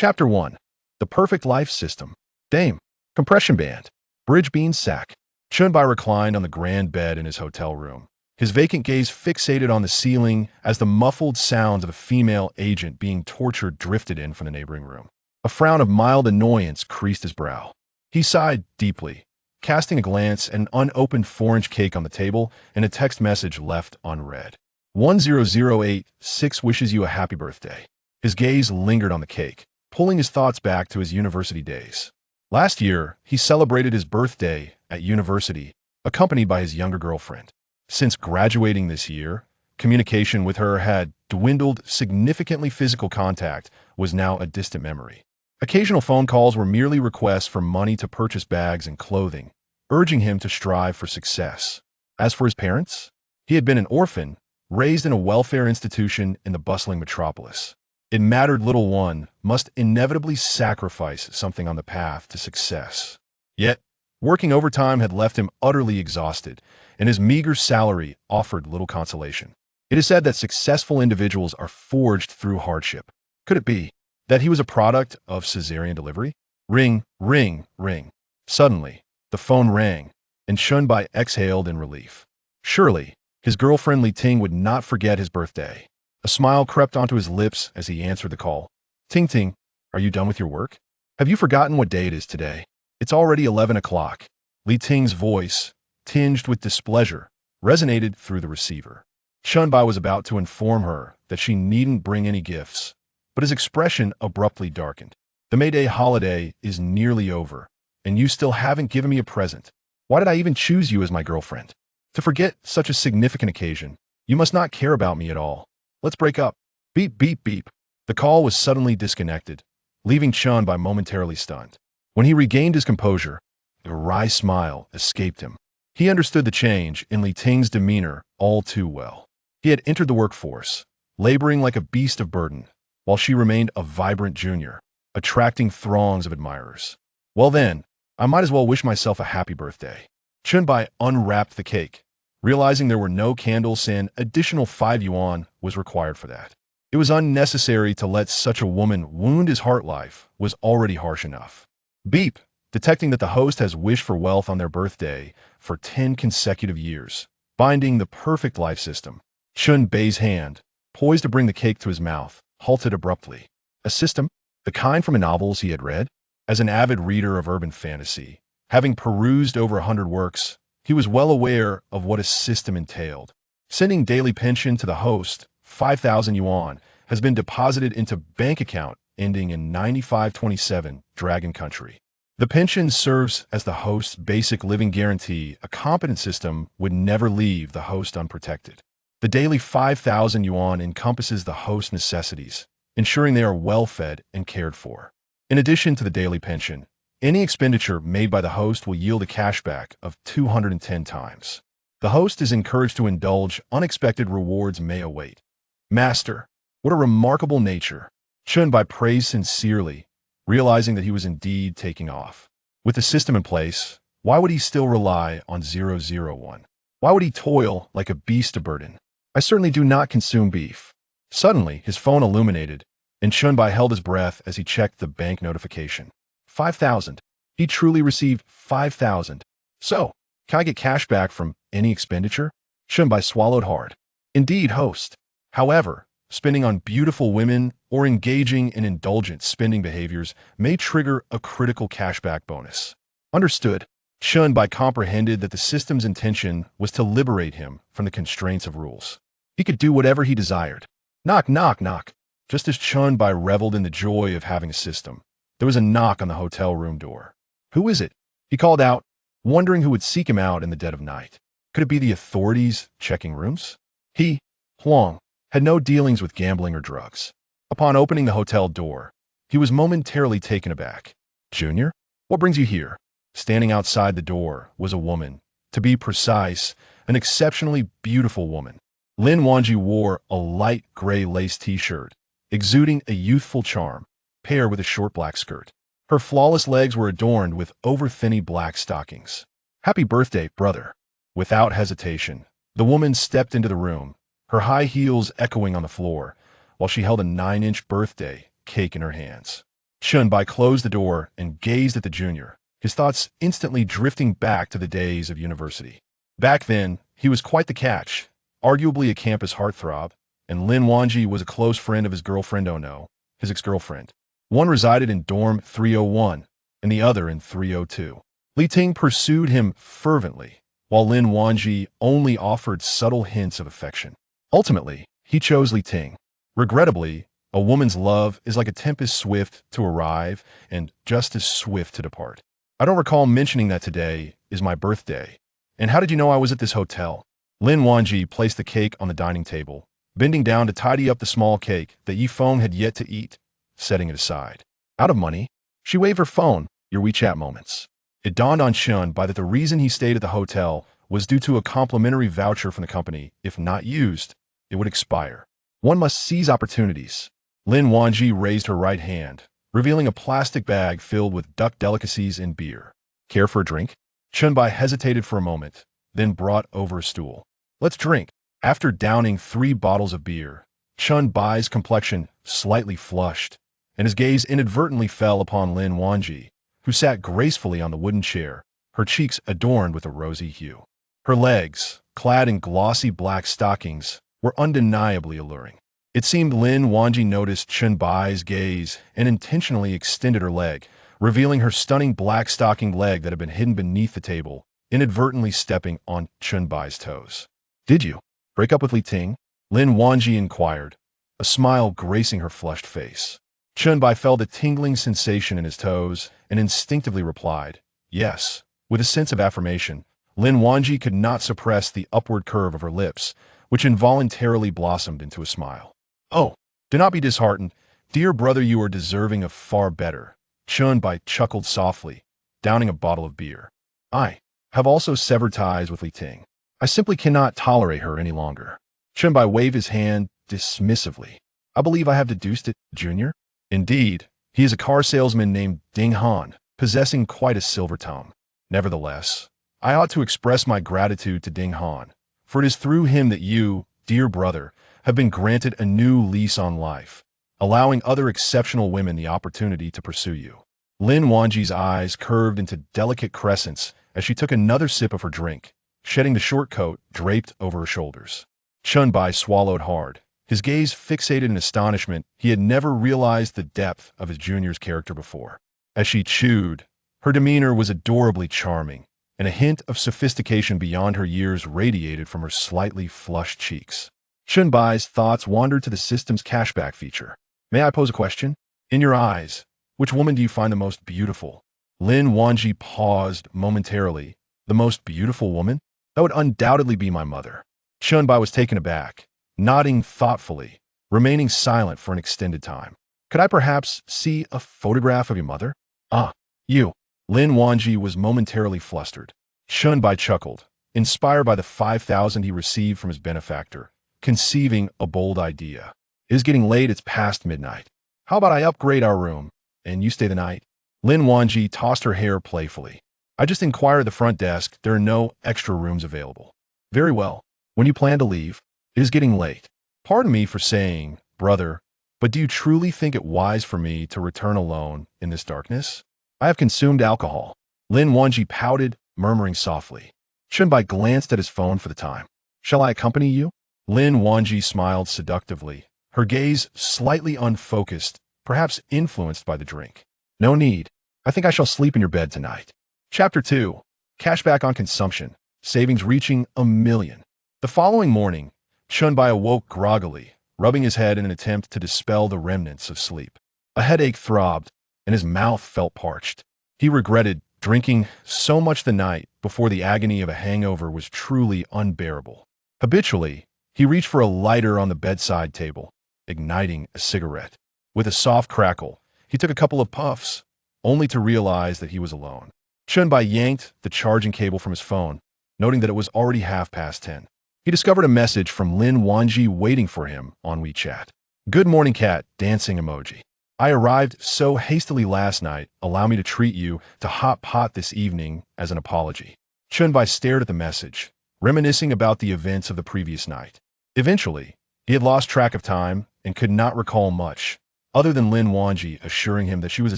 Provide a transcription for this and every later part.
Chapter 1. The Perfect Life System. Dame. Compression band. Bridge bean sack. Chen Bai reclined on the grand bed in his hotel room, his vacant gaze fixated on the ceiling as the muffled sounds of a female agent being tortured drifted in from the neighboring room. A frown of mild annoyance creased his brow. He sighed deeply, casting a glance at an unopened 4-inch cake on the table and a text message left unread. 10086 wishes you a happy birthday. His gaze lingered on the cake, pulling his thoughts back to his university days. Last year, he celebrated his birthday at university, accompanied by his younger girlfriend. Since graduating this year, communication with her had dwindled significantly. Physical contact was now a distant memory. Occasional phone calls were merely requests for money to purchase bags and clothing, urging him to strive for success. As for his parents, he had been an orphan, raised in a welfare institution in the bustling metropolis. It mattered little. One must inevitably sacrifice something on the path to success. Yet, working overtime had left him utterly exhausted, and his meager salary offered little consolation. It is said that successful individuals are forged through hardship. Could it be that he was a product of cesarean delivery? Ring, ring, ring. Suddenly, the phone rang, and Chen Bai exhaled in relief. Surely, his girlfriend Li Ting would not forget his birthday. A smile crept onto his lips as he answered the call. Ting Ting, are you done with your work? Have you forgotten what day it is today? It's already 11 o'clock. Li Ting's voice, tinged with displeasure, resonated through the receiver. Chen Bai was about to inform her that she needn't bring any gifts, but his expression abruptly darkened. The May Day holiday is nearly over, and you still haven't given me a present. Why did I even choose you as my girlfriend? To forget such a significant occasion, you must not care about me at all. Let's break up. Beep, beep, beep. The call was suddenly disconnected, leaving Chen Bai momentarily stunned. When he regained his composure, a wry smile escaped him. He understood the change in Li Ting's demeanor all too well. He had entered the workforce, laboring like a beast of burden, while she remained a vibrant junior, attracting throngs of admirers. Well then, I might as well wish myself a happy birthday. Chen Bai unwrapped the cake, realizing there were no candles and additional 5 yuan was required for that. It was unnecessary to let such a woman wound his heart. Life was already harsh enough. Beep, detecting that the host has wished for wealth on their birthday for 10 consecutive years, binding the perfect life system. Chen Bai's hand, poised to bring the cake to his mouth, halted abruptly. A system? The kind from the novels he had read? As an avid reader of urban fantasy, having perused over 100 works, he was well aware of what a system entailed. Sending daily pension to the host, 5,000 yuan, has been deposited into bank account ending in 9527 Dragon Country. The pension serves as the host's basic living guarantee. A competent system would never leave the host unprotected. The daily 5,000 yuan encompasses the host's necessities, ensuring they are well fed and cared for. In addition to the daily pension, any expenditure made by the host will yield a cashback of 210 times. The host is encouraged to indulge. Unexpected rewards may await. Master, what a remarkable nature. Chen Bai praised sincerely, realizing that he was indeed taking off. With the system in place, why would he still rely on 001? Why would he toil like a beast of burden? I certainly do not consume beef. Suddenly, his phone illuminated, and Chen Bai held his breath as he checked the bank notification. 5,000. He truly received 5,000. So, can I get cash back from any expenditure? Chen Bai swallowed hard. Indeed, host. However, spending on beautiful women or engaging in indulgent spending behaviors may trigger a critical cashback bonus. Understood. Chen Bai comprehended that the system's intention was to liberate him from the constraints of rules. He could do whatever he desired. Knock, knock, knock. Just as Chen Bai reveled in the joy of having a system, there was a knock on the hotel room door. Who is it? He called out, wondering who would seek him out in the dead of night. Could it be the authorities checking rooms? He, Huang, had no dealings with gambling or drugs. Upon opening the hotel door, he was momentarily taken aback. Junior, what brings you here? Standing outside the door was a woman, to be precise, an exceptionally beautiful woman. Lin Wanji wore a light gray lace t-shirt, exuding a youthful charm, paired with a short black skirt. Her flawless legs were adorned with over-thinny black stockings. Happy birthday, brother. Without hesitation, the woman stepped into the room, her high heels echoing on the floor, while she held a 9-inch birthday cake in her hands. Chen Bai closed the door and gazed at the junior, his thoughts instantly drifting back to the days of university. Back then, he was quite the catch, arguably a campus heartthrob, and Lin Wanji was a close friend of his girlfriend Oh No, his ex-girlfriend. One resided in dorm 301, and the other in 302. Li Ting pursued him fervently, while Lin Wanji only offered subtle hints of affection. Ultimately, he chose Li Ting. Regrettably, a woman's love is like a tempest swift to arrive and just as swift to depart. I don't recall mentioning that today is my birthday. And how did you know I was at this hotel? Lin Wanji placed the cake on the dining table, bending down to tidy up the small cake that Yifeng had yet to eat, setting it aside. Out of money, she waved her phone, your WeChat moments. It dawned on Chen Bai that the reason he stayed at the hotel was due to a complimentary voucher from the company. If not used, it would expire. One must seize opportunities. Lin Wanji raised her right hand, revealing a plastic bag filled with duck delicacies and beer. Care for a drink? Chen Bai hesitated for a moment, then brought over a stool. Let's drink. After downing 3 bottles of beer, Chen Bai's complexion slightly flushed, and his gaze inadvertently fell upon Lin Wanji, who sat gracefully on the wooden chair, her cheeks adorned with a rosy hue. Her legs, clad in glossy black stockings, were undeniably alluring. It seemed Lin Wanji noticed Chen Bai's gaze and intentionally extended her leg, revealing her stunning black stocking leg that had been hidden beneath the table, inadvertently stepping on Chen Bai's toes. Did you break up with Li Ting? Lin Wanji inquired, a smile gracing her flushed face. Chen Bai felt a tingling sensation in his toes and instinctively replied, yes. With a sense of affirmation, Lin Wanji could not suppress the upward curve of her lips, which involuntarily blossomed into a smile. Oh, do not be disheartened. Dear brother, you are deserving of far better. Chen Bai chuckled softly, downing a bottle of beer. I have also severed ties with Li Ting. I simply cannot tolerate her any longer. Chen Bai waved his hand dismissively. I believe I have deduced it, Junior. Indeed, he is a car salesman named Ding Han, possessing quite a silver tongue. Nevertheless, I ought to express my gratitude to Ding Han, for it is through him that you, dear brother, have been granted a new lease on life, allowing other exceptional women the opportunity to pursue you. Lin Wanji's eyes curved into delicate crescents as she took another sip of her drink, shedding the short coat draped over her shoulders. Chen Bai swallowed hard, his gaze fixated in astonishment. He had never realized the depth of his junior's character before. As she chewed, her demeanor was adorably charming, and a hint of sophistication beyond her years radiated from her slightly flushed cheeks. Chen Bai's thoughts wandered to the system's cashback feature. May I pose a question? In your eyes, which woman do you find the most beautiful? Lin Wanji paused momentarily. The most beautiful woman? That would undoubtedly be my mother. Chen Bai was taken aback, nodding thoughtfully, remaining silent for an extended time. Could I perhaps see a photograph of your mother? Ah, you. Lin Wanji was momentarily flustered. Chen Bai chuckled, inspired by the 5,000 he received from his benefactor, conceiving a bold idea. It is getting late, it's past midnight. How about I upgrade our room, and you stay the night? Lin Wanji tossed her hair playfully. I just inquired at the front desk, there are no extra rooms available. Very well. When you plan to leave? It is getting late. Pardon me for saying, brother, but do you truly think it wise for me to return alone in this darkness? I have consumed alcohol. Lin Wanji pouted, murmuring softly. Chen Bai glanced at his phone for the time. Shall I accompany you? Lin Wanji smiled seductively, her gaze slightly unfocused, perhaps influenced by the drink. No need. I think I shall sleep in your bed tonight. Chapter 2. Cashback on Consumption. Savings reaching $1 million. The following morning, Chen Bai awoke groggily, rubbing his head in an attempt to dispel the remnants of sleep. A headache throbbed, and his mouth felt parched. He regretted drinking so much the night before the agony of a hangover was truly unbearable. Habitually, he reached for a lighter on the bedside table, igniting a cigarette. With a soft crackle, he took a couple of puffs, only to realize that he was alone. Chen Bai yanked the charging cable from his phone, noting that it was already 10:30. He discovered a message from Lin Wanji waiting for him on WeChat. Good morning, cat, dancing emoji. I arrived so hastily last night, allow me to treat you to hot pot this evening as an apology. Chen Bai stared at the message, reminiscing about the events of the previous night. Eventually, he had lost track of time and could not recall much, other than Lin Wanji assuring him that she was a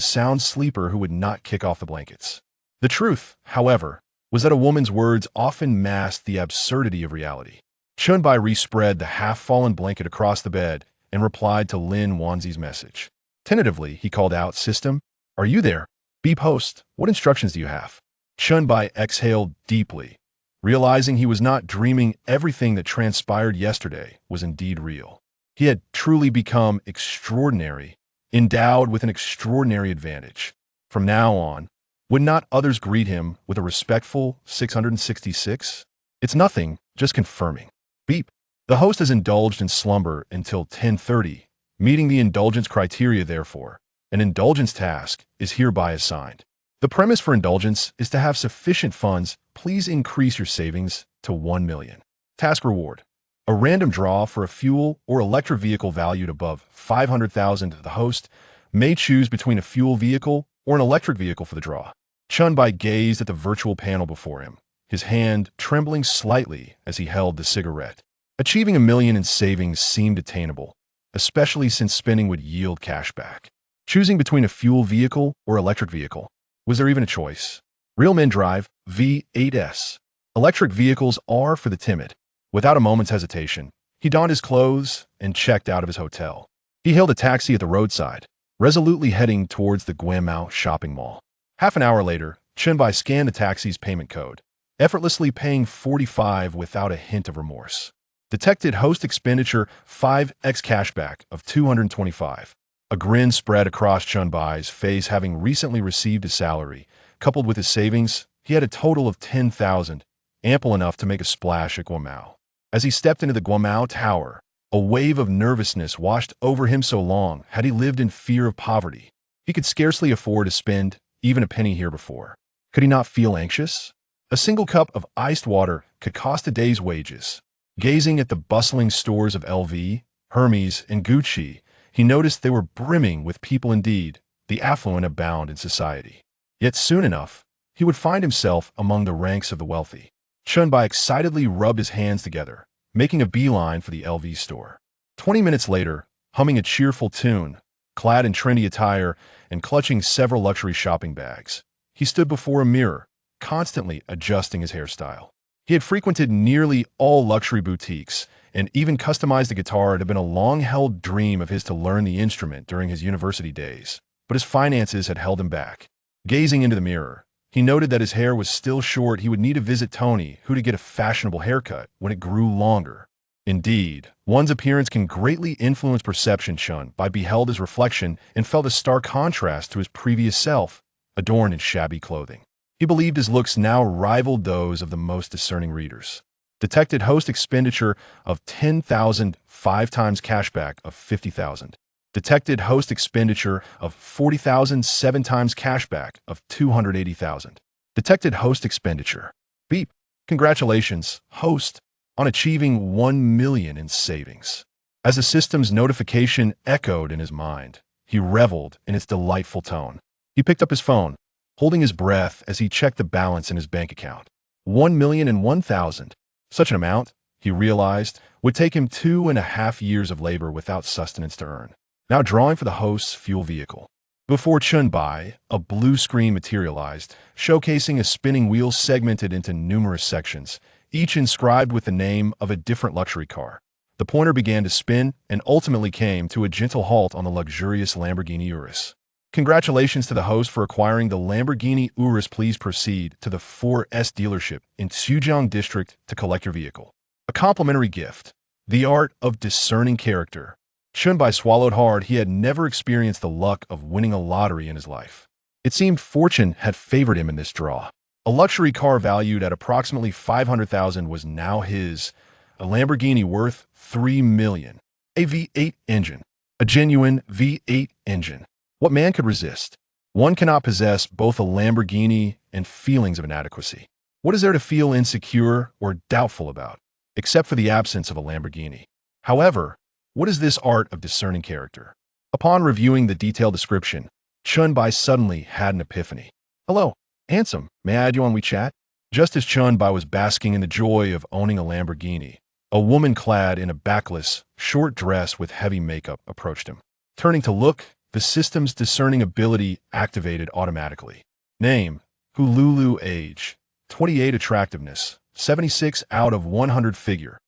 sound sleeper who would not kick off the blankets. The truth, however, was that a woman's words often masked the absurdity of reality. Chen Bai respread the half-fallen blanket across the bed and replied to Lin Wanzi's message. Tentatively, he called out, "System, are you there? Beep host, what instructions do you have?" Chen Bai exhaled deeply, realizing he was not dreaming. Everything that transpired yesterday was indeed real. He had truly become extraordinary, endowed with an extraordinary advantage. From now on, would not others greet him with a respectful 666? It's nothing, just confirming. Beep. The host has indulged in slumber until 10:30, meeting the indulgence criteria. Therefore, an indulgence task is hereby assigned. The premise for indulgence is to have sufficient funds. Please increase your savings to 1 million. Task reward: a random draw for a fuel or electric vehicle valued above 500,000. The host may choose between a fuel vehicle or an electric vehicle for the draw. Chen Bai gazed at the virtual panel before him, his hand trembling slightly as he held the cigarette. Achieving 1 million in savings seemed attainable, especially since spending would yield cash back. Choosing between a fuel vehicle or electric vehicle. Was there even a choice? Real men drive V8s. Electric vehicles are for the timid. Without a moment's hesitation, he donned his clothes and checked out of his hotel. He hailed a taxi at the roadside, resolutely heading towards the Guamao shopping mall. Half an hour later, Chen Bai scanned the taxi's payment code, effortlessly paying 45 without a hint of remorse. Detected host expenditure 5x cashback of 225. A grin spread across Chen Bai's face. Having recently received his salary, coupled with his savings, he had a total of 10,000, ample enough to make a splash at Guamao. As he stepped into the Guamao Tower, a wave of nervousness washed over him. So long had he lived in fear of poverty. He could scarcely afford to spend even a penny here before. Could he not feel anxious? A single cup of iced water could cost a day's wages. Gazing at the bustling stores of LV, Hermes, and Gucci, he noticed they were brimming with people. Indeed, the affluent abound in society. Yet soon enough, he would find himself among the ranks of the wealthy. Chen Bai excitedly rubbed his hands together, making a beeline for the LV store. 20 minutes later, humming a cheerful tune, clad in trendy attire and clutching several luxury shopping bags, he stood before a mirror, constantly adjusting his hairstyle. He had frequented nearly all luxury boutiques and even customized a guitar. It had been a long-held dream of his to learn the instrument during his university days, but his finances had held him back. Gazing into the mirror, he noted that his hair was still short. He would need to visit Tony, who to get a fashionable haircut when it grew longer. Indeed, one's appearance can greatly influence perception. Chen Bai beheld his reflection and felt a stark contrast to his previous self, adorned in shabby clothing. He believed his looks now rivaled those of the most discerning readers. Detected host expenditure of 10,000, 5 times cashback of 50,000. Detected host expenditure of 40,000, 7 times cashback of 280,000. Detected host expenditure. Beep. Congratulations, host, on achieving 1 million in savings. As the system's notification echoed in his mind, he reveled in its delightful tone. He picked up his phone, holding his breath as he checked the balance in his bank account. 1,001,000. Such an amount, he realized, would take him 2.5 years of labor without sustenance to earn. Now drawing for the host's fuel vehicle. Before Chen Bai, a blue screen materialized, showcasing a spinning wheel segmented into numerous sections, each inscribed with the name of a different luxury car. The pointer began to spin and ultimately came to a gentle halt on the luxurious Lamborghini Urus. Congratulations to the host for acquiring the Lamborghini Urus. Please proceed to the 4S dealership in Xujiang District to collect your vehicle. A complimentary gift. The art of discerning character. Chen Bai swallowed hard. He had never experienced the luck of winning a lottery in his life. It seemed fortune had favored him in this draw. A luxury car valued at approximately 500,000 was now his, a Lamborghini worth 3 million. A V8 engine. A genuine V8 engine. What man could resist? One cannot possess both a Lamborghini and feelings of inadequacy. What is there to feel insecure or doubtful about, except for the absence of a Lamborghini? However, what is this art of discerning character? Upon reviewing the detailed description, Chen Bai suddenly had an epiphany. Hello, handsome, may I add you on WeChat? Just as Chen Bai was basking in the joy of owning a Lamborghini, a woman clad in a backless, short dress with heavy makeup approached him. Turning to look, the system's discerning ability activated automatically. Name: Hululu. Age: 28. Attractiveness: 76 out of 100. Figure: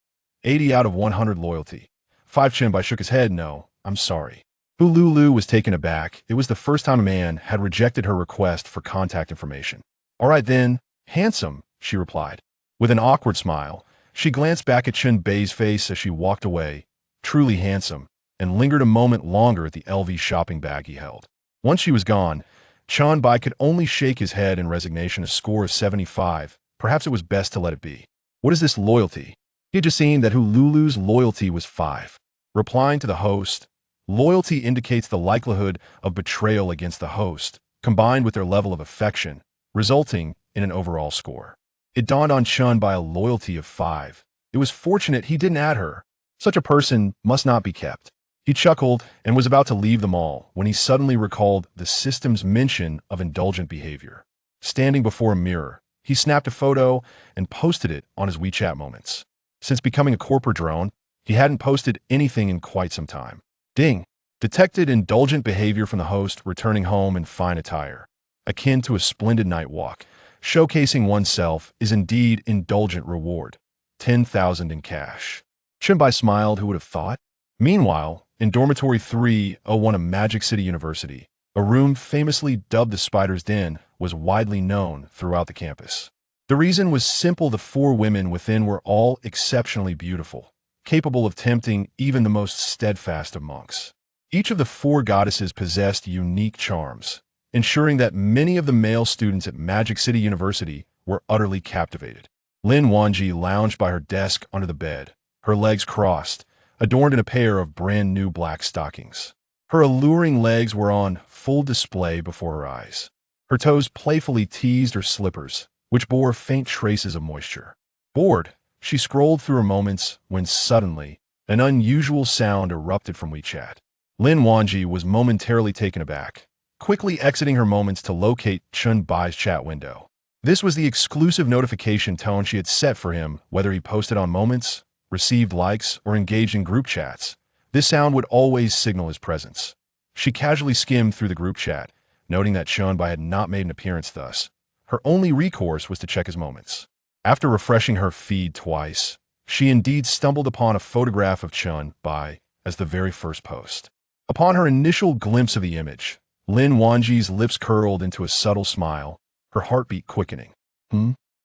80 out of 100. Loyalty: 5. Chen Bai shook his head. No, I'm sorry. Hululu was taken aback. It was the first time a man had rejected her request for contact information. All right then, handsome, she replied. With an awkward smile, she glanced back at Chen Bai's face as she walked away, truly handsome, and lingered a moment longer at the LV shopping bag he held. Once she was gone, Chen Bai could only shake his head in resignation. A score of 75. Perhaps it was best to let it be. What is this loyalty? He had just seen that Hululu's loyalty was 5. Replying to the host, loyalty indicates the likelihood of betrayal against the host, combined with their level of affection, resulting in an overall score. It dawned on Chen Bai a loyalty of 5. It was fortunate he didn't add her. Such a person must not be kept. He chuckled and was about to leave the mall when he suddenly recalled the system's mention of indulgent behavior. Standing before a mirror, he snapped a photo and posted it on his WeChat moments. Since becoming a corporate drone, he hadn't posted anything in quite some time. Ding! Detected indulgent behavior from the host returning home in fine attire, akin to a splendid night walk. Showcasing oneself is indeed indulgent reward. 10,000 in cash. Chen Bai smiled. Who would have thought? Meanwhile, in Dormitory 301 of Magic City University, a room famously dubbed the Spider's Den was widely known throughout the campus. The reason was simple: the 4 women within were all exceptionally beautiful, capable of tempting even the most steadfast of monks. Each of the 4 goddesses possessed unique charms, ensuring that many of the male students at Magic City University were utterly captivated. Lin Wanji lounged by her desk under the bed, her legs crossed, adorned in a pair of brand-new black stockings. Her alluring legs were on full display before her eyes. Her toes playfully teased her slippers, which bore faint traces of moisture. Bored, she scrolled through her moments when suddenly an unusual sound erupted from WeChat. Lin Wanji was momentarily taken aback, quickly exiting her moments to locate Chen Bai's chat window. This was the exclusive notification tone she had set for him, whether he posted on moments, received likes, or engaged in group chats. This sound would always signal his presence. She casually skimmed through the group chat, noting that Chen Bai had not made an appearance thus. Her only recourse was to check his moments. After refreshing her feed twice, she indeed stumbled upon a photograph of Chen Bai as the very first post. Upon her initial glimpse of the image, Lin Wanji's lips curled into a subtle smile, her heartbeat quickening.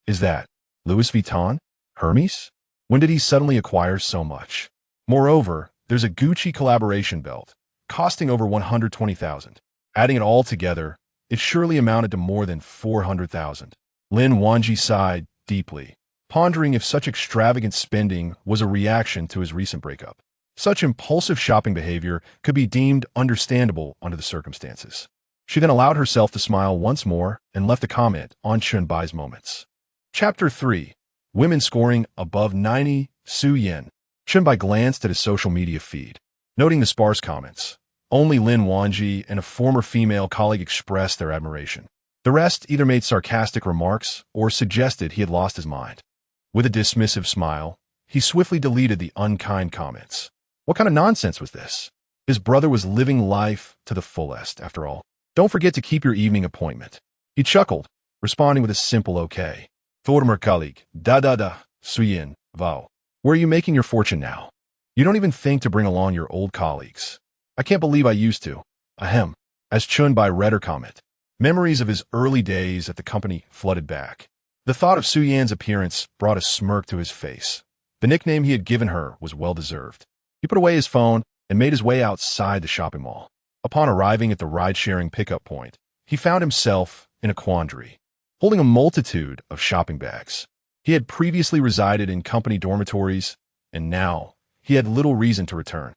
Is that Louis Vuitton? Hermes? When did he suddenly acquire so much? Moreover, there's a Gucci collaboration belt, costing over 120,000. Adding it all together, it surely amounted to more than 400,000. Lin Wanji sighed deeply, pondering if such extravagant spending was a reaction to his recent breakup. Such impulsive shopping behavior could be deemed understandable under the circumstances. She then allowed herself to smile once more and left a comment on Chen Bai's moments. Chapter 3. Women scoring above 90. Su Yen. Chen Bai glanced at his social media feed, noting the sparse comments. Only Lin Wanji and a former female colleague expressed their admiration. The rest either made sarcastic remarks or suggested he had lost his mind. With a dismissive smile, he swiftly deleted the unkind comments. What kind of nonsense was this? His brother was living life to the fullest, after all. Don't forget to keep your evening appointment. He chuckled, responding with a simple okay. Former colleague, Suyin, Vao. Where are you making your fortune now? You don't even think to bring along your old colleagues. I can't believe I used to. Ahem. As Chen Bai read her comment, memories of his early days at the company flooded back. The thought of Su Yan's appearance brought a smirk to his face. The nickname he had given her was well-deserved. He put away his phone and made his way outside the shopping mall. Upon arriving at the ride-sharing pickup point, he found himself in a quandary, holding a multitude of shopping bags. He had previously resided in company dormitories, and now he had little reason to return.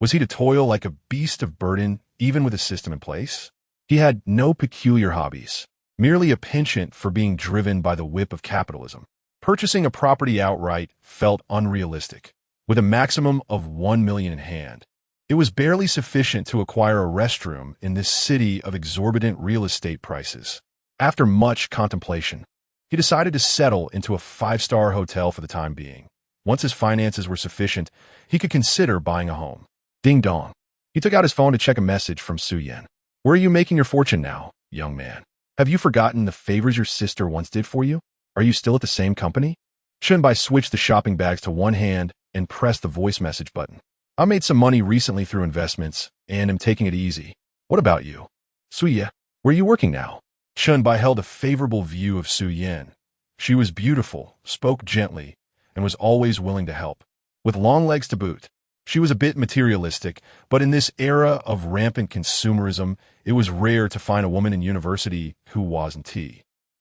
Was he to toil like a beast of burden, even with a system in place? He had no peculiar hobbies, merely a penchant for being driven by the whip of capitalism. Purchasing a property outright felt unrealistic. With a maximum of 1 million in hand, it was barely sufficient to acquire a restroom in this city of exorbitant real estate prices. After much contemplation, he decided to settle into a 5-star hotel for the time being. Once his finances were sufficient, he could consider buying a home. Ding dong. He took out his phone to check a message from Su Yan. Where are you making your fortune now, young man? Have you forgotten the favors your sister once did for you? Are you still at the same company? Chen Bai switched the shopping bags to one hand and pressed the voice message button. I made some money recently through investments and am taking it easy. What about you? Su Yan, where are you working now? Chen Bai held a favorable view of Su Yan. She was beautiful, spoke gently, and was always willing to help. With long legs to boot. She was a bit materialistic, but in this era of rampant consumerism, it was rare to find a woman in university who wasn't.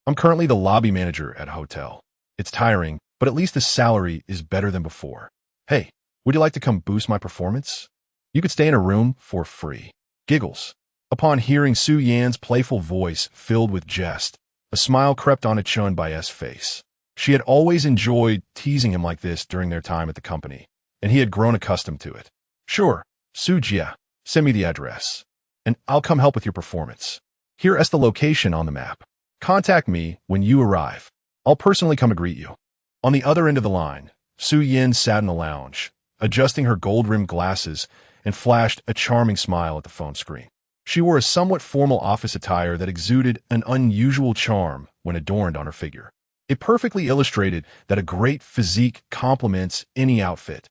I'm currently the lobby manager at a hotel. It's tiring, but at least the salary is better than before. Hey, would you like to come boost my performance? You could stay in a room for free. Giggles. Upon hearing Su Yan's playful voice filled with jest, a smile crept onto Chen Bai's face. She had always enjoyed teasing him like this during their time at the company, and he had grown accustomed to it. Sure, Su Jia, send me the address, and I'll come help with your performance. Here is the location on the map. Contact me when you arrive. I'll personally come to greet you. On the other end of the line, Su Yan sat in the lounge, adjusting her gold-rimmed glasses, and flashed a charming smile at the phone screen. She wore a somewhat formal office attire that exuded an unusual charm when adorned on her figure. It perfectly illustrated that a great physique complements any outfit.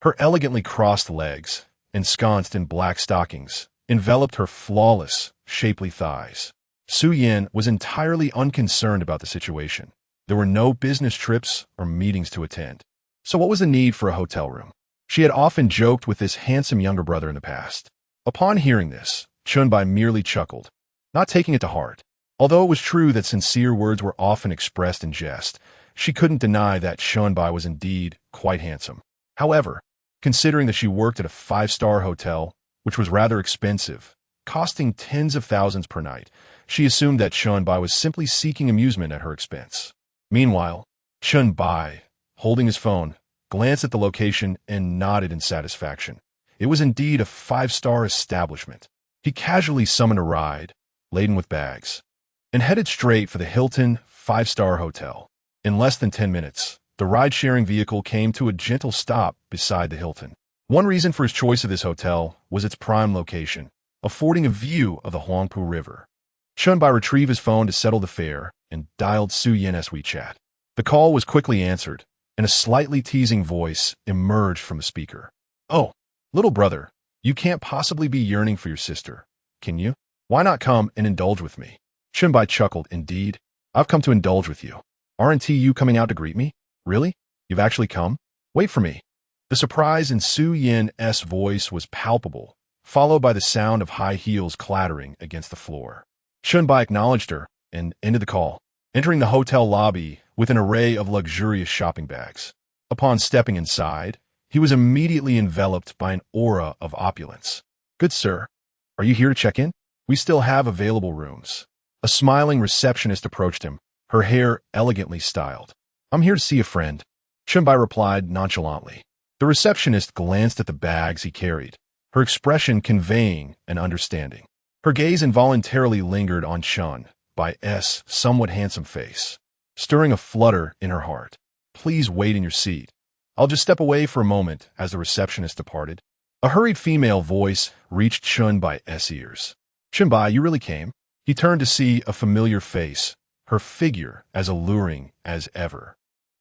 Her elegantly crossed legs, ensconced in black stockings, enveloped her flawless, shapely thighs. Su Yan was entirely unconcerned about the situation. There were no business trips or meetings to attend. So what was the need for a hotel room? She had often joked with this handsome younger brother in the past. Upon hearing this, Chen Bai merely chuckled, not taking it to heart. Although it was true that sincere words were often expressed in jest, she couldn't deny that Chen Bai was indeed quite handsome. However, considering that she worked at a five-star hotel, which was rather expensive, costing tens of thousands per night, she assumed that Chen Bai was simply seeking amusement at her expense. Meanwhile, Chen Bai, holding his phone, glanced at the location and nodded in satisfaction. It was indeed a five-star establishment. He casually summoned a ride, laden with bags, and headed straight for the Hilton five-star hotel. In less than 10 minutes, the ride-sharing vehicle came to a gentle stop beside the Hilton. One reason for his choice of this hotel was its prime location, affording a view of the Huangpu River. Chen Bai retrieved his phone to settle the fare and dialed Su Yan's WeChat. The call was quickly answered, and a slightly teasing voice emerged from the speaker. Oh, little brother, you can't possibly be yearning for your sister, can you? Why not come and indulge with me? Chen Bai chuckled. Indeed, I've come to indulge with you. Aren't you coming out to greet me? Really? You've actually come? Wait for me. The surprise in Su Yan's voice was palpable, followed by the sound of high heels clattering against the floor. Chen Bai acknowledged her and ended the call, entering the hotel lobby with an array of luxurious shopping bags. Upon stepping inside, he was immediately enveloped by an aura of opulence. Good sir, are you here to check in? We still have available rooms. A smiling receptionist approached him, her hair elegantly styled. I'm here to see a friend, Chen Bai replied nonchalantly. The receptionist glanced at the bags he carried, her expression conveying an understanding. Her gaze involuntarily lingered on Chen Bai's somewhat handsome face, stirring a flutter in her heart. Please wait in your seat. I'll just step away for a moment as the receptionist departed. A hurried female voice reached Chen Bai's ears. Chen Bai, you really came? He turned to see a familiar face, her figure as alluring as ever,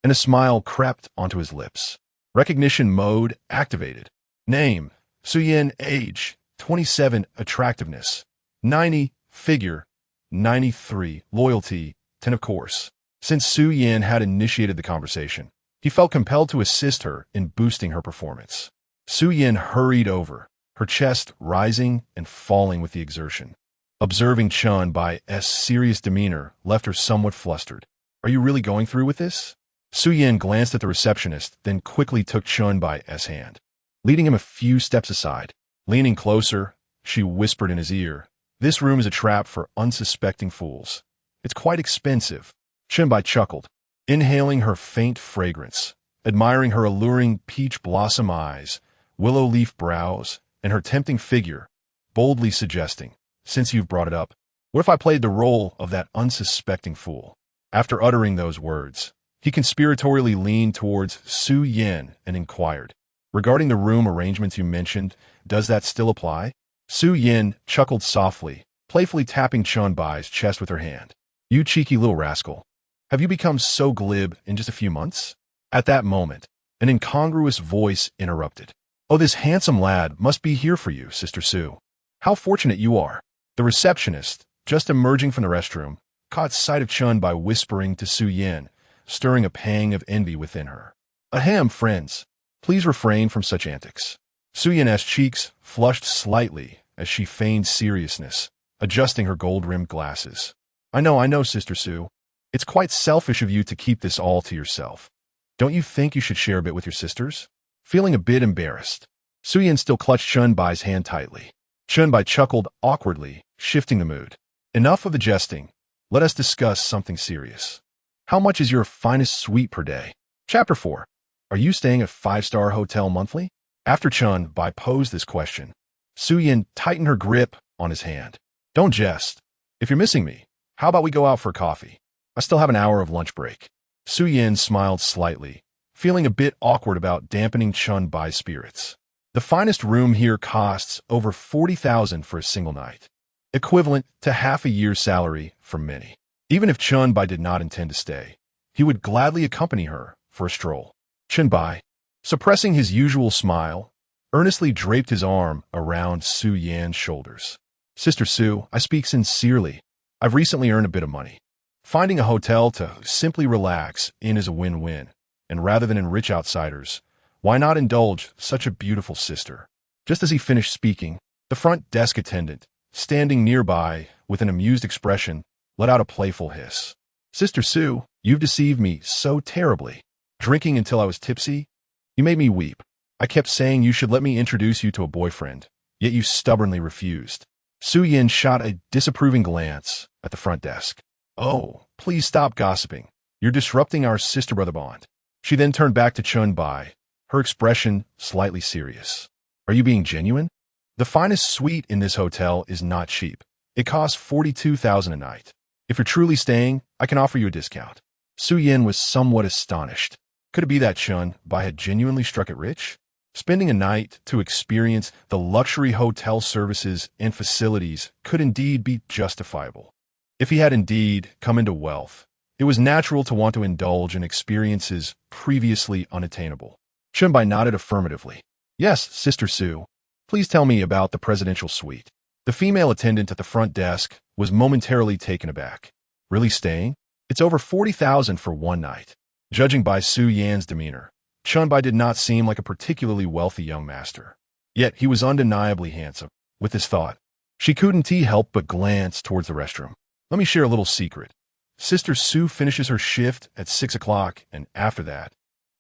and a smile crept onto his lips. Recognition mode activated. Name, Su Yan. Age, 27. Attractiveness, 90. Figure, 93. Loyalty, 10 of course. Since Su Yan had initiated the conversation, he felt compelled to assist her in boosting her performance. Su Yan hurried over, her chest rising and falling with the exertion. Observing Chen Bai's serious demeanor left her somewhat flustered. Are you really going through with this? Su Yan glanced at the receptionist, then quickly took Chen Bai's hand, leading him a few steps aside. Leaning closer, she whispered in his ear, this room is a trap for unsuspecting fools. It's quite expensive. Chen Bai chuckled, inhaling her faint fragrance, admiring her alluring peach blossom eyes, willow leaf brows, and her tempting figure, boldly suggesting, since you've brought it up, what if I played the role of that unsuspecting fool? After uttering those words, he conspiratorially leaned towards Su Yan and inquired, Regarding the room arrangements you mentioned, does that still apply? Su Yin chuckled softly, playfully tapping Chen Bai's chest with her hand. You cheeky little rascal. Have you become so glib in just a few months? At that moment, an incongruous voice interrupted. Oh, this handsome lad must be here for you, Sister Su. How fortunate you are. The receptionist, just emerging from the restroom, caught sight of Chen Bai whispering to Su Yin, stirring a pang of envy within her. Ahem, friends. Please refrain from such antics. Su Yin's cheeks flushed slightly as she feigned seriousness, adjusting her gold-rimmed glasses. I know, Sister Su. It's quite selfish of you to keep this all to yourself. Don't you think you should share a bit with your sisters? Feeling a bit embarrassed, Su Yin still clutched Chen Bai's hand tightly. Chen Bai chuckled awkwardly, shifting the mood. Enough of the jesting. Let us discuss something serious. How much is your finest suite per day? Chapter 4. Are you staying at 5-star hotel monthly? After Chen Bai posed this question, Su Yin tightened her grip on his hand. Don't jest. If you're missing me, how about we go out for coffee? I still have an hour of lunch break. Su Yin smiled slightly, feeling a bit awkward about dampening Chen Bai's spirits. The finest room here costs over 40,000 for a single night, equivalent to half a year's salary for many. Even if Chen Bai did not intend to stay, he would gladly accompany her for a stroll. Chen Bai, suppressing his usual smile, earnestly draped his arm around Su Yan's shoulders. Sister Su, I speak sincerely. I've recently earned a bit of money. Finding a hotel to simply relax in is a win-win, and rather than enrich outsiders, why not indulge such a beautiful sister? Just as he finished speaking, the front desk attendant, standing nearby with an amused expression, let out a playful hiss. Sister Su, you've deceived me so terribly. Drinking until I was tipsy? You made me weep. I kept saying you should let me introduce you to a boyfriend, yet you stubbornly refused. Su Yin shot a disapproving glance at the front desk. Oh, please stop gossiping. You're disrupting our sister-brother bond. She then turned back to Chen Bai, her expression slightly serious. Are you being genuine? The finest suite in this hotel is not cheap. It costs 42,000 a night. If you're truly staying, I can offer you a discount. Su Yin was somewhat astonished. Could it be that Chen Bai had genuinely struck it rich? Spending a night to experience the luxury hotel services and facilities could indeed be justifiable. If he had indeed come into wealth, it was natural to want to indulge in experiences previously unattainable. Chen Bai nodded affirmatively. Yes, Sister Su. Please tell me about the presidential suite. The female attendant at the front desk was momentarily taken aback. Really staying? It's over 40,000 for one night. Judging by Su Yan's demeanor, Chen Bai did not seem like a particularly wealthy young master. Yet he was undeniably handsome. With this thought, she couldn't help but glance towards the restroom. Let me share a little secret. Sister Su finishes her shift at 6 o'clock, and after that,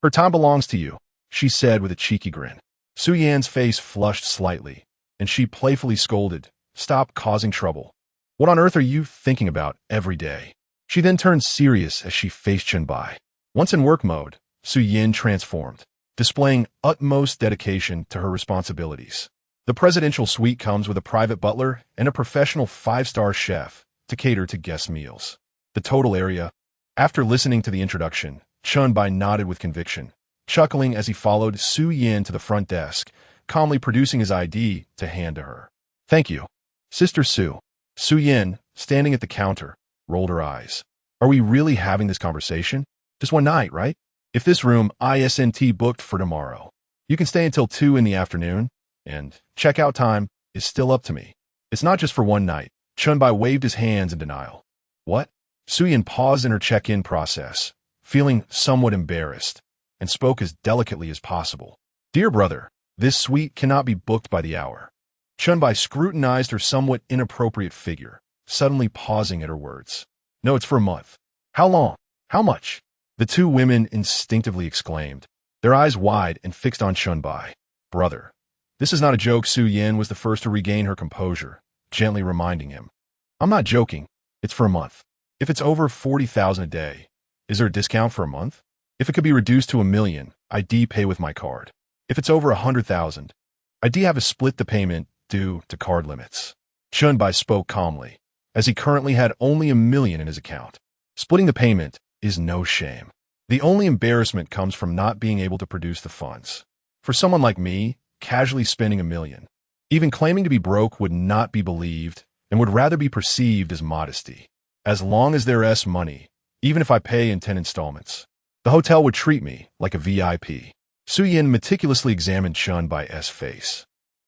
her time belongs to you, she said with a cheeky grin. Su Yan's face flushed slightly, and she playfully scolded, Stop causing trouble. What on earth are you thinking about every day? She then turned serious as she faced Chen Bai. Once in work mode, Su Yin transformed, displaying utmost dedication to her responsibilities. The presidential suite comes with a private butler and a professional 5-star chef to cater to guest meals. The total area. After listening to the introduction, Chen Bai nodded with conviction, chuckling as he followed Su Yin to the front desk, calmly producing his ID to hand to her. Thank you. Sister Su. Su Yin, standing at the counter, rolled her eyes. Are we really having this conversation? Just one night, right? If this room isn't booked for tomorrow, you can stay until 2 in the afternoon, and checkout time is still up to me. It's not just for one night. Chen Bai waved his hands in denial. What? Su Yin paused in her check-in process, feeling somewhat embarrassed, and spoke as delicately as possible. Dear brother, this suite cannot be booked by the hour. Chen Bai scrutinized her somewhat inappropriate figure, suddenly pausing at her words. No, it's for a month. How long? How much? The two women instinctively exclaimed, their eyes wide and fixed on Chen Bai. Brother, this is not a joke. Su Yin was the first to regain her composure, gently reminding him. I'm not joking. It's for a month. If it's over 40,000 a day, is there a discount for a month? If it could be reduced to 1 million, I'd pay with my card. If it's over 100,000, I'd have to split the payment due to card limits. Chen Bai spoke calmly, as he currently had only 1 million in his account. Splitting the payment is no shame. The only embarrassment comes from not being able to produce the funds. For someone like me, casually spending $1 million, even claiming to be broke would not be believed and would rather be perceived as modesty. As long as there's money, even if I pay in 10 installments, the hotel would treat me like a VIP. Su Yin meticulously examined Chen Bai's face,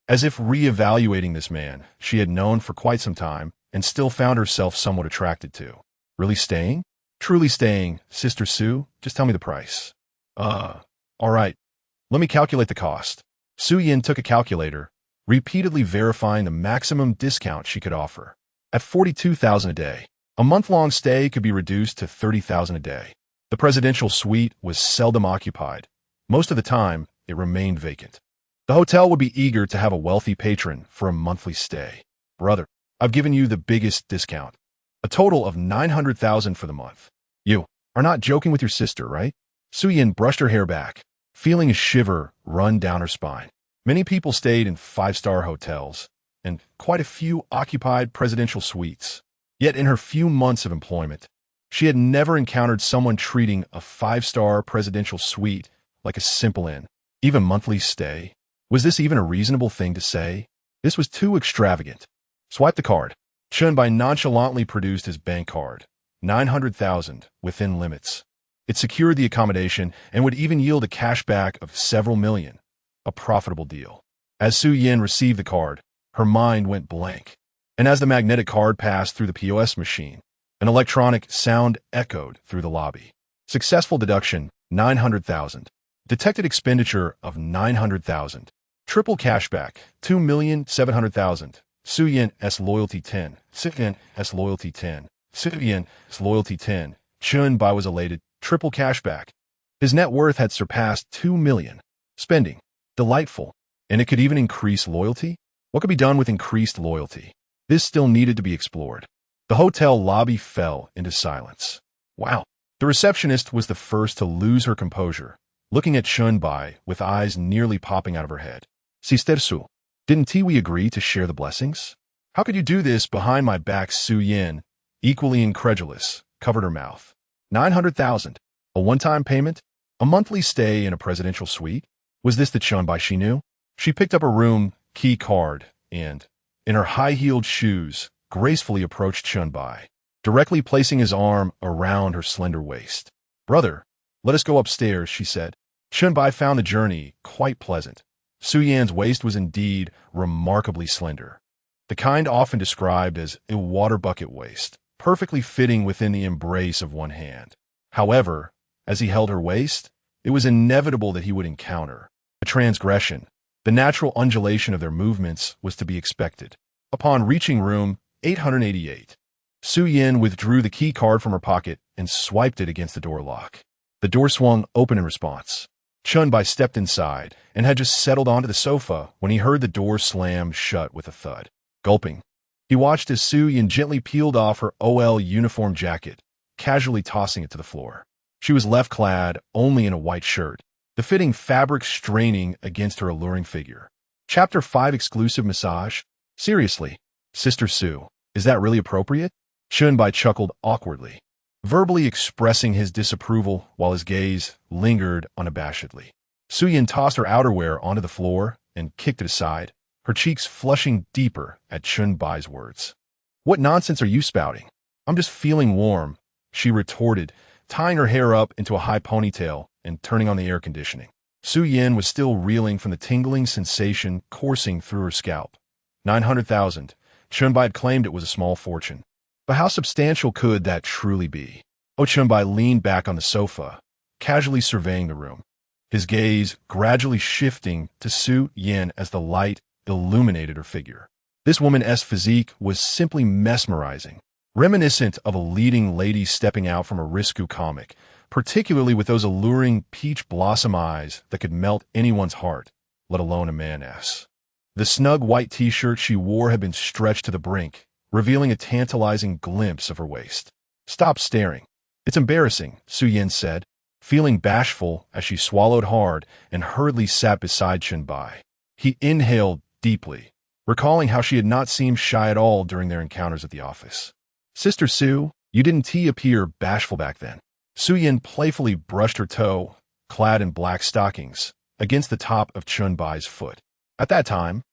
as if re-evaluating this man she had known for quite some time and still found herself somewhat attracted to. Really staying? Truly staying, Sister Su? Just tell me the price. All right. Let me calculate the cost. Su Yin took a calculator, repeatedly verifying the maximum discount she could offer. At $42,000 a day, a month-long stay could be reduced to $30,000 a day. The presidential suite was seldom occupied. Most of the time, it remained vacant. The hotel would be eager to have a wealthy patron for a monthly stay. Brother, I've given you the biggest discount. A total of $900,000 for the month. You are not joking with your sister, right? Su Yin brushed her hair back, feeling a shiver run down her spine. Many people stayed in five-star hotels, and quite a few occupied presidential suites. Yet in her few months of employment, she had never encountered someone treating a five-star presidential suite like a simple inn, even monthly stay. Was this even a reasonable thing to say? This was too extravagant. Swipe the card. Chen Bai nonchalantly produced his bank card. $900,000 within limits. It secured the accommodation and would even yield a cashback of several million. A profitable deal. As Su Yin received the card, her mind went blank. And as the magnetic card passed through the POS machine, an electronic sound echoed through the lobby. Successful deduction, $900,000. Detected expenditure of $900,000. Triple cashback, $2,700,000. Su Yin's loyalty 10. Su Yin's loyalty 10. Su Yin's loyalty 10. Chen Bai was elated. Triple cashback. His net worth had surpassed $2 million. Spending. Delightful. And it could even increase loyalty? What could be done with increased loyalty? This still needed to be explored. The hotel lobby fell into silence. Wow. The receptionist was the first to lose her composure, looking at Chen Bai with eyes nearly popping out of her head. Sister Su, didn't we agree to share the blessings? How could you do this behind my back? Su Yin, equally incredulous, covered her mouth. $900,000. A one-time payment? A monthly stay in a presidential suite? Was this the Chen Bai she knew? She picked up her room key card and, in her high-heeled shoes, gracefully approached Chen Bai, directly placing his arm around her slender waist. Brother, let us go upstairs, she said. Chen Bai found the journey quite pleasant. Su Yan's waist was indeed remarkably slender, the kind often described as a water bucket waist, perfectly fitting within the embrace of one hand. However, as he held her waist, it was inevitable that he would encounter a transgression. The natural undulation of their movements was to be expected. Upon reaching room 888, Su Yin withdrew the key card from her pocket and swiped it against the door lock. The door swung open in response. Chen Bai stepped inside and had just settled onto the sofa when he heard the door slam shut with a thud. Gulping, he watched as Su Yin gently peeled off her OL uniform jacket, casually tossing it to the floor. She was left clad only in a white shirt, the fitting fabric straining against her alluring figure. Chapter 5 Exclusive Massage? Seriously, Sister Su, is that really appropriate? Chen Bai chuckled awkwardly, verbally expressing his disapproval while his gaze lingered unabashedly. Su Yin tossed her outerwear onto the floor and kicked it aside, her cheeks flushing deeper at Chen Bai's words. What nonsense are you spouting? I'm just feeling warm, she retorted, tying her hair up into a high ponytail and turning on the air conditioning. Su Yin was still reeling from the tingling sensation coursing through her scalp. $900,000. Chen Bai had claimed it was a small fortune. But how substantial could that truly be? Chen Bai leaned back on the sofa, casually surveying the room, his gaze gradually shifting to Su Yin as the light illuminated her figure. This woman's physique was simply mesmerizing, reminiscent of a leading lady stepping out from a risque comic, particularly with those alluring peach blossom eyes that could melt anyone's heart, let alone a man's. The snug white t-shirt she wore had been stretched to the brink, revealing a tantalizing glimpse of her waist. Stop staring. It's embarrassing, Su Yin said, feeling bashful as she swallowed hard and hurriedly sat beside Chen Bai. He inhaled deeply, recalling how she had not seemed shy at all during their encounters at the office. Sister Su, you didn't appear bashful back then. Su Yin playfully brushed her toe, clad in black stockings, against the top of Chen Bai's foot. At that time,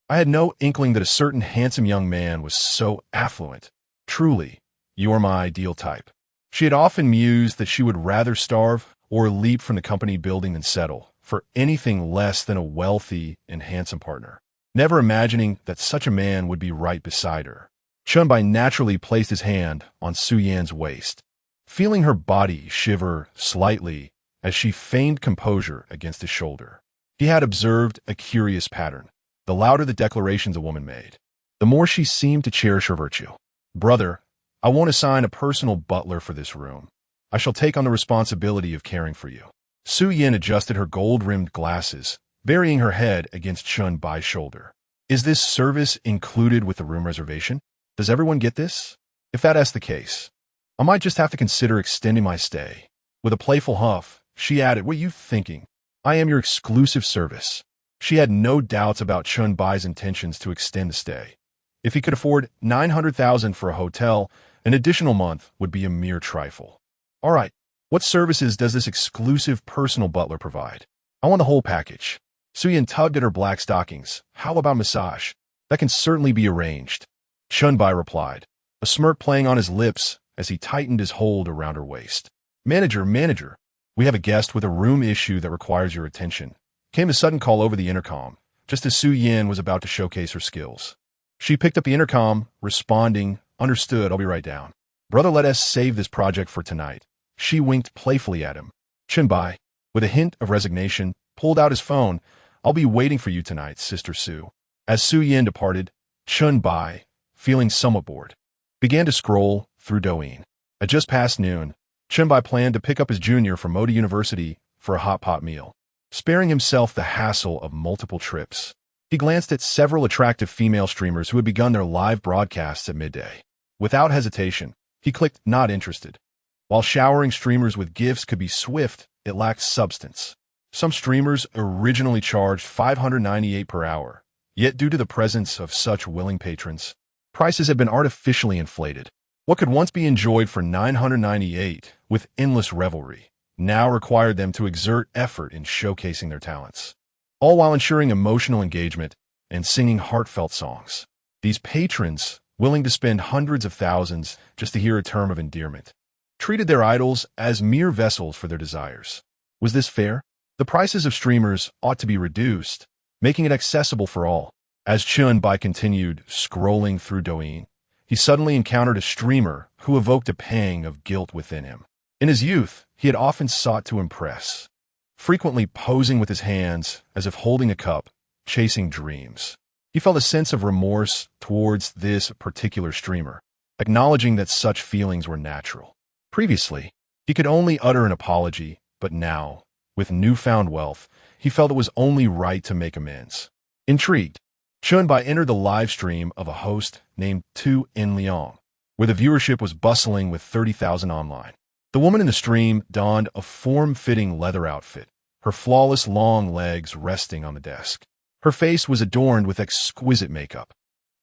I had no inkling that a certain handsome young man was so affluent. Truly, you're my ideal type. She had often mused that she would rather starve or leap from the company building than settle for anything less than a wealthy and handsome partner, never imagining that such a man would be right beside her. Chen Bai naturally placed his hand on Su Yan's waist, feeling her body shiver slightly as she feigned composure against his shoulder. He had observed a curious pattern. The louder the declarations a woman made, the more she seemed to cherish her virtue. Brother, I won't assign a personal butler for this room. I shall take on the responsibility of caring for you. Su Yan adjusted her gold-rimmed glasses, burying her head against Chen Bai's shoulder. Is this service included with the room reservation? Does everyone get this? If that's the case, I might just have to consider extending my stay. With a playful huff, she added, what are you thinking? I am your exclusive service. She had no doubts about Chen Bai's intentions to extend the stay. If he could afford $900,000 for a hotel, an additional month would be a mere trifle. All right, what services does this exclusive personal butler provide? I want the whole package. Su Yan tugged at her black stockings. How about massage? That can certainly be arranged. Chen Bai replied, a smirk playing on his lips as he tightened his hold around her waist. Manager, we have a guest with a room issue that requires your attention. Came a sudden call over the intercom, just as Su Yan was about to showcase her skills. She picked up the intercom, responding, understood, I'll be right down. Brother, let us save this project for tonight. She winked playfully at him. Chen Bai, with a hint of resignation, pulled out his phone. I'll be waiting for you tonight, Sister Su. As Su Yan departed, Chen Bai, feeling somewhat bored, began to scroll through Douyin. At just past noon, Chen Bai planned to pick up his junior from Modi University for a hot pot meal, sparing himself the hassle of multiple trips. He glanced at several attractive female streamers who had begun their live broadcasts at midday. Without hesitation, he clicked not interested. While showering streamers with gifts could be swift, it lacked substance. Some streamers originally charged $598 per hour, yet due to the presence of such willing patrons, prices have been artificially inflated. What could once be enjoyed for $998 with endless revelry now required them to exert effort in showcasing their talents, all while ensuring emotional engagement and singing heartfelt songs. These patrons, willing to spend hundreds of thousands just to hear a term of endearment, treated their idols as mere vessels for their desires. Was this fair? The prices of streamers ought to be reduced, making it accessible for all. As Chen Bai continued scrolling through Douyin, he suddenly encountered a streamer who evoked a pang of guilt within him. In his youth, he had often sought to impress, frequently posing with his hands as if holding a cup, chasing dreams. He felt a sense of remorse towards this particular streamer, acknowledging that such feelings were natural. Previously, he could only utter an apology, but now, with newfound wealth, he felt it was only right to make amends. Intrigued, Chen Bai entered the live stream of a host named Tu In Liang, where the viewership was bustling with 30,000 online. The woman in the stream donned a form-fitting leather outfit, her flawless long legs resting on the desk. Her face was adorned with exquisite makeup,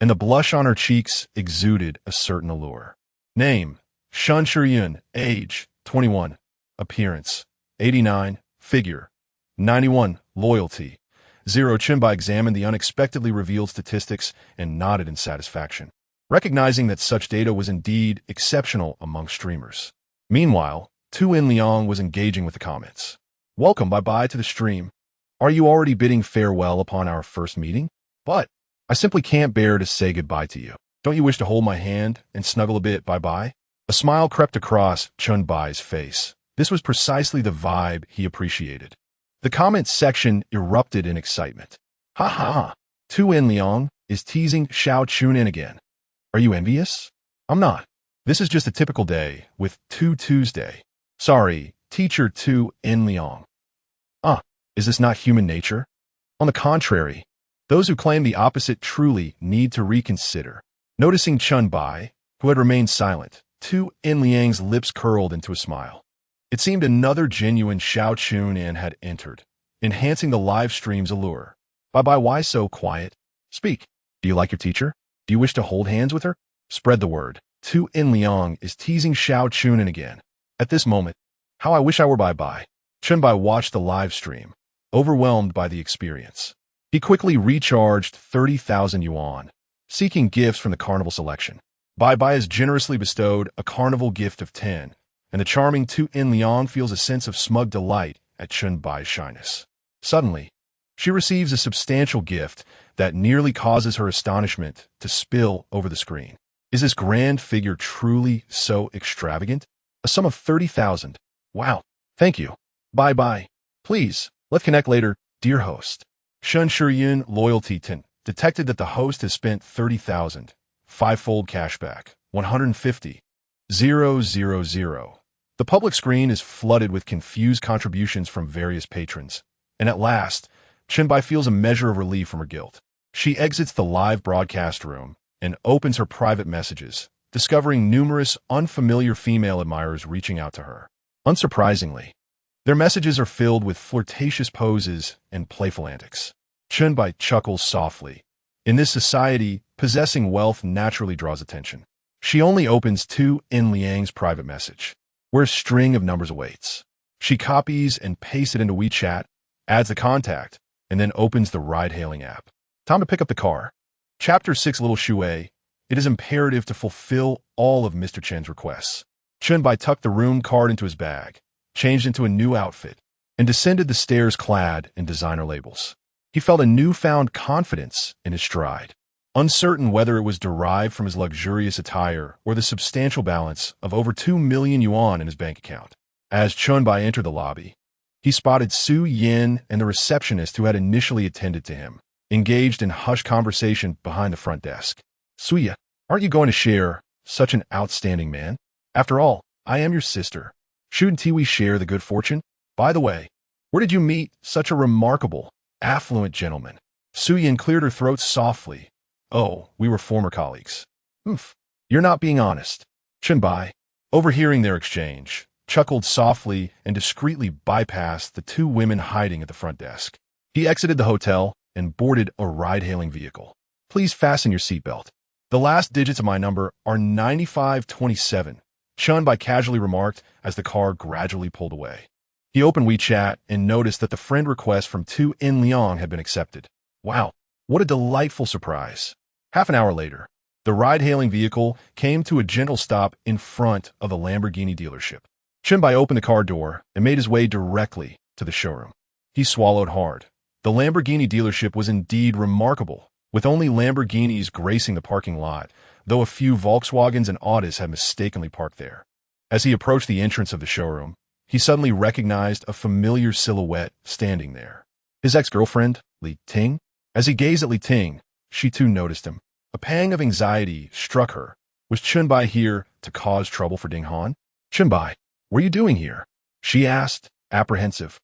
and the blush on her cheeks exuded a certain allure. Name, Shan Shiyun, age, 21, appearance, 89, figure, 91, loyalty, 0. Chen Bai examined the unexpectedly revealed statistics and nodded in satisfaction, recognizing that such data was indeed exceptional among streamers. Meanwhile, Tu In Liang was engaging with the comments. Welcome, bye-bye to the stream. Are you already bidding farewell upon our first meeting? But I simply can't bear to say goodbye to you. Don't you wish to hold my hand and snuggle a bit, bye-bye? A smile crept across Chen Bai's face. This was precisely the vibe he appreciated. The comments section erupted in excitement. Ha ha ha. Tu In Liang is teasing Xiao Chunin again. Are you envious? I'm not. This is just a typical day with Tuesday. Sorry, teacher Tu In Liang. Is this not human nature? On the contrary, those who claim the opposite truly need to reconsider. Noticing Chen Bai, who had remained silent, Tu In Liang's lips curled into a smile. It seemed another genuine Xiao Chunin had entered, enhancing the live stream's allure. Bye-bye, why so quiet? Speak. Do you like your teacher? Do you wish to hold hands with her? Spread the word. Tu In Liang is teasing Xiao Chunin again. At this moment, how I wish I were bye-bye. Chen Bai watched the live stream, overwhelmed by the experience. He quickly recharged 30,000 yuan, seeking gifts from the carnival selection. Bai Bai has generously bestowed a carnival gift of 10, and the charming Tu In Liang feels a sense of smug delight at Chen Bai's shyness. Suddenly, she receives a substantial gift that nearly causes her astonishment to spill over the screen. Is this grand figure truly so extravagant? A sum of 30,000. Wow. Thank you. Bai Bai. Please, let's connect later, dear host. Shun Shuyun Loyalty 10 detected that the host has spent 30,000. Five-fold cashback. 150. 000. The public screen is flooded with confused contributions from various patrons, and at last, Chen Bai feels a measure of relief from her guilt. She exits the live broadcast room and opens her private messages, discovering numerous unfamiliar female admirers reaching out to her. Unsurprisingly, their messages are filled with flirtatious poses and playful antics. Chen Bai chuckles softly. In this society, possessing wealth naturally draws attention. She only opens Tu In Liang's private message, where a string of numbers awaits. She copies and pastes it into WeChat, adds the contact, and then opens the ride-hailing app. Time to pick up the car. Chapter 6 Little Shui. It is imperative to fulfill all of Mr. Chen's requests. Chen Bai tucked the room card into his bag, changed into a new outfit, and descended the stairs clad in designer labels. He felt a newfound confidence in his stride, uncertain whether it was derived from his luxurious attire or the substantial balance of over 2 million yuan in his bank account. As Chen Bai entered the lobby, he spotted Su Yin and the receptionist who had initially attended to him, engaged in hushed conversation behind the front desk. Suya, aren't you going to share such an outstanding man? After all, I am your sister. Shouldn't we share the good fortune? By the way, where did you meet such a remarkable, affluent gentleman? Su Yin cleared her throat softly. Oh, we were former colleagues. You're not being honest. Chen Bai, overhearing their exchange, chuckled softly and discreetly bypassed the two women hiding at the front desk. He exited the hotel and boarded a ride-hailing vehicle. Please fasten your seatbelt. The last digits of my number are 9527, Chen Bai casually remarked as the car gradually pulled away. He opened WeChat and noticed that the friend request from Tu In Liang had been accepted. Wow, what a delightful surprise. Half an hour later, the ride-hailing vehicle came to a gentle stop in front of a Lamborghini dealership. Chen Bai opened the car door and made his way directly to the showroom. He swallowed hard. The Lamborghini dealership was indeed remarkable, with only Lamborghinis gracing the parking lot, though a few Volkswagens and Audis had mistakenly parked there. As he approached the entrance of the showroom, he suddenly recognized a familiar silhouette standing there. His ex-girlfriend, Li Ting? As he gazed at Li Ting, she too noticed him. A pang of anxiety struck her. Was Chen Bai here to cause trouble for Ding Han? Chen Bai, what are you doing here? She asked, apprehensive,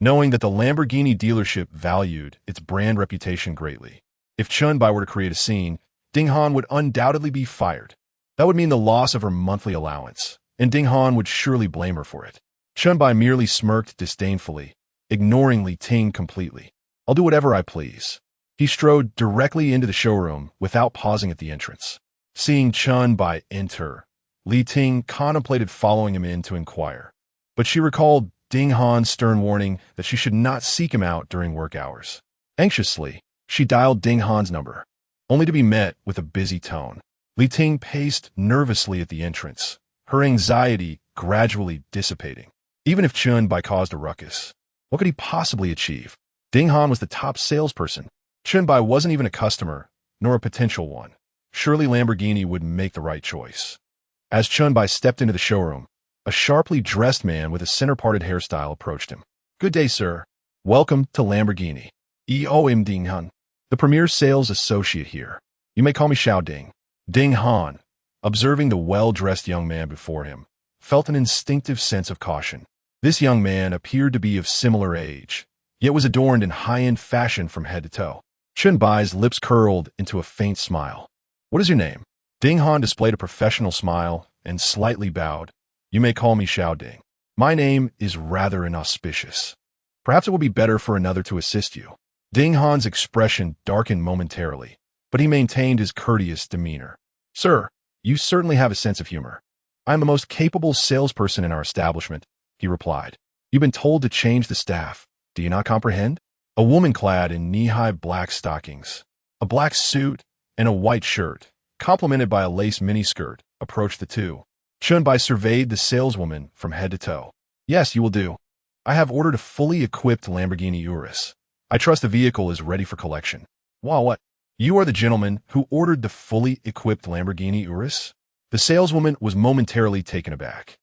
knowing that the Lamborghini dealership valued its brand reputation greatly. If Chen Bai were to create a scene, Ding Han would undoubtedly be fired. That would mean the loss of her monthly allowance, and Ding Han would surely blame her for it. Chen Bai merely smirked disdainfully, ignoring Li Ting completely. I'll do whatever I please. He strode directly into the showroom without pausing at the entrance. Seeing Chen Bai enter, Li Ting contemplated following him in to inquire, but she recalled Ding Han's stern warning that she should not seek him out during work hours. Anxiously, she dialed Ding Han's number, only to be met with a busy tone. Li Ting paced nervously at the entrance, her anxiety gradually dissipating. Even if Chen Bai caused a ruckus, what could he possibly achieve? Ding Han was the top salesperson. Chen Bai wasn't even a customer, nor a potential one. Surely Lamborghini would make the right choice. As Chen Bai stepped into the showroom, a sharply dressed man with a center-parted hairstyle approached him. Good day, sir. Welcome to Lamborghini. I'm Ding Han, the premier sales associate here. You may call me Xiao Ding. Ding Han, observing the well-dressed young man before him, felt an instinctive sense of caution. This young man appeared to be of similar age, yet was adorned in high-end fashion from head to toe. Chen Bai's lips curled into a faint smile. What is your name? Ding Han displayed a professional smile and slightly bowed. You may call me Xiao Ding. My name is rather inauspicious. Perhaps it will be better for another to assist you. Ding Han's expression darkened momentarily, but he maintained his courteous demeanor. Sir, you certainly have a sense of humor. I am the most capable salesperson in our establishment, he replied. You've been told to change the staff. Do you not comprehend? A woman clad in knee-high black stockings, a black suit, and a white shirt, complemented by a lace miniskirt, approached the two. Chen Bai surveyed the saleswoman from head to toe. Yes, you will do. I have ordered a fully equipped Lamborghini Urus. I trust the vehicle is ready for collection. Wow, what? You are the gentleman who ordered the fully equipped Lamborghini Urus? The saleswoman was momentarily taken aback.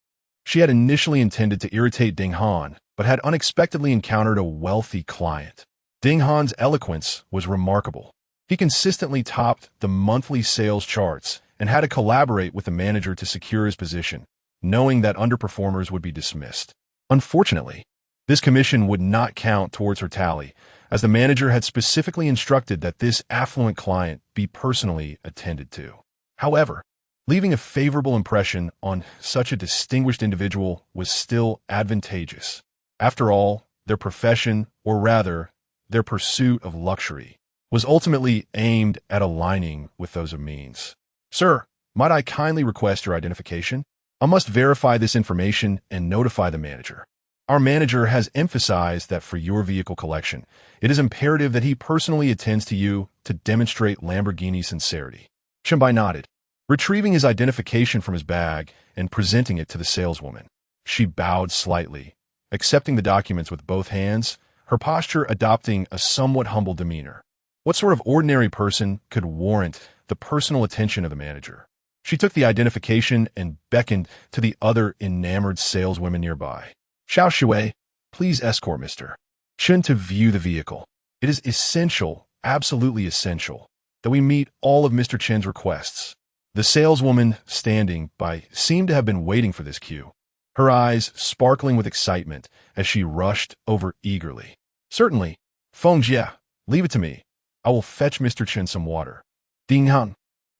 She had initially intended to irritate Ding Han, but had unexpectedly encountered a wealthy client. Ding Han's eloquence was remarkable. He consistently topped the monthly sales charts and had to collaborate with the manager to secure his position, knowing that underperformers would be dismissed. Unfortunately, this commission would not count towards her tally, as the manager had specifically instructed that this affluent client be personally attended to. However, leaving a favorable impression on such a distinguished individual was still advantageous. After all, their profession, or rather, their pursuit of luxury, was ultimately aimed at aligning with those of means. Sir, might I kindly request your identification? I must verify this information and notify the manager. Our manager has emphasized that for your vehicle collection, it is imperative that he personally attends to you to demonstrate Lamborghini sincerity. Chen Bai nodded, retrieving his identification from his bag and presenting it to the saleswoman. She bowed slightly, accepting the documents with both hands, her posture adopting a somewhat humble demeanor. What sort of ordinary person could warrant the personal attention of the manager? She took the identification and beckoned to the other enamored saleswomen nearby. Xiao Shui, please escort Mr. Chen to view the vehicle. It is essential, absolutely essential, that we meet all of Mr. Chen's requests. The saleswoman standing by seemed to have been waiting for this cue, her eyes sparkling with excitement as she rushed over eagerly. Certainly, Feng Jie, leave it to me. I will fetch Mr. Chen some water. Ding Han,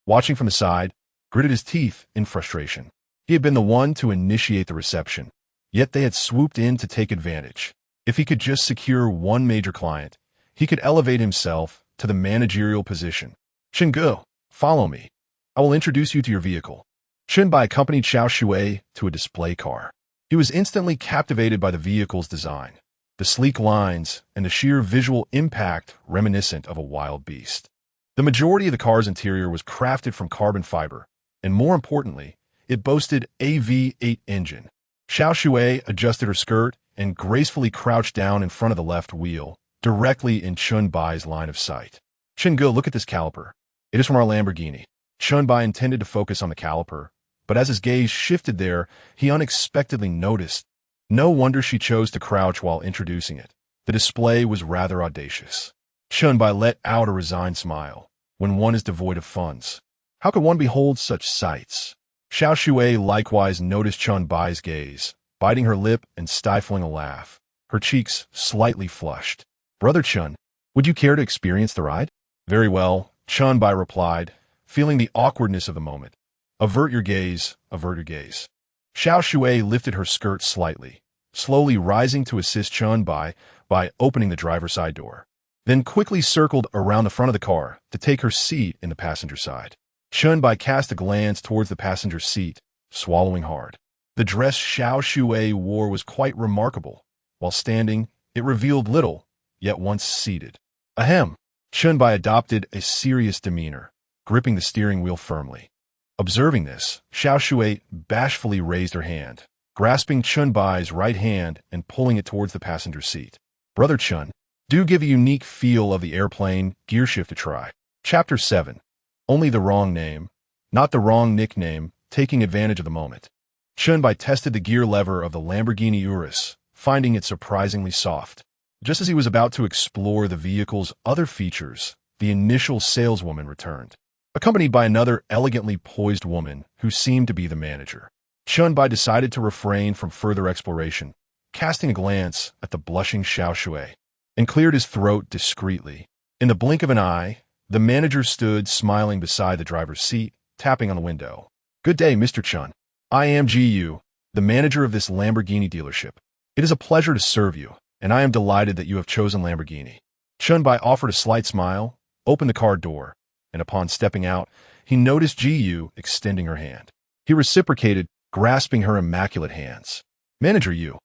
watching from the side, gritted his teeth in frustration. He had been the one to initiate the reception, yet they had swooped in to take advantage. If he could just secure one major client, he could elevate himself to the managerial position. Chen Ge, follow me. I will introduce you to your vehicle. Chen Bai accompanied Xiao Shui to a display car. He was instantly captivated by the vehicle's design, the sleek lines, and the sheer visual impact reminiscent of a wild beast. The majority of the car's interior was crafted from carbon fiber, and more importantly, it boasted a V8 engine. Xiao Shui adjusted her skirt and gracefully crouched down in front of the left wheel, directly in Chen Bai's line of sight. Chen Ge, look at this caliper. It is from our Lamborghini. Chen Bai intended to focus on the caliper, but as his gaze shifted there, he unexpectedly noticed. No wonder she chose to crouch while introducing it. The display was rather audacious. Chen Bai let out a resigned smile. When one is devoid of funds, how could one behold such sights? Xiao Shui likewise noticed Chen Bai's gaze, biting her lip and stifling a laugh, her cheeks slightly flushed. Brother Chen, would you care to experience the ride? Very well, Chen Bai replied, feeling the awkwardness of the moment. Avert your gaze, avert your gaze. Xiao Shui lifted her skirt slightly, slowly rising to assist Chen Bai by opening the driver's side door, then quickly circled around the front of the car to take her seat in the passenger side. Chen Bai cast a glance towards the passenger seat, swallowing hard. The dress Xiao Shui wore was quite remarkable. While standing, it revealed little, yet once seated. Ahem! Chen Bai adopted a serious demeanor, gripping the steering wheel firmly. Observing this, Xiao Shui bashfully raised her hand, grasping Chen Bai's right hand and pulling it towards the passenger seat. Brother Chen, do give a unique feel of the airplane gear shift a try. Chapter 7. Only the wrong name, not the wrong nickname, taking advantage of the moment. Chen Bai tested the gear lever of the Lamborghini Urus, finding it surprisingly soft. Just as he was about to explore the vehicle's other features, the initial saleswoman returned, accompanied by another elegantly poised woman who seemed to be the manager. Chen Bai decided to refrain from further exploration, casting a glance at the blushing Xiao Shui, and cleared his throat discreetly. In the blink of an eye, the manager stood smiling beside the driver's seat, tapping on the window. Good day, Mr. Chen. I am Gu, the manager of this Lamborghini dealership. It is a pleasure to serve you, and I am delighted that you have chosen Lamborghini. Chen Bai offered a slight smile, opened the car door, and upon stepping out, he noticed Gu extending her hand. He reciprocated, grasping her immaculate hands. Manager Yu,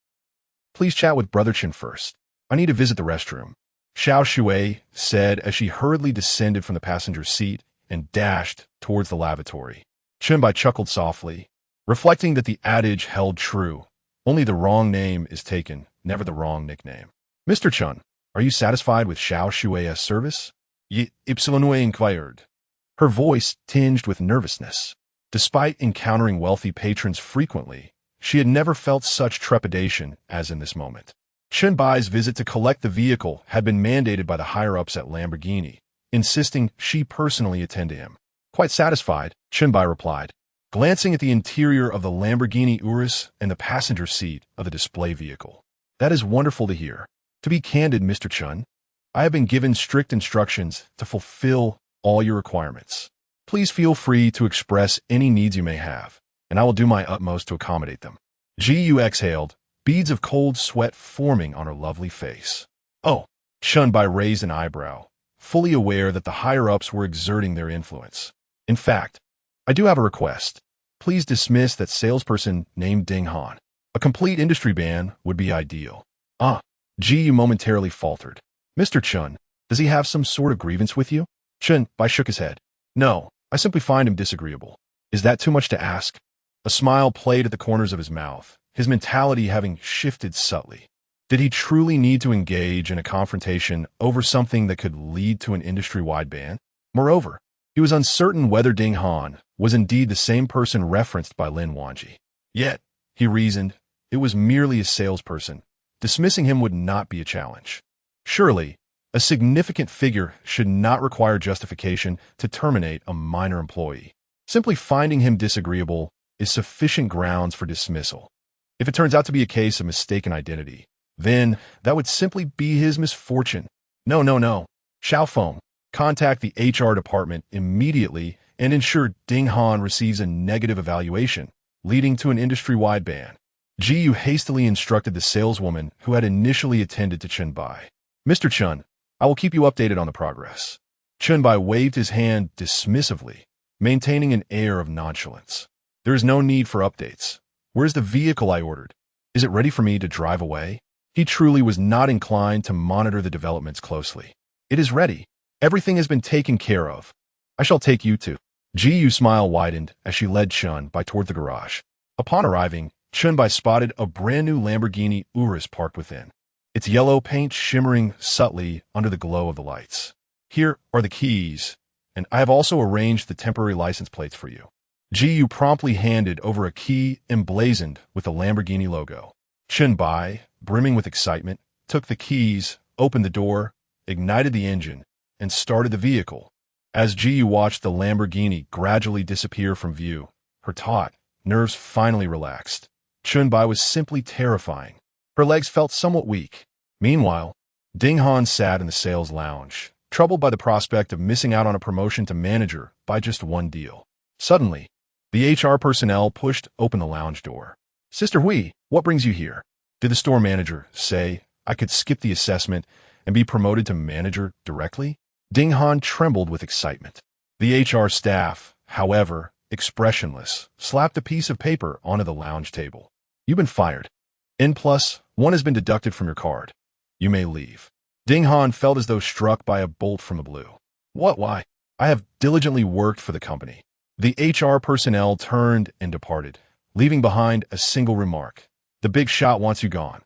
please chat with Brother Chen first. I need to visit the restroom, Xiao Shui said as she hurriedly descended from the passenger seat and dashed towards the lavatory. Chen Bai chuckled softly, reflecting that the adage held true. Only the wrong name is taken, never the wrong nickname. Mr. Chen, are you satisfied with Xiao Shui's service? Ypsilonui inquired, her voice tinged with nervousness. Despite encountering wealthy patrons frequently, she had never felt such trepidation as in this moment. Chen Bai's visit to collect the vehicle had been mandated by the higher-ups at Lamborghini, insisting she personally attend to him. Quite satisfied, Chen Bai replied, glancing at the interior of the Lamborghini Urus and the passenger seat of the display vehicle. That is wonderful to hear. To be candid, Mr. Chen, I have been given strict instructions to fulfill all your requirements. Please feel free to express any needs you may have, and I will do my utmost to accommodate them. Gu exhaled, beads of cold sweat forming on her lovely face. Oh, Chen Bai raised an eyebrow, fully aware that the higher-ups were exerting their influence. In fact, I do have a request. Please dismiss that salesperson named Ding Han. A complete industry ban would be ideal. Gu momentarily faltered. Mr. Chen, does he have some sort of grievance with you? Chen Bai shook his head. No, I simply find him disagreeable. Is that too much to ask? A smile played at the corners of his mouth, his mentality having shifted subtly. Did he truly need to engage in a confrontation over something that could lead to an industry-wide ban? Moreover, he was uncertain whether Ding Han was indeed the same person referenced by Lin Wanji. Yet, he reasoned, it was merely a salesperson. Dismissing him would not be a challenge. Surely, a significant figure should not require justification to terminate a minor employee. Simply finding him disagreeable is sufficient grounds for dismissal. If it turns out to be a case of mistaken identity, then that would simply be his misfortune. No. Xiaofeng, contact the HR department immediately and ensure Ding Han receives a negative evaluation, leading to an industry-wide ban. Gu hastily instructed the saleswoman who had initially attended to Chen Bai. Mr. Chen, I will keep you updated on the progress. Chen Bai waved his hand dismissively, maintaining an air of nonchalance. There is no need for updates. Where's the vehicle I ordered? Is it ready for me to drive away? He truly was not inclined to monitor the developments closely. It is ready. Everything has been taken care of. I shall take you to. Gu's smile widened as she led Chen Bai toward the garage. Upon arriving, Chen Bai spotted a brand-new Lamborghini Urus parked within, its yellow paint shimmering subtly under the glow of the lights. Here are the keys, and I have also arranged the temporary license plates for you. Gu promptly handed over a key emblazoned with the Lamborghini logo. Chen Bai, brimming with excitement, took the keys, opened the door, ignited the engine, and started the vehicle. As Gu watched the Lamborghini gradually disappear from view, her taut nerves finally relaxed. Chen Bai was simply terrifying. Her legs felt somewhat weak. Meanwhile, Ding Han sat in the sales lounge, troubled by the prospect of missing out on a promotion to manager by just one deal. Suddenly, the HR personnel pushed open the lounge door. Sister Hui, what brings you here? Did the store manager say I could skip the assessment and be promoted to manager directly? Ding Han trembled with excitement. The HR staff, however, expressionless, slapped a piece of paper onto the lounge table. You've been fired. N+1 has been deducted from your card. You may leave. Ding Han felt as though struck by a bolt from the blue. What? Why? I have diligently worked for the company. The HR personnel turned and departed, leaving behind a single remark. The big shot wants you gone.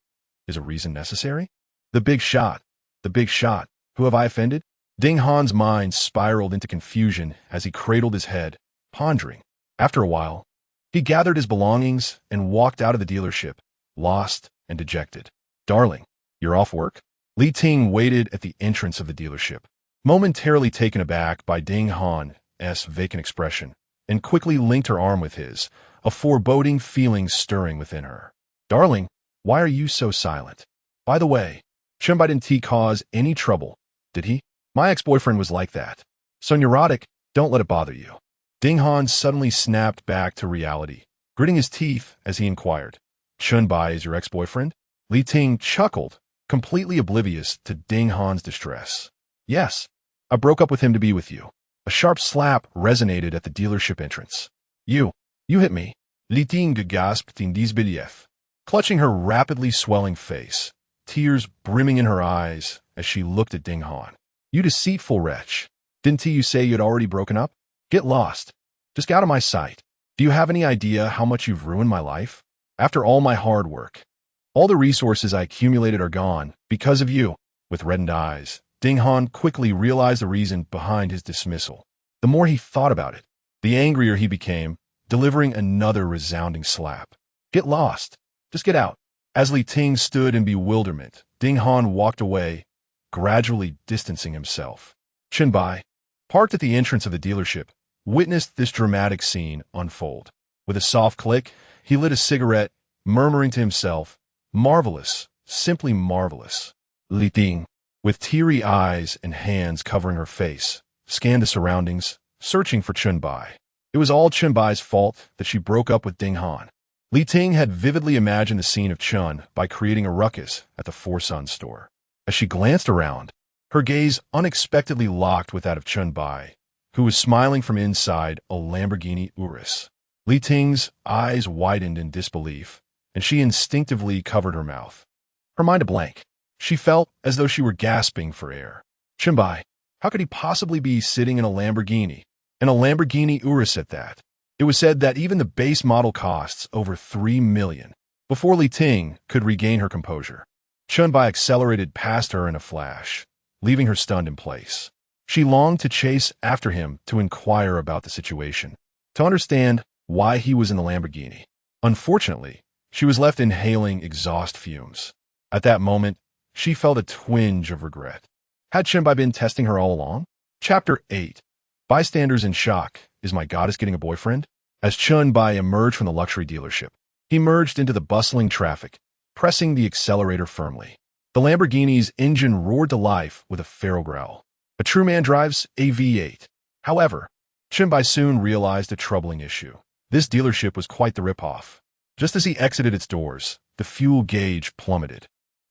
Is a reason necessary? The big shot. The big shot. Who have I offended? Ding Han's mind spiraled into confusion as he cradled his head, pondering. After a while, he gathered his belongings and walked out of the dealership, lost and dejected. Darling, you're off work? Li Ting waited at the entrance of the dealership, momentarily taken aback by Ding Han's vacant expression, and quickly linked her arm with his, a foreboding feeling stirring within her. Darling, why are you so silent? By the way, Chen Bai didn't cause any trouble, did he? My ex-boyfriend was like that. So neurotic, don't let it bother you. Ding Han suddenly snapped back to reality, gritting his teeth as he inquired. Chen Bai is your ex-boyfriend? Li Ting chuckled, completely oblivious to Ding Han's distress. Yes, I broke up with him to be with you. A sharp slap resonated at the dealership entrance. You hit me. Li Ting gasped in disbelief, clutching her rapidly swelling face. tears brimming in her eyes as she looked at Ding Han. "You deceitful wretch. Didn't you say you had already broken up? Get lost. Just get out of my sight. Do you have any idea how much you've ruined my life? After all my hard work, all the resources I accumulated are gone because of you." With reddened eyes, Ding Han quickly realized the reason behind his dismissal. The more he thought about it, the angrier he became, delivering another resounding slap. "Get lost. Just get out." As Li Ting stood in bewilderment, Ding Han walked away, gradually distancing himself. Chen Bai, parked at the entrance of the dealership, witnessed this dramatic scene unfold. With a soft click, he lit a cigarette, murmuring to himself, "Marvelous, simply marvelous." Li Ting, with teary eyes and hands covering her face, scanned the surroundings, searching for Chen Bai. It was all Chen Bai's fault that she broke up with Ding Han. Li Ting had vividly imagined the scene of Chen by creating a ruckus at the Four Sons store. As she glanced around, her gaze unexpectedly locked with that of Chen Bai, who was smiling from inside a Lamborghini Urus. Li Ting's eyes widened in disbelief, and she instinctively covered her mouth. Her mind a blank. She felt as though she were gasping for air. Chen Bai, how could he possibly be sitting in a Lamborghini? And a Lamborghini Urus at that? It was said that even the base model costs over $3 million. Before Li Ting could regain her composure, Chen Bai accelerated past her in a flash, leaving her stunned in place. She longed to chase after him to inquire about the situation, to understand why he was in the Lamborghini. Unfortunately, she was left inhaling exhaust fumes. At that moment, she felt a twinge of regret. Had Chen Bai been testing her all along? Chapter 8. Bystanders in shock. Is my goddess getting a boyfriend? As Chen Bai emerged from the luxury dealership, he merged into the bustling traffic, pressing the accelerator firmly. The Lamborghini's engine roared to life with a feral growl. A true man drives a V8. However, Chen Bai soon realized a troubling issue. This dealership was quite the ripoff. Just as he exited its doors, the fuel gauge plummeted.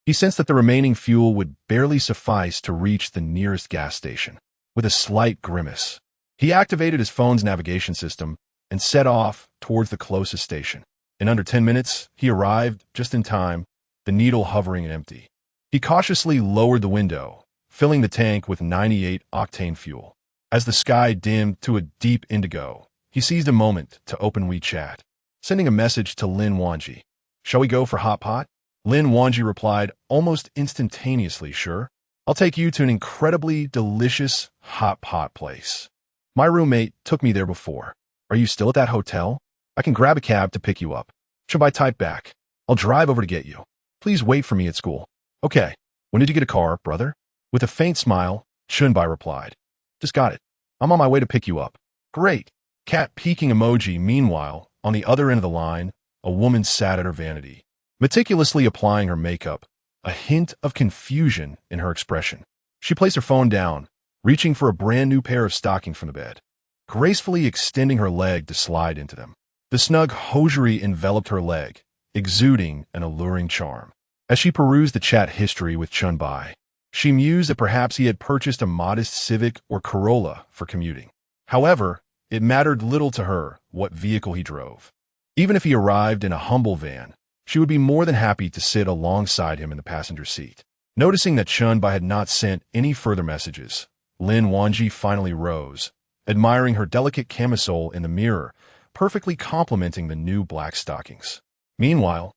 He sensed that the remaining fuel would barely suffice to reach the nearest gas station. With a slight grimace, he activated his phone's navigation system and set off towards the closest station. In under 10 minutes, he arrived just in time, the needle hovering and empty. He cautiously lowered the window, filling the tank with 98-octane fuel. As the sky dimmed to a deep indigo, he seized a moment to open WeChat, sending a message to Lin Wanji. "Shall we go for hot pot?" Lin Wanji replied almost instantaneously, "Sure. I'll take you to an incredibly delicious hot pot place. My roommate took me there before. Are you still at that hotel? I can grab a cab to pick you up." Chen Bai typed back, "I'll drive over to get you. Please wait for me at school." "Okay. When did you get a car, brother?" With a faint smile, Chen Bai replied, "Just got it. I'm on my way to pick you up." "Great." Cat peeking emoji. Meanwhile, on the other end of the line, a woman sat at her vanity, meticulously applying her makeup, a hint of confusion in her expression. She placed her phone down, reaching for a brand new pair of stockings from the bed, gracefully extending her leg to slide into them. The snug hosiery enveloped her leg, exuding an alluring charm. As she perused the chat history with Chen Bai, she mused that perhaps he had purchased a modest Civic or Corolla for commuting. However, it mattered little to her what vehicle he drove. Even if he arrived in a humble van, she would be more than happy to sit alongside him in the passenger seat. Noticing that Chen Bai had not sent any further messages, Lin Wanji finally rose, admiring her delicate camisole in the mirror, perfectly complementing the new black stockings. Meanwhile,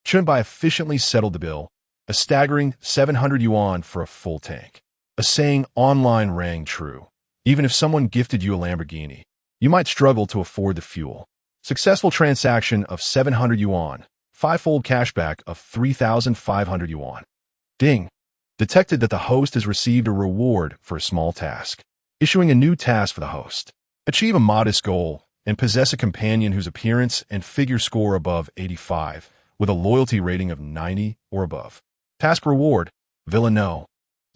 Chen Bai efficiently settled the bill, a staggering 700 yuan for a full tank. A saying online rang true. Even if someone gifted you a Lamborghini, you might struggle to afford the fuel. Successful transaction of 700 yuan, five-fold cashback of 3,500 yuan. Ding. Detected that the host has received a reward for a small task. Issuing a new task for the host. Achieve a modest goal and possess a companion whose appearance and figure score above 85, with a loyalty rating of 90 or above. Task reward, Villa No.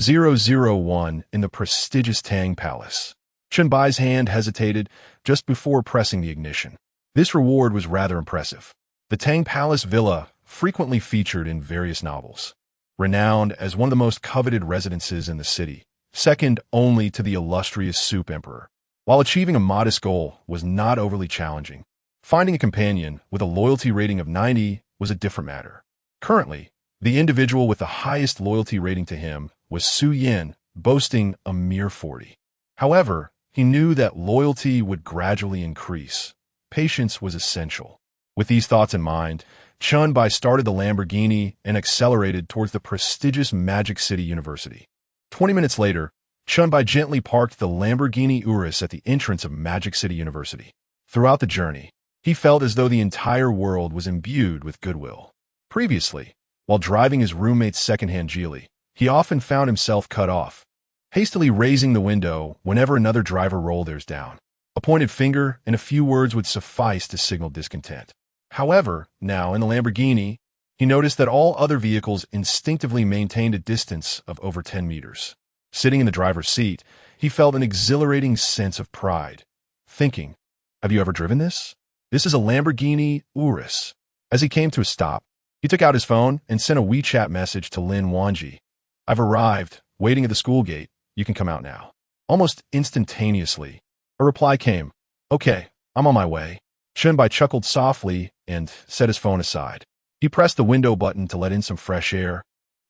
001 in the prestigious Tang Palace. Chen Bai's hand hesitated just before pressing the ignition. This reward was rather impressive. The Tang Palace Villa, frequently featured in various novels, renowned as one of the most coveted residences in the city, second only to the illustrious Soup Emperor. While achieving a modest goal was not overly challenging, finding a companion with a loyalty rating of 90 was a different matter. Currently, The individual with the highest loyalty rating to him was Su Yin, boasting a mere 40. However, he knew that loyalty would gradually increase. Patience was essential. With these thoughts in mind, Chen Bai started the Lamborghini and accelerated towards the prestigious Magic City University. 20 minutes later, Chen Bai gently parked the Lamborghini Urus at the entrance of Magic City University. Throughout the journey, he felt as though the entire world was imbued with goodwill. Previously, while driving his roommate's second-hand Geely, he often found himself cut off, hastily raising the window whenever another driver rolled theirs down. A pointed finger and a few words would suffice to signal discontent. However, now in the Lamborghini, he noticed that all other vehicles instinctively maintained a distance of over 10 meters. Sitting in the driver's seat, he felt an exhilarating sense of pride, thinking, "Have you ever driven this? This is a Lamborghini Urus." As he came to a stop, he took out his phone and sent a WeChat message to Lin Wanji. "I've arrived, waiting at the school gate. You can come out now." Almost instantaneously, a reply came, "Okay, I'm on my way." Chen Bai chuckled softly and set his phone aside. He pressed the window button to let in some fresh air,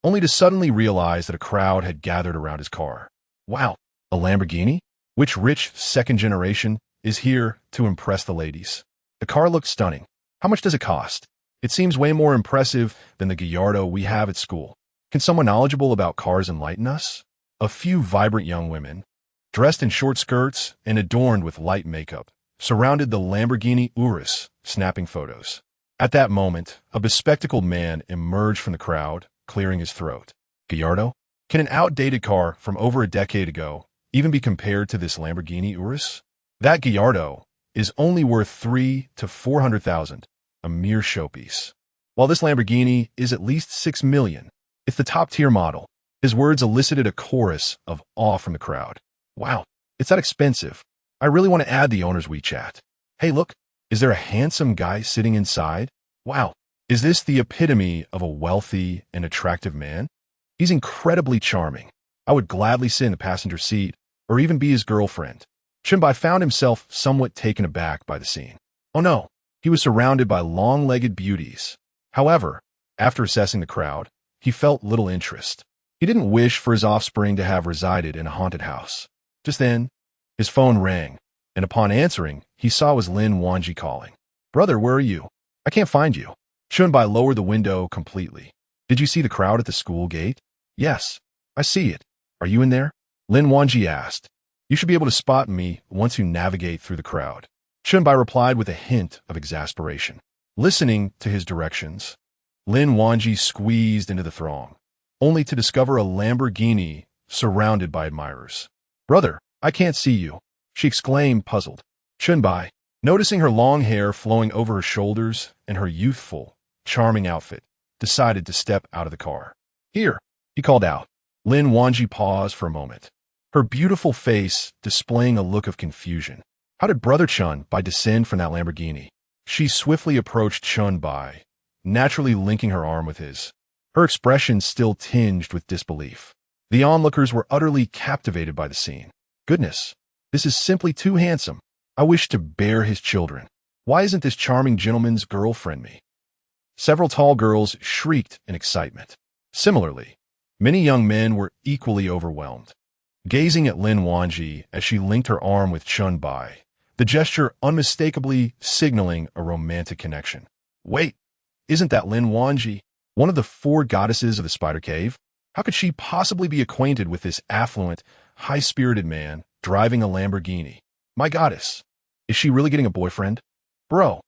only to suddenly realize that a crowd had gathered around his car. Wow, a Lamborghini? Which rich second generation is here to impress the ladies? The car looked stunning. How much does it cost? It seems way more impressive than the Gallardo we have at school. Can someone knowledgeable about cars enlighten us? A few vibrant young women, dressed in short skirts and adorned with light makeup, surrounded the Lamborghini Urus, snapping photos. At that moment, a bespectacled man emerged from the crowd, clearing his throat. "Gallardo? Can an outdated car from over a decade ago even be compared to this Lamborghini Urus? That Gallardo is only worth 3 to 400,000, a mere showpiece. While this Lamborghini is at least 6 million. It's the top-tier model." His words elicited a chorus of awe from the crowd. "Wow, it's that expensive. I really want to add the owner's WeChat. Hey, look, is there a handsome guy sitting inside? Wow, is this the epitome of a wealthy and attractive man? He's incredibly charming. I would gladly sit in the passenger seat or even be his girlfriend." Chen Bai found himself somewhat taken aback by the scene. Oh no, he was surrounded by long-legged beauties. However, after assessing the crowd, he felt little interest. He didn't wish for his offspring to have resided in a haunted house. Just then, his phone rang, and upon answering, he saw it was Lin Wanji calling. "Brother, where are you? I can't find you." Chen Bai lowered the window completely. "Did you see the crowd at the school gate?" "Yes, I see it. Are you in there?" Lin Wanji asked. "You should be able to spot me once you navigate through the crowd." Chen Bai replied with a hint of exasperation. Listening to his directions, Lin Wanji squeezed into the throng, only to discover a Lamborghini surrounded by admirers. "Brother, I can't see you," she exclaimed, puzzled. Chen Bai, noticing her long hair flowing over her shoulders and her youthful, charming outfit, decided to step out of the car. "Here," he called out. Lin Wanji paused for a moment, her beautiful face displaying a look of confusion. How did Brother Chen Bai descend from that Lamborghini? She swiftly approached Chen Bai, naturally linking her arm with his, her expression still tinged with disbelief. The onlookers were utterly captivated by the scene. "Goodness, this is simply too handsome. I wish to bear his children. Why isn't this charming gentleman's girlfriend me?" Several tall girls shrieked in excitement. Similarly, many young men were equally overwhelmed. Gazing at Lin Wanji as she linked her arm with Chen Bai, the gesture unmistakably signaling a romantic connection. Wait, isn't that Lin Wanji, one of the 4 goddesses of the Spider Cave? How could she possibly be acquainted with this affluent, high-spirited man driving a Lamborghini? My goddess, is she really getting a boyfriend? Bro,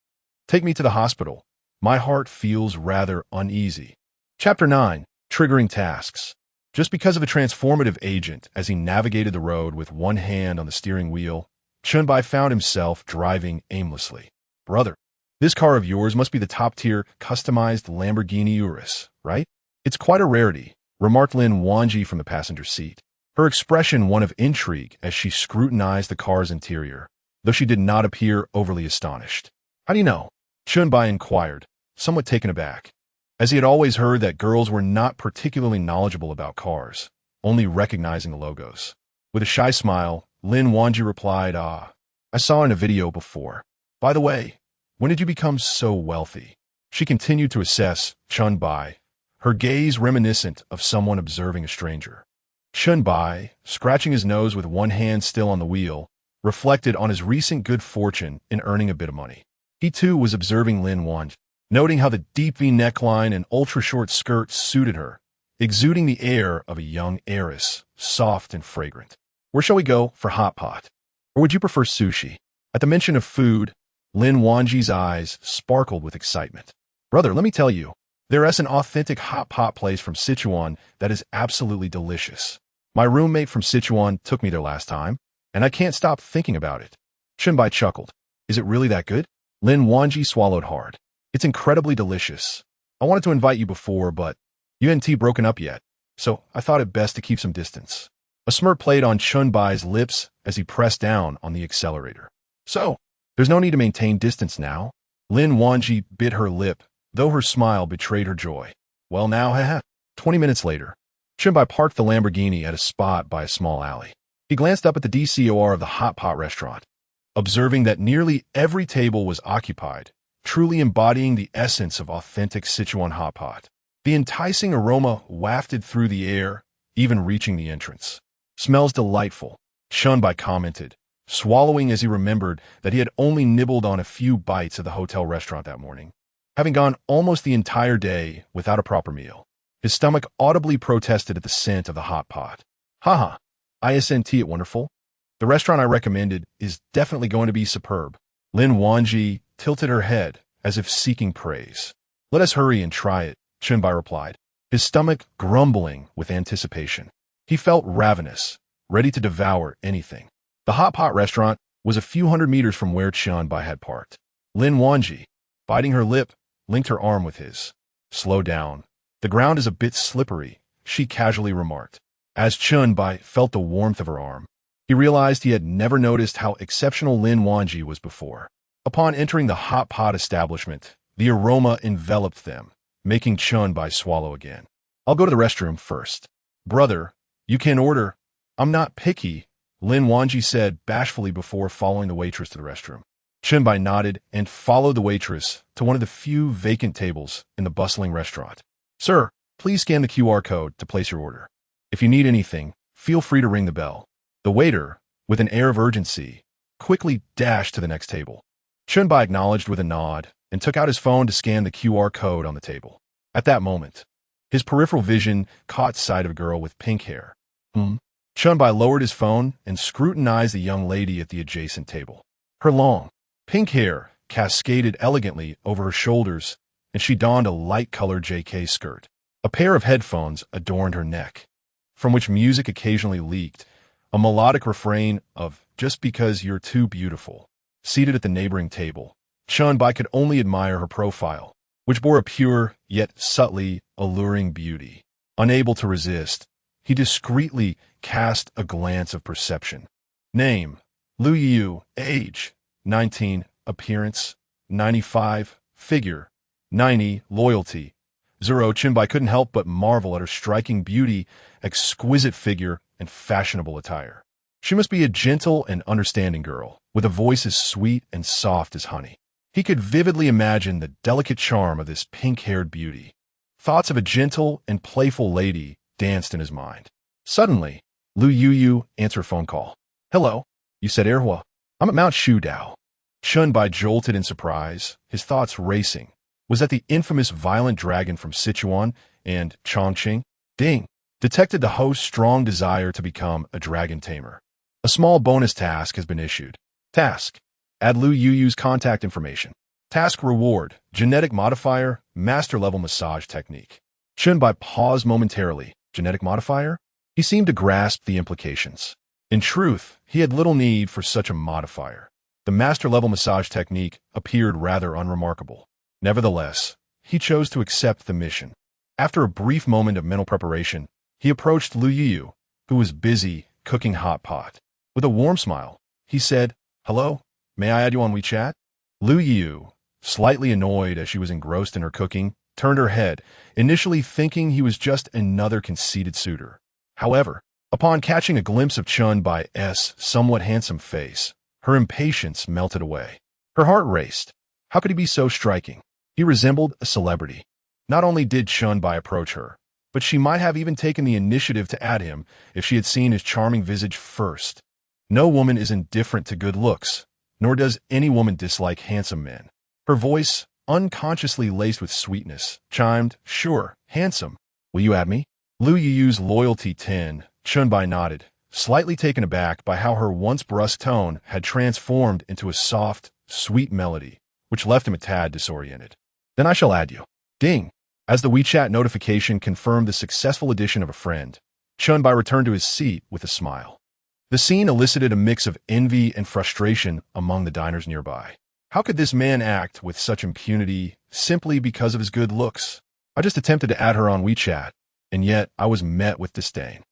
take me to the hospital. My heart feels rather uneasy. Chapter 9. Triggering Tasks. Just because of a transformative agent as he navigated the road with one hand on the steering wheel, Chen Bai found himself driving aimlessly. Brother, this car of yours must be the top-tier, customized Lamborghini Urus, right? It's quite a rarity, remarked Lin Wanji from the passenger seat, her expression one of intrigue as she scrutinized the car's interior, though she did not appear overly astonished. How do you know? Chen Bai inquired, somewhat taken aback, as he had always heard that girls were not particularly knowledgeable about cars, only recognizing the logos. With a shy smile, Lin Wanji replied, I saw in a video before. By the way, when did you become so wealthy? She continued to assess Chen Bai, her gaze reminiscent of someone observing a stranger. Chen Bai, scratching his nose with one hand still on the wheel, reflected on his recent good fortune in earning a bit of money. He too was observing Lin Wanji, noting how the deep V neckline and ultra-short skirt suited her, exuding the air of a young heiress, soft and fragrant. Where shall we go for hot pot? Or would you prefer sushi? At the mention of food, Lin Wanji's eyes sparkled with excitement. Brother, let me tell you, there is an authentic hot pot place from Sichuan that is absolutely delicious. My roommate from Sichuan took me there last time, and I can't stop thinking about it. Chen Bai chuckled. Is it really that good? Lin Wanji swallowed hard. It's incredibly delicious. I wanted to invite you before, but you hadn't broken up yet, so I thought it best to keep some distance. A smirk played on Chen Bai's lips as he pressed down on the accelerator. So, there's no need to maintain distance now. Lin Wanji bit her lip, though her smile betrayed her joy. Well now, haha. 20 minutes later, Chen Bai parked the Lamborghini at a spot by a small alley. He glanced up at the DCOR of the hot pot restaurant, observing that nearly every table was occupied, truly embodying the essence of authentic Sichuan hot pot. The enticing aroma wafted through the air, even reaching the entrance. Smells delightful, Chen Bai commented, swallowing as he remembered that he had only nibbled on a few bites at the hotel restaurant that morning, having gone almost the entire day without a proper meal. His stomach audibly protested at the scent of the hot pot. Haha, isn't it wonderful? The restaurant I recommended is definitely going to be superb. Lin Wanji tilted her head as if seeking praise. Let us hurry and try it, Chen Bai replied, his stomach grumbling with anticipation. He felt ravenous, ready to devour anything. The hot pot restaurant was a few hundred meters from where Chen Bai had parked. Lin Wanji, biting her lip, linked her arm with his. Slow down. The ground is a bit slippery, she casually remarked. As Chen Bai felt the warmth of her arm, he realized he had never noticed how exceptional Lin Wanji was before. Upon entering the hot pot establishment, the aroma enveloped them, making Chen Bai swallow again. I'll go to the restroom first. Brother, you can order. I'm not picky, Lin Wanji said bashfully before following the waitress to the restroom. Chen Bai nodded and followed the waitress to one of the few vacant tables in the bustling restaurant. Sir, please scan the QR code to place your order. If you need anything, feel free to ring the bell. The waiter, with an air of urgency, quickly dashed to the next table. Chen Bai acknowledged with a nod and took out his phone to scan the QR code on the table. At that moment, his peripheral vision caught sight of a girl with pink hair. Chen Bai lowered his phone and scrutinized the young lady at the adjacent table. Her long, pink hair cascaded elegantly over her shoulders, and she donned a light-colored JK skirt. A pair of headphones adorned her neck, from which music occasionally leaked, a melodic refrain of "Just Because You're Too Beautiful." Seated at the neighboring table, Chen Bai could only admire her profile, which bore a pure, yet subtly alluring beauty. Unable to resist, he discreetly cast a glance of perception. Name, Lu Yu. Age, 19. Appearance, 95. Figure, 90. Loyalty, 0. Chen Bai couldn't help but marvel at her striking beauty, exquisite figure, and fashionable attire. She must be a gentle and understanding girl, with a voice as sweet and soft as honey. He could vividly imagine the delicate charm of this pink-haired beauty. Thoughts of a gentle and playful lady danced in his mind. Suddenly, Lu Yu answered a phone call. Hello, you said Erhua. I'm at Mount Shudao. Chen Bai jolted in surprise, his thoughts racing. Was that the infamous violent dragon from Sichuan and Chongqing? Ding! Detected the host's strong desire to become a dragon tamer. A small bonus task has been issued. Task: add Lu Yu's contact information. Task reward: genetic modifier, master level massage technique. Chen Bai paused momentarily. Genetic modifier? He seemed to grasp the implications. In truth, he had little need for such a modifier. The master level massage technique appeared rather unremarkable. Nevertheless, he chose to accept the mission. After a brief moment of mental preparation, he approached Lu Yu, who was busy cooking hot pot. With a warm smile, he said, Hello, may I add you on WeChat? Lu Yu, slightly annoyed as she was engrossed in her cooking, turned her head, initially thinking he was just another conceited suitor. However, upon catching a glimpse of Chen Bai's somewhat handsome face, her impatience melted away. Her heart raced. How could he be so striking? He resembled a celebrity. Not only did Chen Bai approach her, but she might have even taken the initiative to add him if she had seen his charming visage first. No woman is indifferent to good looks, nor does any woman dislike handsome men. Her voice, unconsciously laced with sweetness, chimed, "Sure, handsome. Will you add me?" Lu Yuyu's loyalty 10, Chen Bai nodded, slightly taken aback by how her once brusque tone had transformed into a soft, sweet melody, which left him a tad disoriented. "Then I shall add you." Ding! As the WeChat notification confirmed the successful addition of a friend, Chen Bai returned to his seat with a smile. The scene elicited a mix of envy and frustration among the diners nearby. How could this man act with such impunity simply because of his good looks? I just attempted to add her on WeChat, and yet I was met with disdain.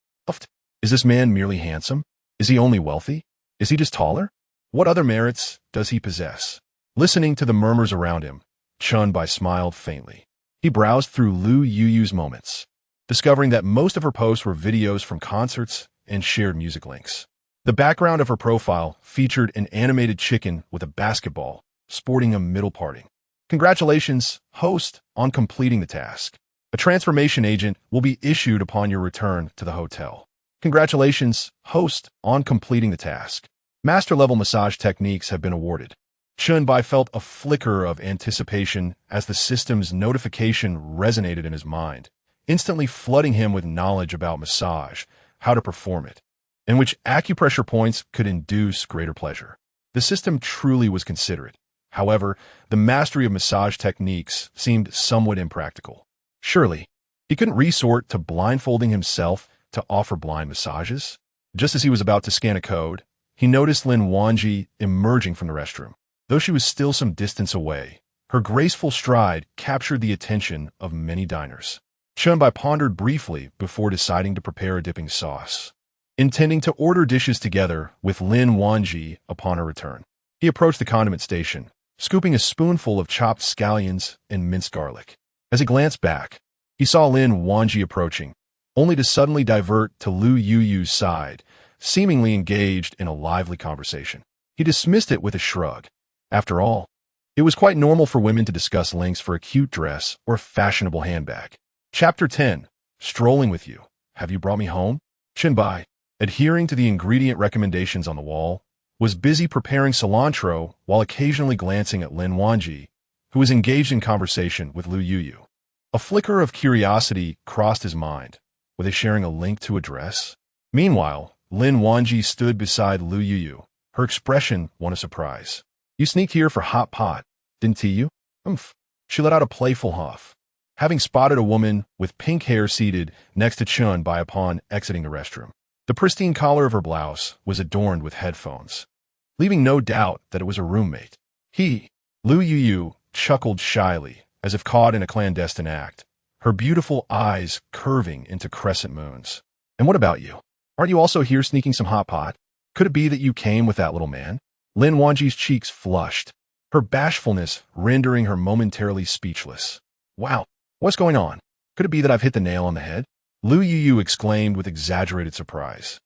Is this man merely handsome? Is he only wealthy? Is he just taller? What other merits does he possess? Listening to the murmurs around him, Chen Bai smiled faintly. He browsed through Lu Yuyu's moments, discovering that most of her posts were videos from concerts and shared music links. The background of her profile featured an animated chicken with a basketball, sporting a middle parting. "Congratulations, host, on completing the task. A transformation agent will be issued upon your return to the hotel. Congratulations, host, on completing the task. Master-level massage techniques have been awarded." Chen Bai felt a flicker of anticipation as the system's notification resonated in his mind, instantly flooding him with knowledge about massage, how to perform it, and which acupressure points could induce greater pleasure. The system truly was considerate. However, the mastery of massage techniques seemed somewhat impractical. Surely, he couldn't resort to blindfolding himself to offer blind massages? Just as he was about to scan a code, he noticed Lin Wanji emerging from the restroom. Though she was still some distance away, her graceful stride captured the attention of many diners. Chen Bai pondered briefly before deciding to prepare a dipping sauce, intending to order dishes together with Lin Wanji upon her return. He approached the condiment station, scooping a spoonful of chopped scallions and minced garlic. As he glanced back, he saw Lin Wanji approaching, only to suddenly divert to Lu Yuyu's side, seemingly engaged in a lively conversation. He dismissed it with a shrug. After all, it was quite normal for women to discuss links for a cute dress or a fashionable handbag. Chapter 10. Strolling with you. Have you brought me home? Chen Bai, adhering to the ingredient recommendations on the wall, was busy preparing cilantro while occasionally glancing at Lin Wanji, who was engaged in conversation with Lu Yuyu. A flicker of curiosity crossed his mind. Were they sharing a link to a dress? Meanwhile, Lin Wanji stood beside Lu Yuyu, her expression one of surprise. "You sneaked here for hot pot, didn't you?" "Umph." She let out a playful huff, having spotted a woman with pink hair seated next to Chen Bai upon exiting the restroom. The pristine collar of her blouse was adorned with headphones, leaving no doubt that it was her roommate. Lu Yuyu, chuckled shyly, as if caught in a clandestine act, her beautiful eyes curving into crescent moons. "And what about you? Aren't you also here sneaking some hot pot? Could it be that you came with that little man?" Lin Wanji's cheeks flushed, her bashfulness rendering her momentarily speechless. "Wow, what's going on? Could it be that I've hit the nail on the head?" Lu Yuyu exclaimed with exaggerated surprise.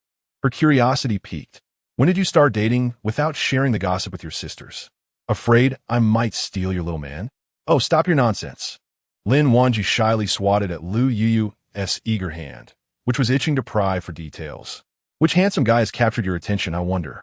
Her curiosity piqued. "When did you start dating without sharing the gossip with your sisters? Afraid I might steal your little man? Oh, stop your nonsense." Lin Wanji shyly swatted at Lu Yuyu's eager hand, which was itching to pry for details. "Which handsome guy has captured your attention, I wonder?"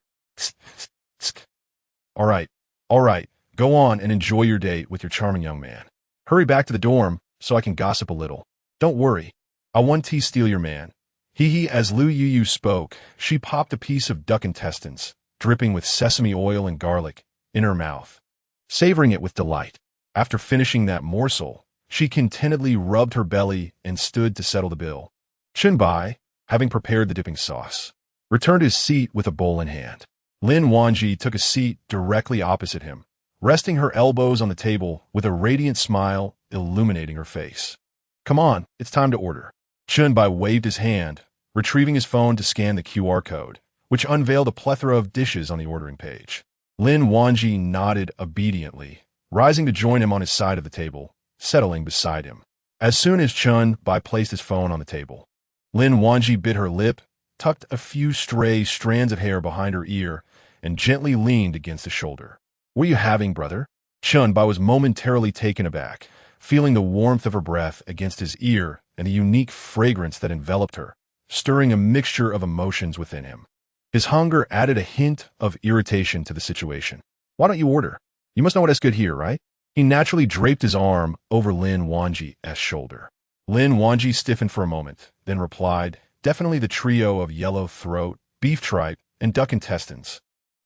All right, go on and enjoy your date with your charming young man. Hurry back to the dorm so I can gossip a little. Don't worry, I won't steal your man." As Lu Yuyu spoke, she popped a piece of duck intestines, dripping with sesame oil and garlic, in her mouth, savoring it with delight. After finishing that morsel, she contentedly rubbed her belly and stood to settle the bill. Chen Bai, having prepared the dipping sauce, returned to his seat with a bowl in hand. Lin Wanji took a seat directly opposite him, resting her elbows on the table with a radiant smile illuminating her face. "Come on, it's time to order." Chen Bai waved his hand, retrieving his phone to scan the QR code, which unveiled a plethora of dishes on the ordering page. Lin Wanji nodded obediently, rising to join him on his side of the table, settling beside him. As soon as Chen Bai placed his phone on the table, Lin Wanji bit her lip, tucked a few stray strands of hair behind her ear, and gently leaned against his shoulder. "What are you having, brother?" Chen Bai was momentarily taken aback, feeling the warmth of her breath against his ear and the unique fragrance that enveloped her, stirring a mixture of emotions within him. His hunger added a hint of irritation to the situation. "Why don't you order? You must know what is good here, right?" He naturally draped his arm over Lin Wanji's shoulder. Lin Wanji stiffened for a moment, then replied, "Definitely the trio of yellow throat, beef tripe, and duck intestines.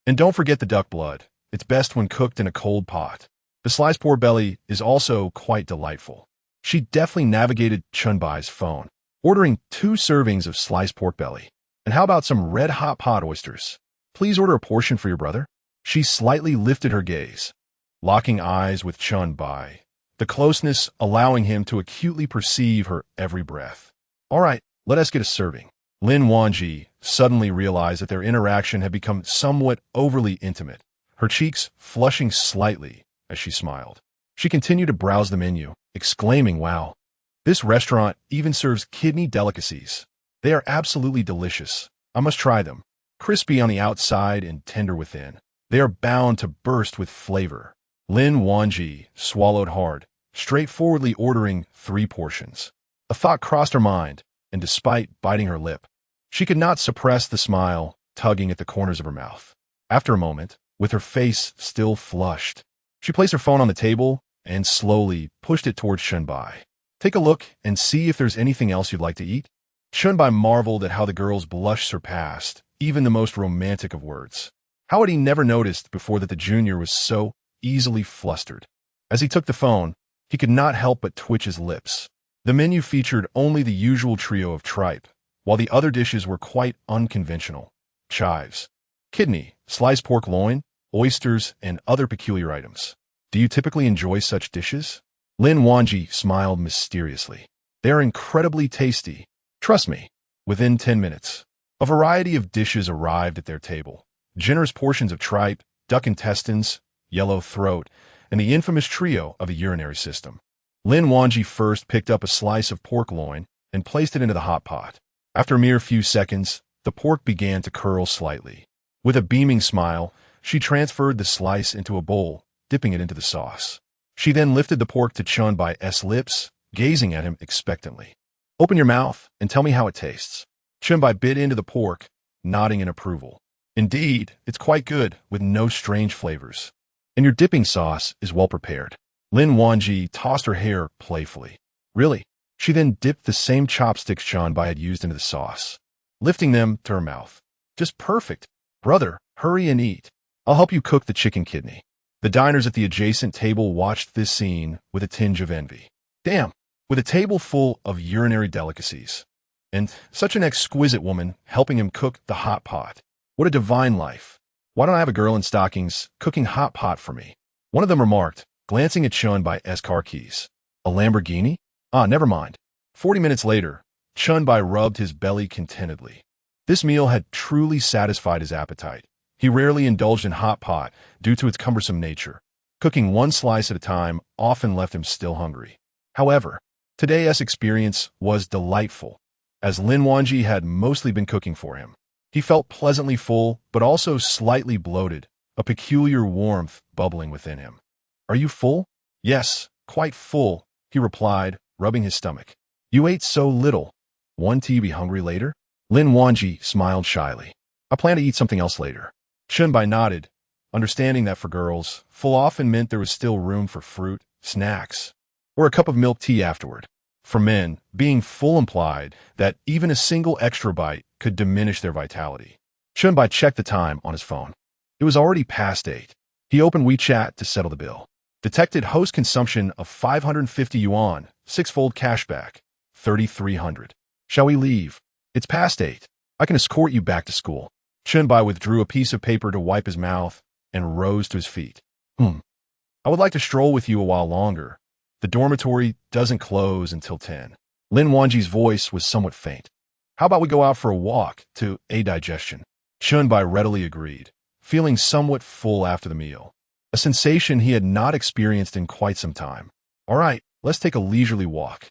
And don't forget the duck blood. It's best when cooked in a cold pot. The sliced pork belly is also quite delightful." She deftly navigated Chen Bai's phone, ordering 2 servings of sliced pork belly. "And how about some red-hot pot oysters? Please order a portion for your brother." She slightly lifted her gaze, locking eyes with Chen Bai, the closeness allowing him to acutely perceive her every breath. "All right, let us get a serving." Lin Wanji suddenly realized that their interaction had become somewhat overly intimate, her cheeks flushing slightly as she smiled. She continued to browse the menu, exclaiming, "Wow, this restaurant even serves kidney delicacies. They are absolutely delicious. I must try them. Crispy on the outside and tender within. They are bound to burst with flavor." Lin Wanji swallowed hard, straightforwardly ordering 3 portions. A thought crossed her mind, and despite biting her lip, she could not suppress the smile tugging at the corners of her mouth. After a moment, with her face still flushed, she placed her phone on the table and slowly pushed it towards Chen Bai. "Take a look and see if there's anything else you'd like to eat." Chen Bai marveled at how the girl's blush surpassed even the most romantic of words. How had he never noticed before that the junior was so easily flustered? As he took the phone, he could not help but twitch his lips. The menu featured only the usual trio of tripe, while the other dishes were quite unconventional: chives, kidney, sliced pork loin, oysters, and other peculiar items. "Do you typically enjoy such dishes?" Lin Wanji smiled mysteriously. "They are incredibly tasty. Trust me." Within 10 minutes, a variety of dishes arrived at their table. Generous portions of tripe, duck intestines, yellow throat, and the infamous trio of a urinary system. Lin Wanji first picked up a slice of pork loin and placed it into the hot pot. After a mere few seconds, the pork began to curl slightly. With a beaming smile, she transferred the slice into a bowl, dipping it into the sauce. She then lifted the pork to Chen Bai's lips, gazing at him expectantly. "Open your mouth and tell me how it tastes." Chen Bai bit into the pork, nodding in approval. "Indeed, it's quite good, with no strange flavors. And your dipping sauce is well prepared." Lin Wanji tossed her hair playfully. "Really?" She then dipped the same chopsticks Chen Bai had used into the sauce, lifting them to her mouth. "Just perfect. Brother, hurry and eat. I'll help you cook the chicken kidney." The diners at the adjacent table watched this scene with a tinge of envy. Damn, with a table full of urinary delicacies, and such an exquisite woman helping him cook the hot pot. What a divine life. Why don't I have a girl in stockings cooking hot pot for me? One of them remarked, glancing at Chen Bai's car keys. "A Lamborghini? Ah, never mind." 40 minutes later, Chen Bai rubbed his belly contentedly. This meal had truly satisfied his appetite. He rarely indulged in hot pot due to its cumbersome nature. Cooking one slice at a time often left him still hungry. However, today's experience was delightful, as Lin Wanji had mostly been cooking for him. He felt pleasantly full, but also slightly bloated, a peculiar warmth bubbling within him. "Are you full?" "Yes, quite full," he replied, rubbing his stomach. "You ate so little. Won't you be hungry later?" Lin Wanji smiled shyly. "I plan to eat something else later." Chen Bai nodded, understanding that for girls, full often meant there was still room for fruit, snacks, or a cup of milk tea afterward. For men, being full implied that even a single extra bite could diminish their vitality. Chen Bai checked the time on his phone. It was already past 8. He opened WeChat to settle the bill. Detected host consumption of 550 yuan, 6-fold cashback, 3,300. "Shall we leave? It's past 8. I can escort you back to school." Chen Bai withdrew a piece of paper to wipe his mouth and rose to his feet. "I would like to stroll with you a while longer. The dormitory doesn't close until 10. Lin Wanji's voice was somewhat faint. "How about we go out for a walk to aid digestion?" Chen Bai readily agreed, feeling somewhat full after the meal, a sensation he had not experienced in quite some time. "All right, let's take a leisurely walk."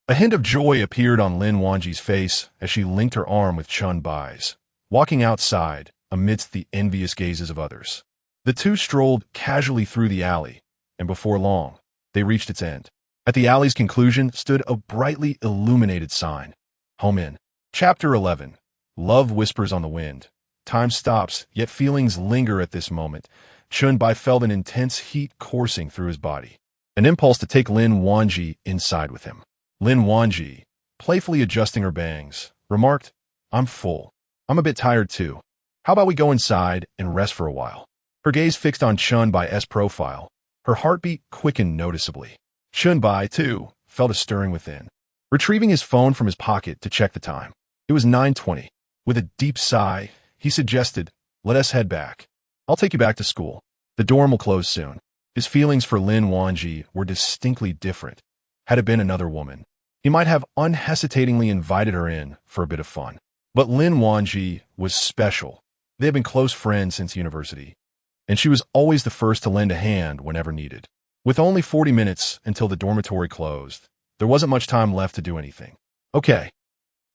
A hint of joy appeared on Lin Wanji's face as she linked her arm with Chen Bai's, walking outside amidst the envious gazes of others. The two strolled casually through the alley, and before long, they reached its end. At the alley's conclusion stood a brightly illuminated sign. Home in. Chapter 11. Love whispers on the wind. Time stops, yet feelings linger at this moment. Chen Bai felt an intense heat coursing through his body. An impulse to take Lin Wanji inside with him. Lin Wanji, playfully adjusting her bangs, remarked, "I'm full. I'm a bit tired too. How about we go inside and rest for a while?" Her gaze fixed on Chen Bai's profile. Her heartbeat quickened noticeably. Chen Bai, too, felt a stirring within. Retrieving his phone from his pocket to check the time. It was 9:20. With a deep sigh, he suggested, "Let us head back. I'll take you back to school. The dorm will close soon." His feelings for Lin Wanji were distinctly different. Had it been another woman, he might have unhesitatingly invited her in for a bit of fun. But Lin Wanji was special. They had been close friends since university, and she was always the first to lend a hand whenever needed. With only 40 minutes until the dormitory closed, there wasn't much time left to do anything. "Okay,"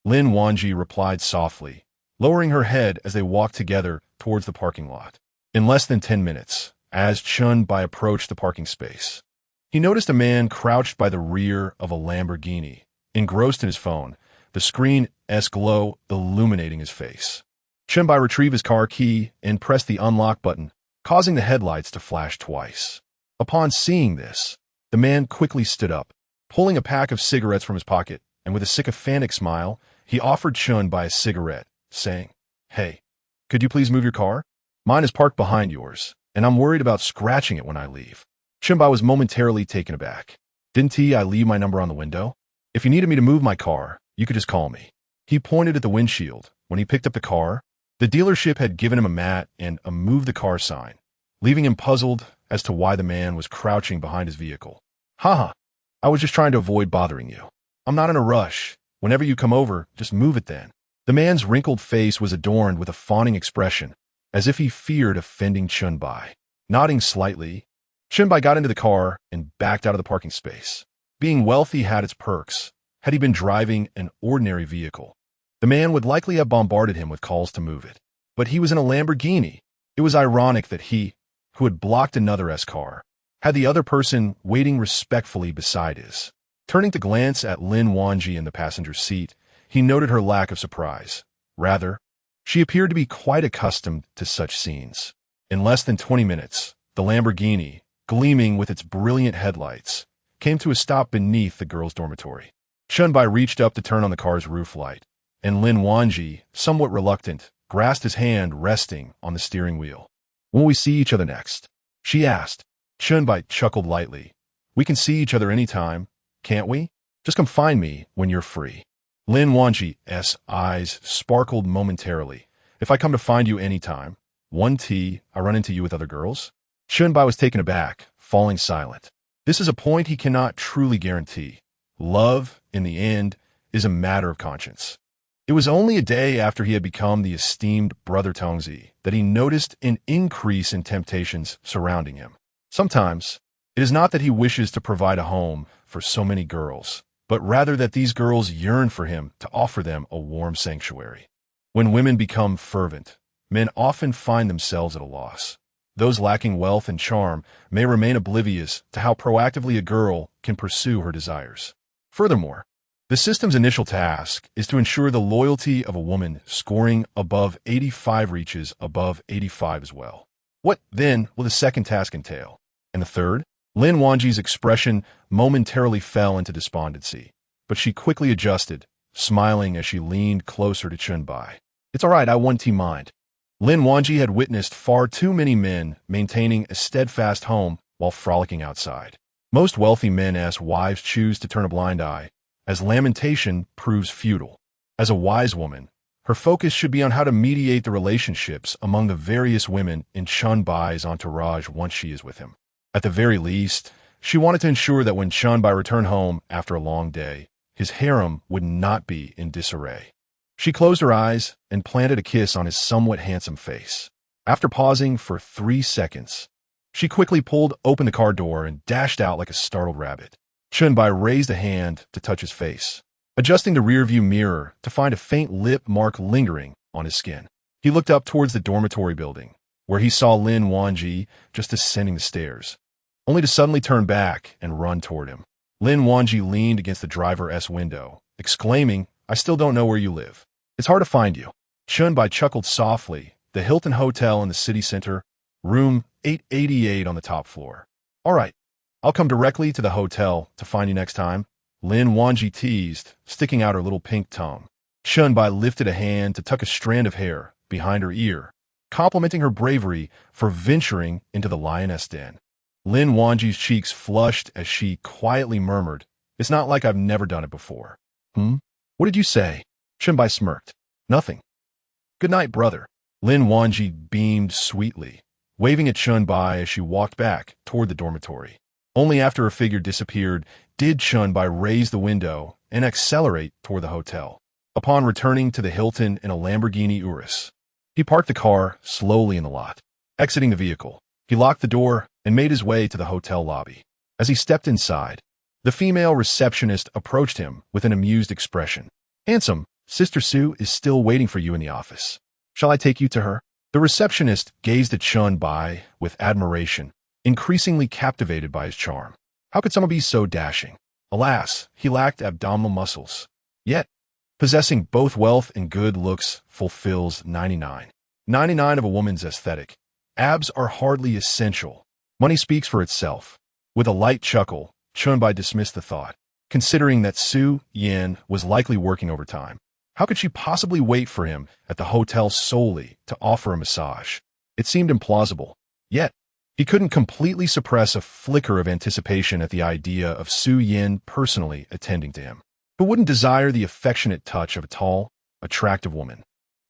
Lin Wanji replied softly, lowering her head as they walked together towards the parking lot. In less than 10 minutes, as Chen Bai approached the parking space, he noticed a man crouched by the rear of a Lamborghini, engrossed in his phone, the screen's glow illuminating his face. Chen Bai retrieved his car key and pressed the unlock button, causing the headlights to flash twice. Upon seeing this, the man quickly stood up, pulling a pack of cigarettes from his pocket, and with a sycophantic smile, he offered Chen Bai a cigarette, saying, "Hey, could you please move your car? Mine is parked behind yours, and I'm worried about scratching it when I leave." Chen Bai was momentarily taken aback. "Didn't I leave my number on the window? If you needed me to move my car, you could just call me." He pointed at the windshield. When he picked up the car, the dealership had given him a mat and a "move the car" sign, leaving him puzzled as to why the man was crouching behind his vehicle. "Haha, I was just trying to avoid bothering you. I'm not in a rush. Whenever you come over, just move it then." The man's wrinkled face was adorned with a fawning expression, as if he feared offending Chen Bai. Nodding slightly, Chen Bai got into the car and backed out of the parking space. Being wealthy had its perks. Had he been driving an ordinary vehicle, the man would likely have bombarded him with calls to move it. But he was in a Lamborghini. It was ironic that he, who had blocked another's car, had the other person waiting respectfully beside his. Turning to glance at Lin Wanji in the passenger seat, he noted her lack of surprise. Rather, she appeared to be quite accustomed to such scenes. In less than 20 minutes, the Lamborghini, gleaming with its brilliant headlights, came to a stop beneath the girls' dormitory. Chen Bai reached up to turn on the car's roof light, and Lin Wanji, somewhat reluctant, grasped his hand resting on the steering wheel. "When will we see each other next?" she asked. Chen Bai chuckled lightly. "We can see each other anytime, can't we? Just come find me when you're free." Lin Wanji's eyes sparkled momentarily. "If I come to find you anytime, I run into you with other girls?" Chen Bai was taken aback, falling silent. This is a point he cannot truly guarantee. Love, in the end, is a matter of conscience. It was only a day after he had become the esteemed Brother Tongzi that he noticed an increase in temptations surrounding him. Sometimes, it is not that he wishes to provide a home for so many girls, but rather that these girls yearn for him to offer them a warm sanctuary. When women become fervent, men often find themselves at a loss. Those lacking wealth and charm may remain oblivious to how proactively a girl can pursue her desires. Furthermore, the system's initial task is to ensure the loyalty of a woman scoring above 85 reaches above 85 as well. What, then, will the second task entail? And the third? Lin Wanji's expression momentarily fell into despondency, but she quickly adjusted, smiling as she leaned closer to Chen Bai. "It's all right, I won't mind." Lin Wanji had witnessed far too many men maintaining a steadfast home while frolicking outside. Most wealthy men's wives choose to turn a blind eye, as lamentation proves futile. As a wise woman, her focus should be on how to mediate the relationships among the various women in Chen Bai's entourage once she is with him. At the very least, she wanted to ensure that when Chen Bai returned home after a long day, his harem would not be in disarray. She closed her eyes and planted a kiss on his somewhat handsome face. After pausing for 3 seconds, she quickly pulled open the car door and dashed out like a startled rabbit. Chen Bai raised a hand to touch his face, adjusting the rearview mirror to find a faint lip mark lingering on his skin. He looked up towards the dormitory building, where he saw Lin Wanji just ascending the stairs, only to suddenly turn back and run toward him. Lin Wangji leaned against the driver's window, exclaiming, "I still don't know where you live. It's hard to find you." Chen Bai chuckled softly. The Hilton Hotel in the city center, room 888 on the top floor. "All right, I'll come directly to the hotel to find you next time," Lin Wangji teased, sticking out her little pink tongue. Chen Bai lifted a hand to tuck a strand of hair behind her ear, complimenting her bravery for venturing into the lioness den. Lin Wangji's cheeks flushed as she quietly murmured, "It's not like I've never done it before." What did you say?" Chen Bai smirked. "Nothing." "Good night, brother." Lin Wangji beamed sweetly, waving at Chen Bai as she walked back toward the dormitory. Only after her figure disappeared did Chen Bai raise the window and accelerate toward the hotel. Upon returning to the Hilton in a Lamborghini Urus, he parked the car slowly in the lot. Exiting the vehicle, he locked the door and made his way to the hotel lobby. As he stepped inside, the female receptionist approached him with an amused expression. "Handsome, Sister Sue is still waiting for you in the office. Shall I take you to her?" The receptionist gazed at Chen Bai with admiration, increasingly captivated by his charm. How could someone be so dashing? Alas, he lacked abdominal muscles. Yet, possessing both wealth and good looks fulfills 99 of a woman's aesthetic. Abs are hardly essential. Money speaks for itself. With a light chuckle, Chen Bai dismissed the thought, considering that Su Yin was likely working overtime. How could she possibly wait for him at the hotel solely to offer a massage? It seemed implausible. Yet, he couldn't completely suppress a flicker of anticipation at the idea of Su Yin personally attending to him. Who wouldn't desire the affectionate touch of a tall, attractive woman,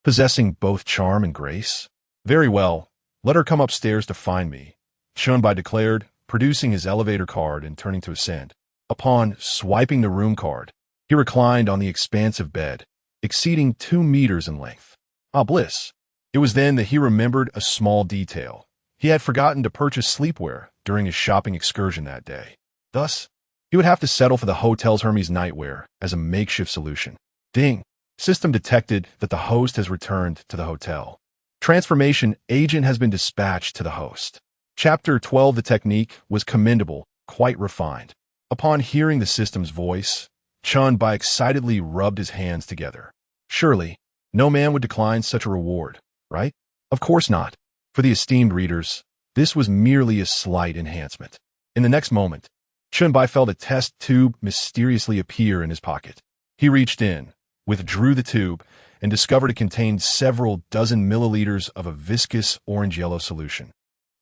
possessing both charm and grace? "Very well, let her come upstairs to find me," Chen Bai declared, producing his elevator card and turning to ascend. Upon swiping the room card, he reclined on the expansive bed, exceeding 2 meters in length. Ah, bliss! It was then that he remembered a small detail. He had forgotten to purchase sleepwear during his shopping excursion that day. Thus, he would have to settle for the hotel's Hermes nightwear as a makeshift solution. Ding! System detected that the host has returned to the hotel. Transformation agent has been dispatched to the host. Chapter 12. The technique was commendable, quite refined. Upon hearing the system's voice, Chen Bai excitedly rubbed his hands together. Surely, no man would decline such a reward, right? Of course not. For the esteemed readers, this was merely a slight enhancement. In the next moment, Chen Bai felt a test tube mysteriously appear in his pocket. He reached in, withdrew the tube, and discovered it contained several dozen milliliters of a viscous orange-yellow solution.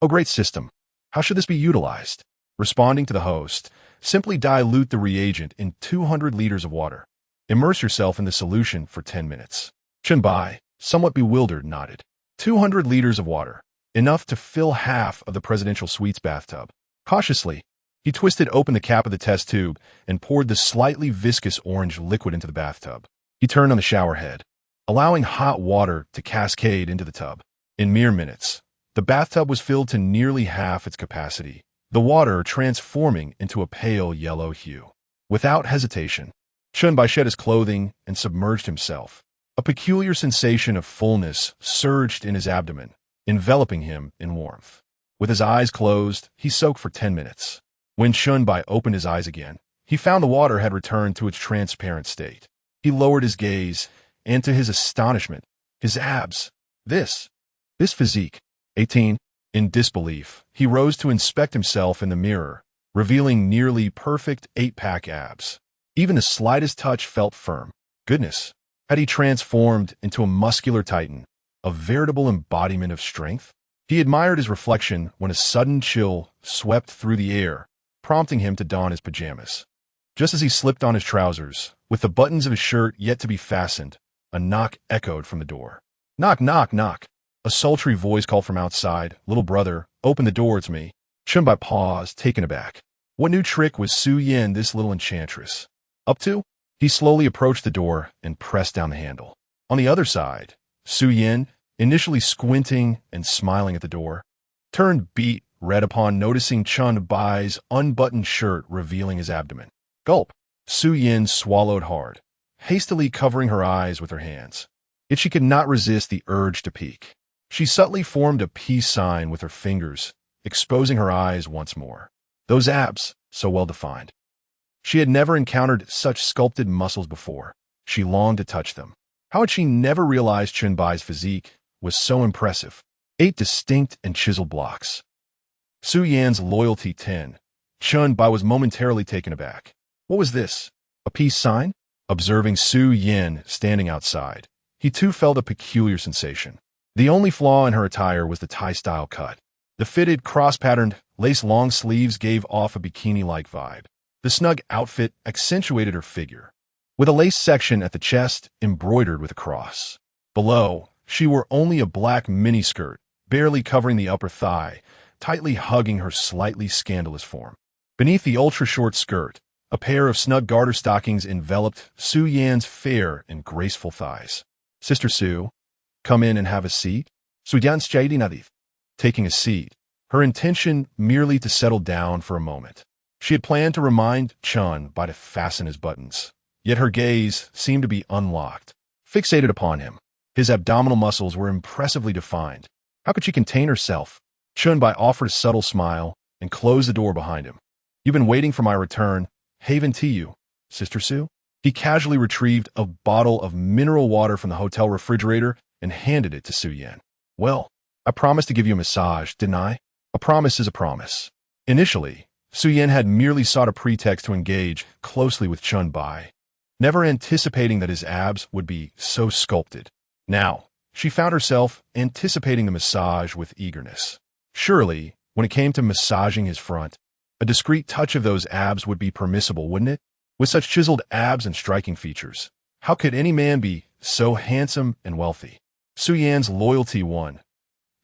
Oh, great system! How should this be utilized? Responding to the host, simply dilute the reagent in 200 liters of water. Immerse yourself in the solution for 10 minutes. Chen Bai, somewhat bewildered, nodded. 200 liters of water, enough to fill half of the presidential suite's bathtub. Cautiously, he twisted open the cap of the test tube and poured the slightly viscous orange liquid into the bathtub. He turned on the shower head, allowing hot water to cascade into the tub. In mere minutes, the bathtub was filled to nearly half its capacity, the water transforming into a pale yellow hue. Without hesitation, Chen Bai shed his clothing and submerged himself. A peculiar sensation of fullness surged in his abdomen, enveloping him in warmth. With his eyes closed, he soaked for 10 minutes. When Chen Bai opened his eyes again, he found the water had returned to its transparent state. He lowered his gaze, and to his astonishment, his abs, this physique. 18. In disbelief, he rose to inspect himself in the mirror, revealing nearly perfect 8-pack abs. Even the slightest touch felt firm. Goodness, had he transformed into a muscular titan, a veritable embodiment of strength? He admired his reflection when a sudden chill swept through the air, prompting him to don his pajamas. Just as he slipped on his trousers, with the buttons of his shirt yet to be fastened, a knock echoed from the door. "Knock, knock, knock." A sultry voice called from outside. "Little brother, open the door, it's me." Chen Bai paused, taken aback. What new trick was Su Yin, this little enchantress, up to? He slowly approached the door and pressed down the handle. On the other side, Su Yin, initially squinting and smiling at the door, turned beet red upon noticing Chen Bai's unbuttoned shirt revealing his abdomen. Gulp! Su Yin swallowed hard, hastily covering her eyes with her hands. Yet she could not resist the urge to peek. She subtly formed a peace sign with her fingers, exposing her eyes once more. Those abs, so well defined. She had never encountered such sculpted muscles before. She longed to touch them. How had she never realized Chen Bai's physique was so impressive? 8 distinct and chiseled blocks. Su Yan's loyalty 10. Chen Bai was momentarily taken aback. What was this? A peace sign? Observing Su Yan standing outside, he too felt a peculiar sensation. The only flaw in her attire was the tie-style cut. The fitted, cross-patterned, lace long sleeves gave off a bikini-like vibe. The snug outfit accentuated her figure, with a lace section at the chest embroidered with a cross. Below, she wore only a black miniskirt, barely covering the upper thigh, tightly hugging her slightly scandalous form. Beneath the ultra-short skirt, a pair of snug garter stockings enveloped Su Yan's fair and graceful thighs. Sister Su, come in and have a seat. Su Yan Nadif. Taking a seat, her intention merely to settle down for a moment. She had planned to remind Chen Bai to fasten his buttons, yet her gaze seemed to be unlocked, fixated upon him. His abdominal muscles were impressively defined. How could she contain herself? Chen Bai offered a subtle smile and closed the door behind him. You've been waiting for my return. Haven to you, Sister Su. He casually retrieved a bottle of mineral water from the hotel refrigerator and handed it to Su Yan. Well, I promised to give you a massage, didn't I? A promise is a promise. Initially, Su Yan had merely sought a pretext to engage closely with Chen Bai, never anticipating that his abs would be so sculpted. Now, she found herself anticipating the massage with eagerness. Surely, when it came to massaging his front, a discreet touch of those abs would be permissible, wouldn't it? With such chiseled abs and striking features, how could any man be so handsome and wealthy? Su Yan's loyalty won.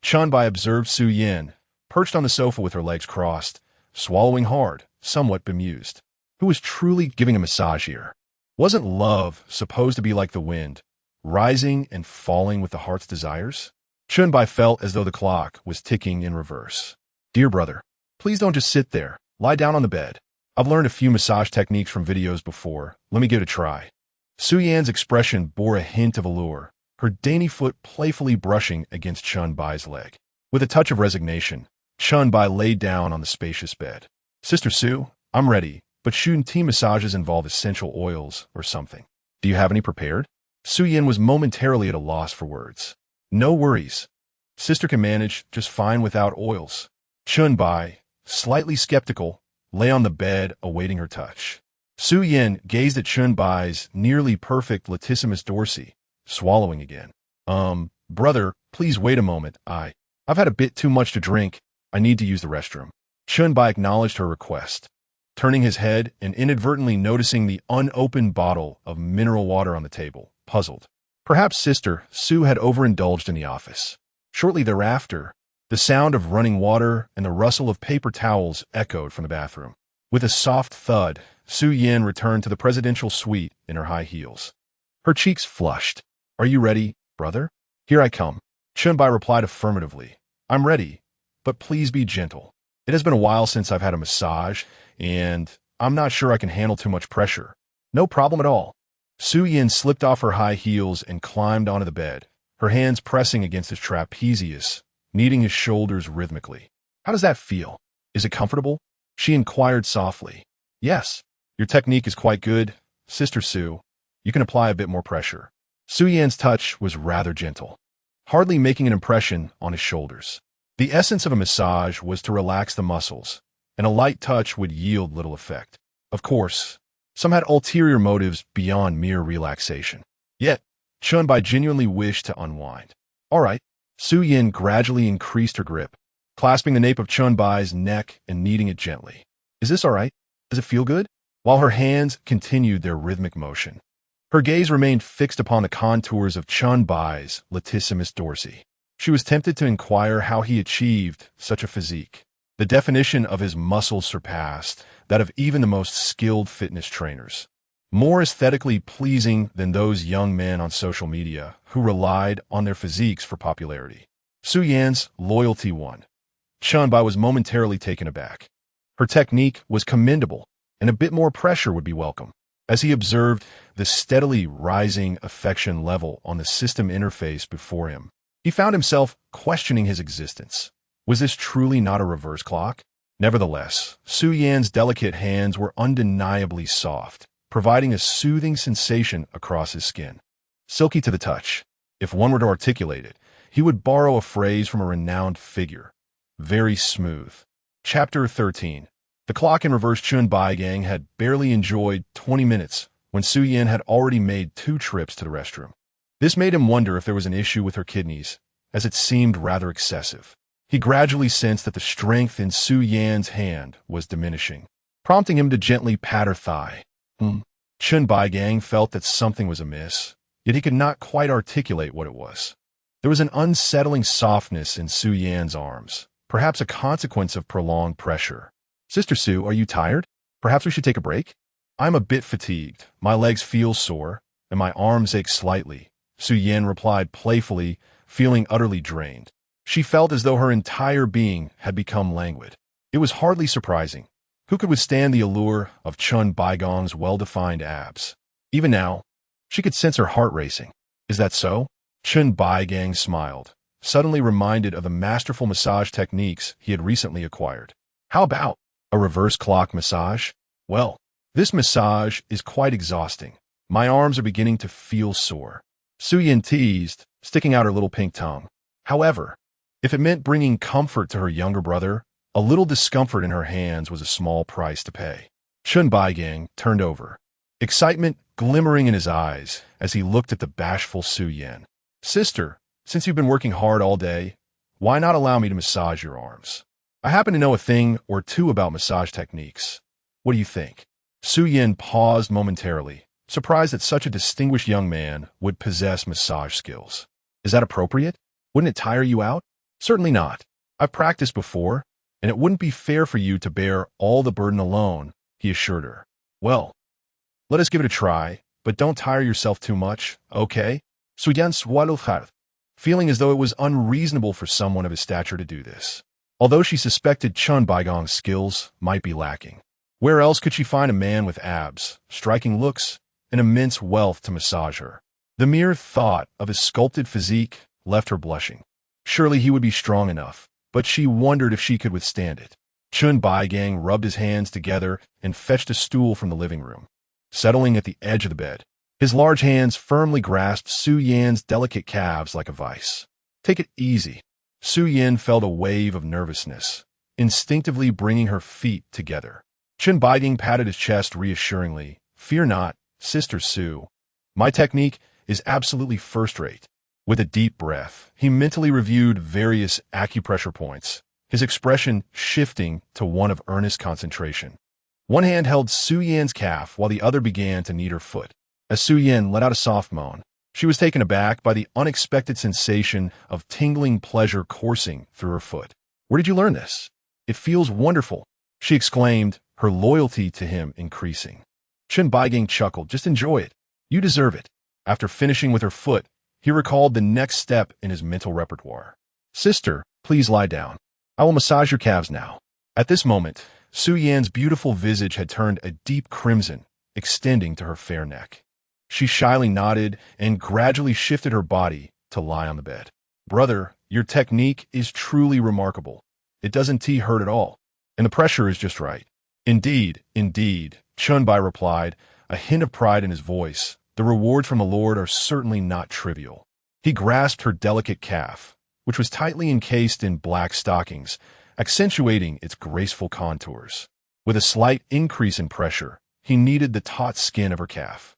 Chen Bai observed Su Yan, perched on the sofa with her legs crossed, swallowing hard, somewhat bemused. Who was truly giving a massage here? Wasn't love supposed to be like the wind, rising and falling with the heart's desires? Chen Bai felt as though the clock was ticking in reverse. Dear brother, please don't just sit there. Lie down on the bed. I've learned a few massage techniques from videos before. Let me give it a try. Su Yan's expression bore a hint of allure, her dainty foot playfully brushing against Chen Bai's leg. With a touch of resignation, Chen Bai laid down on the spacious bed. Sister Su, I'm ready, but shouldn't tea massages involve essential oils or something? Do you have any prepared? Su Yan was momentarily at a loss for words. No worries. Sister can manage just fine without oils. Chen Bai, slightly skeptical, lay on the bed awaiting her touch. Su Yan gazed at Chen Bai's nearly perfect latissimus dorsi, swallowing again. Brother, please wait a moment. I've had a bit too much to drink. I need to use the restroom. Chen Bai acknowledged her request, turning his head and inadvertently noticing the unopened bottle of mineral water on the table, puzzled. Perhaps Sister Su had overindulged in the office. Shortly thereafter, the sound of running water and the rustle of paper towels echoed from the bathroom. With a soft thud, Su Yan returned to the presidential suite in her high heels. Her cheeks flushed. Are you ready, brother? Here I come. Chen Bai replied affirmatively. I'm ready, but please be gentle. It has been a while since I've had a massage, and I'm not sure I can handle too much pressure. No problem at all. Su Yan slipped off her high heels and climbed onto the bed, her hands pressing against his trapezius, kneading his shoulders rhythmically. How does that feel? Is it comfortable? She inquired softly. Yes, your technique is quite good, Sister Su. You can apply a bit more pressure. Su Yan's touch was rather gentle, hardly making an impression on his shoulders. The essence of a massage was to relax the muscles, and a light touch would yield little effect. Of course, some had ulterior motives beyond mere relaxation. Yet, Chen Bai genuinely wished to unwind. All right. Su Yan gradually increased her grip, clasping the nape of Chen Bai's neck and kneading it gently. Is this all right? Does it feel good? While her hands continued their rhythmic motion, her gaze remained fixed upon the contours of Chen Bai's latissimus dorsi. She was tempted to inquire how he achieved such a physique. The definition of his muscles surpassed that of even the most skilled fitness trainers. More aesthetically pleasing than those young men on social media who relied on their physiques for popularity. Su Yan's loyalty won. Chen Bai was momentarily taken aback. Her technique was commendable, and a bit more pressure would be welcome. As he observed the steadily rising affection level on the system interface before him, he found himself questioning his existence. Was this truly not a reverse clock? Nevertheless, Su Yan's delicate hands were undeniably soft, providing a soothing sensation across his skin. Silky to the touch. If one were to articulate it, he would borrow a phrase from a renowned figure. Very smooth. Chapter 13. The clock in reverse. Chen Bai gang had barely enjoyed 20 minutes when Su Yan had already made 2 trips to the restroom. This made him wonder if there was an issue with her kidneys, as it seemed rather excessive. He gradually sensed that the strength in Su Yan's hand was diminishing, prompting him to gently pat her thigh. Chen Bai gang felt that something was amiss, yet he could not quite articulate what it was. There was an unsettling softness in Su Yan's arms, perhaps a consequence of prolonged pressure. Sister Su, are you tired? Perhaps we should take a break? I'm a bit fatigued. My legs feel sore, and my arms ache slightly, Su Yan replied playfully, feeling utterly drained. She felt as though her entire being had become languid. It was hardly surprising. Who could withstand the allure of Chen Baigong's well-defined abs? Even now, she could sense her heart racing. Is that so? Chen Baigang smiled, suddenly reminded of the masterful massage techniques he had recently acquired. How about a reverse clock massage? Well, this massage is quite exhausting. My arms are beginning to feel sore. Su Yan teased, sticking out her little pink tongue. However, if it meant bringing comfort to her younger brother, a little discomfort in her hands was a small price to pay. Chen Baigang turned over, excitement glimmering in his eyes as he looked at the bashful Su Yan. Sister, since you've been working hard all day, why not allow me to massage your arms? I happen to know a thing or two about massage techniques. What do you think? Su Yan paused momentarily, surprised that such a distinguished young man would possess massage skills. Is that appropriate? Wouldn't it tire you out? Certainly not. I've practiced before, and it wouldn't be fair for you to bear all the burden alone, he assured her. Well, let us give it a try, but don't tire yourself too much, okay? Su Yan swallowed hard, feeling as though it was unreasonable for someone of his stature to do this. Although she suspected Chen Baigong's skills might be lacking. Where else could she find a man with abs, striking looks, and immense wealth to massage her? The mere thought of his sculpted physique left her blushing. Surely he would be strong enough, but she wondered if she could withstand it. Chen Baigang rubbed his hands together and fetched a stool from the living room. Settling at the edge of the bed, his large hands firmly grasped Su Yan's delicate calves like a vice. Take it easy. Su Yan felt a wave of nervousness, instinctively bringing her feet together. Chen Baigang patted his chest reassuringly. Fear not, Sister Su. My technique is absolutely first-rate. With a deep breath, he mentally reviewed various acupressure points, his expression shifting to one of earnest concentration. One hand held Su Yan's calf while the other began to knead her foot. As Su Yan let out a soft moan, she was taken aback by the unexpected sensation of tingling pleasure coursing through her foot. Where did you learn this? It feels wonderful, she exclaimed, her loyalty to him increasing. Chen Baigang chuckled. Just enjoy it. You deserve it. After finishing with her foot, he recalled the next step in his mental repertoire. Sister, please lie down. I will massage your calves now. At this moment, Su Yan's beautiful visage had turned a deep crimson, extending to her fair neck. She shyly nodded and gradually shifted her body to lie on the bed. Brother, your technique is truly remarkable. It doesn't hurt at all, and the pressure is just right. Indeed, Chen Bai replied, a hint of pride in his voice. The rewards from the Lord are certainly not trivial. He grasped her delicate calf, which was tightly encased in black stockings, accentuating its graceful contours. With a slight increase in pressure, he kneaded the taut skin of her calf,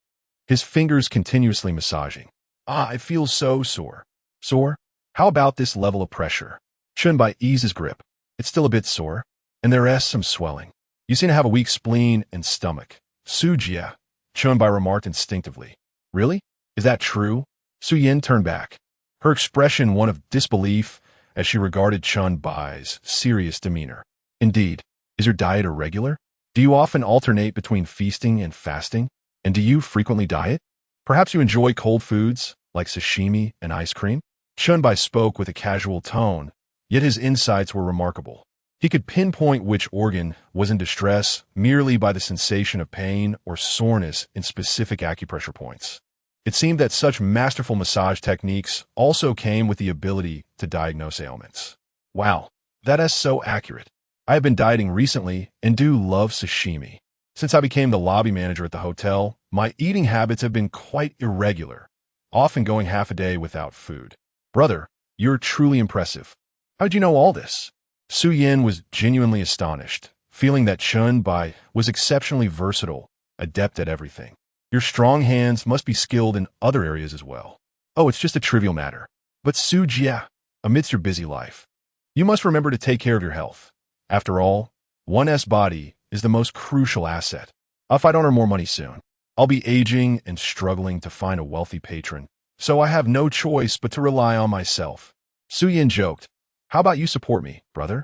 his fingers continuously massaging. It feels so sore. Sore? How about this level of pressure? Chen Bai eased his grip. It's still a bit sore, and there is some swelling. You seem to have a weak spleen and stomach. Su Jia, Chen Bai remarked instinctively. Really? Is that true? Su Yan turned back, her expression one of disbelief as she regarded Chen Bai's serious demeanor. Indeed. Is your diet irregular? Do you often alternate between feasting and fasting? And do you frequently diet? Perhaps you enjoy cold foods, like sashimi and ice cream? Chen Bai spoke with a casual tone, yet his insights were remarkable. He could pinpoint which organ was in distress merely by the sensation of pain or soreness in specific acupressure points. It seemed that such masterful massage techniques also came with the ability to diagnose ailments. Wow, that is so accurate. I have been dieting recently and do love sashimi. Since I became the lobby manager at the hotel, my eating habits have been quite irregular, often going half a day without food. Brother, you're truly impressive. How'd you know all this? Su Yin was genuinely astonished, feeling that Chen Bai was exceptionally versatile, adept at everything. Your strong hands must be skilled in other areas as well. Oh, it's just a trivial matter. But Su Jia, amidst your busy life, you must remember to take care of your health. After all, one's body is the most crucial asset. If I don't earn more money soon, I'll be aging and struggling to find a wealthy patron, so I have no choice but to rely on myself. Su Yin joked, how about you support me, brother?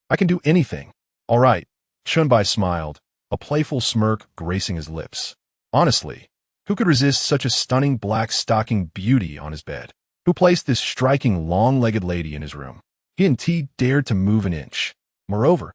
I can do anything. All right, Chen Bai smiled, a playful smirk gracing his lips. Honestly, who could resist such a stunning black-stocking beauty on his bed? Who placed this striking long-legged lady in his room? He indeed dared to move an inch. Moreover,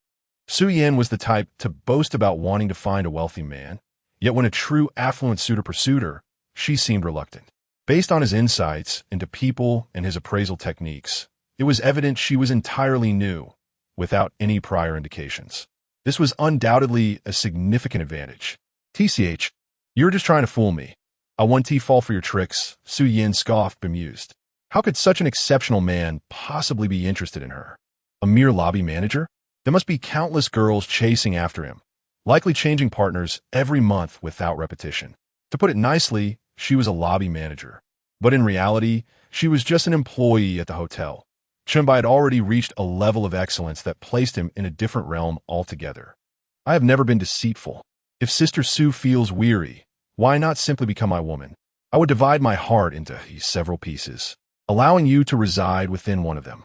Su Yin was the type to boast about wanting to find a wealthy man, yet when a true affluent suitor pursued her, she seemed reluctant. Based on his insights into people and his appraisal techniques, it was evident she was entirely new, without any prior indications. This was undoubtedly a significant advantage. TCH, you're just trying to fool me. I won't fall for your tricks, Su Yin scoffed, bemused. How could such an exceptional man possibly be interested in her? A mere lobby manager? There must be countless girls chasing after him, likely changing partners every month without repetition. To put it nicely, she was a lobby manager. But in reality, she was just an employee at the hotel. Chen Bai had already reached a level of excellence that placed him in a different realm altogether. I have never been deceitful. If Sister Su feels weary, why not simply become my woman? I would divide my heart into several pieces, allowing you to reside within one of them.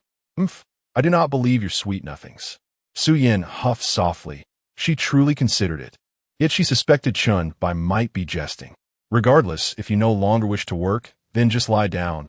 I do not believe your sweet nothings. Su Yin huffed softly. She truly considered it. Yet she suspected Chen Bai might be jesting. Regardless, if you no longer wish to work, then just lie down.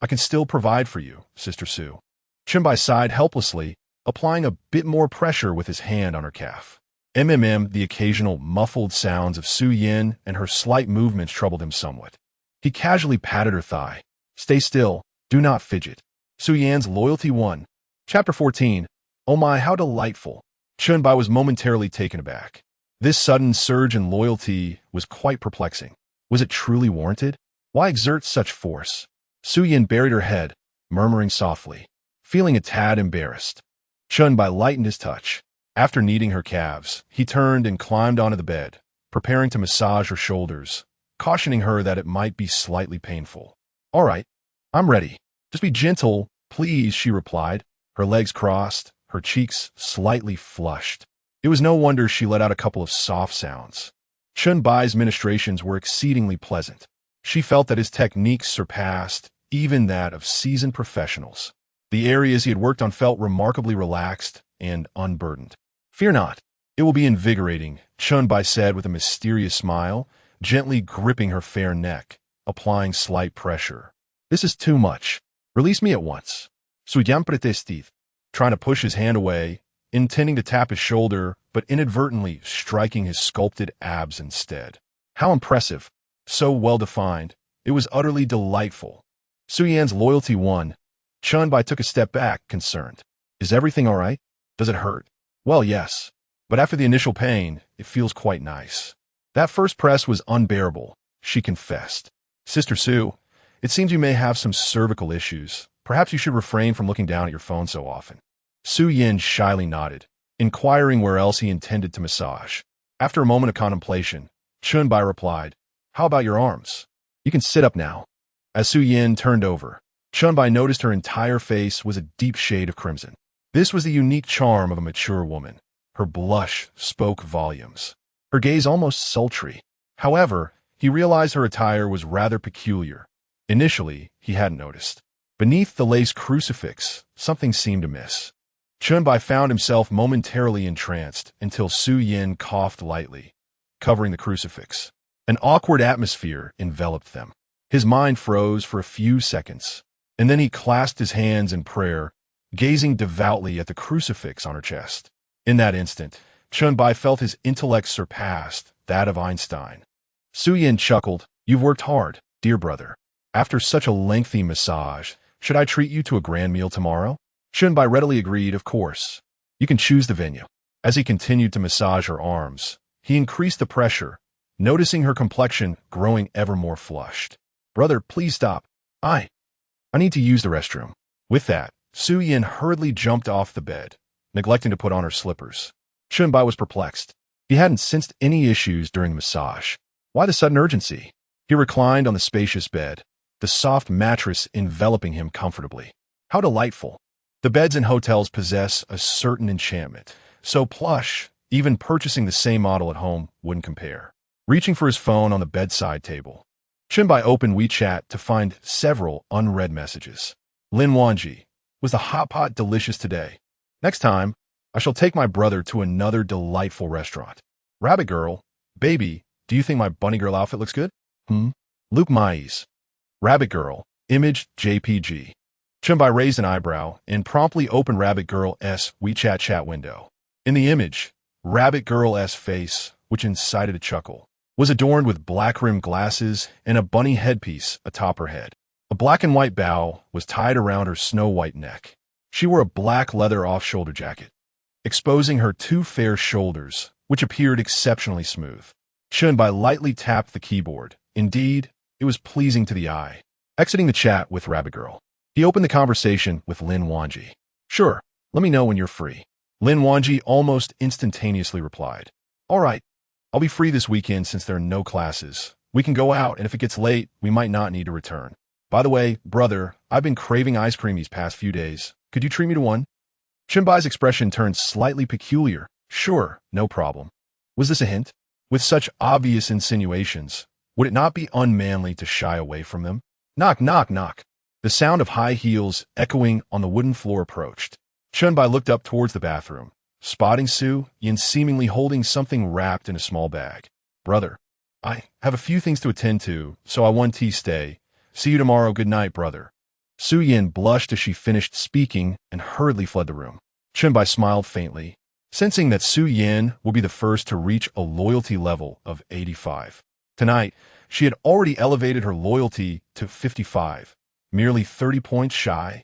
I can still provide for you, Sister Su. Chen Bai sighed helplessly, applying a bit more pressure with his hand on her calf. The occasional muffled sounds of Su Yin and her slight movements troubled him somewhat. He casually patted her thigh. Stay still. Do not fidget. Su Yan's loyalty won. Chapter 14. Oh my, how delightful. Chen Bai was momentarily taken aback. This sudden surge in loyalty was quite perplexing. Was it truly warranted? Why exert such force? Su Yin buried her head, murmuring softly, feeling a tad embarrassed. Chen Bai lightened his touch. After kneading her calves, he turned and climbed onto the bed, preparing to massage her shoulders, cautioning her that it might be slightly painful. All right, I'm ready. Just be gentle, please, she replied, her legs crossed, her cheeks slightly flushed. It was no wonder she let out a couple of soft sounds. Chen Bai's ministrations were exceedingly pleasant. She felt that his techniques surpassed even that of seasoned professionals. The areas he had worked on felt remarkably relaxed and unburdened. Fear not. It will be invigorating, Chen Bai said with a mysterious smile, gently gripping her fair neck, applying slight pressure. This is too much. Release me at once. Suyam protested, trying to push his hand away, intending to tap his shoulder, but inadvertently striking his sculpted abs instead. How impressive. So well-defined. It was utterly delightful. Su Yan's loyalty won. Chen Bai took a step back, concerned. Is everything all right? Does it hurt? Well, yes. But after the initial pain, it feels quite nice. That first press was unbearable, she confessed. Sister Su, it seems you may have some cervical issues. Perhaps you should refrain from looking down at your phone so often. Su Yin shyly nodded, inquiring where else he intended to massage. After a moment of contemplation, Chen Bai replied, How about your arms? You can sit up now. As Su Yin turned over, Chen Bai noticed her entire face was a deep shade of crimson. This was the unique charm of a mature woman. Her blush spoke volumes, her gaze almost sultry. However, he realized her attire was rather peculiar. Initially, he hadn't noticed. Beneath the lace crucifix, something seemed amiss. Chen Bai found himself momentarily entranced until Su Yin coughed lightly, covering the crucifix. An awkward atmosphere enveloped them. His mind froze for a few seconds, and then he clasped his hands in prayer, gazing devoutly at the crucifix on her chest. In that instant, Chen Bai felt his intellect surpassed that of Einstein. Su Yin chuckled, You've worked hard, dear brother. After such a lengthy massage, should I treat you to a grand meal tomorrow? Chen Bai readily agreed, Of course. You can choose the venue. As he continued to massage her arms, he increased the pressure, noticing her complexion growing ever more flushed. "Brother, please stop. I need to use the restroom." With that, Su Yin hurriedly jumped off the bed, neglecting to put on her slippers. Chen Bai was perplexed. He hadn't sensed any issues during the massage. Why the sudden urgency? He reclined on the spacious bed, the soft mattress enveloping him comfortably. How delightful. The beds in hotels possess a certain enchantment. So plush, even purchasing the same model at home wouldn't compare. Reaching for his phone on the bedside table, Chen Bai opened WeChat to find several unread messages. Lin Wanji, was the hot pot delicious today? Next time, I shall take my brother to another delightful restaurant. Rabbit girl, baby, do you think my bunny girl outfit looks good? Luke Mais. Rabbit girl, image JPG. Chen Bai raised an eyebrow and promptly opened Rabbit Girl's WeChat chat window. In the image, Rabbit Girl's face, which incited a chuckle, was adorned with black-rimmed glasses and a bunny headpiece atop her head. A black and white bow was tied around her snow-white neck. She wore a black leather off-shoulder jacket, exposing her two fair shoulders, which appeared exceptionally smooth. Chen Bai lightly tapped the keyboard. Indeed, it was pleasing to the eye. Exiting the chat with Rabbit Girl, he opened the conversation with Lin Wanji. "Sure, let me know when you're free." Lin Wanji almost instantaneously replied. "All right, I'll be free this weekend since there are no classes. We can go out, and if it gets late, we might not need to return. By the way, brother, I've been craving ice cream these past few days. Could you treat me to one?" Chen Bai's expression turned slightly peculiar. "Sure, no problem." Was this a hint? With such obvious insinuations, would it not be unmanly to shy away from them? Knock, knock, knock. The sound of high heels echoing on the wooden floor approached. Chen Bai looked up towards the bathroom, spotting Su Yin seemingly holding something wrapped in a small bag. "Brother, I have a few things to attend to, so I want to stay. See you tomorrow. Good night, brother." Su Yin blushed as she finished speaking and hurriedly fled the room. Chen Bai smiled faintly, sensing that Su Yin would be the first to reach a loyalty level of 85. Tonight, she had already elevated her loyalty to 55, merely 30 points shy.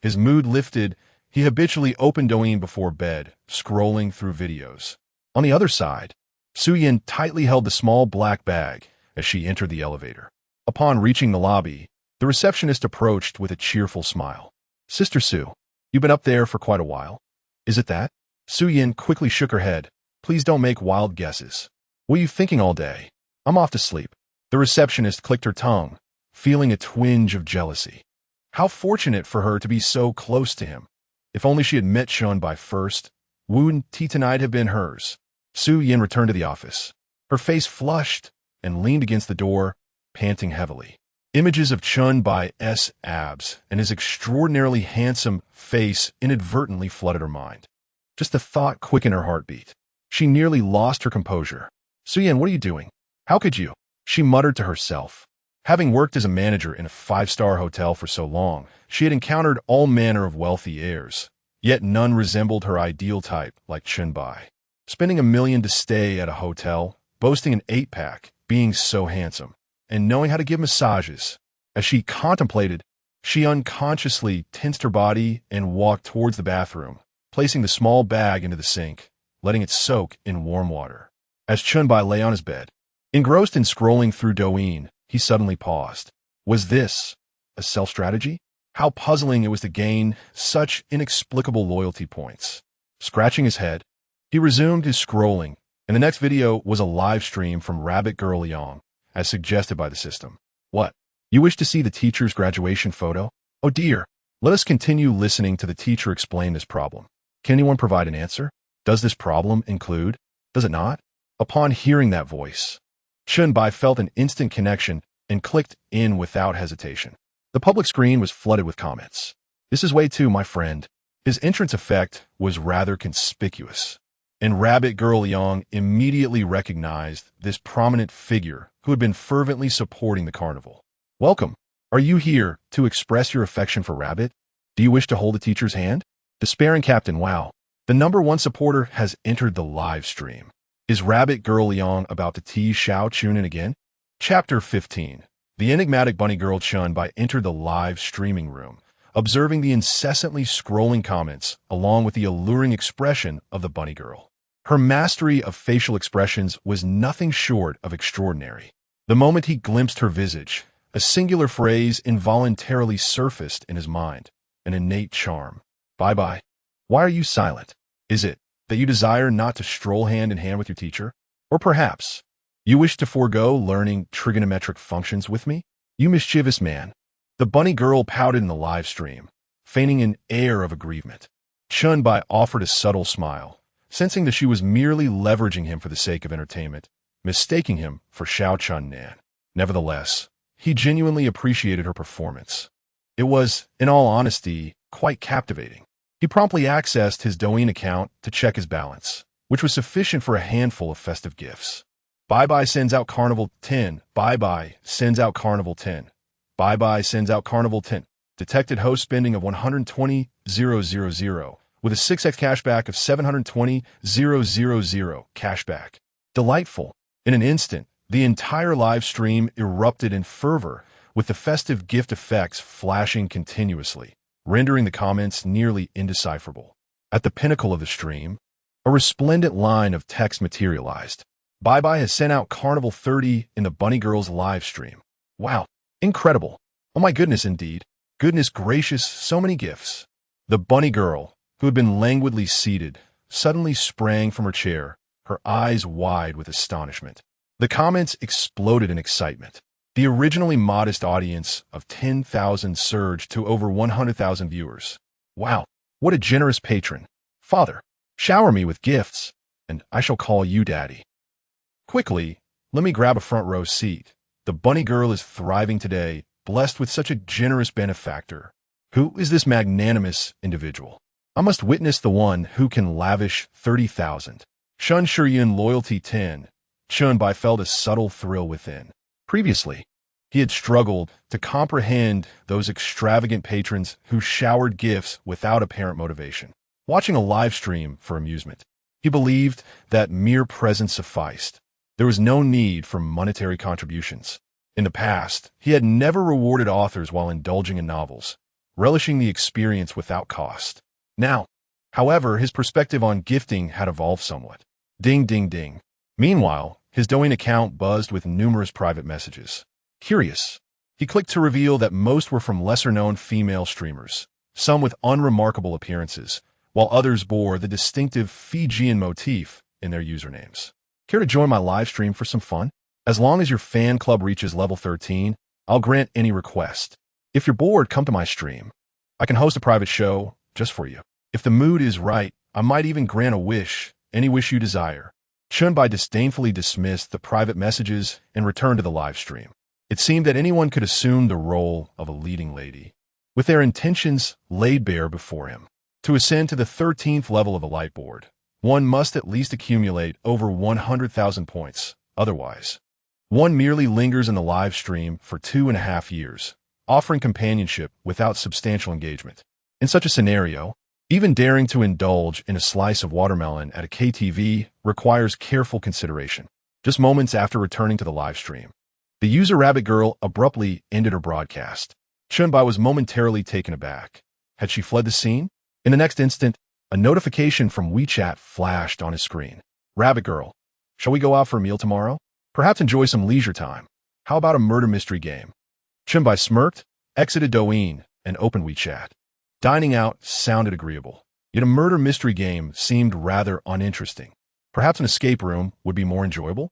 His mood lifted. He habitually opened Douyin before bed, scrolling through videos. On the other side, Su Yin tightly held the small black bag as she entered the elevator. Upon reaching the lobby, the receptionist approached with a cheerful smile. "Sister Su, you've been up there for quite a while. Is it that?" Su Yin quickly shook her head. "Please don't make wild guesses. What are you thinking all day?" "I'm off to sleep." The receptionist clicked her tongue, feeling a twinge of jealousy. How fortunate for her to be so close to him. If only she had met Chen Bai first, wouldn't tea tonight have been hers? Su Yin returned to the office. Her face flushed and leaned against the door, panting heavily. Images of Chen Bai's abs and his extraordinarily handsome face inadvertently flooded her mind. Just the thought quickened her heartbeat. She nearly lost her composure. "Su Yin, what are you doing? How could you?" She muttered to herself. Having worked as a manager in a five-star hotel for so long, she had encountered all manner of wealthy heirs, yet none resembled her ideal type like Chen Bai. Spending $1 million to stay at a hotel, boasting an 8-pack, being so handsome, and knowing how to give massages. As she contemplated, she unconsciously tensed her body and walked towards the bathroom, placing the small bag into the sink, letting it soak in warm water. As Chen Bai lay on his bed, engrossed in scrolling through Douyin, he suddenly paused. Was this a self-strategy? How puzzling it was to gain such inexplicable loyalty points. Scratching his head, he resumed his scrolling, and the next video was a live stream from Rabbit Girl Yang, as suggested by the system. "What? You wish to see the teacher's graduation photo? Oh dear. Let us continue listening to the teacher explain this problem. Can anyone provide an answer? Does this problem include? Does it not?" Upon hearing that voice, Chen Bai felt an instant connection and clicked in without hesitation. The public screen was flooded with comments. "This is way too, my friend." His entrance effect was rather conspicuous, and Rabbit Girl Yang immediately recognized this prominent figure who had been fervently supporting the carnival. "Welcome. Are you here to express your affection for Rabbit? Do you wish to hold the teacher's hand?" Despairing Captain Wow, the #1 supporter, has entered the live stream. Is Rabbit Girl Yang about to tease Xiao Chunin again? Chapter 15. The enigmatic bunny girl Chen Bai entered the live streaming room, observing the incessantly scrolling comments along with the alluring expression of the bunny girl. Her mastery of facial expressions was nothing short of extraordinary. The moment he glimpsed her visage, a singular phrase involuntarily surfaced in his mind, an innate charm. Bye-bye. Why are you silent? Is it that you desire not to stroll hand in hand with your teacher? Or perhaps you wish to forego learning trigonometric functions with me? You mischievous man. The bunny girl pouted in the live stream, feigning an air of aggrievement. Chen Bai offered a subtle smile, sensing that she was merely leveraging him for the sake of entertainment, mistaking him for Xiao Chun Nan. Nevertheless, he genuinely appreciated her performance. It was, in all honesty, quite captivating. He promptly accessed his Douyin account to check his balance, which was sufficient for a handful of festive gifts. Bye-bye sends out Carnival 10. Bye-bye sends out Carnival 10. Bye-bye sends out Carnival 10. Detected host spending of 120,000 with a 6x cashback of 720,000 cashback. Delightful. In an instant, the entire live stream erupted in fervor, with the festive gift effects flashing continuously, rendering the comments nearly indecipherable. At the pinnacle of the stream, a resplendent line of text materialized. Bye-bye has sent out Carnival 30 in the Bunny Girl's live stream. Wow. Incredible. Oh my goodness, indeed. Goodness gracious, so many gifts. The Bunny Girl, who had been languidly seated, suddenly sprang from her chair, her eyes wide with astonishment. The comments exploded in excitement. The originally modest audience of 10,000 surged to over 100,000 viewers. Wow, what a generous patron. Father, shower me with gifts, and I shall call you Daddy. Quickly, let me grab a front row seat. The Bunny Girl is thriving today, blessed with such a generous benefactor. Who is this magnanimous individual? I must witness the one who can lavish 30,000. Shun Shuyun loyalty 10. Chen Bai felt a subtle thrill within. Previously, he had struggled to comprehend those extravagant patrons who showered gifts without apparent motivation. Watching a live stream for amusement, he believed that mere presence sufficed. There was no need for monetary contributions. In the past, he had never rewarded authors while indulging in novels, relishing the experience without cost. Now, however, his perspective on gifting had evolved somewhat. Ding, ding, ding. Meanwhile, his Douyin account buzzed with numerous private messages. Curious, he clicked to reveal that most were from lesser-known female streamers, some with unremarkable appearances, while others bore the distinctive Fijian motif in their usernames. Care to join my live stream for some fun? As long as your fan club reaches level 13, I'll grant any request. If you're bored, come to my stream. I can host a private show just for you. If the mood is right, I might even grant a wish, any wish you desire. Chen Bai disdainfully dismissed the private messages and returned to the live stream. It seemed that anyone could assume the role of a leading lady, with their intentions laid bare before him. To ascend to the 13th level of a light board, one must at least accumulate over 100,000 points. Otherwise, one merely lingers in the live stream for 2.5 years, offering companionship without substantial engagement. In such a scenario, even daring to indulge in a slice of watermelon at a KTV requires careful consideration. Just moments after returning to the live stream, the user Rabbit Girl abruptly ended her broadcast. Chen Bai was momentarily taken aback. Had she fled the scene? In the next instant, a notification from WeChat flashed on his screen. Rabbit Girl, shall we go out for a meal tomorrow? Perhaps enjoy some leisure time. How about a murder mystery game? Chen Bai smirked, exited Douyin, and opened WeChat. Dining out sounded agreeable, yet a murder mystery game seemed rather uninteresting. Perhaps an escape room would be more enjoyable?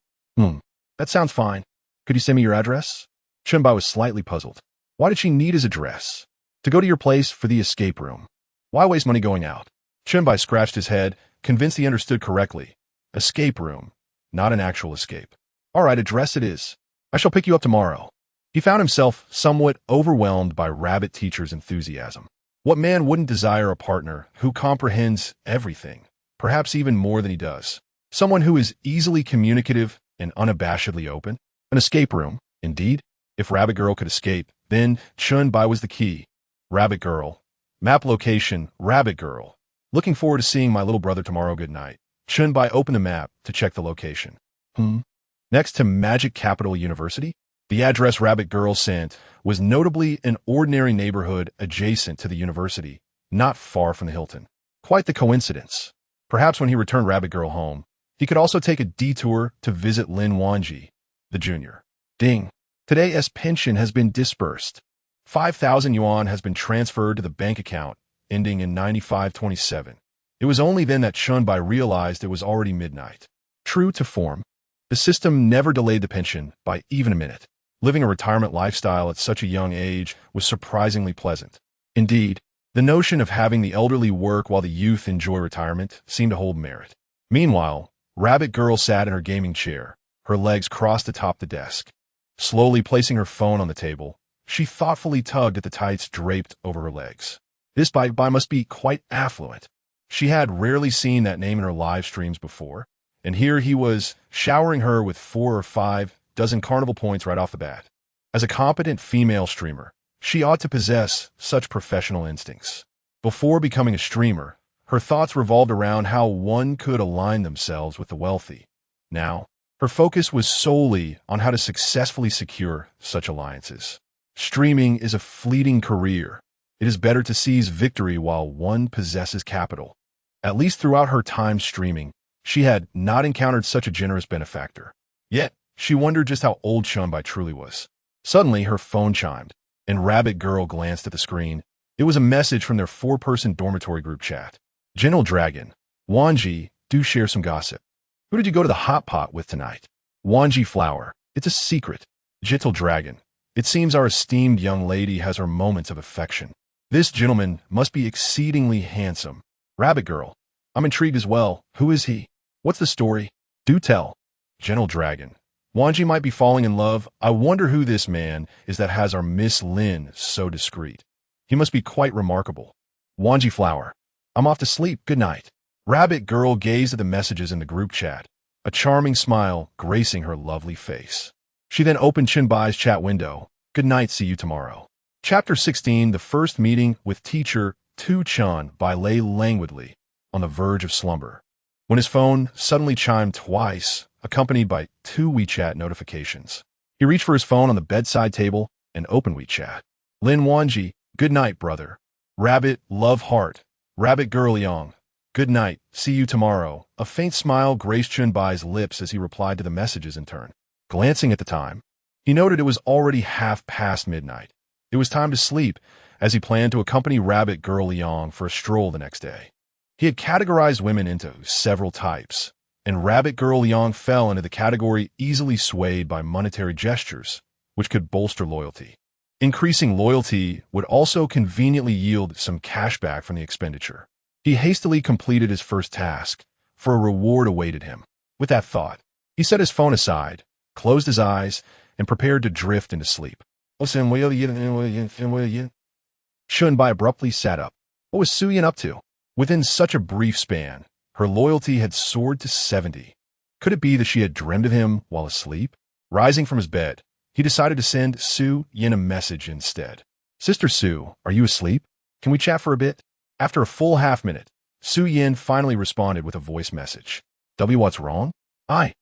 That sounds fine. Could you send me your address? Chen Bai was slightly puzzled. Why did she need his address? To go to your place for the escape room. Why waste money going out? Chen Bai scratched his head, convinced he understood correctly. Escape room, not an actual escape. All right, address it is. I shall pick you up tomorrow. He found himself somewhat overwhelmed by Rabbit Teacher's enthusiasm. What man wouldn't desire a partner who comprehends everything, perhaps even more than he does? Someone who is easily communicative and unabashedly open? An escape room, indeed. If Rabbit Girl could escape, then Chen Bai was the key. Rabbit Girl. Map location, Rabbit Girl. Looking forward to seeing my little brother tomorrow. Good night. Chen Bai opened the map to check the location. Next to Magic Capital University? The address Rabbit Girl sent was notably an ordinary neighborhood adjacent to the university, not far from the Hilton. Quite the coincidence. Perhaps when he returned Rabbit Girl home, he could also take a detour to visit Lin Wanji, the junior. Ding. Today's pension has been disbursed. 5,000 yuan has been transferred to the bank account, ending in 9527. It was only then that Chen Bai realized it was already midnight. True to form, the system never delayed the pension by even a minute. Living a retirement lifestyle at such a young age was surprisingly pleasant. Indeed, the notion of having the elderly work while the youth enjoy retirement seemed to hold merit. Meanwhile, Rabbit Girl sat in her gaming chair, her legs crossed atop the desk. Slowly placing her phone on the table, she thoughtfully tugged at the tights draped over her legs. This Bai must be quite affluent. She had rarely seen that name in her live streams before, and here he was showering her with 4 or 5 dozen carnival points right off the bat. As a competent female streamer, she ought to possess such professional instincts. Before becoming a streamer, her thoughts revolved around how one could align themselves with the wealthy. Now, her focus was solely on how to successfully secure such alliances. Streaming is a fleeting career. It is better to seize victory while one possesses capital. At least throughout her time streaming, she had not encountered such a generous benefactor. Yet, she wondered just how old Chen Bai truly was. Suddenly, her phone chimed, and Rabbit Girl glanced at the screen. It was a message from their 4-person dormitory group chat. Gentle Dragon, Wanji, do share some gossip. Who did you go to the hot pot with tonight? Wanji Flower, it's a secret. Gentle Dragon, it seems our esteemed young lady has her moments of affection. This gentleman must be exceedingly handsome. Rabbit Girl, I'm intrigued as well. Who is he? What's the story? Do tell. Gentle Dragon, Wanji might be falling in love. I wonder who this man is that has our Miss Lin so discreet. He must be quite remarkable. Wanji Flower, I'm off to sleep. Good night. Rabbit Girl gazed at the messages in the group chat, a charming smile gracing her lovely face. She then opened Chen Bai's chat window. Good night, see you tomorrow. Chapter 16, the first meeting with teacher Tu Chen Bai lay languidly on the verge of slumber, when his phone suddenly chimed twice, accompanied by 2 WeChat notifications. He reached for his phone on the bedside table and opened WeChat. Lin Wanji, good night, brother. Rabbit, love heart. Rabbit Girl Yang, good night, see you tomorrow. A faint smile graced Chen Bai's lips as he replied to the messages in turn. Glancing at the time, he noted it was already half past midnight. It was time to sleep, as he planned to accompany Rabbit Girl Yang for a stroll the next day. He had categorized women into several types, and Rabbit Girl Yang fell into the category easily swayed by monetary gestures, which could bolster loyalty. Increasing loyalty would also conveniently yield some cash back from the expenditure. He hastily completed his first task, for a reward awaited him. With that thought, he set his phone aside, closed his eyes, and prepared to drift into sleep. Chen Bai abruptly sat up. What was Su Yan up to? Within such a brief span, her loyalty had soared to 70. Could it be that she had dreamed of him while asleep? Rising from his bed, he decided to send Su Yan a message instead. Sister Su, are you asleep? Can we chat for a bit? After a full half-minute, Su Yan finally responded with a voice message. What's wrong? I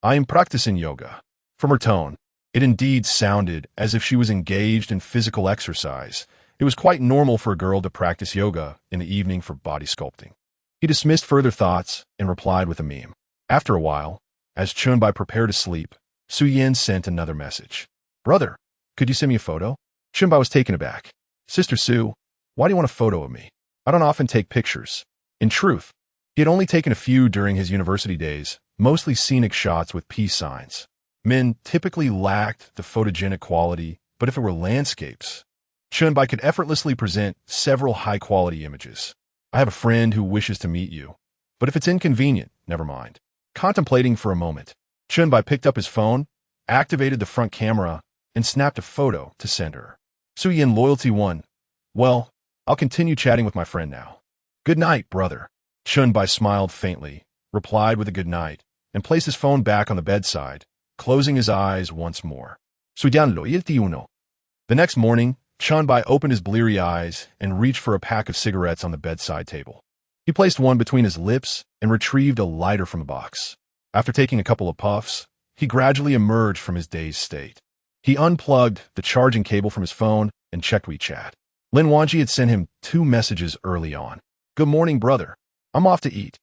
am practicing yoga. From her tone, it indeed sounded as if she was engaged in physical exercise. It was quite normal for a girl to practice yoga in the evening for body sculpting. He dismissed further thoughts and replied with a meme. After a while, as Chen Bai prepared to sleep, Su Yan sent another message. Brother, could you send me a photo? Chen Bai was taken aback. Sister Su, why do you want a photo of me? I don't often take pictures. In truth, he had only taken a few during his university days, mostly scenic shots with peace signs. Men typically lacked the photogenic quality, but if it were landscapes, Chen Bai could effortlessly present several high-quality images. I have a friend who wishes to meet you, but if it's inconvenient, never mind. Contemplating for a moment, Chen Bai picked up his phone, activated the front camera, and snapped a photo to send her. Su Yan Loyalty 1. Well, I'll continue chatting with my friend now. Good night, brother. Chen Bai smiled faintly, replied with a good night, and placed his phone back on the bedside, closing his eyes once more. Su Yan Loyalty 1. The next morning, Chen Bai opened his bleary eyes and reached for a pack of cigarettes on the bedside table. He placed one between his lips and retrieved a lighter from the box. After taking a couple of puffs, he gradually emerged from his dazed state. He unplugged the charging cable from his phone and checked WeChat. Lin Wanji had sent him 2 messages early on. Good morning, brother. I'm off to eat.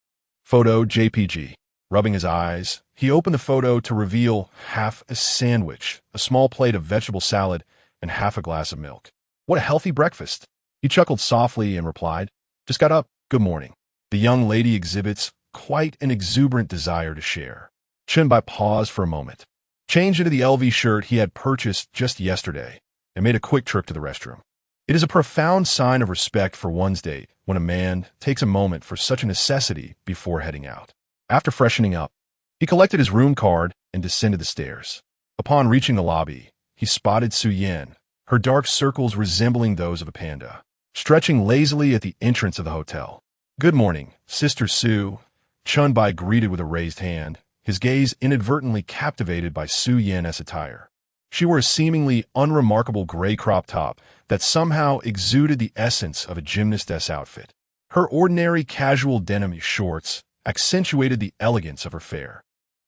Photo JPG. Rubbing his eyes, he opened the photo to reveal half a sandwich, a small plate of vegetable salad, and half a glass of milk. What a healthy breakfast. He chuckled softly and replied, "Just got up. Good morning." The young lady exhibits quite an exuberant desire to share. Chen Bai paused for a moment, changed into the LV shirt he had purchased just yesterday, and made a quick trip to the restroom. It is a profound sign of respect for one's date when a man takes a moment for such a necessity before heading out. After freshening up, he collected his room card and descended the stairs. Upon reaching the lobby, he spotted Su Yan, her dark circles resembling those of a panda, stretching lazily at the entrance of the hotel. "Good morning, Sister Su," Chen Bai greeted with a raised hand, his gaze inadvertently captivated by Su Yan's attire. She wore a seemingly unremarkable gray crop top that somehow exuded the essence of a gymnastess outfit. Her ordinary casual denim shorts accentuated the elegance of her fair,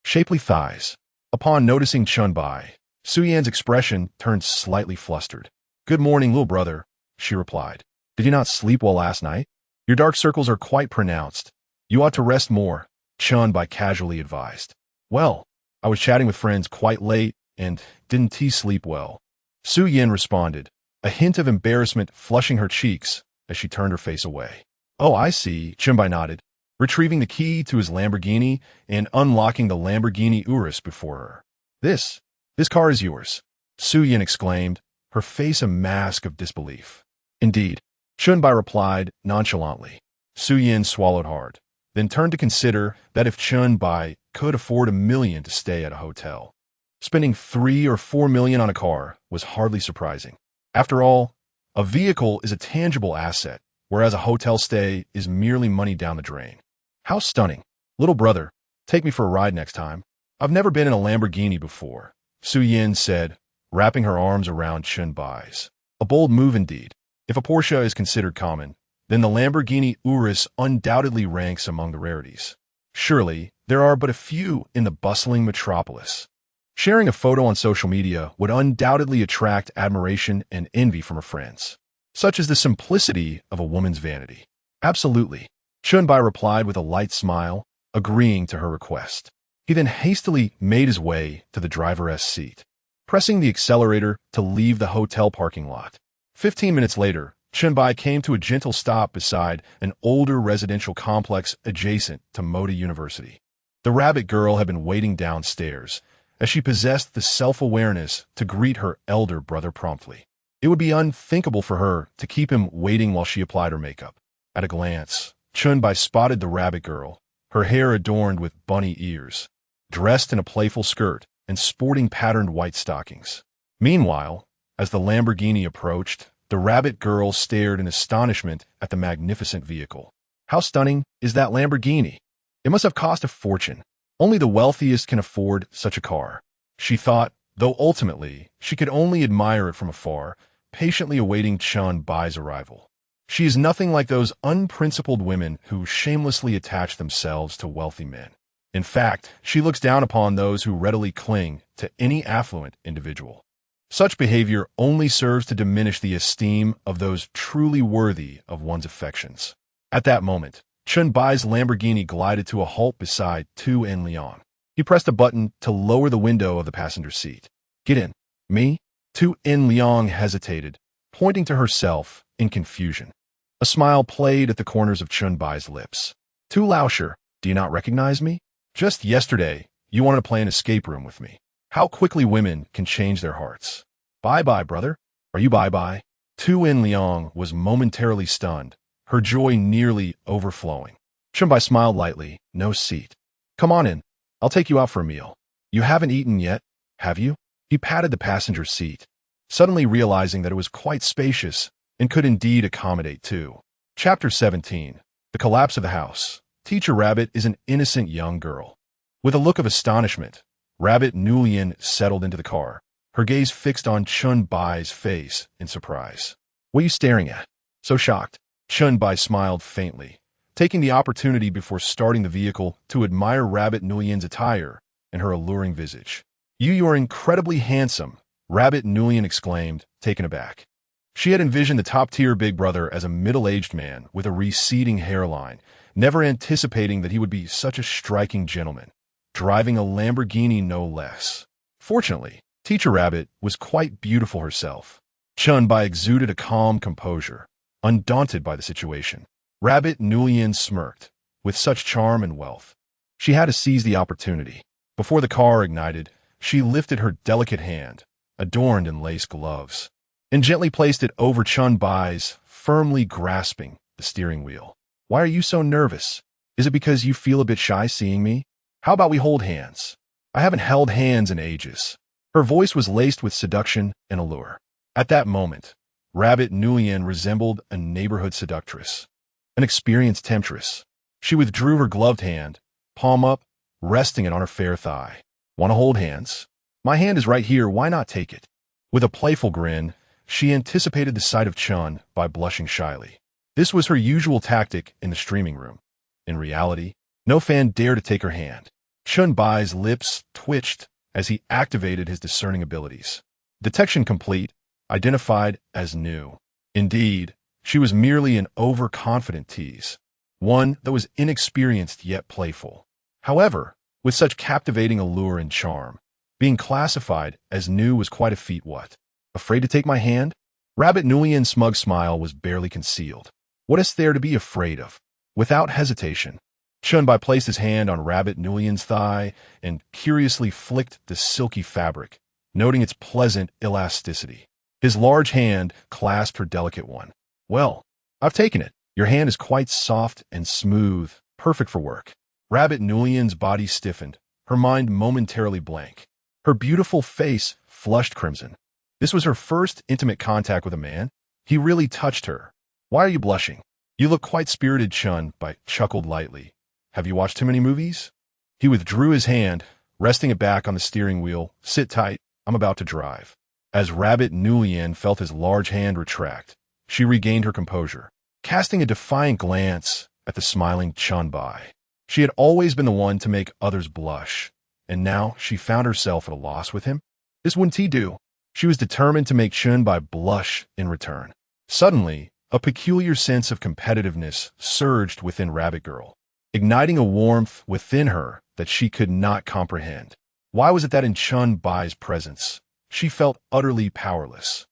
shapely thighs. Upon noticing Chen Bai, Su Yan's expression turned slightly flustered. "Good morning, little brother," she replied. "Did you not sleep well last night? Your dark circles are quite pronounced. You ought to rest more," Chen Bai casually advised. "Well, I was chatting with friends quite late and didn't sleep well," Su Yan responded, a hint of embarrassment flushing her cheeks as she turned her face away. "Oh, I see," Chen Bai nodded, retrieving the key to his Lamborghini and unlocking the Lamborghini Urus before her. This car is yours," Su Yan exclaimed, her face a mask of disbelief. "Indeed," Chen Bai replied nonchalantly. Su Yan swallowed hard, then turned to consider that if Chen Bai could afford $1 million to stay at a hotel, spending $3 or $4 million on a car was hardly surprising. After all, a vehicle is a tangible asset, whereas a hotel stay is merely money down the drain. "How stunning. Little brother, take me for a ride next time. I've never been in a Lamborghini before," Su Yan said, wrapping her arms around Chen Bai's. A bold move indeed. If a Porsche is considered common, then the Lamborghini Urus undoubtedly ranks among the rarities. Surely, there are but a few in the bustling metropolis. Sharing a photo on social media would undoubtedly attract admiration and envy from her friends. Such is the simplicity of a woman's vanity. "Absolutely," Chen Bai replied with a light smile, agreeing to her request. He then hastily made his way to the driver's seat, pressing the accelerator to leave the hotel parking lot. 15 minutes later, Chen Bai came to a gentle stop beside an older residential complex adjacent to Moda University. The rabbit girl had been waiting downstairs, as she possessed the self-awareness to greet her elder brother promptly. It would be unthinkable for her to keep him waiting while she applied her makeup. At a glance, Chen Bai spotted the rabbit girl, her hair adorned with bunny ears, dressed in a playful skirt and sporting patterned white stockings. Meanwhile, as the Lamborghini approached, the rabbit girl stared in astonishment at the magnificent vehicle. "How stunning is that Lamborghini? It must have cost a fortune. Only the wealthiest can afford such a car," she thought, though ultimately she could only admire it from afar, patiently awaiting Chen Bai's arrival. She is nothing like those unprincipled women who shamelessly attach themselves to wealthy men. In fact, she looks down upon those who readily cling to any affluent individual. Such behavior only serves to diminish the esteem of those truly worthy of one's affections. At that moment, Chen Bai's Lamborghini glided to a halt beside Tu En Liang. He pressed a button to lower the window of the passenger seat. "Get in." "Me?" Tu En Liang hesitated, pointing to herself in confusion. A smile played at the corners of Chen Bai's lips. "Tu Laosher, do you not recognize me? Just yesterday, you wanted to play an escape room with me. How quickly women can change their hearts." "Bye-bye, brother. Are you bye-bye?" Tu En Liang was momentarily stunned, her joy nearly overflowing. Chen Bai smiled lightly. "No seat. Come on in. I'll take you out for a meal. You haven't eaten yet, have you?" He patted the passenger seat, suddenly realizing that it was quite spacious and could indeed accommodate two. Chapter 17. The Collapse of the House. Teacher Rabbit is an innocent young girl. With a look of astonishment, Rabbit Nulian settled into the car, her gaze fixed on Chen Bai's face in surprise. "What are you staring at? So shocked?" Chen Bai smiled faintly, taking the opportunity before starting the vehicle to admire Rabbit Nulian's attire and her alluring visage. You are incredibly handsome," Rabbit Nulian exclaimed, taken aback. She had envisioned the top-tier big brother as a middle-aged man with a receding hairline, never anticipating that he would be such a striking gentleman, driving a Lamborghini no less. Fortunately, Teacher Rabbit was quite beautiful herself. Chen Bai exuded a calm composure, undaunted by the situation. Rabbit Nulian smirked, with such charm and wealth. She had to seize the opportunity. Before the car ignited, she lifted her delicate hand, adorned in lace gloves, and gently placed it over Chen Bai's, firmly grasping the steering wheel. Why are you so nervous? Is it because you feel a bit shy seeing me? How about we hold hands? I haven't held hands in ages. Her voice was laced with seduction and allure. At that moment, Rabbit Nulian resembled a neighborhood seductress, an experienced temptress. She withdrew her gloved hand, palm up, resting it on her fair thigh. Want to hold hands? My hand is right here, why not take it? With a playful grin, she anticipated the sight of Chen by blushing shyly. This was her usual tactic in the streaming room. In reality, no fan dared to take her hand. Chen Bai's lips twitched as he activated his discerning abilities. Detection complete, identified as new. Indeed, she was merely an overconfident tease, one that was inexperienced yet playful. However, with such captivating allure and charm, being classified as new was quite a feat. What? Afraid to take my hand? Rabbit Nulian's smug smile was barely concealed. What is there to be afraid of? Without hesitation, Chen Bai placed his hand on Rabbit Nulian's thigh and curiously flicked the silky fabric, noting its pleasant elasticity. His large hand clasped her delicate one. Well, I've taken it. Your hand is quite soft and smooth, perfect for work. Rabbit Nulian's body stiffened, her mind momentarily blank. Her beautiful face flushed crimson. This was her first intimate contact with a man. He really touched her. Why are you blushing? You look quite spirited, Chen Bai chuckled lightly. Have you watched too many movies? He withdrew his hand, resting it back on the steering wheel. Sit tight, I'm about to drive. As Rabbit Nulian felt his large hand retract, she regained her composure, casting a defiant glance at the smiling Chen Bai. She had always been the one to make others blush, and now she found herself at a loss with him. This wouldn't he do? She was determined to make Chen Bai blush in return. Suddenly, a peculiar sense of competitiveness surged within Rabbit Girl, igniting a warmth within her that she could not comprehend. Why was it that in Chen Bai's presence, she felt utterly powerless?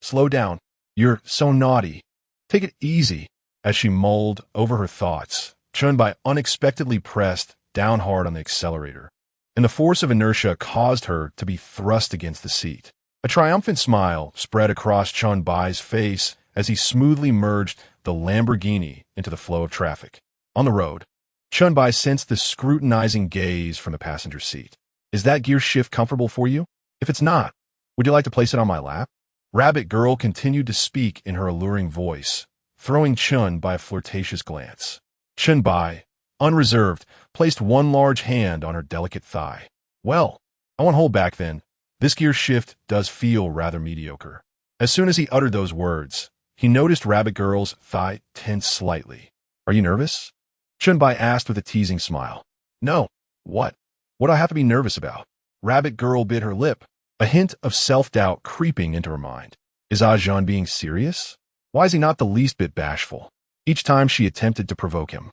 Slow down. You're so naughty. Take it easy. As she mulled over her thoughts, Chen Bai unexpectedly pressed down hard on the accelerator, and the force of inertia caused her to be thrust against the seat. A triumphant smile spread across Chen Bai's face as he smoothly merged the Lamborghini into the flow of traffic. On the road, Chen Bai sensed the scrutinizing gaze from the passenger seat. Is that gear shift comfortable for you? If it's not, would you like to place it on my lap? Rabbit Girl continued to speak in her alluring voice, throwing Chen Bai a flirtatious glance. Chen Bai, unreserved, placed one large hand on her delicate thigh. Well, I won't hold back then. This gear shift does feel rather mediocre. As soon as he uttered those words, he noticed Rabbit Girl's thigh tense slightly. Are you nervous? Chen Bai asked with a teasing smile. No. What? What do I have to be nervous about? Rabbit Girl bit her lip, a hint of self-doubt creeping into her mind. Is Ajahn being serious? Why is he not the least bit bashful? Each time she attempted to provoke him,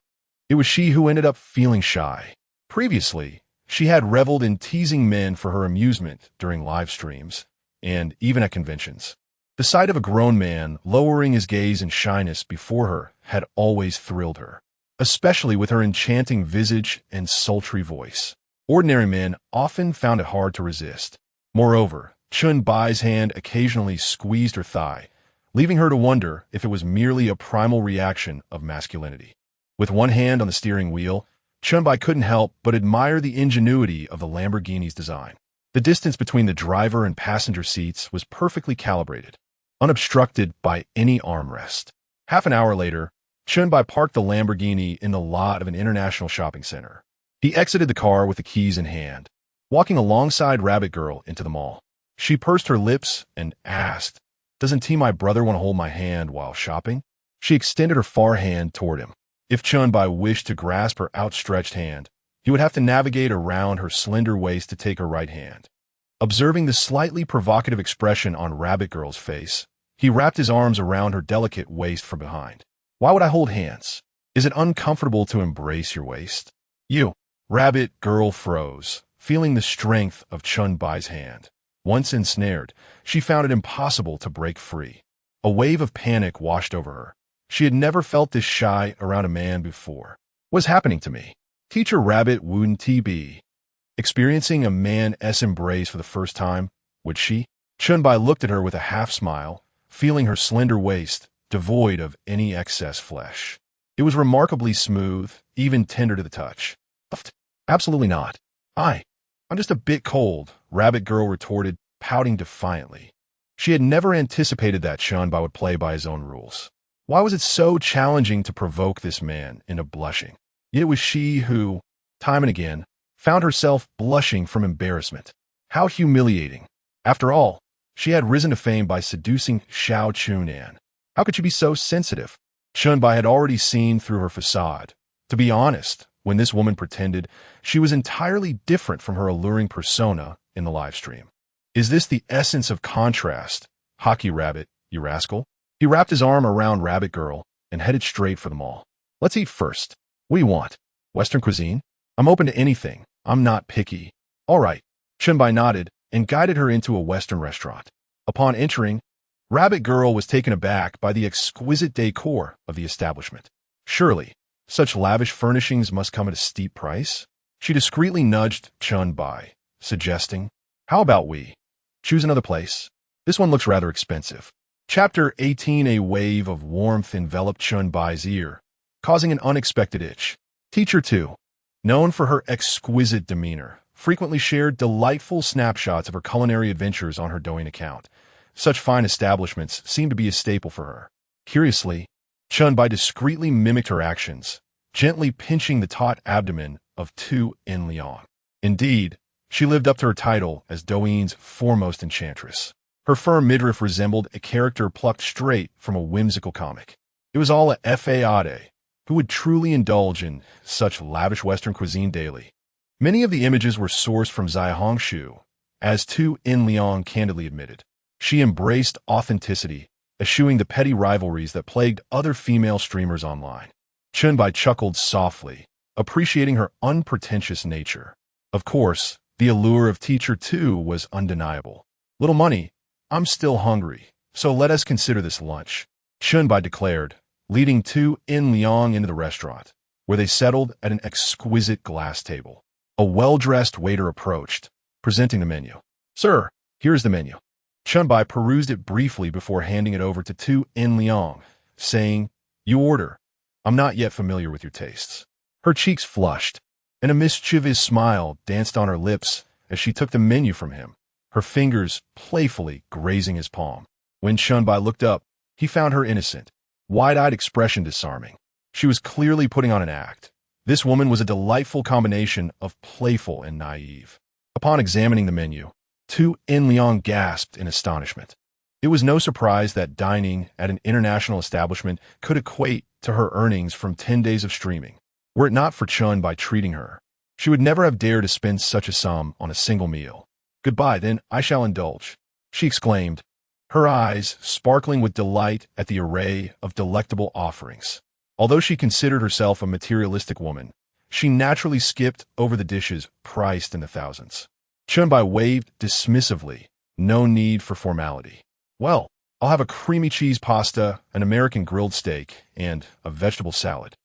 it was she who ended up feeling shy. Previously, she had reveled in teasing men for her amusement during live streams, and even at conventions. The sight of a grown man lowering his gaze in shyness before her had always thrilled her, especially with her enchanting visage and sultry voice. Ordinary men often found it hard to resist. Moreover, Chen Bai's hand occasionally squeezed her thigh, leaving her to wonder if it was merely a primal reaction of masculinity. With one hand on the steering wheel, Chen Bai couldn't help but admire the ingenuity of the Lamborghini's design. The distance between the driver and passenger seats was perfectly calibrated, unobstructed by any armrest. Half an hour later, Chen Bai parked the Lamborghini in the lot of an international shopping center. He exited the car with the keys in hand, walking alongside Rabbit Girl into the mall. She pursed her lips and asked, Doesn't T my brother want to hold my hand while shopping? She extended her far hand toward him. If Chen Bai wished to grasp her outstretched hand, he would have to navigate around her slender waist to take her right hand. Observing the slightly provocative expression on Rabbit Girl's face, he wrapped his arms around her delicate waist from behind. Why would I hold hands? Is it uncomfortable to embrace your waist? You, rabbit girl froze, feeling the strength of Chen Bai's hand. Once ensnared, she found it impossible to break free. A wave of panic washed over her. She had never felt this shy around a man before. What's happening to me? Teacher Rabbit wouldn't be experiencing a man's embrace for the first time, would she? Chen Bai looked at her with a half-smile, feeling her slender waist, devoid of any excess flesh. It was remarkably smooth, even tender to the touch. Absolutely not. I'm just a bit cold, Rabbit Girl retorted, pouting defiantly. She had never anticipated that Chen Bai would play by his own rules. Why was it so challenging to provoke this man into blushing? Yet it was she who, time and again, found herself blushing from embarrassment. How humiliating. After all, she had risen to fame by seducing Xiao Chunan. How could she be so sensitive? Chen Bai had already seen through her facade. To be honest, when this woman pretended, she was entirely different from her alluring persona in the live stream. Is this the essence of contrast? Hockey Rabbit, you rascal. He wrapped his arm around Rabbit Girl and headed straight for the mall. Let's eat first. What do you want? Western cuisine? I'm open to anything. I'm not picky. All right. Chen Bai nodded and guided her into a Western restaurant. Upon entering, Rabbit Girl was taken aback by the exquisite decor of the establishment. Surely, such lavish furnishings must come at a steep price? She discreetly nudged Chen Bai, suggesting, how about we choose another place? This one looks rather expensive. Chapter 18. A wave of warmth enveloped Chen Bai's ear, causing an unexpected itch. Teacher 2, known for her exquisite demeanor, frequently shared delightful snapshots of her culinary adventures on her Douyin account. Such fine establishments seemed to be a staple for her. Curiously, Chen Bai discreetly mimicked her actions, gently pinching the taut abdomen of Tu In Liang. Indeed, she lived up to her title as Douyin's foremost enchantress. Her firm midriff resembled a character plucked straight from a whimsical comic. It was all a fade. Who would truly indulge in such lavish Western cuisine daily? Many of the images were sourced from Zaihongshu, as Tu In Liang candidly admitted. She embraced authenticity, eschewing the petty rivalries that plagued other female streamers online. Chen Bai chuckled softly, appreciating her unpretentious nature. Of course, the allure of Teacher 2 was undeniable. Little money, I'm still hungry, so let us consider this lunch, Chen Bai declared, leading Tu In Liang into the restaurant, where they settled at an exquisite glass table. A well-dressed waiter approached, presenting the menu. Sir, here is the menu. Chen Bai perused it briefly before handing it over to Tu In Liang, saying, You order. I'm not yet familiar with your tastes. Her cheeks flushed, and a mischievous smile danced on her lips as she took the menu from him, her fingers playfully grazing his palm. When Chen Bai looked up, he found her innocent, wide-eyed expression disarming. She was clearly putting on an act. This woman was a delightful combination of playful and naive. Upon examining the menu, Tu In Liang gasped in astonishment. It was no surprise that dining at an international establishment could equate to her earnings from 10 days of streaming. Were it not for Chen Bai treating her, she would never have dared to spend such a sum on a single meal. Goodbye, then, I shall indulge, she exclaimed, her eyes sparkling with delight at the array of delectable offerings. Although she considered herself a materialistic woman, she naturally skipped over the dishes priced in the thousands. Chen Bai waved dismissively, no need for formality. Well, I'll have a creamy cheese pasta, an American grilled steak, and a vegetable salad.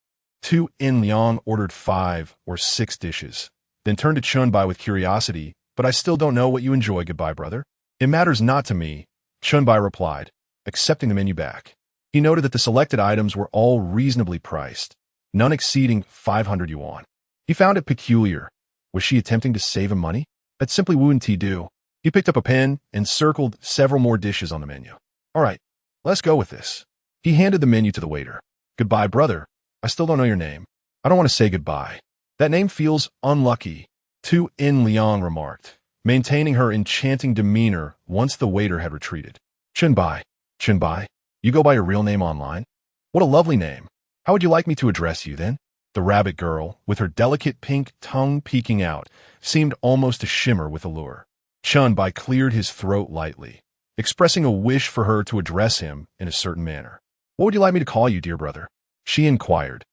Tu In Liang ordered 5 or 6 dishes, then turned to Chen Bai with curiosity, but I still don't know what you enjoy, goodbye, brother. It matters not to me, Chen Bai replied, accepting the menu back. He noted that the selected items were all reasonably priced, none exceeding 500 yuan. He found it peculiar. Was she attempting to save him money? That simply wouldn't he do. He picked up a pen and circled several more dishes on the menu. All right, let's go with this. He handed the menu to the waiter. Goodbye, brother. I still don't know your name. I don't want to say goodbye. That name feels unlucky, Tu In Liang remarked, maintaining her enchanting demeanor once the waiter had retreated. Chen Bai. Chen Bai? You go by your real name online? What a lovely name. How would you like me to address you then? The rabbit girl, with her delicate pink tongue peeking out, seemed almost to shimmer with allure. Chen Bai cleared his throat lightly, expressing a wish for her to address him in a certain manner. What would you like me to call you, dear brother? She inquired.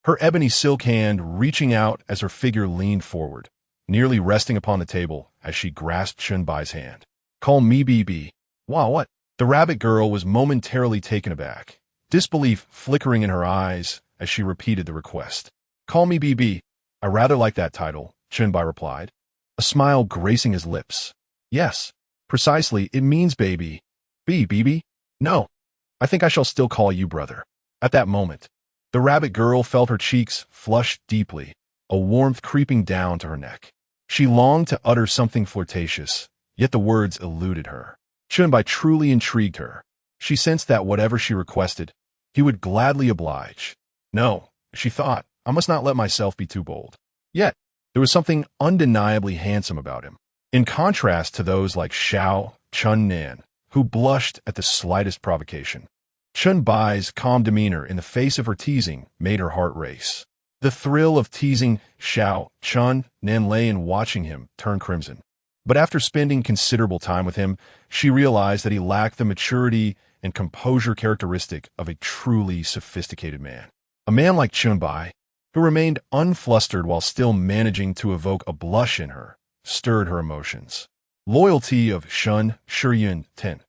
her ebony silk hand reaching out as her figure leaned forward, nearly resting upon the table as she grasped Chen Bai's hand. "Call me BB. Wow, what?" The rabbit girl was momentarily taken aback, disbelief flickering in her eyes as she repeated the request. "Call me BB. I rather like that title," Chen Bai replied, a smile gracing his lips. "Yes, precisely, it means baby. BB? No, I think I shall still call you brother." At that moment, the rabbit girl felt her cheeks flush deeply, a warmth creeping down to her neck. She longed to utter something flirtatious, yet the words eluded her. Chen Bai truly intrigued her. She sensed that whatever she requested, he would gladly oblige. No, she thought, I must not let myself be too bold. Yet, there was something undeniably handsome about him, in contrast to those like Xiao Chun-nan, who blushed at the slightest provocation. Chen Bai's calm demeanor in the face of her teasing made her heart race. The thrill of teasing Xiao Chun-nan lay in watching him turn crimson. But after spending considerable time with him, she realized that he lacked the maturity and composure characteristic of a truly sophisticated man. A man like Chen Bai, who remained unflustered while still managing to evoke a blush in her, stirred her emotions. Loyalty of Shun Shuyun Ten.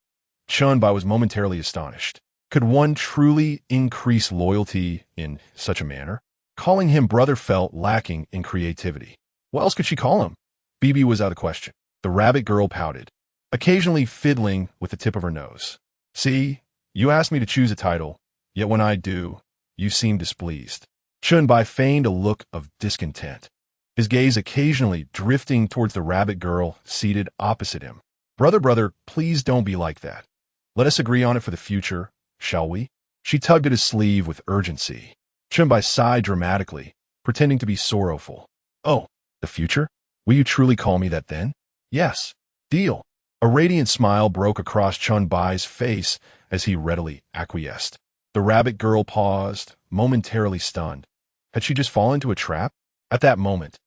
Chen Bai was momentarily astonished. Could one truly increase loyalty in such a manner? Calling him brother felt lacking in creativity. What else could she call him? BB was out of question. The rabbit girl pouted, occasionally fiddling with the tip of her nose. "See, you asked me to choose a title, yet when I do, you seem displeased." Chen Bai feigned a look of discontent, his gaze occasionally drifting towards the rabbit girl seated opposite him. Brother, please don't be like that. Let us agree on it for the future, shall we?" She tugged at his sleeve with urgency. Chen Bai sighed dramatically, pretending to be sorrowful. "Oh, the future? Will you truly call me that then?" "Yes, deal." A radiant smile broke across Chen Bai's face as he readily acquiesced. The rabbit girl paused, momentarily stunned. Had she just fallen into a trap? At that moment,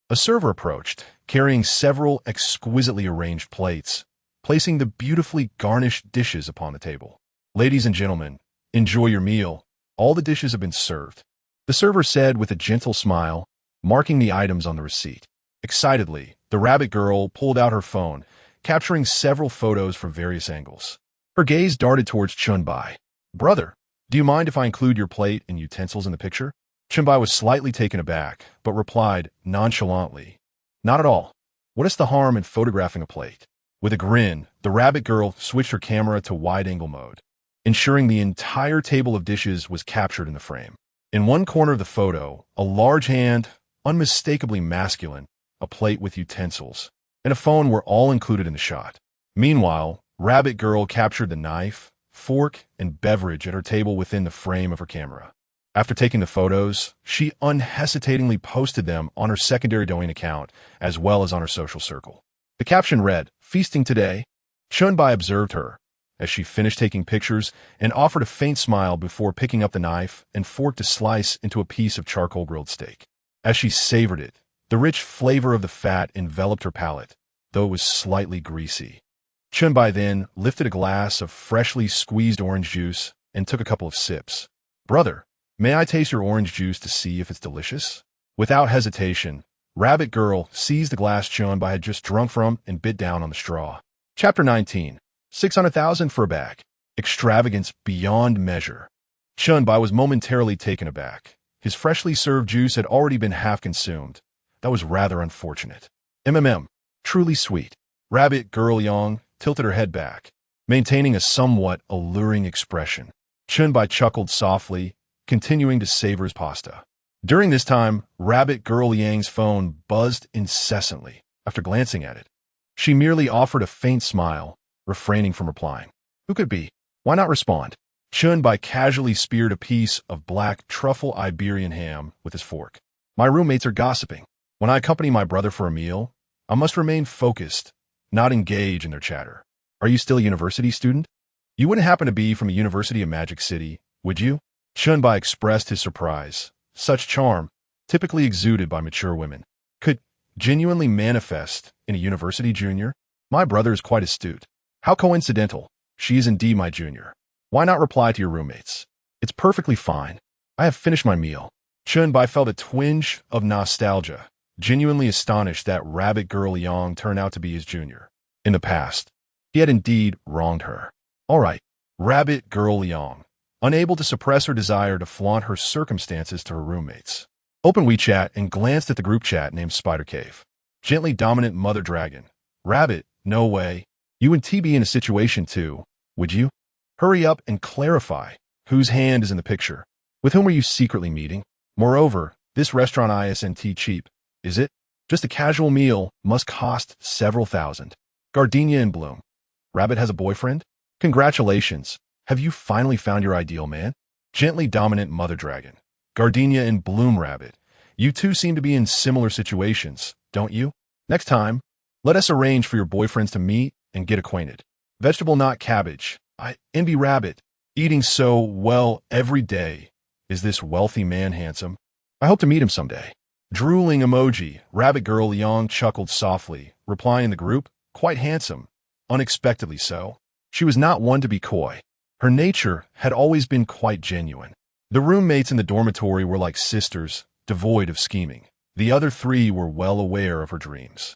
a server approached, carrying several exquisitely arranged plates, placing the beautifully garnished dishes upon the table. "Ladies and gentlemen, enjoy your meal. All the dishes have been served," the server said with a gentle smile, marking the items on the receipt. Excitedly, the rabbit girl pulled out her phone, capturing several photos from various angles. Her gaze darted towards Chen Bai. "Brother, do you mind if I include your plate and utensils in the picture?" Chen Bai was slightly taken aback, but replied nonchalantly, "Not at all. What is the harm in photographing a plate?" With a grin, the rabbit girl switched her camera to wide-angle mode, ensuring the entire table of dishes was captured in the frame. In one corner of the photo, a large hand, unmistakably masculine, a plate with utensils, and a phone were all included in the shot. Meanwhile, Rabbit Girl captured the knife, fork, and beverage at her table within the frame of her camera. After taking the photos, she unhesitatingly posted them on her secondary Douyin account as well as on her social circle. The caption read, "Feasting today." Chen Bai observed her as she finished taking pictures and offered a faint smile before picking up the knife and fork to slice into a piece of charcoal grilled steak. As she savored it, the rich flavor of the fat enveloped her palate, though it was slightly greasy. Chen Bai then lifted a glass of freshly squeezed orange juice and took a couple of sips. "Brother, may I taste your orange juice to see if it's delicious?" Without hesitation, Rabbit Girl seized the glass Chen Bai had just drunk from and bit down on the straw. Chapter 19. 600,000 for a bag. Extravagance beyond measure. Chen Bai was momentarily taken aback. His freshly served juice had already been half consumed. That was rather unfortunate. Truly sweet. Rabbit Girl Yang tilted her head back, maintaining a somewhat alluring expression. Chen Bai chuckled softly, continuing to savor his pasta. During this time, Rabbit Girl Yang's phone buzzed incessantly. After glancing at it, she merely offered a faint smile, refraining from replying. Who could be? Why not respond? Chen Bai casually speared a piece of black truffle Iberian ham with his fork. My roommates are gossiping. When I accompany my brother for a meal, I must remain focused, not engage in their chatter. Are you still a university student? You wouldn't happen to be from a university in Magic City, would you? Chen Bai expressed his surprise. Such charm, typically exuded by mature women, could genuinely manifest in a university junior. My brother is quite astute. How coincidental. She is indeed my junior. Why not reply to your roommates? It's perfectly fine. I have finished my meal. Chen Bai felt a twinge of nostalgia, genuinely astonished that Rabbit Girl Yang turned out to be his junior. In the past, he had indeed wronged her. All right, Rabbit Girl Yang, unable to suppress her desire to flaunt her circumstances to her roommates, opened WeChat and glanced at the group chat named Spider Cave. Gently dominant Mother Dragon. Rabbit, no way. You and T be in a situation too, would you? Hurry up and clarify. Whose hand is in the picture? With whom are you secretly meeting? Moreover, this restaurant isn't cheap, is it? Just a casual meal must cost several thousand. Gardenia in bloom. Rabbit has a boyfriend? Congratulations. Have you finally found your ideal man? Gently dominant Mother Dragon. Gardenia in bloom, Rabbit. You two seem to be in similar situations, don't you? Next time, let us arrange for your boyfriends to meet and get acquainted. Vegetable not cabbage. I envy Rabbit. Eating so well every day. Is this wealthy man handsome? I hope to meet him someday. Drooling emoji. Rabbit Girl Yang chuckled softly, replying in the group, quite handsome. Unexpectedly so. She was not one to be coy. Her nature had always been quite genuine. The roommates in the dormitory were like sisters, devoid of scheming. The other three were well aware of her dreams.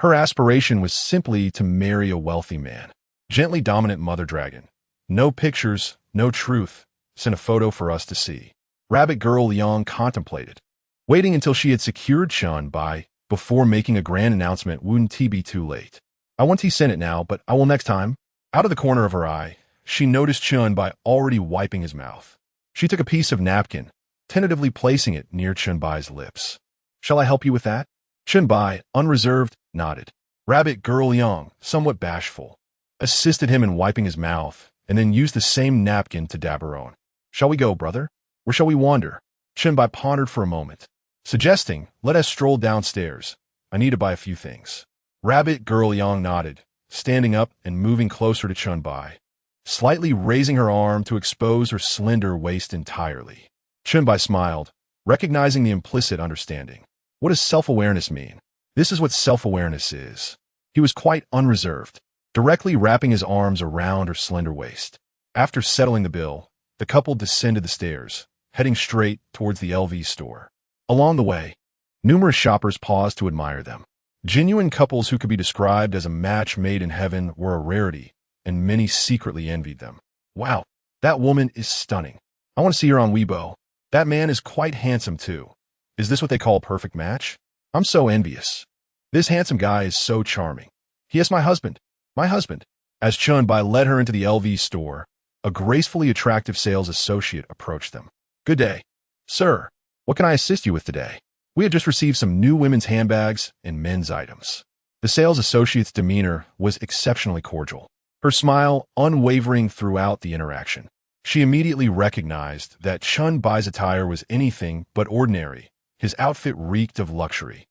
Her aspiration was simply to marry a wealthy man. Gently dominant Mother Dragon. No pictures, no truth. Send a photo for us to see. Rabbit Girl Yang contemplated, waiting until she had secured Chen Bai before making a grand announcement. Wouldn't he be too late? I want to send it now, but I will next time. Out of the corner of her eye, she noticed Chen Bai already wiping his mouth. She took a piece of napkin, tentatively placing it near Chen Bai's lips. Shall I help you with that? Chen Bai, unreserved, nodded. Rabbit Girl Yang, somewhat bashful, assisted him in wiping his mouth and then used the same napkin to dab her own. Shall we go, brother? Where shall we wander? Chen Bai pondered for a moment, suggesting, let us stroll downstairs. I need to buy a few things. Rabbit Girl Yang nodded, standing up and moving closer to Chen Bai, slightly raising her arm to expose her slender waist entirely. Chen Bai smiled, recognizing the implicit understanding. What does self-awareness mean? This is what self-awareness is. He was quite unreserved, directly wrapping his arms around her slender waist. After settling the bill, the couple descended the stairs, heading straight towards the LV store. Along the way, numerous shoppers paused to admire them. Genuine couples who could be described as a match made in heaven were a rarity, and many secretly envied them. Wow, that woman is stunning. I want to see her on Weibo. That man is quite handsome too. Is this what they call a perfect match? I'm so envious. This handsome guy is so charming. He is my husband. My husband. As Chen Bai led her into the LV store, a gracefully attractive sales associate approached them. Good day. Sir, what can I assist you with today? We have just received some new women's handbags and men's items. The sales associate's demeanor was exceptionally cordial, her smile unwavering throughout the interaction. She immediately recognized that Chen Bai's attire was anything but ordinary. His outfit reeked of luxury,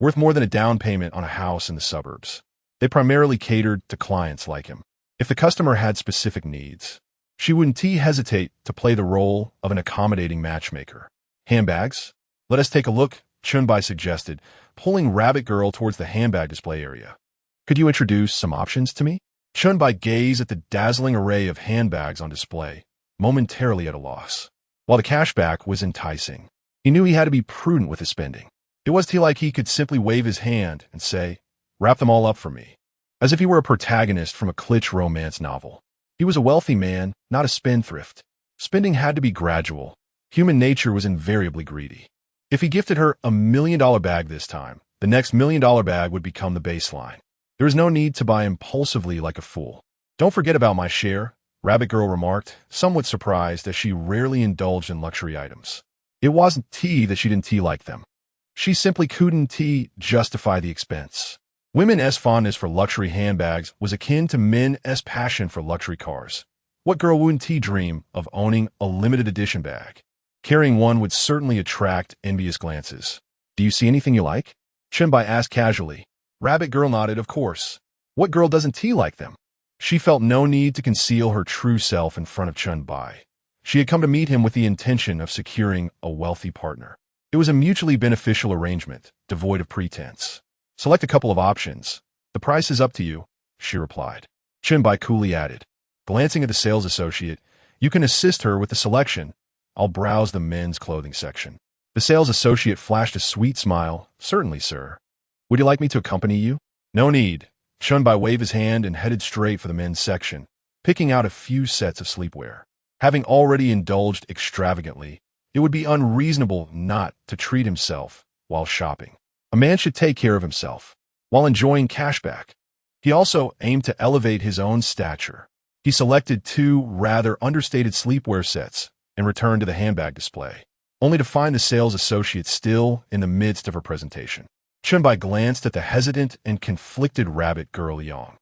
worth more than a down payment on a house in the suburbs. They primarily catered to clients like him. If the customer had specific needs, she wouldn't hesitate to play the role of an accommodating matchmaker. Handbags? Let us take a look, Chen Bai suggested, pulling Rabbit Girl towards the handbag display area. Could you introduce some options to me? Chen Bai gazed at the dazzling array of handbags on display, momentarily at a loss. While the cashback was enticing, he knew he had to be prudent with his spending. It wasn't like he could simply wave his hand and say, wrap them all up for me, as if he were a protagonist from a kitsch romance novel. He was a wealthy man, not a spendthrift. Spending had to be gradual. Human nature was invariably greedy. If he gifted her $1 million bag this time, the next $1 million bag would become the baseline. There was no need to buy impulsively like a fool. Don't forget about my share, Rabbit Girl remarked, somewhat surprised as she rarely indulged in luxury items. It wasn't that she didn't like them. She simply couldn't justify the expense. Women's fondness for luxury handbags was akin to men's passion for luxury cars. What girl wouldn't dream of owning a limited edition bag? Carrying one would certainly attract envious glances. Do you see anything you like? Chen Bai asked casually. Rabbit Girl nodded, of course. What girl doesn't like them? She felt no need to conceal her true self in front of Chen Bai. She had come to meet him with the intention of securing a wealthy partner. It was a mutually beneficial arrangement, devoid of pretense. Select a couple of options. The price is up to you, she replied. Chen Bai coolly added, glancing at the sales associate, you can assist her with the selection. I'll browse the men's clothing section. The sales associate flashed a sweet smile. Certainly, sir. Would you like me to accompany you? No need. Chen Bai waved his hand and headed straight for the men's section, picking out a few sets of sleepwear. Having already indulged extravagantly, it would be unreasonable not to treat himself while shopping. A man should take care of himself while enjoying cashback. He also aimed to elevate his own stature. He selected 2 rather understated sleepwear sets and returned to the handbag display, only to find the sales associate still in the midst of her presentation. Chen Bai glanced at the hesitant and conflicted rabbit girl Yang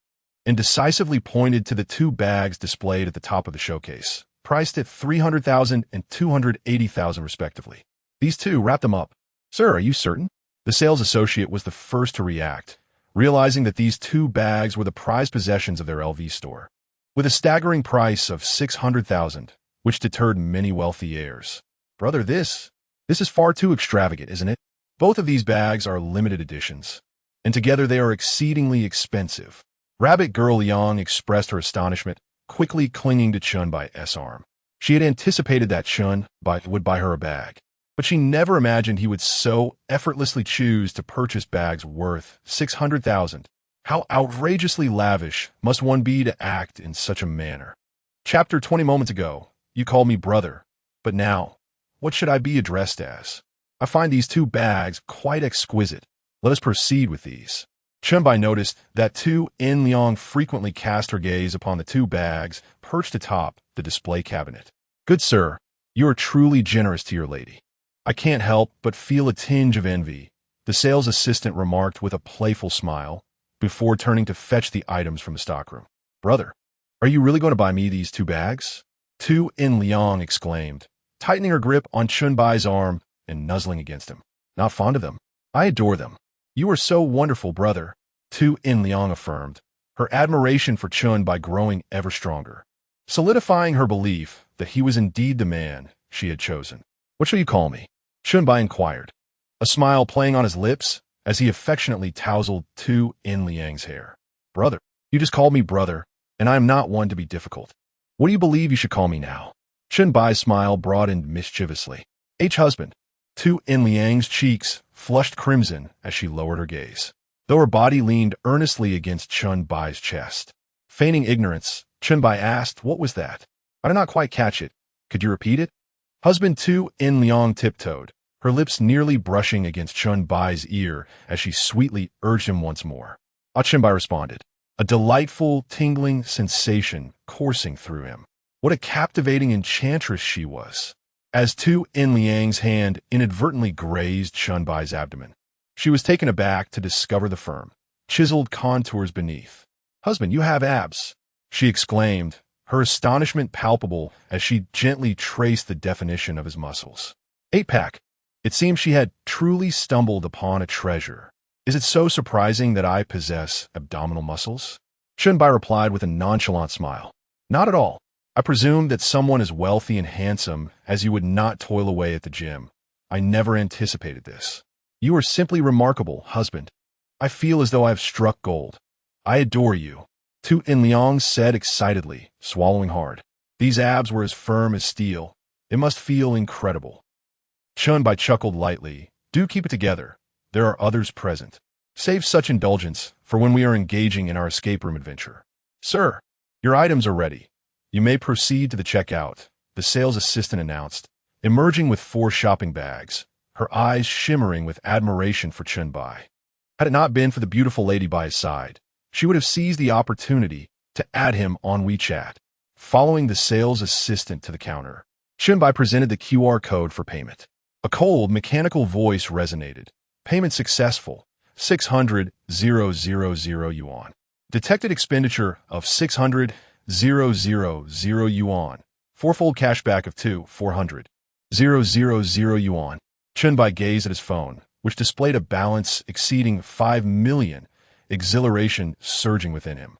and decisively pointed to the 2 bags displayed at the top of the showcase, priced at 300,000 and 280,000 respectively. These 2, wrap them up. Sir, are you certain? The sales associate was the first to react, realizing that these 2 bags were the prized possessions of their LV store, with a staggering price of 600,000, which deterred many wealthy heirs. Brother, this is far too extravagant, isn't it? Both of these bags are limited editions, and together they are exceedingly expensive. Rabbit girl Yang expressed her astonishment, quickly clinging to Chen Bai's arm. She had anticipated that Chen Bai would buy her a bag, but she never imagined he would so effortlessly choose to purchase bags worth 600,000. How outrageously lavish must one be to act in such a manner? Chapter 20 moments ago, you called me brother, but now, what should I be addressed as? I find these 2 bags quite exquisite. Let us proceed with these. Chen Bai noticed that Tu In Liang frequently cast her gaze upon the 2 bags perched atop the display cabinet. Good sir, you are truly generous to your lady. I can't help but feel a tinge of envy, the sales assistant remarked with a playful smile, before turning to fetch the items from the stockroom. Brother, are you really going to buy me these 2 bags? Tu In Liang exclaimed, tightening her grip on Chen Bai's arm and nuzzling against him. Not fond of them. I adore them. You are so wonderful, brother, Tu In Liang affirmed, her admiration for Chen Bai growing ever stronger, solidifying her belief that he was indeed the man she had chosen. What shall you call me? Chen Bai inquired, a smile playing on his lips as he affectionately tousled Tu In Liang's hair. Brother, you just called me brother, and I am not one to be difficult. What do you believe you should call me now? Chen Bai's smile broadened mischievously. Husband. Tu In Liang's cheeks flushed crimson as she lowered her gaze, though her body leaned earnestly against Chen Bai's chest. Feigning ignorance, Chen Bai asked, what was that? I did not quite catch it. Could you repeat it? Husband Tu In Liang tiptoed, her lips nearly brushing against Chen Bai's ear as she sweetly urged him once more. Chen Bai responded, a delightful, tingling sensation coursing through him. What a captivating enchantress she was! As Tu In Liang's hand inadvertently grazed Chen Bai's abdomen, she was taken aback to discover the firm, chiseled contours beneath. Husband, you have abs, she exclaimed, her astonishment palpable as she gently traced the definition of his muscles. 8-pack. It seemed she had truly stumbled upon a treasure. Is it so surprising that I possess abdominal muscles? Chen Bai replied with a nonchalant smile. Not at all. I presume that someone as wealthy and handsome as you would not toil away at the gym. I never anticipated this. You are simply remarkable, husband. I feel as though I have struck gold. I adore you, Tu In Liang said excitedly, swallowing hard. These abs were as firm as steel. It must feel incredible. Chen Bai chuckled lightly. Do keep it together. There are others present. Save such indulgence for when we are engaging in our escape room adventure. Sir, your items are ready. You may proceed to the checkout, the sales assistant announced, emerging with 4 shopping bags, her eyes shimmering with admiration for Chen Bai. Had it not been for the beautiful lady by his side, she would have seized the opportunity to add him on WeChat. Following the sales assistant to the counter, Chen Bai presented the QR code for payment. A cold, mechanical voice resonated. Payment successful. 600,000 yuan. Detected expenditure of 600,000 yuan. Fourfold cashback of 400,000 yuan. Chen Bai gazed at his phone, which displayed a balance exceeding 5 million, exhilaration surging within him.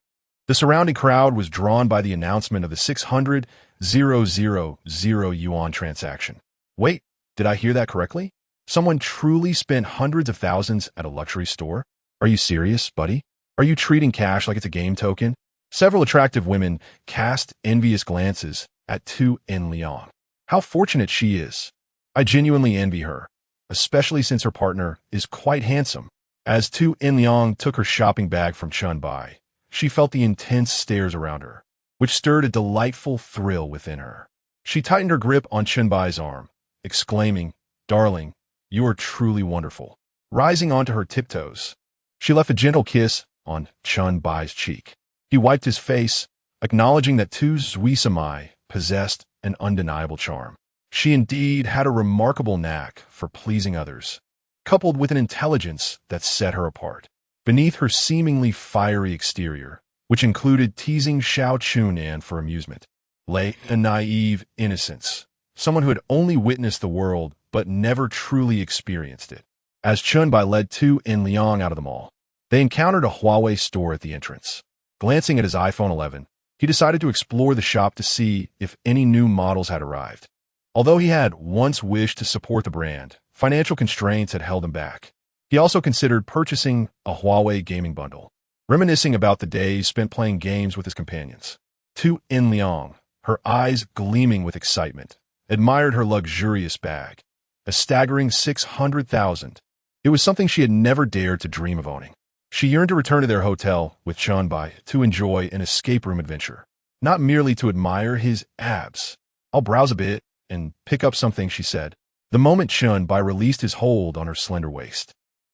The surrounding crowd was drawn by the announcement of the 600,000 yuan transaction. Wait, did I hear that correctly? Someone truly spent hundreds of thousands at a luxury store? Are you serious, buddy? Are you treating cash like it's a game token? Several attractive women cast envious glances at Tu In Liang. How fortunate she is. I genuinely envy her. especially since her partner is quite handsome. As Tu Inliang took her shopping bag from Chen Bai, she felt the intense stares around her, which stirred a delightful thrill within her. She tightened her grip on Chen Bai's arm, exclaiming, "Darling, you are truly wonderful." Rising onto her tiptoes, she left a gentle kiss on Chen Bai's cheek. He wiped his face, acknowledging that Tu Zuisamai possessed an undeniable charm. She indeed had a remarkable knack for pleasing others, coupled with an intelligence that set her apart. Beneath her seemingly fiery exterior, which included teasing Xiao Chunan for amusement, lay a naive innocence, someone who had only witnessed the world but never truly experienced it. As Chen Bai led Tu and Liang out of the mall, they encountered a Huawei store at the entrance. Glancing at his iPhone 11, he decided to explore the shop to see if any new models had arrived. Although he had once wished to support the brand, financial constraints had held him back. He also considered purchasing a Huawei gaming bundle, reminiscing about the days spent playing games with his companions. Tu Inliang, her eyes gleaming with excitement, admired her luxurious bag, a staggering 600,000. It was something she had never dared to dream of owning. She yearned to return to their hotel with Chen Bai to enjoy an escape room adventure, not merely to admire his abs. "I'll browse a bit and pick up something," she said, the moment Chen Bai released his hold on her slender waist.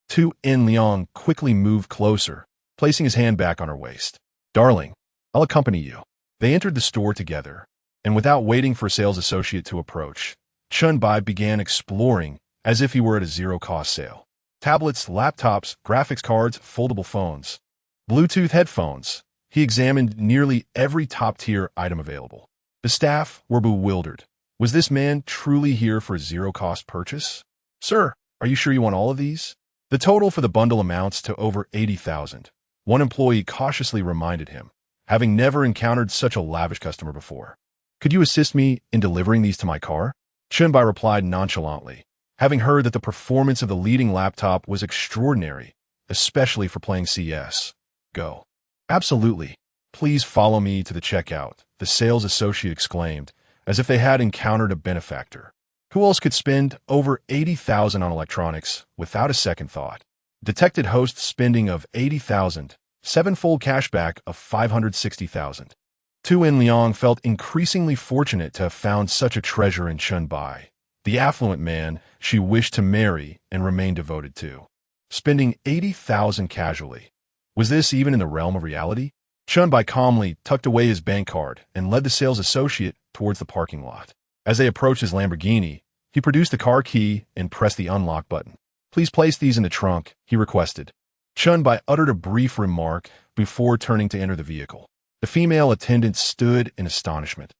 Tu Inliang quickly moved closer, placing his hand back on her waist. "Darling, I'll accompany you." They entered the store together, and without waiting for a sales associate to approach, Chen Bai began exploring as if he were at a zero-cost sale. Tablets, laptops, graphics cards, foldable phones, Bluetooth headphones. He examined nearly every top-tier item available. The staff were bewildered. Was this man truly here for a zero-cost purchase? "Sir, are you sure you want all of these?" The total for the bundle amounts to over 80,000. One employee cautiously reminded him, having never encountered such a lavish customer before. "Could you assist me in delivering these to my car?" Chen Bai replied nonchalantly, having heard that the performance of the leading laptop was extraordinary, especially for playing CS. "Go." "Absolutely. Please follow me to the checkout," the sales associate exclaimed, as if they had encountered a benefactor. Who else could spend over 80,000 on electronics without a second thought? Detected host spending of 80,000, seven-fold cashback of 560,000. Tu Inliang felt increasingly fortunate to have found such a treasure in Chen Bai, the affluent man she wished to marry and remain devoted to. Spending 80,000 casually. Was this even in the realm of reality? Chen Bai calmly tucked away his bank card and led the sales associate towards the parking lot. As they approached his Lamborghini, he produced the car key and pressed the unlock button. "Please place these in the trunk," he requested. Chen Bai uttered a brief remark before turning to enter the vehicle. The female attendant stood in astonishment.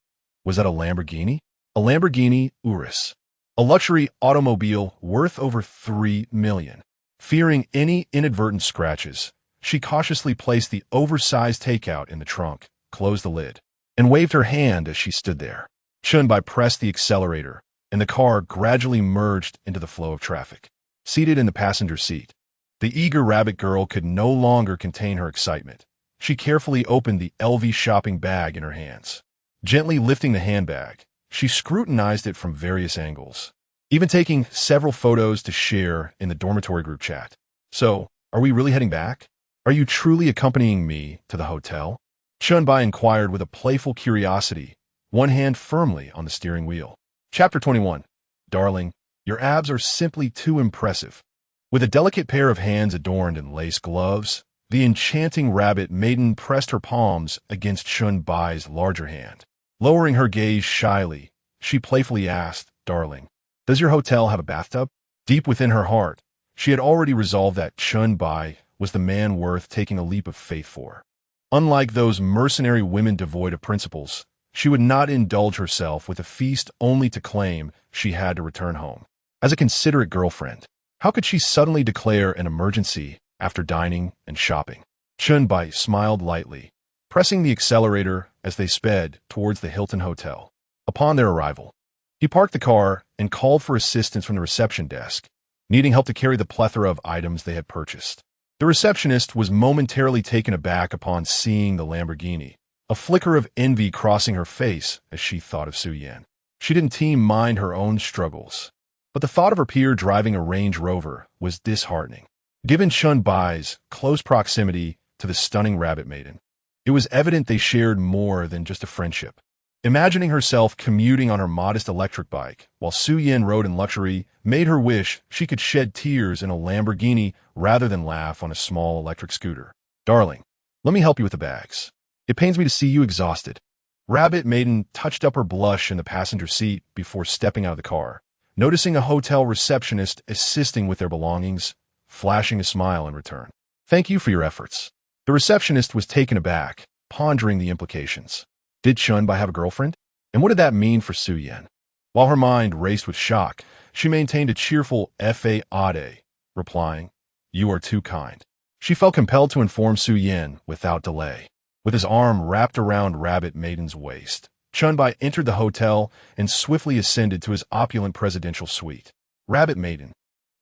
Was that a Lamborghini? A Lamborghini Urus, a luxury automobile worth over 3 million. Fearing any inadvertent scratches, she cautiously placed the oversized takeout in the trunk, closed the lid, and waved her hand as she stood there. Chen Bai pressed the accelerator, and the car gradually merged into the flow of traffic. Seated in the passenger seat, the eager rabbit girl could no longer contain her excitement. She carefully opened the LV shopping bag in her hands. Gently lifting the handbag, she scrutinized it from various angles, even taking several photos to share in the dormitory group chat. "So, are we really heading back? Are you truly accompanying me to the hotel?" Chen Bai inquired with a playful curiosity, one hand firmly on the steering wheel. Chapter 21. "Darling, your abs are simply too impressive." With a delicate pair of hands adorned in lace gloves, the enchanting rabbit maiden pressed her palms against Chen Bai's larger hand. Lowering her gaze shyly, she playfully asked, "Darling, does your hotel have a bathtub?" Deep within her heart, she had already resolved that Chen Bai was the man worth taking a leap of faith for. Unlike those mercenary women devoid of principles, she would not indulge herself with a feast only to claim she had to return home. As a considerate girlfriend, how could she suddenly declare an emergency after dining and shopping? Chen Bai smiled lightly, pressing the accelerator as they sped towards the Hilton Hotel. Upon their arrival, he parked the car and called for assistance from the reception desk, needing help to carry the plethora of items they had purchased. The receptionist was momentarily taken aback upon seeing the Lamborghini, a flicker of envy crossing her face as she thought of Su Yan. She didn't mind her own struggles. But the thought of her peer driving a Range Rover was disheartening. Given Chen Bai's close proximity to the stunning rabbit maiden, it was evident they shared more than just a friendship. Imagining herself commuting on her modest electric bike while Su Yin rode in luxury made her wish she could shed tears in a Lamborghini rather than laugh on a small electric scooter. "Darling, let me help you with the bags. It pains me to see you exhausted." Rabbit Maiden touched up her blush in the passenger seat before stepping out of the car, noticing a hotel receptionist assisting with their belongings, flashing a smile in return. "Thank you for your efforts." The receptionist was taken aback, pondering the implications. Did Chen Bai have a girlfriend? And what did that mean for Su Yin? While her mind raced with shock, she maintained a cheerful "Fa-ade," replying, "You are too kind." She felt compelled to inform Su Yin without delay. With his arm wrapped around Rabbit Maiden's waist, Chen Bai entered the hotel and swiftly ascended to his opulent presidential suite. Rabbit Maiden,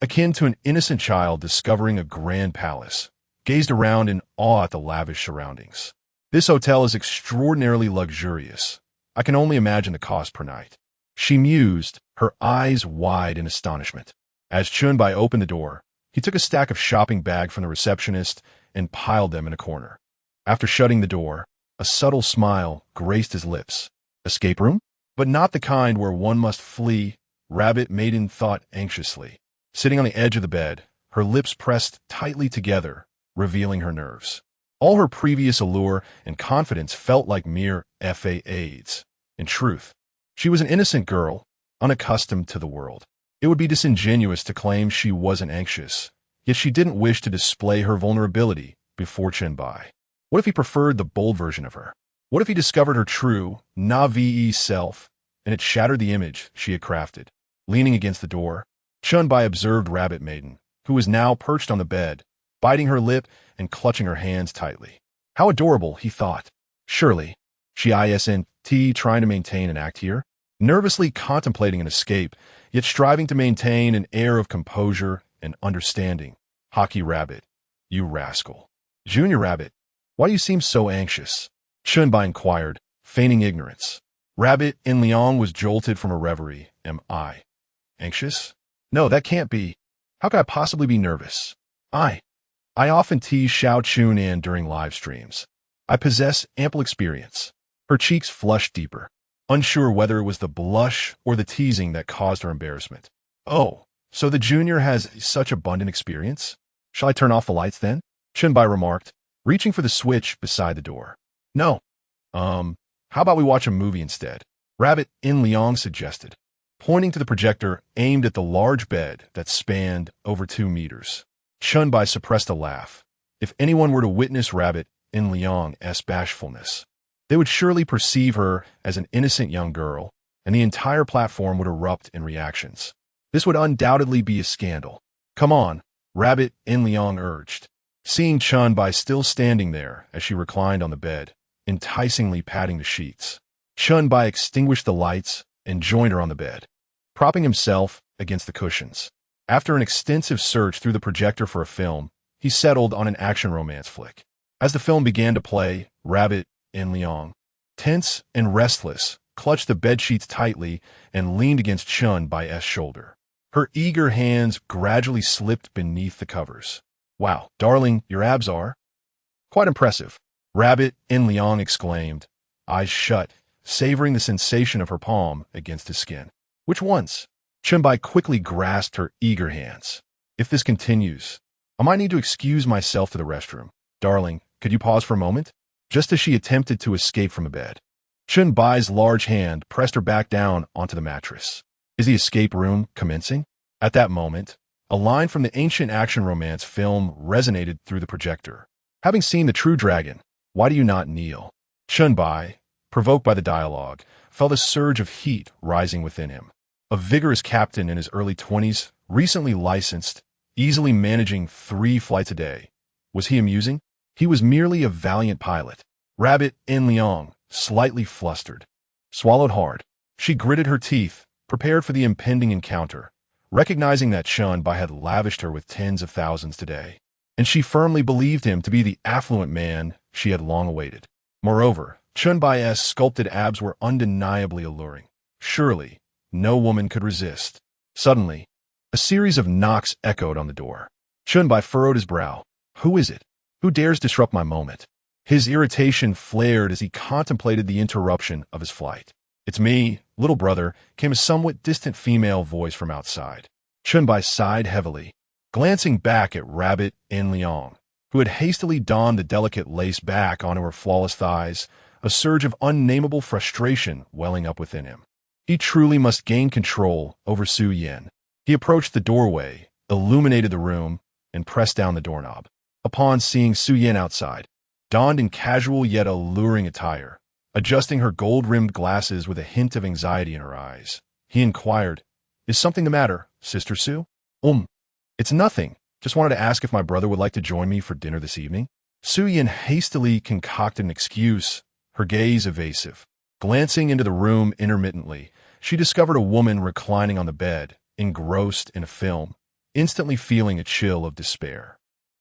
akin to an innocent child discovering a grand palace, gazed around in awe at the lavish surroundings. "This hotel is extraordinarily luxurious. I can only imagine the cost per night," she mused, her eyes wide in astonishment. As Chen Bai opened the door, he took a stack of shopping bags from the receptionist and piled them in a corner. After shutting the door, a subtle smile graced his lips. "Escape room? But not the kind where one must flee," Rabbit Maiden thought anxiously. Sitting on the edge of the bed, her lips pressed tightly together, revealing her nerves. All her previous allure and confidence felt like mere fades. In truth, she was an innocent girl, unaccustomed to the world. It would be disingenuous to claim she wasn't anxious, yet she didn't wish to display her vulnerability before Chen Bai. What if he preferred the bold version of her? What if he discovered her true, naive self, and it shattered the image she had crafted? Leaning against the door, Chen Bai observed Rabbit Maiden, who was now perched on the bed, biting her lip and clutching her hands tightly. How adorable, he thought. Surely, she isn't trying to maintain an act here, nervously contemplating an escape, yet striving to maintain an air of composure and understanding. "Hockey Rabbit, you rascal." "Junior Rabbit, why do you seem so anxious?" Chen Bai inquired, feigning ignorance. Rabbit in Liang was jolted from a reverie. "Am I anxious? No, that can't be. How could I possibly be nervous? I often tease Xiao Chun in during live streams. I possess ample experience." Her cheeks flushed deeper, unsure whether it was the blush or the teasing that caused her embarrassment. "Oh, so the junior has such abundant experience? Shall I turn off the lights then?" Chen Bai remarked, reaching for the switch beside the door. "No. How about we watch a movie instead?" Rabbit in Liang suggested, pointing to the projector aimed at the large bed that spanned over 2 meters. Chen Bai suppressed a laugh. If anyone were to witness Rabbit in Liang's bashfulness, they would surely perceive her as an innocent young girl, and the entire platform would erupt in reactions. This would undoubtedly be a scandal. "Come on," Rabbit in Liang urged, seeing Chen Bai still standing there as she reclined on the bed, enticingly patting the sheets. Chen Bai extinguished the lights and joined her on the bed, propping himself against the cushions. After an extensive search through the projector for a film, he settled on an action romance flick. As the film began to play, Rabbit in Liang, tense and restless, clutched the bedsheets tightly and leaned against Chen Bai's shoulder. Her eager hands gradually slipped beneath the covers. "Wow, darling, your abs are quite impressive," Rabbit in Liang exclaimed, eyes shut, savoring the sensation of her palm against his skin. "Which ones?" Chen Bai quickly grasped her eager hands. "If this continues, I might need to excuse myself to the restroom. Darling, could you pause for a moment?" Just as she attempted to escape from the bed, Chen Bai's large hand pressed her back down onto the mattress. "Is the escape room commencing?" At that moment, a line from the ancient action romance film resonated through the projector. "Having seen the true dragon, why do you not kneel?" Chen Bai, provoked by the dialogue, felt a surge of heat rising within him. A vigorous captain in his early 20s, recently licensed, easily managing 3 flights a day. Was he amusing? He was merely a valiant pilot. Rabbit in Liang, slightly flustered, swallowed hard. She gritted her teeth, prepared for the impending encounter, recognizing that Chen Bai had lavished her with tens of thousands today, and she firmly believed him to be the affluent man she had long awaited. Moreover, Chen Bai's sculpted abs were undeniably alluring. Surely, no woman could resist. Suddenly, a series of knocks echoed on the door. Chen Bai furrowed his brow. Who is it? Who dares disrupt my moment? His irritation flared as he contemplated the interruption of his flight. It's me, little brother, came a somewhat distant female voice from outside. Chen Bai sighed heavily, glancing back at Rabbit and Liang, who had hastily donned the delicate lace back onto her flawless thighs, a surge of unnameable frustration welling up within him. He truly must gain control over Su Yin. He approached the doorway, illuminated the room, and pressed down the doorknob. Upon seeing Su Yin outside, donned in casual yet alluring attire, adjusting her gold-rimmed glasses with a hint of anxiety in her eyes, he inquired, "Is something the matter, Sister Su?" It's nothing. Just wanted to ask if my brother would like to join me for dinner this evening." Su Yin hastily concocted an excuse, her gaze evasive. Glancing into the room intermittently, she discovered a woman reclining on the bed, engrossed in a film, instantly feeling a chill of despair.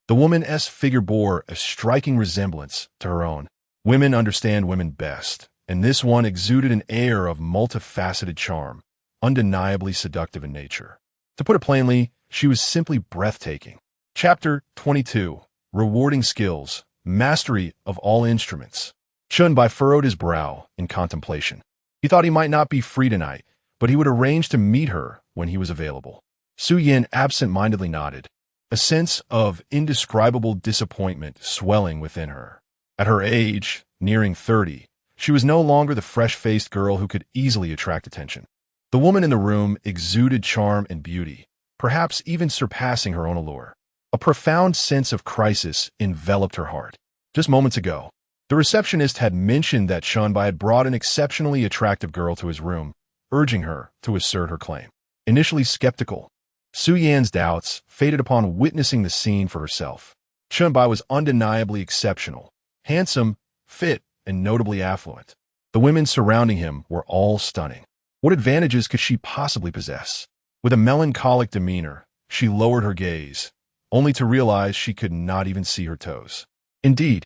The woman's figure bore a striking resemblance to her own. Women understand women best, and this one exuded an air of multifaceted charm, undeniably seductive in nature. To put it plainly, she was simply breathtaking. Chapter 22. Rewarding Skills. Mastery of all instruments. Chen Bai furrowed his brow in contemplation. He thought he might not be free tonight, but he would arrange to meet her when he was available. Su Yin absent-mindedly nodded, a sense of indescribable disappointment swelling within her. At her age, nearing 30, she was no longer the fresh-faced girl who could easily attract attention. The woman in the room exuded charm and beauty, perhaps even surpassing her own allure. A profound sense of crisis enveloped her heart. Just moments ago, the receptionist had mentioned that Chen Bai had brought an exceptionally attractive girl to his room, urging her to assert her claim. Initially skeptical, Su Yan's doubts faded upon witnessing the scene for herself. Chen Bai was undeniably exceptional, handsome, fit, and notably affluent. The women surrounding him were all stunning. What advantages could she possibly possess? With a melancholic demeanor, she lowered her gaze, only to realize she could not even see her toes. Indeed,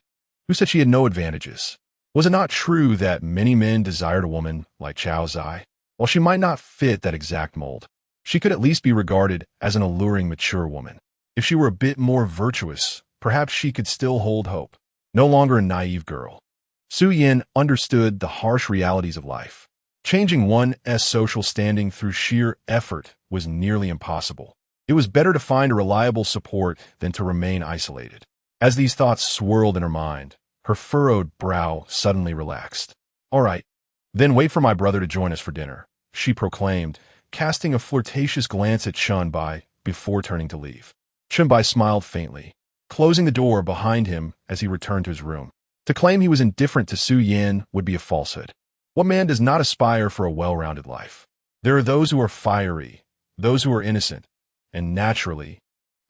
who said she had no advantages? Was it not true that many men desired a woman like Chao Zai? While she might not fit that exact mold, she could at least be regarded as an alluring, mature woman. If she were a bit more virtuous, perhaps she could still hold hope. No longer a naive girl, Su Yin understood the harsh realities of life. Changing one's social standing through sheer effort was nearly impossible. It was better to find a reliable support than to remain isolated. As these thoughts swirled in her mind, her furrowed brow suddenly relaxed. "All right, then wait for my brother to join us for dinner," she proclaimed, casting a flirtatious glance at Chen Bai before turning to leave. Chen Bai smiled faintly, closing the door behind him as he returned to his room. To claim he was indifferent to Su Yin would be a falsehood. What man does not aspire for a well-rounded life? There are those who are fiery, those who are innocent, and naturally,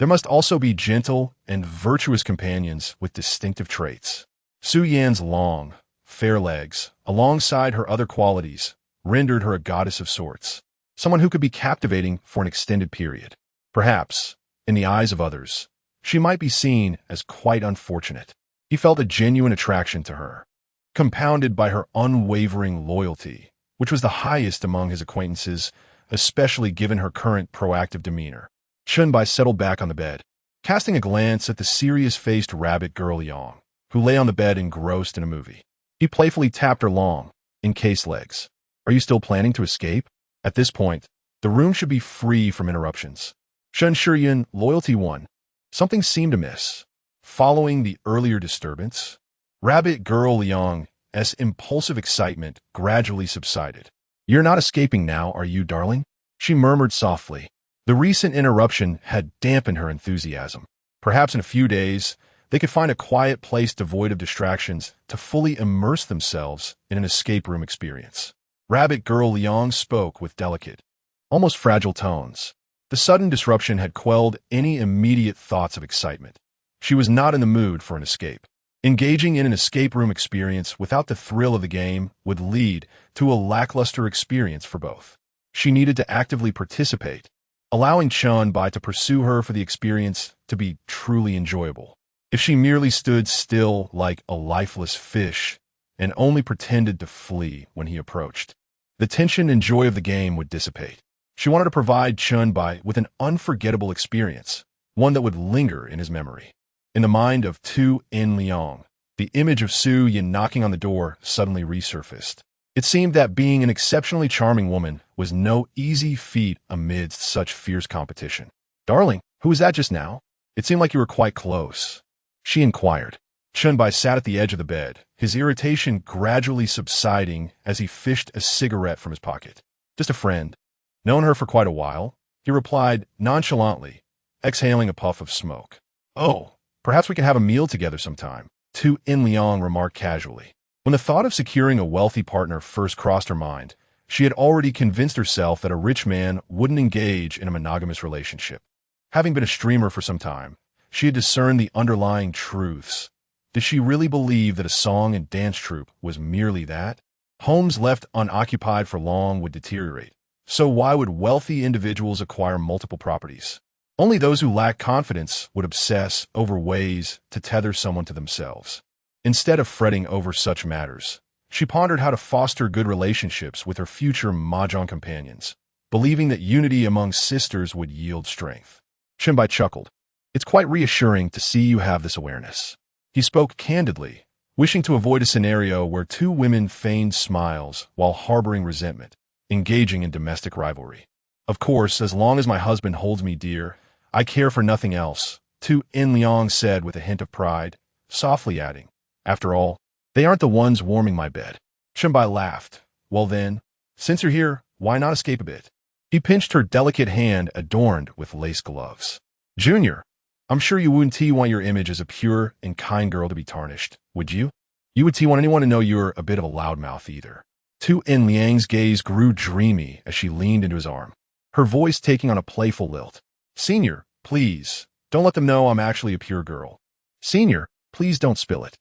there must also be gentle and virtuous companions with distinctive traits. Su Yan's long, fair legs, alongside her other qualities, rendered her a goddess of sorts, someone who could be captivating for an extended period. Perhaps, in the eyes of others, she might be seen as quite unfortunate. He felt a genuine attraction to her, compounded by her unwavering loyalty, which was the highest among his acquaintances, especially given her current proactive demeanor. Chen Bai settled back on the bed, casting a glance at the serious-faced rabbit girl Liang, who lay on the bed engrossed in a movie. He playfully tapped her long, encased legs. "Are you still planning to escape?" At this point, the room should be free from interruptions. Shen Shiyan, loyalty 1. Something seemed amiss. Following the earlier disturbance, rabbit girl Liang's impulsive excitement gradually subsided. "You're not escaping now, are you, darling?" she murmured softly. The recent interruption had dampened her enthusiasm. Perhaps in a few days, they could find a quiet place devoid of distractions to fully immerse themselves in an escape room experience. Rabbit girl Liang spoke with delicate, almost fragile tones. The sudden disruption had quelled any immediate thoughts of excitement. She was not in the mood for an escape. Engaging in an escape room experience without the thrill of the game would lead to a lackluster experience for both. She needed to actively participate, allowing Chen Bai to pursue her for the experience to be truly enjoyable. If she merely stood still like a lifeless fish and only pretended to flee when he approached, the tension and joy of the game would dissipate. She wanted to provide Chen Bai with an unforgettable experience, one that would linger in his memory. In the mind of Tu In Liang, the image of Su Yin knocking on the door suddenly resurfaced. It seemed that being an exceptionally charming woman was no easy feat amidst such fierce competition. "Darling, who was that just now? It seemed like you were quite close," she inquired. Chen Bai sat at the edge of the bed, his irritation gradually subsiding as he fished a cigarette from his pocket. "Just a friend. Known her for quite a while," he replied nonchalantly, exhaling a puff of smoke. "Oh, perhaps we can have a meal together sometime," Tu In Liang remarked casually. When the thought of securing a wealthy partner first crossed her mind, she had already convinced herself that a rich man wouldn't engage in a monogamous relationship. Having been a streamer for some time, she had discerned the underlying truths. Did she really believe that a song and dance troupe was merely that? Homes left unoccupied for long would deteriorate. So why would wealthy individuals acquire multiple properties? Only those who lack confidence would obsess over ways to tether someone to themselves. Instead of fretting over such matters, she pondered how to foster good relationships with her future mahjong companions, believing that unity among sisters would yield strength. Chen Bai chuckled. "It's quite reassuring to see you have this awareness." He spoke candidly, wishing to avoid a scenario where two women feigned smiles while harboring resentment, engaging in domestic rivalry. "Of course, as long as my husband holds me dear, I care for nothing else," Tu In Liang said with a hint of pride, softly adding, "After all, they aren't the ones warming my bed." Chen Bai laughed. "Well then, since you're here, why not escape a bit?" He pinched her delicate hand adorned with lace gloves. "Junior, I'm sure you wouldn't want your image as a pure and kind girl to be tarnished, would you? You wouldn't want anyone to know you're a bit of a loudmouth either." Tu In Liang's gaze grew dreamy as she leaned into his arm, her voice taking on a playful lilt. "Senior, please, don't let them know I'm actually a pure girl. Senior, please don't spill it."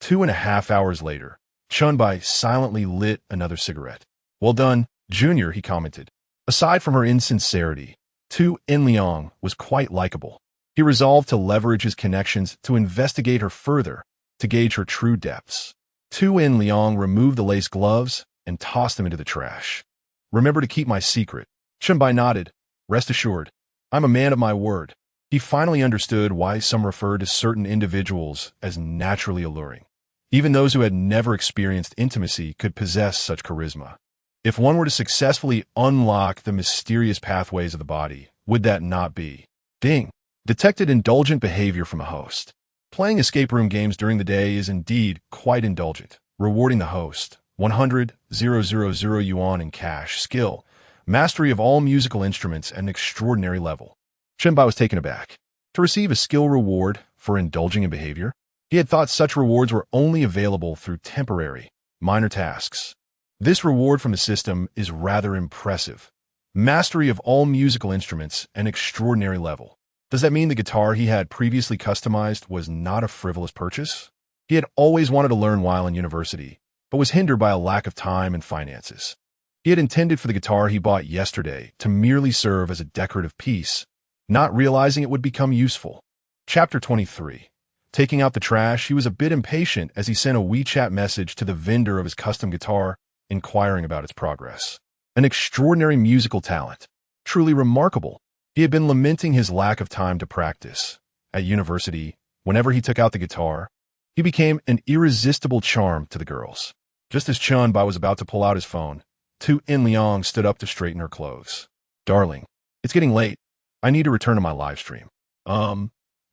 2.5 hours later, Chen Bai silently lit another cigarette. "Well done, Junior," he commented. Aside from her insincerity, Tu In Liang was quite likable. He resolved to leverage his connections to investigate her further, to gauge her true depths. Tu In Liang removed the lace gloves and tossed them into the trash. "Remember to keep my secret." Chen Bai nodded. "Rest assured, I'm a man of my word." He finally understood why some referred to certain individuals as naturally alluring. Even those who had never experienced intimacy could possess such charisma. If one were to successfully unlock the mysterious pathways of the body, would that not be? Ding! Detected indulgent behavior from a host. Playing escape room games during the day is indeed quite indulgent, rewarding the host 100,000 yuan in cash, skill, mastery of all musical instruments at an extraordinary level. Chen Bai was taken aback. To receive a skill reward for indulging in behavior? He had thought such rewards were only available through temporary, minor tasks. This reward from the system is rather impressive. Mastery of all musical instruments at an extraordinary level. Does that mean the guitar he had previously customized was not a frivolous purchase? He had always wanted to learn while in university, but was hindered by a lack of time and finances. He had intended for the guitar he bought yesterday to merely serve as a decorative piece, not realizing it would become useful. Chapter 23. Taking out the trash, he was a bit impatient as he sent a WeChat message to the vendor of his custom guitar, inquiring about its progress. An extraordinary musical talent. Truly remarkable. He had been lamenting his lack of time to practice. At university, whenever he took out the guitar, he became an irresistible charm to the girls. Just as Chen Bai was about to pull out his phone, Tu In Liang stood up to straighten her clothes. "Darling, it's getting late. I need to return to my live stream.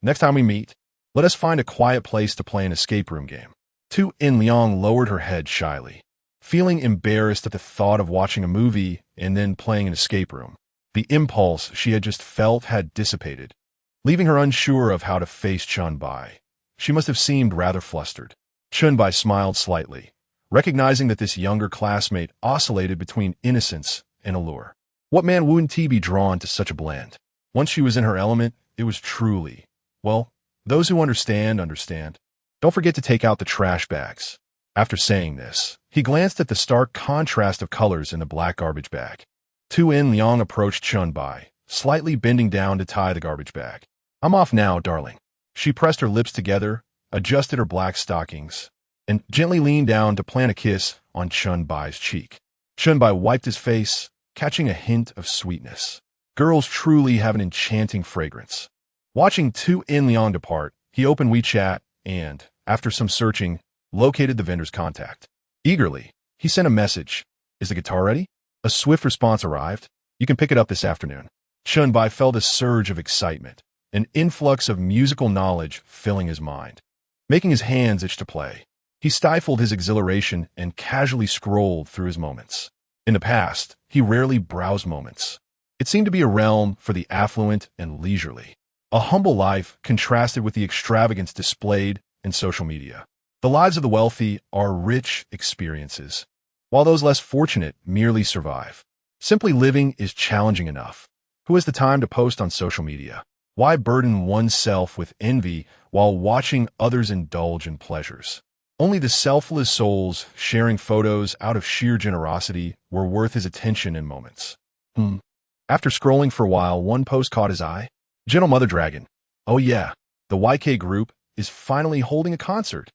Next time we meet, let us find a quiet place to play an escape room game." Tu In Liang lowered her head shyly, feeling embarrassed at the thought of watching a movie and then playing an escape room. The impulse she had just felt had dissipated, leaving her unsure of how to face Chen Bai. She must have seemed rather flustered. Chen Bai smiled slightly, recognizing that this younger classmate oscillated between innocence and allure. What man wouldn't he be drawn to such a blend? Once she was in her element, it was truly, well, those who understand, understand. Don't forget to take out the trash bags. After saying this, he glanced at the stark contrast of colors in the black garbage bag. Tu In Liang approached Chen Bai, slightly bending down to tie the garbage bag. "I'm off now, darling." She pressed her lips together, adjusted her black stockings, and gently leaned down to plant a kiss on Chen Bai's cheek. Chen Bai wiped his face, catching a hint of sweetness. Girls truly have an enchanting fragrance. Watching Tu In Liang depart, he opened WeChat and, after some searching, located the vendor's contact. Eagerly, he sent a message. Is the guitar ready? A swift response arrived. You can pick it up this afternoon. Chen Bai felt a surge of excitement, an influx of musical knowledge filling his mind, making his hands itch to play. He stifled his exhilaration and casually scrolled through his moments. In the past, he rarely browsed moments. It seemed to be a realm for the affluent and leisurely. A humble life contrasted with the extravagance displayed in social media. The lives of the wealthy are rich experiences, while those less fortunate merely survive. Simply living is challenging enough. Who has the time to post on social media? Why burden oneself with envy while watching others indulge in pleasures? Only the selfless souls sharing photos out of sheer generosity were worth his attention in moments. After scrolling for a while, one post caught his eye. Gentle Mother Dragon. Oh yeah, the YK group is finally holding a concert.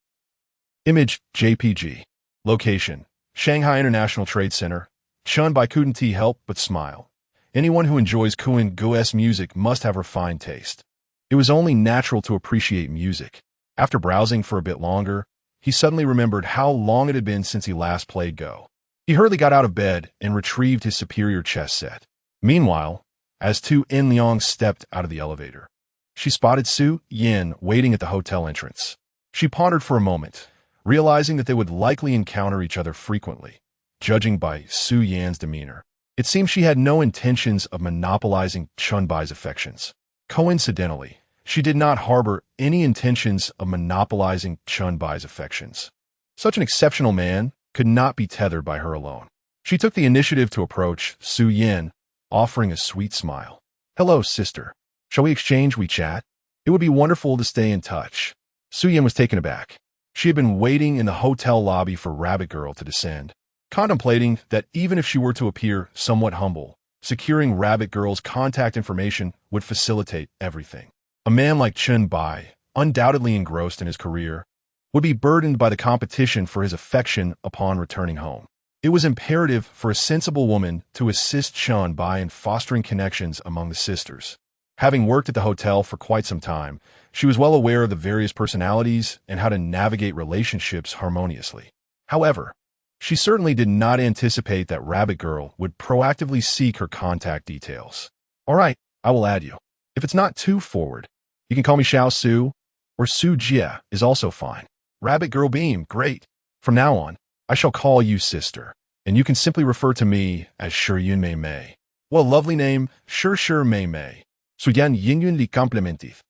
Image JPG. Location: Shanghai International Trade Center. Chen Bai couldn't help but smile. Anyone who enjoys Kuan Gu's music must have refined taste. It was only natural to appreciate music. After browsing for a bit longer, he suddenly remembered how long it had been since he last played Go. He hurriedly got out of bed and retrieved his superior chess set. Meanwhile, as Tu In Liang stepped out of the elevator, she spotted Su Yin waiting at the hotel entrance. She pondered for a moment, realizing that they would likely encounter each other frequently. Judging by Su Yan's demeanor, it seemed she had no intentions of monopolizing Chen Bai's affections. Coincidentally, she did not harbor any intentions of monopolizing Chen Bai's affections. Such an exceptional man could not be tethered by her alone. She took the initiative to approach Su Yin, offering a sweet smile. Hello, sister. Shall we exchange WeChat? It would be wonderful to stay in touch. Su Yin was taken aback. She had been waiting in the hotel lobby for Rabbit Girl to descend, contemplating that even if she were to appear somewhat humble, securing Rabbit Girl's contact information would facilitate everything. A man like Chen Bai, undoubtedly engrossed in his career, would be burdened by the competition for his affection upon returning home. It was imperative for a sensible woman to assist Chen Bai in fostering connections among the sisters. Having worked at the hotel for quite some time, she was well aware of the various personalities and how to navigate relationships harmoniously. However, she certainly did not anticipate that Rabbit Girl would proactively seek her contact details. All right, I will add you. If it's not too forward, you can call me Xiao Su, or Su Jia is also fine. Rabbit Girl beamed. Great. From now on, I shall call you sister, and you can simply refer to me as Shiyun Mei Mei. What a lovely name, Shur Mei Mei. Suyan Yingyun li complementif.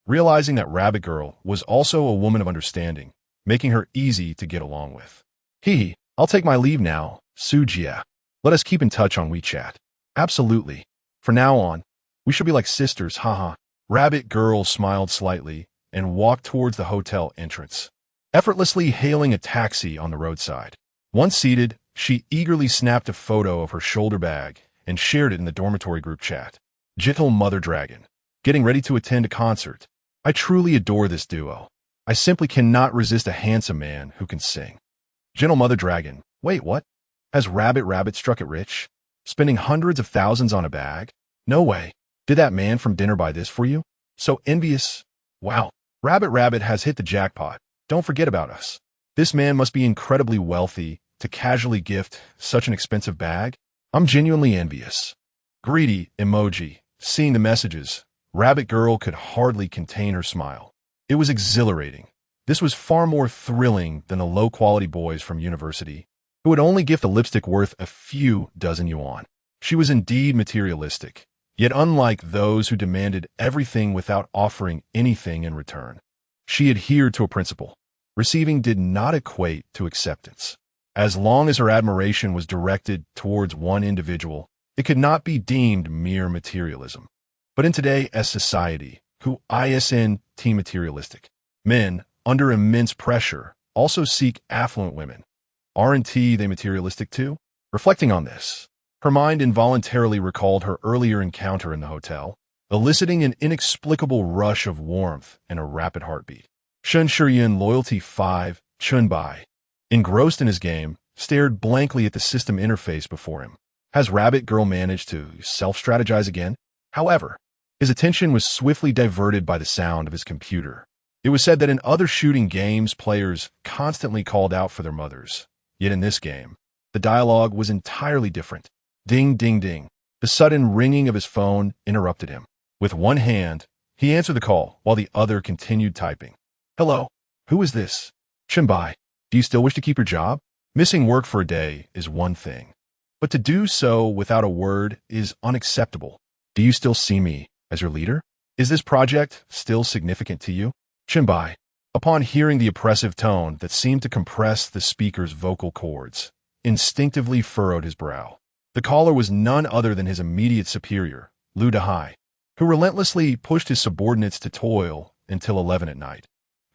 Realizing that Rabbit Girl was also a woman of understanding, making her easy to get along with. I'll take my leave now, Su Jia. Let us keep in touch on WeChat. Absolutely. From now on, we shall be like sisters, haha. Rabbit Girl smiled slightly and walked towards the hotel entrance, effortlessly hailing a taxi on the roadside. Once seated, she eagerly snapped a photo of her shoulder bag and shared it in the dormitory group chat. Gentle Mother Dragon, getting ready to attend a concert. I truly adore this duo. I simply cannot resist a handsome man who can sing. Gentle Mother Dragon, wait, what? Has Rabbit struck it rich? Spending hundreds of thousands on a bag? No way. Did that man from dinner buy this for you? So envious. Wow. Rabbit has hit the jackpot. Don't forget about us. This man must be incredibly wealthy to casually gift such an expensive bag. I'm genuinely envious. Greedy emoji. Seeing the messages, Rabbit Girl could hardly contain her smile. It was exhilarating. This was far more thrilling than the low-quality boys from university, who would only gift a lipstick worth a few dozen yuan. She was indeed materialistic, yet unlike those who demanded everything without offering anything in return. She adhered to a principle. Receiving did not equate to acceptance. As long as her admiration was directed towards one individual, it could not be deemed mere materialism. But in today's society, who isn't materialistic, men, under immense pressure, also seek affluent women. Aren't they materialistic too? Reflecting on this, her mind involuntarily recalled her earlier encounter in the hotel, eliciting an inexplicable rush of warmth and a rapid heartbeat. Shen Shiyun Loyalty 5, Chen Bai, engrossed in his game, stared blankly at the system interface before him. Has Rabbit Girl managed to self-strategize again? However, his attention was swiftly diverted by the sound of his computer. It was said that in other shooting games, players constantly called out for their mothers. Yet in this game, the dialogue was entirely different. Ding, ding, ding. The sudden ringing of his phone interrupted him. With one hand, he answered the call while the other continued typing. Hello, who is this? Chen Bai, do you still wish to keep your job? Missing work for a day is one thing, but to do so without a word is unacceptable. Do you still see me as your leader? Is this project still significant to you? Chen Bai, upon hearing the oppressive tone that seemed to compress the speaker's vocal cords, instinctively furrowed his brow. The caller was none other than his immediate superior, Lu Dehai, who relentlessly pushed his subordinates to toil until 11 at night,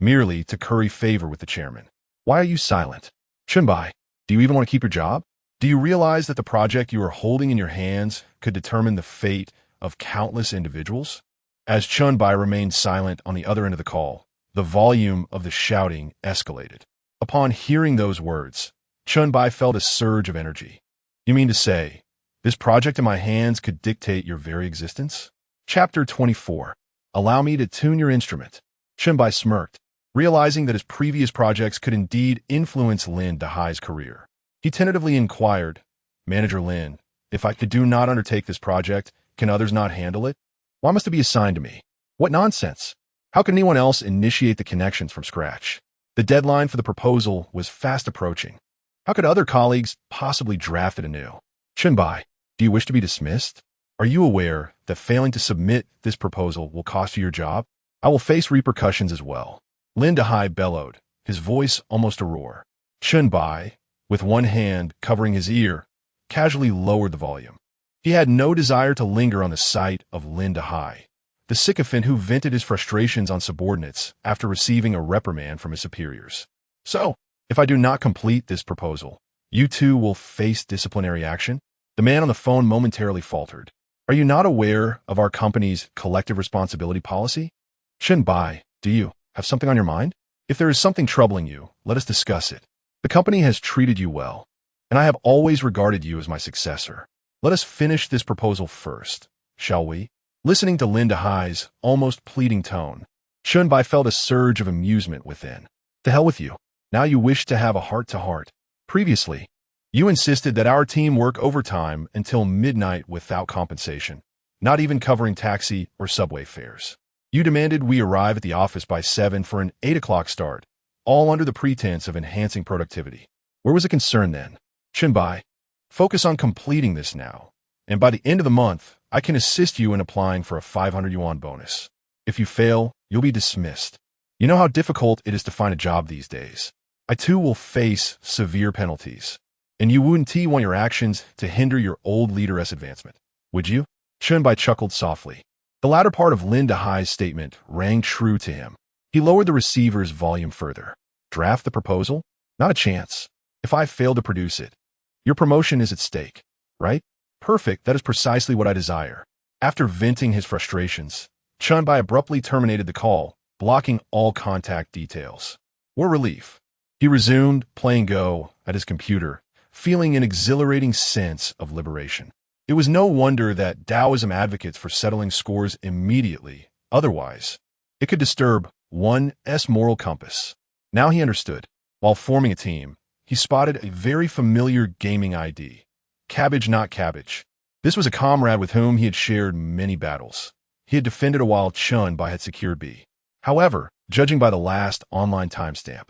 merely to curry favor with the chairman. Why are you silent? Chen Bai, do you even want to keep your job? Do you realize that the project you are holding in your hands could determine the fate of countless individuals? As Chen Bai remained silent on the other end of the call, the volume of the shouting escalated. Upon hearing those words, Chen Bai felt a surge of energy. You mean to say, this project in my hands could dictate your very existence? Chapter 24. Allow me to tune your instrument. Chen Bai smirked, realizing that his previous projects could indeed influence Lin Dehai's career. He tentatively inquired, Manager Lin, if I do not undertake this project, can others not handle it? Why must it be assigned to me? What nonsense! How can anyone else initiate the connections from scratch? The deadline for the proposal was fast approaching. How could other colleagues possibly draft it anew? Chen Bai, do you wish to be dismissed? Are you aware that failing to submit this proposal will cost you your job? I will face repercussions as well. Lin Dehai bellowed, his voice almost a roar. Chen Bai, with one hand covering his ear, casually lowered the volume. He had no desire to linger on the sight of Lin Dehai, the sycophant who vented his frustrations on subordinates after receiving a reprimand from his superiors. So, if I do not complete this proposal, you too will face disciplinary action? The man on the phone momentarily faltered. Are you not aware of our company's collective responsibility policy? Chen Bai, do you have something on your mind? If there is something troubling you, let us discuss it. The company has treated you well, and I have always regarded you as my successor. Let us finish this proposal first, shall we? Listening to Lin Dehai's almost pleading tone, Chen Bai felt a surge of amusement within. To hell with you. Now you wish to have a heart-to-heart. Previously, you insisted that our team work overtime until midnight without compensation, not even covering taxi or subway fares. You demanded we arrive at the office by 7 for an 8 o'clock start, all under the pretense of enhancing productivity. Where was the concern then? Chen Bai, focus on completing this now, and by the end of the month, I can assist you in applying for a 500 yuan bonus. If you fail, you'll be dismissed. You know how difficult it is to find a job these days. I too will face severe penalties, and you wouldn't want your actions to hinder your old leaderess advancement, would you? Chen Bai chuckled softly. The latter part of Lin Dehai's statement rang true to him. He lowered the receiver's volume further. Draft the proposal? Not a chance. If I fail to produce it, your promotion is at stake, right? Perfect, that is precisely what I desire. After venting his frustrations, Chen Bai abruptly terminated the call, blocking all contact details. What relief. He resumed playing Go at his computer, feeling an exhilarating sense of liberation. It was no wonder that Taoism advocates for settling scores immediately. Otherwise, it could disturb one's moral compass. Now he understood. While forming a team, he spotted a very familiar gaming ID. Cabbage Not Cabbage. This was a comrade with whom he had shared many battles. He had defended a while Chen Bai had secured B. However, judging by the last online timestamp,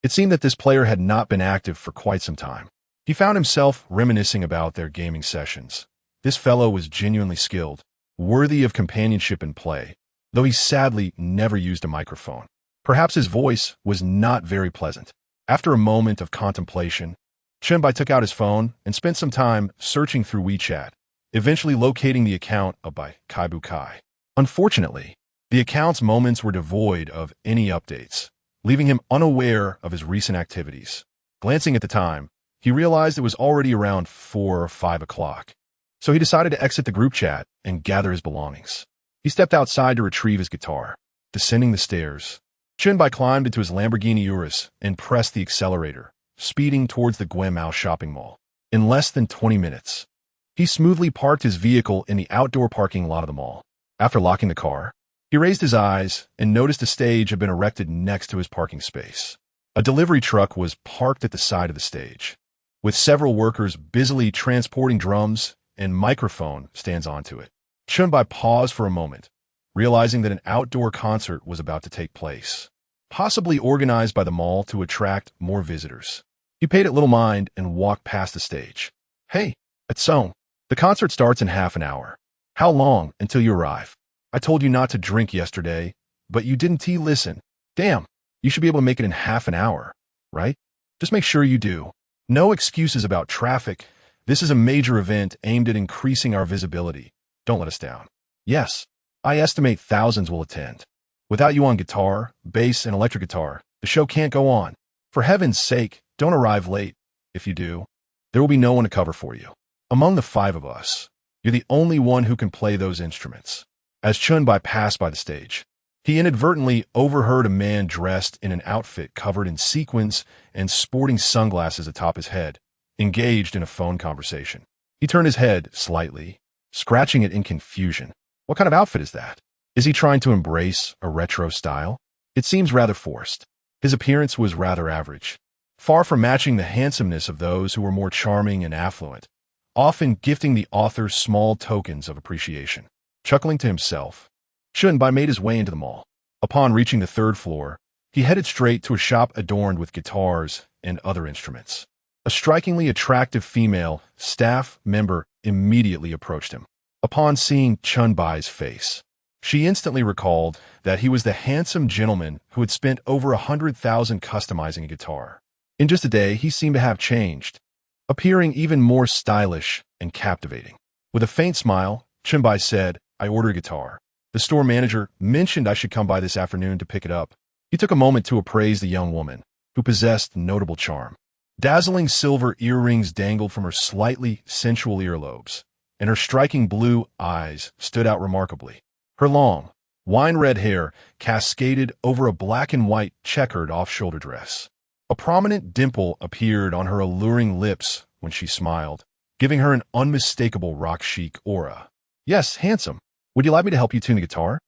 it seemed that this player had not been active for quite some time. He found himself reminiscing about their gaming sessions. This fellow was genuinely skilled, worthy of companionship and play, though he sadly never used a microphone. Perhaps his voice was not very pleasant. After a moment of contemplation, Chen Bai took out his phone and spent some time searching through WeChat, eventually locating the account of Bai Kaibu Kai. Unfortunately, the account's moments were devoid of any updates, leaving him unaware of his recent activities. Glancing at the time, he realized it was already around 4 or 5 o'clock. So he decided to exit the group chat and gather his belongings. He stepped outside to retrieve his guitar. Descending the stairs, Chen Bai climbed into his Lamborghini Urus and pressed the accelerator, speeding towards the Guimao shopping mall. In less than 20 minutes, He smoothly parked his vehicle in the outdoor parking lot of the mall. After locking the car, he raised his eyes and noticed a stage had been erected next to his parking space. A delivery truck was parked at the side of the stage, with several workers busily transporting drums and microphone stands onto it. Chen Bai paused for a moment, realizing that an outdoor concert was about to take place, possibly organized by the mall to attract more visitors. He paid it little mind and walked past the stage. Hey, it's so. The concert starts in half an hour. How long until you arrive? I told you not to drink yesterday, but you didn't listen. Damn, you should be able to make it in half an hour, right? Just make sure you do. No excuses about traffic. This is a major event aimed at increasing our visibility. Don't let us down. Yes, I estimate thousands will attend. Without you on guitar, bass, and electric guitar, the show can't go on. For heaven's sake, don't arrive late. If you do, there will be no one to cover for you. Among the five of us, you're the only one who can play those instruments. As Chen Bai passed by the stage, he inadvertently overheard a man dressed in an outfit covered in sequins and sporting sunglasses atop his head, engaged in a phone conversation. He turned his head slightly, scratching it in confusion. What kind of outfit is that? Is he trying to embrace a retro style? It seems rather forced. His appearance was rather average, far from matching the handsomeness of those who were more charming and affluent, often gifting the author small tokens of appreciation. Chuckling to himself, Chen Bai made his way into the mall. Upon reaching the third floor, he headed straight to a shop adorned with guitars and other instruments. A strikingly attractive female staff member immediately approached him. Upon seeing Chen Bai's face, she instantly recalled that he was the handsome gentleman who had spent over 100,000 customizing a guitar. In just a day, he seemed to have changed, appearing even more stylish and captivating. With a faint smile, Chen Bai said, I ordered a guitar. The store manager mentioned I should come by this afternoon to pick it up. He took a moment to appraise the young woman, who possessed notable charm. Dazzling silver earrings dangled from her slightly sensual earlobes, and her striking blue eyes stood out remarkably. Her long, wine-red hair cascaded over a black and white checkered off-shoulder dress. A prominent dimple appeared on her alluring lips when she smiled, giving her an unmistakable rock-chic aura. Yes, handsome. Would you like me to help you tune the guitar?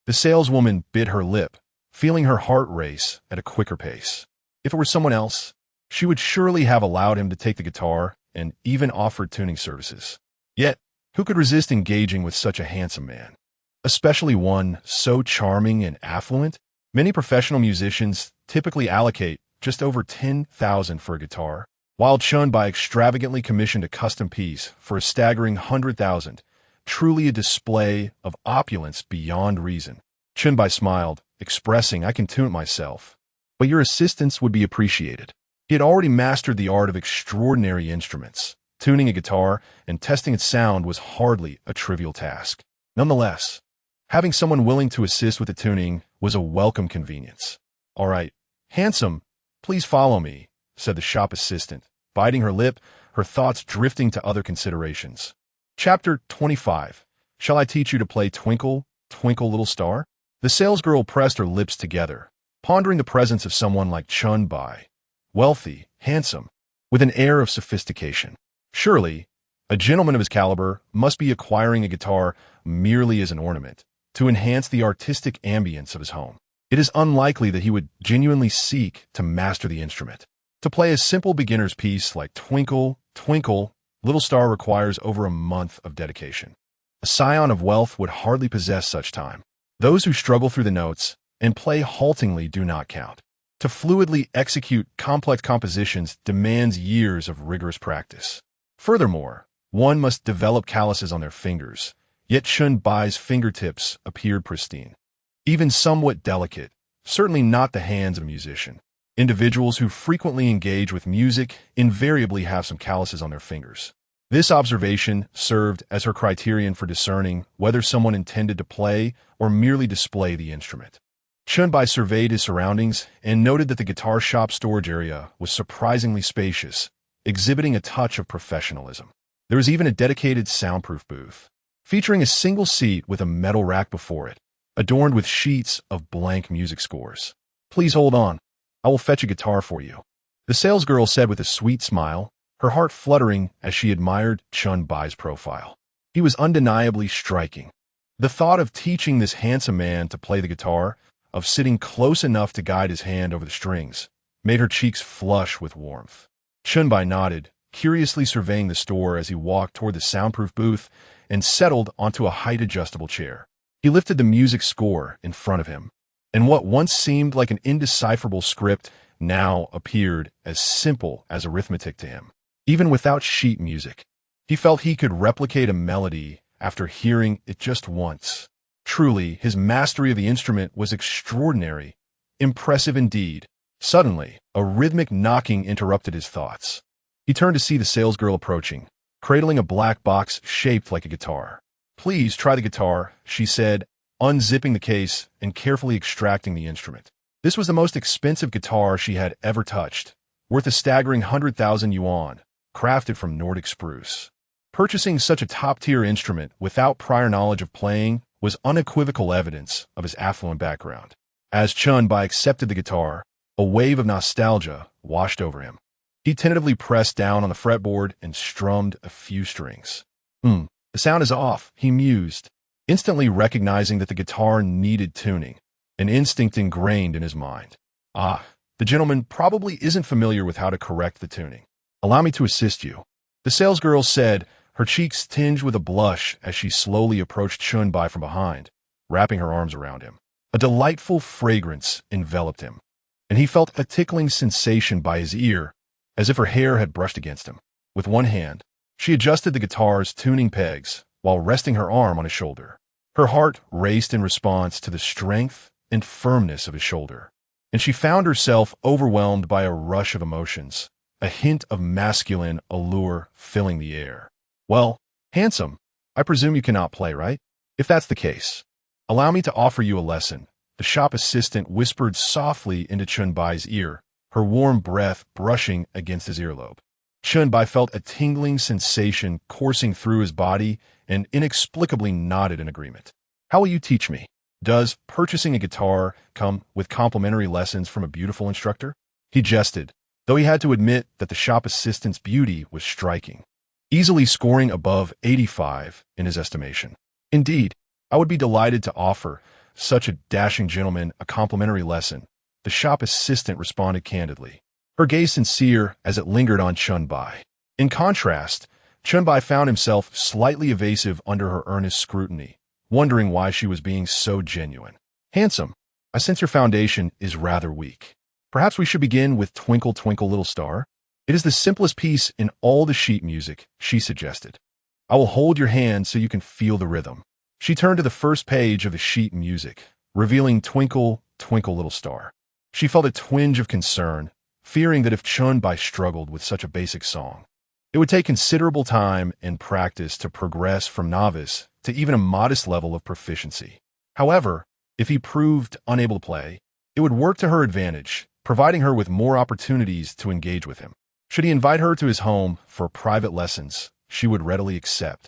The saleswoman bit her lip, feeling her heart race at a quicker pace. If it were someone else, she would surely have allowed him to take the guitar and even offered tuning services. Yet, who could resist engaging with such a handsome man? Especially one so charming and affluent? Many professional musicians typically allocate just over 10,000 for a guitar, while Chen Bai extravagantly commissioned a custom piece for a staggering 100,000, truly a display of opulence beyond reason. Chen Bai smiled, expressing, I can tune it myself, but your assistance would be appreciated. He had already mastered the art of extraordinary instruments. Tuning a guitar and testing its sound was hardly a trivial task. Nonetheless, having someone willing to assist with the tuning was a welcome convenience. All right, handsome, please follow me, said the shop assistant, biting her lip, her thoughts drifting to other considerations. Chapter 25. Shall I teach you to play Twinkle, Twinkle Little Star? The salesgirl pressed her lips together, pondering the presence of someone like Chen Bai, wealthy, handsome, with an air of sophistication. Surely, a gentleman of his caliber must be acquiring a guitar merely as an ornament, to enhance the artistic ambience of his home. It is unlikely that he would genuinely seek to master the instrument. To play a simple beginner's piece like Twinkle, Twinkle, Little Star requires over a month of dedication. A scion of wealth would hardly possess such time. Those who struggle through the notes and play haltingly do not count. To fluidly execute complex compositions demands years of rigorous practice. Furthermore, one must develop calluses on their fingers, yet Chen Bai's fingertips appeared pristine. Even somewhat delicate, certainly not the hands of a musician. Individuals who frequently engage with music invariably have some calluses on their fingers. This observation served as her criterion for discerning whether someone intended to play or merely display the instrument. Chen Bai surveyed his surroundings and noted that the guitar shop storage area was surprisingly spacious, exhibiting a touch of professionalism. There was even a dedicated soundproof booth, featuring a single seat with a metal rack before it, adorned with sheets of blank music scores. Please hold on. I will fetch a guitar for you, the salesgirl said with a sweet smile, her heart fluttering as she admired Chen Bai's profile. He was undeniably striking. The thought of teaching this handsome man to play the guitar, of sitting close enough to guide his hand over the strings, made her cheeks flush with warmth. Chen Bai nodded, curiously surveying the store as he walked toward the soundproof booth and settled onto a height-adjustable chair. He lifted the music score in front of him, and what once seemed like an indecipherable script now appeared as simple as arithmetic to him. Even without sheet music, he felt he could replicate a melody after hearing it just once. Truly, his mastery of the instrument was extraordinary, impressive indeed. Suddenly, a rhythmic knocking interrupted his thoughts. He turned to see the salesgirl approaching, cradling a black box shaped like a guitar. "Please try the guitar," she said, unzipping the case and carefully extracting the instrument. This was the most expensive guitar she had ever touched, worth a staggering 100,000 yuan, crafted from Nordic spruce. Purchasing such a top-tier instrument without prior knowledge of playing was unequivocal evidence of his affluent background. As Chen Bai accepted the guitar, a wave of nostalgia washed over him. He tentatively pressed down on the fretboard and strummed a few strings. The sound is off," he mused, instantly recognizing that the guitar needed tuning, an instinct ingrained in his mind. The gentleman probably isn't familiar with how to correct the tuning. "Allow me to assist you," the salesgirl said, her cheeks tinged with a blush as she slowly approached Chen Bai from behind, wrapping her arms around him. A delightful fragrance enveloped him, and he felt a tickling sensation by his ear, as if her hair had brushed against him. With one hand, she adjusted the guitar's tuning pegs while resting her arm on his shoulder. Her heart raced in response to the strength and firmness of his shoulder, and she found herself overwhelmed by a rush of emotions, a hint of masculine allure filling the air. "Well, handsome, I presume you cannot play, right? If that's the case, allow me to offer you a lesson," the shop assistant whispered softly into Chen Bai's ear, her warm breath brushing against his earlobe. Chen Bai felt a tingling sensation coursing through his body and inexplicably nodded in agreement. "How will you teach me? Does purchasing a guitar come with complimentary lessons from a beautiful instructor?" He jested, though he had to admit that the shop assistant's beauty was striking, easily scoring above 85 in his estimation. "Indeed, I would be delighted to offer such a dashing gentleman a complimentary lesson," the shop assistant responded candidly, her gaze sincere as it lingered on Chen Bai. In contrast, Chen Bai found himself slightly evasive under her earnest scrutiny, wondering why she was being so genuine. "Handsome, I sense your foundation is rather weak. Perhaps we should begin with Twinkle, Twinkle, Little Star. It is the simplest piece in all the sheet music," she suggested. "I will hold your hand so you can feel the rhythm." She turned to the first page of the sheet music, revealing Twinkle, Twinkle, Little Star. She felt a twinge of concern, fearing that if Chen Bai struggled with such a basic song, it would take considerable time and practice to progress from novice to even a modest level of proficiency. However, if he proved unable to play, it would work to her advantage, providing her with more opportunities to engage with him. Should he invite her to his home for private lessons, she would readily accept.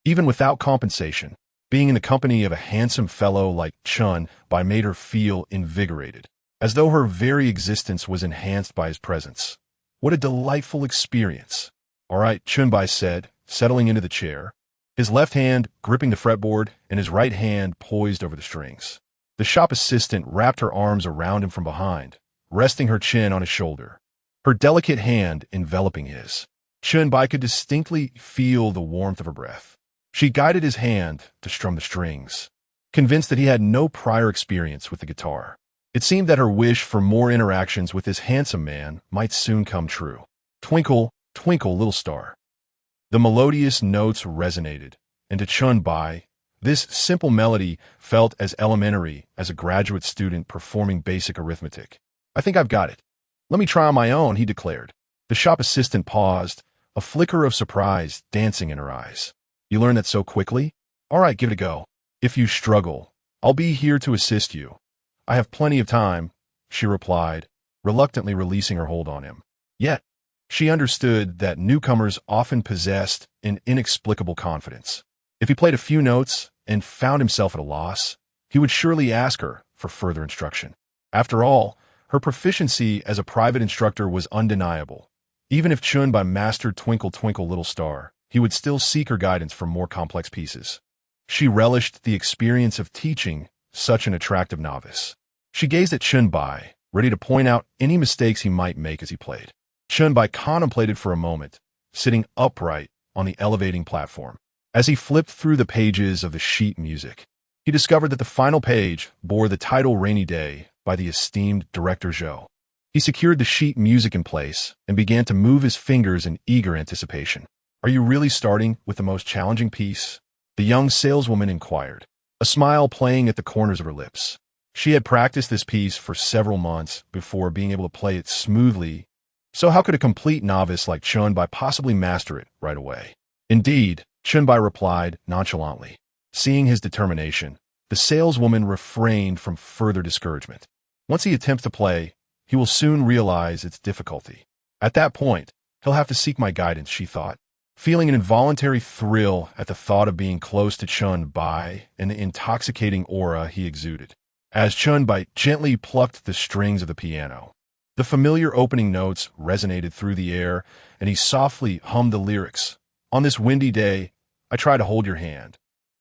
Even without compensation, being in the company of a handsome fellow like Chen Bai made her feel invigorated, as though her very existence was enhanced by his presence. What a delightful experience. "All right," Chen Bai said, settling into the chair, his left hand gripping the fretboard and his right hand poised over the strings. The shop assistant wrapped her arms around him from behind, resting her chin on his shoulder, her delicate hand enveloping his. Chen Bai could distinctly feel the warmth of her breath. She guided his hand to strum the strings, convinced that he had no prior experience with the guitar. It seemed that her wish for more interactions with this handsome man might soon come true. "Twinkle, Twinkle, Little Star." The melodious notes resonated, and to Chen Bai, this simple melody felt as elementary as a graduate student performing basic arithmetic. "I think I've got it. Let me try on my own," he declared. The shop assistant paused, a flicker of surprise dancing in her eyes. "You learned that so quickly? All right, give it a go. If you struggle, I'll be here to assist you. I have plenty of time," she replied, reluctantly releasing her hold on him. Yet, she understood that newcomers often possessed an inexplicable confidence. If he played a few notes and found himself at a loss, he would surely ask her for further instruction. After all, her proficiency as a private instructor was undeniable, Even if Chen Bai mastered Twinkle Twinkle Little Star, he would still seek her guidance for more complex pieces. She relished the experience of teaching such an attractive novice. She gazed at Chen Bai, ready to point out any mistakes he might make as he played. Chen Bai contemplated for a moment, sitting upright on the elevating platform. As he flipped through the pages of the sheet music, he discovered that the final page bore the title Rainy Day by the esteemed director Zhou. He secured the sheet music in place and began to move his fingers in eager anticipation. "Are you really starting with the most challenging piece?" the young saleswoman inquired, a smile playing at the corners of her lips. She had practiced this piece for several months before being able to play it smoothly, so how could a complete novice like Chen Bai possibly master it right away? Indeed, Chen Bai replied nonchalantly. Seeing his determination, the saleswoman refrained from further discouragement. Once he attempts to play, he will soon realize its difficulty. At that point, he'll have to seek my guidance, she thought, feeling an involuntary thrill at the thought of being close to Chen Bai and the intoxicating aura he exuded. As Chen Bai gently plucked the strings of the piano, the familiar opening notes resonated through the air, and he softly hummed the lyrics. "On this windy day, I try to hold your hand,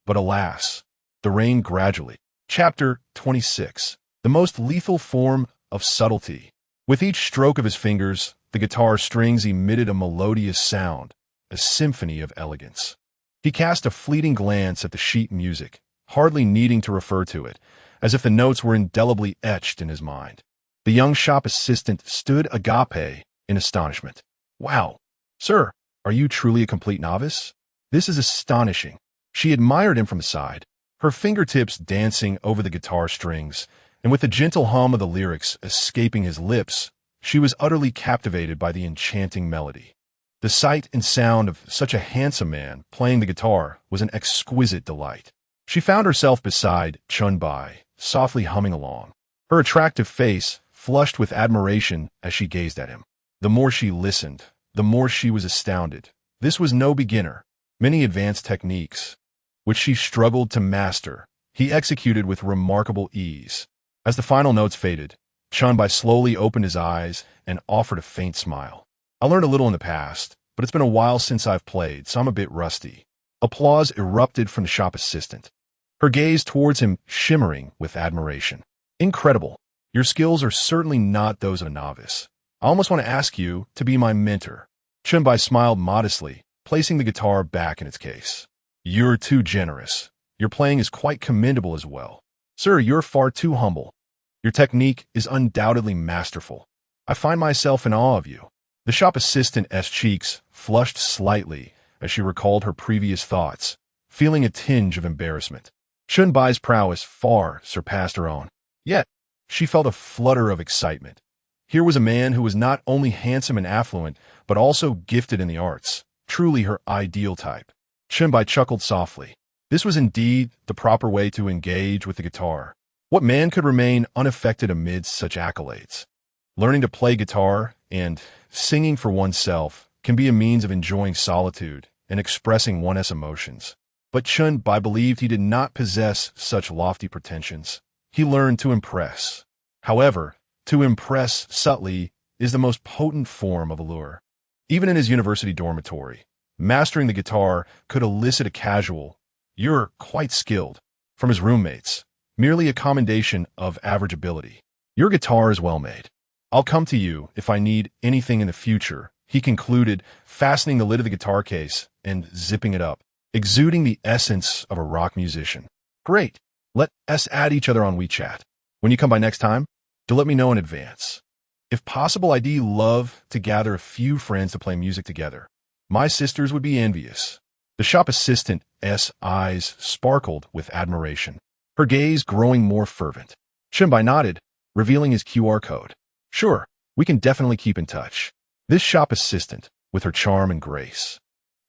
but alas, the rain gradually." Chapter 26. The most lethal form of subtlety. With each stroke of his fingers, the guitar strings emitted a melodious sound, a symphony of elegance. He cast a fleeting glance at the sheet music, hardly needing to refer to it, as if the notes were indelibly etched in his mind. The young shop assistant stood agape in astonishment. "Wow, sir, are you truly a complete novice? This is astonishing." She admired him from the side, her fingertips dancing over the guitar strings, and with the gentle hum of the lyrics escaping his lips, she was utterly captivated by the enchanting melody. The sight and sound of such a handsome man playing the guitar was an exquisite delight. She found herself beside Chen Bai, softly humming along, her attractive face flushed with admiration as she gazed at him. The more she listened, the more she was astounded. This was no beginner. Many advanced techniques, which she struggled to master, he executed with remarkable ease. As the final notes faded, Chen Bai slowly opened his eyes and offered a faint smile. "I learned a little in the past, but it's been a while since I've played, so I'm a bit rusty." Applause erupted from the shop assistant, her gaze towards him shimmering with admiration. "Incredible. Your skills are certainly not those of a novice. I almost want to ask you to be my mentor." Chen Bai smiled modestly, placing the guitar back in its case. "You're too generous. Your playing is quite commendable as well. Sir, you're far too humble. Your technique is undoubtedly masterful. I find myself in awe of you." The shop assistant's cheeks flushed slightly as she recalled her previous thoughts, feeling a tinge of embarrassment. Chen Bai's prowess far surpassed her own. Yet, she felt a flutter of excitement. Here was a man who was not only handsome and affluent, but also gifted in the arts, truly her ideal type. Chen Bai chuckled softly. This was indeed the proper way to engage with the guitar. What man could remain unaffected amidst such accolades? Learning to play guitar and singing for oneself can be a means of enjoying solitude and expressing one's emotions. But Chen Bai believed he did not possess such lofty pretensions. He learned to impress. However, to impress subtly is the most potent form of allure. Even in his university dormitory, mastering the guitar could elicit a casual, "You're quite skilled," from his roommates, merely a commendation of average ability. "Your guitar is well made. I'll come to you if I need anything in the future," he concluded, fastening the lid of the guitar case and zipping it up, exuding the essence of a rock musician. "Great. Let us add each other on WeChat. When you come by next time, do let me know in advance. If possible, I'd love to gather a few friends to play music together. My sisters would be envious." The shop assistant's eyes sparkled with admiration, her gaze growing more fervent. Chen Bai nodded, revealing his QR code. "Sure, we can definitely keep in touch." This shop assistant, with her charm and grace,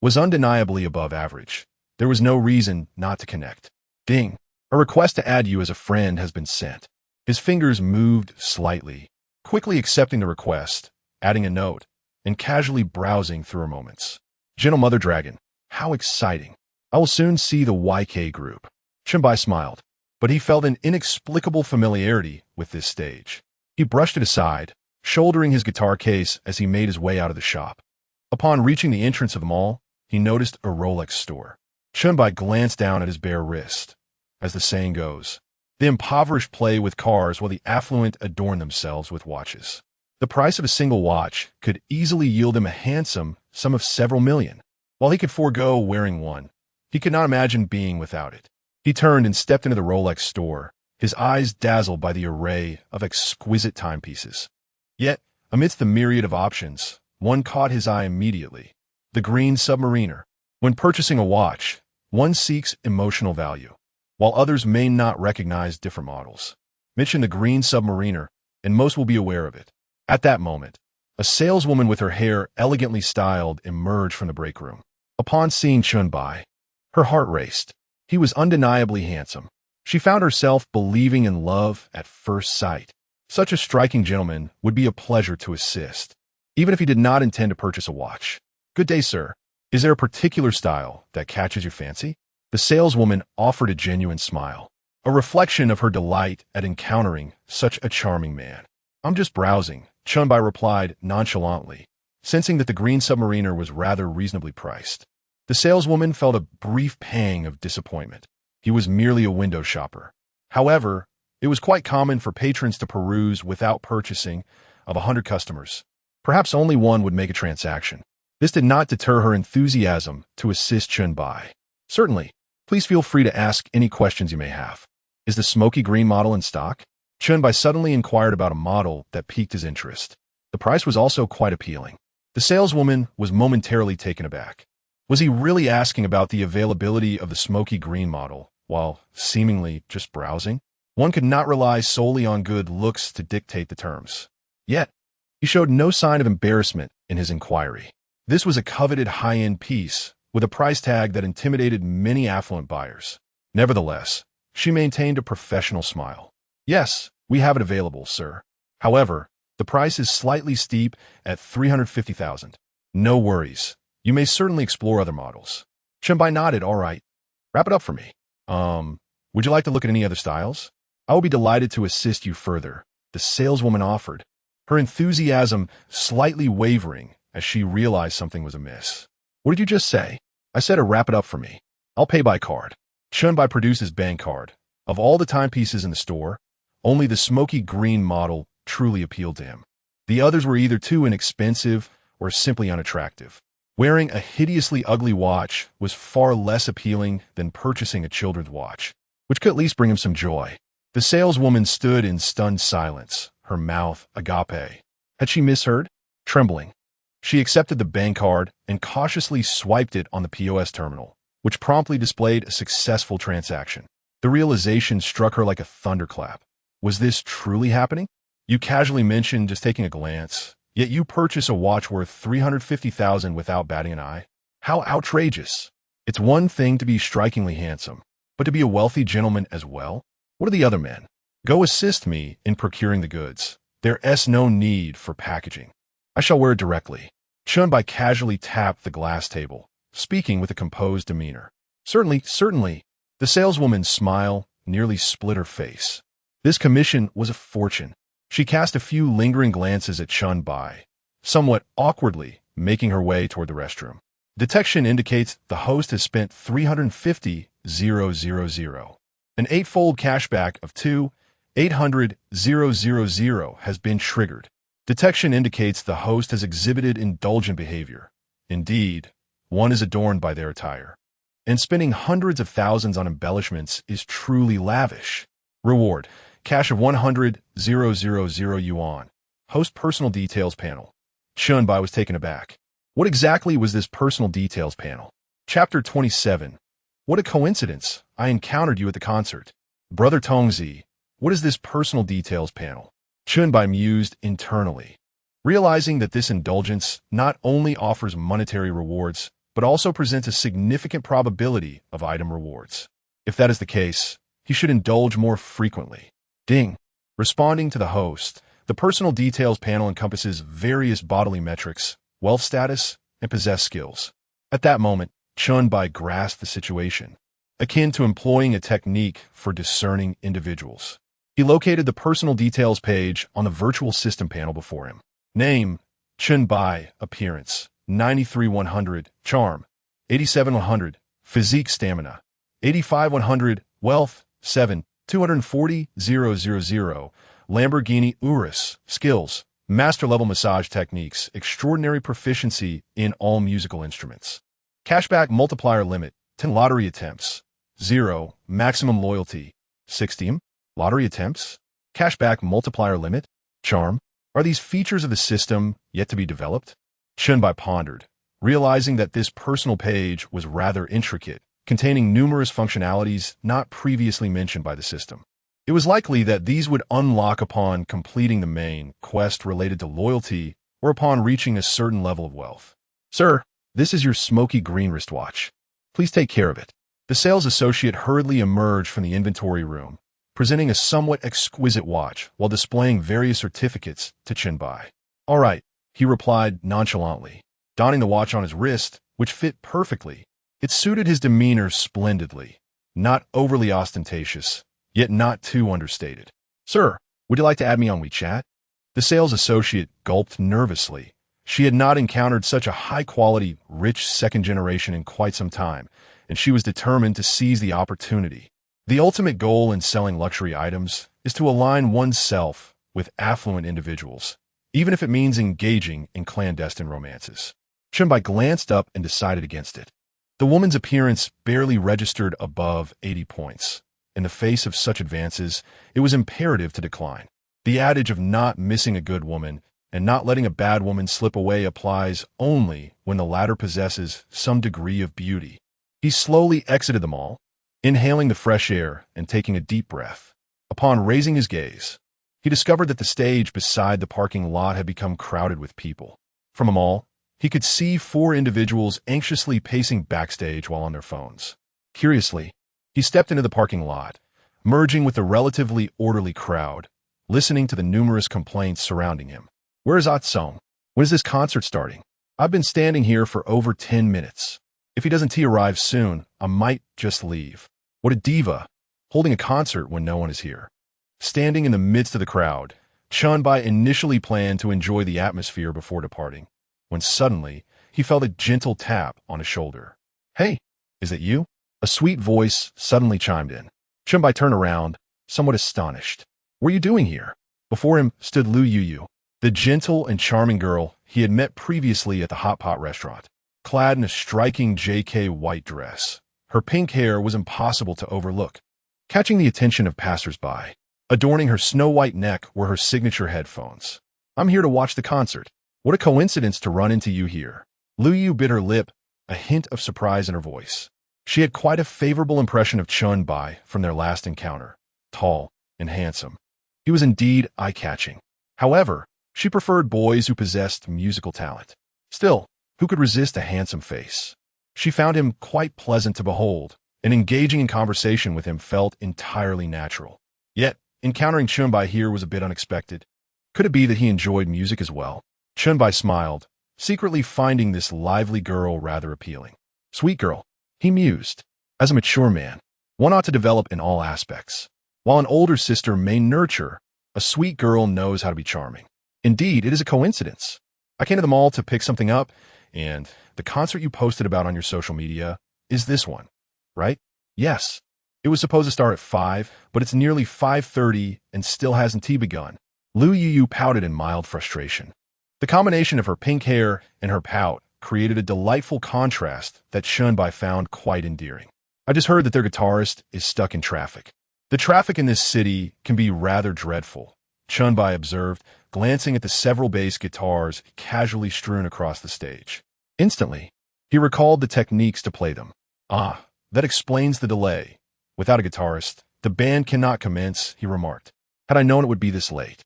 was undeniably above average. There was no reason not to connect. Ding. A request to add you as a friend has been sent. His fingers moved slightly, quickly accepting the request, adding a note, and casually browsing through her moments. "Gentle Mother Dragon, how exciting. I will soon see the YK group." Chen Bai smiled, but he felt an inexplicable familiarity with this stage. He brushed it aside, shouldering his guitar case as he made his way out of the shop. Upon reaching the entrance of the mall, he noticed a Rolex store. Chen Bai glanced down at his bare wrist. As the saying goes, the impoverished play with cars while the affluent adorn themselves with watches. The price of a single watch could easily yield him a handsome sum of several million. While he could forego wearing one, he could not imagine being without it. He turned and stepped into the Rolex store, his eyes dazzled by the array of exquisite timepieces. Yet, amidst the myriad of options, one caught his eye immediately: the green Submariner. When purchasing a watch, one seeks emotional value, while others may not recognize different models. Mention the green Submariner, and most will be aware of it. At that moment, a saleswoman with her hair elegantly styled emerged from the break room. Upon seeing Chen Bai, her heart raced. He was undeniably handsome. She found herself believing in love at first sight. Such a striking gentleman would be a pleasure to assist, even if he did not intend to purchase a watch. "Good day, sir. Is there a particular style that catches your fancy?" The saleswoman offered a genuine smile, a reflection of her delight at encountering such a charming man. "I'm just browsing," Chen Bai replied nonchalantly, sensing that the green Submariner was rather reasonably priced. The saleswoman felt a brief pang of disappointment. He was merely a window shopper. However, it was quite common for patrons to peruse without purchasing. Of 100 customers, perhaps only one would make a transaction. This did not deter her enthusiasm to assist Chen Bai. "Certainly, please feel free to ask any questions you may have. Is the smoky green model in stock?" Chen Bai suddenly inquired about a model that piqued his interest. The price was also quite appealing. The saleswoman was momentarily taken aback. Was he really asking about the availability of the smoky green model, while seemingly just browsing? One could not rely solely on good looks to dictate the terms. Yet, he showed no sign of embarrassment in his inquiry. This was a coveted high-end piece, with a price tag that intimidated many affluent buyers. Nevertheless, she maintained a professional smile. "Yes, we have it available, sir. However, the price is slightly steep at 350,000. No worries. You may certainly explore other models." Chen Bai nodded. "All right. Wrap it up for me. Would you like to look at any other styles?" "I will be delighted to assist you further," the saleswoman offered, her enthusiasm slightly wavering as she realized something was amiss. "What did you just say?" "I said to wrap it up for me. I'll pay by card." Chen Bai produced his bank card. Of all the timepieces in the store, only the smoky green model truly appealed to him. The others were either too inexpensive or simply unattractive. Wearing a hideously ugly watch was far less appealing than purchasing a children's watch, which could at least bring him some joy. The saleswoman stood in stunned silence, her mouth agape. Had she misheard? Trembling, she accepted the bank card and cautiously swiped it on the POS terminal, which promptly displayed a successful transaction. The realization struck her like a thunderclap. Was this truly happening? You casually mentioned just taking a glance, yet you purchase a watch worth 350,000 without batting an eye? How outrageous! It's one thing to be strikingly handsome, but to be a wealthy gentleman as well? What are the other men? Go assist me in procuring the goods. There's no need for packaging. I shall wear it directly. Chen Bai casually tapped the glass table, speaking with a composed demeanor. Certainly, certainly. The saleswoman's smile nearly split her face. This commission was a fortune. She cast a few lingering glances at Chen Bai, somewhat awkwardly making her way toward the restroom. Detection indicates the host has spent 350,000. An 8-fold cashback of 2,800,000 has been triggered. Detection indicates the host has exhibited indulgent behavior. Indeed, one is adorned by their attire. And spending hundreds of thousands on embellishments is truly lavish. Reward: cash of 100,000 yuan. Host personal details panel. Chen Bai was taken aback. What exactly was this personal details panel? Chapter 27. What a coincidence. I encountered you at the concert. Brother Tongzi, what is this personal details panel? Chen Bai mused internally, realizing that this indulgence not only offers monetary rewards, but also presents a significant probability of item rewards. If that is the case, he should indulge more frequently. Ding. Responding to the host, the personal details panel encompasses various bodily metrics, wealth status, and possess skills. At that moment, Chen Bai grasped the situation, akin to employing a technique for discerning individuals. He located the personal details page on the virtual system panel before him. Name, Chen Bai. Appearance, 93-100. Charm, 87-100. Physique stamina, 85-100. Wealth, 7, 240,000. Lamborghini Urus. Skills, master-level massage techniques, extraordinary proficiency in all musical instruments. Cashback multiplier limit, 10 lottery attempts. 0, maximum loyalty, 60. Lottery attempts? Cashback multiplier limit? Charm? Are these features of the system yet to be developed? Chen Bai pondered, realizing that this personal page was rather intricate, containing numerous functionalities not previously mentioned by the system. It was likely that these would unlock upon completing the main quest related to loyalty or upon reaching a certain level of wealth. Sir, this is your smoky green wristwatch. Please take care of it. The sales associate hurriedly emerged from the inventory room, presenting a somewhat exquisite watch while displaying various certificates to Chen Bai. All right, he replied nonchalantly, donning the watch on his wrist, which fit perfectly. It suited his demeanor splendidly, not overly ostentatious, yet not too understated. Sir, would you like to add me on WeChat? The sales associate gulped nervously. She had not encountered such a high-quality, rich second generation in quite some time, and she was determined to seize the opportunity. The ultimate goal in selling luxury items is to align oneself with affluent individuals, even if it means engaging in clandestine romances. Chen Bai glanced up and decided against it. The woman's appearance barely registered above 80 points. In the face of such advances, it was imperative to decline. The adage of not missing a good woman and not letting a bad woman slip away applies only when the latter possesses some degree of beauty. He slowly exited the mall, inhaling the fresh air and taking a deep breath. Upon raising his gaze, he discovered that the stage beside the parking lot had become crowded with people. From a mall, he could see 4 individuals anxiously pacing backstage while on their phones. Curiously, he stepped into the parking lot, merging with the relatively orderly crowd, listening to the numerous complaints surrounding him. Where is Atsong? When is this concert starting? I've been standing here for over 10 minutes. If he doesn't arrive soon, I might just leave. What a diva, holding a concert when no one is here. Standing in the midst of the crowd, Chen Bai initially planned to enjoy the atmosphere before departing, when suddenly he felt a gentle tap on his shoulder. Hey, is it you? A sweet voice suddenly chimed in. Chen Bai turned around, somewhat astonished. What are you doing here? Before him stood Lu Yuyu, the gentle and charming girl he had met previously at the hot pot restaurant. Clad in a striking JK white dress, her pink hair was impossible to overlook, catching the attention of passers-by. Adorning her snow-white neck were her signature headphones. I'm here to watch the concert. What a coincidence to run into you here. Lu Yu bit her lip, a hint of surprise in her voice. She had quite a favorable impression of Chen Bai from their last encounter. Tall and handsome. He was indeed eye-catching. However, she preferred boys who possessed musical talent. Still, who could resist a handsome face? She found him quite pleasant to behold, and engaging in conversation with him felt entirely natural. Yet, encountering Chen Bai here was a bit unexpected. Could it be that he enjoyed music as well? Chen Bai smiled, secretly finding this lively girl rather appealing. Sweet girl, he mused. As a mature man, one ought to develop in all aspects. While an older sister may nurture, a sweet girl knows how to be charming. Indeed, it is a coincidence. I came to the mall to pick something up, and the concert you posted about on your social media is this one, right? Yes. It was supposed to start at 5, but it's nearly 5:30 and still hasn't begun. Lu Yu pouted in mild frustration. The combination of her pink hair and her pout created a delightful contrast that Chen Bai found quite endearing. I just heard that their guitarist is stuck in traffic. The traffic in this city can be rather dreadful, Chen Bai observed, glancing at the several bass guitars casually strewn across the stage. Instantly, he recalled the techniques to play them. Ah, that explains the delay. Without a guitarist, the band cannot commence, he remarked. Had I known it would be this late,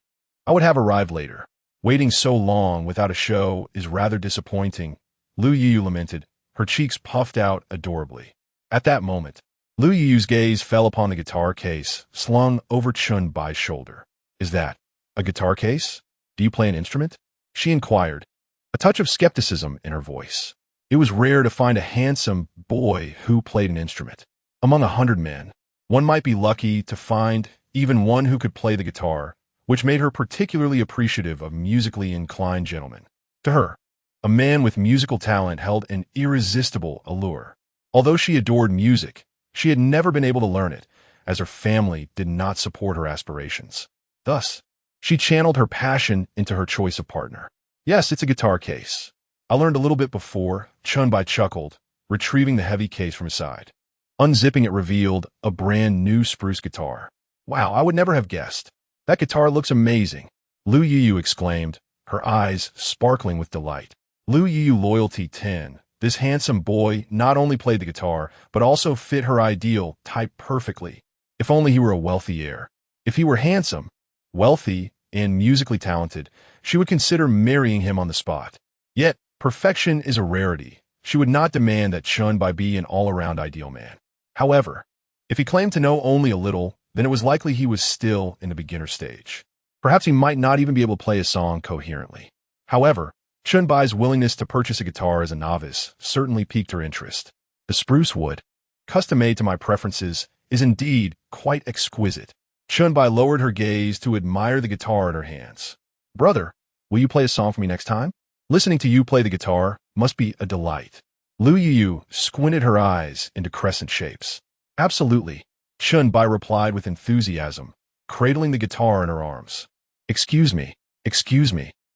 I would have arrived later. Waiting so long without a show is rather disappointing, Lu Yu lamented, her cheeks puffed out adorably. At that moment, Lu Yu's gaze fell upon the guitar case slung over Chen Bai's shoulder. Is that a guitar case? Do you play an instrument? She inquired, a touch of skepticism in her voice. It was rare to find a handsome boy who played an instrument. Among 100 men, one might be lucky to find even one who could play the guitar, which made her particularly appreciative of musically inclined gentlemen. To her, a man with musical talent held an irresistible allure. Although she adored music, she had never been able to learn it, as her family did not support her aspirations. Thus, she channeled her passion into her choice of partner. Yes, it's a guitar case. I learned a little bit before, Chen Bai chuckled, retrieving the heavy case from his side. Unzipping it revealed a brand new spruce guitar. Wow, I would never have guessed. That guitar looks amazing, Lu Yu exclaimed, her eyes sparkling with delight. Lu Yu Loyalty 10. This handsome boy not only played the guitar, but also fit her ideal type perfectly. If only he were a wealthy heir. If he were handsome, wealthy, and musically talented, she would consider marrying him on the spot. Yet, perfection is a rarity. She would not demand that Chen Bai be an all-around ideal man. However, if he claimed to know only a little, then it was likely he was still in the beginner stage. Perhaps he might not even be able to play a song coherently. However, Chen Bai's willingness to purchase a guitar as a novice certainly piqued her interest. The spruce wood, custom-made to my preferences, is indeed quite exquisite. Chen Bai lowered her gaze to admire the guitar in her hands. Brother, will you play a song for me next time? Listening to you play the guitar must be a delight. Lu Yu squinted her eyes into crescent shapes. Absolutely, Chen Bai replied with enthusiasm, cradling the guitar in her arms. Excuse me.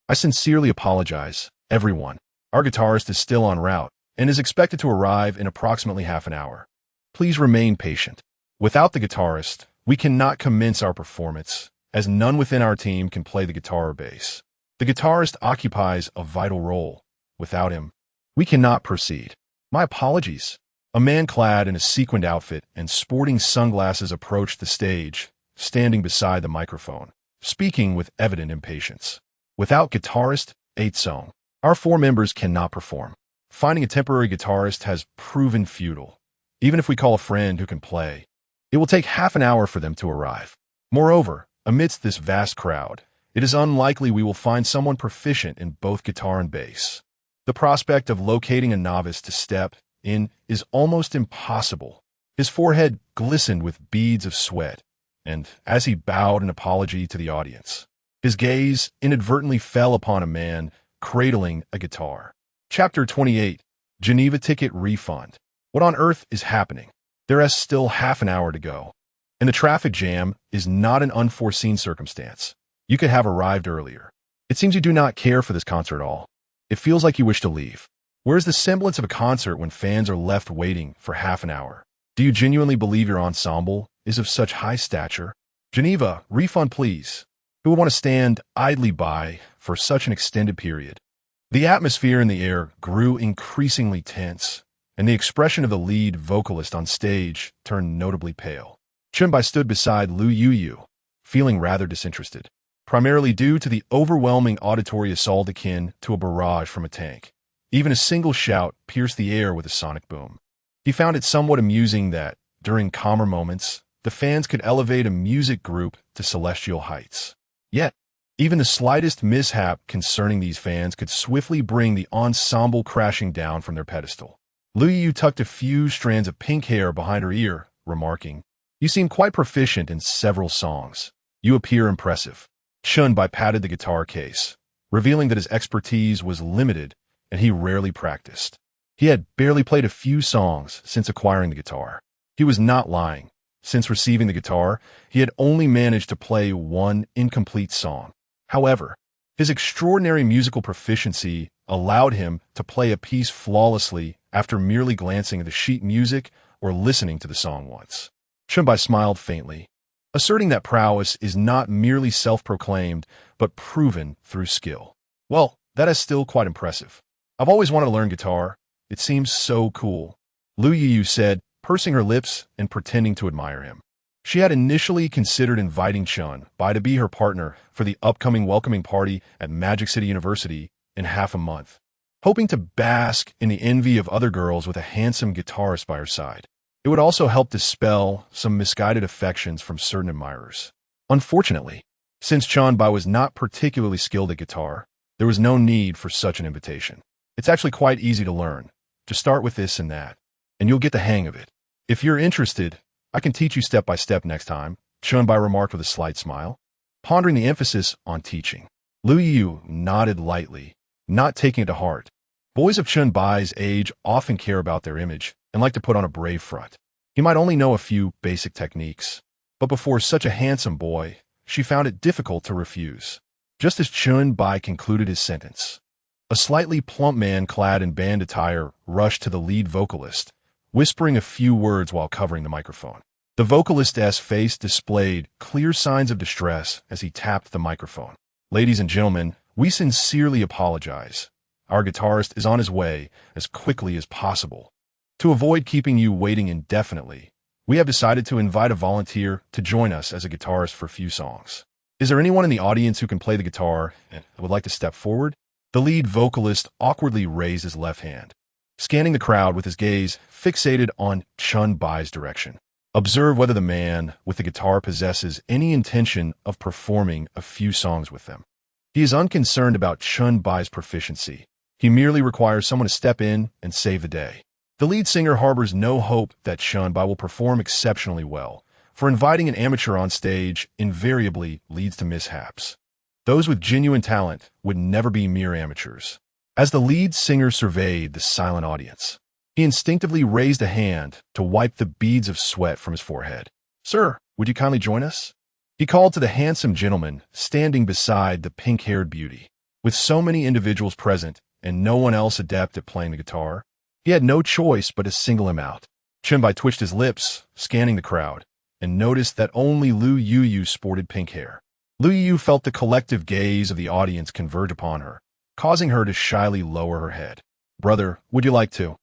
I sincerely apologize, everyone. Our guitarist is still en route and is expected to arrive in approximately half an hour. Please remain patient. Without the guitarist, we cannot commence our performance, as none within our team can play the guitar or bass. The guitarist occupies a vital role. Without him, we cannot proceed. My apologies. A man clad in a sequined outfit and sporting sunglasses approached the stage, standing beside the microphone, speaking with evident impatience. Without guitarist, 8 song, our 4 members cannot perform. Finding a temporary guitarist has proven futile. Even if we call a friend who can play, it will take half an hour for them to arrive. Moreover, amidst this vast crowd, it is unlikely we will find someone proficient in both guitar and bass. The prospect of locating a novice to step in is almost impossible. His forehead glistened with beads of sweat, and as he bowed in apology to the audience, his gaze inadvertently fell upon a man cradling a guitar. Chapter 28. Geneva Ticket Refund. What on earth is happening? There is still half an hour to go, and the traffic jam is not an unforeseen circumstance. You could have arrived earlier. It seems you do not care for this concert at all. It feels like you wish to leave. Where's the semblance of a concert when fans are left waiting for half an hour? Do you genuinely believe your ensemble is of such high stature? Geneva, refund please. Who would want to stand idly by for such an extended period? The atmosphere in the air grew increasingly tense, and the expression of the lead vocalist on stage turned notably pale. Chen Bai stood beside Lu Yu, feeling rather disinterested, primarily due to the overwhelming auditory assault akin to a barrage from a tank. Even a single shout pierced the air with a sonic boom. He found it somewhat amusing that, during calmer moments, the fans could elevate a music group to celestial heights. Yet, even the slightest mishap concerning these fans could swiftly bring the ensemble crashing down from their pedestal. Lu Yu tucked a few strands of pink hair behind her ear, remarking, "You seem quite proficient in several songs. You appear impressive." Chen Bai patted the guitar case, revealing that his expertise was limited and he rarely practiced. He had barely played a few songs since acquiring the guitar. He was not lying. Since receiving the guitar, he had only managed to play one incomplete song. However, his extraordinary musical proficiency allowed him to play a piece flawlessly after merely glancing at the sheet music or listening to the song once. Chen Bai smiled faintly, asserting that prowess is not merely self-proclaimed, but proven through skill. Well, that is still quite impressive. I've always wanted to learn guitar. It seems so cool, Lu Yu said, pursing her lips and pretending to admire him. She had initially considered inviting Chen Bai to be her partner for the upcoming welcoming party at Magic City University in half a month, hoping to bask in the envy of other girls with a handsome guitarist by her side. It would also help dispel some misguided affections from certain admirers. Unfortunately, since Chen Bai was not particularly skilled at guitar, there was no need for such an invitation. It's actually quite easy to learn. Just start with this and that, and you'll get the hang of it. If you're interested, I can teach you step by step next time, Chen Bai remarked with a slight smile, pondering the emphasis on teaching. Lu Yu nodded lightly, not taking it to heart. Boys of Chen Bai's age often care about their image and like to put on a brave front. He might only know a few basic techniques, but before such a handsome boy, she found it difficult to refuse. Just as Chen Bai concluded his sentence, a slightly plump man clad in band attire rushed to the lead vocalist, whispering a few words while covering the microphone. The vocalist's face displayed clear signs of distress as he tapped the microphone. Ladies and gentlemen, we sincerely apologize. Our guitarist is on his way as quickly as possible. To avoid keeping you waiting indefinitely, we have decided to invite a volunteer to join us as a guitarist for a few songs. Is there anyone in the audience who can play the guitar and would like to step forward? The lead vocalist awkwardly raised his left hand, scanning the crowd with his gaze fixated on Chen Bai's direction. Observe whether the man with the guitar possesses any intention of performing a few songs with them. He is unconcerned about Chen Bai's proficiency. He merely requires someone to step in and save the day. The lead singer harbors no hope that Chen Bai will perform exceptionally well, for inviting an amateur on stage invariably leads to mishaps. Those with genuine talent would never be mere amateurs. As the lead singer surveyed the silent audience, he instinctively raised a hand to wipe the beads of sweat from his forehead. "Sir, would you kindly join us?" He called to the handsome gentleman standing beside the pink-haired beauty. With so many individuals present and no one else adept at playing the guitar, he had no choice but to single him out. Chen Bai twitched his lips, scanning the crowd, and noticed that only Lu Yu sported pink hair. Lu Yu felt the collective gaze of the audience converge upon her, causing her to shyly lower her head. "Brother, would you like to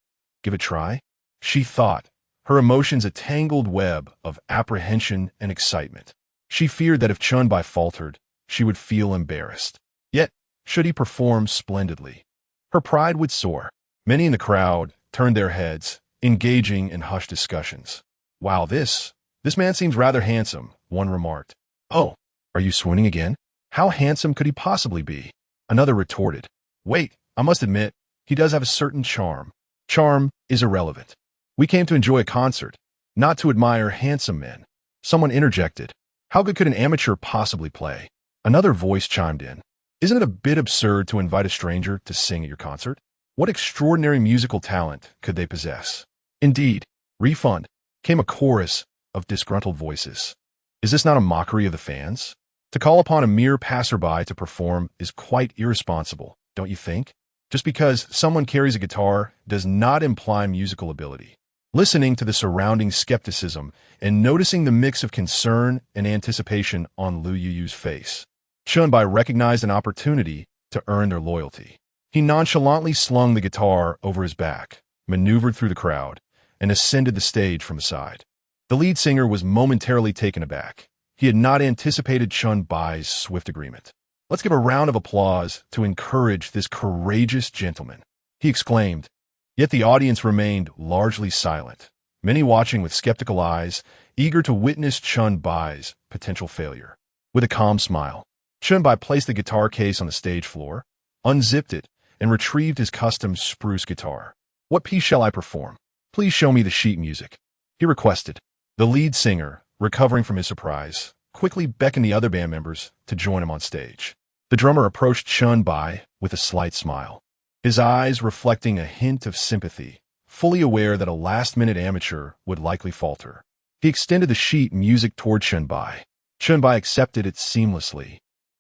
give it a try?" She thought, her emotions a tangled web of apprehension and excitement. She feared that if Chen Bai faltered, she would feel embarrassed. Yet, should he perform splendidly, her pride would soar. Many in the crowd turned their heads, engaging in hushed discussions. "Wow, this man seems rather handsome," one remarked. "Oh, are you swooning again? How handsome could he possibly be?" Another retorted. "Wait, I must admit, he does have a certain charm." Charm is irrelevant. We came to enjoy a concert, not to admire handsome men. Someone interjected. "How good could an amateur possibly play?" Another voice chimed in. "Isn't it a bit absurd to invite a stranger to sing at your concert? What extraordinary musical talent could they possess?" "Indeed, refund," came a chorus of disgruntled voices. "Is this not a mockery of the fans? To call upon a mere passerby to perform is quite irresponsible, don't you think? Just because someone carries a guitar does not imply musical ability." Listening to the surrounding skepticism and noticing the mix of concern and anticipation on Lu Yu's face, Chen Bai recognized an opportunity to earn their loyalty. He nonchalantly slung the guitar over his back, maneuvered through the crowd, and ascended the stage from the side. The lead singer was momentarily taken aback. He had not anticipated Chen Bai's swift agreement. "Let's give a round of applause to encourage this courageous gentleman," he exclaimed. Yet the audience remained largely silent, many watching with skeptical eyes, eager to witness Chen Bai's potential failure. With a calm smile, Chen Bai placed the guitar case on the stage floor, unzipped it, and retrieved his custom spruce guitar. "What piece shall I perform? Please show me the sheet music," he requested. The lead singer, recovering from his surprise, quickly beckoned the other band members to join him on stage. The drummer approached Chen Bai with a slight smile, his eyes reflecting a hint of sympathy, fully aware that a last-minute amateur would likely falter. He extended the sheet music toward Chen Bai. Chen Bai accepted it seamlessly,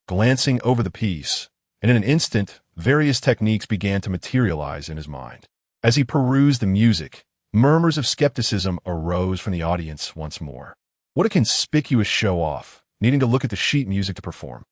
glancing over the piece, and in an instant, various techniques began to materialize in his mind. As he perused the music, murmurs of skepticism arose from the audience once more. What a conspicuous show-off, needing to look at the sheet music to perform.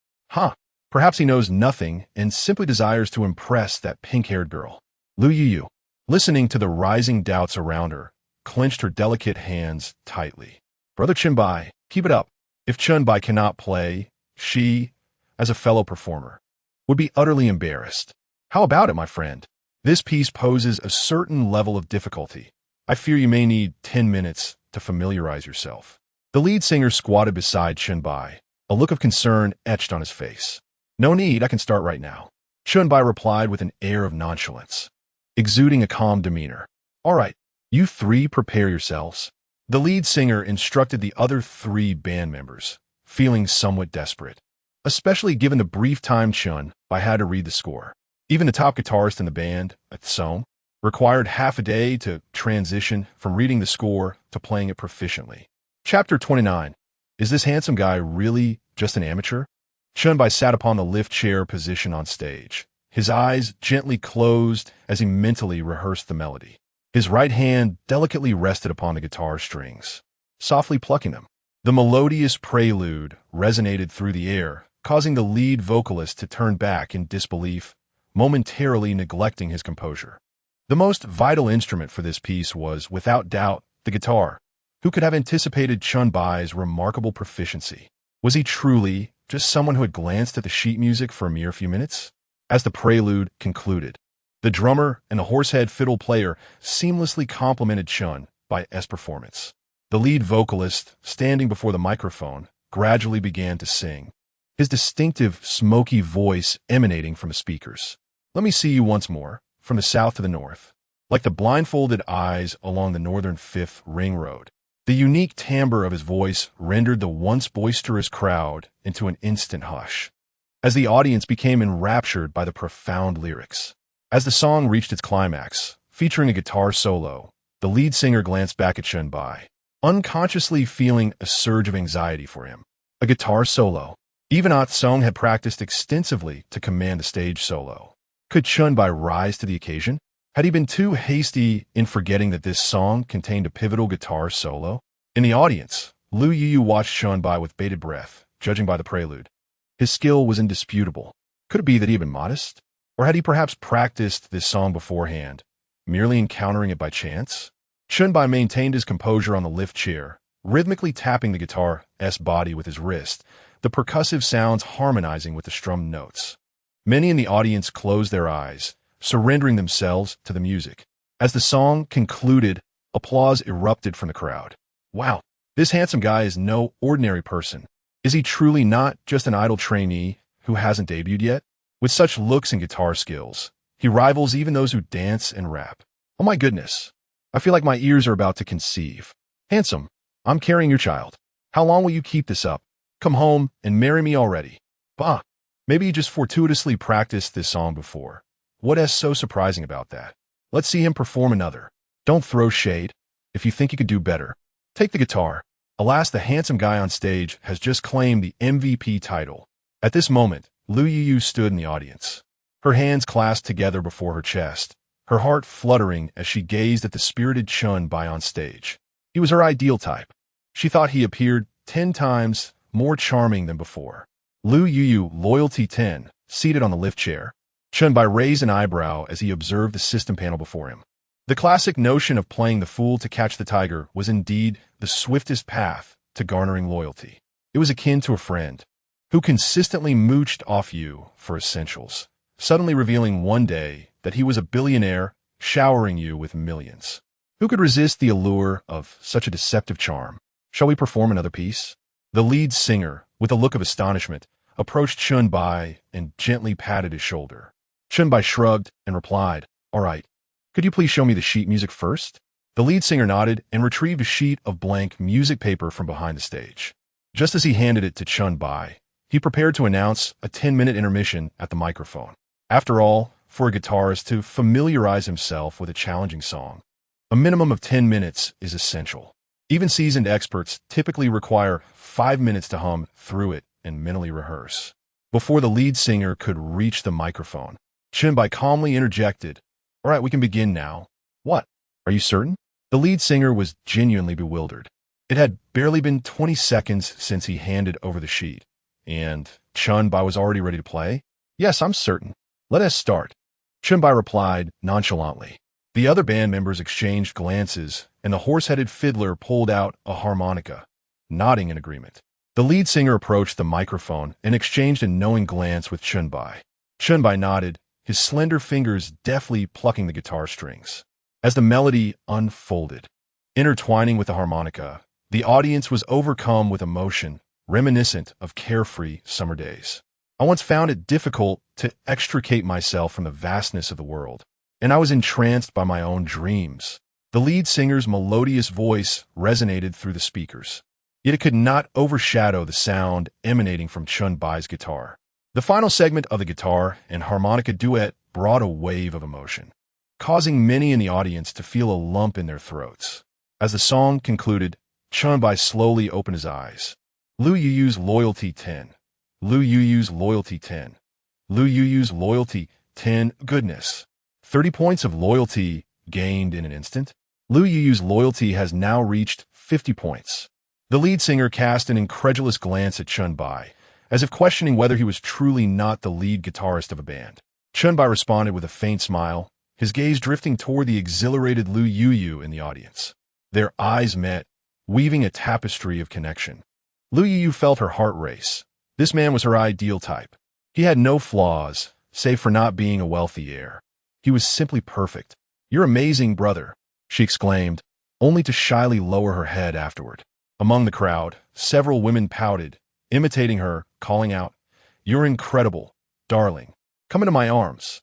Perhaps he knows nothing and simply desires to impress that pink-haired girl. Lu Yu, listening to the rising doubts around her, clenched her delicate hands tightly. "Brother Chen Bai, keep it up." If Chen Bai cannot play, she, as a fellow performer, would be utterly embarrassed. "How about it, my friend? This piece poses a certain level of difficulty. I fear you may need 10 minutes to familiarize yourself." The lead singer squatted beside Chen Bai, a look of concern etched on his face. "No need, I can start right now," Chen Bai replied with an air of nonchalance, exuding a calm demeanor. "All right, you three prepare yourselves." The lead singer instructed the other three band members, feeling somewhat desperate, especially given the brief time Chen Bai had to read the score. Even the top guitarist in the band, Song, required half a day to transition from reading the score to playing it proficiently. Chapter 29. Is this handsome guy really just an amateur? Chen Bai sat upon the lift chair position on stage, his eyes gently closed as he mentally rehearsed the melody. His right hand delicately rested upon the guitar strings, softly plucking them. The melodious prelude resonated through the air, causing the lead vocalist to turn back in disbelief, momentarily neglecting his composure. The most vital instrument for this piece was, without doubt, the guitar. Who could have anticipated Chen Bai's remarkable proficiency? Was he truly just someone who had glanced at the sheet music for a mere few minutes? As the prelude concluded, the drummer and the horsehead fiddle player seamlessly complemented Chen Bai's performance. The lead vocalist, standing before the microphone, gradually began to sing, his distinctive, smoky voice emanating from the speakers. Let me see you once more, from the south to the north, like the blindfolded eyes along the northern Fifth Ring Road. The unique timbre of his voice rendered the once boisterous crowd into an instant hush, as the audience became enraptured by the profound lyrics. As the song reached its climax, featuring a guitar solo, the lead singer glanced back at Chen Bai, unconsciously feeling a surge of anxiety for him. A guitar solo. Even Song had practiced extensively to command the stage solo. Could Chen Bai rise to the occasion? Had he been too hasty in forgetting that this song contained a pivotal guitar solo? In the audience, Lu Yu watched Chen Bai with bated breath, judging by the prelude. His skill was indisputable. Could it be that he had been modest? Or had he perhaps practiced this song beforehand, merely encountering it by chance? Chen Bai maintained his composure on the lift chair, rhythmically tapping the guitar's body with his wrist, the percussive sounds harmonizing with the strummed notes. Many in the audience closed their eyes, surrendering themselves to the music. As the song concluded, applause erupted from the crowd. Wow, this handsome guy is no ordinary person. Is he truly not just an idle trainee who hasn't debuted yet? With such looks and guitar skills, he rivals even those who dance and rap. Oh my goodness, I feel like my ears are about to conceive. Handsome, I'm carrying your child. How long will you keep this up? Come home and marry me already. Bah, maybe you just fortuitously practiced this song before. What is so surprising about that? Let's see him perform another. Don't throw shade. If you think you could do better, take the guitar. Alas, the handsome guy on stage has just claimed the MVP title. At this moment, Lu Yu stood in the audience, her hands clasped together before her chest, her heart fluttering as she gazed at the spirited Chen Bai on stage. He was her ideal type. She thought he appeared 10 times more charming than before. Lu Yu, Loyalty 10, seated on the lift chair. Chen Bai raised an eyebrow as he observed the system panel before him. The classic notion of playing the fool to catch the tiger was indeed the swiftest path to garnering loyalty. It was akin to a friend who consistently mooched off you for essentials, suddenly revealing one day that he was a billionaire showering you with millions. Who could resist the allure of such a deceptive charm? Shall we perform another piece? The lead singer, with a look of astonishment, approached Chen Bai and gently patted his shoulder. Chen Bai shrugged and replied, "All right. Could you please show me the sheet music first?" The lead singer nodded and retrieved a sheet of blank music paper from behind the stage. Just as he handed it to Chen Bai, he prepared to announce a 10-minute intermission at the microphone. After all, for a guitarist to familiarize himself with a challenging song, a minimum of 10 minutes is essential. Even seasoned experts typically require 5 minutes to hum through it and mentally rehearse. Before the lead singer could reach the microphone, Chen Bai calmly interjected, "All right, we can begin now." "What? Are you certain?" The lead singer was genuinely bewildered. It had barely been 20 seconds since he handed over the sheet, and Chen Bai was already ready to play. "Yes, I'm certain. Let us start," Chen Bai replied nonchalantly. The other band members exchanged glances, and the horse-headed fiddler pulled out a harmonica, nodding in agreement. The lead singer approached the microphone and exchanged a knowing glance with Chen Bai. Chen Bai nodded, his slender fingers deftly plucking the guitar strings. As the melody unfolded, intertwining with the harmonica, the audience was overcome with emotion, reminiscent of carefree summer days. I once found it difficult to extricate myself from the vastness of the world, and I was entranced by my own dreams. The lead singer's melodious voice resonated through the speakers, yet it could not overshadow the sound emanating from Chen Bai's guitar. The final segment of the guitar and harmonica duet brought a wave of emotion, causing many in the audience to feel a lump in their throats. As the song concluded, Chen Bai slowly opened his eyes. Lu Yuyu's loyalty 10. Lu Yuyu's loyalty 10. Lu Yuyu's loyalty 10. Goodness. 30 points of loyalty gained in an instant. Lu Yuyu's loyalty has now reached 50 points. The lead singer cast an incredulous glance at Chen Bai, as if questioning whether he was truly not the lead guitarist of a band. Chen Bai responded with a faint smile, his gaze drifting toward the exhilarated Lu Yuyu in the audience. Their eyes met, weaving a tapestry of connection. Lu Yuyu felt her heart race. This man was her ideal type. He had no flaws, save for not being a wealthy heir. He was simply perfect. "You're amazing, brother," she exclaimed, only to shyly lower her head afterward. Among the crowd, several women pouted, imitating her, calling out, "You're incredible, darling. Come into my arms.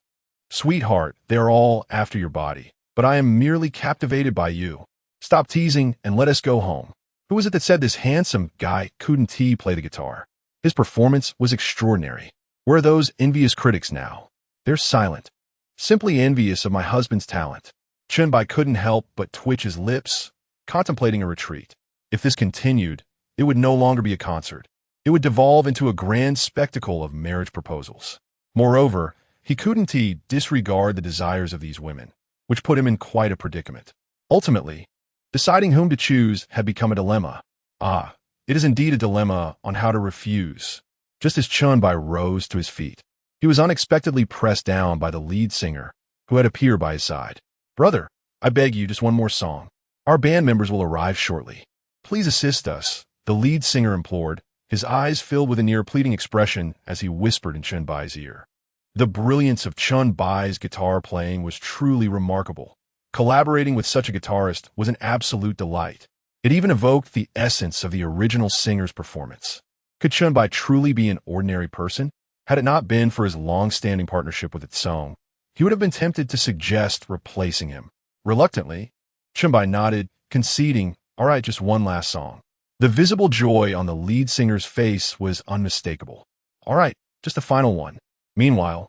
Sweetheart, they are all after your body, but I am merely captivated by you. Stop teasing and let us go home." Who was it that said this handsome guy couldn't play the guitar? His performance was extraordinary. Where are those envious critics now? They're silent. Simply envious of my husband's talent. Chen Bai couldn't help but twitch his lips, contemplating a retreat. If this continued, it would no longer be a concert. It would devolve into a grand spectacle of marriage proposals. Moreover, he couldn't disregard the desires of these women, which put him in quite a predicament. Ultimately, deciding whom to choose had become a dilemma. It is indeed a dilemma on how to refuse. Just as Chen Bai rose to his feet, he was unexpectedly pressed down by the lead singer, who had appeared by his side. "Brother, I beg you, just one more song. Our band members will arrive shortly. Please assist us," the lead singer implored, his eyes filled with a near pleading expression as he whispered in Chen Bai's ear. The brilliance of Chen Bai's guitar playing was truly remarkable. Collaborating with such a guitarist was an absolute delight. It even evoked the essence of the original singer's performance. Could Chen Bai truly be an ordinary person? Had it not been for his long-standing partnership with Song, he would have been tempted to suggest replacing him. Reluctantly, Chen Bai nodded, conceding, "All right, just one last song." The visible joy on the lead singer's face was unmistakable. "All right, just a final one." Meanwhile,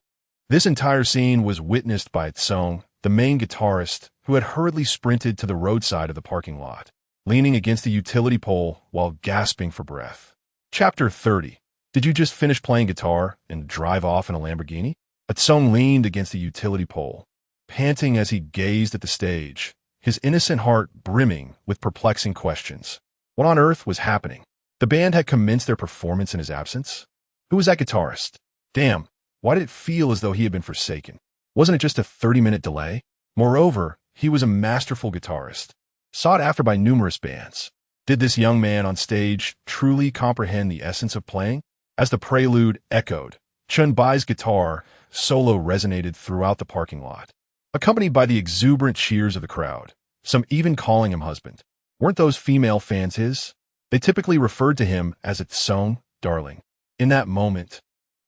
this entire scene was witnessed by Song, the main guitarist, who had hurriedly sprinted to the roadside of the parking lot, leaning against the utility pole while gasping for breath. Chapter 30. Did you just finish playing guitar and drive off in a Lamborghini? Song leaned against the utility pole, panting as he gazed at the stage, his innocent heart brimming with perplexing questions. What on earth was happening? The band had commenced their performance in his absence? Who was that guitarist? Damn, why did it feel as though he had been forsaken? Wasn't it just a 30-minute delay? Moreover, he was a masterful guitarist, sought after by numerous bands. Did this young man on stage truly comprehend the essence of playing? As the prelude echoed, Chen Bai's guitar solo resonated throughout the parking lot, accompanied by the exuberant cheers of the crowd, some even calling him husband. Weren't those female fans his? They typically referred to him as Song, darling. In that moment,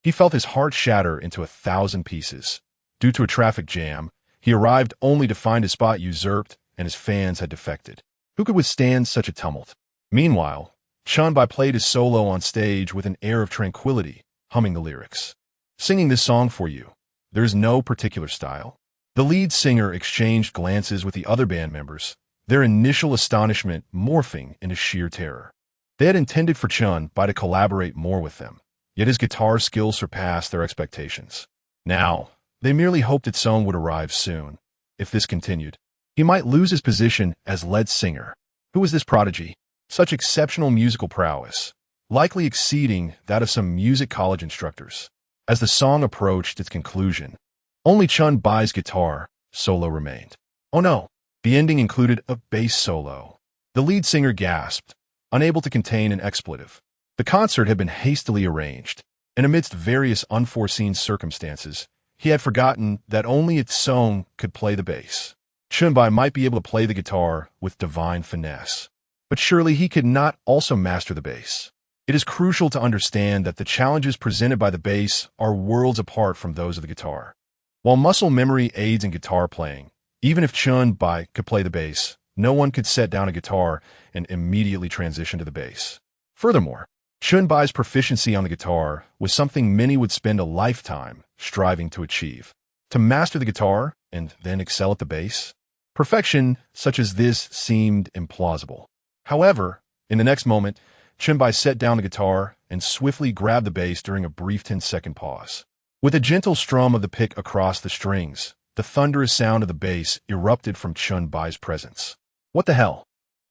he felt his heart shatter into 1,000 pieces. Due to a traffic jam, he arrived only to find his spot usurped and his fans had defected. Who could withstand such a tumult? Meanwhile, Chen Bai played his solo on stage with an air of tranquility, humming the lyrics. "Singing this song for you. There's no particular style." The lead singer exchanged glances with the other band members, their initial astonishment morphing into sheer terror. They had intended for Chen Bai to collaborate more with them, yet his guitar skills surpassed their expectations. Now, they merely hoped that Song would arrive soon. If this continued, he might lose his position as lead singer. Who was this prodigy? Such exceptional musical prowess, likely exceeding that of some music college instructors. As the song approached its conclusion, only Chen Bai's guitar solo remained. Oh no, the ending included a bass solo. The lead singer gasped, unable to contain an expletive. The concert had been hastily arranged, and amidst various unforeseen circumstances, he had forgotten that only Song could play the bass. Chen Bai might be able to play the guitar with divine finesse, but surely he could not also master the bass. It is crucial to understand that the challenges presented by the bass are worlds apart from those of the guitar. While muscle memory aids in guitar playing, Even if Chen Bai could play the bass, no one could set down a guitar and immediately transition to the bass. Furthermore, Chen Bai's proficiency on the guitar was something many would spend a lifetime striving to achieve. To master the guitar and then excel at the bass? Perfection such as this seemed implausible. However, in the next moment, Chen Bai set down the guitar and swiftly grabbed the bass during a brief 10-second pause. With a gentle strum of the pick across the strings, the thunderous sound of the bass erupted from Chen Bai's presence. What the hell?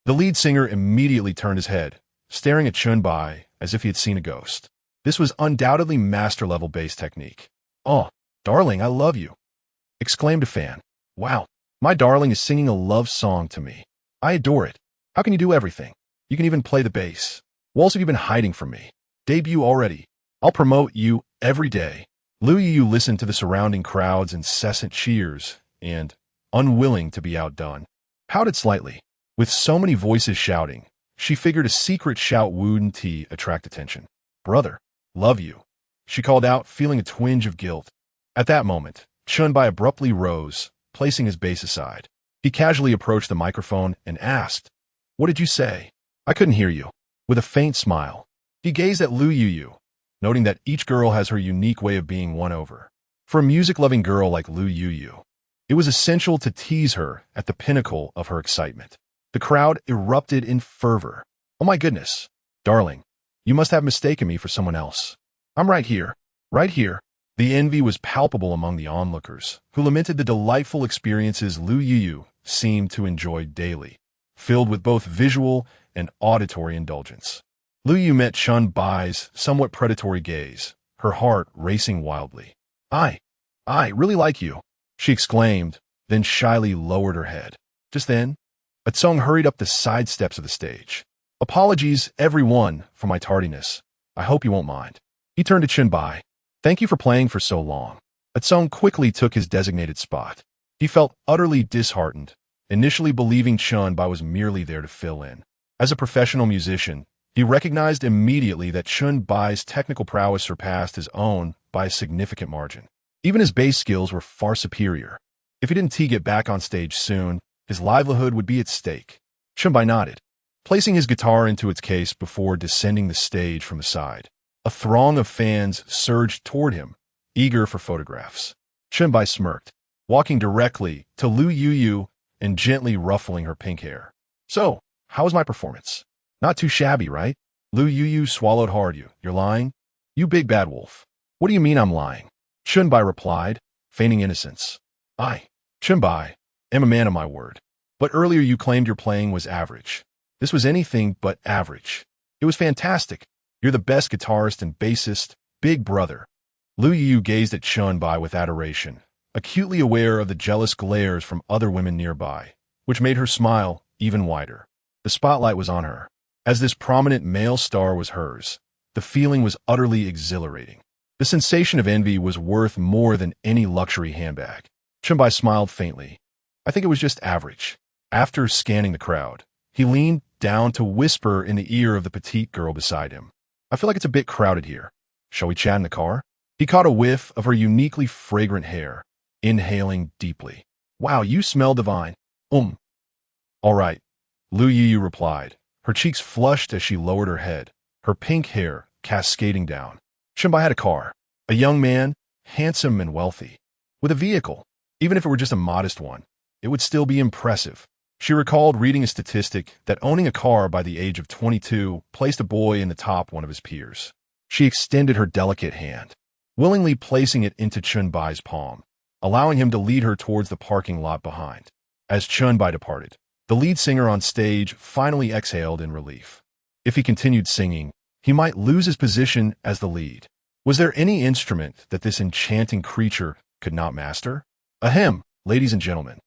The lead singer immediately turned his head, staring at Chen Bai as if he had seen a ghost. This was undoubtedly master-level bass technique. "Oh, darling, I love you," exclaimed a fan. "Wow, my darling is singing a love song to me. I adore it. How can you do everything? You can even play the bass. What else have you been hiding from me? Debut already. I'll promote you every day." Lu Yu listened to the surrounding crowd's incessant cheers and, unwilling to be outdone, pouted slightly. With so many voices shouting, she figured a secret shout wouldn't attract attention. "Brother, love you," she called out, feeling a twinge of guilt. At that moment, Chen Bai abruptly rose, placing his bass aside. He casually approached the microphone and asked, "What did you say? I couldn't hear you." With a faint smile, he gazed at Lu Yu, noting that each girl has her unique way of being won over. For a music-loving girl like Lu Yu, it was essential to tease her at the pinnacle of her excitement. The crowd erupted in fervor. "Oh my goodness, darling, you must have mistaken me for someone else. I'm right here, right here." The envy was palpable among the onlookers, who lamented the delightful experiences Lu Yu seemed to enjoy daily, filled with both visual and auditory indulgence. Lu Yu met Chen Bai's somewhat predatory gaze, her heart racing wildly. I really like you," she exclaimed, then shyly lowered her head. Just then, a Tsung hurried up the side steps of the stage. "Apologies, everyone, for my tardiness. I hope you won't mind." He turned to Chen Bai. "Thank you for playing for so long." A Tsung quickly took his designated spot. He felt utterly disheartened, initially believing Chen Bai was merely there to fill in. As a professional musician, he recognized immediately that Chen Bai's technical prowess surpassed his own by a significant margin. Even his bass skills were far superior. If he didn't get back on stage soon, his livelihood would be at stake. Chen Bai nodded, placing his guitar into its case before descending the stage from the side. A throng of fans surged toward him, eager for photographs. Chen Bai smirked, walking directly to Lu Yu and gently ruffling her pink hair. "So, how was my performance? Not too shabby, right?" Lu Yu swallowed hard. "You're lying? You big bad wolf." "What do you mean I'm lying?" Chen Bai replied, feigning innocence. Chen Bai, am a man of my word. But earlier you claimed your playing was average. This was anything but average. It was fantastic. You're the best guitarist and bassist, big brother." Lu Yu gazed at Chen Bai with adoration, acutely aware of the jealous glares from other women nearby, which made her smile even wider. The spotlight was on her. As this prominent male star was hers, the feeling was utterly exhilarating. The sensation of envy was worth more than any luxury handbag. Chen Bai smiled faintly. "I think it was just average." After scanning the crowd, he leaned down to whisper in the ear of the petite girl beside him. "I feel like it's a bit crowded here. Shall we chat in the car?" He caught a whiff of her uniquely fragrant hair, inhaling deeply. "Wow, you smell divine." All right," Lu Yu replied, her cheeks flushed as she lowered her head, her pink hair cascading down. Chen Bai had a car, a young man, handsome and wealthy. With a vehicle, even if it were just a modest one, it would still be impressive. She recalled reading a statistic that owning a car by the age of 22 placed a boy in the top one of his peers. She extended her delicate hand, willingly placing it into Chen Bai's palm, allowing him to lead her towards the parking lot behind. As Chen Bai departed, the lead singer on stage finally exhaled in relief. If he continued singing, he might lose his position as the lead. Was there any instrument that this enchanting creature could not master? Ahem, ladies and gentlemen.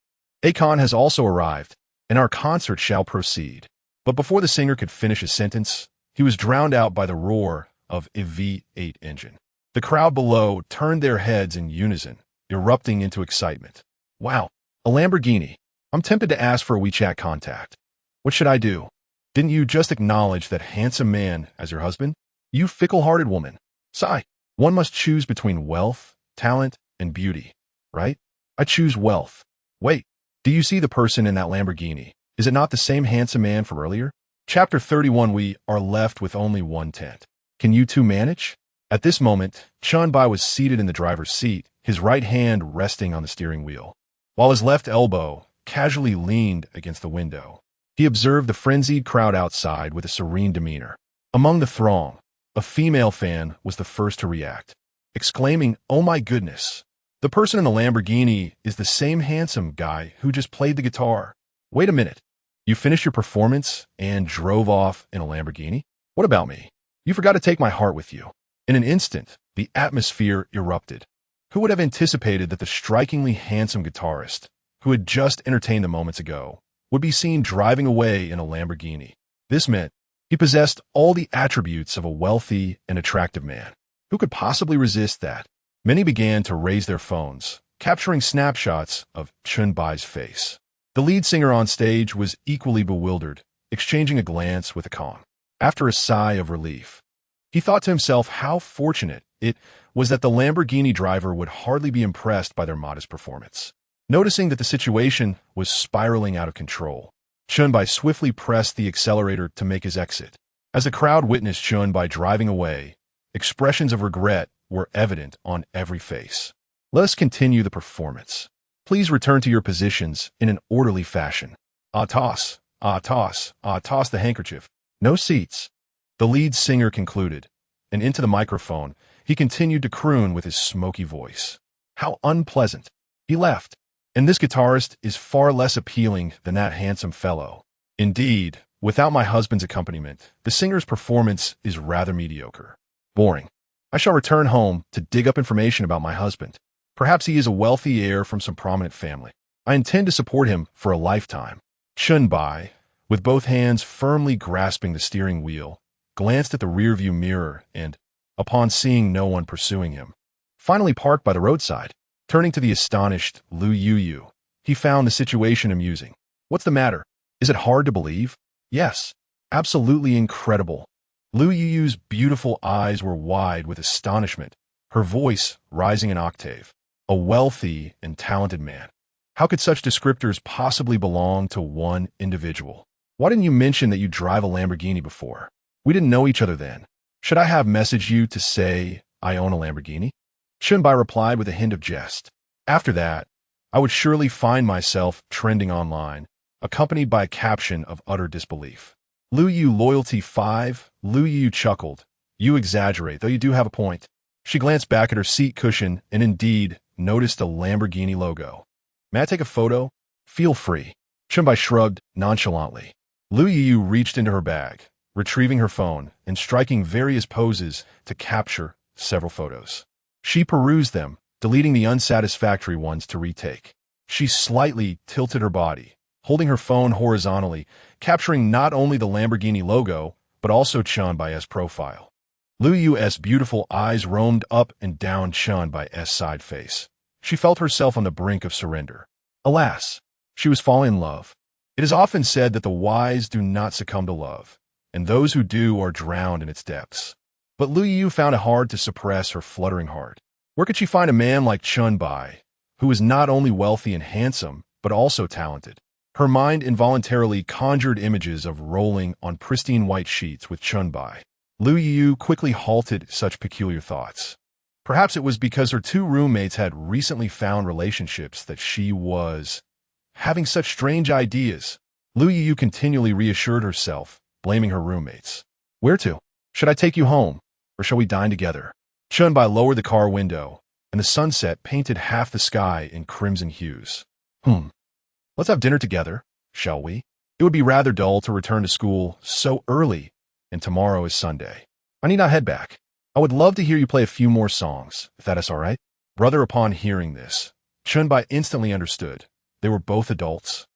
Akon has also arrived, and our concert shall proceed. But before the singer could finish his sentence, he was drowned out by the roar of a V8 engine. The crowd below turned their heads in unison, erupting into excitement. "Wow, a Lamborghini. I'm tempted to ask for a WeChat contact. What should I do? Didn't you just acknowledge that handsome man as your husband? You fickle-hearted woman. Sigh, one must choose between wealth, talent, and beauty, right? I choose wealth. Wait, Do you see the person in that Lamborghini? Is it not the same handsome man from earlier? Chapter 31. We are left with only one tent. Can you two manage? At this moment, Chen Bai was seated in the driver's seat, his right hand resting on the steering wheel, while his left elbow casually leaned against the window. He observed the frenzied crowd outside with a serene demeanor. Among the throng, a female fan was the first to react, exclaiming, "Oh my goodness! The person in the Lamborghini is the same handsome guy who just played the guitar. Wait a minute. You finished your performance and drove off in a Lamborghini? What about me? You forgot to take my heart with you." In an instant, the atmosphere erupted. Who would have anticipated that the strikingly handsome guitarist, who had just entertained them moments ago, would be seen driving away in a Lamborghini? This meant he possessed all the attributes of a wealthy and attractive man. Who could possibly resist that? Many began to raise their phones, capturing snapshots of Chen Bai's face. The lead singer on stage was equally bewildered, exchanging a glance with Akon. After a sigh of relief, he thought to himself how fortunate it was that the Lamborghini driver would hardly be impressed by their modest performance. Noticing that the situation was spiraling out of control, Chen Bai swiftly pressed the accelerator to make his exit. As the crowd witnessed Chen Bai driving away, expressions of regret were evident on every face. Let us continue the performance. Please return to your positions in an orderly fashion. Toss the handkerchief. No seats. The lead singer concluded, and into the microphone, he continued to croon with his smoky voice. How unpleasant. He left. And this guitarist is far less appealing than that handsome fellow. Indeed, without my husband's accompaniment, the singer's performance is rather mediocre. Boring. I shall return home to dig up information about my husband. Perhaps he is a wealthy heir from some prominent family. I intend to support him for a lifetime. Chen Bai, with both hands firmly grasping the steering wheel, glanced at the rearview mirror and, upon seeing no one pursuing him, finally parked by the roadside. Turning to the astonished Lu Yu, he found the situation amusing. What's the matter? Is it hard to believe? Yes, absolutely incredible. Lu Yu's beautiful eyes were wide with astonishment, her voice rising an octave. A wealthy and talented man. How could such descriptors possibly belong to one individual? Why didn't you mention that you drive a Lamborghini before? We didn't know each other then. Should I have messaged you to say I own a Lamborghini? Chen Bai replied with a hint of jest. After that, I would surely find myself trending online, accompanied by a caption of utter disbelief. Lu Yu loyalty 5, Lu Yu chuckled. You exaggerate, though you do have a point. She glanced back at her seat cushion and indeed noticed a Lamborghini logo. May I take a photo? Feel free. Chen Bai shrugged nonchalantly. Lu Yu reached into her bag, retrieving her phone and striking various poses to capture several photos. She perused them, deleting the unsatisfactory ones to retake. She slightly tilted her body, holding her phone horizontally, capturing not only the Lamborghini logo, but also Chen Bai's profile. Lu Yu's beautiful eyes roamed up and down Chen Bai's side face. She felt herself on the brink of surrender. Alas, she was falling in love. It is often said that the wise do not succumb to love, and those who do are drowned in its depths. But Lu Yu found it hard to suppress her fluttering heart. Where could she find a man like Chen Bai, who was not only wealthy and handsome, but also talented? Her mind involuntarily conjured images of rolling on pristine white sheets with Chen Bai. Lu Yu quickly halted such peculiar thoughts. Perhaps it was because her two roommates had recently found relationships that she was having such strange ideas. Lu Yu continually reassured herself, blaming her roommates. Where to? Should I take you home, or shall we dine together? Chen Bai lowered the car window, and the sunset painted half the sky in crimson hues. Let's have dinner together, shall we? It would be rather dull to return to school so early, and tomorrow is Sunday. I need not head back. I would love to hear you play a few more songs, if that is all right. Brother, upon hearing this, Chen Bai instantly understood. They were both adults.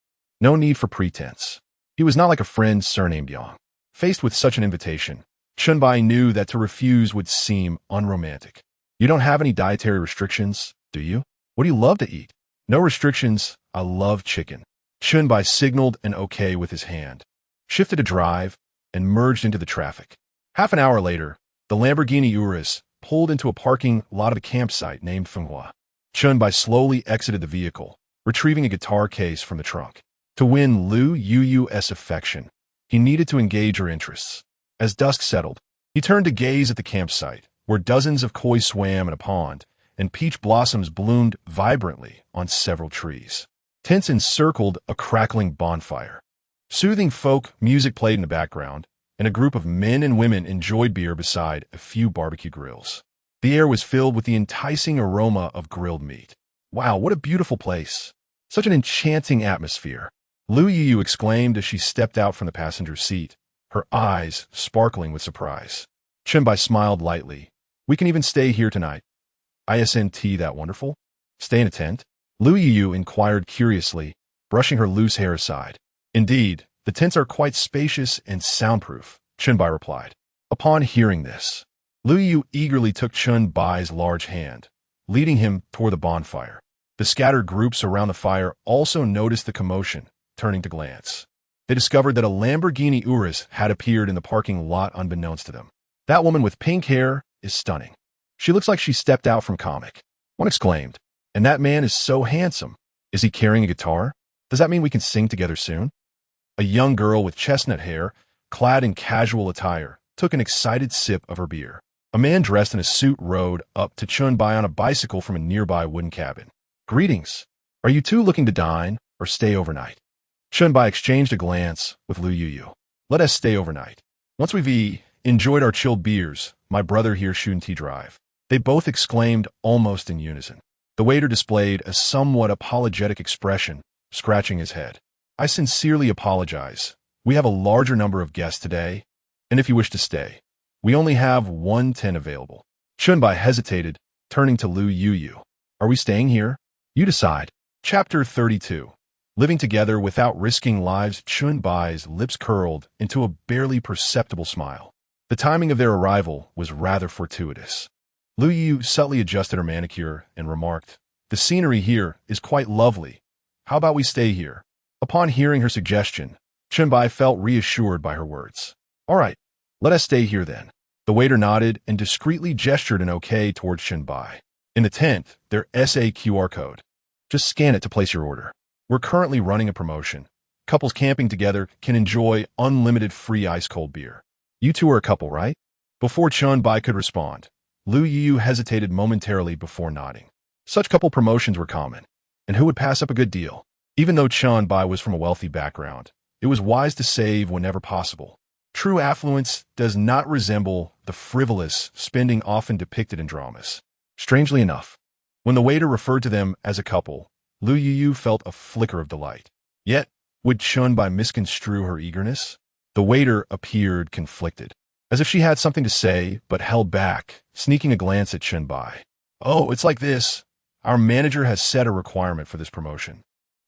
No need for pretense. He was not like a friend surnamed Yang. Faced with such an invitation, Chen Bai knew that to refuse would seem unromantic. You don't have any dietary restrictions, do you? What do you love to eat? No restrictions. I love chicken. Chen Bai signaled an okay with his hand, shifted to drive, and merged into the traffic. Half an hour later, the Lamborghini Urus pulled into a parking lot of a campsite named Fenghua. Chen Bai slowly exited the vehicle, retrieving a guitar case from the trunk. To win Lu Yuyu's affection, he needed to engage her interests. As dusk settled, he turned to gaze at the campsite, where dozens of koi swam in a pond, and peach blossoms bloomed vibrantly on several trees. Tents encircled a crackling bonfire. Soothing folk music played in the background, and a group of men and women enjoyed beer beside a few barbecue grills. The air was filled with the enticing aroma of grilled meat. Wow, what a beautiful place. Such an enchanting atmosphere. Lu Yu exclaimed as she stepped out from the passenger seat, her eyes sparkling with surprise. Chen Bai smiled lightly. We can even stay here tonight. Isn't that wonderful? Stay in a tent? Lu Yu inquired curiously, brushing her loose hair aside. Indeed, the tents are quite spacious and soundproof, Chen Bai replied. Upon hearing this, Lu Yu eagerly took Chen Bai's large hand, leading him toward the bonfire. The scattered groups around the fire also noticed the commotion, turning to glance. They discovered that a Lamborghini Urus had appeared in the parking lot unbeknownst to them. That woman with pink hair is stunning. She looks like she stepped out from comic. One exclaimed, and that man is so handsome. Is he carrying a guitar? Does that mean we can sing together soon? A young girl with chestnut hair, clad in casual attire, took an excited sip of her beer. A man dressed in a suit rode up to Chen Bai on a bicycle from a nearby wooden cabin. Greetings. Are you two looking to dine or stay overnight? Chen Bai exchanged a glance with Lu Yu. Let us stay overnight. Once we've enjoyed our chilled beers, my brother here shouldn't he drive? They both exclaimed almost in unison. The waiter displayed a somewhat apologetic expression, scratching his head. I sincerely apologize. We have a larger number of guests today, and if you wish to stay, we only have one tent available. Chen Bai hesitated, turning to Lu Yu. Are we staying here? You decide. Chapter 32. Living together without risking lives. Chen Bai's lips curled into a barely perceptible smile. The timing of their arrival was rather fortuitous. Lu Yu subtly adjusted her manicure and remarked, the scenery here is quite lovely. How about we stay here? Upon hearing her suggestion, Chen Bai felt reassured by her words. All right, let us stay here then. The waiter nodded and discreetly gestured an okay towards Chen Bai. In the tent, there is a QR code. Just scan it to place your order. We're currently running a promotion. Couples camping together can enjoy unlimited free ice-cold beer. You two are a couple, right? Before Chen Bai could respond, Lu Yu hesitated momentarily before nodding. Such couple promotions were common, and who would pass up a good deal? Even though Chen Bai was from a wealthy background, it was wise to save whenever possible. True affluence does not resemble the frivolous spending often depicted in dramas. Strangely enough, when the waiter referred to them as a couple, Lu Yu felt a flicker of delight. Yet, would Chen Bai misconstrue her eagerness? The waiter appeared conflicted, as if she had something to say but held back, sneaking a glance at Chen Bai. Oh, it's like this. Our manager has set a requirement for this promotion.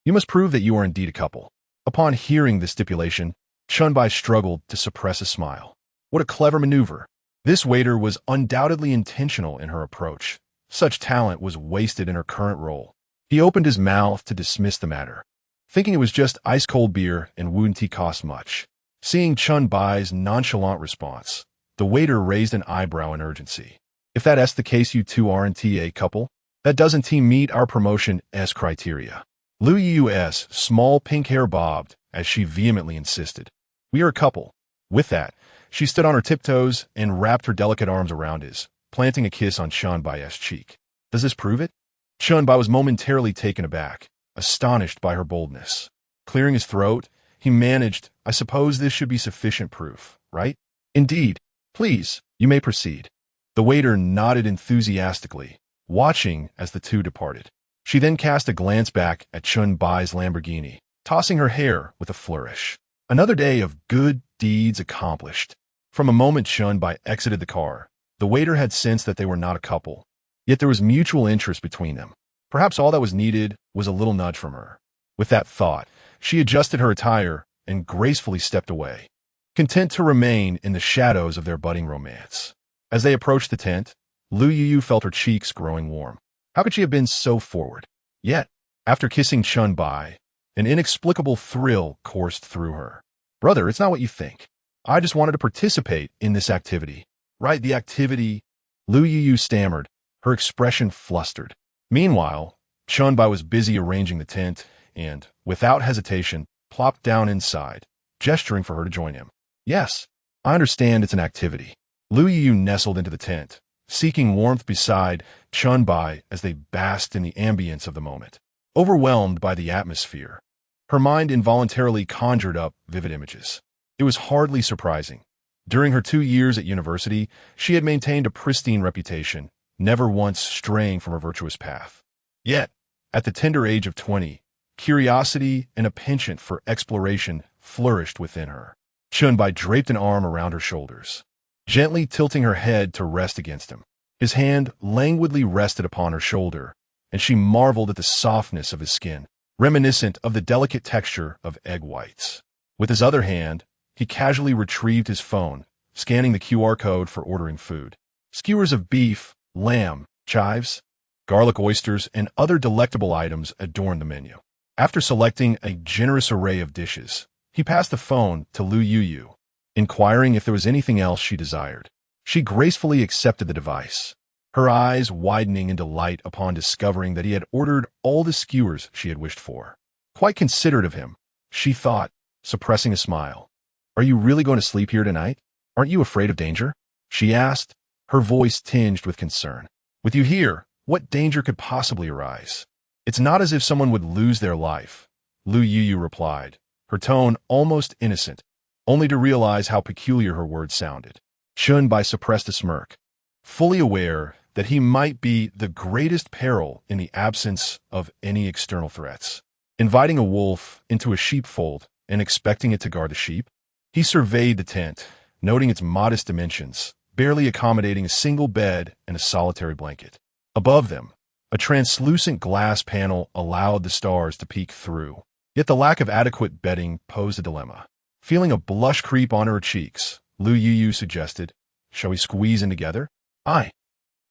You must prove that you are indeed a couple. Upon hearing this stipulation, Chen Bai struggled to suppress a smile. What a clever maneuver. This waiter was undoubtedly intentional in her approach. Such talent was wasted in her current role. He opened his mouth to dismiss the matter, thinking it was just ice-cold beer and wouldn't cost much. Seeing Chen Bai's nonchalant response, the waiter raised an eyebrow in urgency. If that's the case, you two aren't a couple? That doesn't meet our promotion's criteria. Lu Yu's small pink hair bobbed as she vehemently insisted. We are a couple. With that, she stood on her tiptoes and wrapped her delicate arms around his, planting a kiss on Chen Bai's cheek. Does this prove it? Chen Bai was momentarily taken aback, astonished by her boldness. Clearing his throat, he managed, I suppose this should be sufficient proof, right? Indeed. Please, you may proceed. The waiter nodded enthusiastically, watching as the two departed. She then cast a glance back at Chen Bai's Lamborghini, tossing her hair with a flourish. Another day of good deeds accomplished. From a moment Chen Bai exited the car, the waiter had sensed that they were not a couple. Yet there was mutual interest between them. Perhaps all that was needed was a little nudge from her. With that thought, she adjusted her attire and gracefully stepped away, content to remain in the shadows of their budding romance. As they approached the tent, Lu Yu felt her cheeks growing warm. How could she have been so forward? Yet, after kissing Chen Bai, an inexplicable thrill coursed through her. Brother, it's not what you think. I just wanted to participate in this activity. Right, the activity, Lu Yu stammered, her expression flustered. Meanwhile, Chen Bai was busy arranging the tent and, without hesitation, plopped down inside, gesturing for her to join him. Yes, I understand it's an activity. Lu Yu nestled into the tent, seeking warmth beside Chen Bai as they basked in the ambience of the moment. Overwhelmed by the atmosphere, her mind involuntarily conjured up vivid images. It was hardly surprising. During her 2 years at university, she had maintained a pristine reputation, never once straying from her virtuous path. Yet, at the tender age of 20, curiosity and a penchant for exploration flourished within her. Chen Bai draped an arm around her shoulders, gently tilting her head to rest against him. His hand languidly rested upon her shoulder, and she marveled at the softness of his skin, reminiscent of the delicate texture of egg whites. With his other hand, he casually retrieved his phone, scanning the QR code for ordering food. Skewers of beef, lamb, chives, garlic oysters, and other delectable items adorned the menu. After selecting a generous array of dishes, he passed the phone to Lu Yu, inquiring if there was anything else she desired. She gracefully accepted the device, her eyes widening in delight upon discovering that he had ordered all the skewers she had wished for. Quite considerate of him, she thought, suppressing a smile. Are you really going to sleep here tonight? Aren't you afraid of danger? She asked, her voice tinged with concern. With you here, what danger could possibly arise? It's not as if someone would lose their life, Lu Yu replied, her tone almost innocent, only to realize how peculiar her words sounded. Chen Bai suppressed a smirk, fully aware that he might be the greatest peril in the absence of any external threats. Inviting a wolf into a sheepfold and expecting it to guard the sheep? He surveyed the tent, noting its modest dimensions, barely accommodating a single bed and a solitary blanket. Above them, a translucent glass panel allowed the stars to peek through. Yet the lack of adequate bedding posed a dilemma. Feeling a blush creep on her cheeks, Lu Yu suggested, "Shall we squeeze in together? I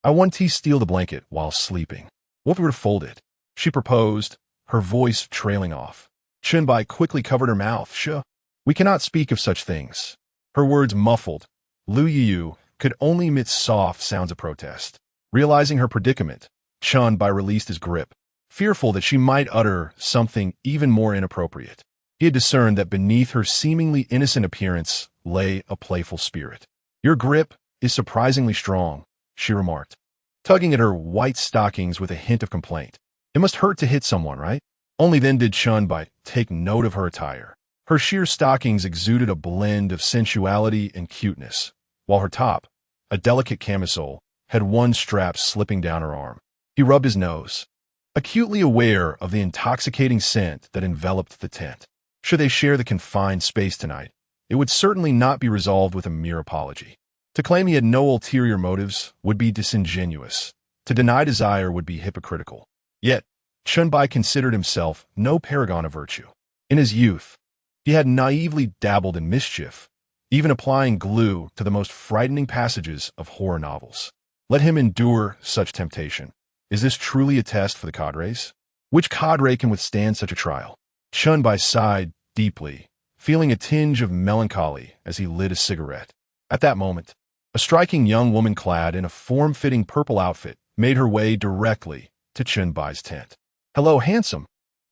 want to steal the blanket while sleeping. What if we were to fold it?" She proposed, her voice trailing off. Chen Bai quickly covered her mouth. "Sure. We cannot speak of such things." Her words muffled, Lu Yu could only emit soft sounds of protest. Realizing her predicament, Chen Bai released his grip, fearful that she might utter something even more inappropriate. He had discerned that beneath her seemingly innocent appearance lay a playful spirit. "Your grip is surprisingly strong," she remarked, tugging at her white stockings with a hint of complaint. "It must hurt to hit someone, right?" Only then did Chen Bai take note of her attire. Her sheer stockings exuded a blend of sensuality and cuteness, while her top, a delicate camisole, had one strap slipping down her arm. He rubbed his nose, acutely aware of the intoxicating scent that enveloped the tent. Should they share the confined space tonight, it would certainly not be resolved with a mere apology. To claim he had no ulterior motives would be disingenuous. To deny desire would be hypocritical. Yet, Chen Bai considered himself no paragon of virtue. In his youth, he had naively dabbled in mischief, even applying glue to the most frightening passages of horror novels. Let him endure such temptation. Is this truly a test for the cadres? Which cadre can withstand such a trial? Chen Bai sighed deeply, feeling a tinge of melancholy as he lit a cigarette. At that moment, a striking young woman clad in a form-fitting purple outfit made her way directly to Chen Bai's tent. "Hello, handsome.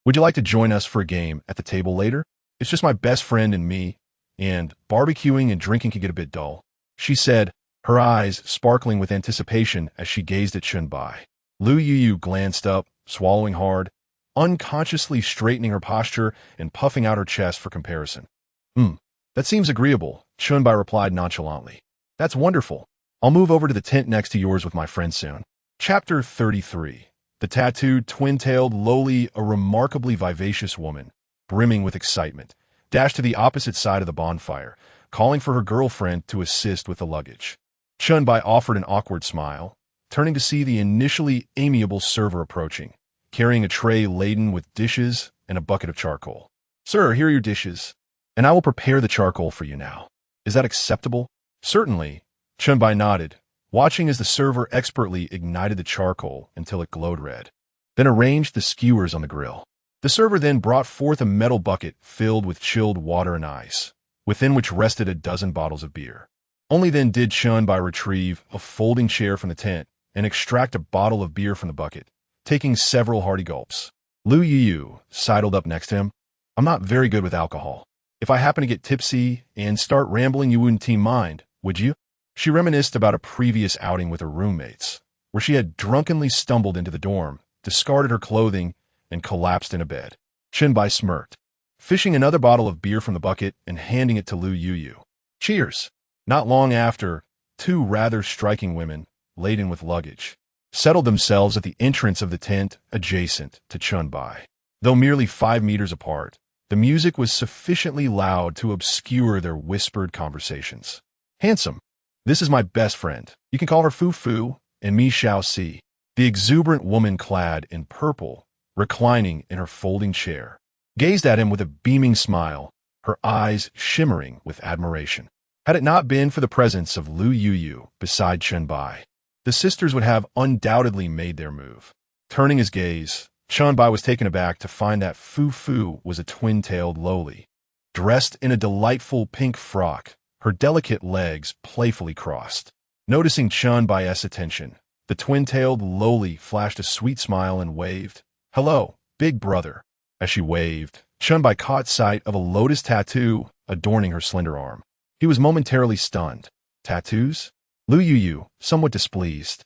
Would you like to join us for a game at the table later? It's just my best friend and me, and barbecuing and drinking can get a bit dull," she said, her eyes sparkling with anticipation as she gazed at Chen Bai. Lu Yu glanced up, swallowing hard, unconsciously straightening her posture and puffing out her chest for comparison. That seems agreeable," Chen Bai replied nonchalantly. "That's wonderful. I'll move over to the tent next to yours with my friend soon." Chapter 33. The tattooed, twin-tailed Loli, a remarkably vivacious woman, brimming with excitement, dashed to the opposite side of the bonfire, calling for her girlfriend to assist with the luggage. Chen Bai offered an awkward smile, turning to see the initially amiable server approaching, carrying a tray laden with dishes and a bucket of charcoal. "Sir, here are your dishes, and I will prepare the charcoal for you now. Is that acceptable?" "Certainly," Chen Bai nodded, watching as the server expertly ignited the charcoal until it glowed red, then arranged the skewers on the grill. The server then brought forth a metal bucket filled with chilled water and ice, within which rested a dozen bottles of beer. Only then did Chen Bai retrieve a folding chair from the tent and extract a bottle of beer from the bucket, taking several hearty gulps. Lu Yu sidled up next to him. I'm not very good with alcohol. If I happen to get tipsy and start rambling, you wouldn't mind, would you? She reminisced about a previous outing with her roommates, where she had drunkenly stumbled into the dorm, discarded her clothing, and collapsed in a bed. Chen Bai smirked, fishing another bottle of beer from the bucket and handing it to Lu Yu. Cheers! Not long after, two rather striking women, laden with luggage, settled themselves at the entrance of the tent adjacent to Chen Bai. Though merely 5 meters apart, the music was sufficiently loud to obscure their whispered conversations. Handsome. This is my best friend. You can call her Fu Fu, and me Xiao Si. The exuberant woman clad in purple, reclining in her folding chair, gazed at him with a beaming smile, her eyes shimmering with admiration. Had it not been for the presence of Lu Yu beside Chen Bai, the sisters would have undoubtedly made their move. Turning his gaze, Chen Bai was taken aback to find that Fu Fu was a twin-tailed lowly, dressed in a delightful pink frock, her delicate legs playfully crossed. Noticing Chen Bai's attention, the twin-tailed lowly flashed a sweet smile and waved, "Hello, big brother." As she waved, Chen Bai caught sight of a lotus tattoo adorning her slender arm. He was momentarily stunned. Tattoos? Lu Yu, somewhat displeased,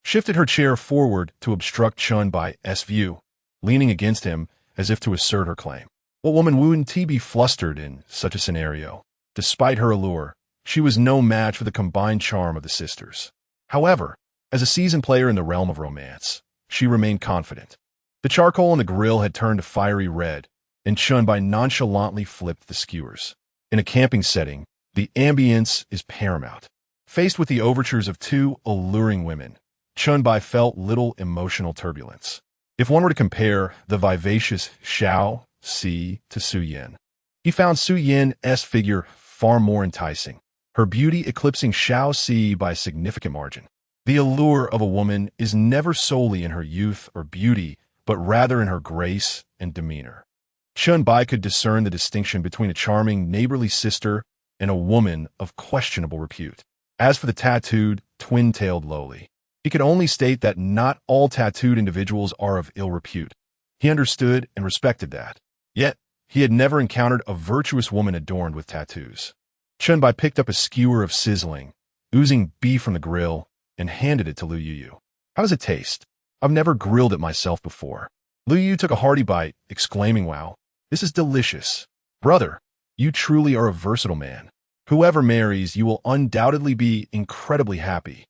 shifted her chair forward to obstruct Chen Bai's view, leaning against him as if to assert her claim. What woman wouldn't be flustered in such a scenario? Despite her allure, she was no match for the combined charm of the sisters. However, as a seasoned player in the realm of romance, she remained confident. The charcoal on the grill had turned a fiery red, and Chen Bai nonchalantly flipped the skewers. In a camping setting, the ambience is paramount. Faced with the overtures of two alluring women, Chen Bai felt little emotional turbulence. If one were to compare the vivacious Xiao Si to Su Yin, he found Su Yin's figure far more enticing, her beauty eclipsing Xiao Si by a significant margin. The allure of a woman is never solely in her youth or beauty, but rather in her grace and demeanor. Chen Bai could discern the distinction between a charming, neighborly sister and a woman of questionable repute. As for the tattooed, twin-tailed lowly, he could only state that not all tattooed individuals are of ill repute. He understood and respected that. Yet, he had never encountered a virtuous woman adorned with tattoos. Chen Bai picked up a skewer of sizzling, oozing beef from the grill, and handed it to Lu Yu. How does it taste? I've never grilled it myself before. Lu Yu took a hearty bite, exclaiming, "Wow, this is delicious. Brother, you truly are a versatile man. Whoever marries you will undoubtedly be incredibly happy."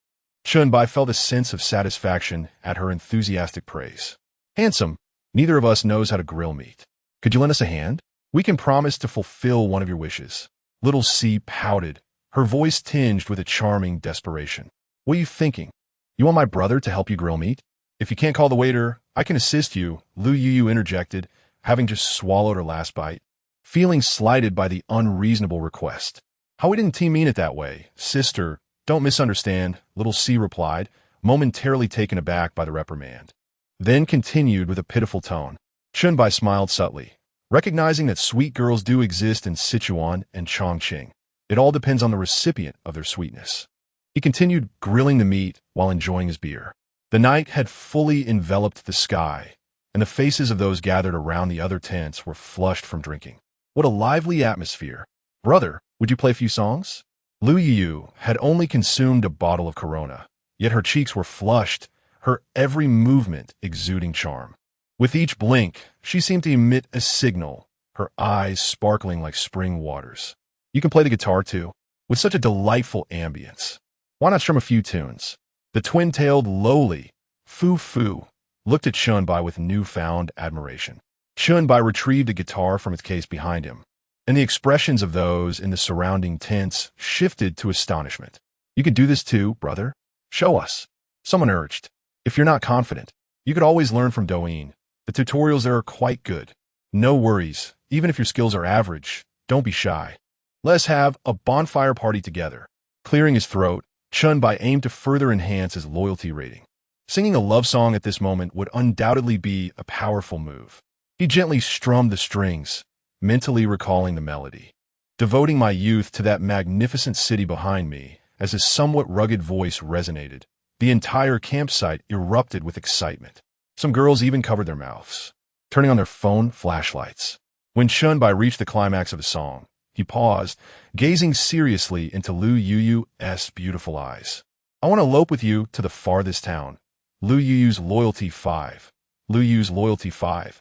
Chen Bai felt a sense of satisfaction at her enthusiastic praise. "Handsome, neither of us knows how to grill meat. Could you lend us a hand? We can promise to fulfill one of your wishes." Little C pouted, her voice tinged with a charming desperation. "What are you thinking? You want my brother to help you grill meat? If you can't call the waiter, I can assist you," Lu Yu interjected, having just swallowed her last bite, feeling slighted by the unreasonable request. "How we didn't mean it that way, sister. Don't misunderstand," little C replied, momentarily taken aback by the reprimand. Then continued with a pitiful tone. Chen Bai smiled subtly, recognizing that sweet girls do exist in Sichuan and Chongqing. It all depends on the recipient of their sweetness. He continued grilling the meat while enjoying his beer. The night had fully enveloped the sky, and the faces of those gathered around the other tents were flushed from drinking. What a lively atmosphere. "Brother, would you play a few songs?" Lu Yu had only consumed a bottle of Corona, yet her cheeks were flushed, her every movement exuding charm. With each blink, she seemed to emit a signal, her eyes sparkling like spring waters. "You can play the guitar too, with such a delightful ambience. Why not strum a few tunes?" The twin-tailed lowly, Fu Fu, looked at Chen Bai with newfound admiration. Chen Bai retrieved a guitar from its case behind him, and the expressions of those in the surrounding tents shifted to astonishment. "You can do this too, brother? Show us," someone urged. "If you're not confident, you could always learn from Douyin. The tutorials there are quite good. No worries, even if your skills are average, don't be shy. Let's have a bonfire party together." Clearing his throat, Chen Bai aimed to further enhance his loyalty rating. Singing a love song at this moment would undoubtedly be a powerful move. He gently strummed the strings, mentally recalling the melody. "Devoting my youth to that magnificent city behind me," as his somewhat rugged voice resonated. The entire campsite erupted with excitement. Some girls even covered their mouths, turning on their phone flashlights. When Chen Bai reached the climax of his song, he paused, gazing seriously into Lu Yuyu's beautiful eyes. I want to elope with you to the farthest town. Lu Yuyu's loyalty 5. Lu Yuyu's loyalty 5.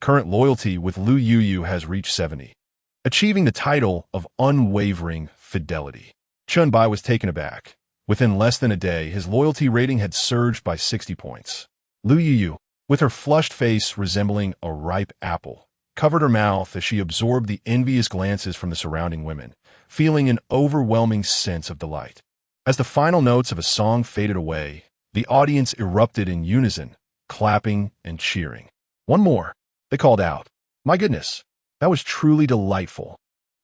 Current loyalty with Lu Yuyu has reached 70, achieving the title of unwavering fidelity. Chen Bai was taken aback. Within less than a day, his loyalty rating had surged by 60 points. Lu Yuyu, with her flushed face resembling a ripe apple, covered her mouth as she absorbed the envious glances from the surrounding women, feeling an overwhelming sense of delight. As the final notes of a song faded away, the audience erupted in unison, clapping and cheering. One more, they called out. My goodness, that was truly delightful.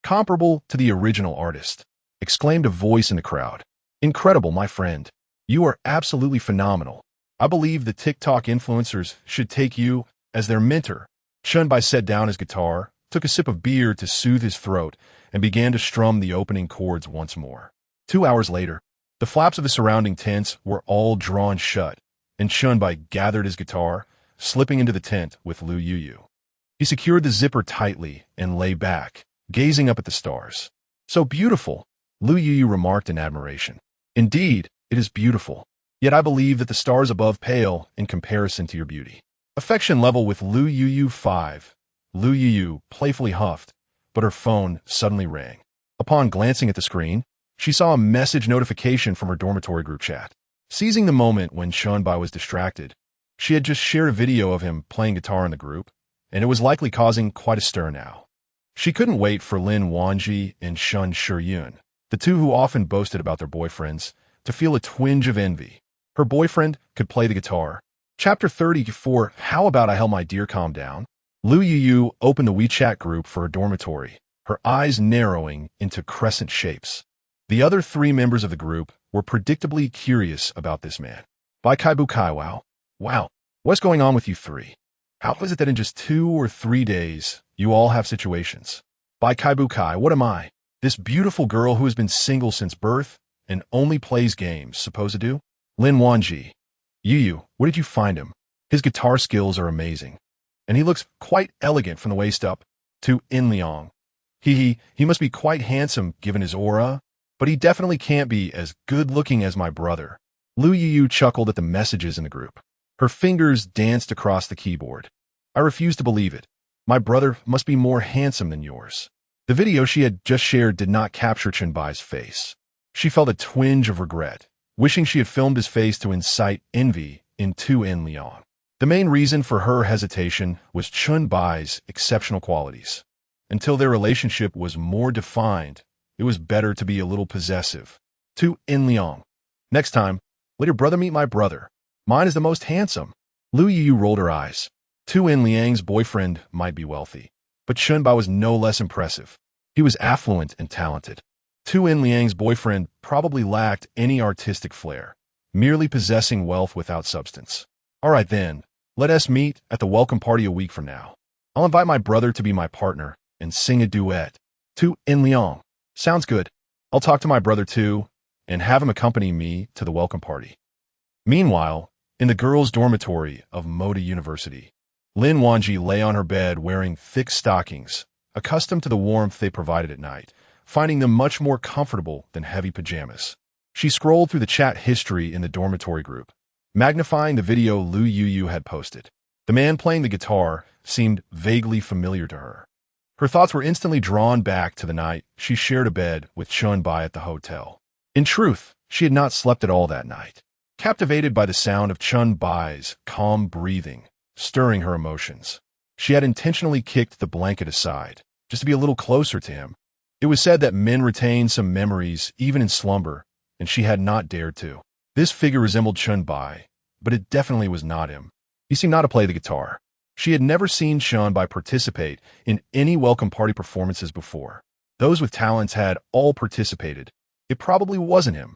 Comparable to the original artist, exclaimed a voice in the crowd. Incredible, my friend. You are absolutely phenomenal. I believe the TikTok influencers should take you as their mentor. Chen Bai set down his guitar, took a sip of beer to soothe his throat, and began to strum the opening chords once more. 2 hours later, the flaps of the surrounding tents were all drawn shut, and Chen Bai gathered his guitar, slipping into the tent with Lu Yuyu. He secured the zipper tightly and lay back, gazing up at the stars. So beautiful, Lu Yuyu remarked in admiration. Indeed, it is beautiful. Yet I believe that the stars above pale in comparison to your beauty. Affection level with Lu Yuyu 5. Lu Yuyu playfully huffed, but her phone suddenly rang. Upon glancing at the screen, she saw a message notification from her dormitory group chat. Seizing the moment when Chen Bai was distracted, she had just shared a video of him playing guitar in the group, and it was likely causing quite a stir now. She couldn't wait for Lin Wanji and Shun Shiyun, the two who often boasted about their boyfriends, to feel a twinge of envy. Her boyfriend could play the guitar. Chapter 34, How About I Held My Dear Calm Down? Lu Yuyu opened the WeChat group for her dormitory, her eyes narrowing into crescent shapes. The other 3 members of the group were predictably curious about this man. Bai Kai Bu Kai Wow, what's going on with you 3? How is it that in just 2 or 3 days, you all have situations? Bai Kai Bu Kai, what am I? This beautiful girl who has been single since birth and only plays games, supposed to do? Lin Wanji. Yuyu, where did you find him? His guitar skills are amazing, and he looks quite elegant from the waist up. To In Liang. He must be quite handsome given his aura, but he definitely can't be as good-looking as my brother. Lu Yuyu chuckled at the messages in the group. Her fingers danced across the keyboard. I refuse to believe it. My brother must be more handsome than yours. The video she had just shared did not capture Chen Bai's face. She felt a twinge of regret, wishing she had filmed his face to incite envy in Tu In Liang. The main reason for her hesitation was Chen Bai's exceptional qualities. Until their relationship was more defined, it was better to be a little possessive. Tu In Liang. Next time, let your brother meet my brother. Mine is the most handsome. Lu Yu rolled her eyes. Tu In Liang's boyfriend might be wealthy, but Chen Bai was no less impressive. He was affluent and talented. Tu In Liang's boyfriend probably lacked any artistic flair, merely possessing wealth without substance. All right then, let us meet at the welcome party a week from now. I'll invite my brother to be my partner and sing a duet. Tu In Liang. Sounds good. I'll talk to my brother too and have him accompany me to the welcome party. Meanwhile, in the girls' dormitory of Moda University, Lin Wanji lay on her bed wearing thick stockings, accustomed to the warmth they provided at night, finding them much more comfortable than heavy pajamas. She scrolled through the chat history in the dormitory group, magnifying the video Lu Yuyu had posted. The man playing the guitar seemed vaguely familiar to her. Her thoughts were instantly drawn back to the night she shared a bed with Chen Bai at the hotel. In truth, she had not slept at all that night. Captivated by the sound of Chen Bai's calm breathing, stirring her emotions, she had intentionally kicked the blanket aside, just to be a little closer to him. It was said that men retain some memories even in slumber, and she had not dared to. This figure resembled Chen Bai, but it definitely was not him. He seemed not to play the guitar. She had never seen Chen Bai participate in any welcome party performances before. Those with talents had all participated. It probably wasn't him.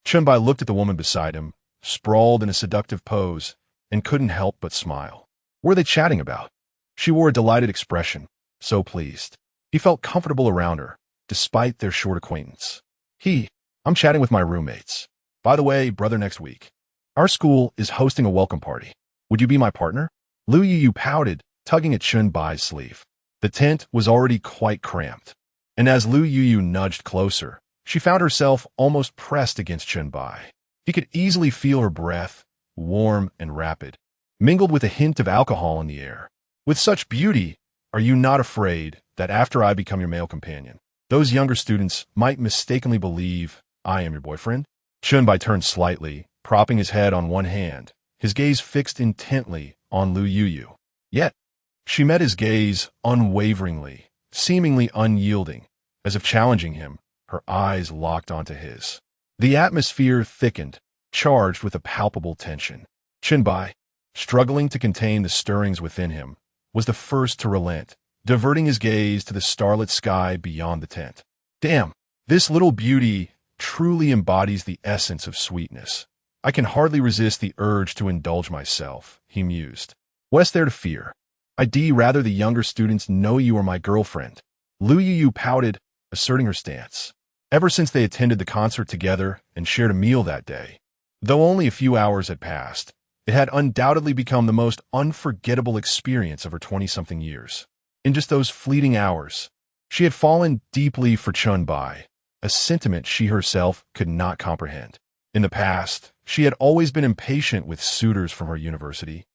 Chen Bai looked at the woman beside him, sprawled in a seductive pose, and couldn't help but smile. What were they chatting about? She wore a delighted expression, so pleased. He felt comfortable around her, despite their short acquaintance. I'm chatting with my roommates. By the way, brother, next week, our school is hosting a welcome party. Would you be my partner? Lu Yu pouted, tugging at Chen Bai's sleeve. The tent was already quite cramped, and as Lu Yu nudged closer, she found herself almost pressed against Chen Bai. He could easily feel her breath, warm and rapid, mingled with a hint of alcohol in the air. With such beauty, are you not afraid that after I become your male companion, those younger students might mistakenly believe I am your boyfriend? Chen Bai turned slightly, propping his head on one hand, his gaze fixed intently on Lu Yu. Yet, she met his gaze unwaveringly, seemingly unyielding, as if challenging him, her eyes locked onto his. The atmosphere thickened, charged with a palpable tension. Chen Bai, struggling to contain the stirrings within him, was the first to relent, diverting his gaze to the starlit sky beyond the tent. Damn, this little beauty truly embodies the essence of sweetness. I can hardly resist the urge to indulge myself, he mused. What's there to fear? I'd rather the younger students know you are my girlfriend. Lu Yu pouted, asserting her stance. Ever since they attended the concert together and shared a meal that day, though only a few hours had passed, it had undoubtedly become the most unforgettable experience of her 20-something years. In just those fleeting hours, she had fallen deeply for Chen Bai, a sentiment she herself could not comprehend. In the past, she had always been impatient with suitors from her university,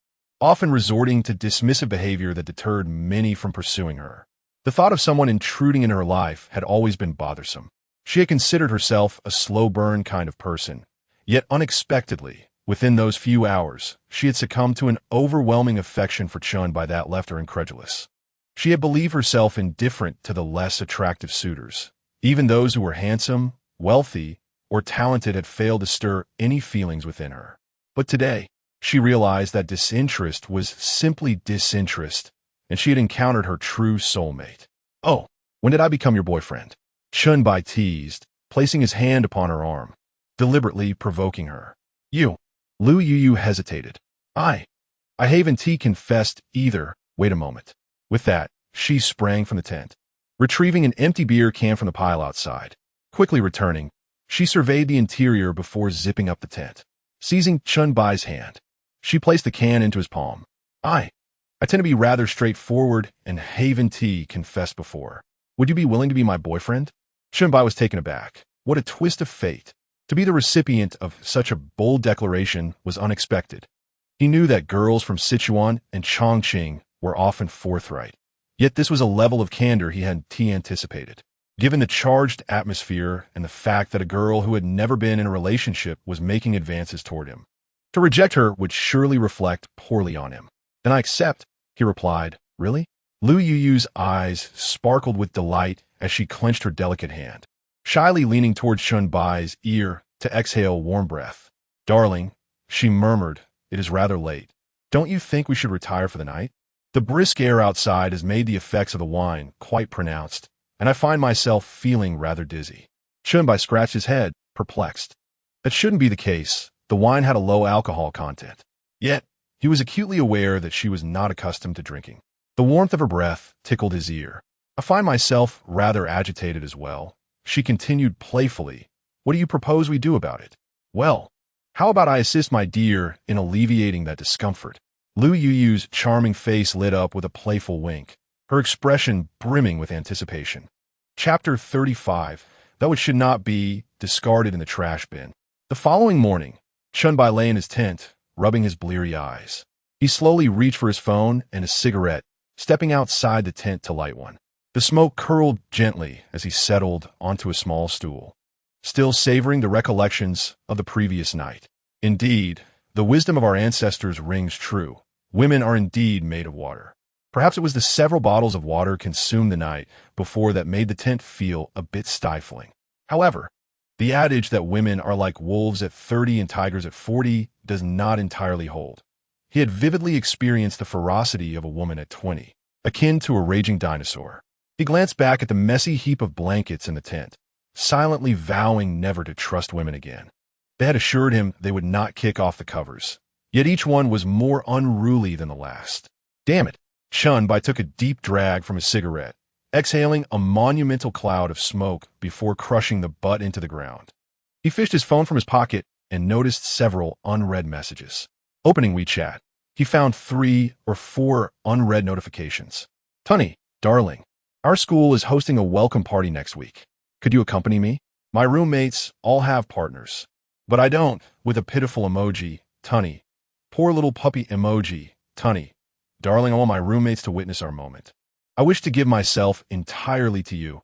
often resorting to dismissive behavior that deterred many from pursuing her. The thought of someone intruding in her life had always been bothersome. She had considered herself a slow-burn kind of person, yet unexpectedly, within those few hours, she had succumbed to an overwhelming affection for Chen Bai that left her incredulous. She had believed herself indifferent to the less attractive suitors. Even those who were handsome, wealthy, or talented had failed to stir any feelings within her. But today, she realized that disinterest was simply disinterest, and she had encountered her true soulmate. Oh, when did I become your boyfriend? Chen Bai teased, placing his hand upon her arm, deliberately provoking her. You. Lu Yu hesitated. I haven't confessed either. Wait a moment. With that, she sprang from the tent, retrieving an empty beer can from the pile outside. Quickly returning, she surveyed the interior before zipping up the tent. Seizing Chen Bai's hand, she placed the can into his palm. I tend to be rather straightforward and haven't confessed before. Would you be willing to be my boyfriend? Chen Bai was taken aback. What a twist of fate. To be the recipient of such a bold declaration was unexpected. He knew that girls from Sichuan and Chongqing were often forthright. Yet this was a level of candor he hadn't anticipated. Given the charged atmosphere and the fact that a girl who had never been in a relationship was making advances toward him, to reject her would surely reflect poorly on him. Then I accept, he replied. Really? Lu Yu's eyes sparkled with delight as she clenched her delicate hand, shyly leaning towards Chen Bai's ear to exhale warm breath. Darling, she murmured, it is rather late. Don't you think we should retire for the night? The brisk air outside has made the effects of the wine quite pronounced, and I find myself feeling rather dizzy. Chen Bai scratched his head, perplexed. That shouldn't be the case. The wine had a low alcohol content. Yet, he was acutely aware that she was not accustomed to drinking. The warmth of her breath tickled his ear. I find myself rather agitated as well. She continued playfully. What do you propose we do about it? Well, how about I assist my dear in alleviating that discomfort? Lu Yu's charming face lit up with a playful wink, her expression brimming with anticipation. Chapter 35, though it should not be discarded in the trash bin. The following morning, Chen Bai lay in his tent, rubbing his bleary eyes. He slowly reached for his phone and a cigarette, stepping outside the tent to light one. The smoke curled gently as he settled onto a small stool, still savoring the recollections of the previous night. Indeed, the wisdom of our ancestors rings true. Women are indeed made of water. Perhaps it was the several bottles of water consumed the night before that made the tent feel a bit stifling. However, the adage that women are like wolves at 30 and tigers at 40 does not entirely hold. He had vividly experienced the ferocity of a woman at 20, akin to a raging dinosaur. He glanced back at the messy heap of blankets in the tent, silently vowing never to trust women again. They had assured him they would not kick off the covers, yet each one was more unruly than the last. Damn it! Chen Bai took a deep drag from his cigarette, exhaling a monumental cloud of smoke before crushing the butt into the ground. He fished his phone from his pocket and noticed several unread messages. Opening WeChat, he found 3 or 4 unread notifications. Tunny, darling, our school is hosting a welcome party next week. Could you accompany me? My roommates all have partners, but I don't, with a pitiful emoji, Tunny. Poor little puppy emoji, Tunny. Darling, I want my roommates to witness our moment. I wish to give myself entirely to you.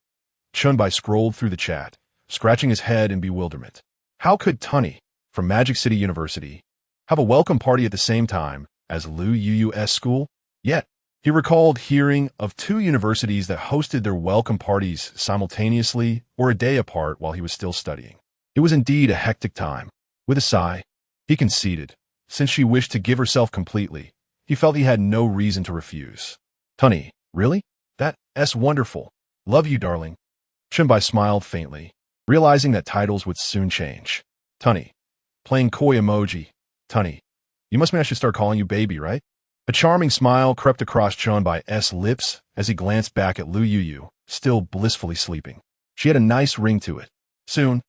Chen Bai scrolled through the chat, scratching his head in bewilderment. How could Tunny, from Magic City University, have a welcome party at the same time as Lu Yu's school? Yet, he recalled hearing of 2 universities that hosted their welcome parties simultaneously or a day apart while he was still studying. It was indeed a hectic time. With a sigh, he conceded. Since she wished to give herself completely, he felt he had no reason to refuse. Tunny, really? That's wonderful. Love you, darling. Chen Bai smiled faintly, realizing that titles would soon change. Tunny. Playing coy emoji. Tunny. You must mean I should start calling you baby, right? A charming smile crept across Chen Bai's lips as he glanced back at Lu Yu, still blissfully sleeping. She had a nice ring to it. Soon,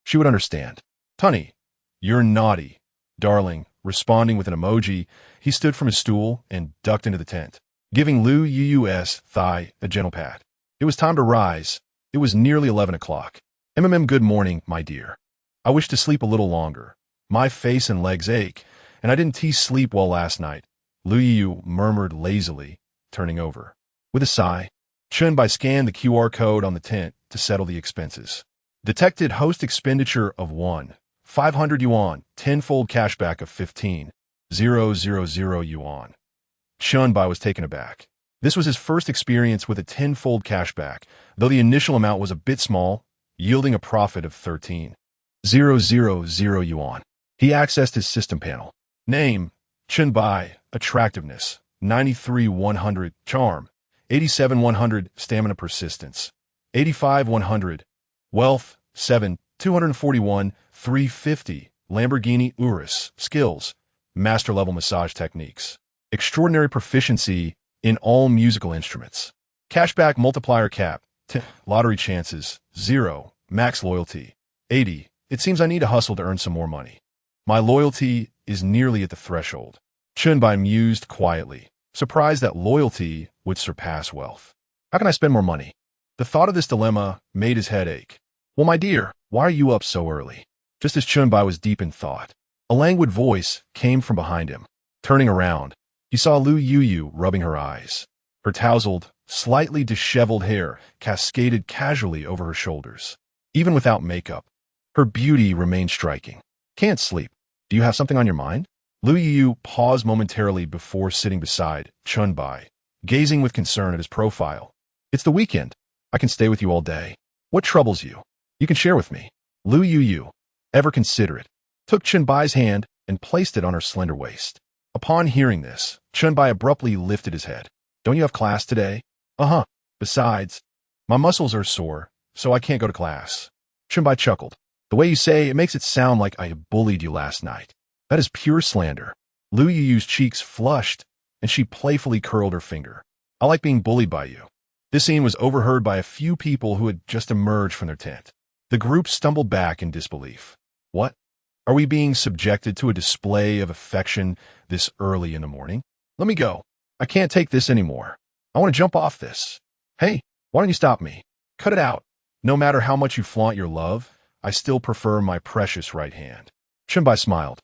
she would understand. Tunny. You're naughty. Darling. Responding with an emoji, he stood from his stool and ducked into the tent, giving Lu Yu's thigh a gentle pat. It was time to rise. It was nearly 11 o'clock. Good morning, my dear. I wish to sleep a little longer. My face and legs ache, and I didn't sleep well last night, Lu Yu murmured lazily, turning over. With a sigh, Chen Bai scanned the QR code on the tent to settle the expenses. Detected host expenditure of 500 yuan, tenfold cashback of 15,000 yuan. Chen Bai was taken aback. This was his first experience with a tenfold cashback, though the initial amount was a bit small, yielding a profit of 13,000 yuan. He accessed his system panel. Name, Chen Bai, attractiveness, 93-100, charm, 87-100, stamina persistence, 85-100, wealth, 7, 241, 350, Lamborghini Urus, skills, master-level massage techniques, extraordinary proficiency in all musical instruments, cashback multiplier cap, 10, lottery chances, 0, max loyalty, 80. It seems I need to hustle to earn some more money. My loyalty is nearly at the threshold. Chen Bai mused quietly, surprised that loyalty would surpass wealth. How can I spend more money? The thought of this dilemma made his head ache. Well, my dear, why are you up so early? Just as Chen Bai was deep in thought, a languid voice came from behind him. Turning around, he saw Lu Yu rubbing her eyes. Her tousled, slightly disheveled hair cascaded casually over her shoulders. Even without makeup, her beauty remained striking. Can't sleep. Do you have something on your mind? Lu Yu paused momentarily before sitting beside Chen Bai, gazing with concern at his profile. It's the weekend. I can stay with you all day. What troubles you? You can share with me. Lu Yu, ever considerate, took Chen Bai's hand and placed it on her slender waist. Upon hearing this, Chen Bai abruptly lifted his head. Don't you have class today? Uh-huh. Besides, my muscles are sore, so I can't go to class. Chen Bai chuckled. The way you say it makes it sound like I bullied you last night. That is pure slander. Lu Yu's cheeks flushed, and she playfully curled her finger. I like being bullied by you. This scene was overheard by a few people who had just emerged from their tent. The group stumbled back in disbelief. What? Are we being subjected to a display of affection this early in the morning? Let me go. I can't take this anymore. I want to jump off this. Hey, why don't you stop me? Cut it out. No matter how much you flaunt your love, I still prefer my precious right hand. Chen Bai smiled,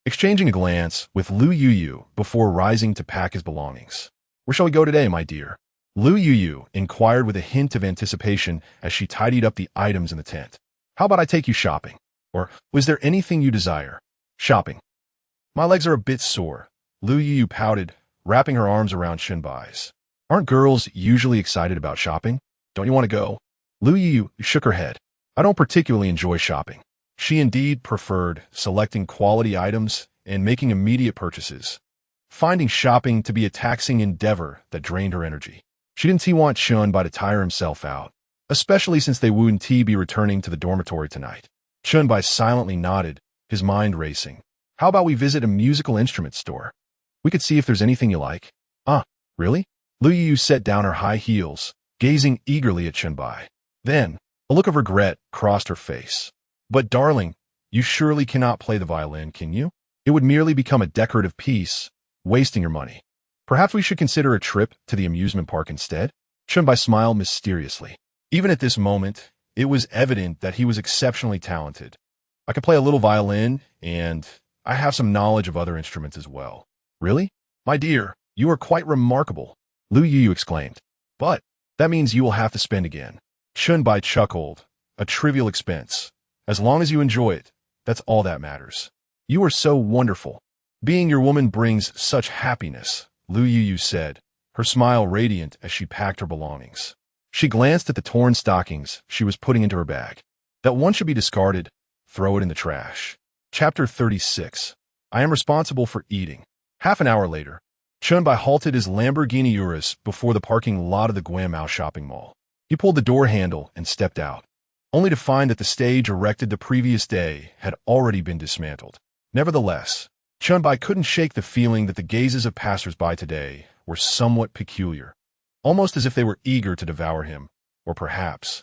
exchanging a glance with Lu Yu before rising to pack his belongings. Where shall we go today, my dear? Lu Yu inquired with a hint of anticipation as she tidied up the items in the tent. How about I take you shopping? Or was there anything you desire? Shopping. My legs are a bit sore. Lu Yu pouted, wrapping her arms around Chen Bai's. Aren't girls usually excited about shopping? Don't you want to go? Lu Yu shook her head. I don't particularly enjoy shopping. She indeed preferred selecting quality items and making immediate purchases, finding shopping to be a taxing endeavor that drained her energy. She didn't want Chen Bai to tire himself out, especially since they wouldn't be returning to the dormitory tonight. Chen Bai silently nodded, his mind racing. How about we visit a musical instrument store? We could see if there's anything you like. Ah, really? Lu Yu set down her high heels, gazing eagerly at Chen Bai. Then, a look of regret crossed her face. But darling, you surely cannot play the violin, can you? It would merely become a decorative piece, wasting your money. Perhaps we should consider a trip to the amusement park instead? Chen Bai smiled mysteriously. Even at this moment, it was evident that he was exceptionally talented. I can play a little violin, and I have some knowledge of other instruments as well. Really? My dear, you are quite remarkable, Lu Yu exclaimed. But that means you will have to spend again. Chen Bai chuckled. A trivial expense. As long as you enjoy it, that's all that matters. You are so wonderful. Being your woman brings such happiness, Lu Yu said, her smile radiant as she packed her belongings. She glanced at the torn stockings she was putting into her bag. That one should be discarded. Throw it in the trash. Chapter 36. I am responsible for eating. Half an hour later, Chen Bai halted his Lamborghini Urus before the parking lot of the Guanmao shopping mall. He pulled the door handle and stepped out, only to find that the stage erected the previous day had already been dismantled. Nevertheless, Chen Bai couldn't shake the feeling that the gazes of passers-by today were somewhat peculiar, almost as if they were eager to devour him, or perhaps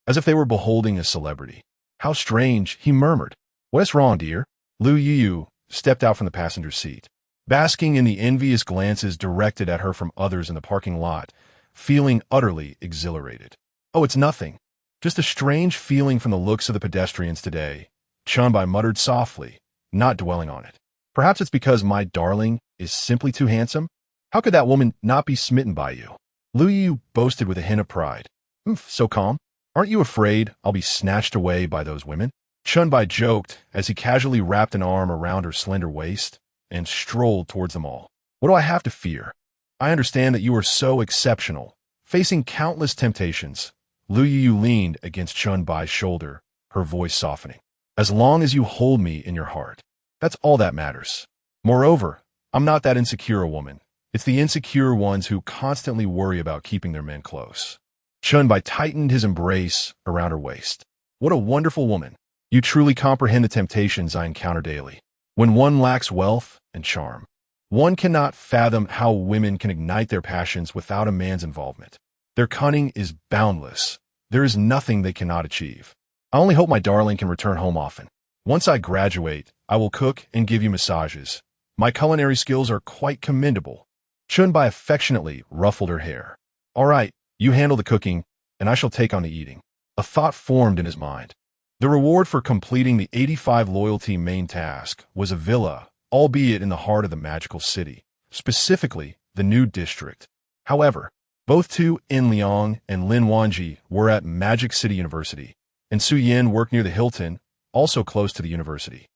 as if they were beholding a celebrity. How strange, he murmured. What's wrong, dear? Lu Yu stepped out from the passenger seat, basking in the envious glances directed at her from others in the parking lot, feeling utterly exhilarated. Oh, it's nothing. Just a strange feeling from the looks of the pedestrians today, Chen Bai muttered softly, not dwelling on it. Perhaps it's because my darling is simply too handsome? How could that woman not be smitten by you? Lu Yu boasted with a hint of pride. So calm. Aren't you afraid I'll be snatched away by those women? Chen Bai joked as he casually wrapped an arm around her slender waist and strolled towards them all. What do I have to fear? I understand that you are so exceptional, facing countless temptations. Lu Yu leaned against Chen Bai's shoulder, her voice softening. As long as you hold me in your heart, that's all that matters. Moreover, I'm not that insecure a woman. It's the insecure ones who constantly worry about keeping their men close. Chen Bai tightened his embrace around her waist. What a wonderful woman. You truly comprehend the temptations I encounter daily. When one lacks wealth and charm, one cannot fathom how women can ignite their passions without a man's involvement. Their cunning is boundless. There is nothing they cannot achieve. I only hope my darling can return home often. Once I graduate, I will cook and give you massages. My culinary skills are quite commendable. Chen Bai affectionately ruffled her hair. All right, you handle the cooking, and I shall take on the eating. A thought formed in his mind. The reward for completing the 85 loyalty main task was a villa, albeit in the heart of the magical city, specifically the new district. However, both Tu Liang and Lin Wanji were at Magic City University, and Su Yin worked near the Hilton, also close to the university.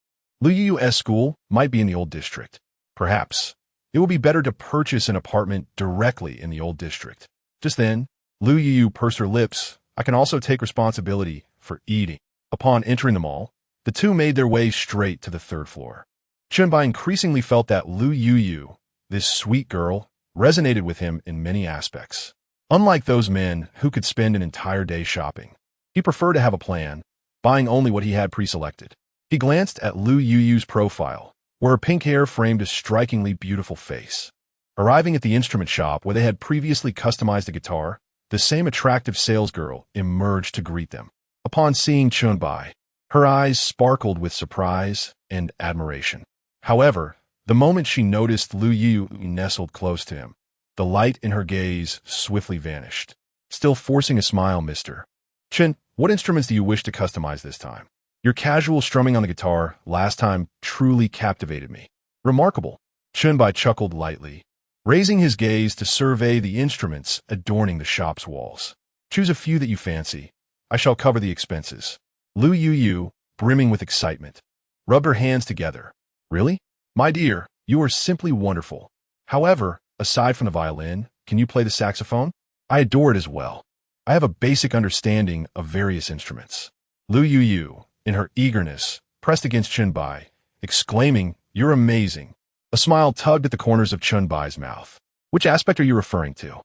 Lu Yu's school might be in the old district. Perhaps it would be better to purchase an apartment directly in the old district. Just then, Lu Yu pursed her lips. I can also take responsibility for eating. Upon entering the mall, the two made their way straight to the third floor. Chen Bai increasingly felt that Lu Yu, this sweet girl, resonated with him in many aspects. Unlike those men who could spend an entire day shopping, he preferred to have a plan, buying only what he had pre-selected. He glanced at Lu Yu's profile, where her pink hair framed a strikingly beautiful face. Arriving at the instrument shop where they had previously customized a guitar, the same attractive salesgirl emerged to greet them. Upon seeing Chen Bai, her eyes sparkled with surprise and admiration. However, the moment she noticed Lu Yu nestled close to him, the light in her gaze swiftly vanished. Still forcing a smile, Mr. Chen, what instruments do you wish to customize this time? Your casual strumming on the guitar last time truly captivated me. Remarkable. Chen Bai chuckled lightly, raising his gaze to survey the instruments adorning the shop's walls. Choose a few that you fancy. I shall cover the expenses. Lu Yu, brimming with excitement, rubbed her hands together. Really? My dear, you are simply wonderful. However, aside from the violin, can you play the saxophone? I adore it as well. I have a basic understanding of various instruments. Lu Yu, in her eagerness, pressed against Chen Bai, exclaiming, You're amazing. A smile tugged at the corners of Chen Bai's mouth. Which aspect are you referring to?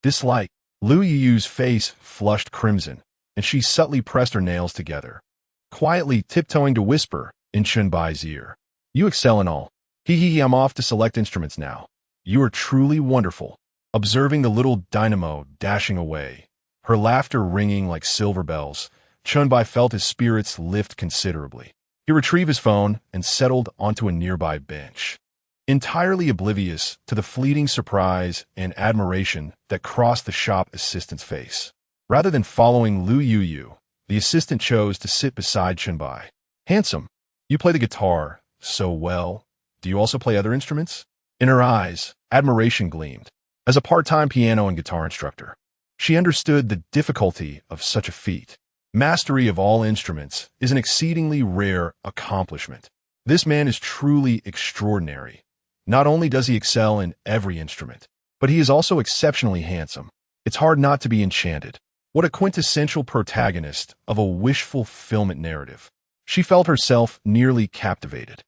Dislike. Lu Yu's face flushed crimson, and she subtly pressed her nails together, quietly tiptoeing to whisper in Chen Bai's ear. You excel in all. I'm off to select instruments now. You are truly wonderful. Observing the little dynamo dashing away, her laughter ringing like silver bells, Chen Bai felt his spirits lift considerably. He retrieved his phone and settled onto a nearby bench. entirely oblivious to the fleeting surprise and admiration that crossed the shop assistant's face. Rather than following Lu Yuyu, the assistant chose to sit beside Chen Bai. Handsome, you play the guitar so well. Do you also play other instruments? In her eyes, admiration gleamed. As a part-time piano and guitar instructor, she understood the difficulty of such a feat. Mastery of all instruments is an exceedingly rare accomplishment. This man is truly extraordinary. Not only does he excel in every instrument, but he is also exceptionally handsome. It's hard not to be enchanted. What a quintessential protagonist of a wish-fulfillment narrative. She felt herself nearly captivated.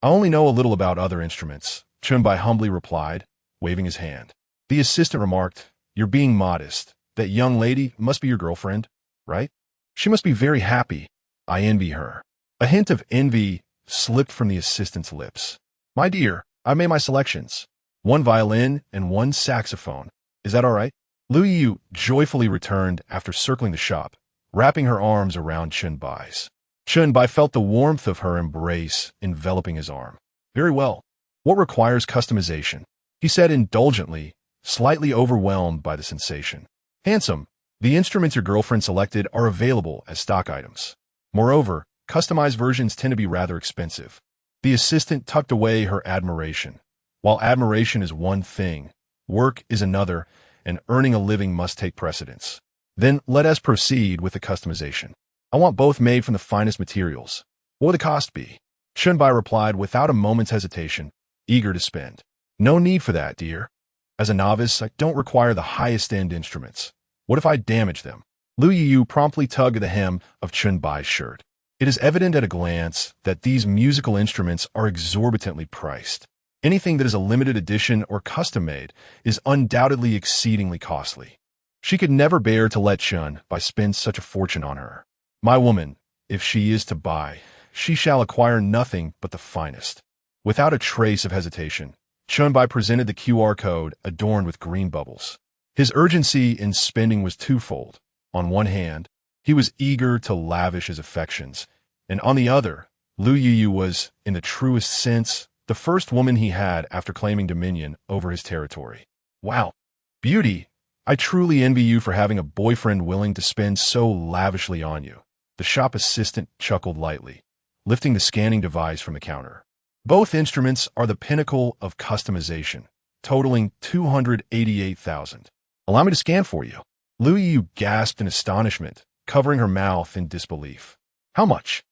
I only know a little about other instruments, Chen Bai humbly replied, waving his hand. The assistant remarked, "You're being modest. That young lady must be your girlfriend, right? She must be very happy. I envy her." A hint of envy slipped from the assistant's lips. "My dear, I made my selections. 1 violin and 1 saxophone. Is that all right?" Lu Yu joyfully returned after circling the shop, wrapping her arms around Chen Bai's. Chen Bai felt the warmth of her embrace enveloping his arm. "Very well. What requires customization?" he said indulgently, slightly overwhelmed by the sensation. "Handsome, the instruments your girlfriend selected are available as stock items. Moreover, customized versions tend to be rather expensive." The assistant tucked away her admiration. While admiration is one thing, work is another, and earning a living must take precedence. "Then let us proceed with the customization. I want both made from the finest materials. What would the cost be?" Chen Bai replied without a moment's hesitation, eager to spend. "No need for that, dear. As a novice, I don't require the highest-end instruments. What if I damage them?" Lu Yu promptly tugged at the hem of Chen Bai's shirt. It is evident at a glance that these musical instruments are exorbitantly priced. Anything that is a limited edition or custom-made is undoubtedly exceedingly costly. She could never bear to let Chen Bai spend such a fortune on her. "My woman, if she is to buy, she shall acquire nothing but the finest." Without a trace of hesitation, Chen Bai presented the QR code adorned with green bubbles. His urgency in spending was twofold. On one hand, he was eager to lavish his affections, and on the other, Lu Yu was, in the truest sense, the first woman he had after claiming dominion over his territory. "Wow, beauty, I truly envy you for having a boyfriend willing to spend so lavishly on you." The shop assistant chuckled lightly, lifting the scanning device from the counter. Both instruments are the pinnacle of customization, totaling 288,000. "Allow me to scan for you." Lu Yu gasped in astonishment, covering her mouth in disbelief. "How much?"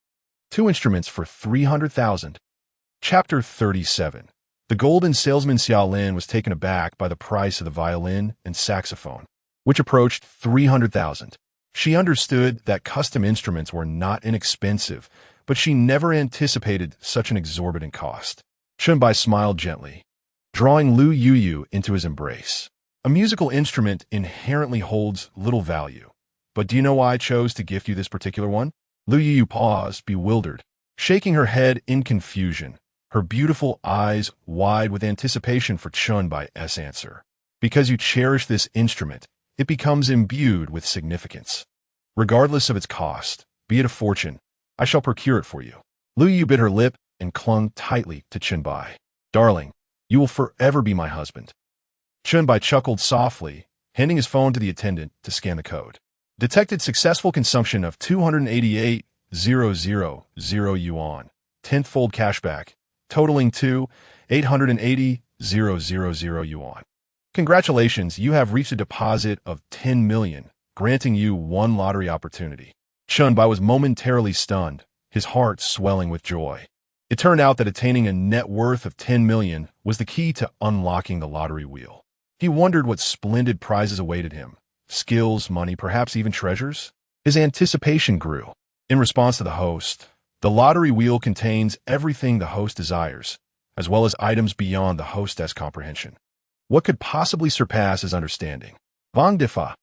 "2 instruments for 300,000. Chapter 37. The golden salesman Xiaolin was taken aback by the price of the violin and saxophone, which approached 300,000. She understood that custom instruments were not inexpensive, but she never anticipated such an exorbitant cost. Chen Bai smiled gently, drawing Lu Yu into his embrace. "A musical instrument inherently holds little value. But do you know why I chose to gift you this particular one?" Lu Yu paused, bewildered, shaking her head in confusion, her beautiful eyes wide with anticipation for Chen Bai's answer. "Because you cherish this instrument, it becomes imbued with significance. Regardless of its cost, be it a fortune, I shall procure it for you." Lu Yu bit her lip and clung tightly to Chen Bai. "Darling, you will forever be my husband." Chen Bai chuckled softly, handing his phone to the attendant to scan the code. Detected successful consumption of 288,000 yuan, 10th-fold cashback, totaling to 880,000 yuan. Congratulations, you have reached a deposit of 10 million, granting you 1 lottery opportunity. Chen Bai was momentarily stunned, his heart swelling with joy. It turned out that attaining a net worth of 10 million was the key to unlocking the lottery wheel. He wondered what splendid prizes awaited him. Skills, money, perhaps even treasures? His anticipation grew. In response to the host, the lottery wheel contains everything the host desires, as well as items beyond the hostess' comprehension. What could possibly surpass his understanding? Vang Difa.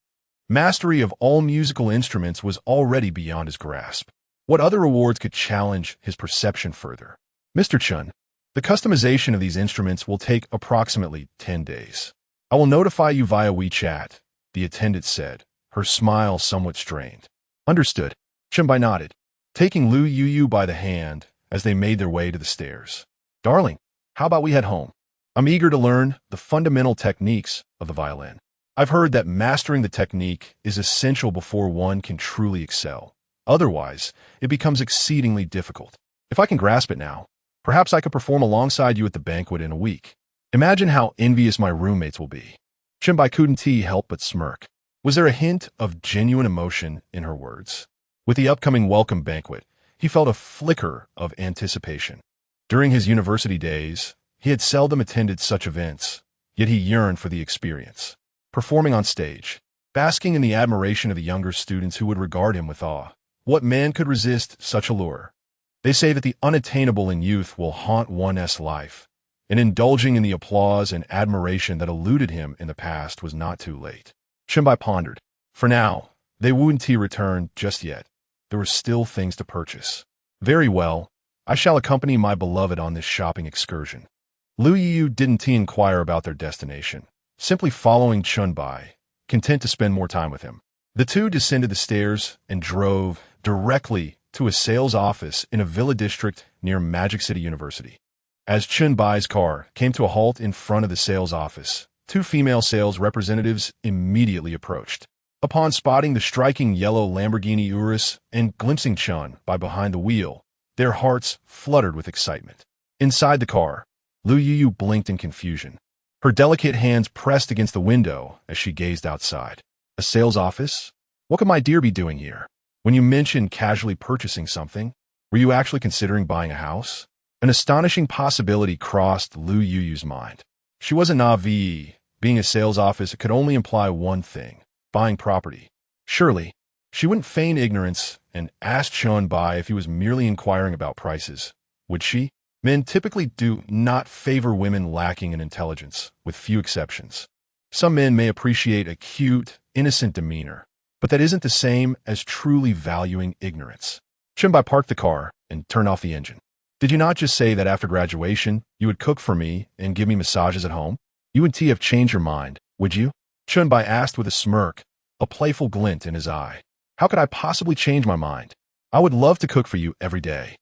Mastery of all musical instruments was already beyond his grasp. What other rewards could challenge his perception further? "Mr. Chen, the customization of these instruments will take approximately 10 days. I will notify you via WeChat," the attendant said, her smile somewhat strained. "Understood." Chen Bai nodded, taking Lu Yu by the hand as they made their way to the stairs. "Darling, how about we head home? I'm eager to learn the fundamental techniques of the violin. I've heard that mastering the technique is essential before one can truly excel. Otherwise, it becomes exceedingly difficult. If I can grasp it now, perhaps I could perform alongside you at the banquet in a week. Imagine how envious my roommates will be. Chen Bai couldn't help but smirk. Was there a hint of genuine emotion in her words? With the upcoming welcome banquet, he felt a flicker of anticipation. During his university days, he had seldom attended such events, yet he yearned for the experience. Performing on stage, basking in the admiration of the younger students who would regard him with awe. What man could resist such allure? They say that the unattainable in youth will haunt one's life, and indulging in the applause and admiration that eluded him in the past was not too late. Chen Bai pondered. For now, they wouldn't return just yet. There were still things to purchase. Very well, I shall accompany my beloved on this shopping excursion. Lu Yu didn't inquire about their destination, simply following Chen Bai, content to spend more time with him. The two descended the stairs and drove directly to a sales office in a villa district near Magic City University. As Chen Bai's car came to a halt in front of the sales office, two female sales representatives immediately approached. Upon spotting the striking yellow Lamborghini Urus and glimpsing Chen Bai behind the wheel, their hearts fluttered with excitement. Inside the car, Lu Yu blinked in confusion. Her delicate hands pressed against the window as she gazed outside. A sales office? What could my dear be doing here? When you mentioned casually purchasing something, were you actually considering buying a house? An astonishing possibility crossed Lu Yu's mind. She wasn't naive. Being a sales office could only imply one thing: buying property. Surely, she wouldn't feign ignorance and ask Chen Bai if he was merely inquiring about prices. Would she? Men typically do not favor women lacking in intelligence, with few exceptions. Some men may appreciate a cute, innocent demeanor, but that isn't the same as truly valuing ignorance. Chen Bai parked the car and turned off the engine. Did you not just say that after graduation, you would cook for me and give me massages at home? You wouldn't have changed your mind, would you? Chen Bai asked with a smirk, a playful glint in his eye. How could I possibly change my mind? I would love to cook for you every day.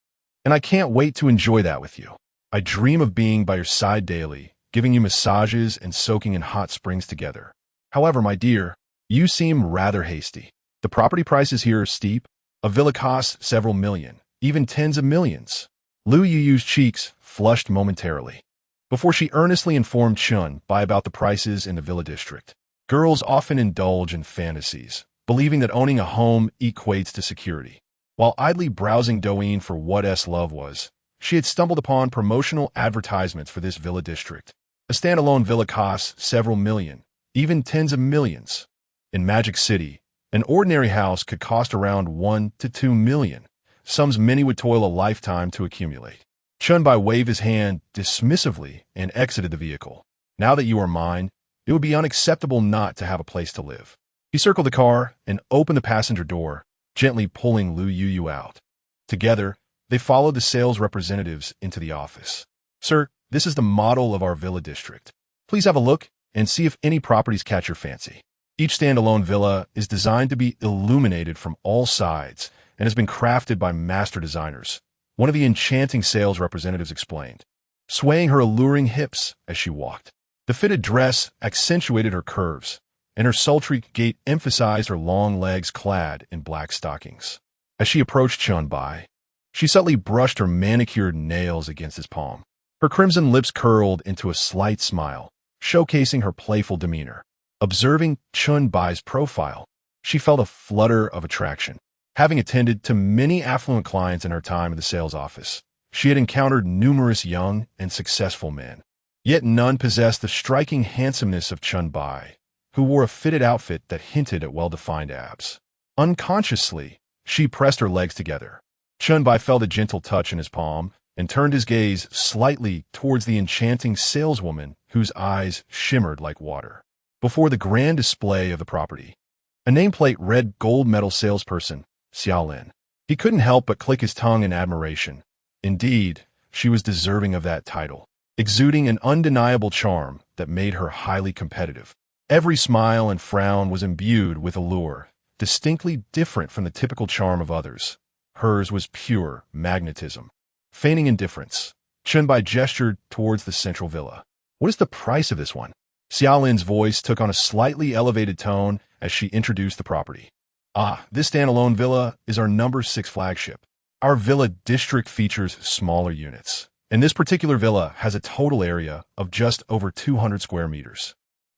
And I can't wait to enjoy that with you. I dream of being by your side daily, giving you massages and soaking in hot springs together. However, my dear, you seem rather hasty. The property prices here are steep. A villa costs several million, even tens of millions. Lu Yu's cheeks flushed momentarily, before she earnestly informed Chen Bai about the prices in the villa district. Girls often indulge in fantasies, believing that owning a home equates to security. While idly browsing Douyin for what love was, she had stumbled upon promotional advertisements for this villa district. A standalone villa costs several million, even tens of millions. In Magic City, an ordinary house could cost around 1 to 2 million, sums many would toil a lifetime to accumulate. Chen Bai waved his hand dismissively and exited the vehicle. Now that you are mine, it would be unacceptable not to have a place to live. He circled the car and opened the passenger door, gently pulling Lu Yu out. Together, they followed the sales representatives into the office. Sir, this is the model of our villa district. Please have a look and see if any properties catch your fancy. Each standalone villa is designed to be illuminated from all sides and has been crafted by master designers, one of the enchanting sales representatives explained, swaying her alluring hips as she walked. The fitted dress accentuated her curves, and her sultry gait emphasized her long legs clad in black stockings. As she approached Chen Bai, she subtly brushed her manicured nails against his palm. Her crimson lips curled into a slight smile, showcasing her playful demeanor. Observing Chen Bai's profile, she felt a flutter of attraction. Having attended to many affluent clients in her time in the sales office, she had encountered numerous young and successful men. Yet none possessed the striking handsomeness of Chen Bai, who wore a fitted outfit that hinted at well-defined abs. Unconsciously, she pressed her legs together. Chen Bai felt a gentle touch in his palm and turned his gaze slightly towards the enchanting saleswoman whose eyes shimmered like water. Before the grand display of the property, a nameplate read Gold Medal Salesperson, Xiaolin. He couldn't help but click his tongue in admiration. Indeed, she was deserving of that title, exuding an undeniable charm that made her highly competitive. Every smile and frown was imbued with allure, distinctly different from the typical charm of others. Hers was pure magnetism. Feigning indifference, Chen Bai gestured towards the central villa. What is the price of this one? Xiaolin's voice took on a slightly elevated tone as she introduced the property. This standalone villa is our #6 flagship. Our villa district features smaller units, and this particular villa has a total area of just over 200 square meters.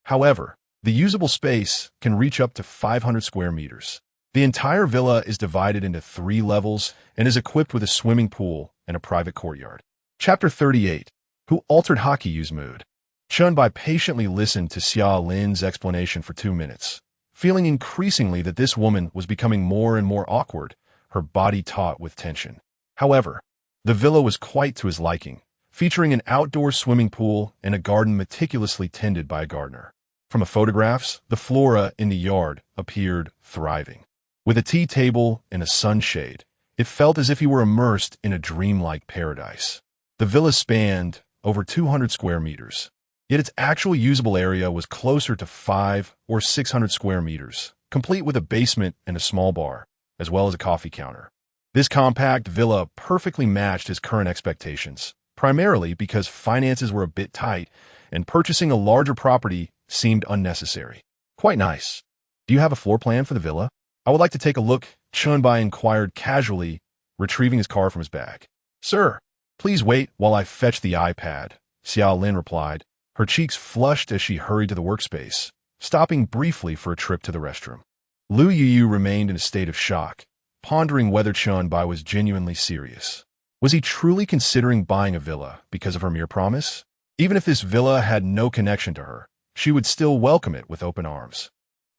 However, the usable space can reach up to 500 square meters. The entire villa is divided into 3 levels and is equipped with a swimming pool and a private courtyard. Chapter 38. Who Altered Hockey Yu's Mood? Chen Bai patiently listened to Xia Lin's explanation for 2 minutes, feeling increasingly that this woman was becoming more and more awkward, her body taut with tension. However, the villa was quite to his liking, featuring an outdoor swimming pool and a garden meticulously tended by a gardener. From the photographs, the flora in the yard appeared thriving. With a tea table and a sunshade, it felt as if he were immersed in a dreamlike paradise. The villa spanned over 200 square meters, yet its actual usable area was closer to 500 or 600 square meters, complete with a basement and a small bar, as well as a coffee counter. This compact villa perfectly matched his current expectations, primarily because finances were a bit tight and purchasing a larger property seemed unnecessary. Quite nice. Do you have a floor plan for the villa? I would like to take a look, Chen Bai inquired casually, retrieving his card from his bag. Sir, please wait while I fetch the iPad, Xiao Lin replied, her cheeks flushed as she hurried to the workspace, stopping briefly for a trip to the restroom. Lu Yuyu remained in a state of shock, pondering whether Chen Bai was genuinely serious. Was he truly considering buying a villa because of her mere promise? Even if this villa had no connection to her, she would still welcome it with open arms.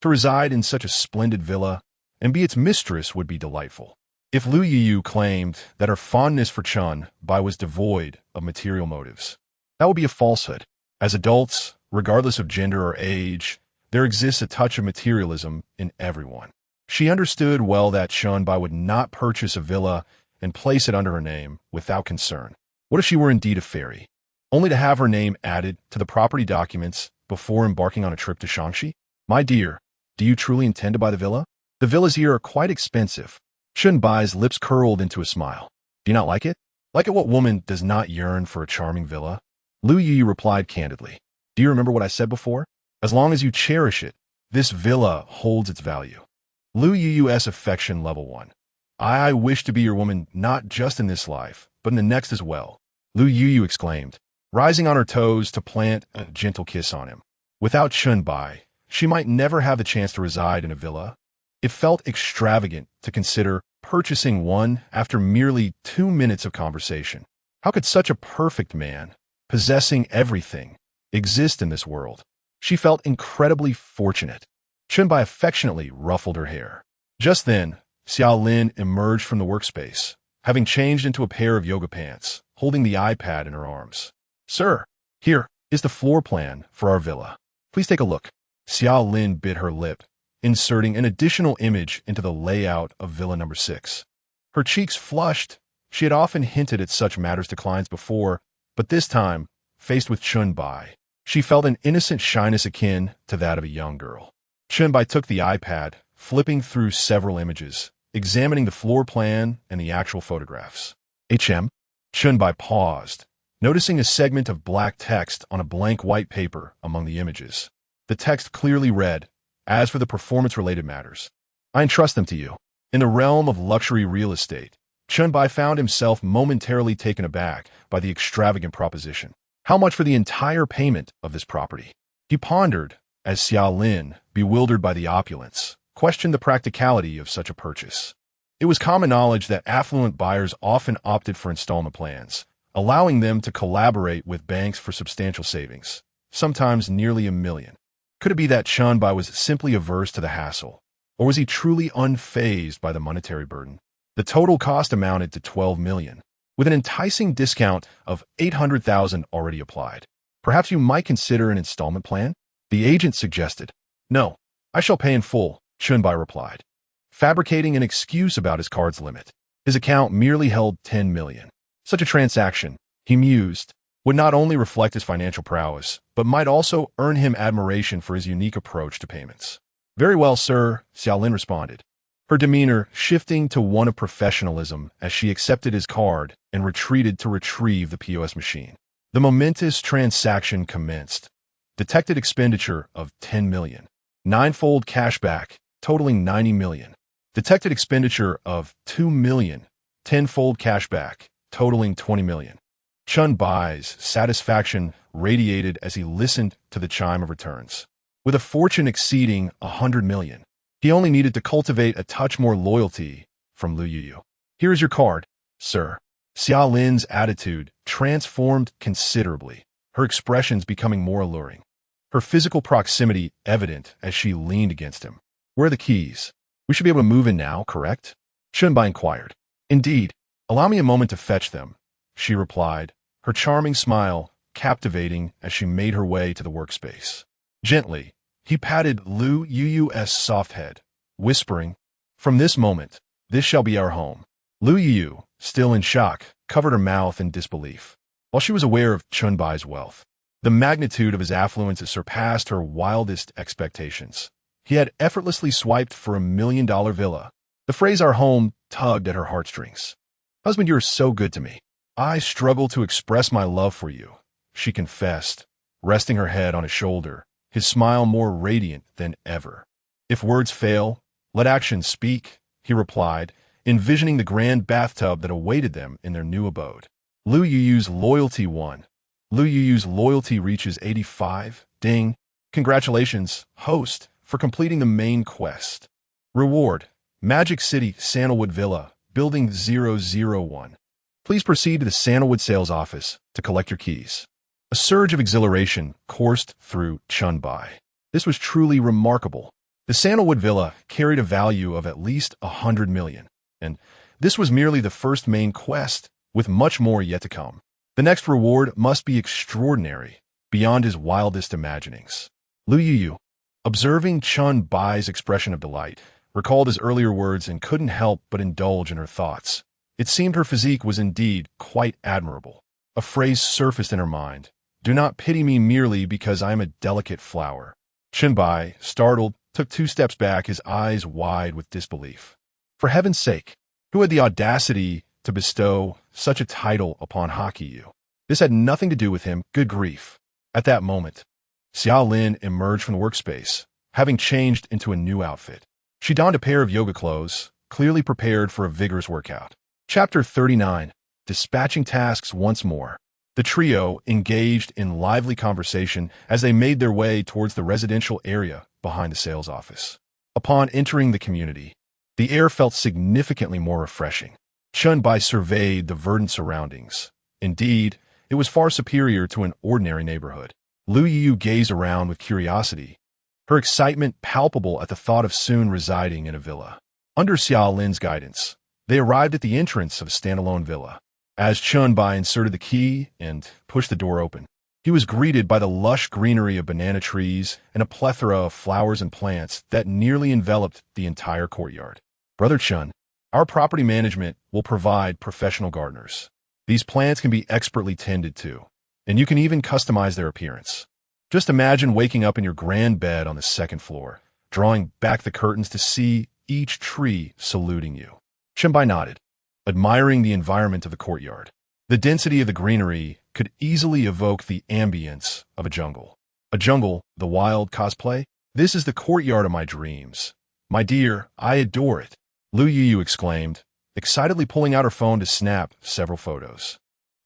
To reside in such a splendid villa and be its mistress would be delightful. If Lu Yuyu claimed that her fondness for Chen Bai was devoid of material motives, that would be a falsehood. As adults, regardless of gender or age, there exists a touch of materialism in everyone. She understood well that Chen Bai would not purchase a villa and place it under her name without concern. What if she were indeed a fairy, only to have her name added to the property documents before embarking on a trip to Shaanxi? My dear, do you truly intend to buy the villa? The villas here are quite expensive. Chen Bai's lips curled into a smile. Do you not like it? Like it, what woman does not yearn for a charming villa? Lu Yu replied candidly. Do you remember what I said before? As long as you cherish it, this villa holds its value. Lu Yu's affection level 1. I wish to be your woman not just in this life, but in the next as well, Lu Yu exclaimed, rising on her toes to plant a gentle kiss on him. Without Chen Bai, she might never have the chance to reside in a villa. It felt extravagant to consider purchasing one after merely 2 minutes of conversation. How could such a perfect man, possessing everything, exist in this world? She felt incredibly fortunate. Chen Bai affectionately ruffled her hair. Just then, Xiao Lin emerged from the workspace, having changed into a pair of yoga pants, holding the iPad in her arms. Sir, here is the floor plan for our villa. Please take a look. Xiao Lin bit her lip, inserting an additional image into the layout of Villa #6. Her cheeks flushed. She had often hinted at such matters to clients before, but this time, faced with Chen Bai, she felt an innocent shyness akin to that of a young girl. Chen Bai took the iPad, flipping through several images, examining the floor plan and the actual photographs. Chen Bai paused, noticing a segment of black text on a blank white paper among the images. The text clearly read, "As for the performance-related matters, I entrust them to you." In the realm of luxury real estate, Chen Bai found himself momentarily taken aback by the extravagant proposition. How much for the entire payment of this property? He pondered, as Xiao Lin, bewildered by the opulence, questioned the practicality of such a purchase. It was common knowledge that affluent buyers often opted for installment plans, allowing them to collaborate with banks for substantial savings, sometimes nearly $1 million. Could it be that Chen Bai was simply averse to the hassle, or was he truly unfazed by the monetary burden? The total cost amounted to $12 million, with an enticing discount of $800,000 already applied. Perhaps you might consider an installment plan? The agent suggested. No, I shall pay in full, Chen Bai replied, fabricating an excuse about his card's limit. His account merely held $10 million. Such a transaction, he mused, would not only reflect his financial prowess, but might also earn him admiration for his unique approach to payments. Very well, sir, Xiao Lin responded, her demeanor shifting to one of professionalism as she accepted his card and retreated to retrieve the POS machine. The momentous transaction commenced. Detected expenditure of 10 million. Ninefold cashback, totaling 90 million. Detected expenditure of 2 million. Tenfold cashback, totaling 20 million. Chen Bai's satisfaction radiated as he listened to the chime of returns. With a fortune exceeding 100 million, he only needed to cultivate a touch more loyalty from Lu Yuyu. "Here is your card, sir." Xia Lin's attitude transformed considerably, her expressions becoming more alluring. Her physical proximity evident as she leaned against him. "Where are the keys? We should be able to move in now, correct?" Chen Bai inquired. "Indeed. Allow me a moment to fetch them," she replied, her charming smile captivating as she made her way to the workspace. Gently, he patted Lu Yuyu's soft head, whispering, "From this moment, this shall be our home." Lu Yuyu, still in shock, covered her mouth in disbelief. While she was aware of Chen Bai's wealth, the magnitude of his affluence surpassed her wildest expectations. He had effortlessly swiped for $1 million villa. The phrase "our home" tugged at her heartstrings. "Husband, you're so good to me. I struggle to express my love for you," she confessed, resting her head on his shoulder, his smile more radiant than ever. "If words fail, let actions speak," he replied, envisioning the grand bathtub that awaited them in their new abode. Lu Yuyu's loyalty won. Lu Yuyu's loyalty reaches 85. Ding. Congratulations, host, for completing the main quest. Reward: Magic City, Sandalwood Villa, Building 001. Please proceed to the Sandalwood sales office to collect your keys. A surge of exhilaration coursed through Chen Bai. This was truly remarkable. The Sandalwood Villa carried a value of at least 100 million, and this was merely the first main quest, with much more yet to come. The next reward must be extraordinary, beyond his wildest imaginings. Lu Yuyu, observing Chen Bai's expression of delight, recalled his earlier words and couldn't help but indulge in her thoughts. It seemed her physique was indeed quite admirable. A phrase surfaced in her mind: "Do not pity me merely because I am a delicate flower." Chen Bai, startled, took 2 steps back, his eyes wide with disbelief. For heaven's sake, who had the audacity to bestow such a title upon Hakiyu? This had nothing to do with him, good grief. At that moment, Xia Lin emerged from the workspace, having changed into a new outfit. She donned a pair of yoga clothes, clearly prepared for a vigorous workout. Chapter 39. Dispatching tasks once more. The trio engaged in lively conversation as they made their way towards the residential area behind the sales office. Upon entering the community, the air felt significantly more refreshing. Chen Bai surveyed the verdant surroundings. Indeed, it was far superior to an ordinary neighborhood. Lu Yu gazed around with curiosity, her excitement palpable at the thought of soon residing in a villa. Under Xia Lin's guidance, they arrived at the entrance of a standalone villa. As Chen Bai inserted the key and pushed the door open, he was greeted by the lush greenery of banana trees and a plethora of flowers and plants that nearly enveloped the entire courtyard. "Brother Chen, our property management will provide professional gardeners. These plants can be expertly tended to, and you can even customize their appearance. Just imagine waking up in your grand bed on the 2nd floor, drawing back the curtains to see each tree saluting you." Chen Bai nodded, admiring the environment of the courtyard. The density of the greenery could easily evoke the ambience of a jungle. A jungle, the wild cosplay? "This is the courtyard of my dreams. My dear, I adore it," Lu Yu exclaimed, excitedly pulling out her phone to snap several photos.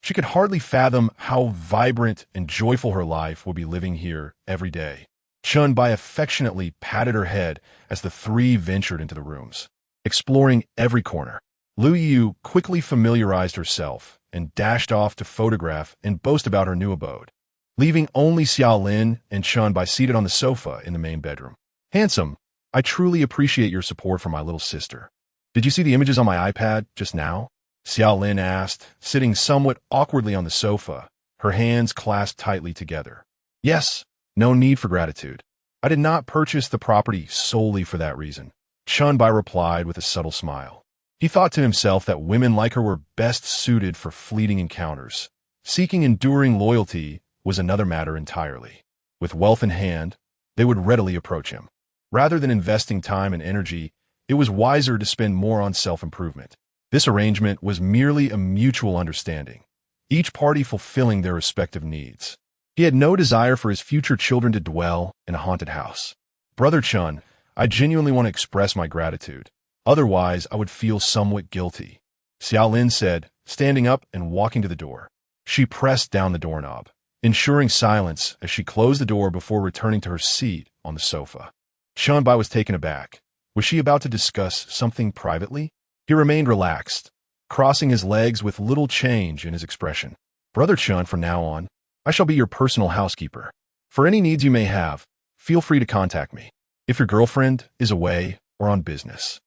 She could hardly fathom how vibrant and joyful her life would be living here every day. Chen Bai affectionately patted her head as the 3 ventured into the rooms. Exploring every corner, Lu Yu quickly familiarized herself and dashed off to photograph and boast about her new abode, leaving only Xia Lin and Chen Bai seated on the sofa in the main bedroom. "Handsome, I truly appreciate your support for my little sister. Did you see the images on my iPad just now?" Xia Lin asked, sitting somewhat awkwardly on the sofa, her hands clasped tightly together. "Yes, no need for gratitude. I did not purchase the property solely for that reason," Chen Bai replied with a subtle smile. He thought to himself that women like her were best suited for fleeting encounters. Seeking enduring loyalty was another matter entirely. With wealth in hand, they would readily approach him. Rather than investing time and energy, it was wiser to spend more on self-improvement. This arrangement was merely a mutual understanding, each party fulfilling their respective needs. He had no desire for his future children to dwell in a haunted house. Brother Chen, I genuinely want to express my gratitude. Otherwise, I would feel somewhat guilty, Xiaolin said, standing up and walking to the door. She pressed down the doorknob, ensuring silence as she closed the door before returning to her seat on the sofa. Chen Bai was taken aback. Was she about to discuss something privately? He remained relaxed, crossing his legs with little change in his expression. Brother Chen, from now on, I shall be your personal housekeeper. For any needs you may have, feel free to contact me. If your girlfriend is away or on business,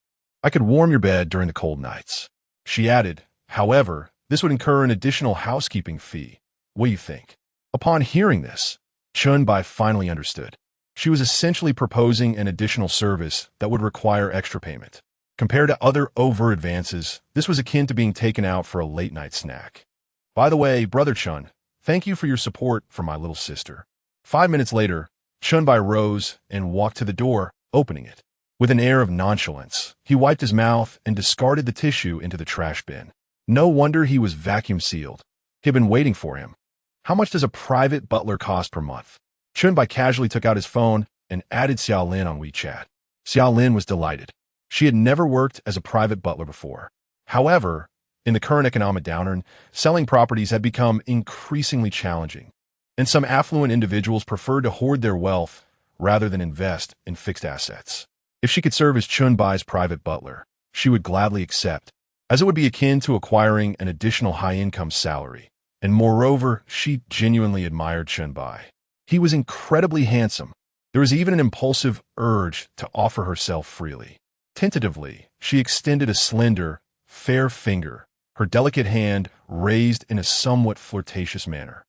I could warm your bed during the cold nights. She added, however, this would incur an additional housekeeping fee. What do you think? Upon hearing this, Chen Bai finally understood. She was essentially proposing an additional service that would require extra payment. Compared to other overt advances, this was akin to being taken out for a late-night snack. By the way, Brother Chen, thank you for your support for my little sister. 5 minutes later, Chen Bai rose and walked to the door, opening it. With an air of nonchalance, he wiped his mouth and discarded the tissue into the trash bin. No wonder he was vacuum-sealed. He had been waiting for him. How much does a private butler cost per month? Chen Bai casually took out his phone and added Xiaolin on WeChat. Xiaolin was delighted. She had never worked as a private butler before. However, in the current economic downturn, selling properties had become increasingly challenging, and some affluent individuals preferred to hoard their wealth rather than invest in fixed assets. If she could serve as Chen Bai's private butler, she would gladly accept, as it would be akin to acquiring an additional high-income salary. And moreover, she genuinely admired Chen Bai. He was incredibly handsome. There was even an impulsive urge to offer herself freely. Tentatively, she extended a slender, fair finger, her delicate hand raised in a somewhat flirtatious manner.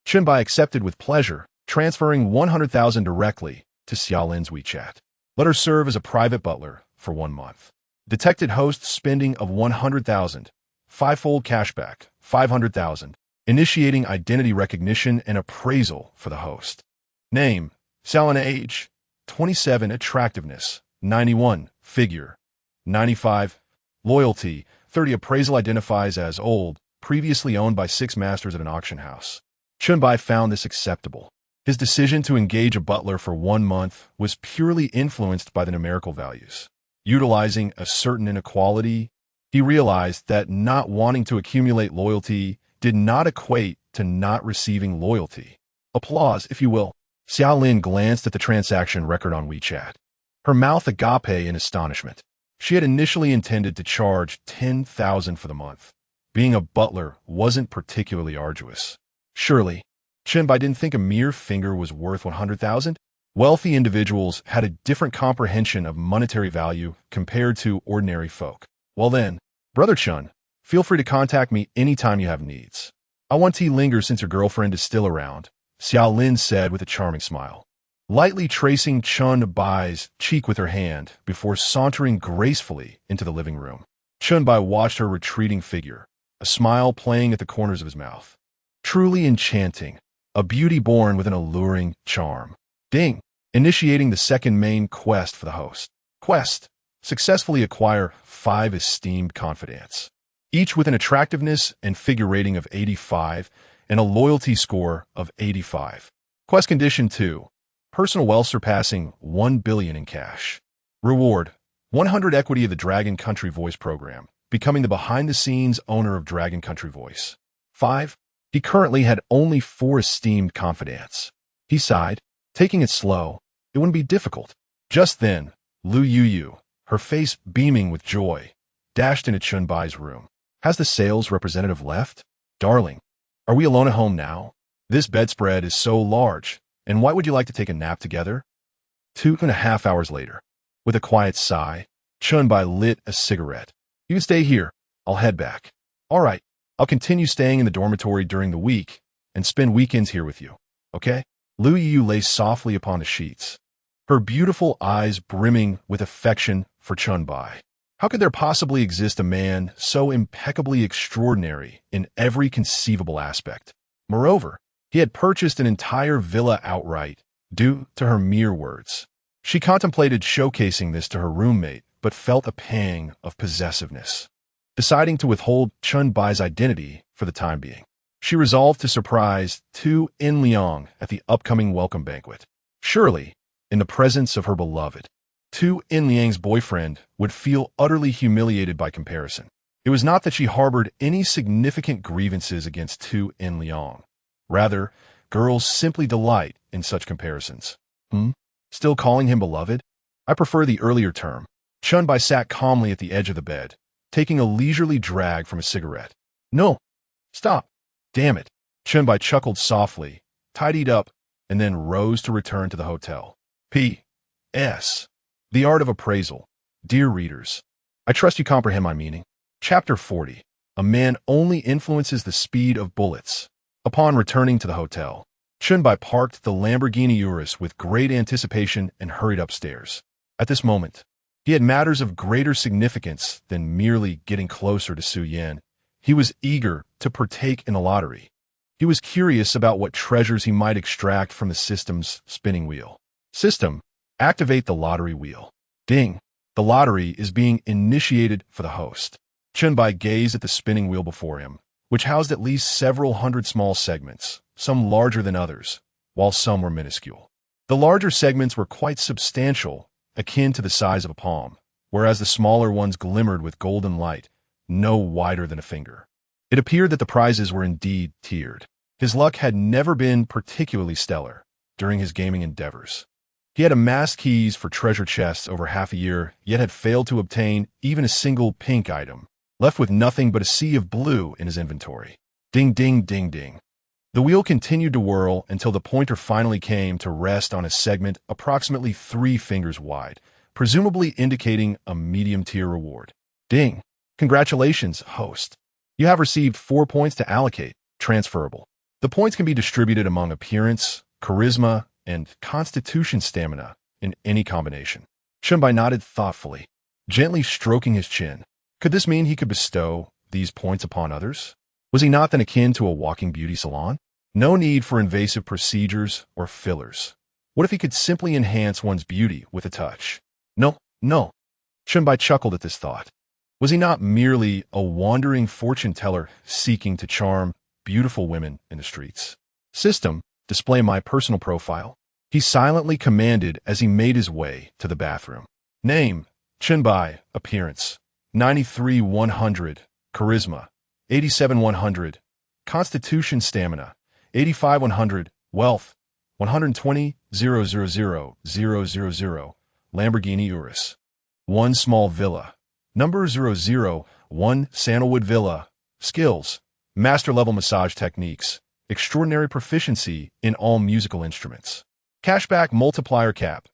Chen Bai accepted with pleasure, transferring 100,000 directly to Xiaolin's WeChat. Let her serve as a private butler for 1 month. Detected host spending of 100,000, five-fold cashback, 500,000, initiating identity recognition and appraisal for the host. Name, Xiaolin. Age, 27. Attractiveness, 91. Figure, 95. Loyalty, 30. Appraisal identifies as old, previously owned by 6 masters at an auction house. Chen Bai found this acceptable. His decision to engage a butler for 1 month was purely influenced by the numerical values. Utilizing a certain inequality, he realized that not wanting to accumulate loyalty did not equate to not receiving loyalty. Applause, if you will. Xiaolin glanced at the transaction record on WeChat, her mouth agape in astonishment. She had initially intended to charge 10,000 for the month. Being a butler wasn't particularly arduous. Surely, Chen Bai didn't think a mere finger was worth 100,000? Wealthy individuals had a different comprehension of monetary value compared to ordinary folk. Well then, Brother Chen, feel free to contact me anytime you have needs. I want to linger since your girlfriend is still around, Xiaolin said with a charming smile, lightly tracing Chen Bai's cheek with her hand before sauntering gracefully into the living room. Chen Bai watched her retreating figure, a smile playing at the corners of his mouth. Truly enchanting, a beauty born with an alluring charm. Ding! Initiating the second main quest for the host. Quest: successfully acquire 5 esteemed confidants, each with an attractiveness and figure rating of 85 and a loyalty score of 85. Quest condition 2: personal wealth surpassing 1 billion in cash. Reward: 100 equity of the Dragon Country Voice program, becoming the behind-the-scenes owner of Dragon Country Voice. 5. He currently had only 4 esteemed confidants. He sighed, taking it slow. It wouldn't be difficult. Just then, Lu Yuyu, her face beaming with joy, dashed into Chen Bai's room. Has the sales representative left? Darling, are we alone at home now? This bedspread is so large, and why would you like to take a nap together? 2.5 hours later, with a quiet sigh, Chen Bai lit a cigarette. You can stay here. I'll head back. All right, I'll continue staying in the dormitory during the week and spend weekends here with you, okay? Lu Yu lay softly upon the sheets, her beautiful eyes brimming with affection for Chen Bai. How could there possibly exist a man so impeccably extraordinary in every conceivable aspect? Moreover, he had purchased an entire villa outright, due to her mere words. She contemplated showcasing this to her roommate, but felt a pang of possessiveness, deciding to withhold Chen Bai's identity for the time being. She resolved to surprise Tu In Liang at the upcoming welcome banquet. Surely, in the presence of her beloved, Tu In Liang's boyfriend would feel utterly humiliated by comparison. It was not that she harbored any significant grievances against Tu In Liang. Rather, girls simply delight in such comparisons. Still calling him beloved? I prefer the earlier term. Chen Bai sat calmly at the edge of the bed, taking a leisurely drag from a cigarette. No, stop. Damn it. Chen Bai chuckled softly, tidied up, and then rose to return to the hotel. P.S. The Art of Appraisal. Dear readers, I trust you comprehend my meaning. Chapter 40. A man only influences the speed of bullets. Upon returning to the hotel, Chen Bai parked the Lamborghini Urus with great anticipation and hurried upstairs. At this moment, he had matters of greater significance than merely getting closer to Su Yan. He was eager to partake in the lottery. He was curious about what treasures he might extract from the system's spinning wheel. System, activate the lottery wheel. Ding! The lottery is being initiated for the host. Chen Bai gazed at the spinning wheel before him, which housed at least several hundred small segments, some larger than others, while some were minuscule. The larger segments were quite substantial, akin to the size of a palm, whereas the smaller ones glimmered with golden light, no wider than a finger. It appeared that the prizes were indeed tiered. His luck had never been particularly stellar during his gaming endeavors. He had amassed keys for treasure chests over half a year, yet had failed to obtain even a single pink item, left with nothing but a sea of blue in his inventory. Ding, ding, ding, ding. The wheel continued to whirl until the pointer finally came to rest on a segment approximately 3 fingers wide, presumably indicating a medium-tier reward. Ding. Congratulations, host. You have received 4 points to allocate, transferable. The points can be distributed among appearance, charisma, and constitution stamina in any combination. Chen Bai nodded thoughtfully, gently stroking his chin. Could this mean he could bestow these points upon others? Was he not then akin to a walking beauty salon? No need for invasive procedures or fillers. What if he could simply enhance one's beauty with a touch? No. Chen Bai chuckled at this thought. Was he not merely a wandering fortune teller seeking to charm beautiful women in the streets? System, display my personal profile. He silently commanded as he made his way to the bathroom. Name, Chen Bai. Appearance, 93-100. Charisma, 87-100. Constitution stamina, 85-100. Wealth, 120,000,000. Lamborghini Urus. 1 small villa. Number 001, Sandalwood Villa. Skills, master-level massage techniques. Extraordinary proficiency in all musical instruments. Cashback multiplier cap.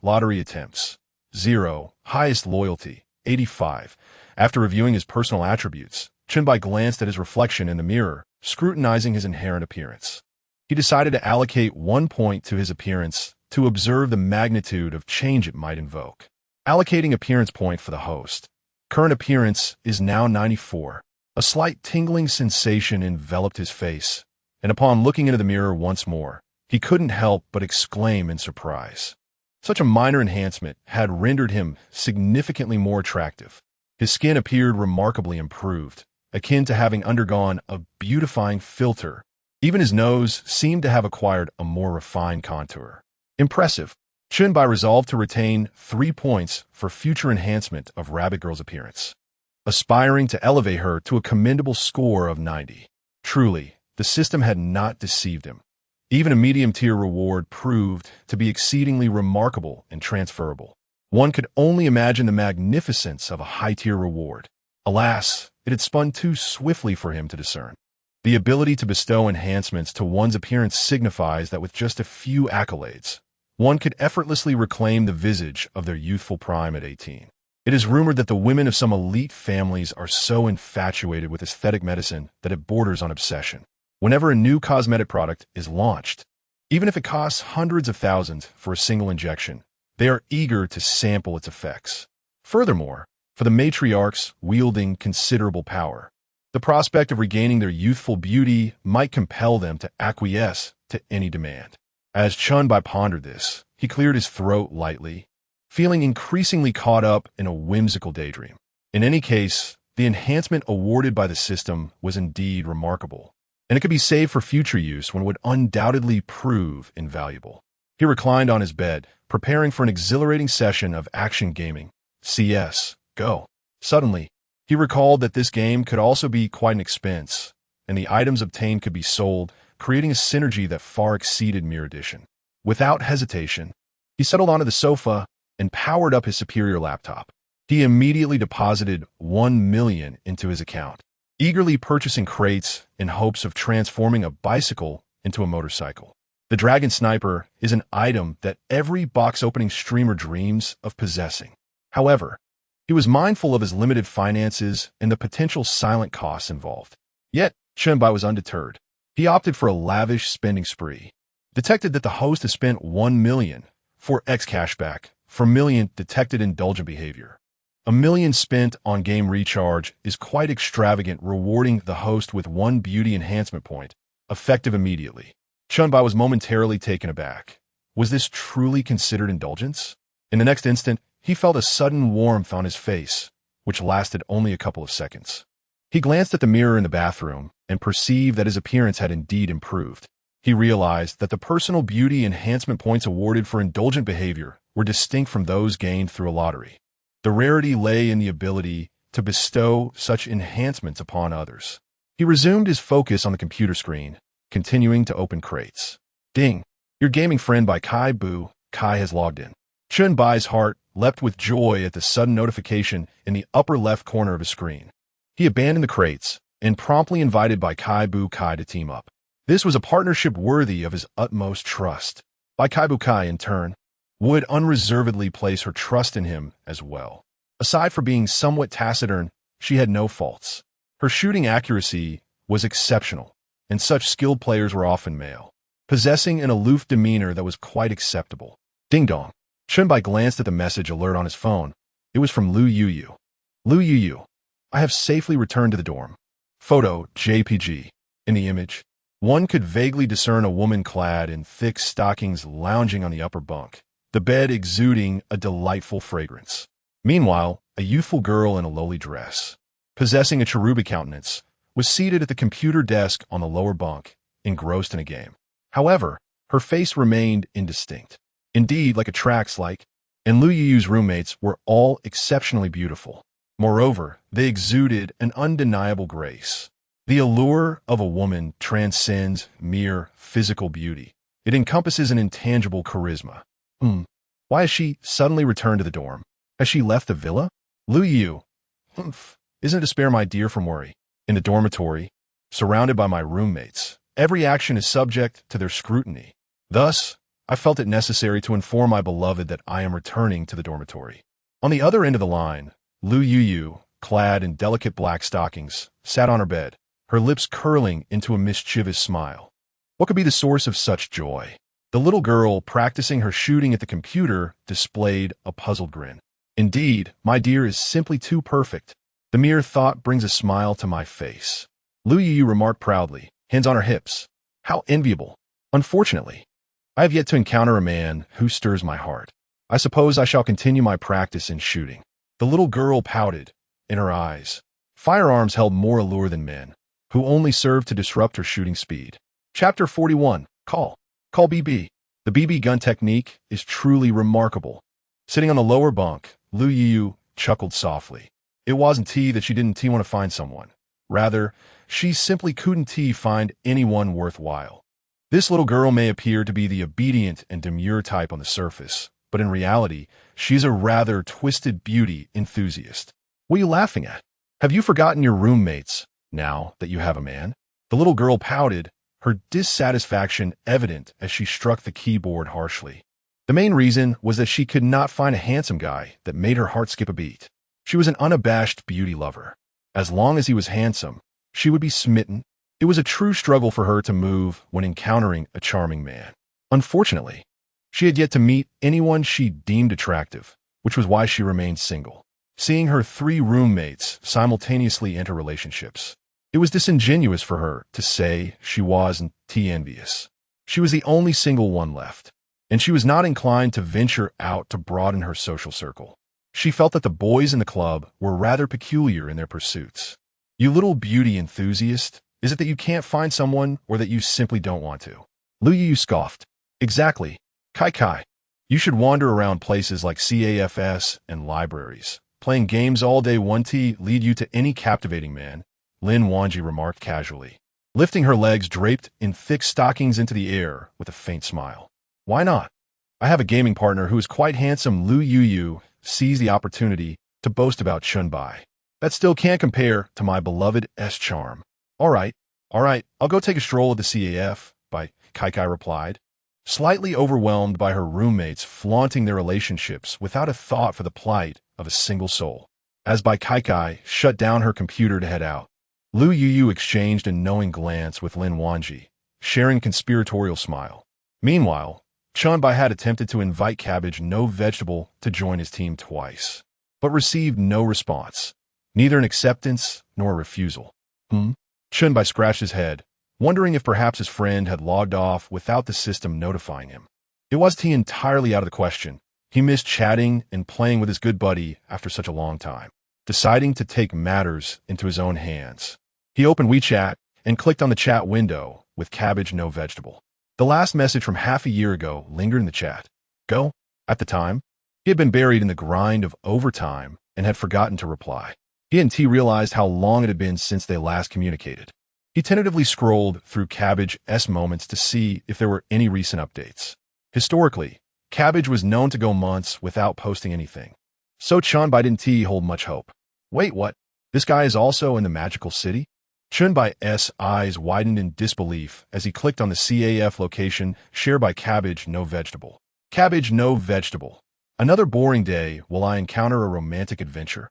Lottery attempts. 0. Highest loyalty. 85. After reviewing his personal attributes, Chen Bai glanced at his reflection in the mirror, scrutinizing his inherent appearance. He decided to allocate 1 point to his appearance to observe the magnitude of change it might invoke. Allocating appearance point for the host. Current appearance is now 94. A slight tingling sensation enveloped his face, and upon looking into the mirror once more, he couldn't help but exclaim in surprise. Such a minor enhancement had rendered him significantly more attractive. His skin appeared remarkably improved, akin to having undergone a beautifying filter. Even his nose seemed to have acquired a more refined contour. Impressive. Chen Bai resolved to retain 3 points for future enhancement of Rabbit Girl's appearance, aspiring to elevate her to a commendable score of 90. Truly, the system had not deceived him. Even a medium-tier reward proved to be exceedingly remarkable and transferable. One could only imagine the magnificence of a high-tier reward. Alas, it had spun too swiftly for him to discern. The ability to bestow enhancements to one's appearance signifies that with just a few accolades, one could effortlessly reclaim the visage of their youthful prime at 18. It is rumored that the women of some elite families are so infatuated with aesthetic medicine that it borders on obsession. Whenever a new cosmetic product is launched, even if it costs hundreds of thousands for a single injection, they are eager to sample its effects. Furthermore, for the matriarchs wielding considerable power, the prospect of regaining their youthful beauty might compel them to acquiesce to any demand. As Chen Bai pondered this, he cleared his throat lightly, feeling increasingly caught up in a whimsical daydream. In any case, the enhancement awarded by the system was indeed remarkable. and it could be saved for future use when it would undoubtedly prove invaluable. He reclined on his bed, preparing for an exhilarating session of action gaming. CS, Go. Suddenly, he recalled that this game could also be quite an expense, and the items obtained could be sold, creating a synergy that far exceeded mere addition. Without hesitation, he settled onto the sofa and powered up his superior laptop. He immediately deposited 1 million into his account, eagerly purchasing crates in hopes of transforming a bicycle into a motorcycle. The Dragon Sniper is an item that every box-opening streamer dreams of possessing. However, he was mindful of his limited finances and the potential silent costs involved. Yet, Chen Bai was undeterred. He opted for a lavish spending spree. Detected that the host has spent 1 million for X cashback. For million, detected indulgent behavior. 1 million spent on game recharge is quite extravagant, rewarding the host with 1 beauty enhancement point, effective immediately. Chen Bai was momentarily taken aback. Was this truly considered indulgence? In the next instant, he felt a sudden warmth on his face, which lasted only a couple of seconds. He glanced at the mirror in the bathroom and perceived that his appearance had indeed improved. He realized that the personal beauty enhancement points awarded for indulgent behavior were distinct from those gained through a lottery. The rarity lay in the ability to bestow such enhancements upon others. He resumed his focus on the computer screen, continuing to open crates. Ding! Your gaming friend by Kai Bu. Kai has logged in. Chen Bai's heart leapt with joy at the sudden notification in the upper left corner of his screen. He abandoned the crates and promptly invited Bai Kai Bu Kai to team up. This was a partnership worthy of his utmost trust. Bai Kai Bu Kai, in turn, would unreservedly place her trust in him as well. Aside from being somewhat taciturn, she had no faults. Her shooting accuracy was exceptional, and such skilled players were often male, possessing an aloof demeanor that was quite acceptable. Ding dong. Chen Bai glanced at the message alert on his phone. It was from Lu Yuyu. Lu Yuyu, I have safely returned to the dorm. Photo, JPG. In the image, one could vaguely discern a woman clad in thick stockings lounging on the upper bunk, the bed exuding a delightful fragrance. Meanwhile, a youthful girl in a lowly dress, possessing a cherubic countenance, was seated at the computer desk on the lower bunk, engrossed in a game. However, her face remained indistinct. Indeed, like a Trax-like, and Lu Yuyu's roommates were all exceptionally beautiful. Moreover, they exuded an undeniable grace. The allure of a woman transcends mere physical beauty. It encompasses an intangible charisma. Why has she suddenly returned to the dorm? Has she left the villa? Lu Yu, isn't it to spare my dear from worry? In the dormitory, surrounded by my roommates, every action is subject to their scrutiny. Thus, I felt it necessary to inform my beloved that I am returning to the dormitory. On the other end of the line, Lu Yuyu, clad in delicate black stockings, sat on her bed, her lips curling into a mischievous smile. What could be the source of such joy? The little girl, practicing her shooting at the computer, displayed a puzzled grin. Indeed, my dear is simply too perfect. The mere thought brings a smile to my face. Lu Yuyu remarked proudly, hands on her hips. How enviable. Unfortunately, I have yet to encounter a man who stirs my heart. I suppose I shall continue my practice in shooting. The little girl pouted. In her eyes, firearms held more allure than men, who only served to disrupt her shooting speed. Chapter 41. Call BB. The BB gun technique is truly remarkable. Sitting on the lower bunk, Lu Yu chuckled softly. It wasn't that she didn't want to find someone. Rather, she simply couldn't find anyone worthwhile. This little girl may appear to be the obedient and demure type on the surface, but in reality, she's a rather twisted beauty enthusiast. What are you laughing at? Have you forgotten your roommates, now that you have a man? The little girl pouted, her dissatisfaction evident as she struck the keyboard harshly. The main reason was that she could not find a handsome guy that made her heart skip a beat. She was an unabashed beauty lover. As long as he was handsome, she would be smitten. It was a true struggle for her to move when encountering a charming man. Unfortunately, she had yet to meet anyone she deemed attractive, which was why she remained single. Seeing her 3 roommates simultaneously enter relationships, it was disingenuous for her to say she wasn't envious. She was the only single one left, and she was not inclined to venture out to broaden her social circle. She felt that the boys in the club were rather peculiar in their pursuits. You little beauty enthusiast, Is it that you can't find someone or that you simply don't want to? Lu Yu scoffed. Exactly. Kai. You should wander around places like CAFS and libraries. Playing games all day won't lead you to any captivating man, Lin Wanji remarked casually, lifting her legs draped in thick stockings into the air with a faint smile. Why not? I have a gaming partner who is quite handsome. Lu Yu seized the opportunity to boast about Chen Bai. That still can't compare to my beloved S charm. All right, I'll go take a stroll at the CAF, Kai replied, slightly overwhelmed by her roommates flaunting their relationships without a thought for the plight of a single soul. As Kai shut down her computer to head out, Lu Yu exchanged a knowing glance with Lin Wanji, sharing a conspiratorial smile. Meanwhile, Chen Bai had attempted to invite Cabbage No Vegetable to join his team twice, but received no response, neither an acceptance nor a refusal. Chen Bai scratched his head, wondering if perhaps his friend had logged off without the system notifying him. It was entirely out of the question. He missed chatting and playing with his good buddy after such a long time, deciding to take matters into his own hands. He opened WeChat and clicked on the chat window with Cabbage No Vegetable. The last message from half a year ago lingered in the chat. Go. At the time, he had been buried in the grind of overtime and had forgotten to reply. He and T realized how long it had been since they last communicated. He tentatively scrolled through Cabbage's moments to see if there were any recent updates. Historically, Cabbage was known to go months without posting anything. So Chen Bai didn't hold much hope. Wait, what? This guy is also in the magical city? Chen Bai's eyes widened in disbelief as he clicked on the CAF location shared by Cabbage No Vegetable. Cabbage No Vegetable. Another boring day will I encounter a romantic adventure?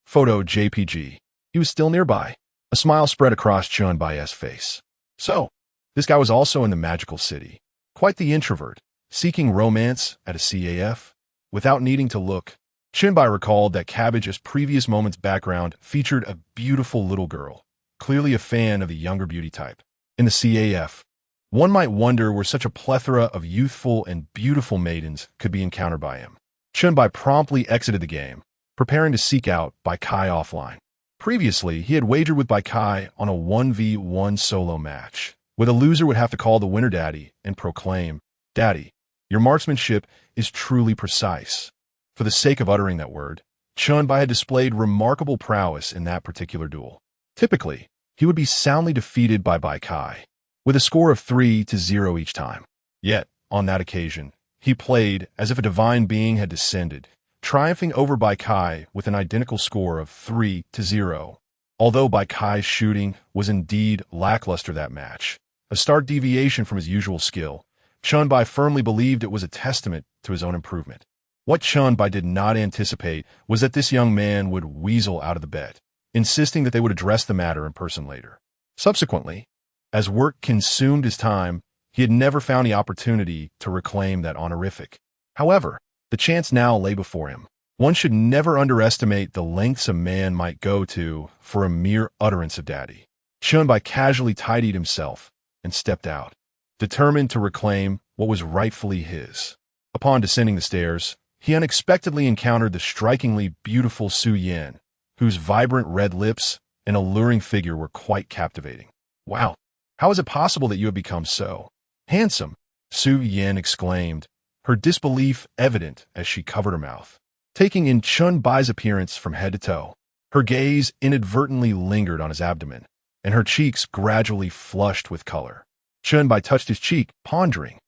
Photo JPG. He was still nearby. A smile spread across Chen Bai's face. So, this guy was also in the magical city. Quite the introvert, seeking romance at a CAF. Without needing to look, Chen Bai recalled that Cabbage's previous moment's background featured a beautiful little girl, clearly a fan of the younger beauty type. In the CAF, one might wonder where such a plethora of youthful and beautiful maidens could be encountered by him. Chen Bai promptly exited the game, preparing to seek out Kai offline. Previously, he had wagered with Kai on a 1v1 solo match, where the loser would have to call the winner daddy and proclaim, "Daddy, your marksmanship is truly precise." For the sake of uttering that word, Chen Bai had displayed remarkable prowess in that particular duel. Typically, he would be soundly defeated by Kai, with a score of 3-0 each time. Yet, on that occasion, he played as if a divine being had descended, triumphing over Kai with an identical score of 3-0. Although Kai's shooting was indeed lackluster that match, a stark deviation from his usual skill, Chen Bai firmly believed it was a testament to his own improvement. What Chen Bai did not anticipate was that this young man would weasel out of the bet, insisting that they would address the matter in person later. Subsequently, as work consumed his time, he had never found the opportunity to reclaim that honorific. However, the chance now lay before him. One should never underestimate the lengths a man might go to for a mere utterance of daddy. Chen Bai casually tidied himself and stepped out, determined to reclaim what was rightfully his. Upon descending the stairs, he unexpectedly encountered the strikingly beautiful Su Yan, whose vibrant red lips and alluring figure were quite captivating. Wow, how is it possible that you have become so handsome? Su Yan exclaimed, her disbelief evident as she covered her mouth, taking in Chen Bai's appearance from head to toe. Her gaze inadvertently lingered on his abdomen, and her cheeks gradually flushed with color. Chen Bai touched his cheek, pondering.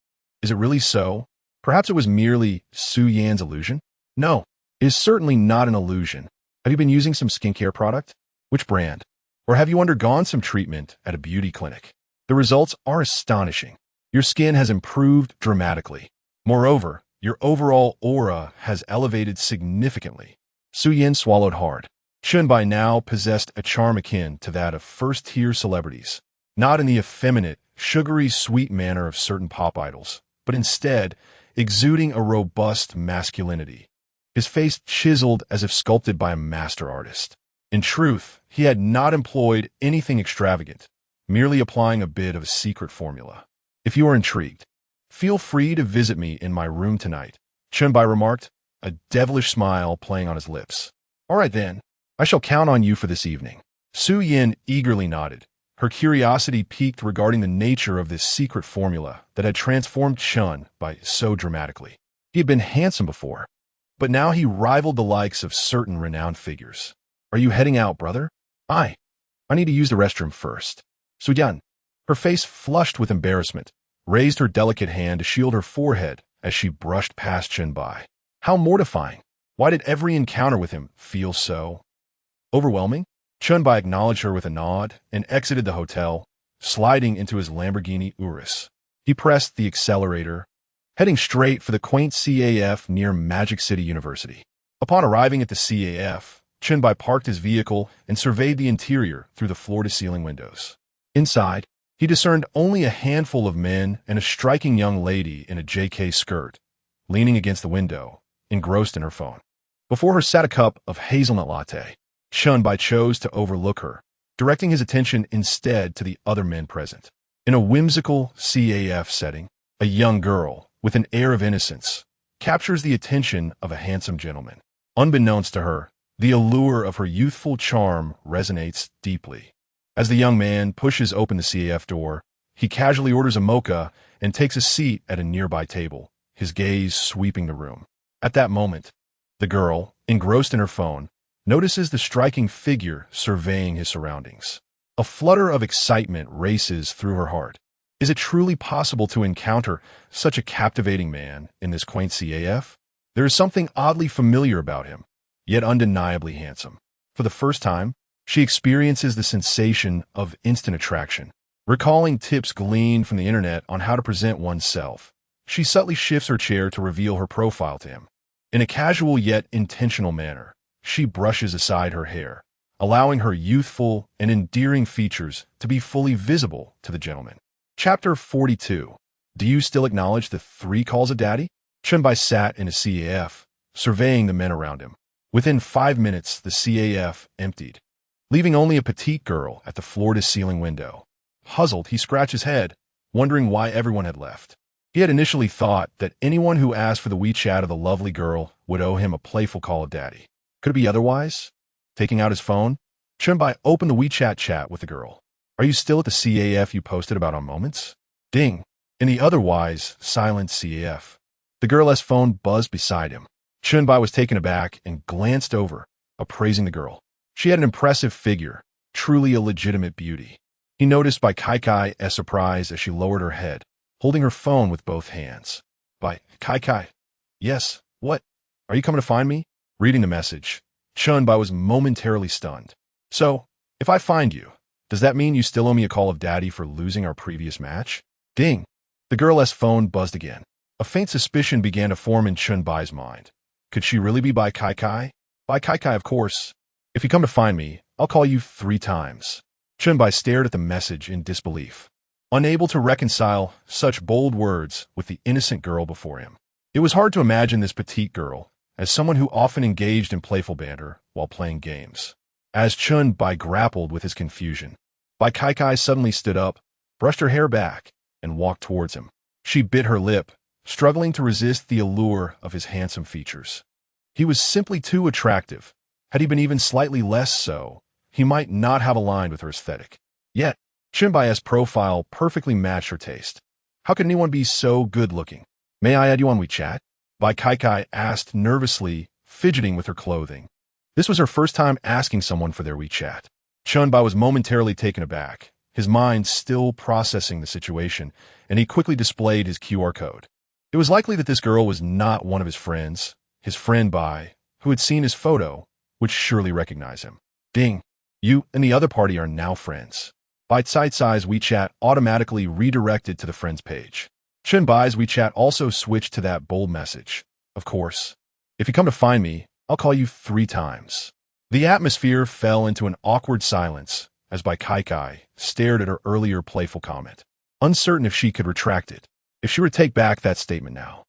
Is it really so? Perhaps it was merely Su Yan's illusion? No, it is certainly not an illusion. Have you been using some skincare product? Which brand? Or have you undergone some treatment at a beauty clinic? The results are astonishing. Your skin has improved dramatically. Moreover, your overall aura has elevated significantly. Su Yan swallowed hard. Chen Bai now possessed a charm akin to that of first-tier celebrities, not in the effeminate, sugary, sweet manner of certain pop idols, but instead exuding a robust masculinity. His face chiseled as if sculpted by a master artist. In truth, he had not employed anything extravagant, merely applying a bit of a secret formula. If you are intrigued, feel free to visit me in my room tonight, Chen Bai remarked, a devilish smile playing on his lips. All right then, I shall count on you for this evening. Su Yan eagerly nodded, Her curiosity piqued regarding the nature of this secret formula that had transformed Chen Bai so dramatically. He had been handsome before, but now he rivaled the likes of certain renowned figures. "Are you heading out, brother?" I need to use the restroom first." Suyan, her face flushed with embarrassment, raised her delicate hand to shield her forehead as she brushed past Chen Bai. How mortifying. Why did every encounter with him feel so overwhelming? Chen Bai acknowledged her with a nod and exited the hotel, sliding into his Lamborghini Urus. He pressed the accelerator, heading straight for the quaint CAF near Magic City University. Upon arriving at the CAF, Chen Bai parked his vehicle and surveyed the interior through the floor-to-ceiling windows. Inside, he discerned only a handful of men and a striking young lady in a JK skirt, leaning against the window, engrossed in her phone. Before her sat a cup of hazelnut latte. Chen Bai chose to overlook her, directing his attention instead to the other men present. In a whimsical CAF setting, a young girl, with an air of innocence, captures the attention of a handsome gentleman. Unbeknownst to her, the allure of her youthful charm resonates deeply. As the young man pushes open the CAF door, he casually orders a mocha and takes a seat at a nearby table, his gaze sweeping the room. At that moment, the girl, engrossed in her phone, notices the striking figure surveying his surroundings. A flutter of excitement races through her heart. Is it truly possible to encounter such a captivating man in this quaint CAF? There is something oddly familiar about him, yet undeniably handsome. For the first time, she experiences the sensation of instant attraction. Recalling tips gleaned from the internet on how to present oneself, she subtly shifts her chair to reveal her profile to him. In a casual yet intentional manner, she brushes aside her hair, allowing her youthful and endearing features to be fully visible to the gentleman. Chapter 42. Do you still acknowledge the 3 calls of daddy? Chen Bai sat in a CAF, surveying the men around him. Within 5 minutes, the CAF emptied, leaving only a petite girl at the floor-to-ceiling window. Puzzled, he scratched his head, wondering why everyone had left. He had initially thought that anyone who asked for the WeChat of the lovely girl would owe him a playful call of daddy. Could it be otherwise? Taking out his phone, Chen Bai opened the WeChat chat with the girl. "Are you still at the CAF you posted about on Moments?" Ding. In the otherwise silent CAF, the girl's phone buzzed beside him. Chen Bai was taken aback and glanced over, appraising the girl. She had an impressive figure, truly a legitimate beauty. He noticed Bai Kai's surprise as she lowered her head, holding her phone with both hands. "Bai Kai. Yes, what? Are you coming to find me?" Reading the message, Chen Bai was momentarily stunned. "So, if I find you, does that mean you still owe me a call of daddy for losing our previous match?" Ding. The girl's phone buzzed again. A faint suspicion began to form in Chen Bai's mind. Could she really be Bai Kai? Bai Kai, of course. "If you come to find me, I'll call you 3 times. Chen Bai stared at the message in disbelief, unable to reconcile such bold words with the innocent girl before him. It was hard to imagine this petite girl as someone who often engaged in playful banter while playing games. As Chen Bai grappled with his confusion, Bai Kai suddenly stood up, brushed her hair back, and walked towards him. She bit her lip, struggling to resist the allure of his handsome features. He was simply too attractive. Had he been even slightly less so, he might not have aligned with her aesthetic. Yet, Chen Bai's profile perfectly matched her taste. How could anyone be so good-looking? "May I add you on WeChat?" Bai Kai asked nervously, fidgeting with her clothing. This was her first time asking someone for their WeChat. Chen Bai was momentarily taken aback, his mind still processing the situation, and he quickly displayed his QR code. It was likely that this girl was not one of his friends. His friend Bai, who had seen his photo, would surely recognize him. Ding. You and the other party are now friends. Bai Cai's WeChat automatically redirected to the friends page. Chen Bai's WeChat also switched to that bold message. "Of course. If you come to find me, I'll call you 3 times. The atmosphere fell into an awkward silence as Bai Kai stared at her earlier playful comment, uncertain if she could retract it, if she were to take back that statement now.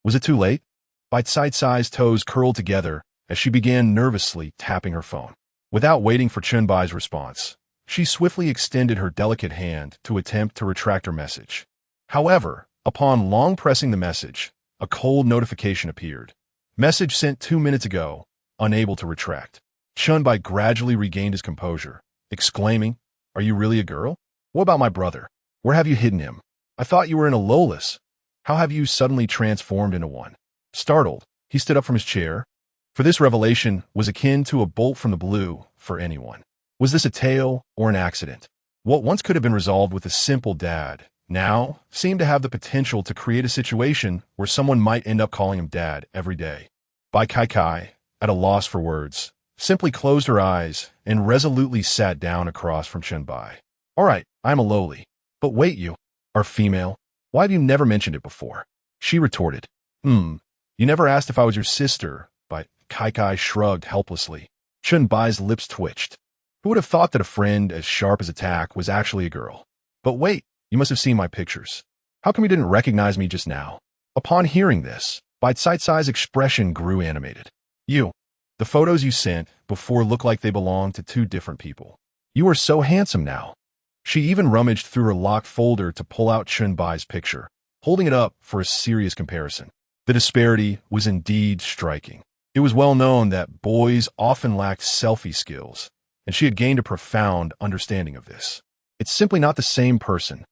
Was it too late? Bai Cai's toes curled together as she began nervously tapping her phone. Without waiting for Chen Bai's response, she swiftly extended her delicate hand to attempt to retract her message. However, upon long pressing the message, a cold notification appeared. Message sent 2 minutes ago, unable to retract. Chen Bai gradually regained his composure, exclaiming, Are you really a girl? What about my brother? Where have you hidden him? I thought you were in a Lolis. How have you suddenly transformed into one? Startled, he stood up from his chair. For this revelation was akin to a bolt from the blue for anyone. Was this a tale or an accident? What once could have been resolved with a simple dad now seemed to have the potential to create a situation where someone might end up calling him dad every day. Bai Kai, at a loss for words, simply closed her eyes and resolutely sat down across from Chen Bai. All right, I'm a lowly. But wait, you are female. Why have you never mentioned it before? She retorted. You never asked if I was your sister. Bai Kai shrugged helplessly. Chen Bai's lips twitched. Who would have thought that a friend as sharp as a tack was actually a girl? But wait, you must have seen my pictures. How come you didn't recognize me just now? Upon hearing this, Bai Cai's expression grew animated. The photos you sent before look like they belong to two different people. You are so handsome now. She even rummaged through her locked folder to pull out Chen Bai's picture, holding it up for a serious comparison. The disparity was indeed striking. It was well known that boys often lacked selfie skills, and she had gained a profound understanding of this. It's simply not the same person.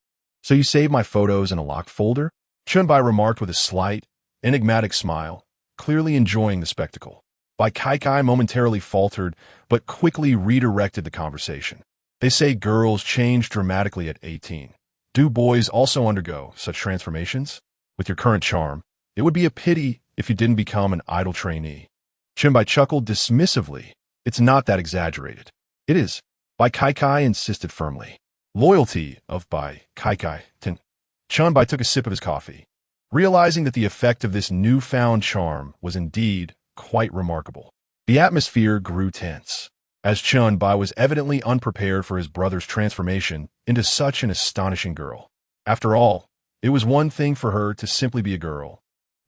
So you saved my photos in a locked folder? Chen Bai remarked with a slight, enigmatic smile, clearly enjoying the spectacle. Bai Kai momentarily faltered, but quickly redirected the conversation. They say girls change dramatically at 18. Do boys also undergo such transformations? With your current charm, it would be a pity if you didn't become an idol trainee. Chen Bai chuckled dismissively. It's not that exaggerated. It is. Bai Kai insisted firmly. Loyalty of Bai Kai. Chen Bai took a sip of his coffee, realizing that the effect of this newfound charm was indeed quite remarkable. The atmosphere grew tense, as Chen Bai was evidently unprepared for his brother's transformation into such an astonishing girl. After all, it was one thing for her to simply be a girl,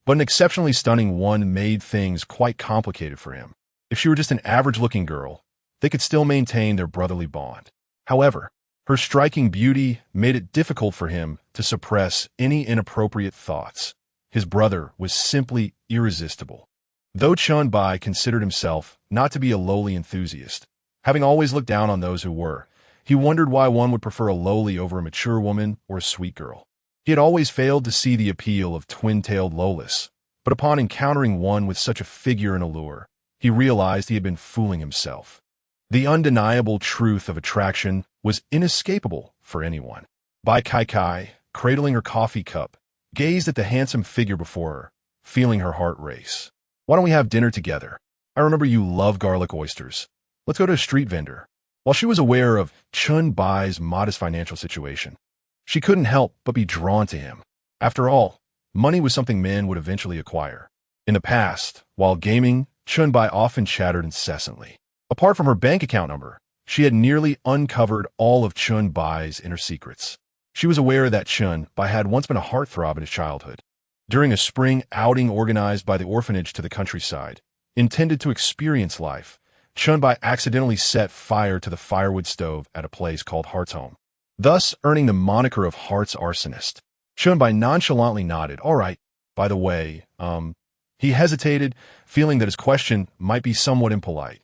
but an exceptionally stunning one made things quite complicated for him. If she were just an average-looking girl, they could still maintain their brotherly bond. However, her striking beauty made it difficult for him to suppress any inappropriate thoughts. His brother was simply irresistible. Though Chen Bai considered himself not to be a lowly enthusiast, having always looked down on those who were, he wondered why one would prefer a lowly over a mature woman or a sweet girl. He had always failed to see the appeal of twin-tailed lolis, but upon encountering one with such a figure and allure, he realized he had been fooling himself. The undeniable truth of attraction was inescapable for anyone. Bai Kai, cradling her coffee cup, gazed at the handsome figure before her, feeling her heart race. Why don't we have dinner together? I remember you love garlic oysters. Let's go to a street vendor. While she was aware of Chen Bai's modest financial situation, she couldn't help but be drawn to him. After all, money was something men would eventually acquire. In the past, while gaming, Chen Bai often chattered incessantly. Apart from her bank account number, she had nearly uncovered all of Chen Bai's inner secrets. She was aware that Chen Bai had once been a heartthrob in his childhood. During a spring outing organized by the orphanage to the countryside, intended to experience life, Chen Bai accidentally set fire to the firewood stove at a place called Heart's Home, thus earning the moniker of Heart's Arsonist. Chen Bai nonchalantly nodded. All right, by the way, he hesitated, feeling that his question might be somewhat impolite.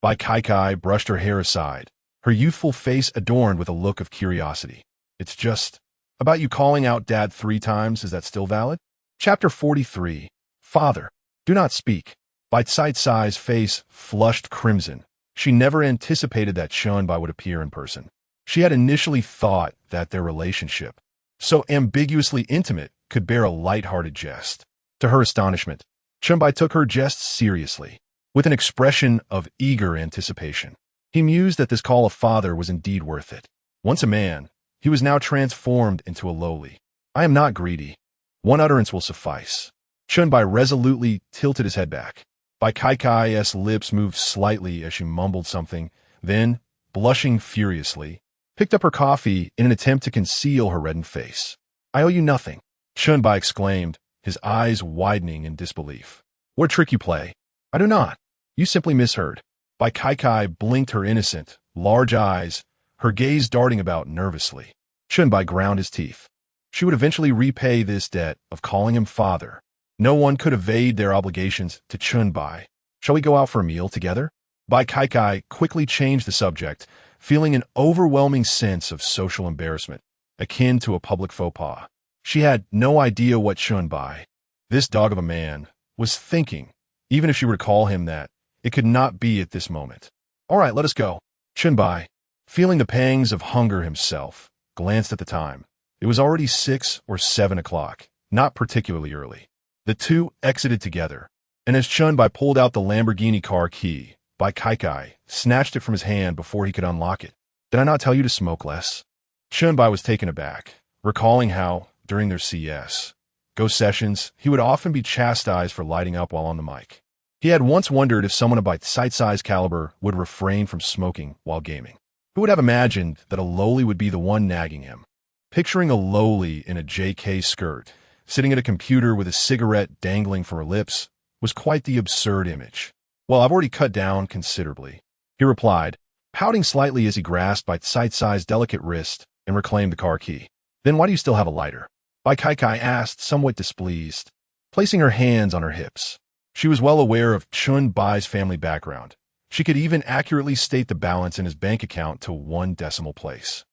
Bai Kai brushed her hair aside, her youthful face adorned with a look of curiosity. It's just about you calling out Dad 3 times, is that still valid? Chapter 43. Father, do not speak. Bai Cai's face flushed crimson. She never anticipated that Chen Bai would appear in person. She had initially thought that their relationship, so ambiguously intimate, could bear a light-hearted jest. To her astonishment, Chen Bai took her jest seriously, with an expression of eager anticipation. He mused that this call of father was indeed worth it. Once a man, he was now transformed into a lowly. I am not greedy. One utterance will suffice. Chen Bai resolutely tilted his head back. Bai Kai's lips moved slightly as she mumbled something, then, blushing furiously, picked up her coffee in an attempt to conceal her reddened face. I owe you nothing, Chen Bai exclaimed, his eyes widening in disbelief. What a trick you play. I do not. You simply misheard. Bai Kai blinked her innocent, large eyes, her gaze darting about nervously. Chen Bai ground his teeth. She would eventually repay this debt of calling him father. No one could evade their obligations to Chen Bai. Shall we go out for a meal together? Bai Kai quickly changed the subject, feeling an overwhelming sense of social embarrassment, akin to a public faux pas. She had no idea what Chen Bai, this dog of a man, was thinking, even if she were to call him that. It could not be at this moment. "All right, let us go." Chen Bai, feeling the pangs of hunger himself, glanced at the time. It was already 6 or 7 o'clock, not particularly early. The two exited together, and as Chen Bai pulled out the Lamborghini car key, Bai Kai snatched it from his hand before he could unlock it. "Did I not tell you to smoke less?" Chen Bai was taken aback, recalling how, during their CS.Go sessions, he would often be chastised for lighting up while on the mic. He had once wondered if someone of bite-sized caliber would refrain from smoking while gaming. Who would have imagined that a lowly would be the one nagging him? Picturing a lowly in a JK skirt, sitting at a computer with a cigarette dangling from her lips, was quite the absurd image. "Well, I've already cut down considerably," he replied, pouting slightly as he grasped bite-sized delicate wrist and reclaimed the car key. "Then why do you still have a lighter?" Bai Kai asked, somewhat displeased, placing her hands on her hips. She was well aware of Chen Bai's family background. She could even accurately state the balance in his bank account to 1 decimal place.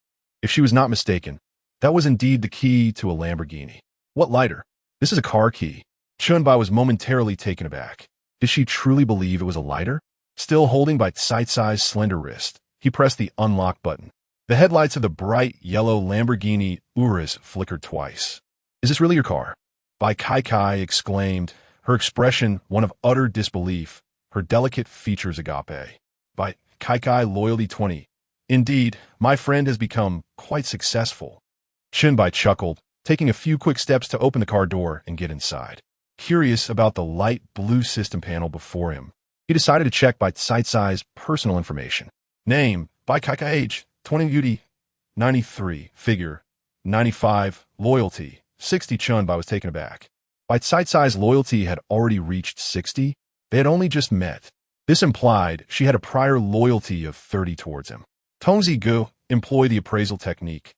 If she was not mistaken, that was indeed the key to a Lamborghini. "What lighter? This is a car key." Chen Bai was momentarily taken aback. Did she truly believe it was a lighter? Still holding bite-sized slender wrist, he pressed the unlock button. The headlights of the bright yellow Lamborghini Urus flickered twice. "Is this really your car?" Bai Kai exclaimed, her expression one of utter disbelief, her delicate features agape. "Bai Kai Loyalty 20. Indeed, my friend has become quite successful." Chen Bai chuckled, taking a few quick steps to open the car door and get inside. Curious about the light blue system panel before him, he decided to check bite-sized personal information. Name, Bai Kai age, 20 UD, 93, figure, 95, loyalty, 60. Chen Bai was taken aback. Bite-sized loyalty had already reached 60. They had only just met. This implied she had a prior loyalty of 30 towards him. Tongzi Gu, employ the appraisal technique.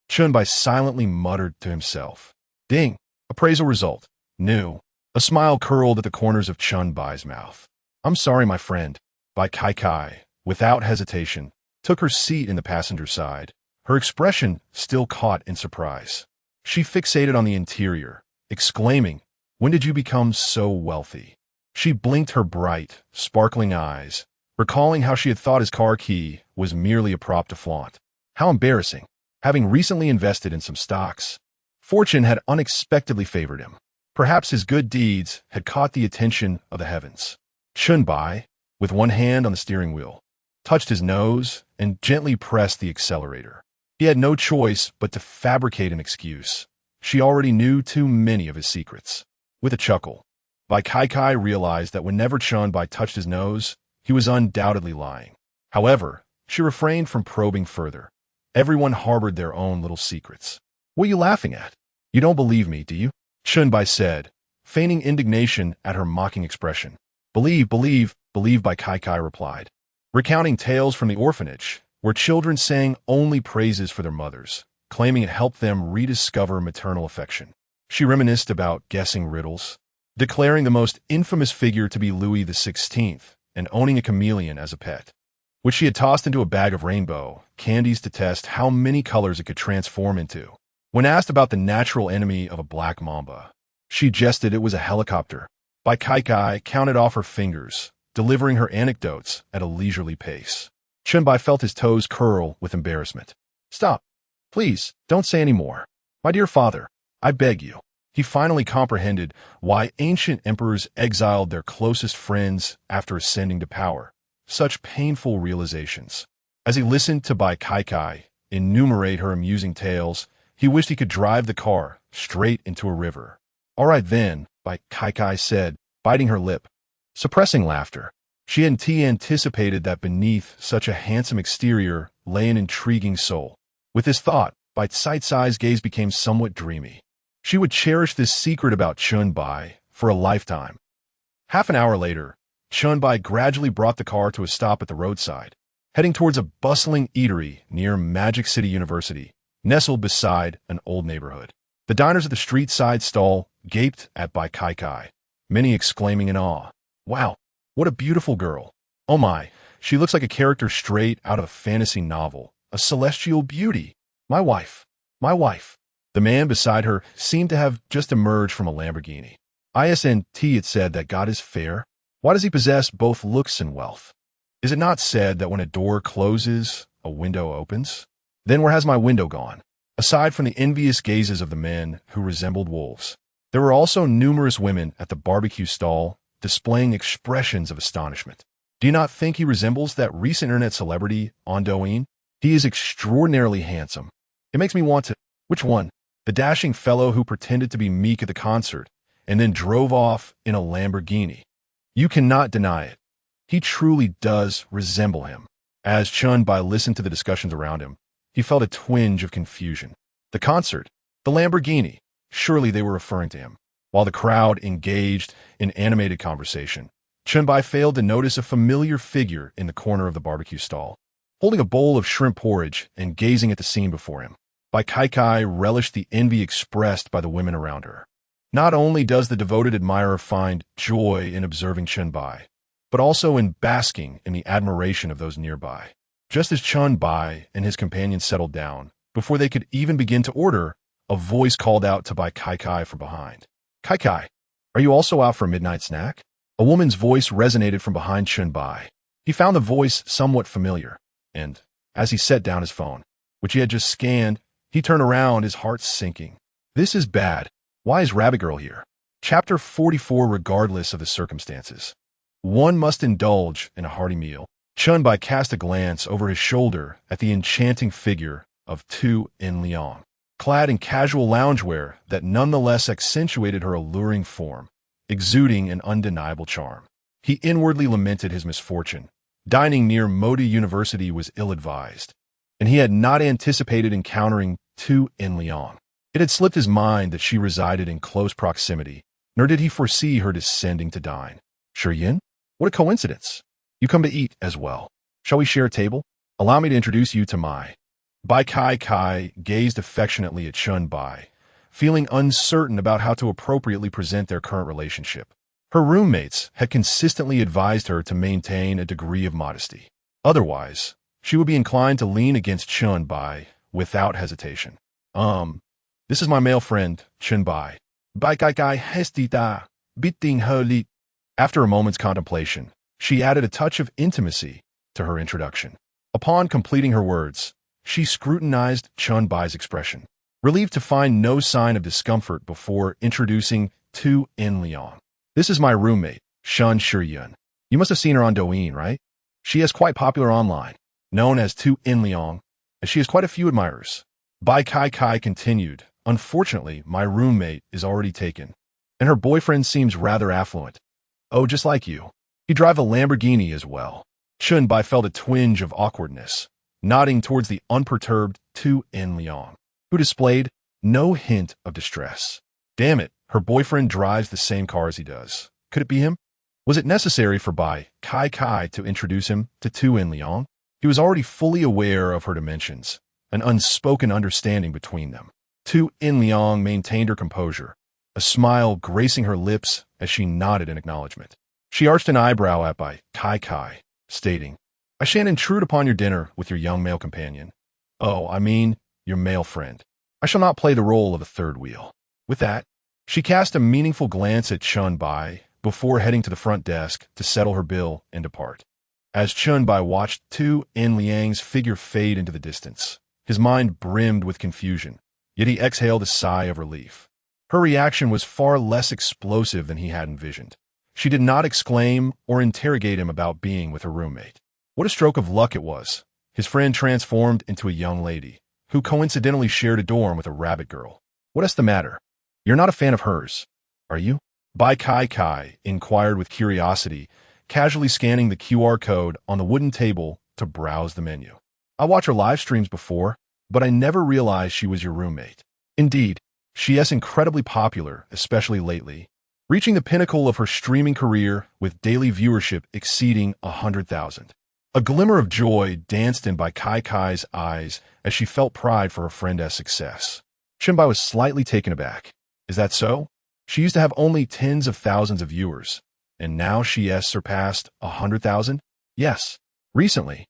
Chen Bai silently muttered to himself. Ding, appraisal result, new. A smile curled at the corners of Chen Bai's mouth. "I'm sorry, my friend." Bai Kai, without hesitation, took her seat in the passenger side, her expression still caught in surprise. She fixated on the interior, exclaiming, "When did you become so wealthy?" She blinked her bright, sparkling eyes, recalling how she had thought his car key was merely a prop to flaunt. How embarrassing. Having recently invested in some stocks, fortune had unexpectedly favored him. Perhaps his good deeds had caught the attention of the heavens. Chen Bai, with one hand on the steering wheel, touched his nose and gently pressed the accelerator. He had no choice but to fabricate an excuse. She already knew too many of his secrets. With a chuckle, Bai Kai realized that whenever Chen Bai touched his nose, he was undoubtedly lying. However, she refrained from probing further. Everyone harbored their own little secrets. "What are you laughing at? You don't believe me, do you?" Chen Bai said, feigning indignation at her mocking expression. Believe, Bai Kai replied, recounting tales from the orphanage, where children sang only praises for their mothers, claiming it helped them rediscover maternal affection. She reminisced about guessing riddles, declaring the most infamous figure to be Louis XVI and owning a chameleon as a pet, which she had tossed into a bag of rainbow candies to test how many colors it could transform into. When asked about the natural enemy of a black mamba, she jested it was a helicopter. Bai Kai counted off her fingers, delivering her anecdotes at a leisurely pace. Chen Bai felt his toes curl with embarrassment. "Stop. Please, don't say any more. My dear father, I beg you." He finally comprehended why ancient emperors exiled their closest friends after ascending to power. Such painful realizations. As he listened to Bai Kai enumerate her amusing tales, he wished he could drive the car straight into a river. "All right then," Bai Kai said, biting her lip, suppressing laughter. She had anticipated that beneath such a handsome exterior lay an intriguing soul. With this thought, Bite-sized gaze became somewhat dreamy. She would cherish this secret about Chen Bai for a lifetime. Half an hour later, Chen Bai gradually brought the car to a stop at the roadside, heading towards a bustling eatery near Magic City University, nestled beside an old neighborhood. The diners at the street side stall gaped at Bai Kai, many exclaiming in awe, "Wow, what a beautiful girl. Oh my, She looks like a character straight out of a fantasy novel, a celestial beauty. My wife. My wife. The man beside her seemed to have just emerged from a Lamborghini. ISNT, it said that God is fair. Why does he possess both looks and wealth? Is it not said that when a door closes, a window opens? Then where has my window gone? Aside from the envious gazes of the men who resembled wolves, there were also numerous women at the barbecue stall displaying expressions of astonishment. Do you not think he resembles that recent internet celebrity on Douyin? He is extraordinarily handsome. It makes me want to... Which one? The dashing fellow who pretended to be meek at the concert and then drove off in a Lamborghini. You cannot deny it. He truly does resemble him. As Chen Bai listened to the discussions around him, he felt a twinge of confusion. The concert, the Lamborghini, surely they were referring to him. While the crowd engaged in animated conversation, Chen Bai failed to notice a familiar figure in the corner of the barbecue stall, holding a bowl of shrimp porridge and gazing at the scene before him. Bai Kai relished the envy expressed by the women around her. Not only does the devoted admirer find joy in observing Chen Bai, but also in basking in the admiration of those nearby. Just as Chen Bai and his companions settled down, before they could even begin to order, a voice called out to Bai Kai from behind. Kai, are you also out for a midnight snack? A woman's voice resonated from behind Chen Bai. He found the voice somewhat familiar, and, as he set down his phone, which he had just scanned, he turned around, his heart sinking. This is bad. Why is Rabbit Girl here? Chapter 44. Regardless of the circumstances, one must indulge in a hearty meal. Chen Bai cast a glance over his shoulder at the enchanting figure of Tu In-liang, clad in casual loungewear that nonetheless accentuated her alluring form, exuding an undeniable charm. He inwardly lamented his misfortune. Dining near Modi University was ill-advised, and he had not anticipated encountering Tu In-liang. It had slipped his mind that she resided in close proximity, nor did he foresee her descending to dine. Shiyin? What a coincidence. You come to eat as well. Shall we share a table? Allow me to introduce you to Mai. Bai Kai gazed affectionately at Chen Bai, feeling uncertain about how to appropriately present their current relationship. Her roommates had consistently advised her to maintain a degree of modesty. Otherwise, she would be inclined to lean against Chen Bai without hesitation. This is my male friend, Chen Bai. Bai Kai hestita, biting her lip. After a moment's contemplation, she added a touch of intimacy to her introduction. Upon completing her words, she scrutinized Chen Bai's expression, relieved to find no sign of discomfort before introducing Tu In-liang. This is my roommate, Shan Shiyun. You must have seen her on Douyin, right? She is quite popular online, known as Tu In-liang, as she has quite a few admirers. Bai Kai continued, unfortunately, my roommate is already taken, and her boyfriend seems rather affluent. Oh, just like you. You drive a Lamborghini as well. Chen Bai felt a twinge of awkwardness, nodding towards the unperturbed Tu In-liang, who displayed no hint of distress. Damn it, her boyfriend drives the same car as he does. Could it be him? Was it necessary for Bai Kai to introduce him to Tu In-liang? He was already fully aware of her dimensions, an unspoken understanding between them. Tu In-liang maintained her composure, a smile gracing her lips as she nodded in acknowledgement. She arched an eyebrow at Bai Kai, stating, I shan't intrude upon your dinner with your young male companion. Oh, I mean, your male friend. I shall not play the role of a third wheel. With that, she cast a meaningful glance at Chen Bai before heading to the front desk to settle her bill and depart. As Chen Bai watched Tu In-liang's figure fade into the distance, his mind brimmed with confusion, yet he exhaled a sigh of relief. Her reaction was far less explosive than he had envisioned. She did not exclaim or interrogate him about being with her roommate. What a stroke of luck it was. His friend transformed into a young lady, who coincidentally shared a dorm with a rabbit girl. What is the matter? You're not a fan of hers, are you? Bai Kai inquired with curiosity, casually scanning the QR code on the wooden table to browse the menu. I watched her live streams before, but I never realized she was your roommate. Indeed, she is incredibly popular, especially lately, reaching the pinnacle of her streaming career with daily viewership exceeding 100,000. A glimmer of joy danced in Bai Kai's eyes as she felt pride for her friend's success. Chen Bai was slightly taken aback. Is that so? She used to have only tens of thousands of viewers, and now she has surpassed 100,000? Yes. Recently,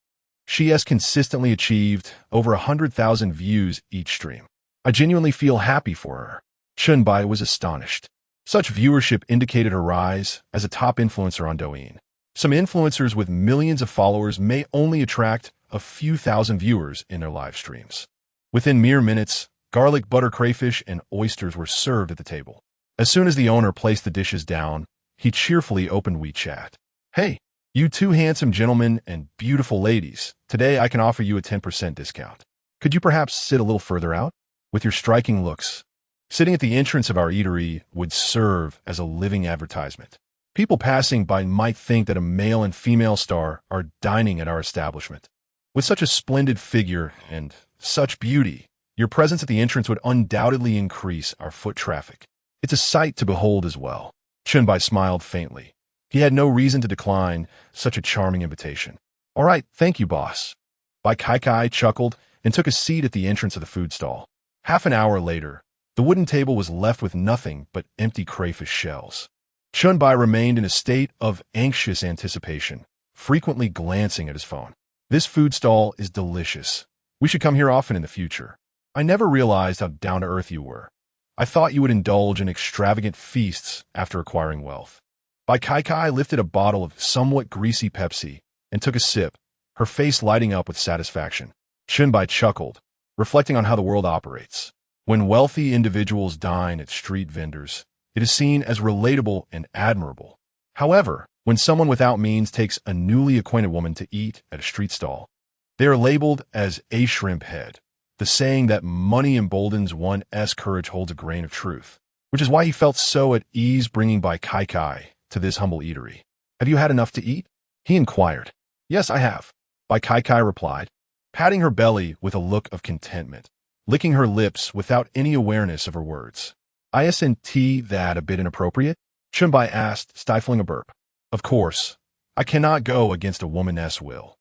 she has consistently achieved over 100,000 views each stream. I genuinely feel happy for her. Chen Bai was astonished. Such viewership indicated her rise as a top influencer on Douyin. Some influencers with millions of followers may only attract a few thousand viewers in their live streams. Within mere minutes, garlic butter crayfish and oysters were served at the table. As soon as the owner placed the dishes down, he cheerfully opened WeChat. "Hey, you two handsome gentlemen and beautiful ladies, today I can offer you a 10% discount. Could you perhaps sit a little further out? With your striking looks, sitting at the entrance of our eatery would serve as a living advertisement. People passing by might think that a male and female star are dining at our establishment. With such a splendid figure and such beauty, your presence at the entrance would undoubtedly increase our foot traffic. It's a sight to behold as well." Chen Bai smiled faintly. He had no reason to decline such a charming invitation. "All right, thank you, boss." Bai Kai chuckled and took a seat at the entrance of the food stall. Half an hour later, the wooden table was left with nothing but empty crayfish shells. Chen Bai remained in a state of anxious anticipation, frequently glancing at his phone. "This food stall is delicious. We should come here often in the future. I never realized how down-to-earth you were. I thought you would indulge in extravagant feasts after acquiring wealth." Bai Kai lifted a bottle of somewhat greasy Pepsi and took a sip, her face lighting up with satisfaction. Chen Bai chuckled, reflecting on how the world operates. When wealthy individuals dine at street vendors, it is seen as relatable and admirable. However, when someone without means takes a newly acquainted woman to eat at a street stall, they are labeled as a shrimp head. The saying that money emboldens one's courage holds a grain of truth, which is why he felt so at ease bringing Bai Kai to this humble eatery. "Have you had enough to eat?" he inquired. "Yes, I have," Bai Kai replied, patting her belly with a look of contentment, licking her lips without any awareness of her words. "Isn't that a bit inappropriate?" Chen Bai asked, stifling a burp. "Of course, I cannot go against a woman's will.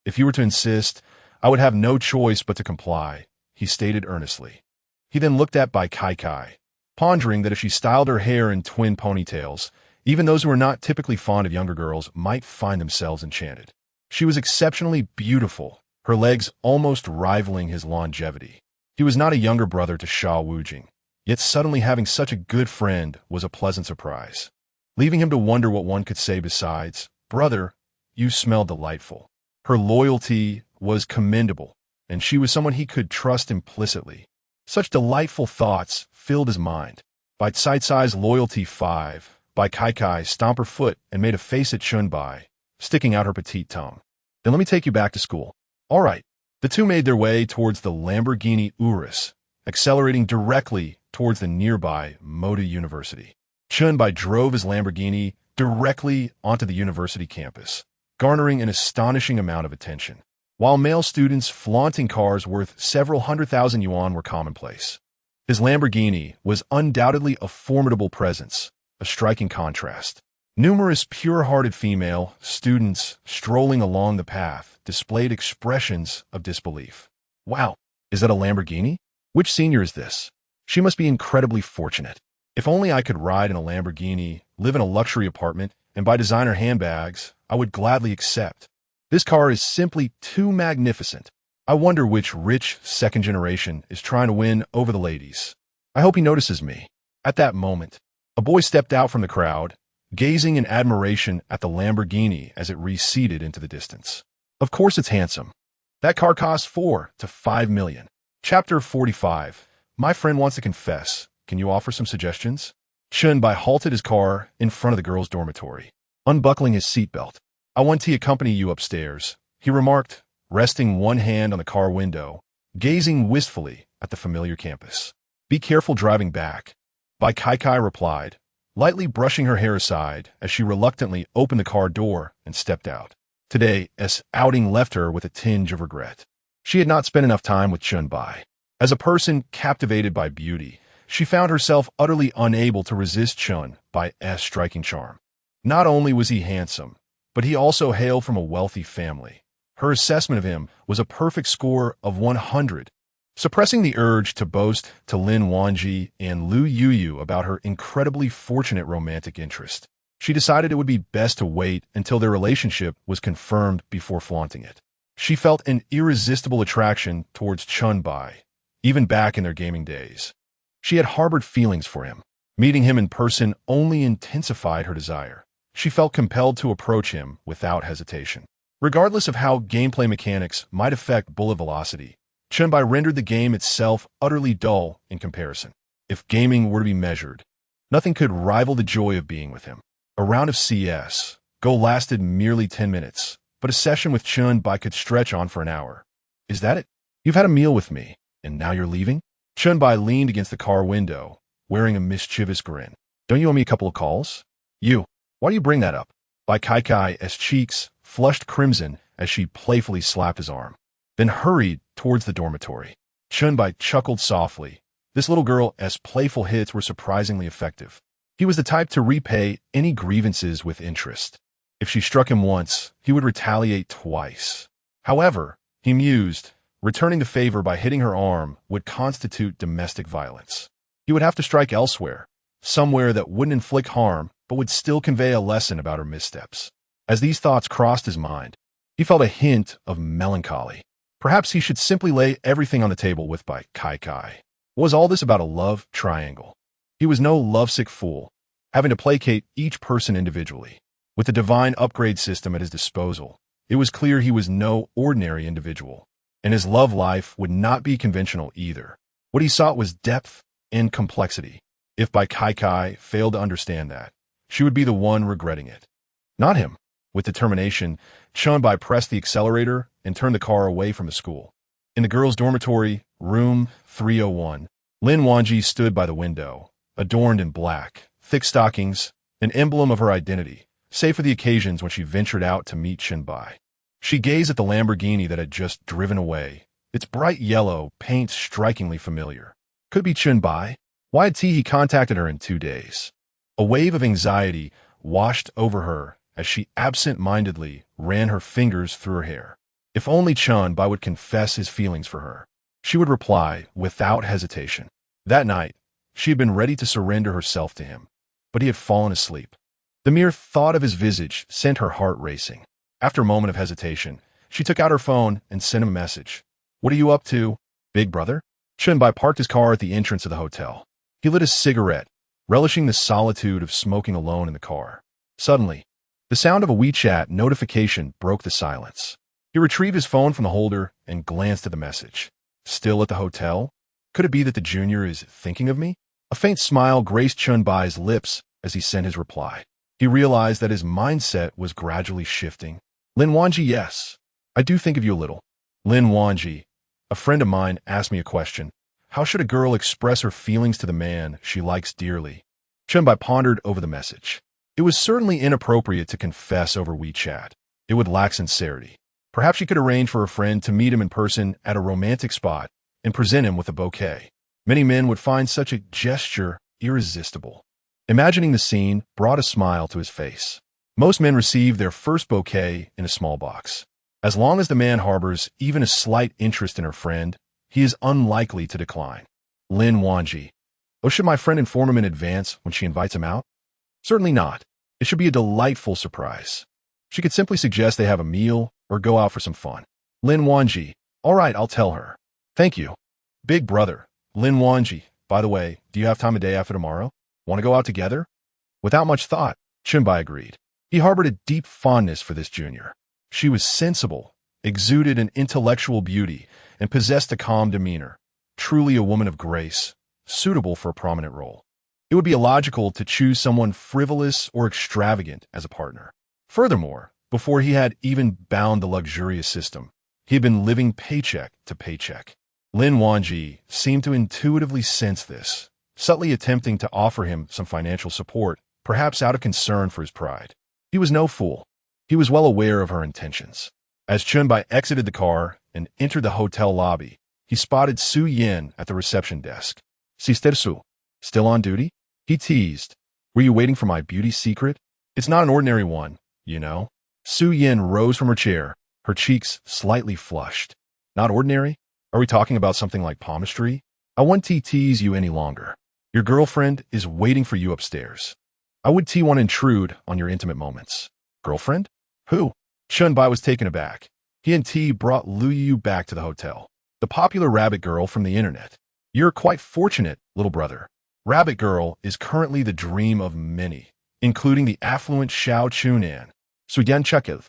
If you were to insist, I would have no choice but to comply," he stated earnestly. He then looked at Bai Kai, pondering that if she styled her hair in twin ponytails, even those who were not typically fond of younger girls might find themselves enchanted. She was exceptionally beautiful, her legs almost rivaling his longevity. He was not a younger brother to Sha Wujing, yet suddenly having such a good friend was a pleasant surprise, leaving him to wonder what one could say besides, "Brother, you smell delightful." Her loyalty was commendable, and she was someone he could trust implicitly. Such delightful thoughts filled his mind. Bite-sized loyalty 5, Bai Kai stomped her foot and made a face at Chen Bai, sticking out her petite tongue. "Then let me take you back to school." "All right." The two made their way towards the Lamborghini Urus, accelerating directly towards the nearby Moda University. Chen Bai drove his Lamborghini directly onto the university campus, garnering an astonishing amount of attention. While male students flaunting cars worth several 100,000 yuan were commonplace, his Lamborghini was undoubtedly a formidable presence, a striking contrast. Numerous pure-hearted female students strolling along the path displayed expressions of disbelief. "Wow, is that a Lamborghini? Which senior is this? She must be incredibly fortunate. If only I could ride in a Lamborghini, live in a luxury apartment, and buy designer handbags, I would gladly accept. This car is simply too magnificent. I wonder which rich second generation is trying to win over the ladies. I hope he notices me." At that moment, a boy stepped out from the crowd, gazing in admiration at the Lamborghini as it receded into the distance. "Of course it's handsome. That car costs 4 to 5 million. Chapter 45. My friend wants to confess. Can you offer some suggestions? Chen Bai halted his car in front of the girls' dormitory, unbuckling his seatbelt. "I want to accompany you upstairs," he remarked, resting one hand on the car window, gazing wistfully at the familiar campus. "Be careful driving back," Bai Kai replied, lightly brushing her hair aside as she reluctantly opened the car door and stepped out. Today's outing left her with a tinge of regret. She had not spent enough time with Chen Bai. As a person captivated by beauty, she found herself utterly unable to resist Chen Bai's striking charm. Not only was he handsome, but he also hailed from a wealthy family. Her assessment of him was a perfect score of 100. Suppressing the urge to boast to Lin Wanji and Lu Yuyu about her incredibly fortunate romantic interest, She decided it would be best to wait until their relationship was confirmed before flaunting it. She felt an irresistible attraction towards Chen Bai, even back in their gaming days. She had harbored feelings for him. Meeting him in person only intensified her desire. She felt compelled to approach him without hesitation. Regardless of how gameplay mechanics might affect bullet velocity, Chen Bai rendered the game itself utterly dull in comparison. If gaming were to be measured, nothing could rival the joy of being with him. A round of CS Go lasted merely 10 minutes, but a session with Chen Bai could stretch on for an hour. Is that it? You've had a meal with me, and now you're leaving? Chen Bai leaned against the car window, wearing a mischievous grin. Don't you owe me a couple of calls? You. Why do you bring that up? Bai Kai's cheeks flushed crimson as she playfully slapped his arm, then hurried towards the dormitory. Chen Bai chuckled softly. This little girl's playful hits were surprisingly effective. He was the type to repay any grievances with interest. If she struck him once, he would retaliate twice. However, he mused, returning the favor by hitting her arm would constitute domestic violence. He would have to strike elsewhere, somewhere that wouldn't inflict harm but would still convey a lesson about her missteps. As these thoughts crossed his mind, he felt a hint of melancholy. Perhaps he should simply lay everything on the table with Bai Kai. Was all this about a love triangle? He was no lovesick fool, having to placate each person individually. With the divine upgrade system at his disposal, it was clear he was no ordinary individual, and his love life would not be conventional either. What he sought was depth and complexity. If Bai Kai failed to understand that, she would be the one regretting it, not him. With determination, Chen Bai pressed the accelerator and turned the car away from the school. In the girls' dormitory, room 301, Lin Wanji stood by the window, adorned in black, thick stockings, an emblem of her identity, save for the occasions when she ventured out to meet Chen Bai. She gazed at the Lamborghini that had just driven away, its bright yellow paint strikingly familiar. Could be Chen Bai. Why had he contacted her in 2 days? A wave of anxiety washed over her as she absent-mindedly ran her fingers through her hair. If only Chen Bai would confess his feelings for her, she would reply without hesitation. That night, she had been ready to surrender herself to him, but he had fallen asleep. The mere thought of his visage sent her heart racing. After a moment of hesitation, she took out her phone and sent him a message. What are you up to, big brother? Chen Bai parked his car at the entrance of the hotel. He lit a cigarette, relishing the solitude of smoking alone in the car. Suddenly, the sound of a WeChat notification broke the silence. He retrieved his phone from the holder and glanced at the message. Still at the hotel? Could it be that the junior is thinking of me? A faint smile graced Chen Bai's lips as he sent his reply. He realized that his mindset was gradually shifting. Lin Wanji, yes, I do think of you a little. Lin Wanji, a friend of mine, asked me a question. How should a girl express her feelings to the man she likes dearly? Chen Bai pondered over the message. It was certainly inappropriate to confess over WeChat. It would lack sincerity. Perhaps she could arrange for a friend to meet him in person at a romantic spot and present him with a bouquet. Many men would find such a gesture irresistible. Imagining the scene brought a smile to his face. Most men receive their first bouquet in a small box. As long as the man harbors even a slight interest in her friend, he is unlikely to decline. Lin Wanji. Oh, should my friend inform him in advance when she invites him out? Certainly not. It should be a delightful surprise. She could simply suggest they have a meal or go out for some fun. Lin Wanji. All right, I'll tell her. Thank you. Big brother. Lin Wanji. By the way, do you have time a day after tomorrow? Want to go out together? Without much thought, Chen Bai agreed. He harbored a deep fondness for this junior. She was sensible, exuded an intellectual beauty, and possessed a calm demeanor. Truly a woman of grace, suitable for a prominent role. It would be illogical to choose someone frivolous or extravagant as a partner. Furthermore, before he had even bound the luxurious system, he had been living paycheck to paycheck. Lin Wanji seemed to intuitively sense this, subtly attempting to offer him some financial support, perhaps out of concern for his pride. He was no fool. He was well aware of her intentions. As Chen Bai exited the car and entered the hotel lobby, he spotted Su Yin at the reception desk. Sister Su, still on duty? He teased. Were you waiting for my beauty secret? It's not an ordinary one, you know. Su Yin rose from her chair, her cheeks slightly flushed. Not ordinary? Are we talking about something like palmistry? I won't tease you any longer. Your girlfriend is waiting for you upstairs. I would want to intrude on your intimate moments. Girlfriend? Who? Chen Bai was taken aback. He and T brought Lu Yu back to the hotel. The popular rabbit girl from the internet. You're quite fortunate, little brother. Rabbit girl is currently the dream of many, including the affluent Xiao Chunan, Suyan Chekev.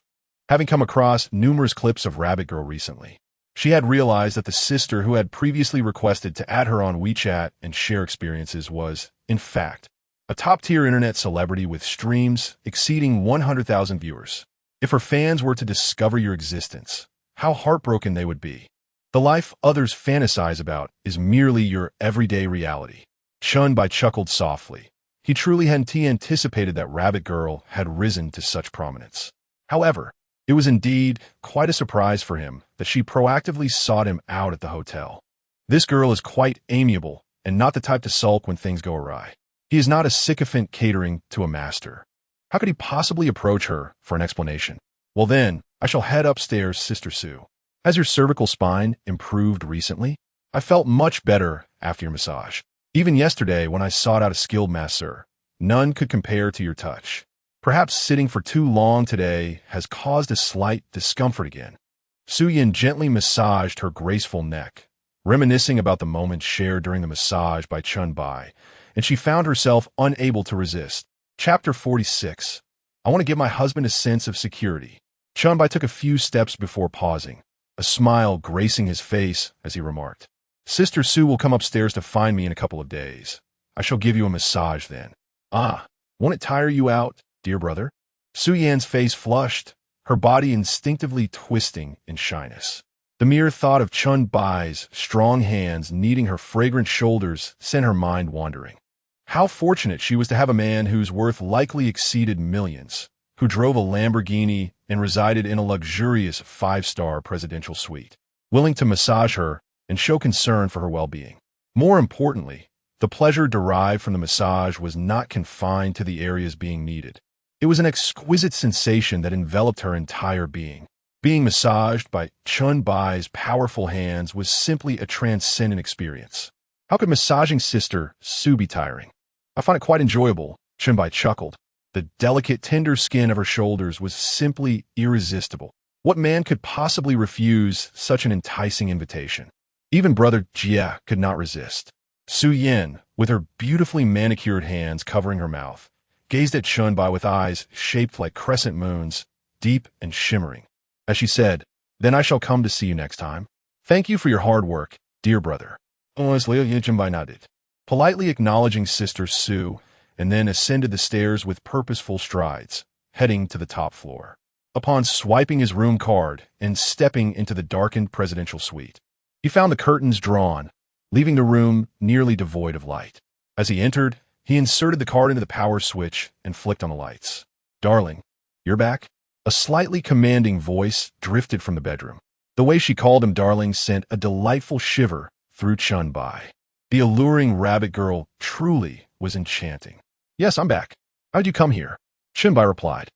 Having come across numerous clips of Rabbit Girl recently, she had realized that the sister who had previously requested to add her on WeChat and share experiences was, in fact, a top-tier internet celebrity with streams exceeding 100,000 viewers. If her fans were to discover your existence, how heartbroken they would be. The life others fantasize about is merely your everyday reality. Chen Bai chuckled softly. He truly hadn't anticipated that Rabbit Girl had risen to such prominence. However, it was indeed quite a surprise for him that she proactively sought him out at the hotel. This girl is quite amiable and not the type to sulk when things go awry. He is not a sycophant catering to a master. How could he possibly approach her for an explanation? Well then, I shall head upstairs, Sister Sue. Has your cervical spine improved recently? I felt much better after your massage. Even yesterday when I sought out a skilled masseur, none could compare to your touch. Perhaps sitting for too long today has caused a slight discomfort again. Su Yin gently massaged her graceful neck, reminiscing about the moments shared during the massage by Chen Bai, and she found herself unable to resist. Chapter 46. I want to give my husband a sense of security. Chen Bai took a few steps before pausing, a smile gracing his face as he remarked, Sister Sue will come upstairs to find me in a couple of days. I shall give you a massage then. Ah, won't it tire you out, dear brother? Su Yan's face flushed, her body instinctively twisting in shyness. The mere thought of Chen Bai's strong hands kneading her fragrant shoulders sent her mind wandering. How fortunate she was to have a man whose worth likely exceeded millions, who drove a Lamborghini and resided in a luxurious 5-star presidential suite, willing to massage her and show concern for her well-being. More importantly, the pleasure derived from the massage was not confined to the areas being needed. It was an exquisite sensation that enveloped her entire being. Being massaged by Chen Bai's powerful hands was simply a transcendent experience. How could massaging Sister Sue be tiring? I find it quite enjoyable, Chen Bai chuckled. The delicate, tender skin of her shoulders was simply irresistible. What man could possibly refuse such an enticing invitation? Even brother Jia could not resist. Su Yin, with her beautifully manicured hands covering her mouth, gazed at Chen Bai with eyes shaped like crescent moons, deep and shimmering. As she said, Then I shall come to see you next time. Thank you for your hard work, dear brother. Chen Bai nodded, politely acknowledging Sister Sue, and then ascended the stairs with purposeful strides, heading to the top floor. Upon swiping his room card and stepping into the darkened presidential suite, he found the curtains drawn, leaving the room nearly devoid of light. As he entered, he inserted the card into the power switch and flicked on the lights. Darling, you're back? A slightly commanding voice drifted from the bedroom. The way she called him darling sent a delightful shiver through Chen Bai. The alluring rabbit girl truly was enchanting. Yes, I'm back. How'd you come here? Chen Bai replied,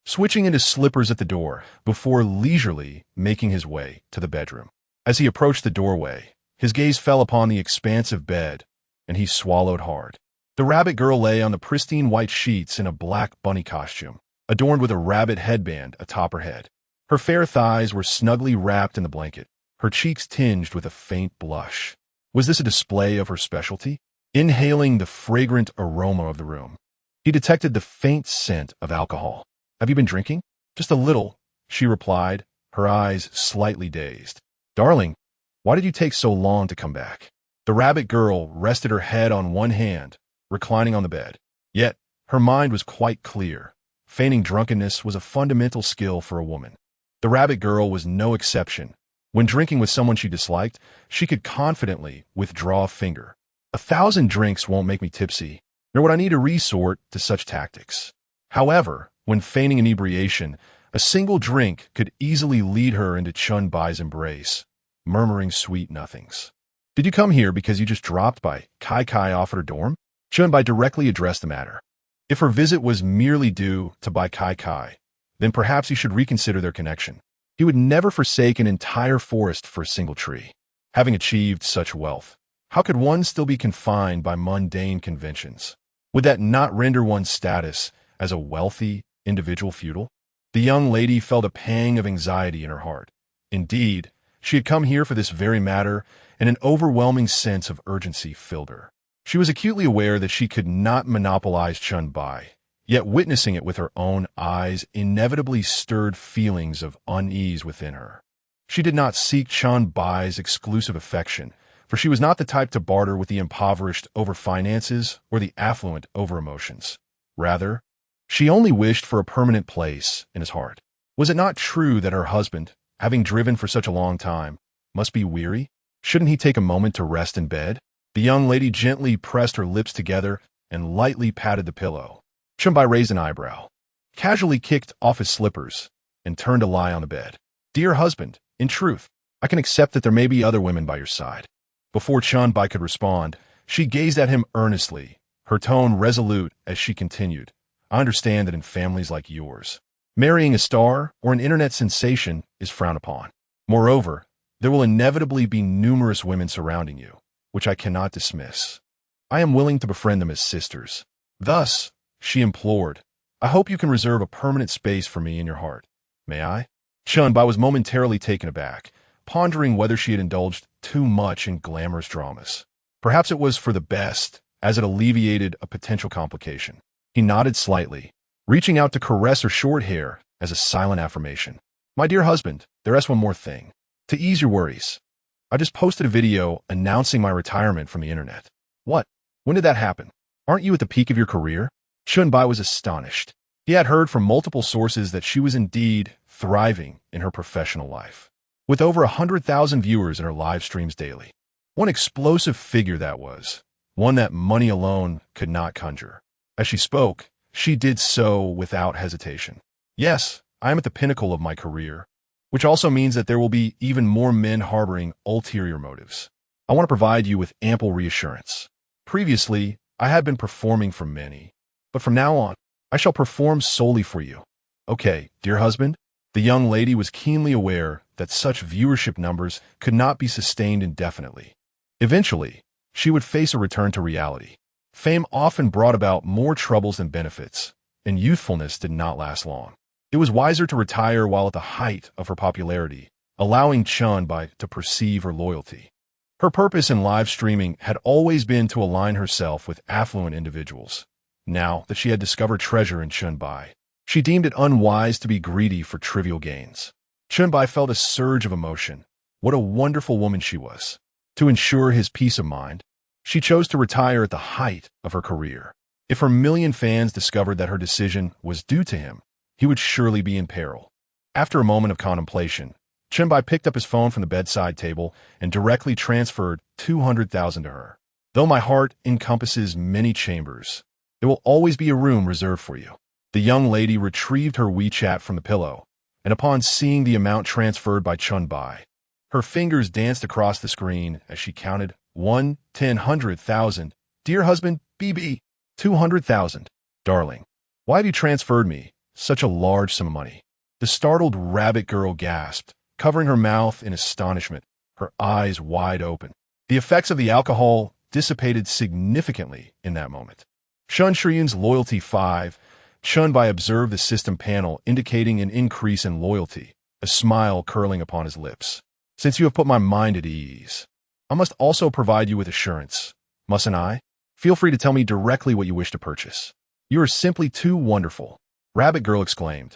switching into slippers at the door before leisurely making his way to the bedroom. As he approached the doorway, his gaze fell upon the expansive bed, and he swallowed hard. The rabbit girl lay on the pristine white sheets in a black bunny costume, adorned with a rabbit headband atop her head. Her fair thighs were snugly wrapped in the blanket, her cheeks tinged with a faint blush. Was this a display of her specialty? Inhaling the fragrant aroma of the room, he detected the faint scent of alcohol. Have you been drinking? Just a little, she replied, her eyes slightly dazed. Darling, why did you take so long to come back? The rabbit girl rested her head on one hand, reclining on the bed. Yet, her mind was quite clear. Feigning drunkenness was a fundamental skill for a woman. The rabbit girl was no exception. When drinking with someone she disliked, she could confidently withdraw a finger. 1,000 drinks won't make me tipsy, nor would I need to resort to such tactics. However, when feigning inebriation, a single drink could easily lead her into Chen Bai's embrace, murmuring sweet nothings. Did you come here because you just dropped by Kai offered her dorm? Chen Bai directly addressed the matter. If her visit was merely due to Bai Kai, then perhaps he should reconsider their connection. He would never forsake an entire forest for a single tree. Having achieved such wealth, how could one still be confined by mundane conventions? Would that not render one's status as a wealthy individual futile? The young lady felt a pang of anxiety in her heart. Indeed, she had come here for this very matter, and an overwhelming sense of urgency filled her. She was acutely aware that she could not monopolize Chen Bai, yet witnessing it with her own eyes inevitably stirred feelings of unease within her. She did not seek Chen Bai's exclusive affection, for she was not the type to barter with the impoverished over finances or the affluent over emotions. Rather, she only wished for a permanent place in his heart. Was it not true that her husband, having driven for such a long time, must be weary? Shouldn't he take a moment to rest in bed? The young lady gently pressed her lips together and lightly patted the pillow. Chen Bai raised an eyebrow, casually kicked off his slippers, and turned to lie on the bed. Dear husband, in truth, I can accept that there may be other women by your side. Before Chen Bai could respond, she gazed at him earnestly, her tone resolute as she continued. I understand that in families like yours, marrying a star or an internet sensation is frowned upon. Moreover, there will inevitably be numerous women surrounding you, which I cannot dismiss. I am willing to befriend them as sisters. Thus, she implored, I hope you can reserve a permanent space for me in your heart. May I? Chen Bai was momentarily taken aback, pondering whether she had indulged too much in glamorous dramas. Perhaps it was for the best, as it alleviated a potential complication. He nodded slightly, reaching out to caress her short hair as a silent affirmation. My dear husband, there's one more thing. To ease your worries, I just posted a video announcing my retirement from the internet. What? When did that happen? Aren't you at the peak of your career? Chen Bai was astonished. He had heard from multiple sources that she was indeed thriving in her professional life, with over 100,000 viewers in her live streams daily. One explosive figure that was, one that money alone could not conjure. As she spoke, she did so without hesitation. Yes, I am at the pinnacle of my career, which also means that there will be even more men harboring ulterior motives. I want to provide you with ample reassurance. Previously, I had been performing for many, but from now on, I shall perform solely for you. Okay, dear husband? The young lady was keenly aware that such viewership numbers could not be sustained indefinitely. Eventually, she would face a return to reality. Fame often brought about more troubles than benefits, and youthfulness did not last long. It was wiser to retire while at the height of her popularity, allowing Chen Bai to perceive her loyalty. Her purpose in live streaming had always been to align herself with affluent individuals. Now that she had discovered treasure in Chen Bai, she deemed it unwise to be greedy for trivial gains. Chen Bai felt a surge of emotion. What a wonderful woman she was. To ensure his peace of mind, she chose to retire at the height of her career. If her million fans discovered that her decision was due to him, he would surely be in peril. After a moment of contemplation, Chen Bai picked up his phone from the bedside table and directly transferred 200,000 to her. Though my heart encompasses many chambers, there will always be a room reserved for you. The young lady retrieved her WeChat from the pillow, and upon seeing the amount transferred by Chen Bai, her fingers danced across the screen as she counted 1, 10, 100,000. Dear husband, BB, 200,000. Darling, why have you transferred me such a large sum of money? The startled rabbit girl gasped, covering her mouth in astonishment, her eyes wide open. The effects of the alcohol dissipated significantly in that moment. Chen Shiyun's loyalty 5. Chen Bai observed the system panel indicating an increase in loyalty, a smile curling upon his lips. Since you have put my mind at ease, I must also provide you with assurance, mustn't I? Feel free to tell me directly what you wish to purchase. You are simply too wonderful, Rabbit Girl exclaimed,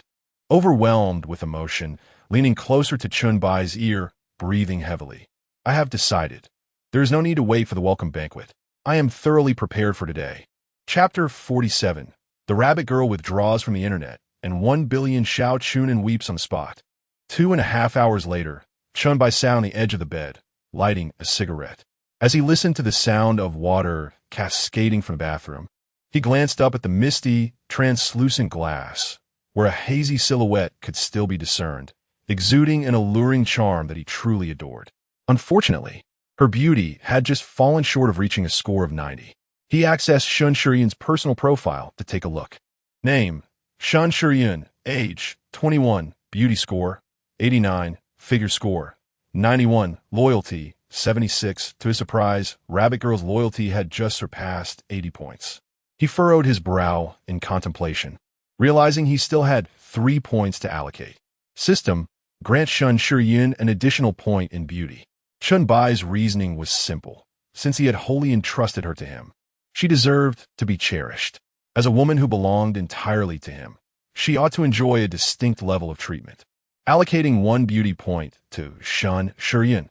overwhelmed with emotion, leaning closer to Chen Bai's ear, breathing heavily. I have decided. There is no need to wait for the welcome banquet. I am thoroughly prepared for today. Chapter 47. The Rabbit Girl withdraws from the internet, and 1 billion Shao Chunin weeps on the spot. 2.5 hours later, Chen Bai sat on the edge of the bed, lighting a cigarette. As he listened to the sound of water cascading from the bathroom, he glanced up at the misty, translucent glass, where a hazy silhouette could still be discerned, exuding an alluring charm that he truly adored. Unfortunately, her beauty had just fallen short of reaching a score of 90. He accessed Chen Shiyun's personal profile to take a look. Name, Chen Shiyun. Age, 21. Beauty score, 89. Figure score, 91. Loyalty, 76. To his surprise, Rabbit Girl's loyalty had just surpassed 80 points. He furrowed his brow in contemplation, realizing he still had 3 points to allocate. System: grant Chen Shiyun an additional point in beauty. Chen Bai's reasoning was simple, since he had wholly entrusted her to him. She deserved to be cherished. As a woman who belonged entirely to him, she ought to enjoy a distinct level of treatment. Allocating 1 beauty point to Chen Shiyun.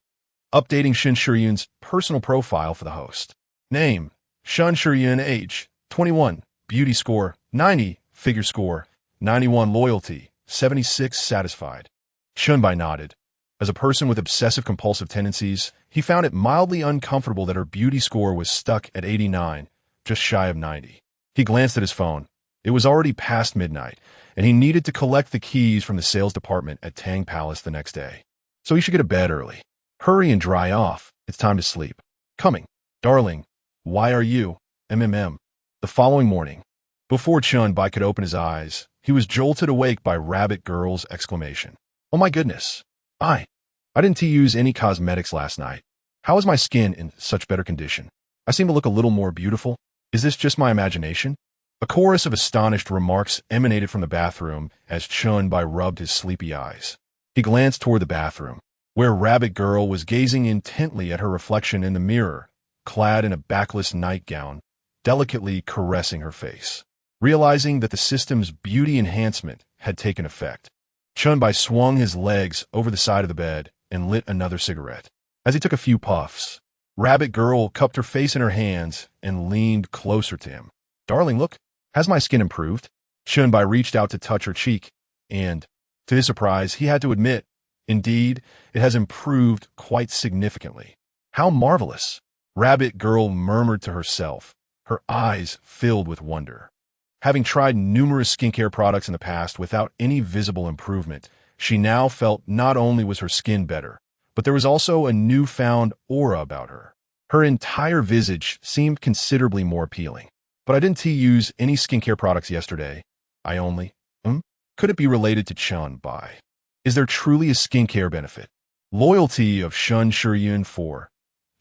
Updating Chen Shiyun's personal profile for the host. Name: Chen Shiyun. Age: 21. Beauty score: 90. Figure score: 91. Loyalty: 76. Satisfied. Chen Bai nodded. As a person with obsessive-compulsive tendencies, he found it mildly uncomfortable that her beauty score was stuck at 89, just shy of 90. He glanced at his phone. It was already past midnight, and he needed to collect the keys from the sales department at Tang Palace the next day. So he should get to bed early. Hurry and dry off. It's time to sleep. Coming. Darling, why are you? MMM. The following morning, before Chen Bai could open his eyes, he was jolted awake by Rabbit Girl's exclamation. Oh my goodness. I didn't use any cosmetics last night. How is my skin in such better condition? I seem to look a little more beautiful. Is this just my imagination? A chorus of astonished remarks emanated from the bathroom as Chen Bai rubbed his sleepy eyes. He glanced toward the bathroom, where Rabbit Girl was gazing intently at her reflection in the mirror, clad in a backless nightgown, delicately caressing her face. Realizing that the system's beauty enhancement had taken effect, Chen Bai swung his legs over the side of the bed and lit another cigarette. As he took a few puffs, Rabbit Girl cupped her face in her hands and leaned closer to him. Darling, look, has my skin improved? Chen Bai reached out to touch her cheek, and, to his surprise, he had to admit, indeed, it has improved quite significantly. How marvelous! Rabbit Girl murmured to herself, her eyes filled with wonder. Having tried numerous skincare products in the past without any visible improvement, she now felt not only was her skin better, but there was also a newfound aura about her. Her entire visage seemed considerably more appealing. But I didn't use any skincare products yesterday. I only... Could it be related to Chen Bai? Is there truly a skincare benefit? Loyalty of Chen Shiyun 4.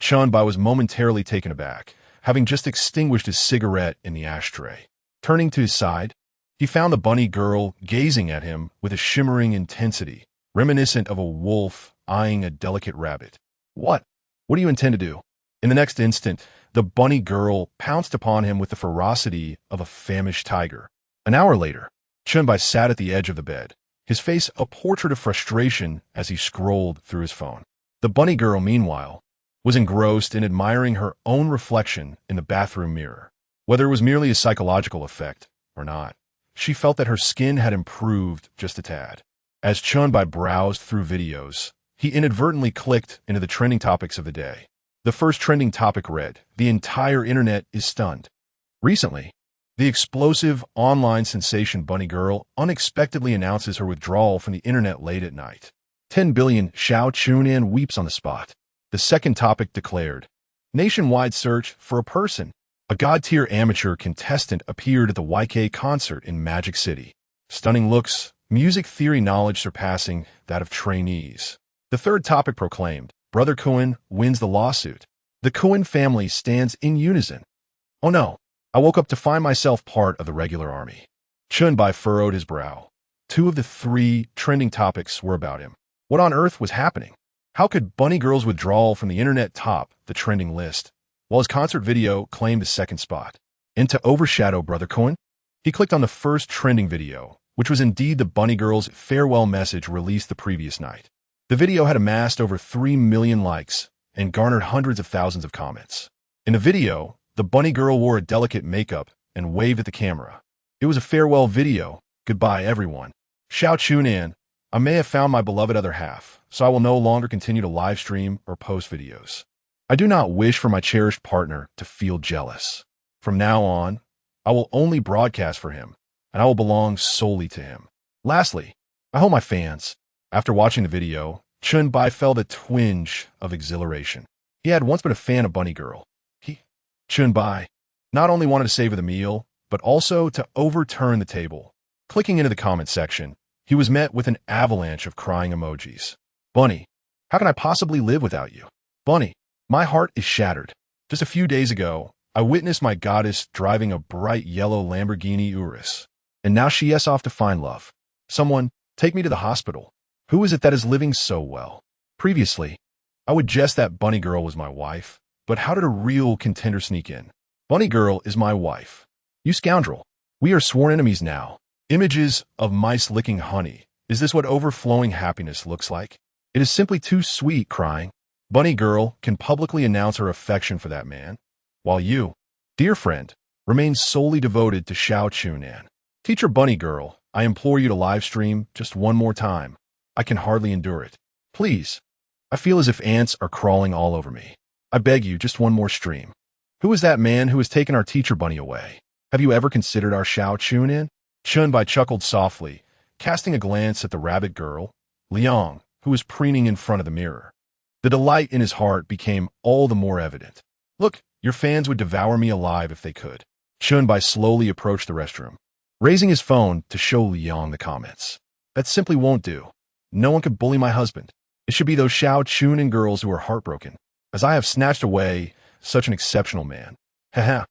Chen Bai was momentarily taken aback, having just extinguished his cigarette in the ashtray. Turning to his side, he found the bunny girl gazing at him with a shimmering intensity, reminiscent of a wolf eyeing a delicate rabbit. What? What do you intend to do? In the next instant, the bunny girl pounced upon him with the ferocity of a famished tiger. An hour later, Chen Bai sat at the edge of the bed, his face a portrait of frustration as he scrolled through his phone. The bunny girl, meanwhile, was engrossed in admiring her own reflection in the bathroom mirror. Whether it was merely a psychological effect or not, she felt that her skin had improved just a tad. As Chen Bai browsed through videos, he inadvertently clicked into the trending topics of the day. The first trending topic read, "The entire internet is stunned." Recently, the explosive online sensation Bunny Girl unexpectedly announces her withdrawal from the internet late at night. 10 billion Xiao Chunan weeps on the spot. The second topic declared, "Nationwide search for a person." A god-tier amateur contestant appeared at the YK concert in Magic City. Stunning looks, music theory knowledge surpassing that of trainees. The third topic proclaimed, "Brother Cohen wins the lawsuit. The Cohen family stands in unison." Oh no, I woke up to find myself part of the regular army. Chen Bai furrowed his brow. 2 of the 3 trending topics were about him. What on earth was happening? How could Bunny Girl's withdrawal from the internet top the trending list, while his concert video claimed the second spot? And to overshadow Brother Cohen, he clicked on the first trending video, which was indeed the Bunny Girl's farewell message released the previous night. The video had amassed over 3 million likes and garnered hundreds of thousands of comments. In the video, the bunny girl wore a delicate makeup and waved at the camera. It was a farewell video. Goodbye, everyone. Xiao Chunan, I may have found my beloved other half, so I will no longer continue to live stream or post videos. I do not wish for my cherished partner to feel jealous. From now on, I will only broadcast for him, and I will belong solely to him. Lastly, I hope my fans, after watching the video, Chen Bai felt a twinge of exhilaration. He had once been a fan of Bunny Girl. Chen Bai, not only wanted to savor the meal, but also to overturn the table. Clicking into the comment section, he was met with an avalanche of crying emojis. Bunny, how can I possibly live without you? Bunny, my heart is shattered. Just a few days ago, I witnessed my goddess driving a bright yellow Lamborghini Urus. And now she yes off to find love. Someone, take me to the hospital. Who is it that is living so well? Previously, I would guess that Bunny Girl was my wife, but how did a real contender sneak in? Bunny Girl is my wife. You scoundrel. We are sworn enemies now. Images of mice licking honey. Is this what overflowing happiness looks like? It is simply too sweet, crying. Bunny Girl can publicly announce her affection for that man, while you, dear friend, remain solely devoted to Xiao Chunan. Teacher Bunny Girl, I implore you to live stream just one more time. I can hardly endure it. Please. I feel as if ants are crawling all over me. I beg you, just one more stream. Who is that man who has taken our teacher bunny away? Have you ever considered our Xiao Chunan? Chen Bai chuckled softly, casting a glance at the rabbit girl, Liang, who was preening in front of the mirror. The delight in his heart became all the more evident. Look, your fans would devour me alive if they could. Chen Bai slowly approached the restroom, raising his phone to show Liang the comments. That simply won't do. No one could bully my husband. It should be those Xiao Chunan girls who are heartbroken, as I have snatched away such an exceptional man. Haha.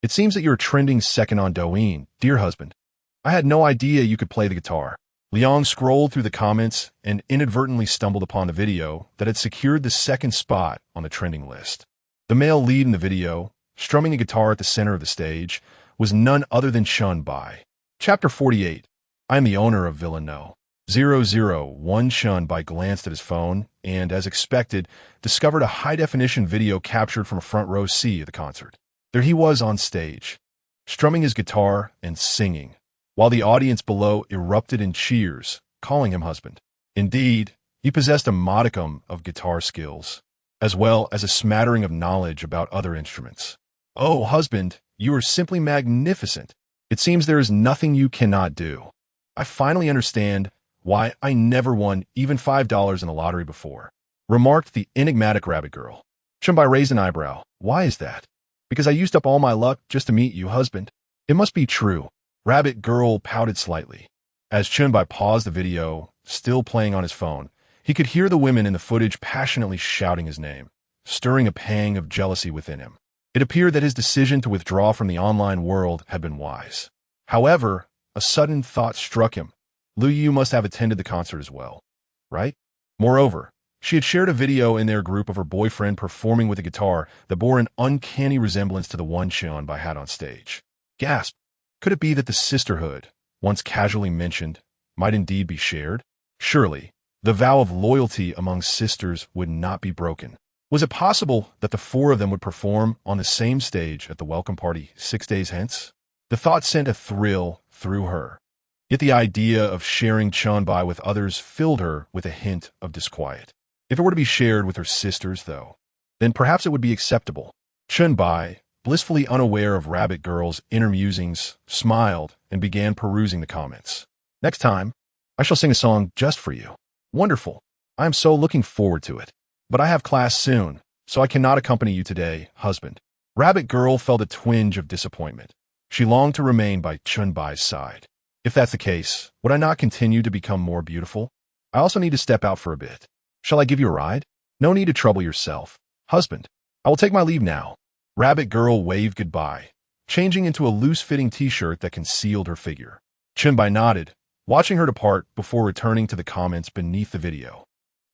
It seems that you're trending second on Douyin, dear husband. I had no idea you could play the guitar. Liang scrolled through the comments and inadvertently stumbled upon the video that had secured the second spot on the trending list. The male lead in the video, strumming a guitar at the center of the stage, was none other than Chen Bai. Chapter 48. I am the owner of Billionaire. 001 Chen Bai glanced at his phone and, as expected, discovered a high-definition video captured from a front row C of the concert. There he was on stage, strumming his guitar and singing, while the audience below erupted in cheers, calling him husband. Indeed, he possessed a modicum of guitar skills, as well as a smattering of knowledge about other instruments. Oh, husband, you are simply magnificent. It seems there is nothing you cannot do. I finally understand why I never won even $5 in the lottery before, remarked the enigmatic rabbit girl. Chen Bai raised an eyebrow. Why is that? Because I used up all my luck just to meet you, husband. It must be true. Rabbit girl pouted slightly. As Chen Bai paused the video, still playing on his phone, he could hear the women in the footage passionately shouting his name, stirring a pang of jealousy within him. It appeared that his decision to withdraw from the online world had been wise. However, a sudden thought struck him. Lu Yu must have attended the concert as well, right? Moreover, she had shared a video in their group of her boyfriend performing with a guitar that bore an uncanny resemblance to the one Chen Bai had on stage. Gasp! Could it be that the sisterhood, once casually mentioned, might indeed be shared? Surely, the vow of loyalty among sisters would not be broken. Was it possible that the four of them would perform on the same stage at the welcome party 6 days hence? The thought sent a thrill through her. Yet the idea of sharing Chen Bai with others filled her with a hint of disquiet. If it were to be shared with her sisters, though, then perhaps it would be acceptable. Chen Bai, blissfully unaware of Rabbit Girl's inner musings, smiled and began perusing the comments. Next time, I shall sing a song just for you. Wonderful. I am so looking forward to it. But I have class soon, so I cannot accompany you today, husband. Rabbit Girl felt a twinge of disappointment. She longed to remain by Chen Bai's side. If that's the case, would I not continue to become more beautiful? I also need to step out for a bit. Shall I give you a ride? No need to trouble yourself. Husband, I will take my leave now. Rabbit Girl waved goodbye, changing into a loose-fitting t-shirt that concealed her figure. Chen Bai nodded, watching her depart before returning to the comments beneath the video.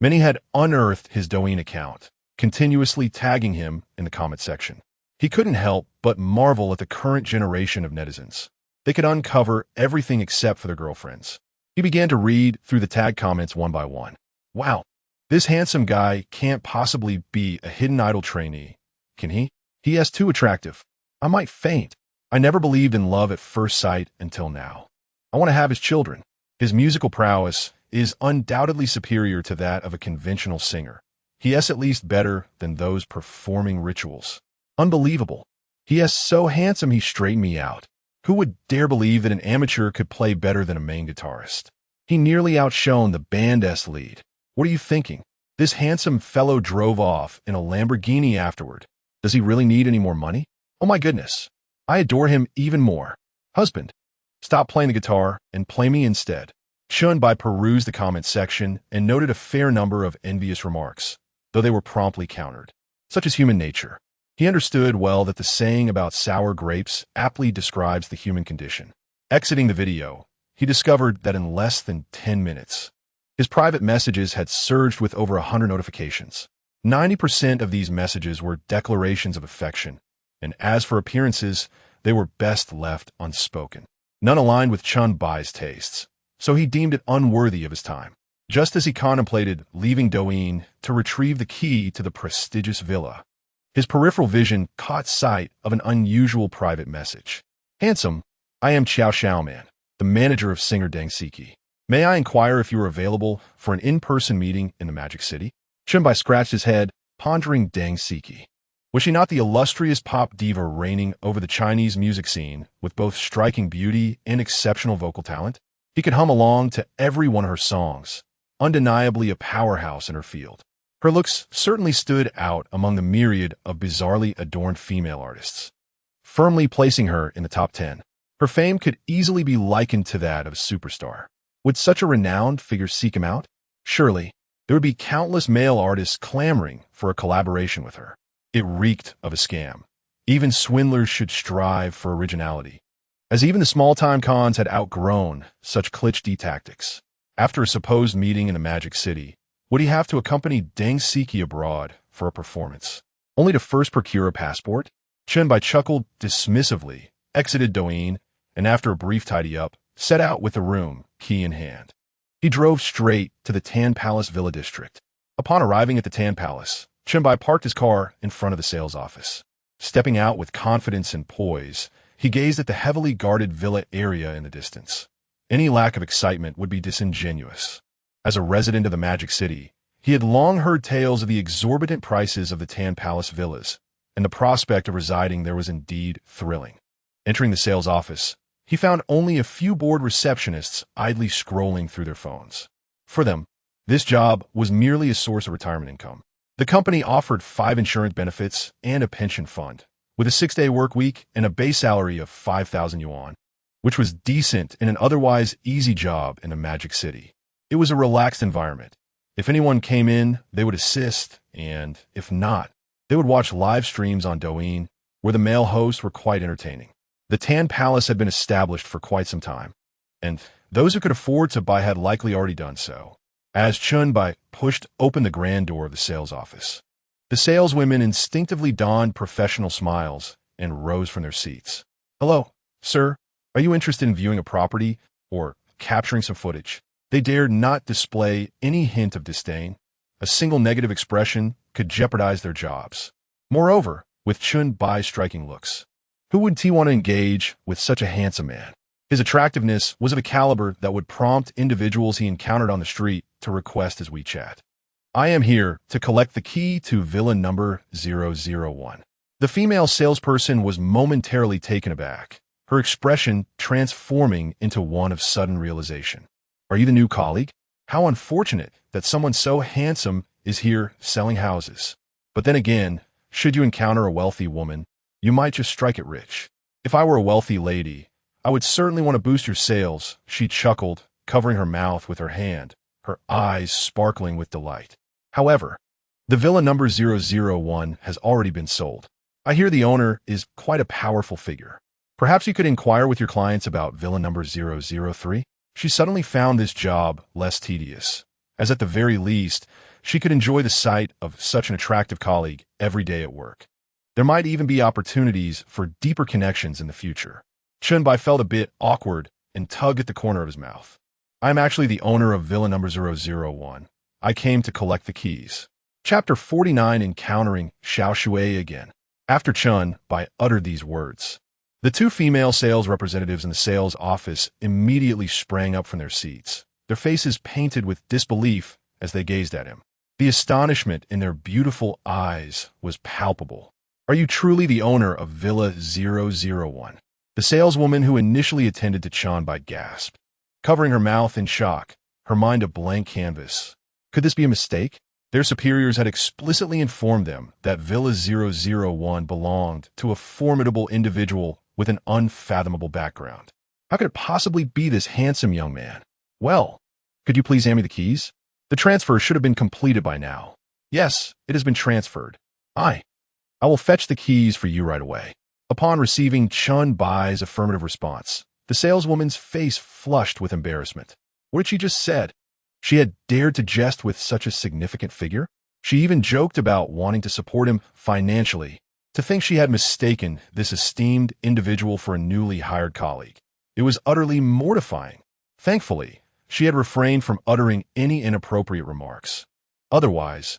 Many had unearthed his Douyin account, continuously tagging him in the comment section. He couldn't help but marvel at the current generation of netizens. They could uncover everything except for their girlfriends. He began to read through the tag comments one by one. Wow, this handsome guy can't possibly be a hidden idol trainee, can he? He is too attractive. I might faint. I never believed in love at first sight until now. I want to have his children. His musical prowess is undoubtedly superior to that of a conventional singer. He is at least better than those performing rituals. Unbelievable. He is so handsome he straightened me out. Who would dare believe that an amateur could play better than a main guitarist? He nearly outshone the band's lead. What are you thinking? This handsome fellow drove off in a Lamborghini afterward. Does he really need any more money? Oh my goodness. I adore him even more. Husband, stop playing the guitar and play me instead. Chen Bai perused the comment section and noted a fair number of envious remarks, though they were promptly countered. Such is human nature. He understood well that the saying about sour grapes aptly describes the human condition. Exiting the video, he discovered that in less than 10 minutes, his private messages had surged with over 100 notifications. 90% of these messages were declarations of affection, and as for appearances, they were best left unspoken. None aligned with Chen Bai's tastes, so he deemed it unworthy of his time. Just as he contemplated leaving Douyin to retrieve the key to the prestigious villa, his peripheral vision caught sight of an unusual private message. "Handsome, I am Xiao Xiaoman, the manager of singer Deng Siki. May I inquire if you are available for an in-person meeting in the Magic City?" Chen Bai scratched his head, pondering Deng Siki. Was she not the illustrious pop diva reigning over the Chinese music scene with both striking beauty and exceptional vocal talent? He could hum along to every one of her songs, undeniably a powerhouse in her field. Her looks certainly stood out among the myriad of bizarrely adorned female artists, firmly placing her in the top 10. Her fame could easily be likened to that of a superstar. Would such a renowned figure seek him out? Surely, there would be countless male artists clamoring for a collaboration with her. It reeked of a scam. Even swindlers should strive for originality, as even the small-time cons had outgrown such cliché tactics. After a supposed meeting in the Magic City, would he have to accompany Deng Siki abroad for a performance, only to first procure a passport? Chen Bai chuckled dismissively, exited Douyin, and after a brief tidy-up, set out with the room, key in hand. He drove straight to the Tan Palace Villa District. Upon arriving at the Tan Palace, Chen Bai parked his car in front of the sales office. Stepping out with confidence and poise, he gazed at the heavily guarded villa area in the distance. Any lack of excitement would be disingenuous. As a resident of the Magic City, he had long heard tales of the exorbitant prices of the Tan Palace villas, and the prospect of residing there was indeed thrilling. Entering the sales office, he found only a few bored receptionists idly scrolling through their phones. For them, this job was merely a source of retirement income. The company offered 5 insurance benefits and a pension fund, with a 6-day work week and a base salary of 5,000 yuan, which was decent in an otherwise easy job in the Magic City. It was a relaxed environment. If anyone came in, they would assist, and if not, they would watch live streams on Douyin, where the male hosts were quite entertaining. The Tan Palace had been established for quite some time, and those who could afford to buy had likely already done so. As Chen Bai pushed open the grand door of the sales office, the saleswomen instinctively donned professional smiles and rose from their seats. "Hello, sir. Are you interested in viewing a property or capturing some footage?" They dared not display any hint of disdain. A single negative expression could jeopardize their jobs. Moreover, with Chen Bai's striking looks, who would he want to engage with such a handsome man? His attractiveness was of a caliber that would prompt individuals he encountered on the street to request his WeChat. "I am here to collect the key to villa number 001. The female salesperson was momentarily taken aback, her expression transforming into one of sudden realization. "Are you the new colleague? How unfortunate that someone so handsome is here selling houses. But then again, should you encounter a wealthy woman, you might just strike it rich. If I were a wealthy lady, I would certainly want to boost your sales," she chuckled, covering her mouth with her hand, her eyes sparkling with delight. "However, the villa number 001 has already been sold. I hear the owner is quite a powerful figure. Perhaps you could inquire with your clients about villa number 003? She suddenly found this job less tedious, as at the very least, she could enjoy the sight of such an attractive colleague every day at work. There might even be opportunities for deeper connections in the future." Chen Bai felt a bit awkward and tugged at the corner of his mouth. "I am actually the owner of villa number 001. I came to collect the keys." Chapter 49, Encountering Xiao Shui again. After Chen Bai uttered these words, the 2 female sales representatives in the sales office immediately sprang up from their seats, their faces painted with disbelief as they gazed at him. The astonishment in their beautiful eyes was palpable. "Are you truly the owner of Villa 001? The saleswoman who initially attended to Chen Bai gasped, covering her mouth in shock, her mind a blank canvas. Could this be a mistake? Their superiors had explicitly informed them that Villa 001 belonged to a formidable individual with an unfathomable background. How could it possibly be this handsome young man? "Well, could you please hand me the keys? The transfer should have been completed by now." "Yes, it has been transferred." "Aye. I will fetch the keys for you right away. Upon receiving Chen Bai's affirmative response, the saleswoman's face flushed with embarrassment. What had she just said? She had dared to jest with such a significant figure? She even joked about wanting to support him financially. To think she had mistaken this esteemed individual for a newly hired colleague. It was utterly mortifying. Thankfully, she had refrained from uttering any inappropriate remarks. Otherwise,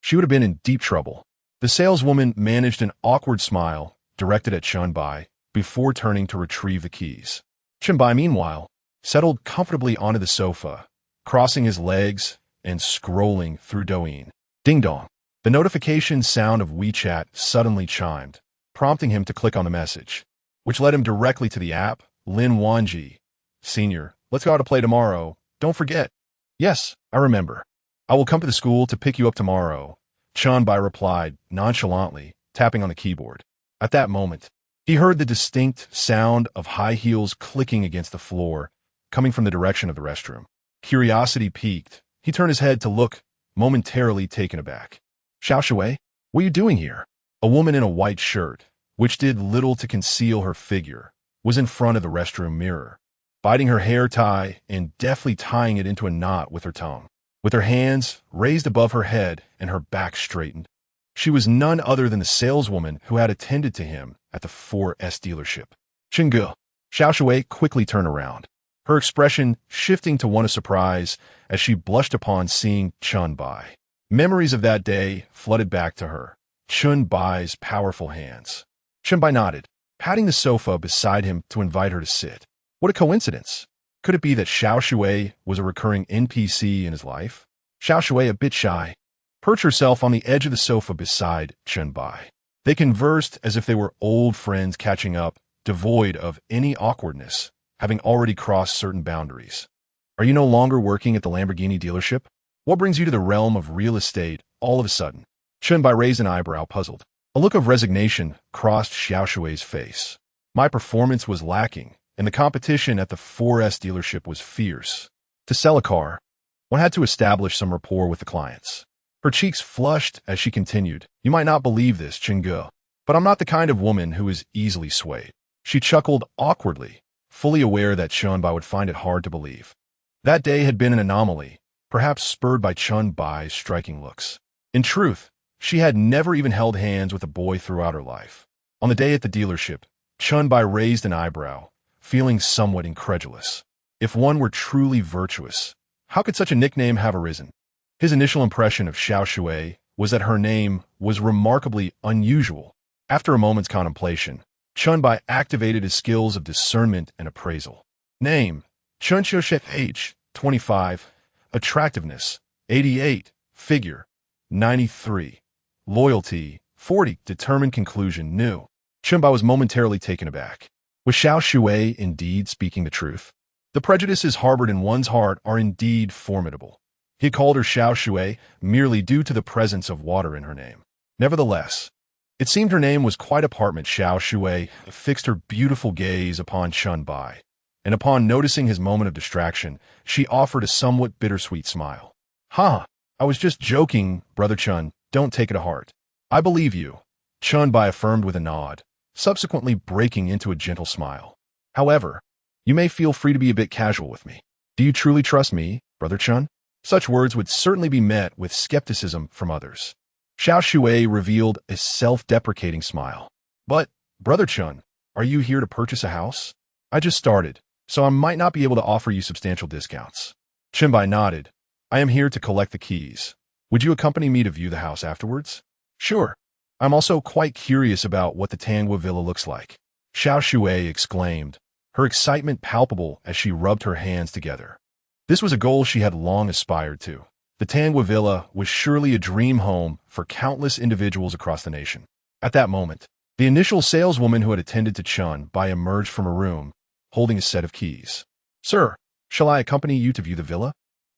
she would have been in deep trouble. The saleswoman managed an awkward smile directed at Chen Bai before turning to retrieve the keys. Chen Bai, meanwhile, settled comfortably onto the sofa, crossing his legs and scrolling through Douyin. Ding dong. The notification sound of WeChat suddenly chimed, prompting him to click on the message, which led him directly to the app. Lin Wanji. Senior, let's go out to play tomorrow. Don't forget. Yes, I remember. I will come to the school to pick you up tomorrow, Chen Bai replied nonchalantly, tapping on the keyboard. At that moment, he heard the distinct sound of high heels clicking against the floor, coming from the direction of the restroom. Curiosity piqued. He turned his head to look, momentarily taken aback. Xiao Shui, what are you doing here? A woman in a white shirt, which did little to conceal her figure, was in front of the restroom mirror, biting her hair tie and deftly tying it into a knot with her tongue. With her hands raised above her head and her back straightened, she was none other than the saleswoman who had attended to him at the 4S dealership. Chengge. Xiao Shui quickly turned around, her expression shifting to one of surprise as she blushed upon seeing Chen Bai. Memories of that day flooded back to her. Chen Bai's powerful hands. Chen Bai nodded, patting the sofa beside him to invite her to sit. What a coincidence. Could it be that Xiao Shui was a recurring NPC in his life? Xiao Shui, a bit shy, perched herself on the edge of the sofa beside Chen Bai. They conversed as if they were old friends catching up, devoid of any awkwardness, having already crossed certain boundaries. Are you no longer working at the Lamborghini dealership? What brings you to the realm of real estate all of a sudden? Chen Bai raised an eyebrow, puzzled. A look of resignation crossed Xiao Shui's face. My performance was lacking, and the competition at the 4S dealership was fierce. To sell a car, one had to establish some rapport with the clients. Her cheeks flushed as she continued. You might not believe this, Chengge, but I'm not the kind of woman who is easily swayed. She chuckled awkwardly, fully aware that Chen Bai would find it hard to believe. That day had been an anomaly, perhaps spurred by Chen Bai's striking looks. In truth, she had never even held hands with a boy throughout her life. On the day at the dealership, Chen Bai raised an eyebrow, feeling somewhat incredulous. If one were truly virtuous, how could such a nickname have arisen? His initial impression of Xiao Shui was that her name was remarkably unusual. After a moment's contemplation, Chen Bai activated his skills of discernment and appraisal. Name, Chen Xiushek, age, 25, attractiveness, 88, figure, 93, loyalty, 40, determined conclusion, new. Chen Bai was momentarily taken aback. Was Xiao Shui indeed speaking the truth? The prejudices harbored in one's heart are indeed formidable. He had called her Xiao Shui merely due to the presence of water in her name. Nevertheless, it seemed her name was quite apartment. Xiao Shui fixed her beautiful gaze upon Chen Bai, and upon noticing his moment of distraction, she offered a somewhat bittersweet smile. Ha! I was just joking, Brother Chen, don't take it to heart. I believe you, Chen Bai affirmed with a nod, subsequently breaking into a gentle smile. However, you may feel free to be a bit casual with me. Do you truly trust me, Brother Chen? Such words would certainly be met with skepticism from others. Xiao Shui revealed a self-deprecating smile. But, Brother Chen, are you here to purchase a house? I just started, so I might not be able to offer you substantial discounts. Chen Bai nodded. I am here to collect the keys. Would you accompany me to view the house afterwards? Sure. I'm also quite curious about what the Tangwa Villa looks like. Xiao Shui exclaimed, her excitement palpable as she rubbed her hands together. This was a goal she had long aspired to. The Tangwa Villa was surely a dream home for countless individuals across the nation. At that moment, the initial saleswoman who had attended to Chen Bai emerged from a room, holding a set of keys. Sir, shall I accompany you to view the villa?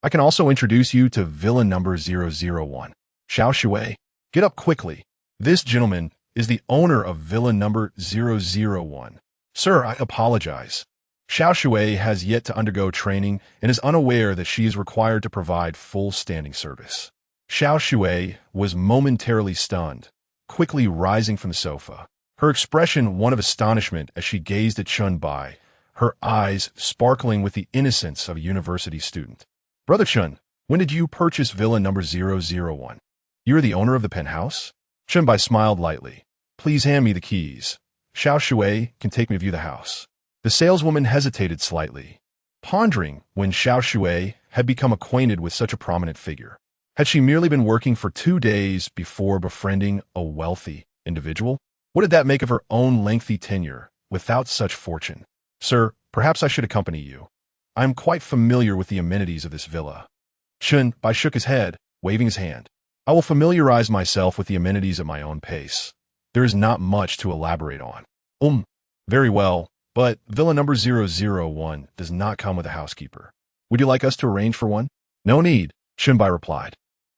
I can also introduce you to villa number 001. Xiao Shui, get up quickly. This gentleman is the owner of villa number 001. Sir, I apologize. Xiao Shui has yet to undergo training and is unaware that she is required to provide full standing service. Xiao Shui was momentarily stunned, quickly rising from the sofa. Her expression one of astonishment as she gazed at Chen Bai, her eyes sparkling with the innocence of a university student. "Brother Chen, when did you purchase villa number 001? You are the owner of the penthouse?" Chen Bai smiled lightly. "Please hand me the keys. Xiao Shui can take me to view the house." The saleswoman hesitated slightly, pondering when Xiao Shui had become acquainted with such a prominent figure. Had she merely been working for 2 days before befriending a wealthy individual? What did that make of her own lengthy tenure without such fortune? "Sir, perhaps I should accompany you. I am quite familiar with the amenities of this villa." Chen Bai shook his head, waving his hand. "I will familiarize myself with the amenities at my own pace. There is not much to elaborate on." Very well, but villa number 001 does not come with a housekeeper. Would you like us to arrange for one?" "No need," Chen Bai replied,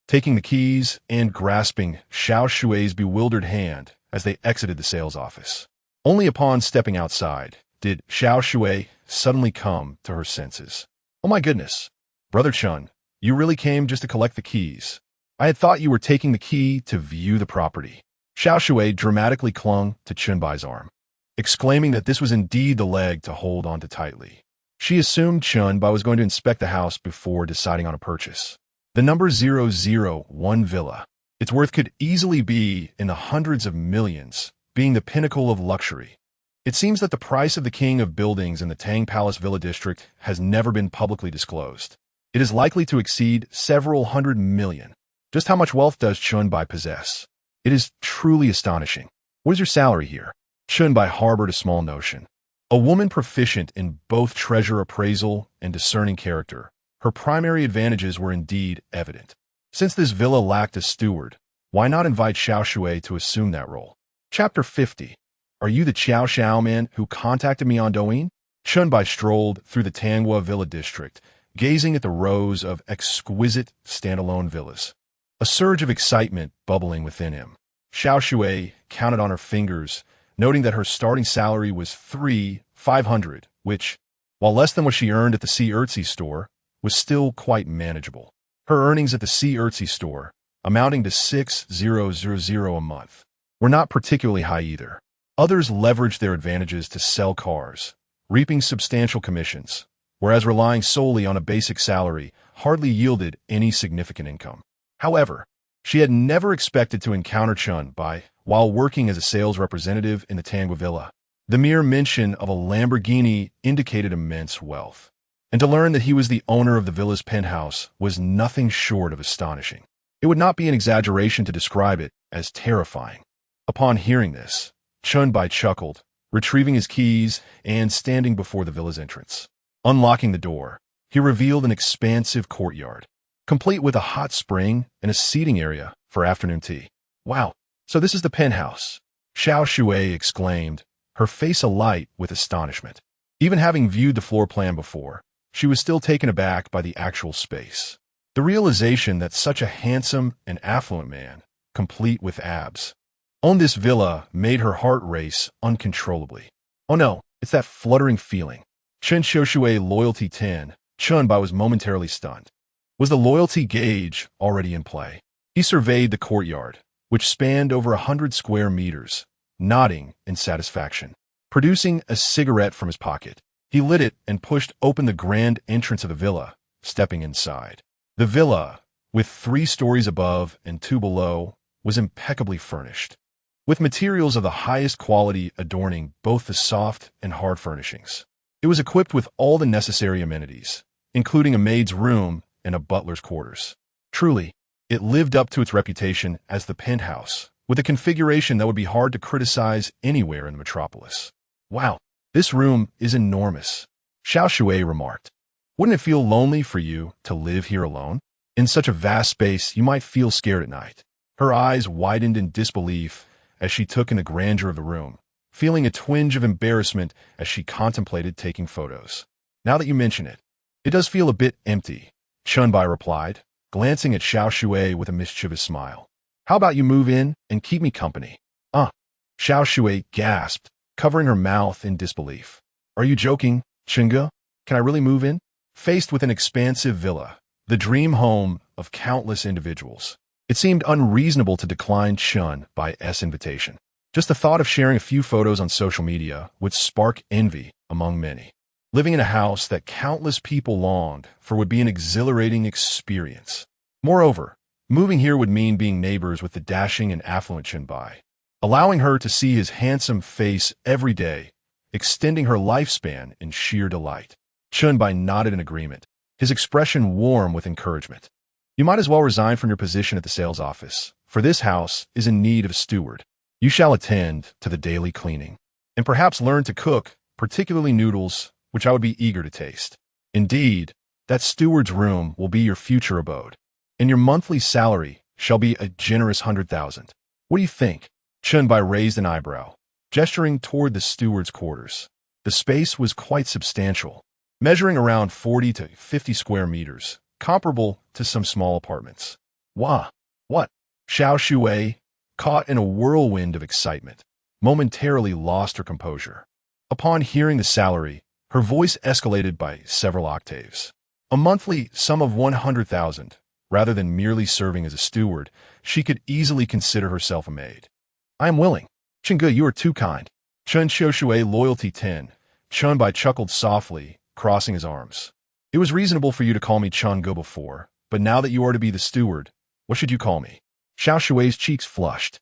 taking the keys and grasping Xiao Shui's bewildered hand as they exited the sales office. Only upon stepping outside did Xiao Shui suddenly come to her senses. "Oh my goodness, Brother Chen, you really came just to collect the keys. I had thought you were taking the key to view the property." Xiao Shui dramatically clung to Chen Bai's arm, exclaiming that this was indeed the leg to hold onto tightly. She assumed Chen Bai was going to inspect the house before deciding on a purchase. The number 001 villa. Its worth could easily be in the hundreds of millions, being the pinnacle of luxury. It seems that the price of the king of buildings in the Tang Palace Villa District has never been publicly disclosed. It is likely to exceed several hundred million. Just how much wealth does Chen Bai possess? It is truly astonishing. What is your salary here? Chen Bai harbored a small notion. A woman proficient in both treasure appraisal and discerning character, her primary advantages were indeed evident. Since this villa lacked a steward, why not invite Xiao Shui to assume that role? Chapter 50. Are you the Xiao Xiao man who contacted me on Douyin? Chen Bai strolled through the Tanghua Villa District, gazing at the rows of exquisite standalone villas. A surge of excitement bubbling within him. Xiao Shui counted on her fingers, noting that her starting salary was 3,500, which, while less than what she earned at the C. Ertzi store, was still quite manageable. Her earnings at the C. Ertzi store, amounting to 6,000 a month, were not particularly high either. Others leveraged their advantages to sell cars, reaping substantial commissions, whereas relying solely on a basic salary hardly yielded any significant income. However, she had never expected to encounter Chen Bai while working as a sales representative in the Tanghua Villa. The mere mention of a Lamborghini indicated immense wealth, and to learn that he was the owner of the villa's penthouse was nothing short of astonishing. It would not be an exaggeration to describe it as terrifying. Upon hearing this, Chen Bai chuckled, retrieving his keys and standing before the villa's entrance. Unlocking the door, he revealed an expansive courtyard, complete with a hot spring and a seating area for afternoon tea. "Wow, so this is the penthouse," Xiao Shui exclaimed, her face alight with astonishment. Even having viewed the floor plan before, she was still taken aback by the actual space. The realization that such a handsome and affluent man, complete with abs, owned this villa made her heart race uncontrollably. Oh no, it's that fluttering feeling. Chen Xiaoshui loyalty 10, Chen Bai was momentarily stunned. Was the loyalty gauge already in play? He surveyed the courtyard, which spanned over 100 square meters, nodding in satisfaction. Producing a cigarette from his pocket, he lit it and pushed open the grand entrance of the villa, stepping inside. The villa, with 3 stories above and 2 below, was impeccably furnished, with materials of the highest quality adorning both the soft and hard furnishings. It was equipped with all the necessary amenities, including a maid's room and a butler's quarters. Truly, it lived up to its reputation as the penthouse, with a configuration that would be hard to criticize anywhere in the metropolis. "Wow, this room is enormous," Xiao Shui remarked. "Wouldn't it feel lonely for you to live here alone? In such a vast space, you might feel scared at night." Her eyes widened in disbelief as she took in the grandeur of the room, feeling a twinge of embarrassment as she contemplated taking photos. "Now that you mention it, it does feel a bit empty," Chen Bai replied, glancing at Xiao Shui with a mischievous smile. "How about you move in and keep me company?" Xiao Shui gasped, covering her mouth in disbelief. "Are you joking, Chenga? Can I really move in?" Faced with an expansive villa, the dream home of countless individuals, It seemed unreasonable to decline Chen Bai's invitation. Just the thought of sharing a few photos on social media would spark envy among many. Living in a house that countless people longed for would be an exhilarating experience. Moreover, moving here would mean being neighbors with the dashing and affluent Chen Bai, allowing her to see his handsome face every day, extending her lifespan in sheer delight. Chen Bai nodded in agreement, his expression warm with encouragement. You might as well resign from your position at the sales office, for this house is in need of a steward. You shall attend to the daily cleaning, and perhaps learn to cook, particularly noodles, which I would be eager to taste. Indeed, that steward's room will be your future abode, and your monthly salary shall be a generous 100,000. What do you think? Chen Bai raised an eyebrow, gesturing toward the steward's quarters. The space was quite substantial, measuring around 40 to 50 square meters, comparable to some small apartments. Wah! What? Xiao Shui, caught in a whirlwind of excitement, momentarily lost her composure. Upon hearing the salary, her voice escalated by several octaves. A monthly sum of 100,000, rather than merely serving as a steward, she could easily consider herself a maid. I am willing. Chengge, you are too kind. Chen Xiaoshui loyalty 10. Chen Bai chuckled softly, crossing his arms. It was reasonable for you to call me Chengge before, but now that you are to be the steward, what should you call me? Xiao Shui's cheeks flushed,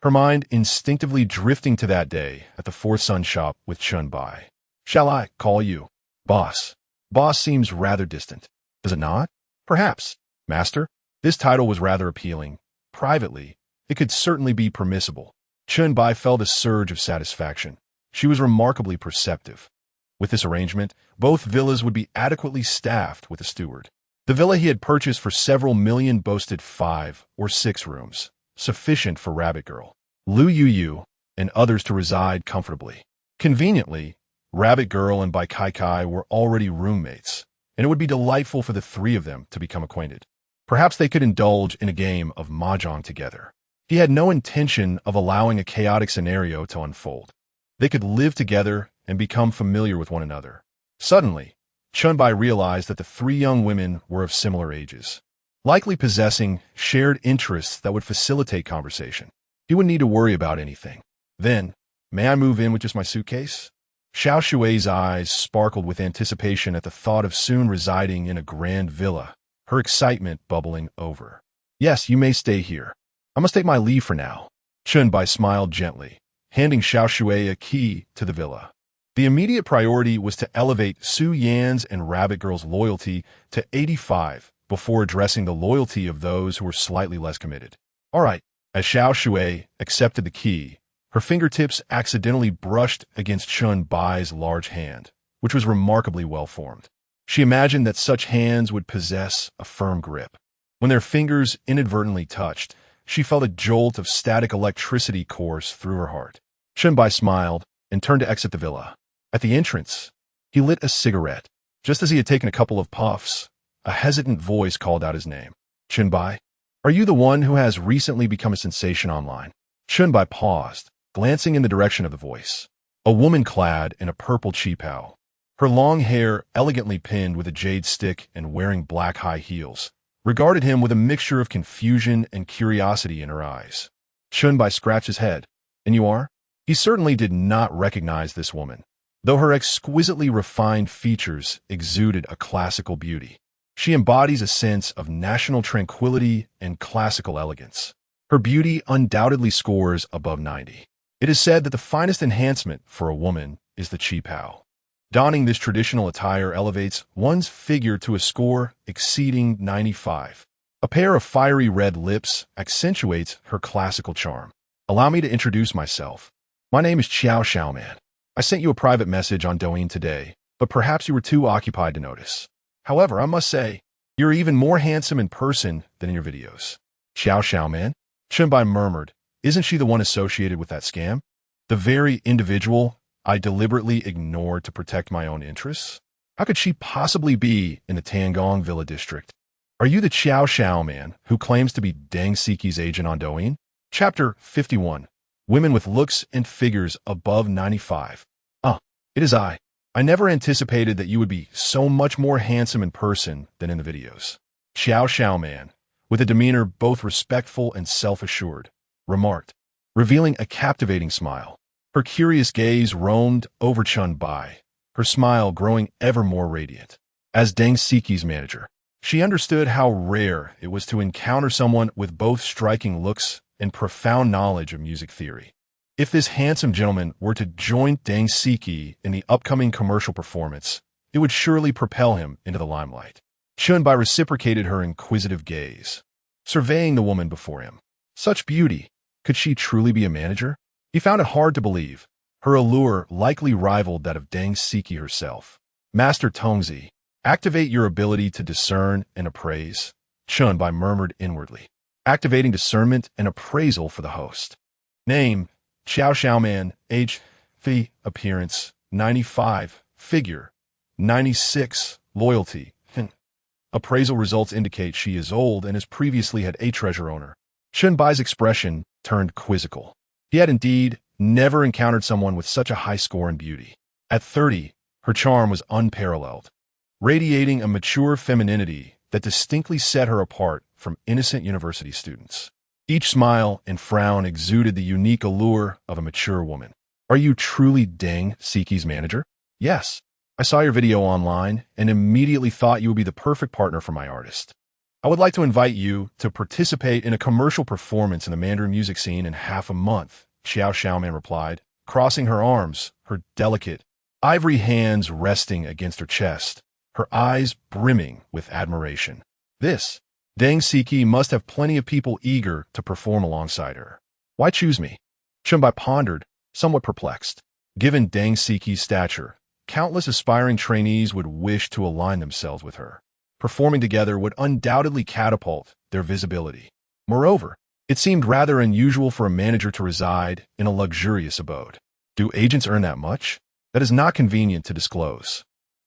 her mind instinctively drifting to that day at the Fourth Sun shop with Chen Bai. Shall I call you boss? Boss seems rather distant. Does it not? Perhaps. Master? This title was rather appealing. Privately, it could certainly be permissible. Chen Bai felt a surge of satisfaction. She was remarkably perceptive. With this arrangement, both villas would be adequately staffed with a steward. The villa he had purchased for several million boasted 5 or 6 rooms, sufficient for Rabbit Girl, Lu Yu, and others to reside comfortably. Conveniently, Rabbit Girl and Bai Kai Kai were already roommates, and it would be delightful for the three of them to become acquainted. Perhaps they could indulge in a game of mahjong together. He had no intention of allowing a chaotic scenario to unfold. They could live together and become familiar with one another. Suddenly, Chen Bai realized that the 3 young women were of similar ages, likely possessing shared interests that would facilitate conversation. He wouldn't need to worry about anything. Then, may I move in with just my suitcase? Xiao Shui's eyes sparkled with anticipation at the thought of soon residing in a grand villa, her excitement bubbling over. Yes, you may stay here. I must take my leave for now. Chen Bai smiled gently, handing Xiao Shui a key to the villa. The immediate priority was to elevate Su Yan's and Rabbit Girl's loyalty to 85 before addressing the loyalty of those who were slightly less committed. All right, as Xiao Shui accepted the key, her fingertips accidentally brushed against Chen Bai's large hand, which was remarkably well-formed. She imagined that such hands would possess a firm grip. When their fingers inadvertently touched, she felt a jolt of static electricity course through her heart. Chen Bai smiled and turned to exit the villa. At the entrance, he lit a cigarette. Just as he had taken a couple of puffs, a hesitant voice called out his name. Chen Bai, are you the one who has recently become a sensation online? Chen Bai paused, glancing in the direction of the voice. A woman clad in a purple qipao, her long hair elegantly pinned with a jade stick and wearing black high heels, regarded him with a mixture of confusion and curiosity in her eyes. Chen Bai scratched his head. And you are? He certainly did not recognize this woman, though her exquisitely refined features exuded a classical beauty. She embodies a sense of national tranquility and classical elegance. Her beauty undoubtedly scores above 90. It is said that the finest enhancement for a woman is the qipao. Donning this traditional attire elevates one's figure to a score exceeding 95. A pair of fiery red lips accentuates her classical charm. Allow me to introduce myself. My name is Xiao Xiaoman. I sent you a private message on Douyin today, but perhaps you were too occupied to notice. However, I must say, you're even more handsome in person than in your videos. Xiao Xiaoman? Chen Bai murmured, isn't she the one associated with that scam? The very individual I deliberately ignored to protect my own interests? How could she possibly be in the Tangong Villa district? Are you the Xiao Xiaoman who claims to be Deng Siki's agent on Douyin? Chapter 51. Women with looks and figures above 95. It is I. I never anticipated that you would be so much more handsome in person than in the videos. Xiao Xiaoman, with a demeanor both respectful and self-assured, remarked, revealing a captivating smile. Her curious gaze roamed over Chen Bai, her smile growing ever more radiant. As Deng Siki's manager, she understood how rare it was to encounter someone with both striking looks and profound knowledge of music theory. If this handsome gentleman were to join Deng Siki in the upcoming commercial performance, it would surely propel him into the limelight. Chen Bai reciprocated her inquisitive gaze, surveying the woman before him. Such beauty! Could she truly be a manager? He found it hard to believe. Her allure likely rivaled that of Deng Siki herself. Master Tongzi, activate your ability to discern and appraise, Chen Bai murmured inwardly. Activating discernment and appraisal for the host. Name, Xiao Xiaoman, age, fee, appearance, 95, figure, 96, loyalty. Appraisal results indicate she is old and has previously had a treasure owner. Chen Bai's expression turned quizzical. He had indeed never encountered someone with such a high score in beauty. At 30, her charm was unparalleled, radiating a mature femininity that distinctly set her apart from innocent university students. Each smile and frown exuded the unique allure of a mature woman. Are you truly Deng Siki's manager? Yes. I saw your video online and immediately thought you would be the perfect partner for my artist. I would like to invite you to participate in a commercial performance in the Mandarin music scene in half a month, Xiao Xiaoman replied, crossing her arms, her delicate, ivory hands resting against her chest, her eyes brimming with admiration. This, Deng Siki must have plenty of people eager to perform alongside her. Why choose me? Chen Bai pondered, somewhat perplexed. Given Deng Siki's stature, countless aspiring trainees would wish to align themselves with her. Performing together would undoubtedly catapult their visibility. Moreover, it seemed rather unusual for a manager to reside in a luxurious abode. Do agents earn that much? That is not convenient to disclose.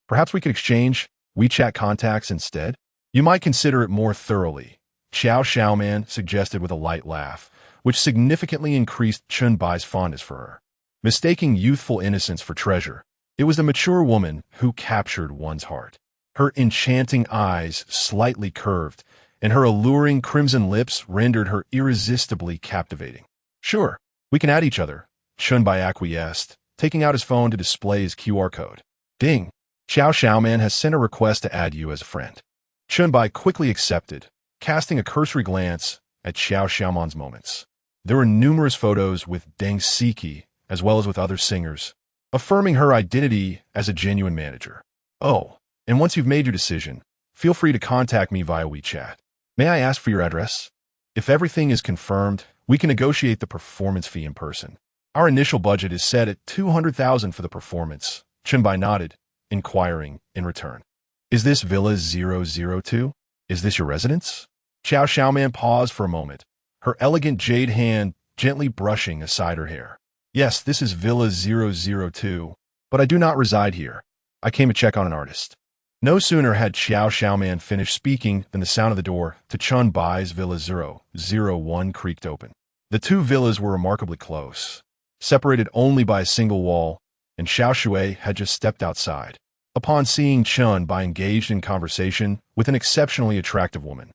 Perhaps we could exchange WeChat contacts instead? You might consider it more thoroughly, Xiao Xiaoman suggested with a light laugh, which significantly increased Chen Bai's fondness for her. Mistaking youthful innocence for treasure, it was the mature woman who captured one's heart. Her enchanting eyes slightly curved, and her alluring crimson lips rendered her irresistibly captivating. Sure, we can add each other, Chen Bai acquiesced, taking out his phone to display his QR code. Ding! Xiao Xiaoman has sent a request to add you as a friend. Chen Bai quickly accepted, casting a cursory glance at Xiao Xiaoman's moments. There were numerous photos with Deng Siki, as well as with other singers, affirming her identity as a genuine manager. Oh, and once you've made your decision, feel free to contact me via WeChat. May I ask for your address? If everything is confirmed, we can negotiate the performance fee in person. Our initial budget is set at 200,000 for the performance. Chen Bai nodded, inquiring in return. Is this Villa 002? Is this your residence? Xiao Xiaoman paused for a moment, her elegant jade hand gently brushing aside her hair. Yes, this is Villa 002, but I do not reside here. I came to check on an artist. No sooner had Xiao Xiaoman finished speaking than the sound of the door to Chen Bai's Villa 001 creaked open. The two villas were remarkably close, separated only by a single wall, and Xiao Shui had just stepped outside. Upon seeing Chen Bai engaged in conversation with an exceptionally attractive woman,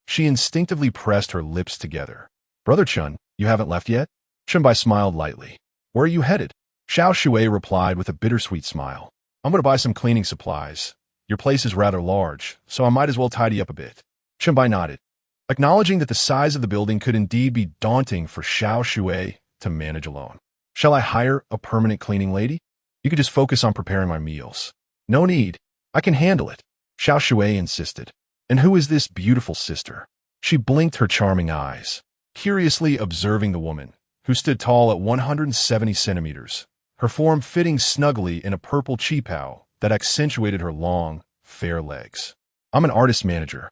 she instinctively pressed her lips together. Brother Chen, you haven't left yet? Chen Bai smiled lightly. Where are you headed? Xiao Shui replied with a bittersweet smile. I'm going to buy some cleaning supplies. Your place is rather large, so I might as well tidy up a bit. Chen Bai nodded, acknowledging that the size of the building could indeed be daunting for Xiao Shui to manage alone. Shall I hire a permanent cleaning lady? You could just focus on preparing my meals. No need. I can handle it, Xiao Shui insisted. And who is this beautiful sister? She blinked her charming eyes, curiously observing the woman, who stood tall at 170 centimeters, her form fitting snugly in a purple qipao that accentuated her long, fair legs. I'm an artist manager,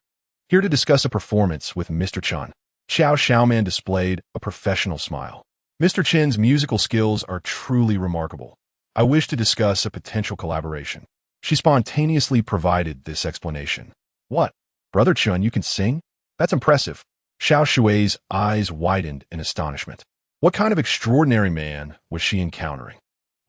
here to discuss a performance with Mr. Chen. Xiao Xiaoman displayed a professional smile. Mr. Chen's musical skills are truly remarkable. I wish to discuss a potential collaboration. She spontaneously provided this explanation. What? Brother Chen, you can sing? That's impressive. Xiao Shui's eyes widened in astonishment. What kind of extraordinary man was she encountering?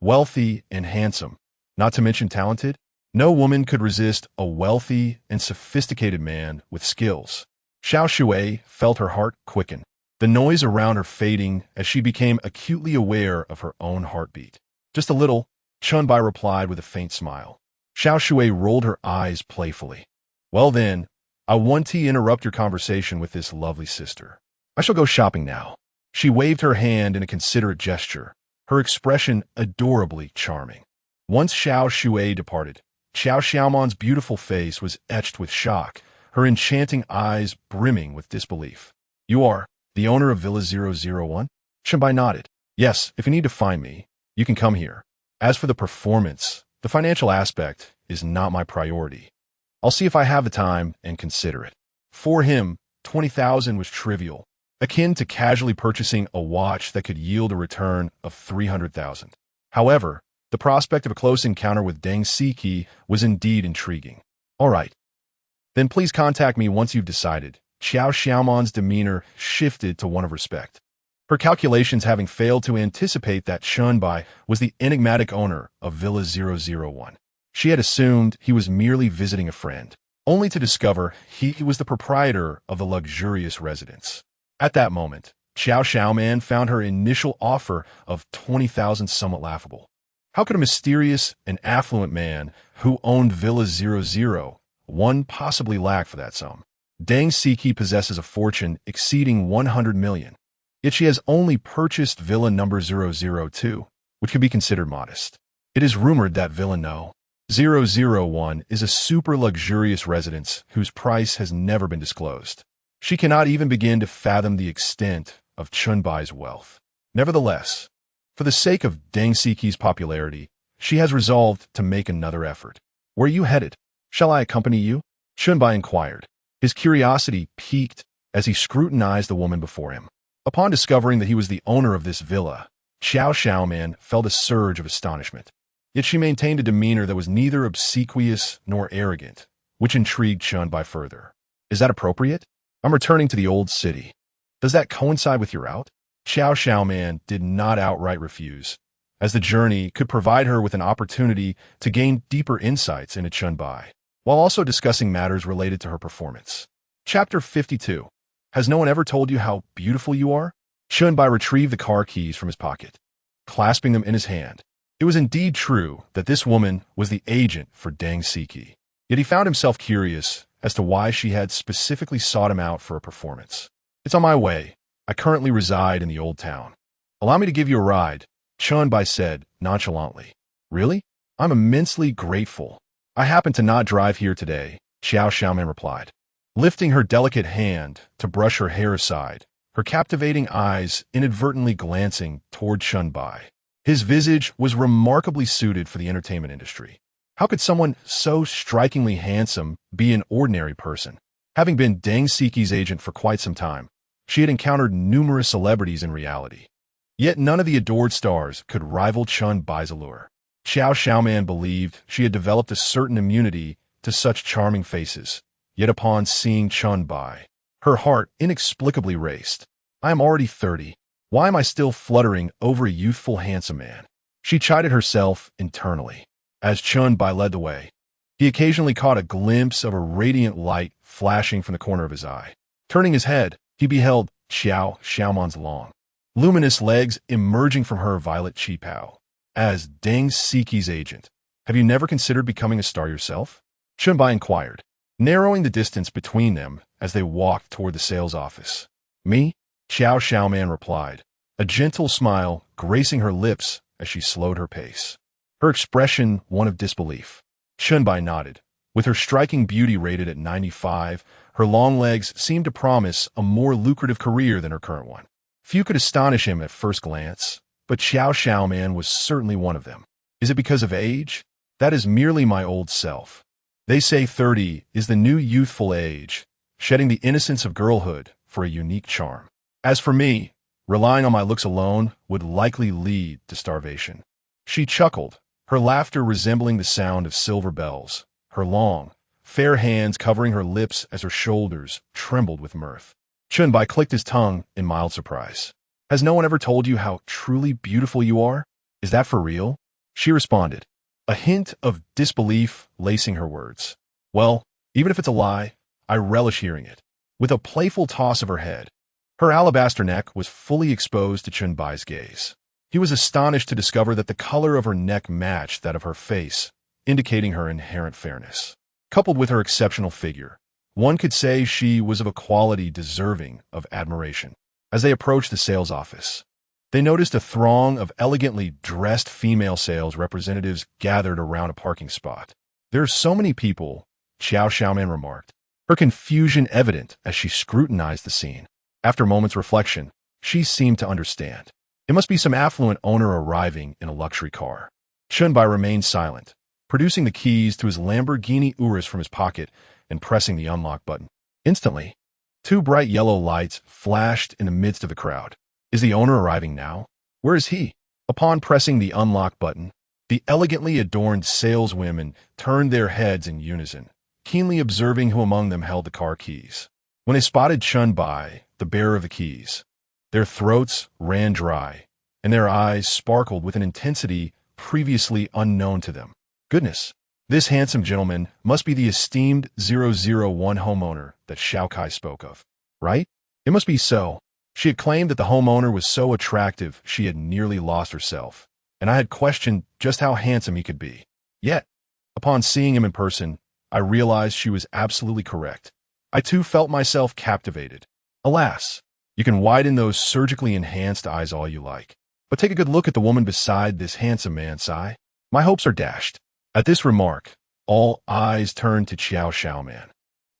Wealthy and handsome, not to mention talented? No woman could resist a wealthy and sophisticated man with skills. Xiao Shui felt her heart quicken, the noise around her fading as she became acutely aware of her own heartbeat. Just a little, Chen Bai replied with a faint smile. Xiao Shui rolled her eyes playfully. Well then, I want to interrupt your conversation with this lovely sister. I shall go shopping now. She waved her hand in a considerate gesture, her expression adorably charming. Once Xiao Shui departed, Xiao Xiaoman's beautiful face was etched with shock, her enchanting eyes brimming with disbelief. You are the owner of Villa 001? Chen Bai nodded. Yes, if you need to find me, you can come here. As for the performance, the financial aspect is not my priority. I'll see if I have the time and consider it. For him, 20,000 was trivial, akin to casually purchasing a watch that could yield a return of 300,000. However, the prospect of a close encounter with Deng Siki was indeed intriguing. All right. Then please contact me once you've decided. Xiao Xiaoman's demeanor shifted to one of respect. Her calculations having failed to anticipate that Chen Bai was the enigmatic owner of Villa 001. She had assumed he was merely visiting a friend, only to discover he was the proprietor of the luxurious residence. At that moment, Xiao Xiaoman found her initial offer of 20,000 somewhat laughable. How could a mysterious and affluent man who owned Villa 001 possibly lack for that sum? Deng Siki possesses a fortune exceeding 100 million. Yet she has only purchased Villa number 002, which could be considered modest. It is rumored that Villa No. 001 is a super luxurious residence whose price has never been disclosed. She cannot even begin to fathom the extent of Chen Bai's wealth. Nevertheless, for the sake of Deng Siki's popularity, she has resolved to make another effort. Where are you headed? Shall I accompany you? Chen Bai inquired. His curiosity piqued as he scrutinized the woman before him. Upon discovering that he was the owner of this villa, Xiao Xiaoman felt a surge of astonishment. Yet she maintained a demeanor that was neither obsequious nor arrogant, which intrigued Chen Bai further. Is that appropriate? I'm returning to the old city. Does that coincide with your out? Xiao Xiaoman did not outright refuse, as the journey could provide her with an opportunity to gain deeper insights into Chen Bai, while also discussing matters related to her performance. Chapter 52. Has no one ever told you how beautiful you are? Chen Bai retrieved the car keys from his pocket, clasping them in his hand. It was indeed true that this woman was the agent for Deng Siki. Yet he found himself curious as to why she had specifically sought him out for a performance. It's on my way. I currently reside in the old town. Allow me to give you a ride, Chen Bai said nonchalantly. Really? I'm immensely grateful. I happen to not drive here today, Xiao Xiaoman replied, lifting her delicate hand to brush her hair aside, her captivating eyes inadvertently glancing toward Chen Bai. His visage was remarkably suited for the entertainment industry. How could someone so strikingly handsome be an ordinary person? Having been Deng Siki's agent for quite some time, she had encountered numerous celebrities in reality. Yet none of the adored stars could rival Chen Bai's allure. Xiao Xiaoman believed she had developed a certain immunity to such charming faces. Yet upon seeing Chen Bai, her heart inexplicably raced. I am already 30. Why am I still fluttering over a youthful, handsome man? She chided herself internally. As Chen Bai led the way, he occasionally caught a glimpse of a radiant light flashing from the corner of his eye. Turning his head, he beheld Xiao Xiaoman's long, luminous legs emerging from her violet qipao. As Deng Siki's agent, have you never considered becoming a star yourself? Chen Bai inquired, narrowing the distance between them as they walked toward the sales office. Me? Xiao Xiaoman replied, a gentle smile gracing her lips as she slowed her pace. Her expression one of disbelief. Chen Bai nodded. With her striking beauty rated at 95, her long legs seemed to promise a more lucrative career than her current one. Few could astonish him at first glance, but Xiao Xiaoman was certainly one of them. Is it because of age? That is merely my old self. They say 30 is the new youthful age, shedding the innocence of girlhood for a unique charm. As for me, relying on my looks alone would likely lead to starvation. She chuckled, her laughter resembling the sound of silver bells, her long, fair hands covering her lips as her shoulders trembled with mirth. Chen Bai clicked his tongue in mild surprise. Has no one ever told you how truly beautiful you are? Is that for real? She responded, a hint of disbelief lacing her words. Well, even if it's a lie, I relish hearing it. with a playful toss of her head. Her alabaster neck was fully exposed to Chen Bai's gaze. He was astonished to discover that the color of her neck matched that of her face, indicating her inherent fairness. Coupled with her exceptional figure, one could say she was of a quality deserving of admiration. As they approached the sales office, they noticed a throng of elegantly dressed female sales representatives gathered around a parking spot. "There are so many people," Xiaoman remarked, her confusion evident as she scrutinized the scene. After a moment's reflection, she seemed to understand. It must be some affluent owner arriving in a luxury car. Chen Bai remained silent, producing the keys to his Lamborghini Urus from his pocket and pressing the unlock button. Instantly, two bright yellow lights flashed in the midst of the crowd. Is the owner arriving now? Where is he? Upon pressing the unlock button, the elegantly adorned saleswomen turned their heads in unison, keenly observing who among them held the car keys. When they spotted Chen Bai, the bearer of the keys, their throats ran dry, and their eyes sparkled with an intensity previously unknown to them. Goodness, this handsome gentleman must be the esteemed 001 homeowner that Xiao Kai spoke of, right? It must be so. She had claimed that the homeowner was so attractive she had nearly lost herself, and I had questioned just how handsome he could be. Yet, upon seeing him in person, I realized she was absolutely correct. I too felt myself captivated. Alas, you can widen those surgically enhanced eyes all you like, but take a good look at the woman beside this handsome man, Sai. My hopes are dashed. At this remark, all eyes turned to Xiaoman,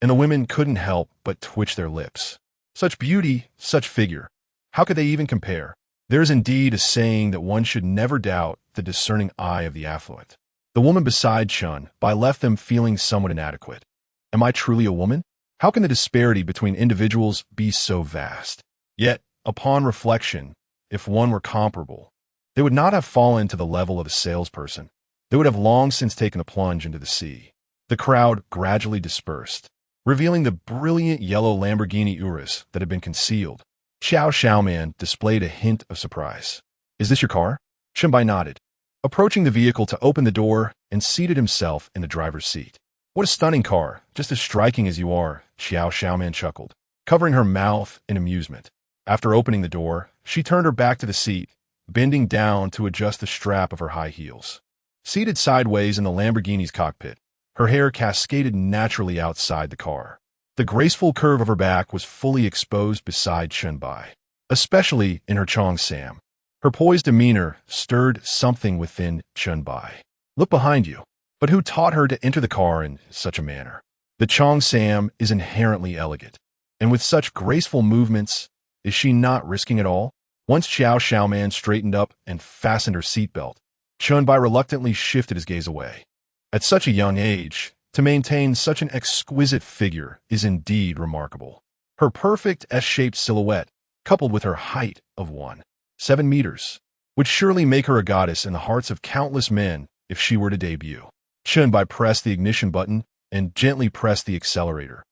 and the women couldn't help but twitch their lips. Such beauty, such figure. How could they even compare? There is indeed a saying that one should never doubt the discerning eye of the affluent. The woman beside Chen Bai left them feeling somewhat inadequate. Am I truly a woman? How can the disparity between individuals be so vast? Yet, upon reflection, if one were comparable, they would not have fallen to the level of a salesperson. They would have long since taken a plunge into the sea. The crowd gradually dispersed, revealing the brilliant yellow Lamborghini Urus that had been concealed. Xiaoman displayed a hint of surprise. Is this your car? Chen Bai nodded, approaching the vehicle to open the door and seated himself in the driver's seat. What a stunning car, just as striking as you are, Xiaoman chuckled, covering her mouth in amusement. After opening the door, she turned her back to the seat, bending down to adjust the strap of her high heels. Seated sideways in the Lamborghini's cockpit, her hair cascaded naturally outside the car. The graceful curve of her back was fully exposed beside Chen Bai, especially in her Cheongsam. Her poised demeanor stirred something within Chen Bai. Look behind you. But who taught her to enter the car in such a manner? The Cheongsam is inherently elegant, and with such graceful movements, is she not risking it all? Once Xiaoman straightened up and fastened her seatbelt, Chen Bai reluctantly shifted his gaze away. At such a young age, to maintain such an exquisite figure is indeed remarkable. Her perfect S-shaped silhouette, coupled with her height of 1.7 meters, would surely make her a goddess in the hearts of countless men if she were to debut. Chen Bai pressed the ignition button and gently pressed the accelerator,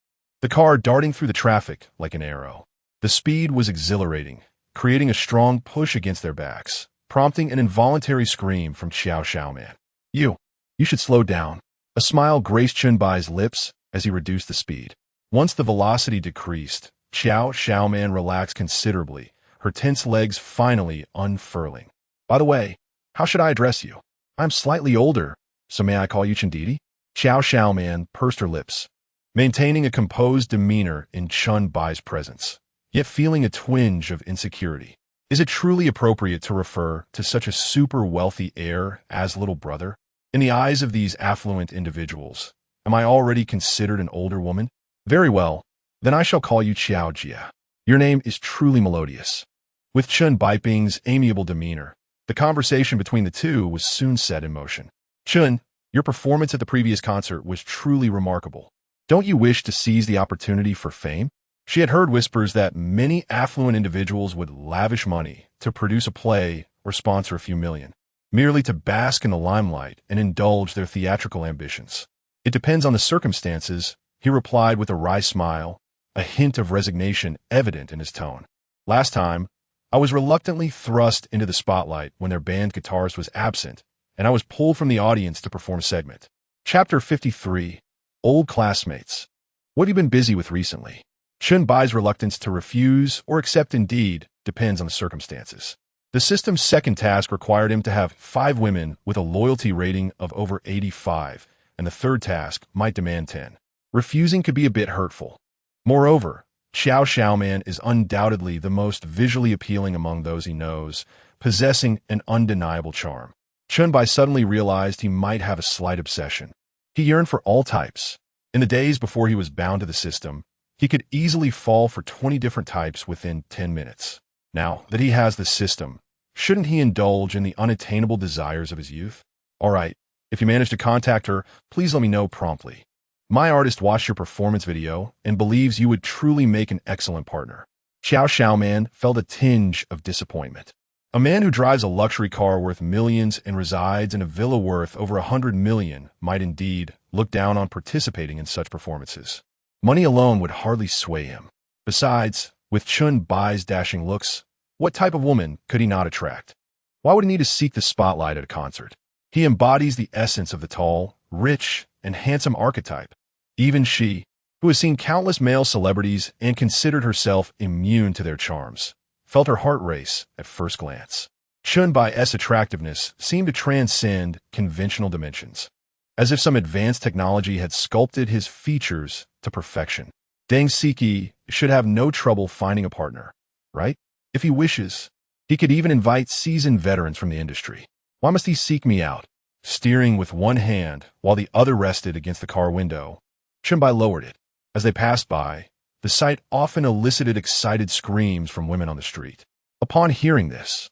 the car darting through the traffic like an arrow. The speed was exhilarating, creating a strong push against their backs, prompting an involuntary scream from Xiaoman. You should slow down. A smile graced Chen Bai's lips as he reduced the speed. Once the velocity decreased, Xiaoman relaxed considerably, her tense legs finally unfurling. By the way, how should I address you? I'm slightly older, so may I call you Chendidi? Xiaoman pursed her lips, maintaining a composed demeanor in Chen Bai's presence, yet feeling a twinge of insecurity. Is it truly appropriate to refer to such a super wealthy heir as little brother? In the eyes of these affluent individuals, am I already considered an older woman? Very well, then I shall call you Xiao Jia. Your name is truly melodious. With Chen Baiping's amiable demeanor, the conversation between the two was soon set in motion. Chen, your performance at the previous concert was truly remarkable. Don't you wish to seize the opportunity for fame? She had heard whispers that many affluent individuals would lavish money to produce a play or sponsor a few million, merely to bask in the limelight and indulge their theatrical ambitions. It depends on the circumstances, he replied with a wry smile, a hint of resignation evident in his tone. Last time, I was reluctantly thrust into the spotlight when their band guitarist was absent, and I was pulled from the audience to perform a segment. Chapter 53, Old Classmates. What have you been busy with recently? Chen Bai's reluctance to refuse or accept indeed depends on the circumstances. The system's second task required him to have 5 women with a loyalty rating of over 85, and the third task might demand 10. Refusing could be a bit hurtful. Moreover, Xiaoman is undoubtedly the most visually appealing among those he knows, possessing an undeniable charm. Chen Bai suddenly realized he might have a slight obsession. He yearned for all types. In the days before he was bound to the system, he could easily fall for 20 different types within 10 minutes. Now that he has the system, shouldn't he indulge in the unattainable desires of his youth? All right, if you manage to contact her, please let me know promptly. My artist watched your performance video and believes you would truly make an excellent partner. Xiaoman felt a tinge of disappointment. A man who drives a luxury car worth millions and resides in a villa worth over 100 million might indeed look down on participating in such performances. Money alone would hardly sway him. Besides, with Chen Bai's dashing looks, what type of woman could he not attract? Why would he need to seek the spotlight at a concert? He embodies the essence of the tall, rich, and handsome archetype. Even she, who has seen countless male celebrities and considered herself immune to their charms, felt her heart race at first glance. Chen Bai's attractiveness seemed to transcend conventional dimensions, as if some advanced technology had sculpted his features to perfection. Deng Siki should have no trouble finding a partner, right? If he wishes, he could even invite seasoned veterans from the industry. Why must he seek me out? Steering with one hand while the other rested against the car window, Chen Bai lowered it. As they passed by, the sight often elicited excited screams from women on the street. Upon hearing this,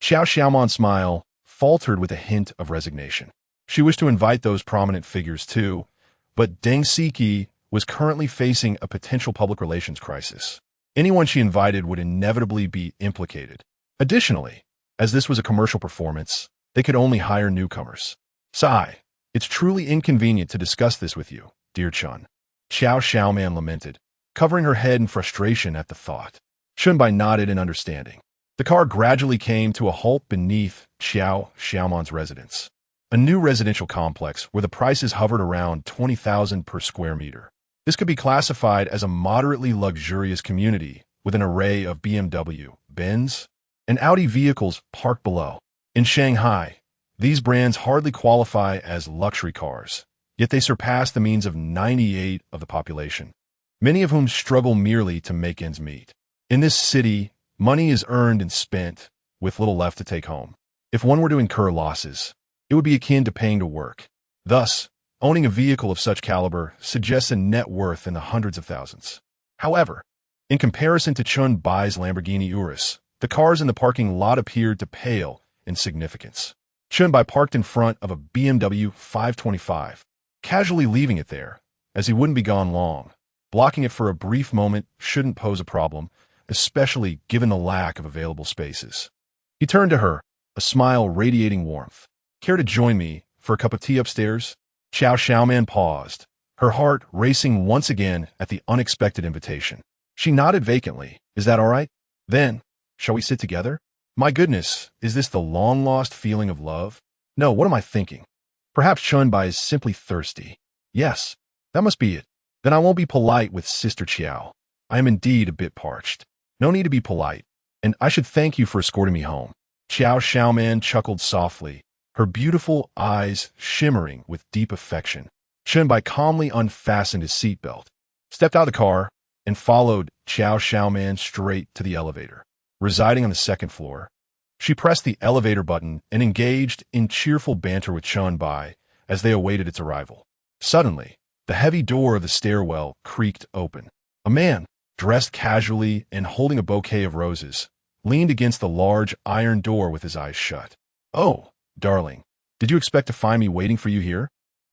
Xiaoman's smile faltered with a hint of resignation. She wished to invite those prominent figures too, but Deng Siki was currently facing a potential public relations crisis. Anyone she invited would inevitably be implicated. Additionally, as this was a commercial performance, they could only hire newcomers. Sigh, it's truly inconvenient to discuss this with you, dear Chen. Xiaoman lamented, covering her head in frustration at the thought. Chen Bai nodded in understanding. The car gradually came to a halt beneath Xiaoman's residence, a new residential complex where the prices hovered around 20,000 per square meter. This could be classified as a moderately luxurious community with an array of BMW, Benz, and Audi vehicles parked below. In Shanghai, these brands hardly qualify as luxury cars, yet they surpass the means of 98% of the population, many of whom struggle merely to make ends meet. In this city, money is earned and spent, with little left to take home. If one were to incur losses, it would be akin to paying to work. Thus, owning a vehicle of such caliber suggests a net worth in the hundreds of thousands. However, in comparison to Chen Bai's Lamborghini Urus, the cars in the parking lot appeared to pale in significance. Chen Bai parked in front of a BMW 525, casually leaving it there, as he wouldn't be gone long. Blocking it for a brief moment shouldn't pose a problem, especially given the lack of available spaces. He turned to her, a smile radiating warmth. Care to join me for a cup of tea upstairs? Xiaoman paused, her heart racing once again at the unexpected invitation. She nodded vacantly. Is that all right? Then, shall we sit together? My goodness, is this the long-lost feeling of love? No, what am I thinking? Perhaps Chen Bai is simply thirsty. Yes, that must be it. Then I won't be polite with Sister Qiao. I am indeed a bit parched. No need to be polite, and I should thank you for escorting me home. Xiaoman chuckled softly, her beautiful eyes shimmering with deep affection. Chen Bai calmly unfastened his seatbelt, stepped out of the car, and followed Xiaoman straight to the elevator. Residing on the second floor, she pressed the elevator button and engaged in cheerful banter with Chen Bai as they awaited its arrival. Suddenly, the heavy door of the stairwell creaked open. A man, dressed casually and holding a bouquet of roses, leaned against the large iron door with his eyes shut. Oh, darling, did you expect to find me waiting for you here?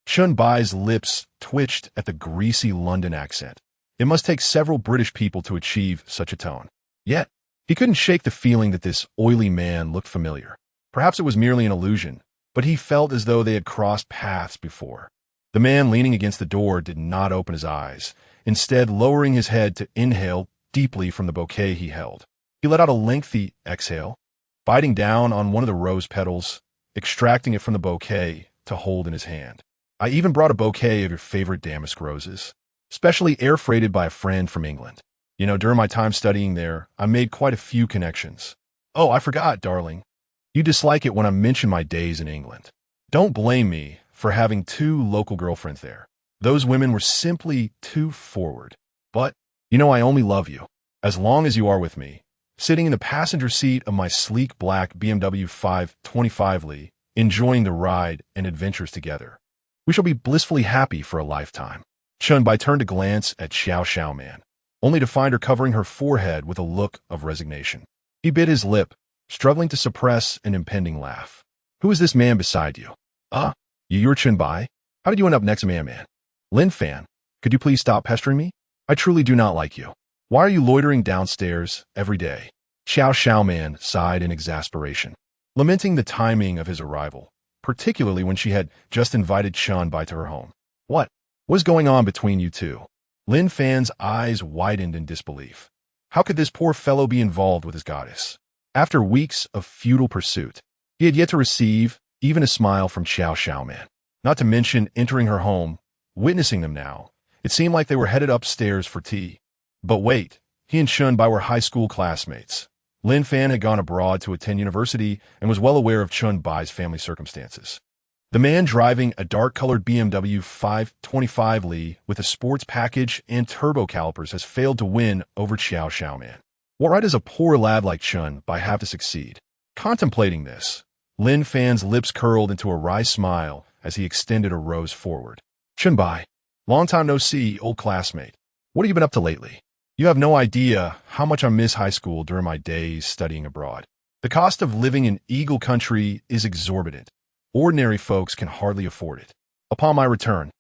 Chen Bai's lips twitched at the greasy London accent. It must take several British people to achieve such a tone. Yet, he couldn't shake the feeling that this oily man looked familiar. Perhaps it was merely an illusion, but he felt as though they had crossed paths before. The man leaning against the door did not open his eyes, instead lowering his head to inhale deeply from the bouquet he held. He let out a lengthy exhale, biting down on one of the rose petals, extracting it from the bouquet to hold in his hand. I even brought a bouquet of your favorite damask roses, specially air-freighted by a friend from England. During my time studying there, I made quite a few connections. Oh, I forgot, darling. You dislike it when I mention my days in England. Don't blame me for having two local girlfriends there. Those women were simply too forward. But, I only love you as long as you are with me, sitting in the passenger seat of my sleek black BMW 525Li, enjoying the ride and adventures together. We shall be blissfully happy for a lifetime. Chen Bai turned to glance at Xiao Man, only to find her covering her forehead with a look of resignation. He bit his lip, struggling to suppress an impending laugh. Who is this man beside you? You're Chen Bai? How did you end up next to man? Lin Fan, could you please stop pestering me? I truly do not like you. Why are you loitering downstairs every day? Xiao Man sighed in exasperation, lamenting the timing of his arrival, particularly when she had just invited Chen Bai to her home. What was going on between you two? Lin Fan's eyes widened in disbelief. How could this poor fellow be involved with his goddess? After weeks of futile pursuit, he had yet to receive even a smile from Xiao Man. Not to mention entering her home, witnessing them now, it seemed like they were headed upstairs for tea. But wait, he and Chen Bai were high school classmates. Lin Fan had gone abroad to attend university and was well aware of Chen Bai's family circumstances. The man driving a dark-colored BMW 525Li with a sports package and turbo calipers has failed to win over Xiao Man. What right does a poor lad like Chen Bai have to succeed? Contemplating this, Lin Fan's lips curled into a wry smile as he extended a rose forward. Chen Bai, long time no see, old classmate. What have you been up to lately? You have no idea how much I miss high school during my days studying abroad. The cost of living in Eagle Country is exorbitant. Ordinary folks can hardly afford it. Upon my return,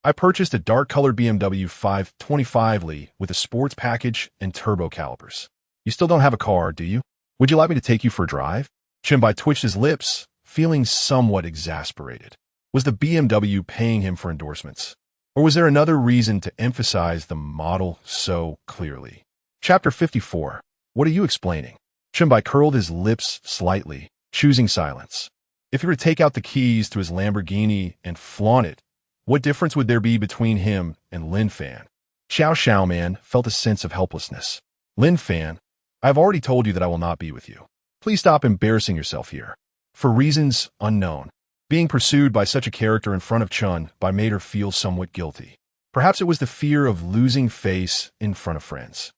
I purchased a dark-colored BMW 525Li with a sports package and turbo calipers. You still don't have a car, do you? Would you like me to take you for a drive? Chen Bai twitched his lips, feeling somewhat exasperated. Was the BMW paying him for endorsements? Or was there another reason to emphasize the model so clearly? Chapter 54. What are you explaining? Chen Bai curled his lips slightly, choosing silence. If he were to take out the keys to his Lamborghini and flaunt it, what difference would there be between him and Lin Fan? Xiao Man felt a sense of helplessness. Lin Fan, I have already told you that I will not be with you. Please stop embarrassing yourself here. For reasons unknown, being pursued by such a character in front of Chen Bai made her feel somewhat guilty. Perhaps it was the fear of losing face in front of friends.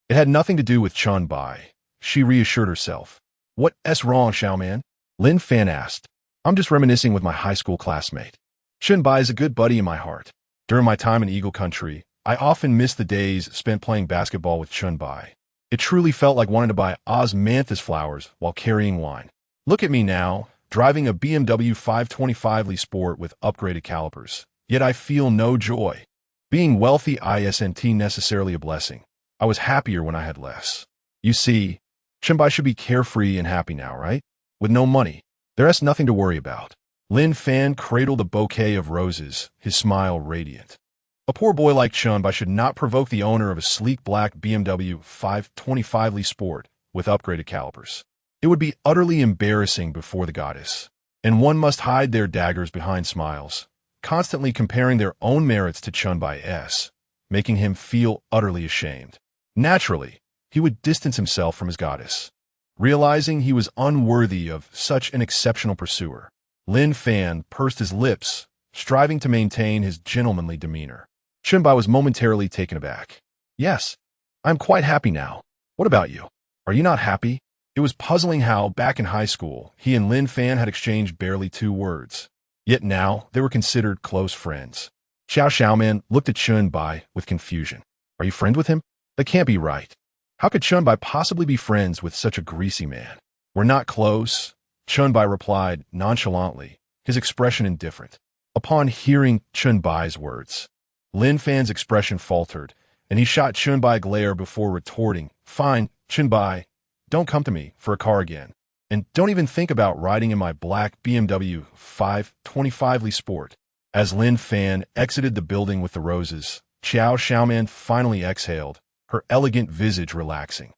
It had nothing to do with Chen Bai. She reassured herself. What's wrong, Xiao Man? Lin Fan asked. I'm just reminiscing with my high school classmate. Chen Bai is a good buddy in my heart. During my time in Eagle Country, I often missed the days spent playing basketball with Chen Bai. It truly felt like wanting to buy osmanthus flowers while carrying wine. Look at me now, driving a BMW 525Li Sport with upgraded calipers. Yet I feel no joy. Being wealthy isn't necessarily a blessing. I was happier when I had less. You see, Chen Bai should be carefree and happy now, right? With no money, there's nothing to worry about. Lin Fan cradled a bouquet of roses, his smile radiant. A poor boy like Chen Bai should not provoke the owner of a sleek black BMW 525Li Sport with upgraded calipers. It would be utterly embarrassing before the goddess, and one must hide their daggers behind smiles, constantly comparing their own merits to Chen Bai's, making him feel utterly ashamed. Naturally, he would distance himself from his goddess. Realizing he was unworthy of such an exceptional pursuer, Lin Fan pursed his lips, striving to maintain his gentlemanly demeanor. Chen Bai was momentarily taken aback. Yes, I'm quite happy now. What about you? Are you not happy? It was puzzling how, back in high school, he and Lin Fan had exchanged barely 2 words. Yet now, they were considered close friends. Xiao Man looked at Chen Bai with confusion. Are you friends with him? That can't be right. How could Chen Bai possibly be friends with such a greasy man? We're not close, Chen Bai replied nonchalantly, his expression indifferent. Upon hearing Chen Bai's words, Lin Fan's expression faltered, and he shot Chen Bai a glare before retorting, Fine, Chen Bai, don't come to me for a car again. And don't even think about riding in my black BMW 525Li Sport. As Lin Fan exited the building with the roses, Xiao Man finally exhaled, her elegant visage relaxing.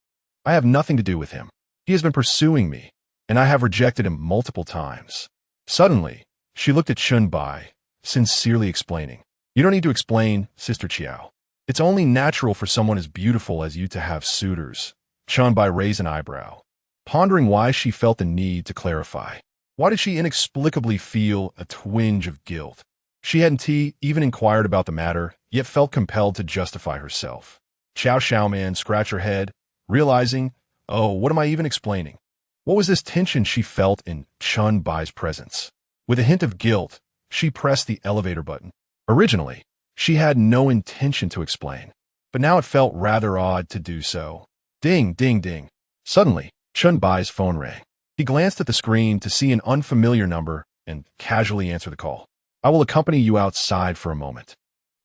I have nothing to do with him. He has been pursuing me, and I have rejected him multiple times. Suddenly, she looked at Chen Bai, sincerely explaining. You don't need to explain, Sister Qiao. It's only natural for someone as beautiful as you to have suitors. Chen Bai raised an eyebrow, pondering why she felt the need to clarify. Why did she inexplicably feel a twinge of guilt? She hadn't even inquired about the matter, yet felt compelled to justify herself. Xiaoman scratched her head, realizing, oh, what am I even explaining? What was this tension she felt in Chen Bai's presence? With a hint of guilt, she pressed the elevator button. Originally, she had no intention to explain, but now it felt rather odd to do so. Ding, ding, ding. Suddenly, Chen Bai's phone rang. He glanced at the screen to see an unfamiliar number and casually answered the call. I will accompany you outside for a moment.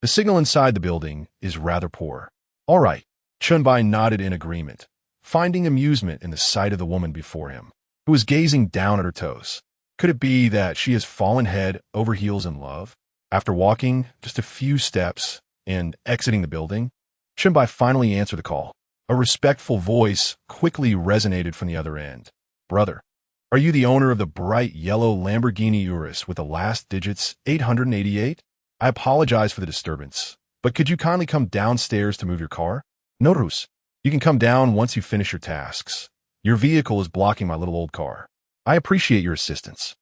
The signal inside the building is rather poor. All right. Chen Bai nodded in agreement, finding amusement in the sight of the woman before him, who was gazing down at her toes. Could it be that she has fallen head over heels in love? After walking just a few steps and exiting the building, Chen Bai finally answered the call. A respectful voice quickly resonated from the other end. Brother, are you the owner of the bright yellow Lamborghini Urus with the last digits 888? I apologize for the disturbance, but could you kindly come downstairs to move your car? No, Rus. You can come down once you finish your tasks. Your vehicle is blocking my little old car. I appreciate your assistance.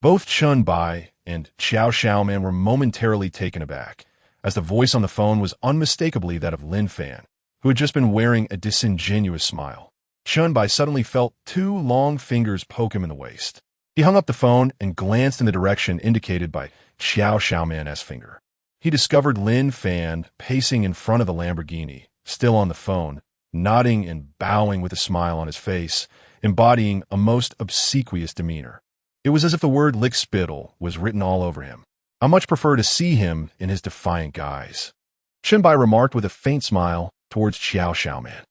Both Chen Bai and Xiaoman were momentarily taken aback, as the voice on the phone was unmistakably that of Lin Fan, who had just been wearing a disingenuous smile. Chen Bai suddenly felt two long fingers poke him in the waist. He hung up the phone and glanced in the direction indicated by Xiaoman's finger. He discovered Lin Fan pacing in front of the Lamborghini, still on the phone, nodding and bowing with a smile on his face, embodying a most obsequious demeanor. It was as if the word lickspittle was written all over him. I much prefer to see him in his defiant guise. Chen Bai remarked with a faint smile towards Xiaoman.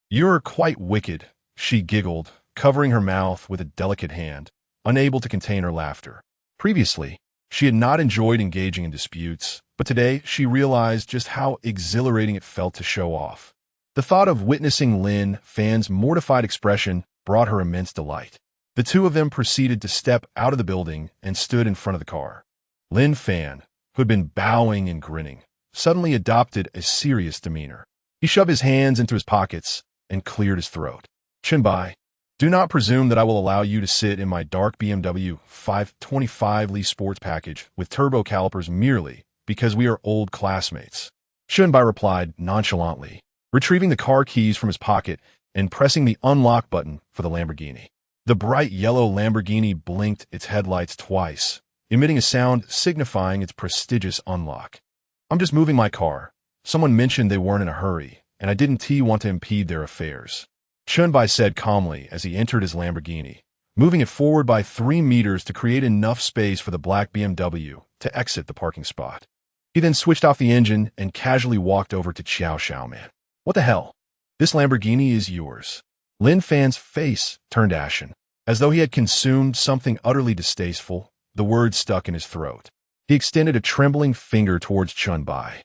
You're quite wicked, she giggled, covering her mouth with a delicate hand, unable to contain her laughter. Previously, she had not enjoyed engaging in disputes, but today she realized just how exhilarating it felt to show off. The thought of witnessing Lin Fan's mortified expression brought her immense delight. The two of them proceeded to step out of the building and stood in front of the car. Lin Fan, who had been bowing and grinning, suddenly adopted a serious demeanor. He shoved his hands into his pockets and cleared his throat. Chen Bai, do not presume that I will allow you to sit in my dark BMW 525 Li sports package with turbo calipers merely because we are old classmates. Chen Bai replied nonchalantly, retrieving the car keys from his pocket and pressing the unlock button for the Lamborghini. The bright yellow Lamborghini blinked its headlights twice, emitting a sound signifying its prestigious unlock. I'm just moving my car. Someone mentioned they weren't in a hurry, and I didn't want to impede their affairs. Chen Bai said calmly as he entered his Lamborghini, moving it forward by 3 meters to create enough space for the black BMW to exit the parking spot. He then switched off the engine and casually walked over to Xiaoman. What the hell? This Lamborghini is yours. Lin Fan's face turned ashen. As though he had consumed something utterly distasteful, the words stuck in his throat. He extended a trembling finger towards Chen Bai.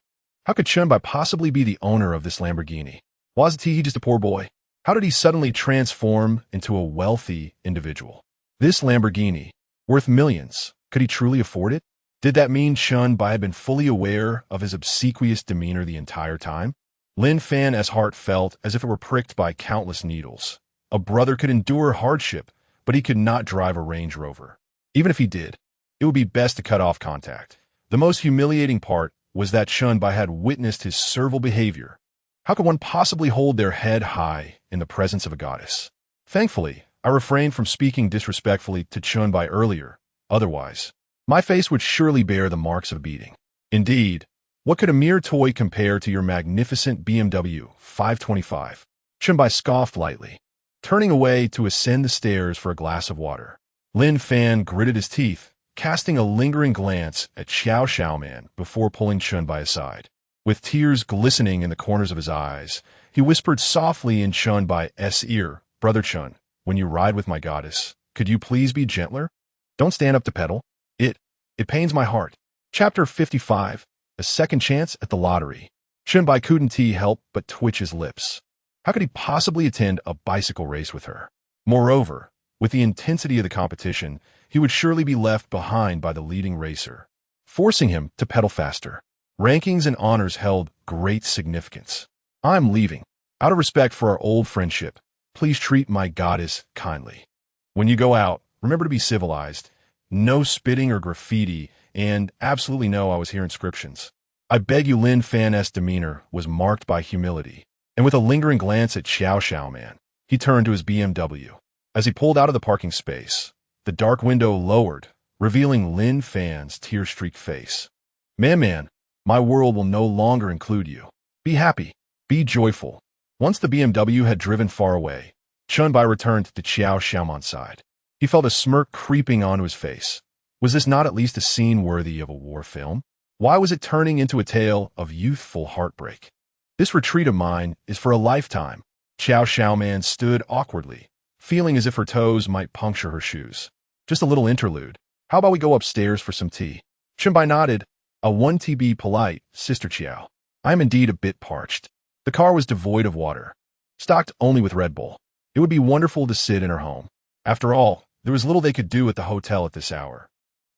How could Chen Bai possibly be the owner of this Lamborghini? Wasn't he just a poor boy? How did he suddenly transform into a wealthy individual? This Lamborghini, worth millions, could he truly afford it? Did that mean Chen Bai had been fully aware of his obsequious demeanor the entire time? Lin Fan's heart felt as if it were pricked by countless needles. A brother could endure hardship, but he could not drive a Range Rover. Even if he did, it would be best to cut off contact. The most humiliating part was that Chen Bai had witnessed his servile behavior. How could one possibly hold their head high in the presence of a goddess? Thankfully, I refrained from speaking disrespectfully to Chen Bai earlier. Otherwise, my face would surely bear the marks of a beating. Indeed, what could a mere toy compare to your magnificent BMW 525? Chen Bai scoffed lightly, turning away to ascend the stairs for a glass of water. Lin Fan gritted his teeth, casting a lingering glance at Xiaoman before pulling Chen Bai aside. With tears glistening in the corners of his eyes, he whispered softly in Chen Bai's ear, Brother Chen, when you ride with my goddess, could you please be gentler? Don't stand up to pedal. It pains my heart. Chapter 55. A second chance at the lottery. Chen Bai couldn't help but twitch his lips. How could he possibly attend a bicycle race with her? Moreover, with the intensity of the competition, he would surely be left behind by the leading racer, forcing him to pedal faster. Rankings and honors held great significance. I'm leaving. Out of respect for our old friendship, please treat my goddess kindly. When you go out, remember to be civilized. No spitting or graffiti, and absolutely no I was here inscriptions. I beg you. Lin Fan's demeanor was marked by humility, and with a lingering glance at Xiao Man, he turned to his BMW. As he pulled out of the parking space, the dark window lowered, revealing Lin Fan's tear-streaked face. Man, my world will no longer include you. Be happy. Be joyful. Once the BMW had driven far away, Chen Bai returned to Xiaoman's side. He felt a smirk creeping onto his face. Was this not at least a scene worthy of a war film? Why was it turning into a tale of youthful heartbreak? This retreat of mine is for a lifetime. Xiaoman stood awkwardly, feeling as if her toes might puncture her shoes. Just a little interlude. How about we go upstairs for some tea? Chen Bai nodded. A 1TB polite, Sister Xiao. I am indeed a bit parched. The car was devoid of water, stocked only with Red Bull. It would be wonderful to sit in her home. After all, there was little they could do at the hotel at this hour.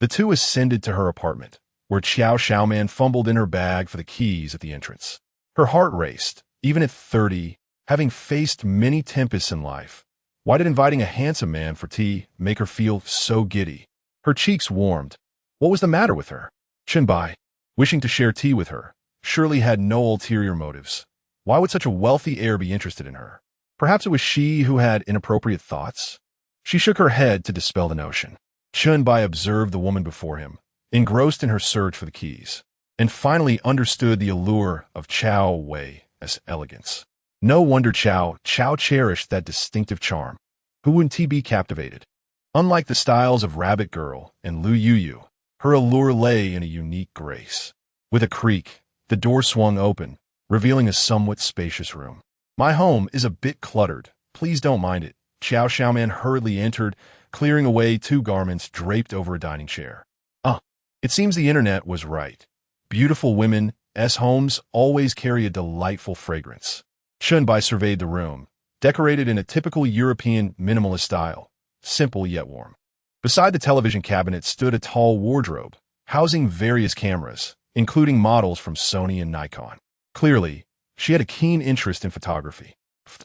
The two ascended to her apartment, where Xiaoman fumbled in her bag for the keys at the entrance. Her heart raced, even at 30, having faced many tempests in life. Why did inviting a handsome man for tea make her feel so giddy? Her cheeks warmed. What was the matter with her? Chen Bai, wishing to share tea with her, surely had no ulterior motives. Why would such a wealthy heir be interested in her? Perhaps it was she who had inappropriate thoughts? She shook her head to dispel the notion. Chen Bai observed the woman before him, engrossed in her search for the keys, and finally understood the allure of Chao Wei as elegance. No wonder Chao cherished that distinctive charm. Who wouldn't he be captivated? Unlike the styles of Rabbit Girl and Lu Yu, her allure lay in a unique grace. With a creak, the door swung open, revealing a somewhat spacious room. My home is a bit cluttered. Please don't mind it. Xiaoman hurriedly entered, clearing away 2 garments draped over a dining chair. It seems the internet was right. Beautiful women's homes always carry a delightful fragrance. Chen Bai surveyed the room, decorated in a typical European minimalist style, simple yet warm. Beside the television cabinet stood a tall wardrobe, housing various cameras, including models from Sony and Nikon. Clearly, she had a keen interest in photography.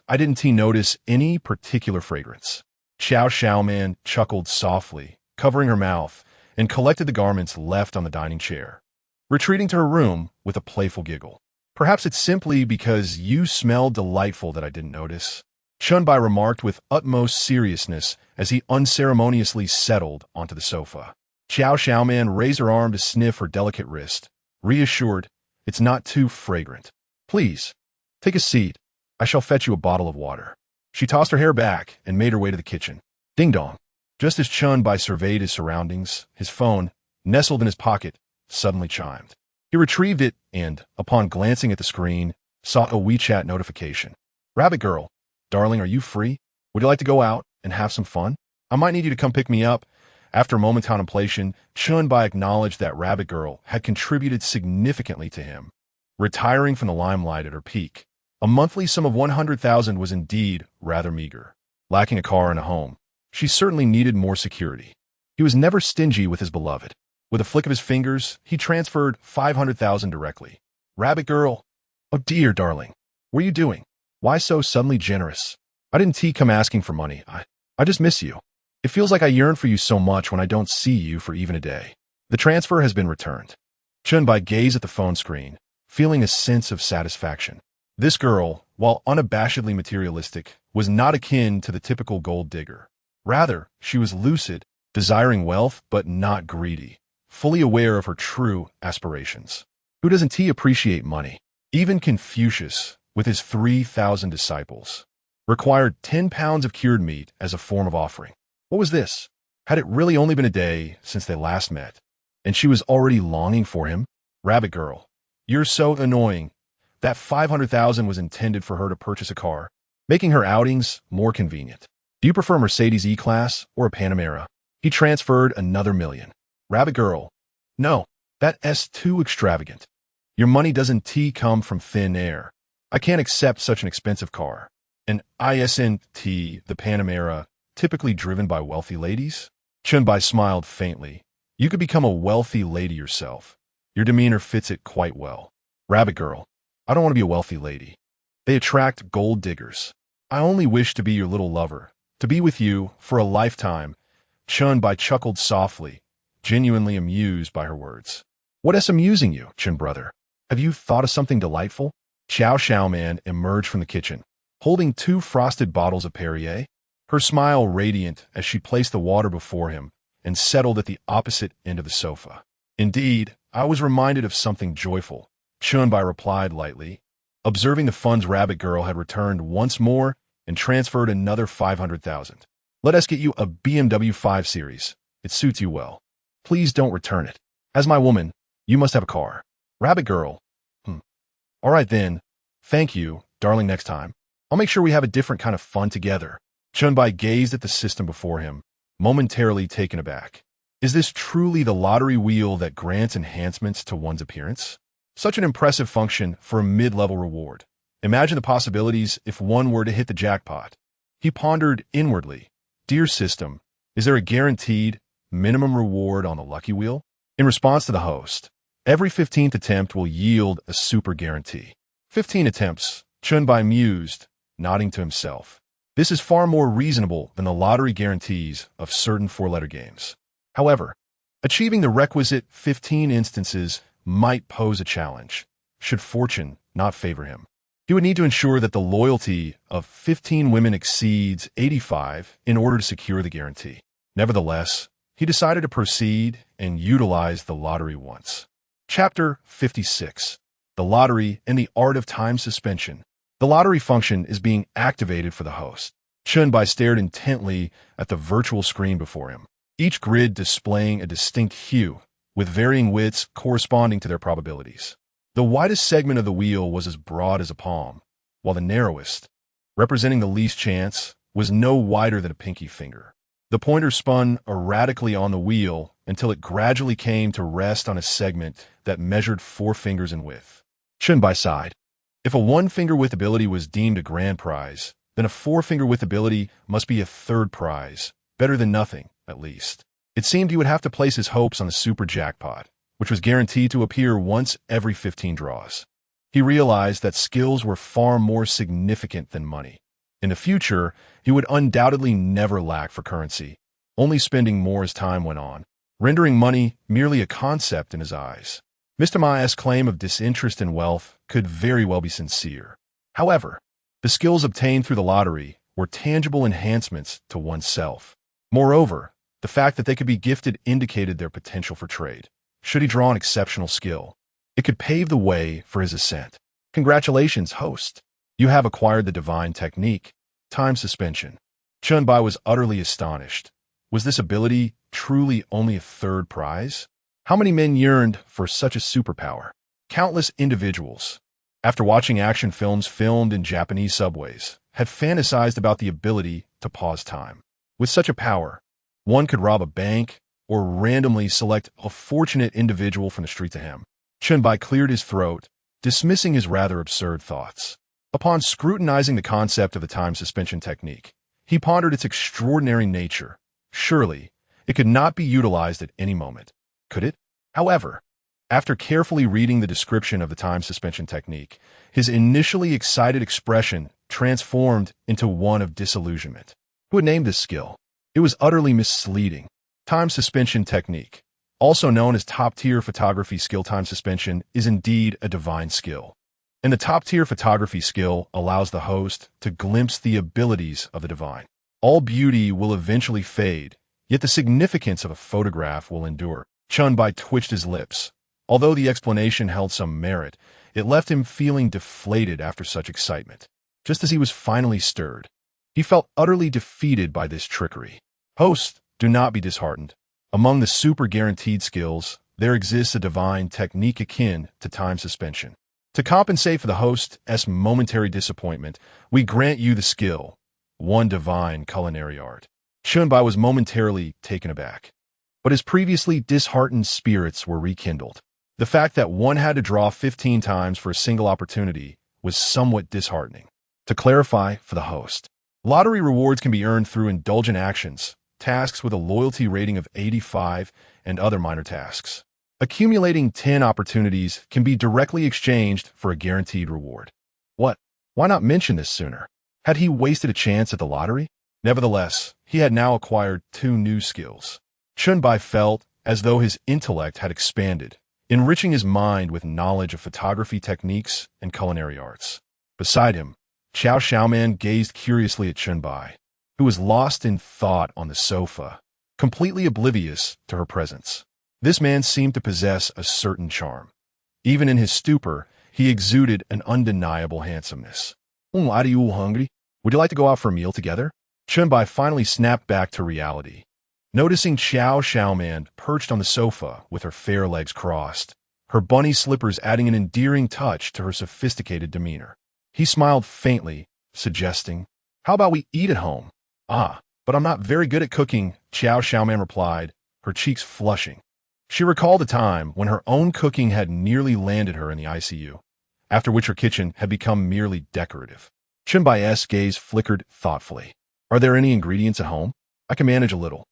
I didn't notice any particular fragrance. Xiaoman chuckled softly, covering her mouth, and collected the garments left on the dining chair, retreating to her room with a playful giggle. Perhaps it's simply because you smell delightful that I didn't notice, Chen Bai remarked with utmost seriousness as he unceremoniously settled onto the sofa. Xiaoman raised her arm to sniff her delicate wrist, reassured, it's not too fragrant. Please, take a seat. I shall fetch you a bottle of water. She tossed her hair back and made her way to the kitchen. Ding dong. Just as Chen Bai surveyed his surroundings, his phone, nestled in his pocket, suddenly chimed. He retrieved it and, upon glancing at the screen, saw a WeChat notification. Rabbit Girl, darling, are you free? Would you like to go out and have some fun? I might need you to come pick me up. After a moment's contemplation, Chen Bai acknowledged that Rabbit Girl had contributed significantly to him. Retiring from the limelight at her peak, a monthly sum of 100,000 was indeed rather meager. Lacking a car and a home, she certainly needed more security. He was never stingy with his beloved. With a flick of his fingers, he transferred 500,000 directly. Rabbit Girl, oh dear darling, what are you doing? Why so suddenly generous? I didn't come asking for money. I just miss you. It feels like I yearn for you so much when I don't see you for even a day. The transfer has been returned. Chen Bai gazed at the phone screen, feeling a sense of satisfaction. This girl, while unabashedly materialistic, was not akin to the typical gold digger. Rather, she was lucid, desiring wealth but not greedy, fully aware of her true aspirations. Who doesn't appreciate money? Even Confucius, with his 3,000 disciples, required 10 pounds of cured meat as a form of offering. What was this? Had it really only been a day since they last met, and she was already longing for him? Rabbit Girl, you're so annoying. That 500,000 was intended for her to purchase a car, making her outings more convenient. Do you prefer Mercedes E-Class or a Panamera? He transferred another million. Rabbit Girl, no, that's too extravagant. Your money doesn't come from thin air. I can't accept such an expensive car. An isn't the Panamera, typically driven by wealthy ladies? Chen Bai smiled faintly. You could become a wealthy lady yourself. Your demeanor fits it quite well. Rabbit Girl, I don't want to be a wealthy lady. They attract gold diggers. I only wish to be your little lover, to be with you for a lifetime. Chen Bai chuckled softly, genuinely amused by her words. What is amusing you, Chen brother? Have you thought of something delightful? Xiao Xiao Man emerged from the kitchen, holding 2 frosted bottles of Perrier, her smile radiant as she placed the water before him and settled at the opposite end of the sofa. Indeed, I was reminded of something joyful, Chen Bai replied lightly, observing the fund's rabbit girl had returned once more and transferred another 500,000. Let us get you a BMW 5 Series. It suits you well. Please don't return it. As my woman, you must have a car. Rabbit girl. All right then. Thank you, darling. Next time, I'll make sure we have a different kind of fun together. Chen Bai gazed at the system before him, momentarily taken aback. Is this truly the lottery wheel that grants enhancements to one's appearance? Such an impressive function for a mid-level reward. Imagine the possibilities if one were to hit the jackpot. He pondered inwardly. Dear system, is there a guaranteed minimum reward on the lucky wheel? In response to the host, every 15th attempt will yield a super guarantee. 15 attempts, Chen Bai mused, nodding to himself. This is far more reasonable than the lottery guarantees of certain 4-letter games. However, achieving the requisite 15 instances might pose a challenge, should fortune not favor him. He would need to ensure that the loyalty of 15 women exceeds 85 in order to secure the guarantee. Nevertheless, he decided to proceed and utilize the lottery once. Chapter 56. The Lottery and the Art of Time Suspension. The lottery function is being activated for the host. Chen Bai stared intently at the virtual screen before him, each grid displaying a distinct hue, with varying widths corresponding to their probabilities. The widest segment of the wheel was as broad as a palm, while the narrowest, representing the least chance, was no wider than a pinky finger. The pointer spun erratically on the wheel until it gradually came to rest on a segment that measured 4 fingers in width. Chen Bai sighed. If a 1-finger width ability was deemed a grand prize, then a 4-finger width ability must be a third prize, better than nothing, at least. It seemed he would have to place his hopes on the super jackpot, which was guaranteed to appear once every 15 draws. He realized that skills were far more significant than money. In the future, he would undoubtedly never lack for currency, only spending more as time went on, rendering money merely a concept in his eyes. Mr. Mai's claim of disinterest in wealth could very well be sincere. However, the skills obtained through the lottery were tangible enhancements to oneself. Moreover, the fact that they could be gifted indicated their potential for trade. Should he draw an exceptional skill, it could pave the way for his ascent. Congratulations, host. You have acquired the divine technique, time suspension. Chen Bai was utterly astonished. Was this ability truly only a third prize? How many men yearned for such a superpower? Countless individuals, after watching action films filmed in Japanese subways, had fantasized about the ability to pause time. With such a power, one could rob a bank or randomly select a fortunate individual from the street to him. Chen Bai cleared his throat, dismissing his rather absurd thoughts. Upon scrutinizing the concept of the time suspension technique, he pondered its extraordinary nature. Surely, it could not be utilized at any moment. Could it? However, after carefully reading the description of the time suspension technique, his initially excited expression transformed into one of disillusionment. Who had named this skill? It was utterly misleading. Time suspension technique, also known as top-tier photography skill. Time suspension is indeed a divine skill. And the top-tier photography skill allows the host to glimpse the abilities of the divine. All beauty will eventually fade, yet the significance of a photograph will endure. Chen Bai twitched his lips. Although the explanation held some merit, it left him feeling deflated after such excitement. Just as he was finally stirred, he felt utterly defeated by this trickery. Host, do not be disheartened. Among the super guaranteed skills, there exists a divine technique akin to time suspension. To compensate for the host's momentary disappointment, we grant you the skill, one divine culinary art. Chen Bai was momentarily taken aback, but his previously disheartened spirits were rekindled. The fact that one had to draw 15 times for a single opportunity was somewhat disheartening. To clarify for the host, lottery rewards can be earned through indulgent actions, tasks with a loyalty rating of 85, and other minor tasks. Accumulating 10 opportunities can be directly exchanged for a guaranteed reward. What? Why not mention this sooner? Had he wasted a chance at the lottery? Nevertheless, he had now acquired 2 new skills. Chen Bai felt as though his intellect had expanded, enriching his mind with knowledge of photography techniques and culinary arts. Beside him, Xiao Xiaoman gazed curiously at Chen Bai, who was lost in thought on the sofa, completely oblivious to her presence. This man seemed to possess a certain charm. Even in his stupor, he exuded an undeniable handsomeness. Are you hungry? Would you like to go out for a meal together? Chen Bai finally snapped back to reality. Noticing Xiao Xiaoman perched on the sofa with her fair legs crossed, her bunny slippers adding an endearing touch to her sophisticated demeanor. He smiled faintly, suggesting, "How about we eat at home?" But I'm not very good at cooking," Xiao Xiaoman replied, her cheeks flushing. She recalled a time when her own cooking had nearly landed her in the ICU, after which her kitchen had become merely decorative. Chen Bai's gaze flickered thoughtfully. "Are there any ingredients at home? I can manage a little."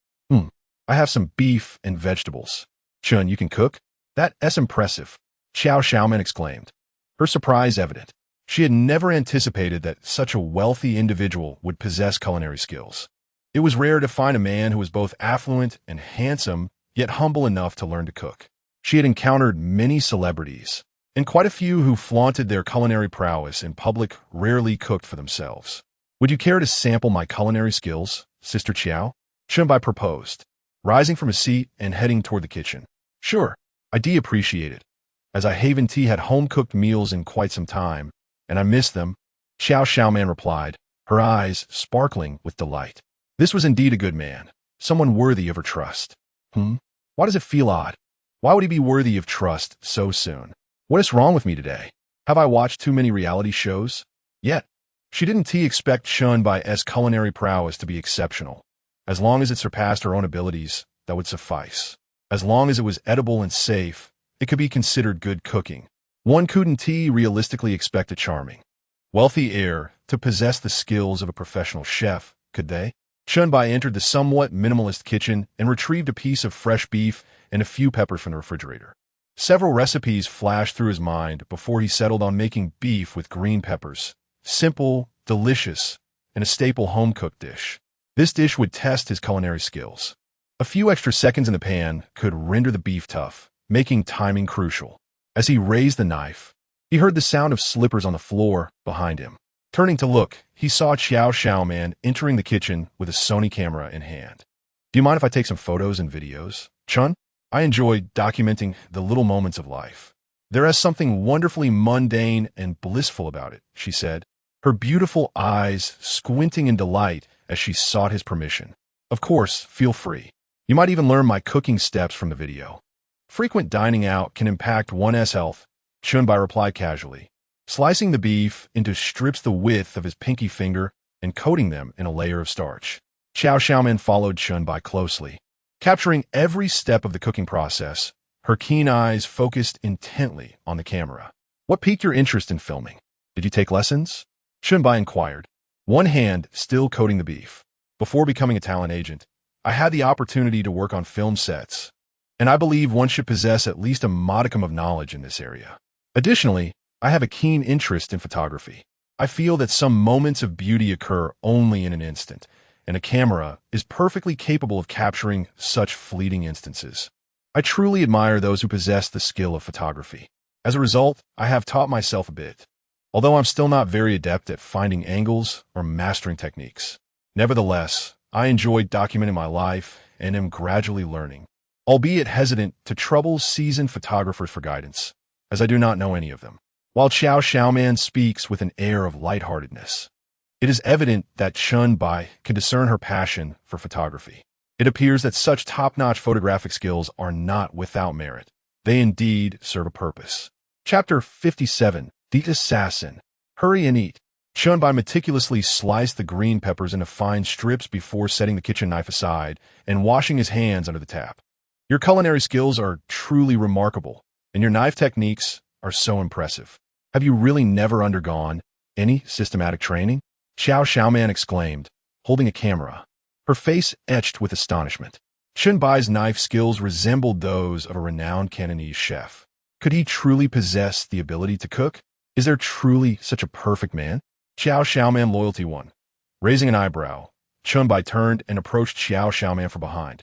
I have some beef and vegetables." "Chen, you can cook? That's impressive," Xiao Xiaoman exclaimed, her surprise evident. She had never anticipated that such a wealthy individual would possess culinary skills. It was rare to find a man who was both affluent and handsome, yet humble enough to learn to cook. She had encountered many celebrities, and quite a few who flaunted their culinary prowess in public rarely cooked for themselves. "Would you care to sample my culinary skills, Sister Qiao?" Chen Bai proposed, rising from his seat and heading toward the kitchen. "Sure, I'd appreciate it, as I haven't had home-cooked meals in quite some time, and I miss them," Xiao Xiaoman replied, her eyes sparkling with delight. This was indeed a good man, someone worthy of her trust. Why does it feel odd? Why would he be worthy of trust so soon? What is wrong with me today? Have I watched too many reality shows? Yet, she didn't expect Chen Bai's culinary prowess to be exceptional. As long as it surpassed her own abilities, that would suffice. As long as it was edible and safe, it could be considered good cooking. One couldn't realistically expect a charming, wealthy heir to possess the skills of a professional chef, could they? Chen Bai entered the somewhat minimalist kitchen and retrieved a piece of fresh beef and a few peppers from the refrigerator. Several recipes flashed through his mind before he settled on making beef with green peppers. Simple, delicious, and a staple home-cooked dish. This dish would test his culinary skills. A few extra seconds in the pan could render the beef tough, making timing crucial. As he raised the knife, he heard the sound of slippers on the floor behind him. Turning to look, he saw Xiao Xiaoman entering the kitchen with a Sony camera in hand. "Do you mind if I take some photos and videos, Chen? I enjoy documenting the little moments of life. There is something wonderfully mundane and blissful about it," she said, her beautiful eyes squinting in delight as she sought his permission. "Of course, feel free. You might even learn my cooking steps from the video." "Frequent dining out can impact one's health," Chen Bai replied casually, slicing the beef into strips the width of his pinky finger and coating them in a layer of starch. Xiao Xiaoman followed Chen Bai closely, capturing every step of the cooking process, her keen eyes focused intently on the camera. "What piqued your interest in filming? Did you take lessons?" Chen Bai inquired, one hand still coating the beef. "Before becoming a talent agent, I had the opportunity to work on film sets, and I believe one should possess at least a modicum of knowledge in this area. Additionally, I have a keen interest in photography. I feel that some moments of beauty occur only in an instant, and a camera is perfectly capable of capturing such fleeting instances. I truly admire those who possess the skill of photography. As a result, I have taught myself a bit, although I'm still not very adept at finding angles or mastering techniques. Nevertheless, I enjoy documenting my life and am gradually learning, albeit hesitant to trouble seasoned photographers for guidance, as I do not know any of them." While Xiao Xiaoman speaks with an air of lightheartedness, it is evident that Chen Bai can discern her passion for photography. It appears that such top-notch photographic skills are not without merit. They indeed serve a purpose. Chapter 57, The Assassin. Hurry and eat. Chen Bai meticulously sliced the green peppers into fine strips before setting the kitchen knife aside and washing his hands under the tap. "Your culinary skills are truly remarkable, and your knife techniques are so impressive. Have you really never undergone any systematic training?" Xiao Xiaoman exclaimed, holding a camera, her face etched with astonishment. Chen Bai's knife skills resembled those of a renowned Cantonese chef. Could he truly possess the ability to cook? Is there truly such a perfect man? Xiao Xiaoman Loyalty 1. Raising an eyebrow, Chen Bai turned and approached Xiao Xiaoman from behind,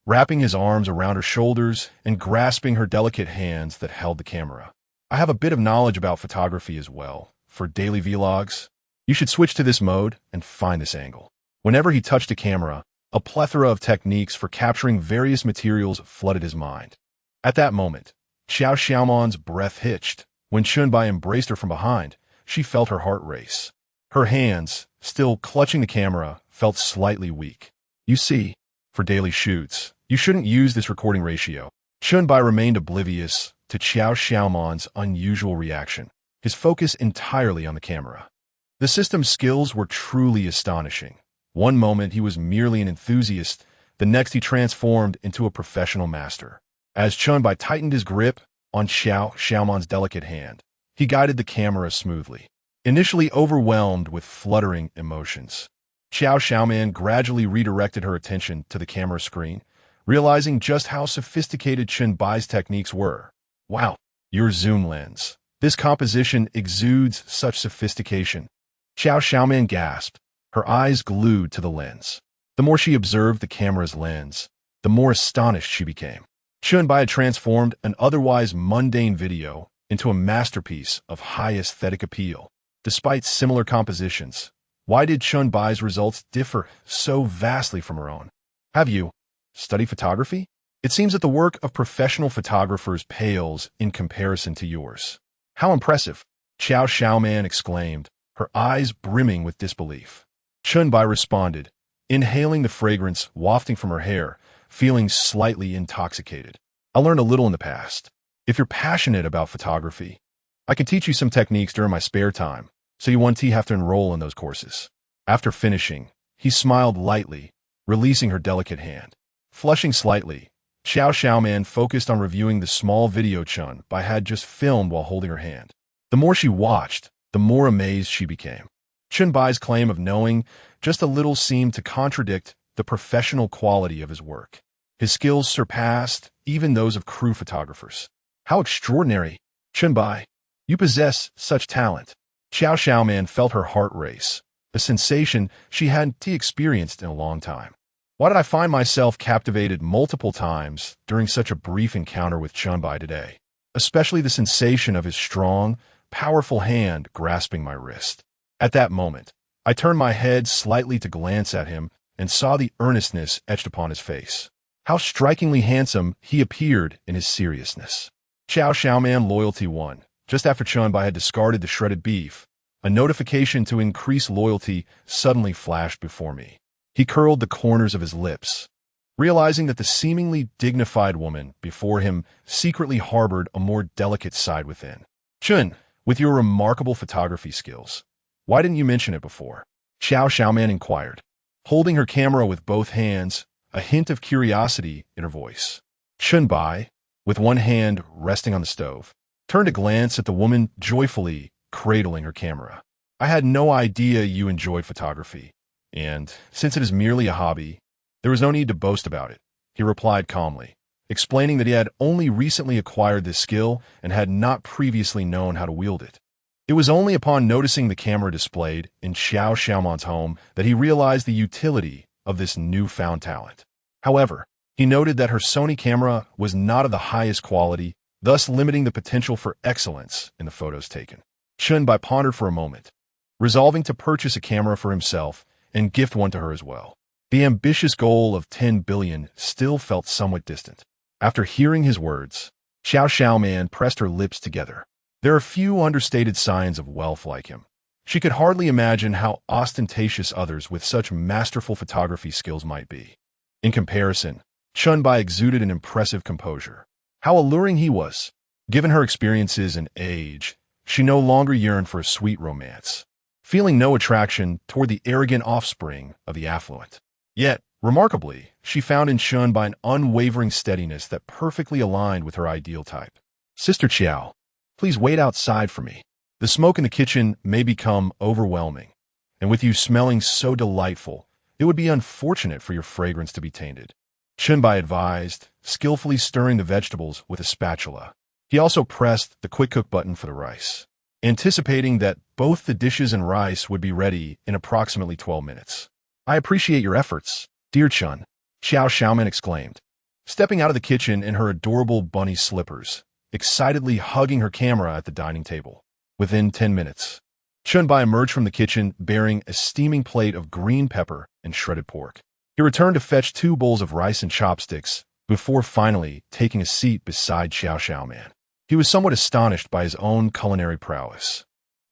wrapping his arms around her shoulders and grasping her delicate hands that held the camera. I have a bit of knowledge about photography as well. For daily vlogs, you should switch to this mode and find this angle. Whenever he touched a camera, a plethora of techniques for capturing various materials flooded his mind. At that moment, Xiao Xiaoman's breath hitched. When Chen Bai embraced her from behind, she felt her heart race. Her hands, still clutching the camera, felt slightly weak. You see, for daily shoots, you shouldn't use this recording ratio. Chen Bai remained oblivious to Xiao Xiaoman's unusual reaction, his focus entirely on the camera. The system's skills were truly astonishing. One moment he was merely an enthusiast, the next he transformed into a professional master. As Chen Bai tightened his grip on Xiao Xiaoman's delicate hand, he guided the camera smoothly. Initially overwhelmed with fluttering emotions, Xiao Xiaoman gradually redirected her attention to the camera screen, realizing just how sophisticated Chen Bai's techniques were. Wow, your zoom lens. This composition exudes such sophistication. Xiao Xiaoman gasped, her eyes glued to the lens. The more she observed the camera's lens, the more astonished she became. Chen Bai had transformed an otherwise mundane video into a masterpiece of high aesthetic appeal. Despite similar compositions, why did Chen Bai's results differ so vastly from her own? Have you studied photography? It seems that the work of professional photographers pales in comparison to yours. How impressive! Xiao Xiaoman exclaimed, her eyes brimming with disbelief. Chen Bai responded, inhaling the fragrance wafting from her hair, feeling slightly intoxicated. I learned a little in the past. If you're passionate about photography, I can teach you some techniques during my spare time, so you won't have to enroll in those courses. After finishing, he smiled lightly, releasing her delicate hand. Flushing slightly, Xiao Xiaoman focused on reviewing the small video Chen Bai had just filmed while holding her hand. The more she watched, the more amazed she became. Chen Bai's claim of knowing just a little seemed to contradict the professional quality of his work. His skills surpassed even those of crew photographers. How extraordinary! Chen Bai, you possess such talent. Xiao Xiaoman felt her heart race, a sensation she hadn't experienced in a long time. Why did I find myself captivated multiple times during such a brief encounter with Chen Bai today? Especially the sensation of his strong, powerful hand grasping my wrist. At that moment, I turned my head slightly to glance at him and saw the earnestness etched upon his face. How strikingly handsome he appeared in his seriousness. Xiao Xiaoman Loyalty 1. Just after Chen Bai had discarded the shredded beef, a notification to increase loyalty suddenly flashed before me. He curled the corners of his lips, realizing that the seemingly dignified woman before him secretly harbored a more delicate side within. Chen, with your remarkable photography skills, why didn't you mention it before? Xiao Xiaoman inquired, holding her camera with both hands, a hint of curiosity in her voice. Chen Bai, with one hand resting on the stove, turned to glance at the woman joyfully cradling her camera. I had no idea you enjoyed photography, and since it is merely a hobby, there was no need to boast about it, he replied calmly, explaining that he had only recently acquired this skill and had not previously known how to wield it. It was only upon noticing the camera displayed in Xiao Xiaoman's home that he realized the utility of this newfound talent. However, he noted that her Sony camera was not of the highest quality, thus limiting the potential for excellence in the photos taken. Chen Bai pondered for a moment, resolving to purchase a camera for himself and gift one to her as well. The ambitious goal of 10 billion still felt somewhat distant. After hearing his words, Xiao Xiaoman pressed her lips together. There are few understated signs of wealth like him. She could hardly imagine how ostentatious others with such masterful photography skills might be. In comparison, Chen Bai exuded an impressive composure. How alluring he was! Given her experiences and age, she no longer yearned for a sweet romance, feeling no attraction toward the arrogant offspring of the affluent. Yet, remarkably, she found in Chen Bai an unwavering steadiness that perfectly aligned with her ideal type. Sister Qiao, please wait outside for me. The smoke in the kitchen may become overwhelming, and with you smelling so delightful, it would be unfortunate for your fragrance to be tainted. Chen Bai advised, skillfully stirring the vegetables with a spatula. He also pressed the quick cook button for the rice, anticipating that both the dishes and rice would be ready in approximately 12 minutes. I appreciate your efforts, dear Chun, Xiao Xiaoman exclaimed, stepping out of the kitchen in her adorable bunny slippers, excitedly hugging her camera at the dining table. Within 10 minutes, Chen Bai emerged from the kitchen bearing a steaming plate of green pepper and shredded pork. He returned to fetch 2 bowls of rice and chopsticks before finally taking a seat beside Xiao Xiaoman. He was somewhat astonished by his own culinary prowess.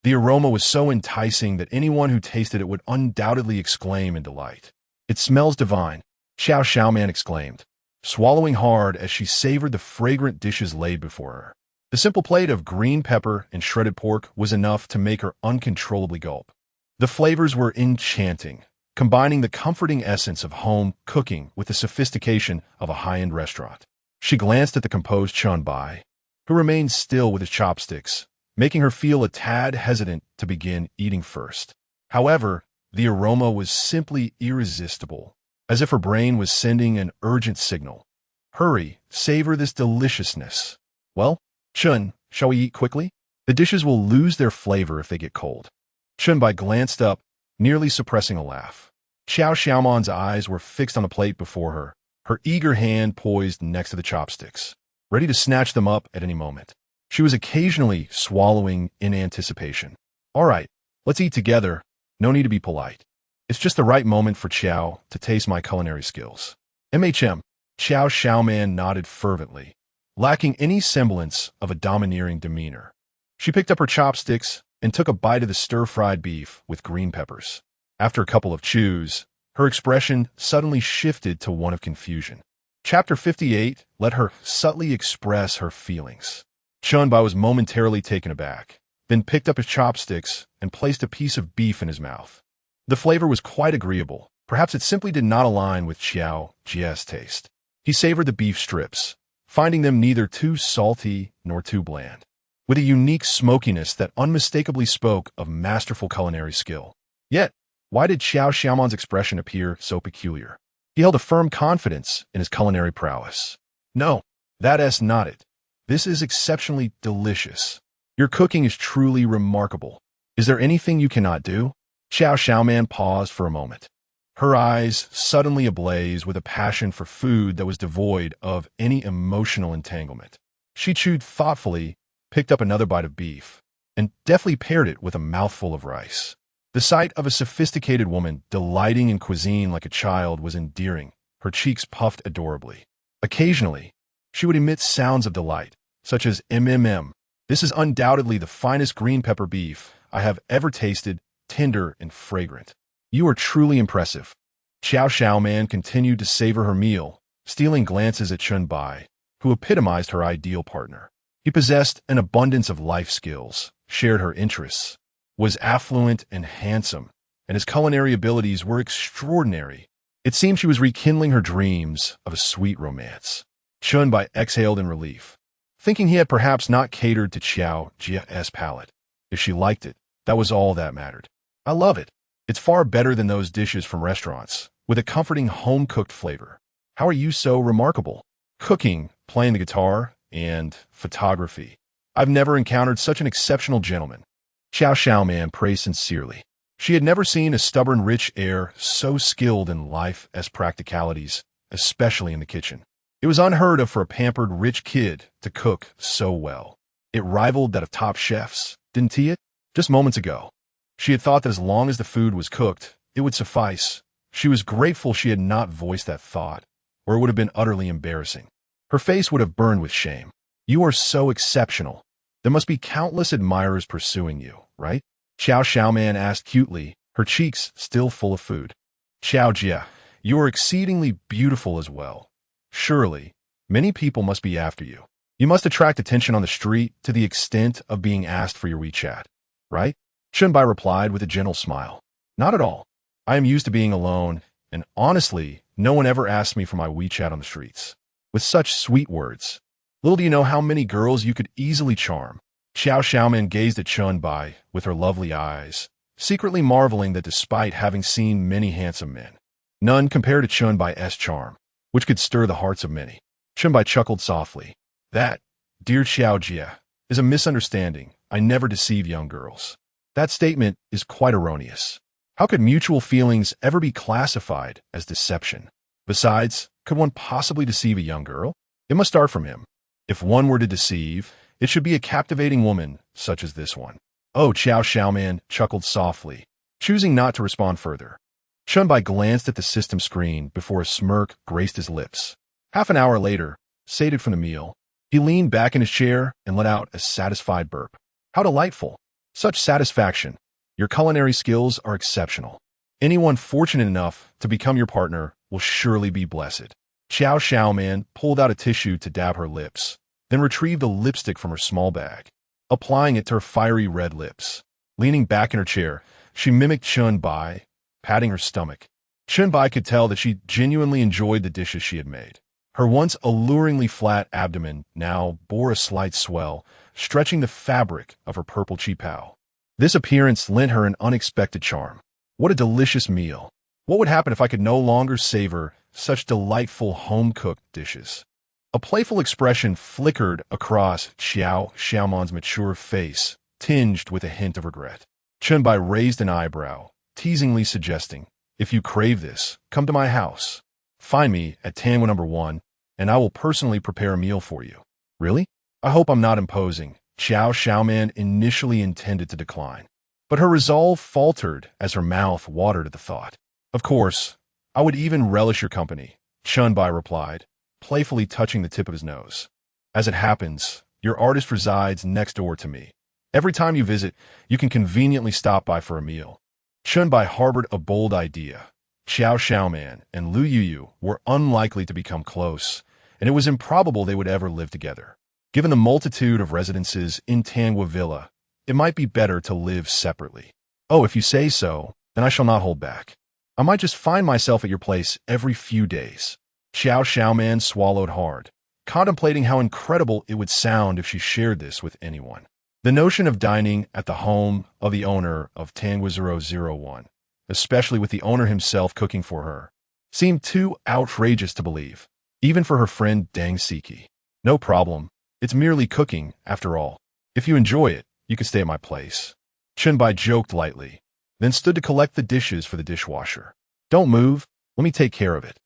The aroma was so enticing that anyone who tasted it would undoubtedly exclaim in delight. "It smells divine," Xiao Xiaoman exclaimed, swallowing hard as she savored the fragrant dishes laid before her. The simple plate of green pepper and shredded pork was enough to make her uncontrollably gulp. The flavors were enchanting, combining the comforting essence of home cooking with the sophistication of a high-end restaurant. She glanced at the composed Chen Bai, who remained still with his chopsticks, making her feel a tad hesitant to begin eating first. However, the aroma was simply irresistible, as if her brain was sending an urgent signal. "Hurry, savor this deliciousness." "Well, Chun, shall we eat quickly? The dishes will lose their flavor if they get cold." Chen Bai glanced up, nearly suppressing a laugh. Xiao Xiaoman's eyes were fixed on the plate before her, her eager hand poised next to the chopsticks, ready to snatch them up at any moment. She was occasionally swallowing in anticipation. "All right, let's eat together. No need to be polite. It's just the right moment for Xiao to taste my culinary skills." "MHM." Xiao Xiaoman nodded fervently, lacking any semblance of a domineering demeanor. She picked up her chopsticks and took a bite of the stir-fried beef with green peppers. After a couple of chews, her expression suddenly shifted to one of confusion. Chapter 58 let her subtly express her feelings. Chen Bai was momentarily taken aback, then picked up his chopsticks and placed a piece of beef in his mouth. The flavor was quite agreeable. Perhaps it simply did not align with Xiao Jie's taste. He savored the beef strips, finding them neither too salty nor too bland, with a unique smokiness that unmistakably spoke of masterful culinary skill. Yet, why did Xiao Xiaoman's expression appear so peculiar? He held a firm confidence in his culinary prowess. "No, that's not it. This is exceptionally delicious. Your cooking is truly remarkable. Is there anything you cannot do?" Xiao Xiaoman paused for a moment, her eyes suddenly ablaze with a passion for food that was devoid of any emotional entanglement. She chewed thoughtfully, picked up another bite of beef, and deftly paired it with a mouthful of rice. The sight of a sophisticated woman delighting in cuisine like a child was endearing. Her cheeks puffed adorably. Occasionally, she would emit sounds of delight, such as mmm. "This is undoubtedly the finest green pepper beef I have ever tasted, tender and fragrant. You are truly impressive." Xiao Xiaoman continued to savor her meal, stealing glances at Chen Bai, who epitomized her ideal partner. He possessed an abundance of life skills, shared her interests, was affluent and handsome, and his culinary abilities were extraordinary. It seemed she was rekindling her dreams of a sweet romance. Chen Bai exhaled in relief, thinking he had perhaps not catered to Xiao Jie's palate. If she liked it, that was all that mattered. "I love it. It's far better than those dishes from restaurants, with a comforting home-cooked flavor. How are you so remarkable? Cooking, playing the guitar, and photography. I've never encountered such an exceptional gentleman." Xiao Xiaoman praised sincerely. She had never seen a stubborn, rich heir so skilled in life as practicalities, especially in the kitchen. It was unheard of for a pampered, rich kid to cook so well. It rivaled that of top chefs, didn't it? Just moments ago, she had thought that as long as the food was cooked, it would suffice. She was grateful she had not voiced that thought, or it would have been utterly embarrassing. Her face would have burned with shame. "You are so exceptional. There must be countless admirers pursuing you, right?" Xiao Xiaoman asked cutely, her cheeks still full of food. "Xiao Jie, you are exceedingly beautiful as well. Surely, many people must be after you. You must attract attention on the street to the extent of being asked for your WeChat, right?" Chen Bai replied with a gentle smile. "Not at all. I am used to being alone, and honestly, no one ever asks me for my WeChat on the streets. With such sweet words. Little do you know how many girls you could easily charm." Xiao Xiaoman gazed at Chen Bai with her lovely eyes, secretly marveling that despite having seen many handsome men, none compared to Chen Bai's charm. which could stir the hearts of many. Chen Bai chuckled softly. That, dear Xiao Jia, is a misunderstanding. I never deceive young girls. That statement is quite erroneous. How could mutual feelings ever be classified as deception? Besides, could one possibly deceive a young girl? It must start from him. If one were to deceive, it should be a captivating woman such as this one. Oh, Xiaoman chuckled softly, choosing not to respond further. Chen Bai glanced at the system screen before a smirk graced his lips. Half an hour later, sated from the meal, he leaned back in his chair and let out a satisfied burp. How delightful! Such satisfaction. Your culinary skills are exceptional. Anyone fortunate enough to become your partner will surely be blessed. Xiaoman pulled out a tissue to dab her lips, then retrieved a lipstick from her small bag, applying it to her fiery red lips. Leaning back in her chair, she mimicked Chen Bai, patting her stomach. Chen Bai could tell that she genuinely enjoyed the dishes she had made. Her once alluringly flat abdomen now bore a slight swell, stretching the fabric of her purple qipao. This appearance lent her an unexpected charm. What a delicious meal! What would happen if I could no longer savor such delightful home-cooked dishes? A playful expression flickered across Xiaoman's mature face, tinged with a hint of regret. Chen Bai raised an eyebrow, teasingly suggesting, if you crave this, come to my house. Find me at Tanwa number 1, and I will personally prepare a meal for you. Really? I hope I'm not imposing. Xiaoman initially intended to decline, but her resolve faltered as her mouth watered at the thought. Of course, I would even relish your company, Chen Bai replied, playfully touching the tip of his nose. As it happens, your artist resides next door to me. Every time you visit, you can conveniently stop by for a meal. Chen Bai harbored a bold idea. Xiaoman and Lu Yuyu were unlikely to become close, and it was improbable they would ever live together. Given the multitude of residences in Tanwa Villa, it might be better to live separately. Oh, if you say so, then I shall not hold back. I might just find myself at your place every few days. Xiaoman swallowed hard, contemplating how incredible it would sound if she shared this with anyone. The notion of dining at the home of the owner of Tanwa 001, especially with the owner himself cooking for her, seemed too outrageous to believe, even for her friend Deng Siki. No problem. It's merely cooking, after all. If you enjoy it, you can stay at my place. Chen Bai joked lightly, then stood to collect the dishes for the dishwasher. Don't move. Let me take care of it.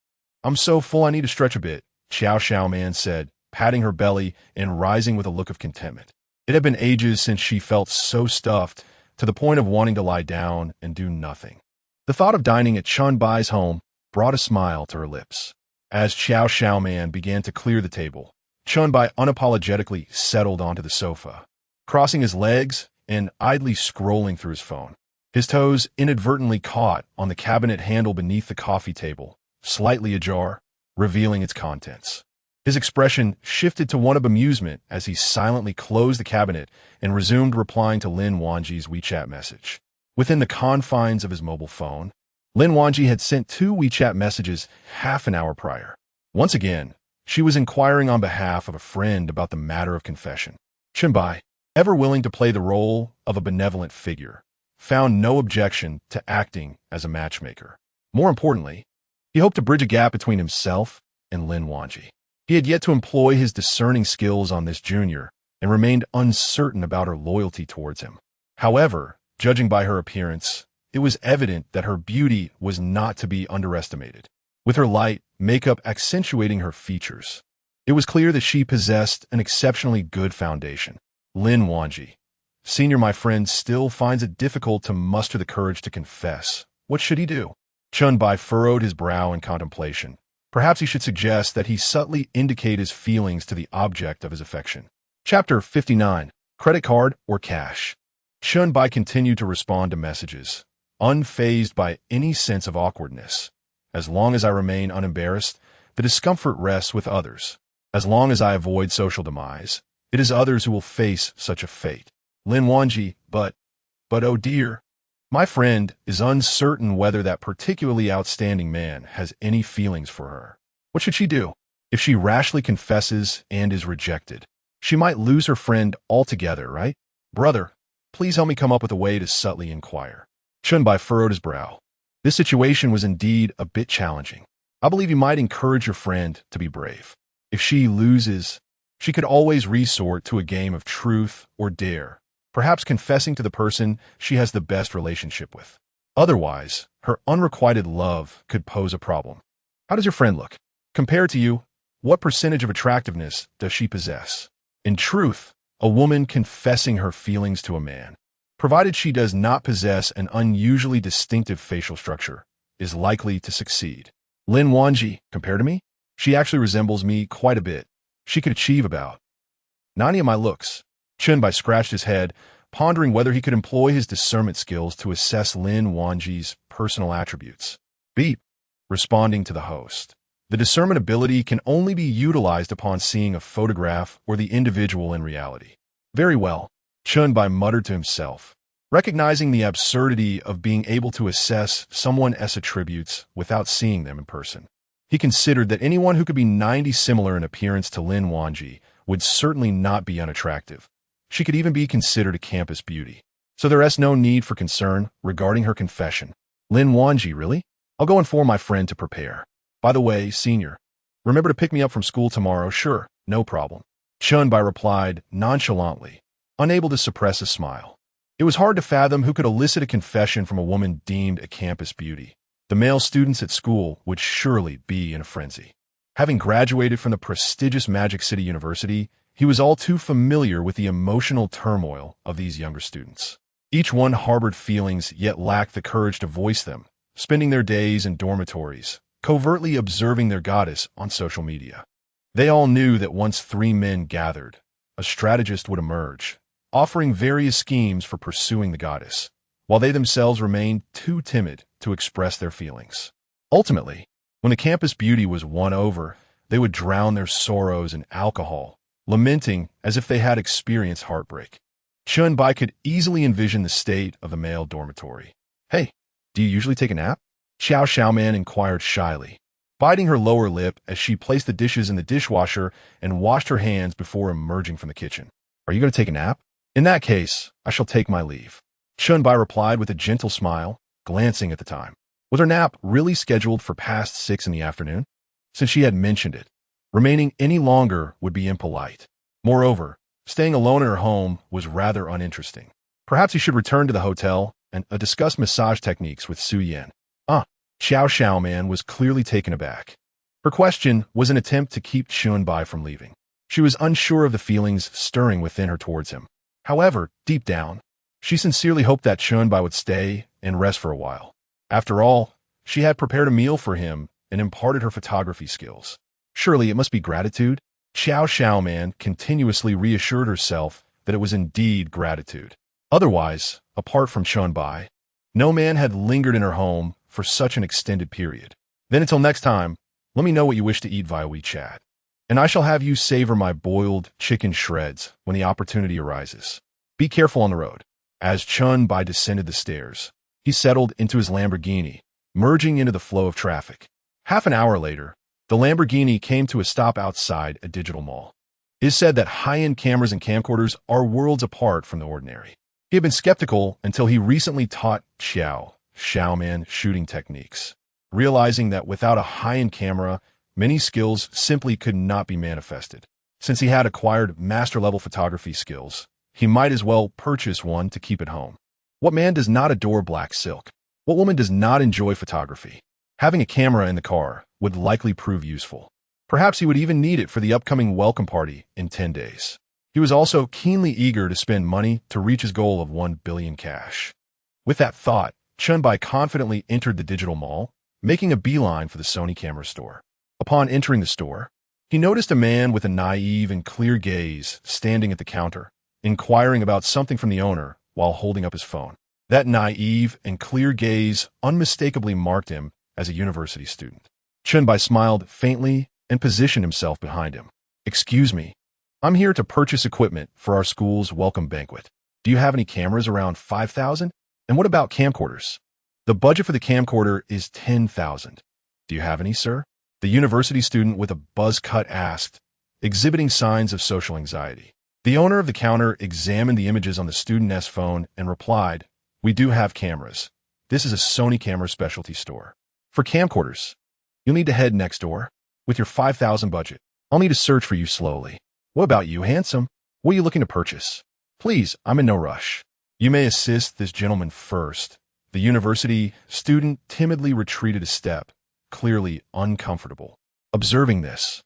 I'm so full I need to stretch a bit, Xiaoman said, patting her belly and rising with a look of contentment. It had been ages since she felt so stuffed to the point of wanting to lie down and do nothing. The thought of dining at Chen Bai's home brought a smile to her lips. As Xiaoman began to clear the table, Chen Bai unapologetically settled onto the sofa, crossing his legs and idly scrolling through his phone. His toes inadvertently caught on the cabinet handle beneath the coffee table, slightly ajar, revealing its contents. His expression shifted to one of amusement as he silently closed the cabinet and resumed replying to Lin Wanji's WeChat message. Within the confines of his mobile phone, Lin Wanji had sent 2 WeChat messages half an hour prior. Once again, she was inquiring on behalf of a friend about the matter of confession. Chen Bai, ever willing to play the role of a benevolent figure, found no objection to acting as a matchmaker. More importantly, he hoped to bridge a gap between himself and Lin Wanji. He had yet to employ his discerning skills on this junior and remained uncertain about her loyalty towards him. However, judging by her appearance, it was evident that her beauty was not to be underestimated. With her light makeup accentuating her features, it was clear that she possessed an exceptionally good foundation. Lin Wanji, Senior, my friend, still finds it difficult to muster the courage to confess. What should he do? Chen Bai furrowed his brow in contemplation. Perhaps he should suggest that he subtly indicate his feelings to the object of his affection. Chapter 59. Credit card or cash? Chen Bai continued to respond to messages, unfazed by any sense of awkwardness. As long as I remain unembarrassed, the discomfort rests with others. As long as I avoid social demise, it is others who will face such a fate. Lin Wanji, but oh dear. My friend is uncertain whether that particularly outstanding man has any feelings for her. What should she do? If she rashly confesses and is rejected, she might lose her friend altogether, right? Brother, please help me come up with a way to subtly inquire. Chen Bai furrowed his brow. This situation was indeed a bit challenging. I believe you might encourage your friend to be brave. If she loses, she could always resort to a game of truth or dare, perhaps confessing to the person she has the best relationship with. Otherwise, her unrequited love could pose a problem. How does your friend look? Compared to you, what percentage of attractiveness does she possess? In truth, a woman confessing her feelings to a man, provided she does not possess an unusually distinctive facial structure, is likely to succeed. Lin Wanji, compared to me, she actually resembles me quite a bit. She could achieve about 90 of my looks. Chen Bai scratched his head, pondering whether he could employ his discernment skills to assess Lin Wanji's personal attributes. Beep, responding to the host. The discernment ability can only be utilized upon seeing a photograph or the individual in reality. Very well, Chen Bai muttered to himself, recognizing the absurdity of being able to assess someone's attributes without seeing them in person. He considered that anyone who could be 90 similar in appearance to Lin Wanji would certainly not be unattractive. She could even be considered a campus beauty. So there is no need for concern regarding her confession. Lin Wanji, really? I'll go inform my friend to prepare. By the way, senior, remember to pick me up from school tomorrow. Sure, no problem. Chen Bai replied nonchalantly, unable to suppress a smile. It was hard to fathom who could elicit a confession from a woman deemed a campus beauty. The male students at school would surely be in a frenzy. Having graduated from the prestigious Magic City University, he was all too familiar with the emotional turmoil of these younger students. Each one harbored feelings yet lacked the courage to voice them, spending their days in dormitories, covertly observing their goddess on social media. They all knew that once three men gathered, a strategist would emerge, offering various schemes for pursuing the goddess, while they themselves remained too timid to express their feelings. Ultimately, when the campus beauty was won over, they would drown their sorrows in alcohol, lamenting as if they had experienced heartbreak. Chen Bai could easily envision the state of the male dormitory. Hey, do you usually take a nap? Xiao Xiaoman inquired shyly, biting her lower lip as she placed the dishes in the dishwasher and washed her hands before emerging from the kitchen. Are you going to take a nap? In that case, I shall take my leave. Chen Bai replied with a gentle smile, glancing at the time. Was her nap really scheduled for past 6 in the afternoon? Since she had mentioned it, remaining any longer would be impolite. Moreover, staying alone in her home was rather uninteresting. Perhaps he should return to the hotel and discuss massage techniques with Su Yan. Xiao Xiaoman was clearly taken aback. Her question was an attempt to keep Chen Bai from leaving. She was unsure of the feelings stirring within her towards him. However, deep down, she sincerely hoped that Chen Bai would stay and rest for a while. After all, she had prepared a meal for him and imparted her photography skills. Surely it must be gratitude? Xiao Xiaoman continuously reassured herself that it was indeed gratitude. Otherwise, apart from Chen Bai, no man had lingered in her home for such an extended period. Then until next time, let me know what you wish to eat via WeChat, and I shall have you savor my boiled chicken shreds when the opportunity arises. Be careful on the road. As Chen Bai descended the stairs, he settled into his Lamborghini, merging into the flow of traffic. Half an hour later, the Lamborghini came to a stop outside a digital mall. It is said that high-end cameras and camcorders are worlds apart from the ordinary. He had been skeptical until he recently taught Xiaoman shooting techniques, realizing that without a high-end camera, many skills simply could not be manifested. Since he had acquired master-level photography skills, he might as well purchase one to keep at home. What man does not adore black silk? What woman does not enjoy photography? Having a camera in the car would likely prove useful. Perhaps he would even need it for the upcoming welcome party in 10 days. He was also keenly eager to spend money to reach his goal of 1 billion cash. With that thought, Chen Bai confidently entered the digital mall, making a beeline for the Sony camera store. Upon entering the store, he noticed a man with a naive and clear gaze standing at the counter, inquiring about something from the owner while holding up his phone. That naive and clear gaze unmistakably marked him as a university student. Chen Bai smiled faintly and positioned himself behind him. Excuse me, I'm here to purchase equipment for our school's welcome banquet. Do you have any cameras around 5,000? And what about camcorders? The budget for the camcorder is 10,000. Do you have any, sir? The university student with a buzz cut asked, exhibiting signs of social anxiety. The owner of the counter examined the images on the student's phone and replied, we do have cameras. This is a Sony camera specialty store. For camcorders, You'll need to head next door. With your 5,000 budget, I'll need to search for you slowly. What about you, handsome? What are you looking to purchase? Please, I'm in no rush. You may assist this gentleman first. The university student timidly retreated a step, clearly uncomfortable. Observing this,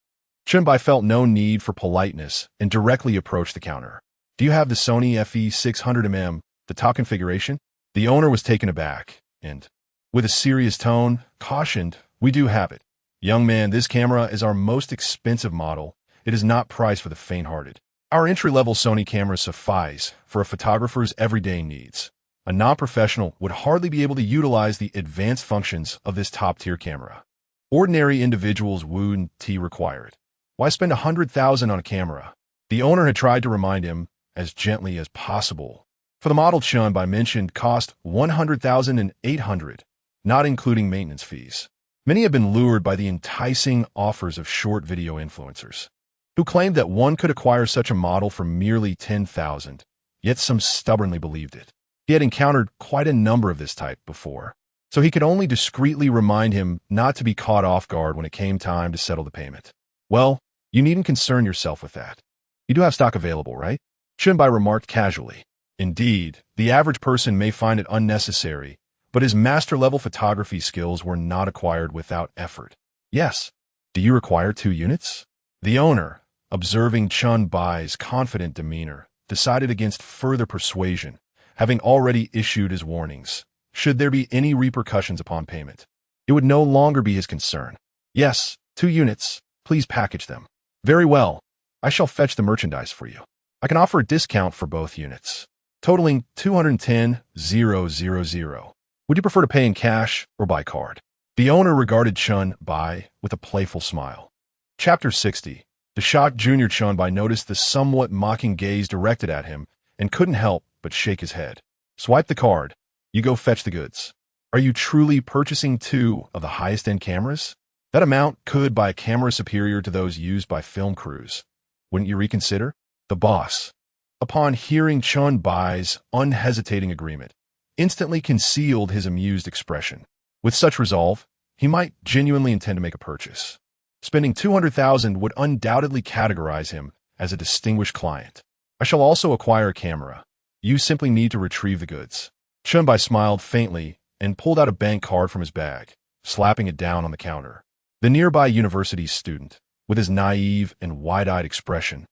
Chen Bai felt no need for politeness and directly approached the counter. Do you have the Sony FE600mm, the top configuration? The owner was taken aback and, with a serious tone, cautioned, we do have it. Young man, this camera is our most expensive model. It is not priced for the faint-hearted. Our entry-level Sony cameras suffice for a photographer's everyday needs. A non-professional would hardly be able to utilize the advanced functions of this top-tier camera. Ordinary individuals wouldn't require it. Why spend 100,000 on a camera? The owner had tried to remind him as gently as possible. For the model Chen Bai mentioned cost 100,800, not including maintenance fees. Many have been lured by the enticing offers of short video influencers, who claimed that one could acquire such a model for merely 10,000, yet some stubbornly believed it. He had encountered quite a number of this type before, so he could only discreetly remind him not to be caught off guard when it came time to settle the payment. Well, you needn't concern yourself with that. You do have stock available, right? Chen Bai remarked casually. Indeed, the average person may find it unnecessary, but his master-level photography skills were not acquired without effort. Yes. Do you require 2 units? The owner, observing Chen Bai's confident demeanor, decided against further persuasion, having already issued his warnings. Should there be any repercussions upon payment, it would no longer be his concern. Yes, 2 units. Please package them. Very well. I shall fetch the merchandise for you. I can offer a discount for both units, totaling 210,000. Would you prefer to pay in cash or by card? The owner regarded Chen Bai with a playful smile. Chapter 60. The shocked junior Chen Bai noticed the somewhat mocking gaze directed at him and couldn't help but shake his head. Swipe the card. You go fetch the goods. Are you truly purchasing 2 of the highest-end cameras? That amount could buy a camera superior to those used by film crews. Wouldn't you reconsider? The boss, upon hearing Chen Bai's unhesitating agreement, instantly concealed his amused expression. With such resolve, he might genuinely intend to make a purchase. Spending 200,000 would undoubtedly categorize him as a distinguished client. I shall also acquire a camera. You simply need to retrieve the goods. Chen Bai smiled faintly and pulled out a bank card from his bag, slapping it down on the counter. The nearby university student, with his naive and wide-eyed expression,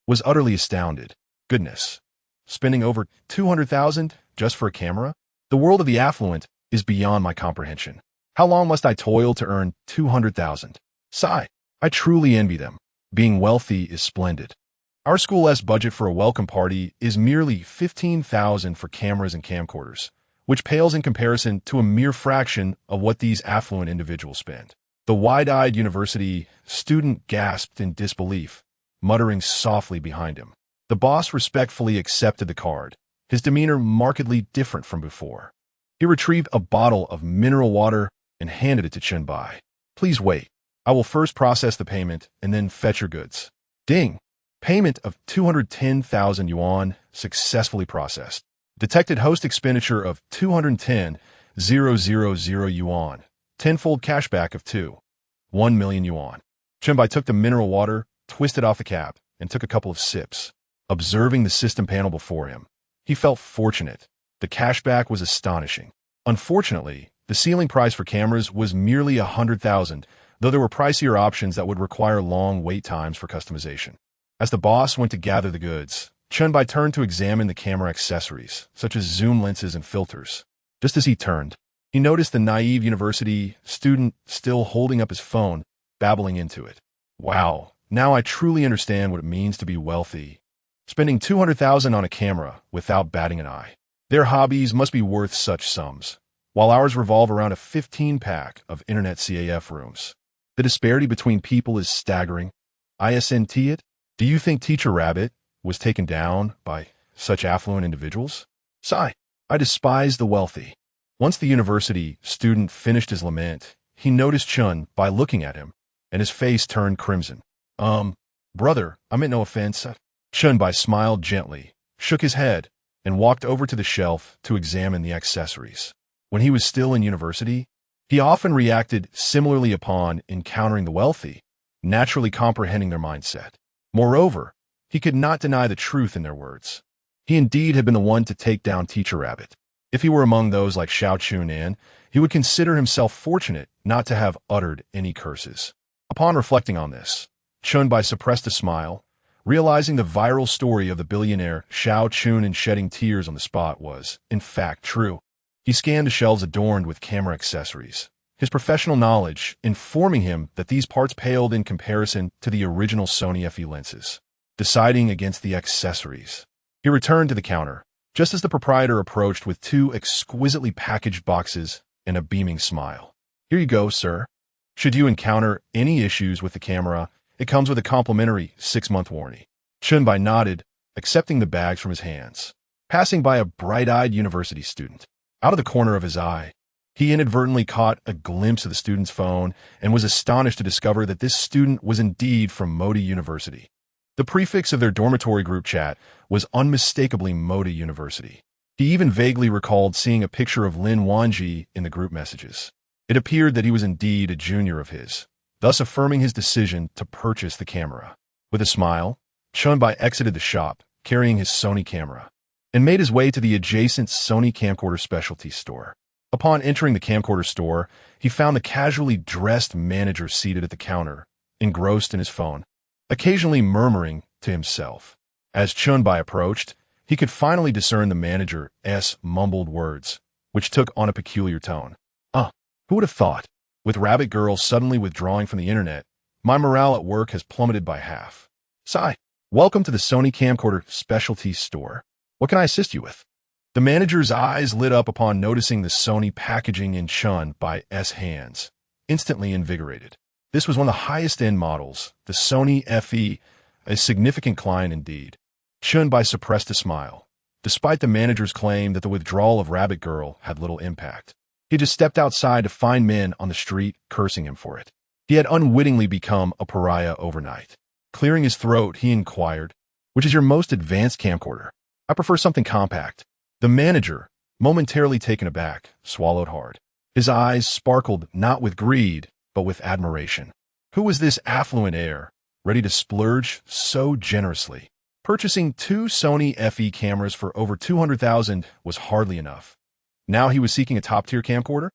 was utterly astounded. Goodness, spending over 200,000 just for a camera? The world of the affluent is beyond my comprehension. How long must I toil to earn 200,000? Sigh, I truly envy them. Being wealthy is splendid. Our school's budget for a welcome party is merely 15,000 for cameras and camcorders, which pales in comparison to a mere fraction of what these affluent individuals spend. The wide-eyed university student gasped in disbelief, muttering softly behind him. The boss respectfully accepted the card, his demeanor markedly different from before. He retrieved a bottle of mineral water and handed it to Chen Bai. Please wait. I will first process the payment and then fetch your goods. Ding! Payment of 210,000 yuan successfully processed. Detected host expenditure of 210,000 yuan. Tenfold cashback of 1 million yuan. Chen Bai took the mineral water, twisted off the cap, and took a couple of sips. Observing the system panel before him, he felt fortunate. The cashback was astonishing. Unfortunately, the ceiling price for cameras was merely 100,000, though there were pricier options that would require long wait times for customization. As the boss went to gather the goods, Chen Bai turned to examine the camera accessories, such as zoom lenses and filters. Just as he turned, he noticed the naive university student still holding up his phone, babbling into it. Wow, now I truly understand what it means to be wealthy. Spending 200,000 on a camera without batting an eye. Their hobbies must be worth such sums, while ours revolve around a 15-pack of internet CAF rooms. The disparity between people is staggering. ISNT it? Do you think Teacher Rabbit was taken down by such affluent individuals? Sigh, I despise the wealthy. Once the university student finished his lament, he noticed Chen Bai looking at him, and his face turned crimson. Brother, I meant no offense. Chen Bai smiled gently, shook his head, and walked over to the shelf to examine the accessories. When he was still in university, He often reacted similarly upon encountering the wealthy, naturally comprehending their mindset. Moreover, he could not deny the truth in their words. He indeed had been the one to take down Teacher Rabbit. If he were among those like Xiao Chunan, he would consider himself fortunate not to have uttered any curses. Upon reflecting on this, Chen Bai suppressed a smile, realizing the viral story of the billionaire Xiao Chunan shedding tears on the spot was, in fact, true. He scanned the shelves adorned with camera accessories, his professional knowledge informing him that these parts paled in comparison to the original Sony FE lenses. Deciding against the accessories, he returned to the counter, just as the proprietor approached with 2 exquisitely packaged boxes and a beaming smile. "Here you go, sir. Should you encounter any issues with the camera, it comes with a complimentary 6-month warranty." Chen Bai nodded, accepting the bags from his hands. Passing by a bright-eyed university student, out of the corner of his eye, he inadvertently caught a glimpse of the student's phone and was astonished to discover that this student was indeed from Modi University. The prefix of their dormitory group chat was unmistakably Modi University. He even vaguely recalled seeing a picture of Lin Wanji in the group messages. It appeared that he was indeed a junior of his, thus affirming his decision to purchase the camera. With a smile, Chen Bai exited the shop, carrying his Sony camera, and made his way to the adjacent Sony camcorder specialty store. Upon entering the camcorder store, he found the casually dressed manager seated at the counter, engrossed in his phone, occasionally murmuring to himself. As Chen Bai approached, he could finally discern the manager's mumbled words, which took on a peculiar tone. Who would have thought? With Rabbit Girl suddenly withdrawing from the internet, my morale at work has plummeted by half. Sigh. Welcome to the Sony camcorder specialty store. What can I assist you with? The manager's eyes lit up upon noticing the Sony packaging in Chen Bai's hands, instantly invigorated. This was one of the highest-end models, the Sony FE, a significant client indeed. Chen Bai suppressed a smile, despite the manager's claim that the withdrawal of Rabbit Girl had little impact. He just stepped outside to find men on the street cursing him for it. He had unwittingly become a pariah overnight. Clearing his throat, he inquired, "Which is your most advanced camcorder?" "I prefer something compact." The manager, momentarily taken aback, swallowed hard. His eyes sparkled not with greed, but with admiration. Who was this affluent heir, ready to splurge so generously? Purchasing 2 Sony FE cameras for over 200,000 was hardly enough. Now he was seeking a top-tier camcorder?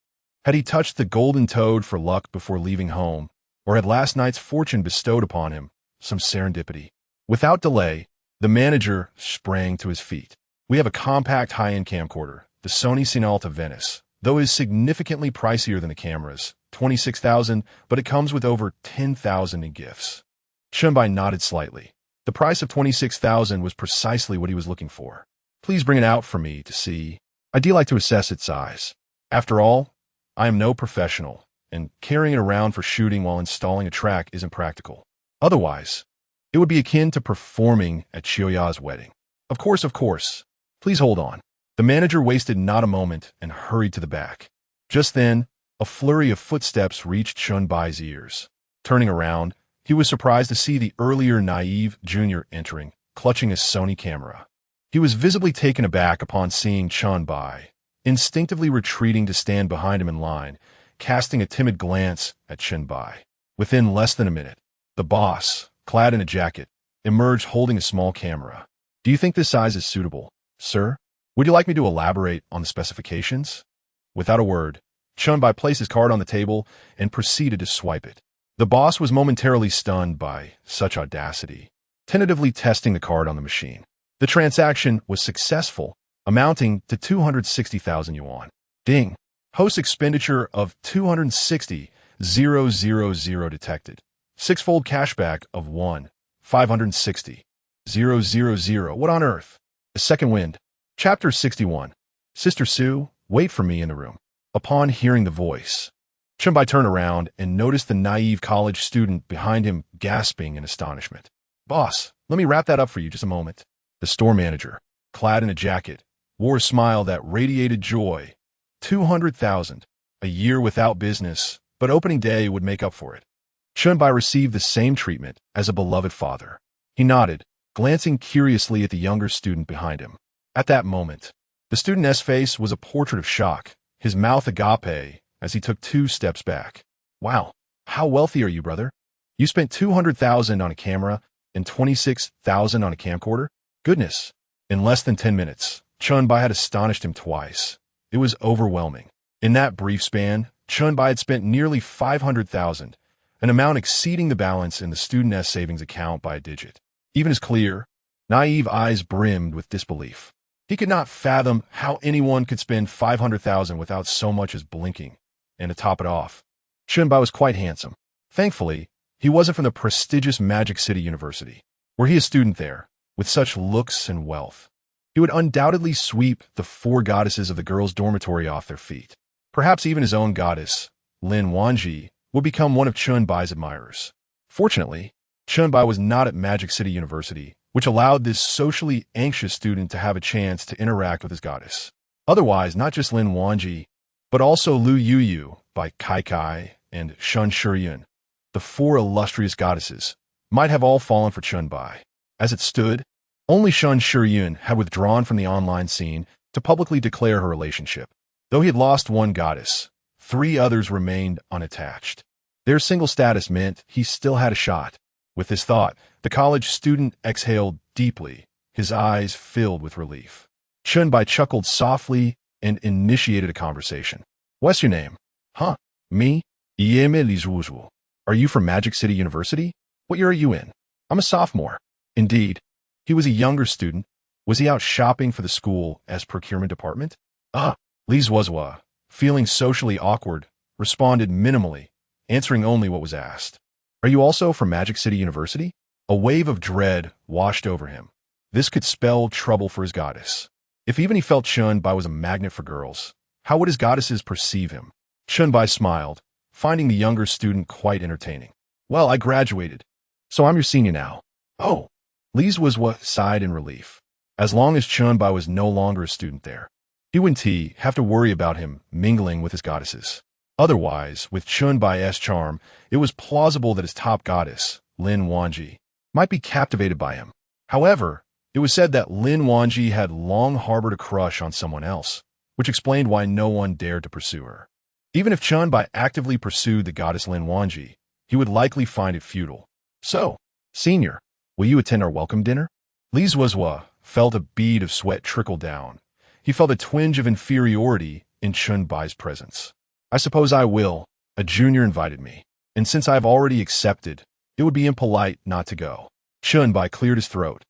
Had he touched the golden toad for luck before leaving home, or had last night's fortune bestowed upon him some serendipity? Without delay, the manager sprang to his feet. "We have a compact high-end camcorder, the Sony Cinalta Venice, though it is significantly pricier than the cameras, 26,000, but it comes with over 10,000 in gifts." Chen Bai nodded slightly. The price of 26,000 was precisely what he was looking for. "Please bring it out for me to see. I do like to assess its size. After all, I am no professional, and carrying it around for shooting while installing a track isn't practical. Otherwise, it would be akin to performing at Chiyoya's wedding." Of course. Please hold on." The manager wasted not a moment and hurried to the back. Just then, a flurry of footsteps reached Chen Bai's ears. Turning around, he was surprised to see the earlier naive junior entering, clutching a Sony camera. He was visibly taken aback upon seeing Chen Bai, instinctively retreating to stand behind him in line, casting a timid glance at Chen Bai. Within less than a minute, the boss, clad in a jacket, emerged holding a small camera. "Do you think this size is suitable, sir? Would you like me to elaborate on the specifications?" Without a word, Chen Bai placed his card on the table and proceeded to swipe it. The boss was momentarily stunned by such audacity, tentatively testing the card on the machine. The transaction was successful, amounting to 260,000 yuan. Ding! Host expenditure of 260,000 detected. 6-fold cashback of 1,560,000. What on earth? A second wind. Chapter 61. Sister Sue, wait for me in the room. Upon hearing the voice, Chen Bai turned around and noticed the naive college student behind him gasping in astonishment. "Boss, let me wrap that up for you just a moment." The store manager, clad in a jacket, wore a smile that radiated joy. 200,000. A year without business, but opening day would make up for it. Chen Bai received the same treatment as a beloved father. He nodded, glancing curiously at the younger student behind him. At that moment, the student's face was a portrait of shock, his mouth agape as he took 2 steps back. Wow, how wealthy are you, brother? You spent 200,000 on a camera and 26,000 on a camcorder? Goodness. In less than 10 minutes, Chen Bai had astonished him twice. It was overwhelming. In that brief span, Chen Bai had spent nearly 500,000, an amount exceeding the balance in the student S savings account by a digit. Even his clear, naive eyes brimmed with disbelief. He could not fathom how anyone could spend 500,000 without so much as blinking. And to top it off, Chen Bai was quite handsome. Thankfully, he wasn't from the prestigious Magic City University. Were he a student there, with such looks and wealth, he would undoubtedly sweep the 4 goddesses of the girls' dormitory off their feet. Perhaps even his own goddess, Lin Wanji, would become one of Chen Bai's admirers. Fortunately, Chen Bai was not at Magic City University, which allowed this socially anxious student to have a chance to interact with his goddess. Otherwise, not just Lin Wanji, but also Lu Yuyu by Kai Kai and Shun Shiyun, the 4 illustrious goddesses, might have all fallen for Chen Bai. As it stood, only Shun Shiyun had withdrawn from the online scene to publicly declare her relationship. Though he had lost 1 goddess, 3 others remained unattached. Their single status meant he still had a shot. With this thought, the college student exhaled deeply, his eyes filled with relief. Chen Bai chuckled softly and initiated a conversation. What's your name? Huh? Me? Are you from Magic City University? What year are you in? I'm a sophomore. Indeed. He was a younger student. Was he out shopping for the school as procurement department? Li Zuozua, feeling socially awkward, responded minimally, answering only what was asked. Are you also from Magic City University? A wave of dread washed over him. This could spell trouble for his goddess. If even he felt Chen Bai was a magnet for girls, how would his goddesses perceive him? Chen Bai smiled, finding the younger student quite entertaining. Well, I graduated, so I'm your senior now. Oh, Li Zuozua sighed in relief. As long as Chen Bai was no longer a student there, he wouldn't have to worry about him mingling with his goddesses. Otherwise, with Chen Bai's charm, it was plausible that his top goddess, Lin Wanji, might be captivated by him. However, it was said that Lin Wanji had long harbored a crush on someone else, which explained why no one dared to pursue her. Even if Chen Bai actively pursued the goddess Lin Wanji, he would likely find it futile. So, senior, will you attend our welcome dinner? Li Zuozua felt a bead of sweat trickle down. He felt a twinge of inferiority in Chen Bai's presence. I suppose I will. A junior invited me, and since I've already accepted, it would be impolite not to go. Chen Bai cleared his throat.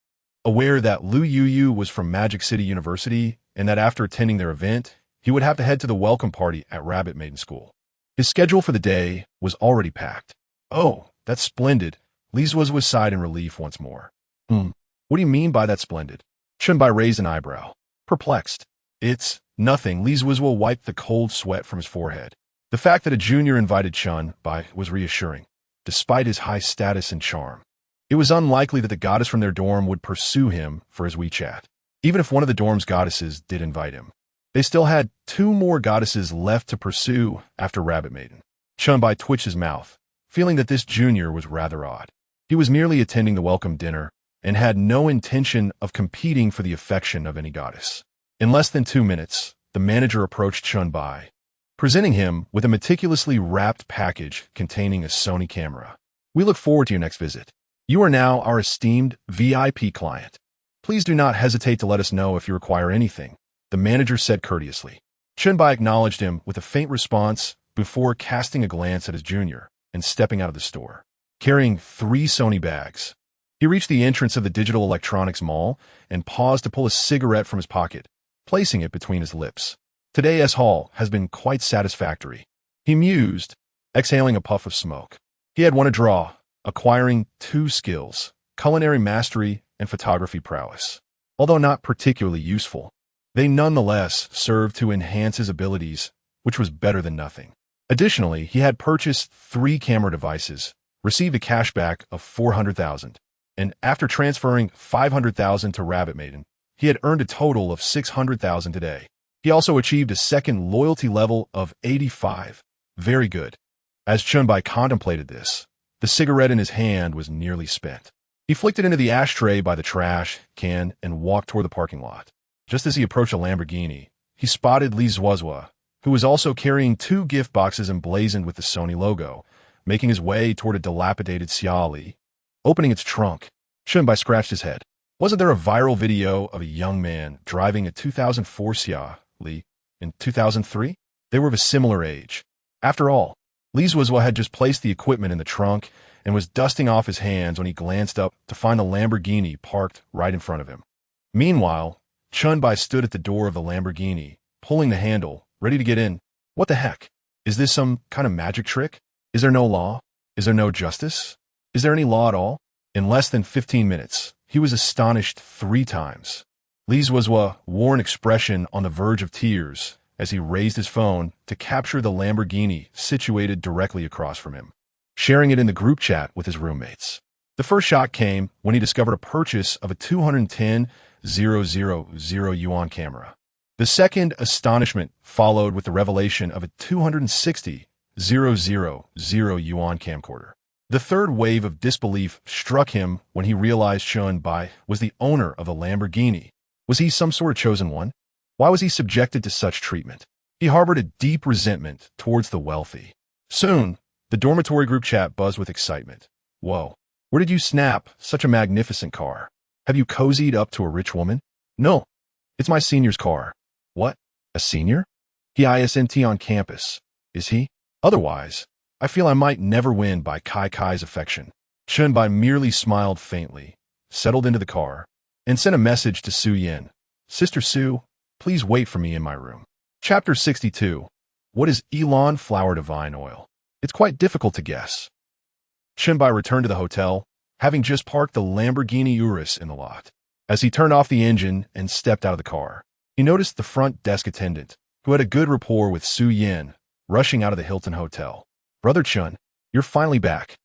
Aware that Lu Yuyu was from Magic City University and that after attending their event, he would have to head to the welcome party at Rabbit Maiden School. His schedule for the day was already packed. Oh, that's splendid. Li Zuozua sighed in relief once more. What do you mean by that splendid? Chen Bai raised an eyebrow. Perplexed. It's nothing. Li Zuozua wiped the cold sweat from his forehead. The fact that a junior invited Chen Bai was reassuring, despite his high status and charm. It was unlikely that the goddess from their dorm would pursue him for his WeChat. Even if one of the dorm's goddesses did invite him, they still had 2 more goddesses left to pursue after Rabbit Maiden. Chen Bai twitched his mouth, feeling that this junior was rather odd. He was merely attending the welcome dinner and had no intention of competing for the affection of any goddess. In less than 2 minutes, the manager approached Chen Bai, presenting him with a meticulously wrapped package containing a Sony camera. We look forward to your next visit. You are now our esteemed VIP client. Please do not hesitate to let us know if you require anything, the manager said courteously. Chen Bai acknowledged him with a faint response before casting a glance at his junior and stepping out of the store. Carrying 3 Sony bags, he reached the entrance of the digital electronics mall and paused to pull a cigarette from his pocket, placing it between his lips. Today's haul has been quite satisfactory, he mused, exhaling a puff of smoke. He had won a draw, acquiring 2 skills, culinary mastery and photography prowess. Although not particularly useful, they nonetheless served to enhance his abilities, which was better than nothing. Additionally, he had purchased 3 camera devices, received a cashback of 400,000, and after transferring 500,000 to Rabbit Maiden, he had earned a total of 600,000 today. He also achieved a second loyalty level of 85. Very good. As Chen Bai contemplated this, the cigarette in his hand was nearly spent. He flicked it into the ashtray by the trash can and walked toward the parking lot. Just as he approached a Lamborghini, he spotted Li Zuozua, who was also carrying two gift boxes emblazoned with the Sony logo, making his way toward a dilapidated Xiaoli. Opening its trunk, Chen Bai scratched his head. Wasn't there a viral video of a young man driving a 2004 Xiaoli in 2003? They were of a similar age. After all, Li Zuozhuo had just placed the equipment in the trunk and was dusting off his hands when he glanced up to find a Lamborghini parked right in front of him. Meanwhile, Chen Bai stood at the door of the Lamborghini, pulling the handle, ready to get in. What the heck? Is this some kind of magic trick? Is there no law? Is there no justice? Is there any law at all? In less than 15 minutes, he was astonished 3 times. Li Zuozhuo wore an expression on the verge of tears as he raised his phone to capture the Lamborghini situated directly across from him, sharing it in the group chat with his roommates. The first shock came when he discovered a purchase of a 210,000 yuan camera. The second astonishment followed with the revelation of a 260,000 yuan camcorder. The third wave of disbelief struck him when he realized Chen Bai was the owner of a Lamborghini. Was he some sort of chosen one? Why was he subjected to such treatment? He harbored a deep resentment towards the wealthy. Soon, the dormitory group chat buzzed with excitement. Whoa, where did you snap such a magnificent car? Have you cozied up to a rich woman? No, it's my senior's car. What? A senior? He isn't on campus, is he? Otherwise, I feel I might never win by Kai's affection. Chen Bai merely smiled faintly, settled into the car, and sent a message to Su Yin. Sister Su, please wait for me in my room. Chapter 62. What is Elon Flower Divine Oil? It's quite difficult to guess. Chen Bai returned to the hotel, having just parked the Lamborghini Urus in the lot. As he turned off the engine and stepped out of the car, he noticed the front desk attendant, who had a good rapport with Su Yin, rushing out of the Hilton Hotel. Brother Chen, you're finally back.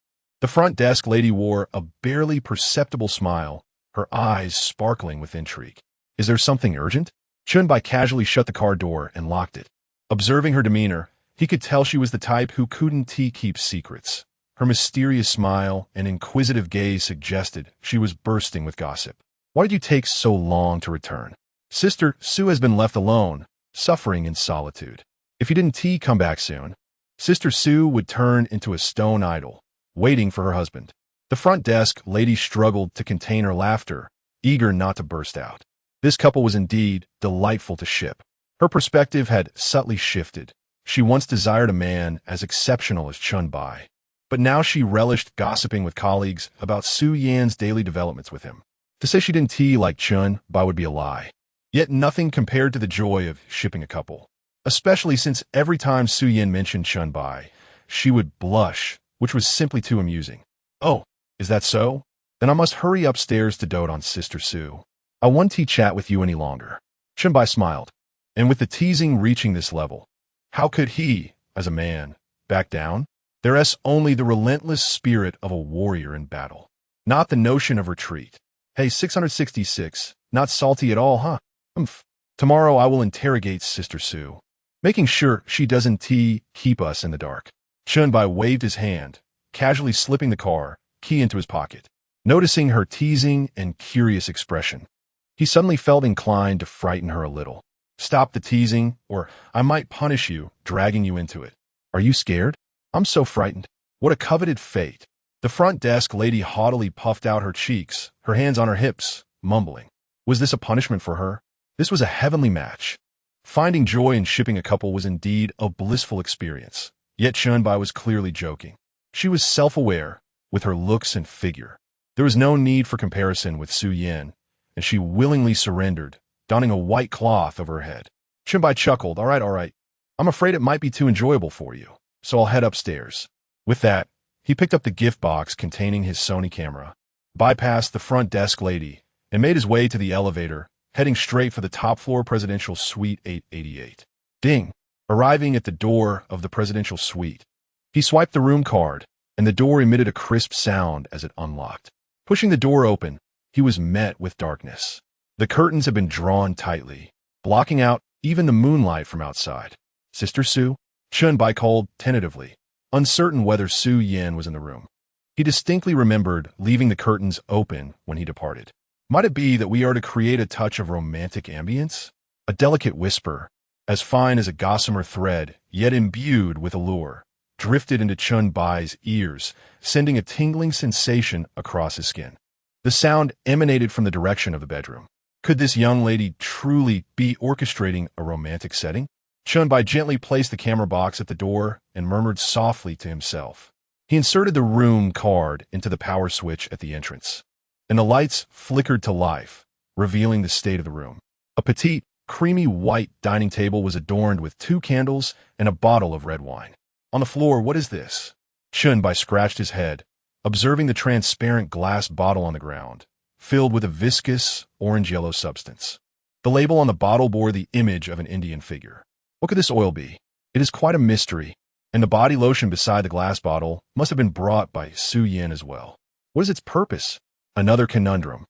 The front desk lady wore a barely perceptible smile, her eyes sparkling with intrigue. Is there something urgent? Chen Bai casually shut the car door and locked it. Observing her demeanor, he could tell she was the type who couldn't keep secrets. Her mysterious smile and inquisitive gaze suggested she was bursting with gossip. Why did you take so long to return? Sister Su has been left alone, suffering in solitude. If you didn't come back soon, Sister Su would turn into a stone idol, waiting for her husband. The front desk lady struggled to contain her laughter, eager not to burst out. This couple was indeed delightful to ship. Her perspective had subtly shifted. She once desired a man as exceptional as Chen Bai, but now she relished gossiping with colleagues about Su Yan's daily developments with him. To say she didn't like Chen Bai would be a lie. Yet nothing compared to the joy of shipping a couple, especially since every time Su Yan mentioned Chen Bai, she would blush, which was simply too amusing. Oh, is that so? Then I must hurry upstairs to dote on Sister Su. I won't chat with you any longer. Chen Bai smiled, and with the teasing reaching this level, how could he, as a man, back down? There's only the relentless spirit of a warrior in battle, not the notion of retreat. Hey, 666, not salty at all, huh? Tomorrow I will interrogate Sister Su, making sure she doesn't keep us in the dark. Chen Bai waved his hand, casually slipping the car key into his pocket. Noticing her teasing and curious expression, he suddenly felt inclined to frighten her a little. Stop the teasing, or I might punish you, dragging you into it. Are you scared? I'm so frightened. What a coveted fate. The front desk lady haughtily puffed out her cheeks, her hands on her hips, mumbling. Was this a punishment for her? This was a heavenly match. Finding joy in shipping a couple was indeed a blissful experience. Yet Chen Bai was clearly joking. She was self-aware, with her looks and figure. There was no need for comparison with Su Yan, and she willingly surrendered, donning a white cloth over her head. Chen Bai chuckled. All right. I'm afraid it might be too enjoyable for you, so I'll head upstairs. With that, he picked up the gift box containing his Sony camera, bypassed the front desk lady, and made his way to the elevator, heading straight for the top-floor presidential suite 888. Ding! Arriving at the door of the presidential suite, he swiped the room card, and the door emitted a crisp sound as it unlocked. Pushing the door open, he was met with darkness. The curtains had been drawn tightly, blocking out even the moonlight from outside. Sister Su? Chen Bai called tentatively, uncertain whether Su Yan was in the room. He distinctly remembered leaving the curtains open when he departed. Might it be that we are to create a touch of romantic ambience? A delicate whisper, as fine as a gossamer thread, yet imbued with allure, drifted into Chen Bai's ears, sending a tingling sensation across his skin. The sound emanated from the direction of the bedroom. Could this young lady truly be orchestrating a romantic setting? Chen Bai gently placed the camera box at the door and murmured softly to himself. He inserted the room card into the power switch at the entrance, and the lights flickered to life, revealing the state of the room. A petite, creamy white dining table was adorned with 2 candles and a bottle of red wine. On the floor, what is this? Chen Bai scratched his head, observing the transparent glass bottle on the ground, filled with a viscous, orange-yellow substance. The label on the bottle bore the image of an Indian figure. What could this oil be? It is quite a mystery, and the body lotion beside the glass bottle must have been brought by Su Yin as well. What is its purpose? Another conundrum.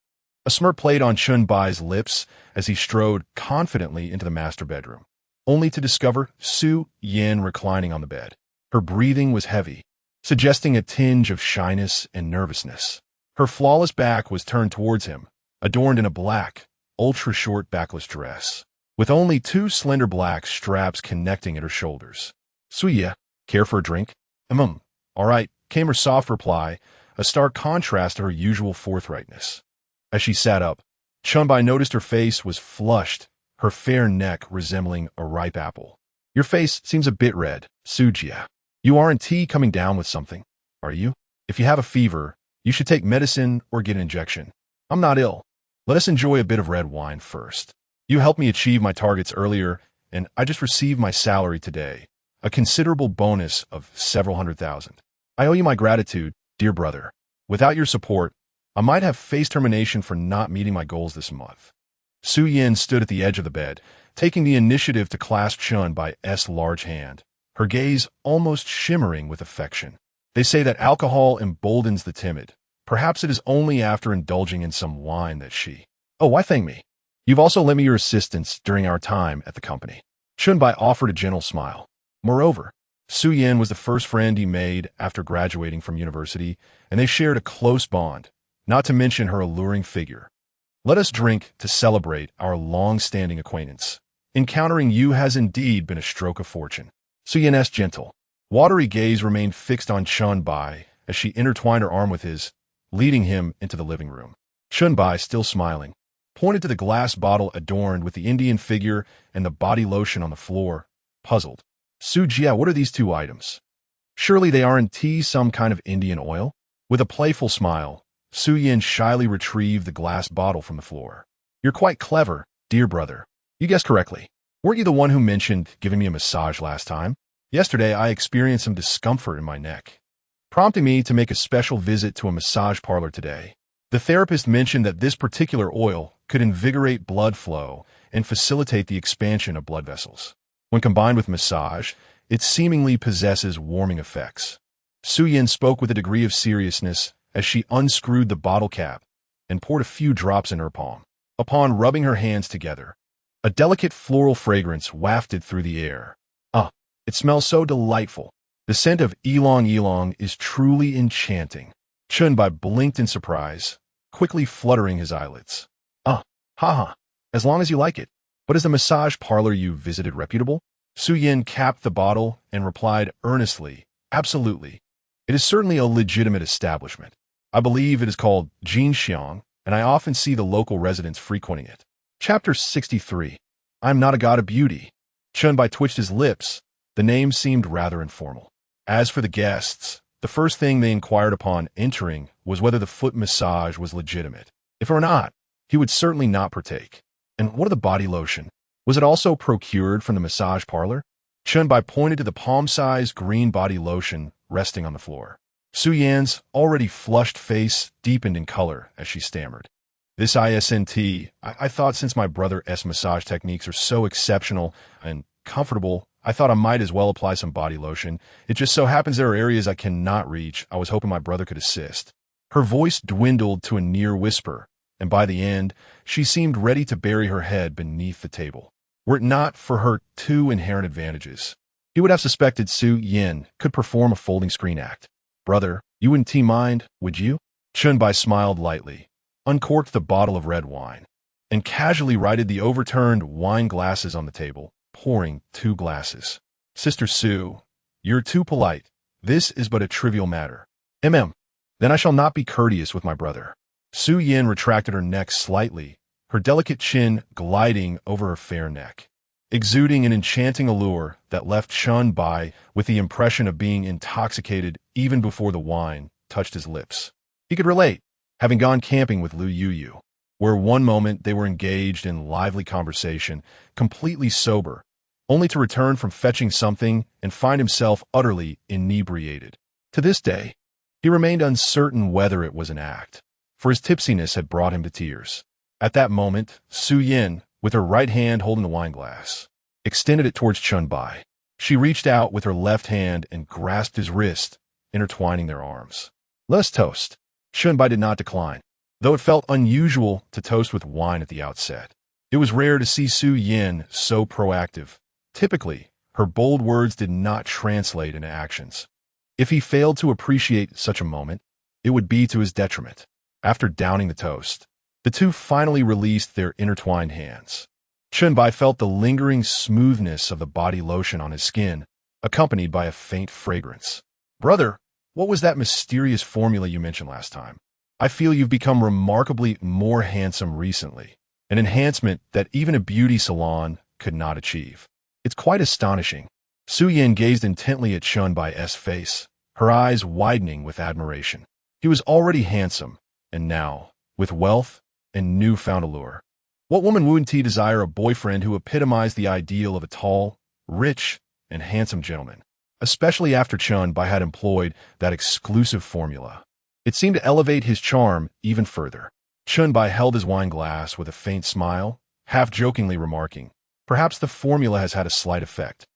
A smirk played on Chen Bai's lips as he strode confidently into the master bedroom, only to discover Su Yin reclining on the bed. Her breathing was heavy, suggesting a tinge of shyness and nervousness. Her flawless back was turned towards him, adorned in a black, ultra-short backless dress, with only 2 slender black straps connecting at her shoulders. "Suya, care for a drink?" All right," came her soft reply, a stark contrast to her usual forthrightness. As she sat up, Chen Bai noticed her face was flushed, her fair neck resembling a ripe apple. "Your face seems a bit red, Sujia. You aren't coming down with something, are you? If you have a fever, you should take medicine or get an injection." "I'm not ill. Let us enjoy a bit of red wine first. You helped me achieve my targets earlier, and I just received my salary today, a considerable bonus of several $100,000. I owe you my gratitude, dear brother. Without your support, I might have faced termination for not meeting my goals this month." Su Yin stood at the edge of the bed, taking the initiative to clasp Chen Bai's large hand, her gaze almost shimmering with affection. They say that alcohol emboldens the timid. Perhaps it is only after indulging in some wine that she— "Oh, why thank me? You've also lent me your assistance during our time at the company." Chen Bai offered a gentle smile. Moreover, Su Yin was the first friend he made after graduating from university, and they shared a close bond, not to mention her alluring figure. "Let us drink to celebrate our long-standing acquaintance. Encountering you has indeed been a stroke of fortune." Su Yin's gentle, watery gaze remained fixed on Chen Bai as she intertwined her arm with his, leading him into the living room. Chen Bai, still smiling, pointed to the glass bottle adorned with the Indian figure and the body lotion on the floor, puzzled. "Su Jia, what are these 2 items? Surely they aren't some kind of Indian oil?" With a playful smile, Su Yin shyly retrieved the glass bottle from the floor. "You're quite clever, dear brother. You guessed correctly. Weren't you the one who mentioned giving me a massage last time? Yesterday, I experienced some discomfort in my neck, prompting me to make a special visit to a massage parlor today. The therapist mentioned that this particular oil could invigorate blood flow and facilitate the expansion of blood vessels. When combined with massage, it seemingly possesses warming effects." Su Yin spoke with a degree of seriousness as she unscrewed the bottle cap and poured a few drops in her palm. Upon rubbing her hands together, a delicate floral fragrance wafted through the air. It smells so delightful. The scent of ylang ylang is truly enchanting." Chen Bai blinked in surprise, quickly fluttering his eyelids. As long as you like it. But is the massage parlor you visited reputable?" Su Yin capped the bottle and replied earnestly, "Absolutely. It is certainly a legitimate establishment. I believe it is called Jinxiang, and I often see the local residents frequenting it." Chapter 63. I'm not a god of beauty. Chen Bai twitched his lips. The name seemed rather informal. As for the guests, the first thing they inquired upon entering was whether the foot massage was legitimate. If it were not, he would certainly not partake. And what of the body lotion? Was it also procured from the massage parlor? Chen Bai pointed to the palm-sized green body lotion resting on the floor. Su Yan's already flushed face deepened in color as she stammered. "This isn't. I thought since my brother's massage techniques are so exceptional and comfortable, I thought I might as well apply some body lotion. It just so happens there are areas I cannot reach. I was hoping my brother could assist." Her voice dwindled to a near whisper, and by the end, she seemed ready to bury her head beneath the table. Were it not for her 2 inherent advantages, he would have suspected Su Yin could perform a folding screen act. "Brother, you wouldn't mind, would you?" Chen Bai smiled lightly, uncorked the bottle of red wine, and casually righted the overturned wine glasses on the table, pouring 2 glasses. Sister Sue, you're too polite. This is but a trivial matter. Then I shall not be courteous with my brother. Su Yin retracted her neck slightly, her delicate chin gliding over her fair neck, exuding an enchanting allure that left Chen Bai with the impression of being intoxicated even before the wine touched his lips. He could relate, having gone camping with Lu Yuyu, where one moment they were engaged in lively conversation, completely sober, only to return from fetching something and find himself utterly inebriated. To this day, he remained uncertain whether it was an act, for his tipsiness had brought him to tears. At that moment, Su Yin, with her right hand holding the wine glass, extended it towards Chen Bai. She reached out with her left hand and grasped his wrist, intertwining their arms. "Let us toast." Chen Bai did not decline, though it felt unusual to toast with wine at the outset. It was rare to see Su Yin so proactive. Typically, her bold words did not translate into actions. If he failed to appreciate such a moment, it would be to his detriment. After downing the toast, the two finally released their intertwined hands. Chen Bai felt the lingering smoothness of the body lotion on his skin, accompanied by a faint fragrance. "Brother, what was that mysterious formula you mentioned last time? I feel you've become remarkably more handsome recently, an enhancement that even a beauty salon could not achieve. It's quite astonishing." Su Yin gazed intently at Chen Bai's face, her eyes widening with admiration. He was already handsome, and now, with wealth and newfound allure. What woman wouldn't he desire a boyfriend who epitomized the ideal of a tall, rich, and handsome gentleman, especially after Chen Bai had employed that exclusive formula. It seemed to elevate his charm even further. Chen Bai held his wine glass with a faint smile, half-jokingly remarking, "Perhaps the formula has had a slight effect,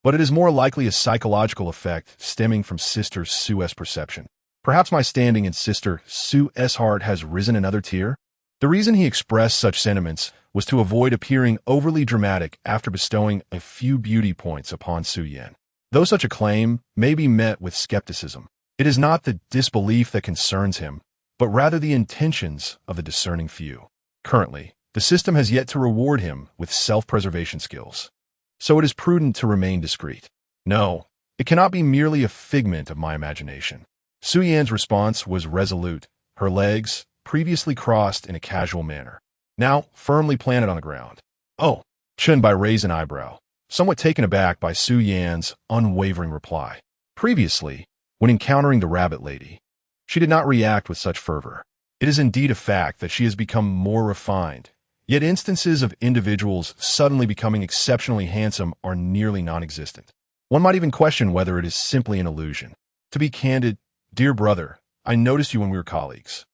but it is more likely a psychological effect stemming from Sister Sue's perception. Perhaps my standing in Sister Sue's heart has risen another tier." The reason he expressed such sentiments was to avoid appearing overly dramatic after bestowing a few beauty points upon Su Yin. Though such a claim may be met with skepticism, it is not the disbelief that concerns him, but rather the intentions of the discerning few. Currently, the system has yet to reward him with self-preservation skills, so it is prudent to remain discreet. No, it cannot be merely a figment of my imagination. Su Yan's response was resolute, her legs, previously crossed in a casual manner, now firmly planted on the ground. "Oh," Chen Bai raised an eyebrow, somewhat taken aback by Su Yan's unwavering reply. Previously, when encountering the rabbit lady, she did not react with such fervor. It is indeed a fact that she has become more refined, yet instances of individuals suddenly becoming exceptionally handsome are nearly non-existent. One might even question whether it is simply an illusion. To be candid, dear brother, I noticed you when we were colleagues.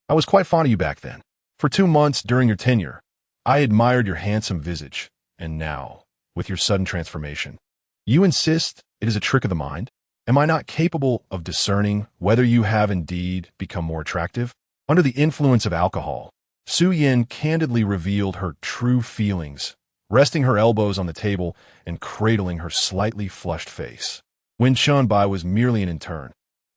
I was quite fond of you back then. For 2 months during your tenure, I admired your handsome visage, and now, with your sudden transformation, you insist it is a trick of the mind? Am I not capable of discerning whether you have indeed become more attractive?" Under the influence of alcohol, Su Yin candidly revealed her true feelings, resting her elbows on the table and cradling her slightly flushed face. When Chen Bai was merely an intern,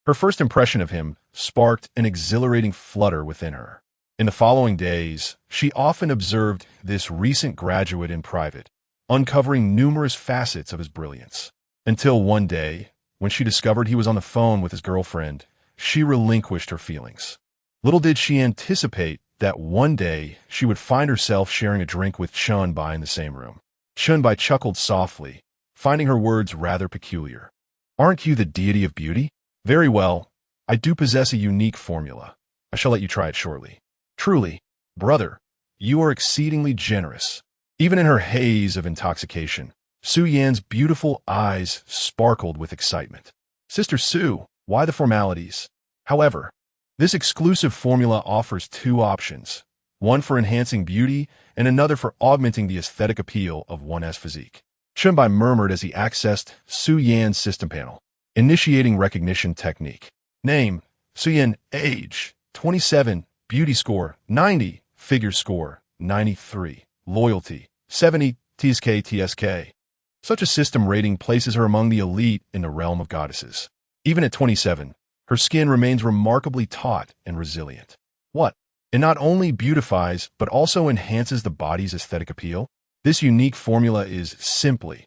her first impression of him sparked an exhilarating flutter within her. In the following days, she often observed this recent graduate in private, uncovering numerous facets of his brilliance. Until one day, when she discovered he was on the phone with his girlfriend, she relinquished her feelings. Little did she anticipate that one day she would find herself sharing a drink with Chen Bai in the same room. Chen Bai chuckled softly, finding her words rather peculiar. "Aren't you the deity of beauty? Very well. I do possess a unique formula. I shall let you try it shortly." "Truly, brother, you are exceedingly generous." Even in her haze of intoxication, Su Yan's beautiful eyes sparkled with excitement. "Sister Su, why the formalities?" However, this exclusive formula offers 2 options, one for enhancing beauty and another for augmenting the aesthetic appeal of one's physique. Chen Bai murmured as he accessed Su Yan's system panel, initiating recognition technique. Name, Su Yan. Age, 27. Beauty score, 90. Figure score, 93. Loyalty, 70. TSK. Such a system rating places her among the elite in the realm of goddesses. Even at 27, her skin remains remarkably taut and resilient. What? It not only beautifies, but also enhances the body's aesthetic appeal? This unique formula is simply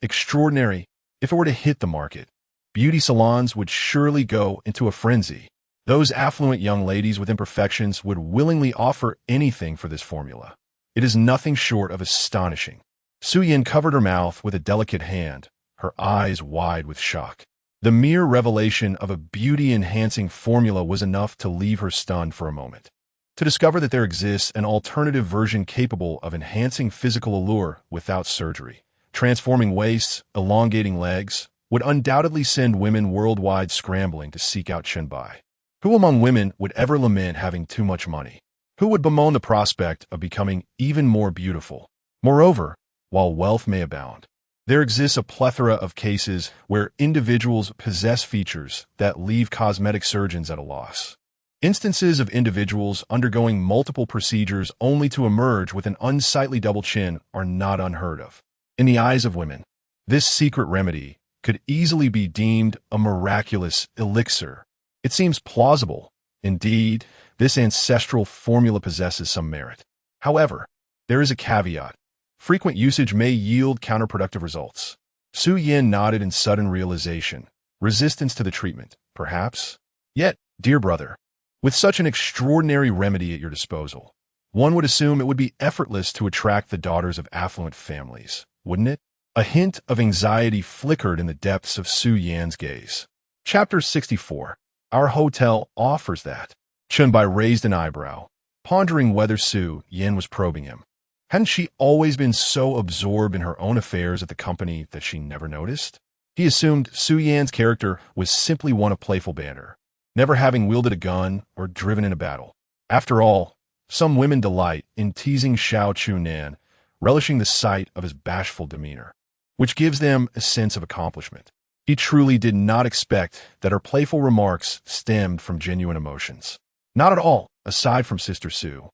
extraordinary. If it were to hit the market, beauty salons would surely go into a frenzy. Those affluent young ladies with imperfections would willingly offer anything for this formula. It is nothing short of astonishing. Su Yin covered her mouth with a delicate hand, her eyes wide with shock. The mere revelation of a beauty-enhancing formula was enough to leave her stunned for a moment. To discover that there exists an alternative version capable of enhancing physical allure without surgery, transforming waists, elongating legs, would undoubtedly send women worldwide scrambling to seek out Chen Bai. Who among women would ever lament having too much money? Who would bemoan the prospect of becoming even more beautiful? Moreover, while wealth may abound, there exists a plethora of cases where individuals possess features that leave cosmetic surgeons at a loss. Instances of individuals undergoing multiple procedures only to emerge with an unsightly double chin are not unheard of. In the eyes of women, this secret remedy could easily be deemed a miraculous elixir. It seems plausible. Indeed, this ancestral formula possesses some merit. However, there is a caveat. Frequent usage may yield counterproductive results. Su Yin nodded in sudden realization. Resistance to the treatment, perhaps? Yet, dear brother, with such an extraordinary remedy at your disposal, one would assume it would be effortless to attract the daughters of affluent families, wouldn't it? A hint of anxiety flickered in the depths of Su Yan's gaze. Chapter 64. Our hotel offers that. Chen Bai raised an eyebrow, pondering whether Su Yan was probing him. Hadn't she always been so absorbed in her own affairs at the company that she never noticed? He assumed Su Yan's character was simply one of playful banter, never having wielded a gun or driven in a battle. After all, some women delight in teasing Xiao Chunan, relishing the sight of his bashful demeanor, which gives them a sense of accomplishment. He truly did not expect that her playful remarks stemmed from genuine emotions. Not at all, aside from Sister Su.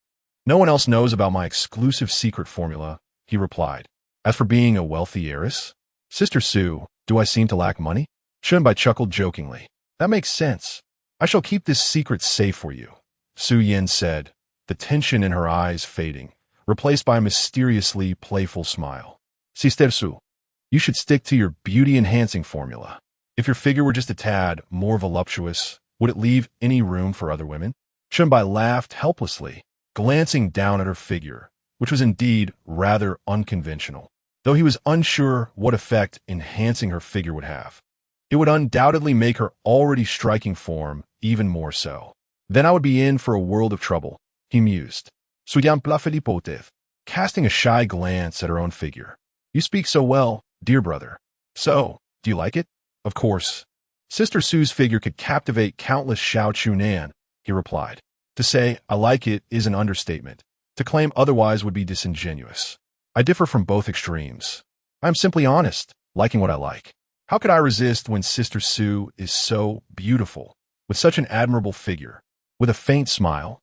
No one else knows about my exclusive secret formula, he replied. As for being a wealthy heiress, Sister Su, do I seem to lack money? Chen Bai chuckled jokingly. That makes sense. I shall keep this secret safe for you, Su Yin said, the tension in her eyes fading, replaced by a mysteriously playful smile. Sister Su, you should stick to your beauty-enhancing formula. If your figure were just a tad more voluptuous, would it leave any room for other women? Chen Bai laughed helplessly, glancing down at her figure, which was indeed rather unconventional, though he was unsure what effect enhancing her figure would have. It would undoubtedly make her already striking form even more so. Then I would be in for a world of trouble, he mused. Casting a shy glance at her own figure. You speak so well, dear brother. So, do you like it? Of course. Sister Su's figure could captivate countless Xiao Chunan, he replied. To say I like it is an understatement. To claim otherwise would be disingenuous. I differ from both extremes. I am simply honest, liking what I like. How could I resist when Sister Su is so beautiful, with such an admirable figure? With a faint smile,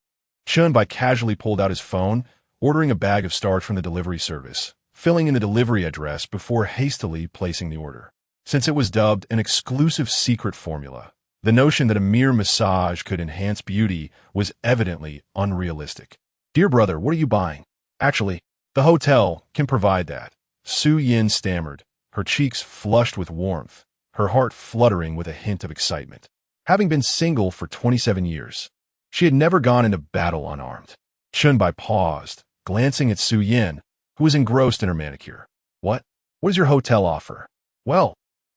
Chen Bai casually pulled out his phone, ordering a bag of starch from the delivery service, filling in the delivery address before hastily placing the order. Since it was dubbed an exclusive secret formula, the notion that a mere massage could enhance beauty was evidently unrealistic. Dear brother, what are you buying? Actually, the hotel can provide that. Su Yin stammered, her cheeks flushed with warmth, her heart fluttering with a hint of excitement. Having been single for 27 years, she had never gone into battle unarmed. Chen Bai paused, glancing at Su Yin, who was engrossed in her manicure. What? What does your hotel offer? Well,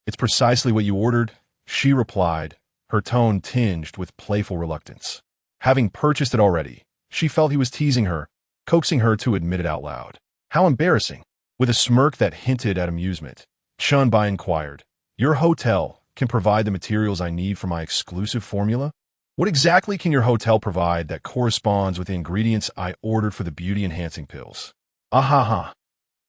it's precisely what you ordered, she replied, her tone tinged with playful reluctance. Having purchased it already, she felt he was teasing her, coaxing her to admit it out loud. How embarrassing. With a smirk that hinted at amusement, Chen Bai inquired, Your hotel can provide the materials I need for my exclusive formula? What exactly can your hotel provide that corresponds with the ingredients I ordered for the beauty-enhancing pills? Ah.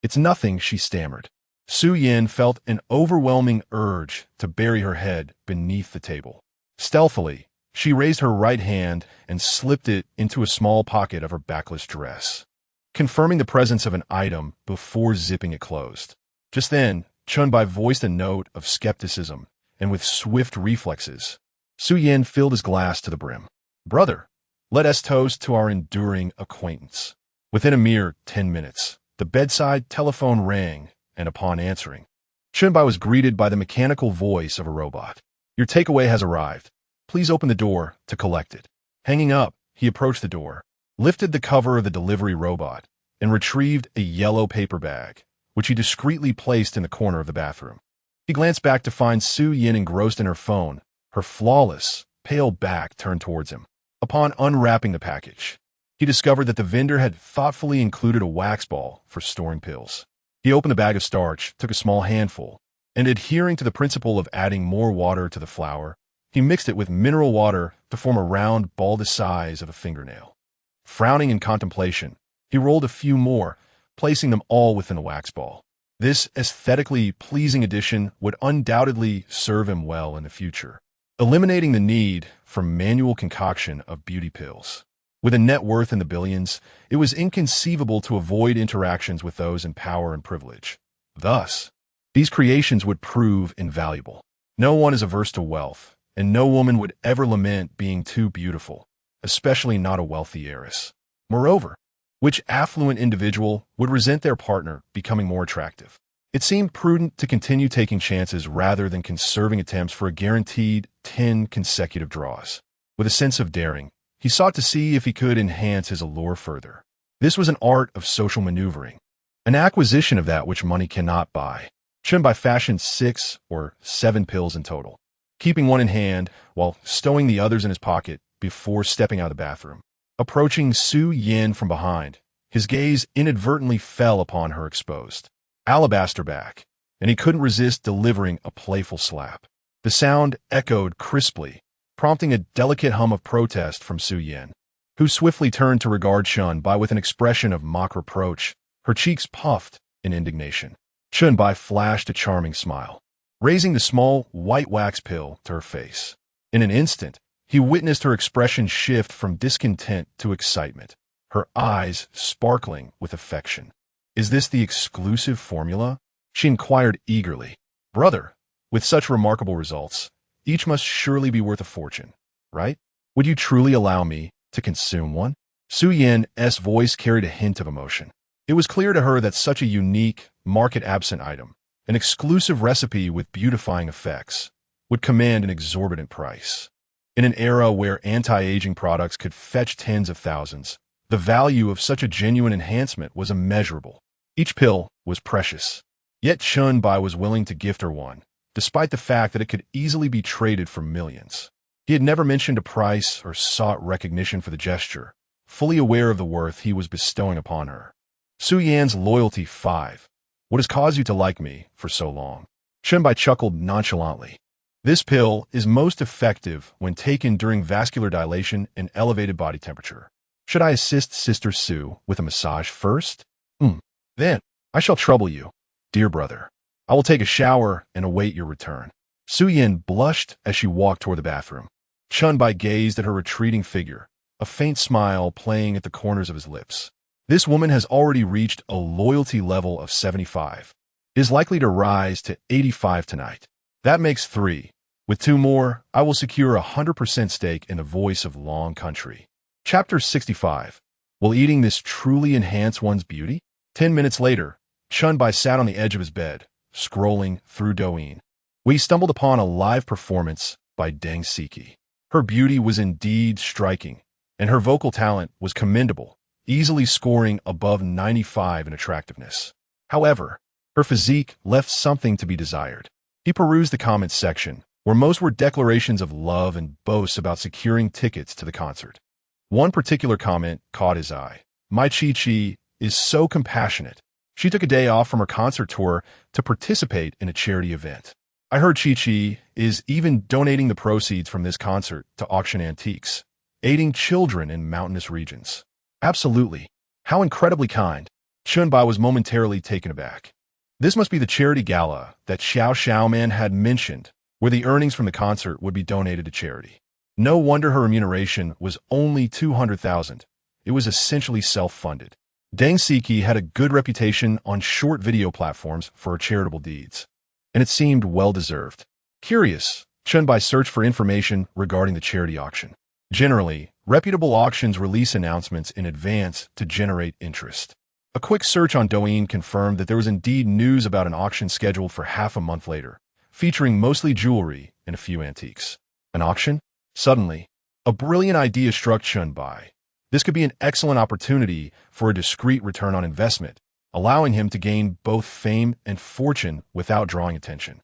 It's nothing, she stammered. Su Yin felt an overwhelming urge to bury her head beneath the table. Stealthily, she raised her right hand and slipped it into a small pocket of her backless dress, confirming the presence of an item before zipping it closed. Just then, Chen Bai voiced a note of skepticism, and with swift reflexes, Su Yin filled his glass to the brim. Brother, let us toast to our enduring acquaintance. Within a mere 10 minutes, The bedside telephone rang, and upon answering, Chen Bai was greeted by the mechanical voice of a robot. "Your takeaway has arrived. Please open the door to collect it." Hanging up, he approached the door, lifted the cover of the delivery robot, and retrieved a yellow paper bag, which he discreetly placed in the corner of the bathroom. He glanced back to find Su Yin engrossed in her phone, her flawless, pale back turned towards him. Upon unwrapping the package, he discovered that the vendor had thoughtfully included a wax ball for storing pills. He opened the bag of starch, took a small handful, and adhering to the principle of adding more water to the flour, he mixed it with mineral water to form a round ball the size of a fingernail. Frowning in contemplation, he rolled a few more, placing them all within the wax ball. This aesthetically pleasing addition would undoubtedly serve him well in the future, eliminating the need for manual concoction of beauty pills. With a net worth in the billions, it was inconceivable to avoid interactions with those in power and privilege. Thus, these creations would prove invaluable. No one is averse to wealth, and no woman would ever lament being too beautiful, especially not a wealthy heiress. Moreover, which affluent individual would resent their partner becoming more attractive? It seemed prudent to continue taking chances rather than conserving attempts for a guaranteed 10 consecutive draws. With a sense of daring, he sought to see if he could enhance his allure further. This was an art of social maneuvering, an acquisition of that which money cannot buy. Chen Bai fashioned 6 or 7 pills in total, keeping one in hand while stowing the others in his pocket before stepping out of the bathroom. Approaching Su Yin from behind, his gaze inadvertently fell upon her exposed alabaster back, and he couldn't resist delivering a playful slap. The sound echoed crisply, prompting a delicate hum of protest from Su Yin, who swiftly turned to regard Chen Bai with an expression of mock reproach, her cheeks puffed in indignation. Chen Bai flashed a charming smile, raising the small white wax pill to her face. In an instant, he witnessed her expression shift from discontent to excitement, her eyes sparkling with affection. "Is this the exclusive formula?" she inquired eagerly. "Brother, with such remarkable results, each must surely be worth a fortune, right? Would you truly allow me to consume one?" Su Yin's voice carried a hint of emotion. It was clear to her that such a unique, market-absent item, an exclusive recipe with beautifying effects, would command an exorbitant price. In an era where anti-aging products could fetch tens of thousands, the value of such a genuine enhancement was immeasurable. Each pill was precious, yet Chen Bai was willing to gift her one, despite the fact that it could easily be traded for millions. He had never mentioned a price or sought recognition for the gesture, fully aware of the worth he was bestowing upon her. Su Yan's loyalty 5. "What has caused you to like me for so long?" Chen Bai chuckled nonchalantly. "This pill is most effective when taken during vascular dilation and elevated body temperature. Should I assist Sister Su with a massage first? Then I shall trouble you, dear brother. I will take a shower and await your return." Su Yin blushed as she walked toward the bathroom. Chen Bai gazed at her retreating figure, a faint smile playing at the corners of his lips. This woman has already reached a loyalty level of 75. It is likely to rise to 85 tonight. That makes 3. With 2 more, I will secure a 100% stake in the voice of Long Country. Chapter 65. Will eating this truly enhance one's beauty? 10 minutes later, Chen Bai sat on the edge of his bed, scrolling through Douyin. We stumbled upon a live performance by Deng Siki. Her beauty was indeed striking, and her vocal talent was commendable, easily scoring above 95 in attractiveness. However, her physique left something to be desired. He perused the comments section, where most were declarations of love and boasts about securing tickets to the concert. One particular comment caught his eye. "My Chi-Chi is so compassionate. She took a day off from her concert tour to participate in a charity event. I heard Chi-Chi is even donating the proceeds from this concert to auction antiques, aiding children in mountainous regions." Absolutely. How incredibly kind. Chen Bai was momentarily taken aback. This must be the charity gala that Xiao Man had mentioned, where the earnings from the concert would be donated to charity. No wonder her remuneration was only 200,000. It was essentially self-funded. Deng Siki had a good reputation on short video platforms for her charitable deeds, and it seemed well-deserved. Curious, Chen Bai searched for information regarding the charity auction. Generally, reputable auctions release announcements in advance to generate interest. A quick search on Douyin confirmed that there was indeed news about an auction scheduled for half a month later, featuring mostly jewelry and a few antiques. An auction? Suddenly, a brilliant idea struck Chen Bai. This could be an excellent opportunity for a discreet return on investment, allowing him to gain both fame and fortune without drawing attention.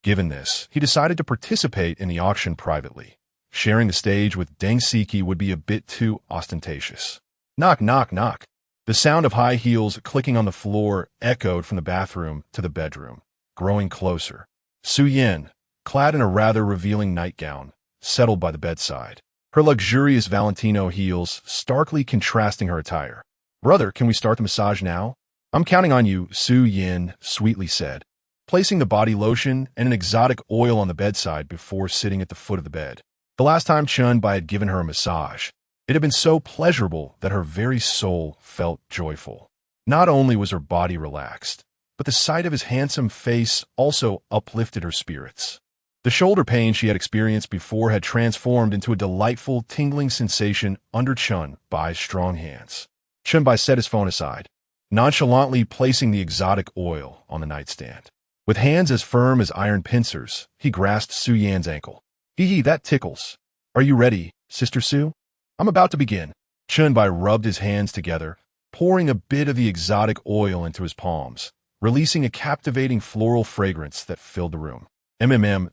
Given this, he decided to participate in the auction privately. Sharing the stage with Deng Siki would be a bit too ostentatious. Knock, knock, knock. The sound of high heels clicking on the floor echoed from the bathroom to the bedroom, growing closer. Su Yin, clad in a rather revealing nightgown, settled by the bedside, her luxurious Valentino heels starkly contrasting her attire. "Brother, can we start the massage now?" "I'm counting on you," Su Yin sweetly said, placing the body lotion and an exotic oil on the bedside before sitting at the foot of the bed. The last time Chen Bai had given her a massage, it had been so pleasurable that her very soul felt joyful. Not only was her body relaxed, but the sight of his handsome face also uplifted her spirits. The shoulder pain she had experienced before had transformed into a delightful, tingling sensation under Chen Bai's strong hands. Chen Bai set his phone aside, nonchalantly placing the exotic oil on the nightstand. With hands as firm as iron pincers, he grasped Su Yan's ankle. "Hee, that tickles. Are you ready, Sister Su?" "I'm about to begin." Chen Bai rubbed his hands together, pouring a bit of the exotic oil into his palms, releasing a captivating floral fragrance that filled the room.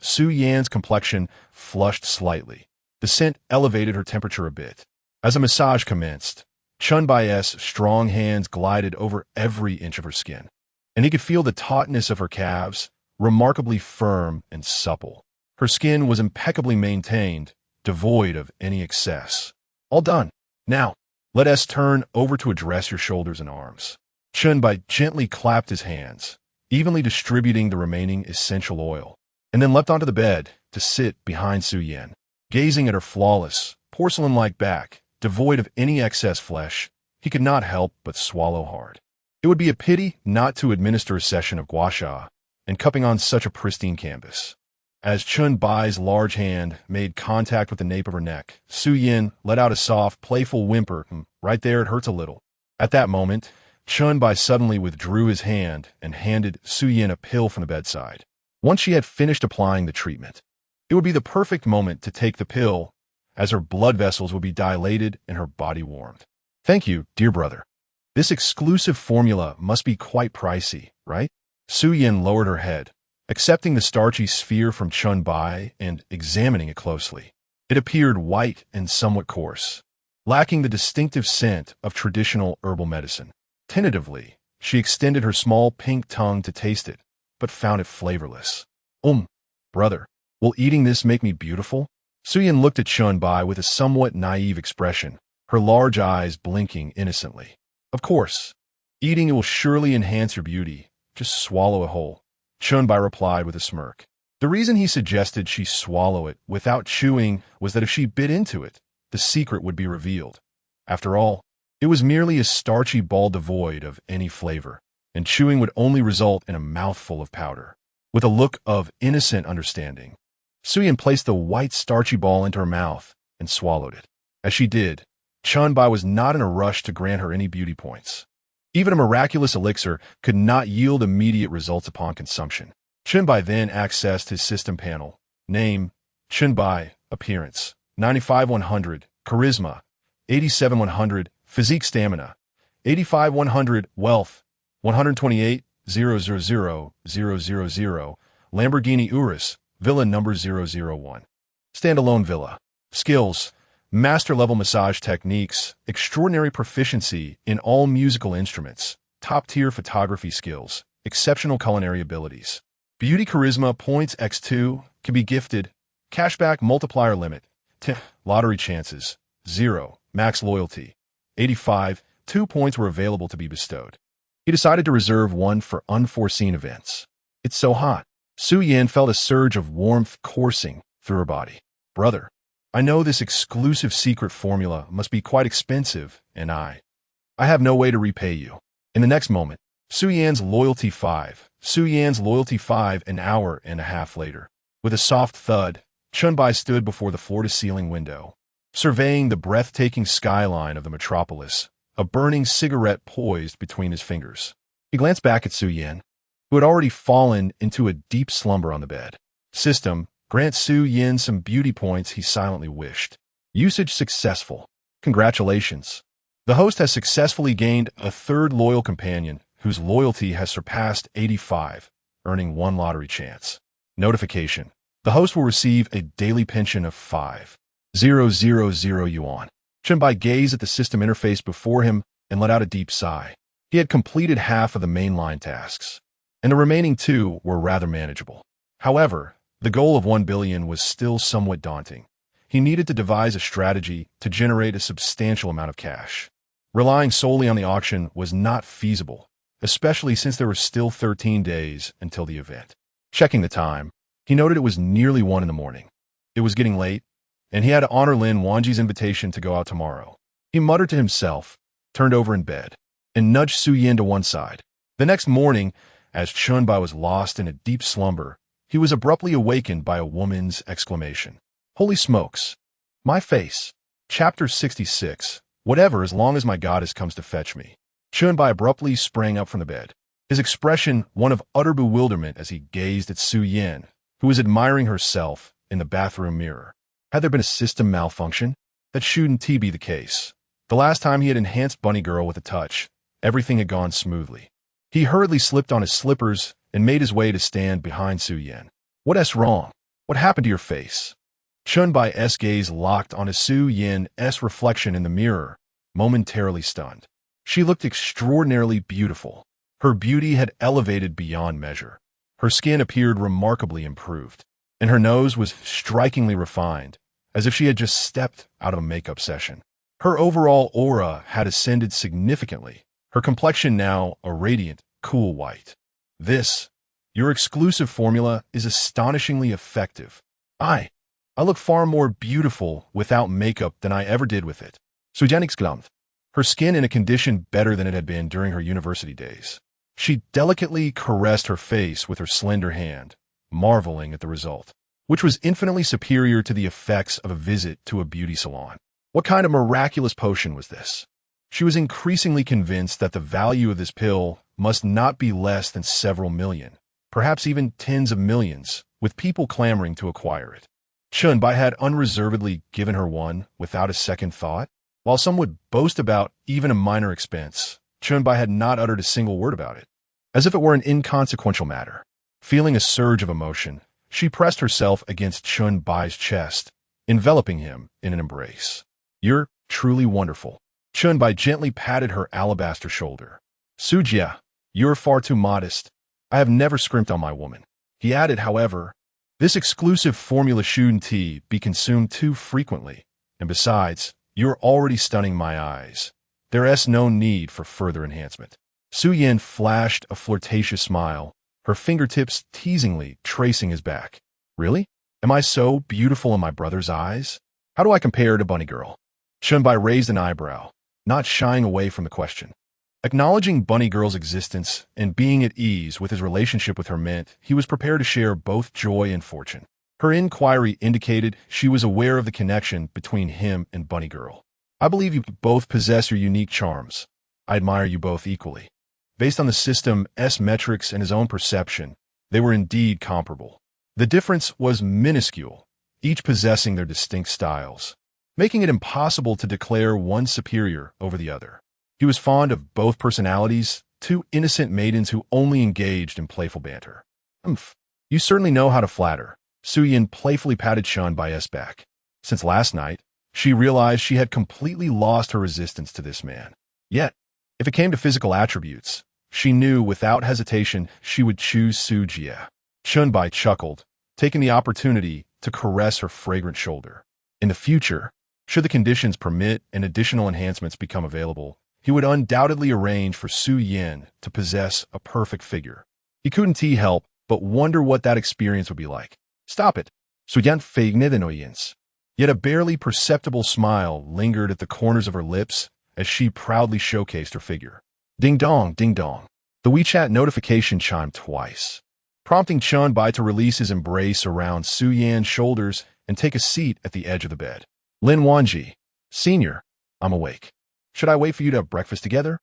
Su Yan's complexion flushed slightly. The scent elevated her temperature a bit. As the massage commenced, Chen Bai's strong hands glided over every inch of her skin, and he could feel the tautness of her calves, remarkably firm and supple. Her skin was impeccably maintained, devoid of any excess. "All done. Now, let us turn over to address your shoulders and arms." Chen Bai gently clapped his hands, evenly distributing the remaining essential oil, and then leapt onto the bed to sit behind Su Yan. Gazing at her flawless, porcelain-like back, devoid of any excess flesh, he could not help but swallow hard. It would be a pity not to administer a session of gua sha and cupping on such a pristine canvas. As Chen Bai's large hand made contact with the nape of her neck, Su Yin let out a soft, playful whimper. "Right there, it hurts a little." At that moment, Chen Bai suddenly withdrew his hand and handed Su Yin a pill from the bedside. Once she had finished applying the treatment, it would be the perfect moment to take the pill, as her blood vessels would be dilated and her body warmed. "Thank you, dear brother. This exclusive formula must be quite pricey, right?" Su Yin lowered her head, accepting the starchy sphere from Chen Bai and examining it closely. It appeared white and somewhat coarse, lacking the distinctive scent of traditional herbal medicine. Tentatively, she extended her small pink tongue to taste it, but found it flavorless. Brother, will eating this make me beautiful?" Su Yin looked at Chen Bai with a somewhat naive expression, her large eyes blinking innocently. "Of course. Eating it will surely enhance your beauty. Just swallow it whole." Chen Bai replied with a smirk. The reason he suggested she swallow it without chewing was that if she bit into it, the secret would be revealed. After all, it was merely a starchy ball devoid of any flavor, and chewing would only result in a mouthful of powder. With a look of innocent understanding, Su Yin placed the white starchy ball into her mouth and swallowed it. As she did, Chen Bai was not in a rush to grant her any beauty points. Even a miraculous elixir could not yield immediate results upon consumption. Chen Bai then accessed his system panel. Name, Chen Bai. Appearance, 95-100. Charisma, 87-100. Physique stamina, 85-100. Wealth, 128,000,000. Lamborghini Urus, villa number 001. Standalone villa. Skills, master-level massage techniques, extraordinary proficiency in all musical instruments, top-tier photography skills, exceptional culinary abilities. Beauty charisma points x2 can be gifted. Cashback multiplier limit. 10. Lottery chances, 0. Max loyalty, 85. 2 points were available to be bestowed. He decided to reserve 1 for unforeseen events. "It's so hot." Su Yin felt a surge of warmth coursing through her body. "Brother, I know this exclusive secret formula must be quite expensive, and I have no way to repay you." In the next moment, Su Yan's loyalty 5 an hour and a half later. With a soft thud, Chen Bai stood before the floor-to-ceiling window, surveying the breathtaking skyline of the metropolis a burning cigarette poised between his fingers. He glanced back at Su Yin, who had already fallen into a deep slumber on the bed. System, grant Su Yin some beauty points, he silently wished. Usage successful. Congratulations. The host has successfully gained a third loyal companion whose loyalty has surpassed 85, earning 1 lottery chance. Notification. The host will receive a daily pension of 5,000 yuan. Chen Bai gazed at the system interface before him and let out a deep sigh. He had completed half of the mainline tasks, and the remaining 2 were rather manageable. However, the goal of 1 billion was still somewhat daunting. He needed to devise a strategy to generate a substantial amount of cash. Relying solely on the auction was not feasible, especially since there were still 13 days until the event. Checking the time, he noted it was nearly 1 in the morning. It was getting late, and he had to honor Lin Wanji's invitation to go out tomorrow. He muttered to himself, turned over in bed, and nudged Su Yin to one side. The next morning, as Chen Bai was lost in a deep slumber, he was abruptly awakened by a woman's exclamation. Holy smokes! My face! Chapter 66. Whatever, as long as my goddess comes to fetch me. Chen Bai abruptly sprang up from the bed, his expression one of utter bewilderment as he gazed at Su Yin, who was admiring herself in the bathroom mirror. Had there been a system malfunction? That shouldn't be the case. The last time he had enhanced Bunny Girl with a touch, everything had gone smoothly. He hurriedly slipped on his slippers and made his way to stand behind Su Yin. What's wrong? What happened to your face? Chen Bai's gaze locked on Su Yin's reflection in the mirror, momentarily stunned. She looked extraordinarily beautiful. Her beauty had elevated beyond measure. Her skin appeared remarkably improved, and her nose was strikingly refined, as if she had just stepped out of a makeup session. Her overall aura had ascended significantly, her complexion now a radiant, cool white. This, your exclusive formula, is astonishingly effective. I look far more beautiful without makeup than I ever did with it. Su Yin exclaimed, her skin in a condition better than it had been during her university days. She delicately caressed her face with her slender hand, marveling at the result, which was infinitely superior to the effects of a visit to a beauty salon. What kind of miraculous potion was this? She was increasingly convinced that the value of this pill must not be less than several million, perhaps even tens of millions, with people clamoring to acquire it. Chen Bai had unreservedly given her one without a second thought. While some would boast about even a minor expense, Chen Bai had not uttered a single word about it, as if it were an inconsequential matter. Feeling a surge of emotion, she pressed herself against Chen Bai's chest, enveloping him in an embrace. You're truly wonderful. Chen Bai gently patted her alabaster shoulder. Su Jia, you're far too modest. I have never scrimped on my woman. He added, however, this exclusive formula shouldn't be consumed too frequently, and besides, you're already stunning my eyes. There's no need for further enhancement. Su Yin flashed a flirtatious smile, her fingertips teasingly tracing his back. Really? Am I so beautiful in my brother's eyes? How do I compare to Bunny Girl? Chen Bai raised an eyebrow, not shying away from the question. Acknowledging Bunny Girl's existence and being at ease with his relationship with her meant he was prepared to share both joy and fortune. Her inquiry indicated she was aware of the connection between him and Bunny Girl. I believe you both possess your unique charms. I admire you both equally. Based on the system's metrics and his own perception, they were indeed comparable. The difference was minuscule, each possessing their distinct styles, making it impossible to declare one superior over the other. He was fond of both personalities, two innocent maidens who only engaged in playful banter. You certainly know how to flatter. Su Yin playfully patted Chen Bai's back. Since last night, she realized she had completely lost her resistance to this man. Yet, if it came to physical attributes, she knew without hesitation she would choose Su Jia. Chen Bai chuckled, taking the opportunity to caress her fragrant shoulder. In the future, should the conditions permit and additional enhancements become available, he would undoubtedly arrange for Su Yin to possess a perfect figure. He couldn't help but wonder what that experience would be like. Stop it. Su Yin feigned annoyance. Yet a barely perceptible smile lingered at the corners of her lips as she proudly showcased her figure. Ding dong, ding dong. The WeChat notification chimed twice, prompting Chen Bai to release his embrace around Su Yin's shoulders and take a seat at the edge of the bed. Lin Wanji, Senior, I'm awake. Should I wait for you to have breakfast together?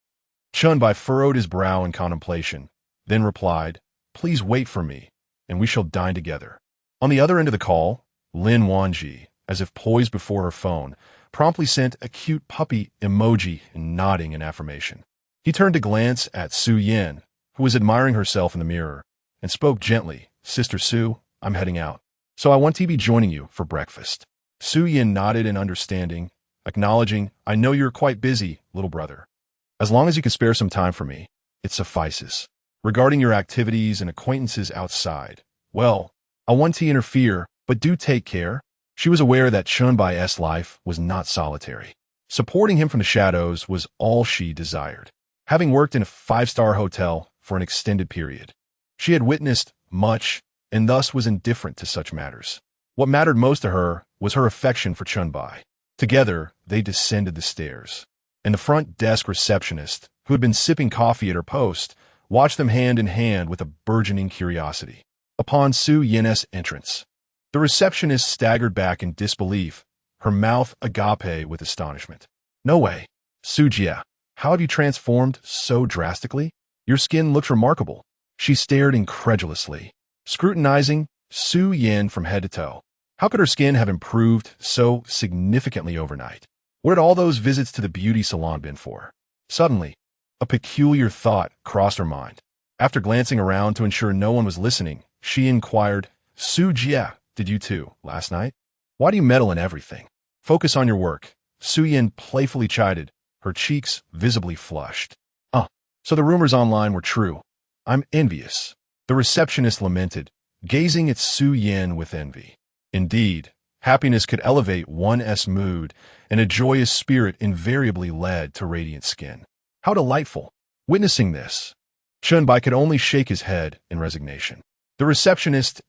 Chen Bai furrowed his brow in contemplation, then replied, Please wait for me, and we shall dine together. On the other end of the call, Lin Wanji, as if poised before her phone, promptly sent a cute puppy emoji and nodding in affirmation. He turned to glance at Su Yin, who was admiring herself in the mirror, and spoke gently, Sister Su, I'm heading out, so I want to be joining you for breakfast. Su Yin nodded in understanding, acknowledging, I know you're quite busy, little brother. As long as you can spare some time for me, it suffices. Regarding your activities and acquaintances outside, well, I want to interfere, but do take care. She was aware that Chen Bai's life was not solitary. Supporting him from the shadows was all she desired. Having worked in a five-star hotel for an extended period, she had witnessed much and thus was indifferent to such matters. What mattered most to her was her affection for Chen Bai. Together, they descended the stairs, and the front desk receptionist, who had been sipping coffee at her post, watched them hand in hand with a burgeoning curiosity. Upon Su Yin's entrance, the receptionist staggered back in disbelief, her mouth agape with astonishment. No way. Su Jia, how have you transformed so drastically? Your skin looks remarkable. She stared incredulously, scrutinizing Su Yin from head to toe. How could her skin have improved so significantly overnight? What had all those visits to the beauty salon been for? Suddenly, a peculiar thought crossed her mind. After glancing around to ensure no one was listening, she inquired, Su Jia, did you too, last night? Why do you meddle in everything? Focus on your work. Su Yin playfully chided, her cheeks visibly flushed. So the rumors online were true. I'm envious. The receptionist lamented, gazing at Su Yin with envy. Indeed, happiness could elevate one's mood, and a joyous spirit invariably led to radiant skin. How delightful! Witnessing this, Chen Bai could only shake his head in resignation. The receptionist's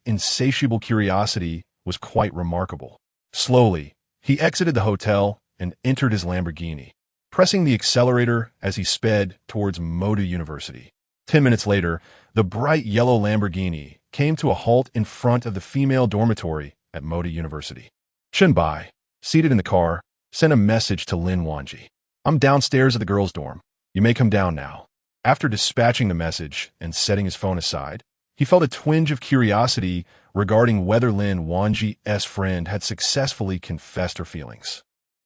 insatiable curiosity was quite remarkable. Slowly, he exited the hotel and entered his Lamborghini, pressing the accelerator as he sped towards Moda University. 10 minutes later, the bright yellow Lamborghini came to a halt in front of the female dormitory at Moda University. Chen Bai, seated in the car, sent a message to Lin Wanji. I'm downstairs at the girls' dorm. You may come down now. After dispatching the message and setting his phone aside, he felt a twinge of curiosity regarding whether Lin Wanji's friend had successfully confessed her feelings.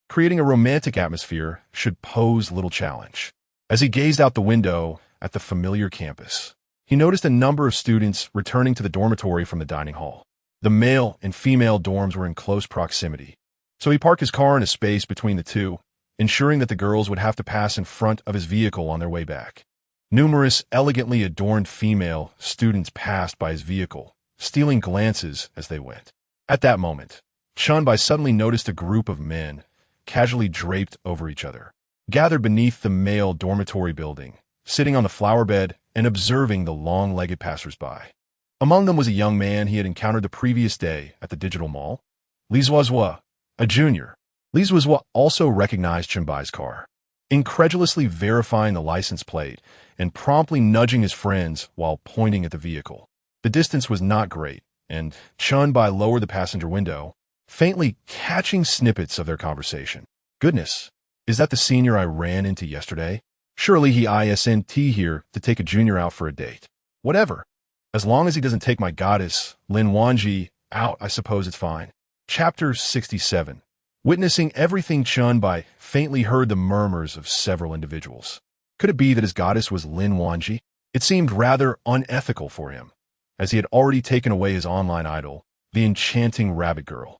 Creating a romantic atmosphere should pose little challenge. As he gazed out the window at the familiar campus, he noticed a number of students returning to the dormitory from the dining hall. The male and female dorms were in close proximity, so he parked his car in a space between the two, ensuring that the girls would have to pass in front of his vehicle on their way back. Numerous elegantly adorned female students passed by his vehicle, stealing glances as they went. At that moment, Chen Bai suddenly noticed a group of men, casually draped over each other, gathered beneath the male dormitory building, sitting on the flower bed and observing the long-legged passers-by. Among them was a young man he had encountered the previous day at the digital mall, Li Zuozua, a junior. Li Zuozua also recognized Chen Bai's car, incredulously verifying the license plate and promptly nudging his friends while pointing at the vehicle. The distance was not great, and Chen Bai lowered the passenger window, faintly catching snippets of their conversation. Goodness, is that the senior I ran into yesterday? Surely he isn't here to take a junior out for a date. Whatever. As long as he doesn't take my goddess, Lin Wanji, out, I suppose it's fine. Chapter 67. Witnessing everything, Chen Bai faintly heard the murmurs of several individuals. Could it be that his goddess was Lin Wanji? It seemed rather unethical for him, as he had already taken away his online idol, the enchanting rabbit girl.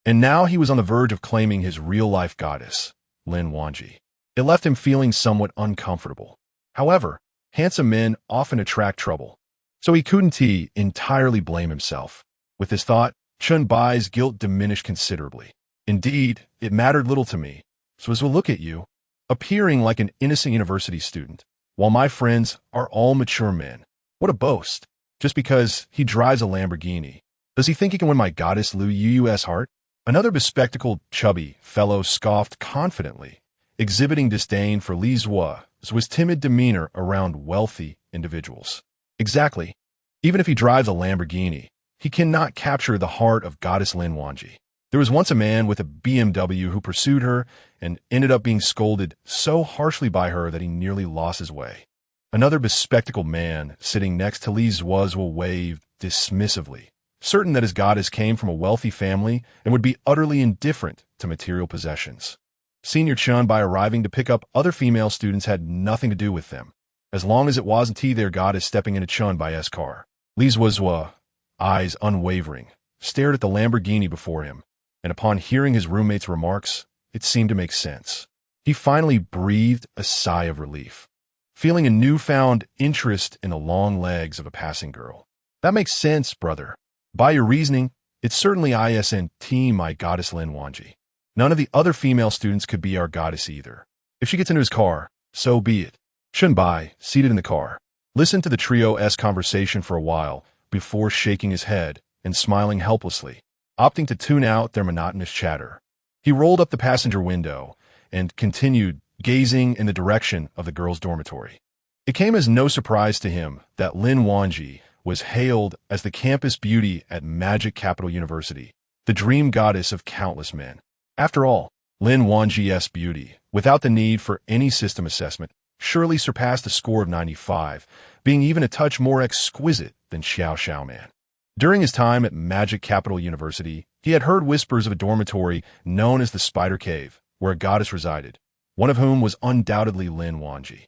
And now he was on the verge of claiming his real-life goddess, Lin Wanji. It left him feeling somewhat uncomfortable. However, handsome men often attract trouble, so he couldn't entirely blame himself. With this thought, Chen Bai's guilt diminished considerably. Indeed, it mattered little to me, so as to look at you, appearing like an innocent university student, while my friends are all mature men. What a boast. Just because he drives a Lamborghini, does he think he can win my goddess Lu Yu's heart? Another bespectacled, chubby fellow scoffed confidently, exhibiting disdain for Li Zuo's timid demeanor around wealthy individuals. Exactly. Even if he drives a Lamborghini, he cannot capture the heart of goddess Lin Wanji. There was once a man with a BMW who pursued her and ended up being scolded so harshly by her that he nearly lost his way. Another bespectacled man sitting next to Li Zuozhuo waved dismissively, certain that his goddess came from a wealthy family and would be utterly indifferent to material possessions. Senior Chen Bai arriving to pick up other female students had nothing to do with them, as long as it wasn't their goddess stepping into Chen Bai's car. Li Zuozhuo, eyes unwavering, stared at the Lamborghini before him, and upon hearing his roommate's remarks, it seemed to make sense. He finally breathed a sigh of relief, feeling a newfound interest in the long legs of a passing girl. That makes sense, brother. By your reasoning, it's certainly isn't my goddess Lin Wanji. None of the other female students could be our goddess either. If she gets into his car, so be it. Chen Bai, seated in the car, listened to the trio's conversation for a while before shaking his head and smiling helplessly, opting to tune out their monotonous chatter. He rolled up the passenger window and continued gazing in the direction of the girls' dormitory. It came as no surprise to him that Lin Wanji was hailed as the campus beauty at Magic Capital University, the dream goddess of countless men. After all, Lin Wanji's beauty, without the need for any system assessment, surely surpassed a score of 95, being even a touch more exquisite than Xiao Xiao Man. During his time at Magic Capital University, he had heard whispers of a dormitory known as the Spider Cave, where a goddess resided, one of whom was undoubtedly Lin Wanji.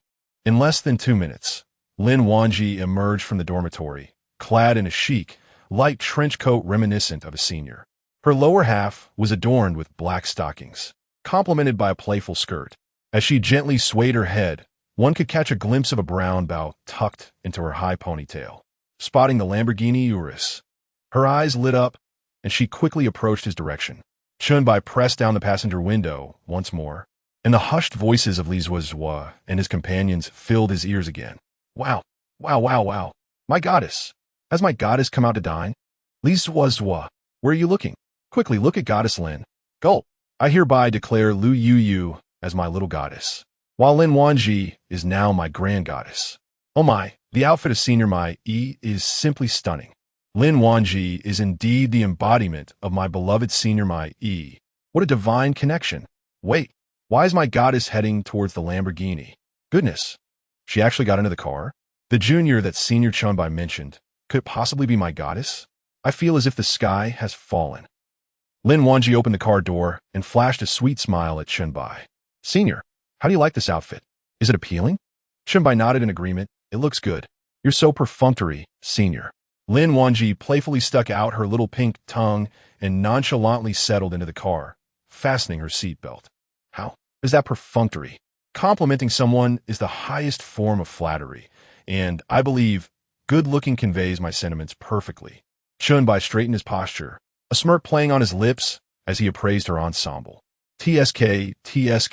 In less than 2 minutes, Lin Wanji emerged from the dormitory, clad in a chic, light trench coat reminiscent of a senior. Her lower half was adorned with black stockings, complemented by a playful skirt. As she gently swayed her head, one could catch a glimpse of a brown bow tucked into her high ponytail. Spotting the Lamborghini Urus, her eyes lit up, and she quickly approached his direction. Chen Bai pressed down the passenger window once more, and the hushed voices of Li Zuozhuo and his companions filled his ears again. Wow, wow, wow, wow. My goddess. Has my goddess come out to dine? Li Zuozhuo, where are you looking? Quickly look at Goddess Lin. Gulp. I hereby declare Lu Yu as my little goddess, while Lin Wanji is now my grand goddess. Oh my, the outfit of Senior Mai is simply stunning. Lin Wanji is indeed the embodiment of my beloved Senior Mai. What a divine connection. Wait, why is my goddess heading towards the Lamborghini? Goodness, she actually got into the car? The junior that Senior Chen Bai mentioned, could it possibly be my goddess? I feel as if the sky has fallen. Lin Wanji opened the car door and flashed a sweet smile at Chen Bai. Senior, how do you like this outfit? Is it appealing? Chen Bai nodded in agreement. It looks good. You're so perfunctory, Senior. Lin Wanji playfully stuck out her little pink tongue and nonchalantly settled into the car, fastening her seatbelt. How is that perfunctory? Complimenting someone is the highest form of flattery, and I believe good-looking conveys my sentiments perfectly. Chen Bai straightened his posture, a smirk playing on his lips as he appraised her ensemble. TSK.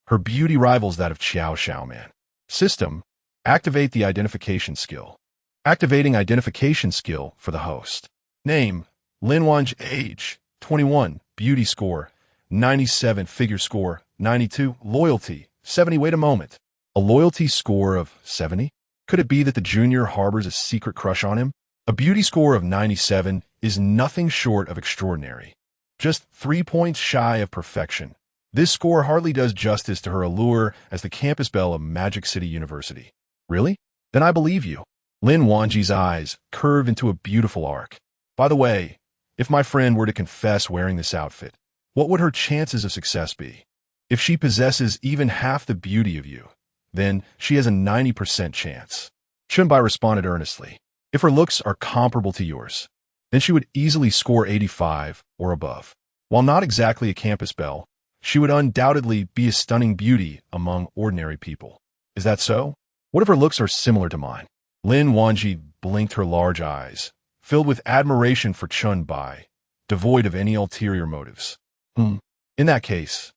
Her beauty rivals that of Xiao Xiao Man. System. Activate the identification skill. Activating identification skill for the host. Name. Lin Wanji. Age. 21. Beauty score. 97. Figure score. 92. Loyalty. 70. Wait a moment. A loyalty score of 70? Could it be that the junior harbors a secret crush on him? A beauty score of 97 is nothing short of extraordinary. Just 3 points shy of perfection. This score hardly does justice to her allure as the campus belle of Magic City University. Really? Then I believe you. Lin Wanji's eyes curve into a beautiful arc. By the way, if my friend were to confess wearing this outfit, what would her chances of success be? If she possesses even half the beauty of you, then she has a 90% chance. Chen Bai responded earnestly. If her looks are comparable to yours, then she would easily score 85 or above. While not exactly a campus belle, she would undoubtedly be a stunning beauty among ordinary people. Is that so? What if her looks are similar to mine? Lin Wanji blinked her large eyes, filled with admiration for Chen Bai, devoid of any ulterior motives. In that case,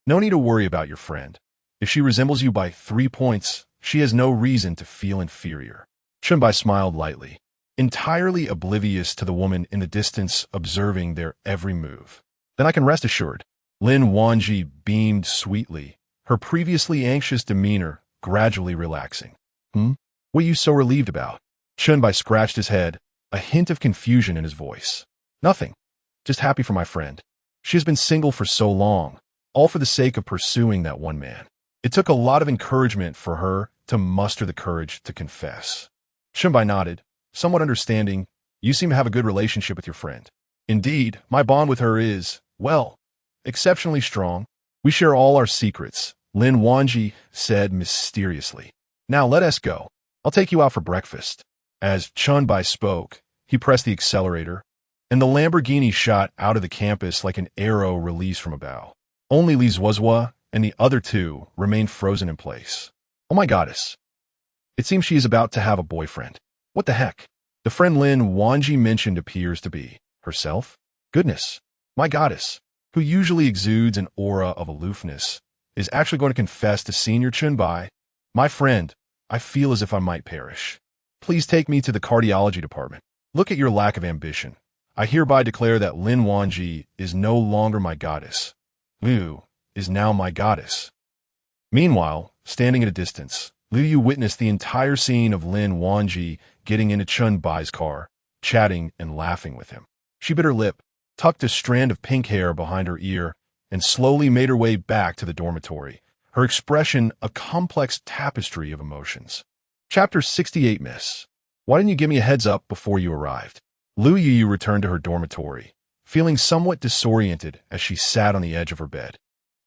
no need to worry about your friend. If she resembles you by 3 points, she has no reason to feel inferior. Chen Bai smiled lightly, entirely oblivious to the woman in the distance observing their every move. Then I can rest assured. Lin Wanji beamed sweetly, her previously anxious demeanor gradually relaxing. What are you so relieved about? Chen Bai scratched his head, a hint of confusion in his voice. Nothing. Just happy for my friend. She has been single for so long, all for the sake of pursuing that one man. It took a lot of encouragement for her to muster the courage to confess. Chen Bai nodded, somewhat understanding. You seem to have a good relationship with your friend. Indeed, my bond with her is, well, exceptionally strong. We share all our secrets, Lin Wanji said mysteriously. Now let us go. I'll take you out for breakfast. As Chen Bai spoke, he pressed the accelerator, and the Lamborghini shot out of the campus like an arrow released from a bow. Only Li Zuozua and the other two remained frozen in place. Oh my goddess. It seems she is about to have a boyfriend. What the heck? The friend Lin Wanji mentioned appears to be herself? Goodness. My goddess, who usually exudes an aura of aloofness, is actually going to confess to Senior Chen Bai. My friend, I feel as if I might perish. Please take me to the cardiology department. Look at your lack of ambition. I hereby declare that Lin Wanji is no longer my goddess. Liu is now my goddess. Meanwhile, standing at a distance, Liu Yu witnessed the entire scene of Lin Wanji getting into Chen Bai's car, chatting and laughing with him. She bit her lip, tucked a strand of pink hair behind her ear, and slowly made her way back to the dormitory, her expression a complex tapestry of emotions. Chapter 68 Miss. Why didn't you give me a heads up before you arrived? Liu Yu returned to her dormitory, feeling somewhat disoriented as she sat on the edge of her bed.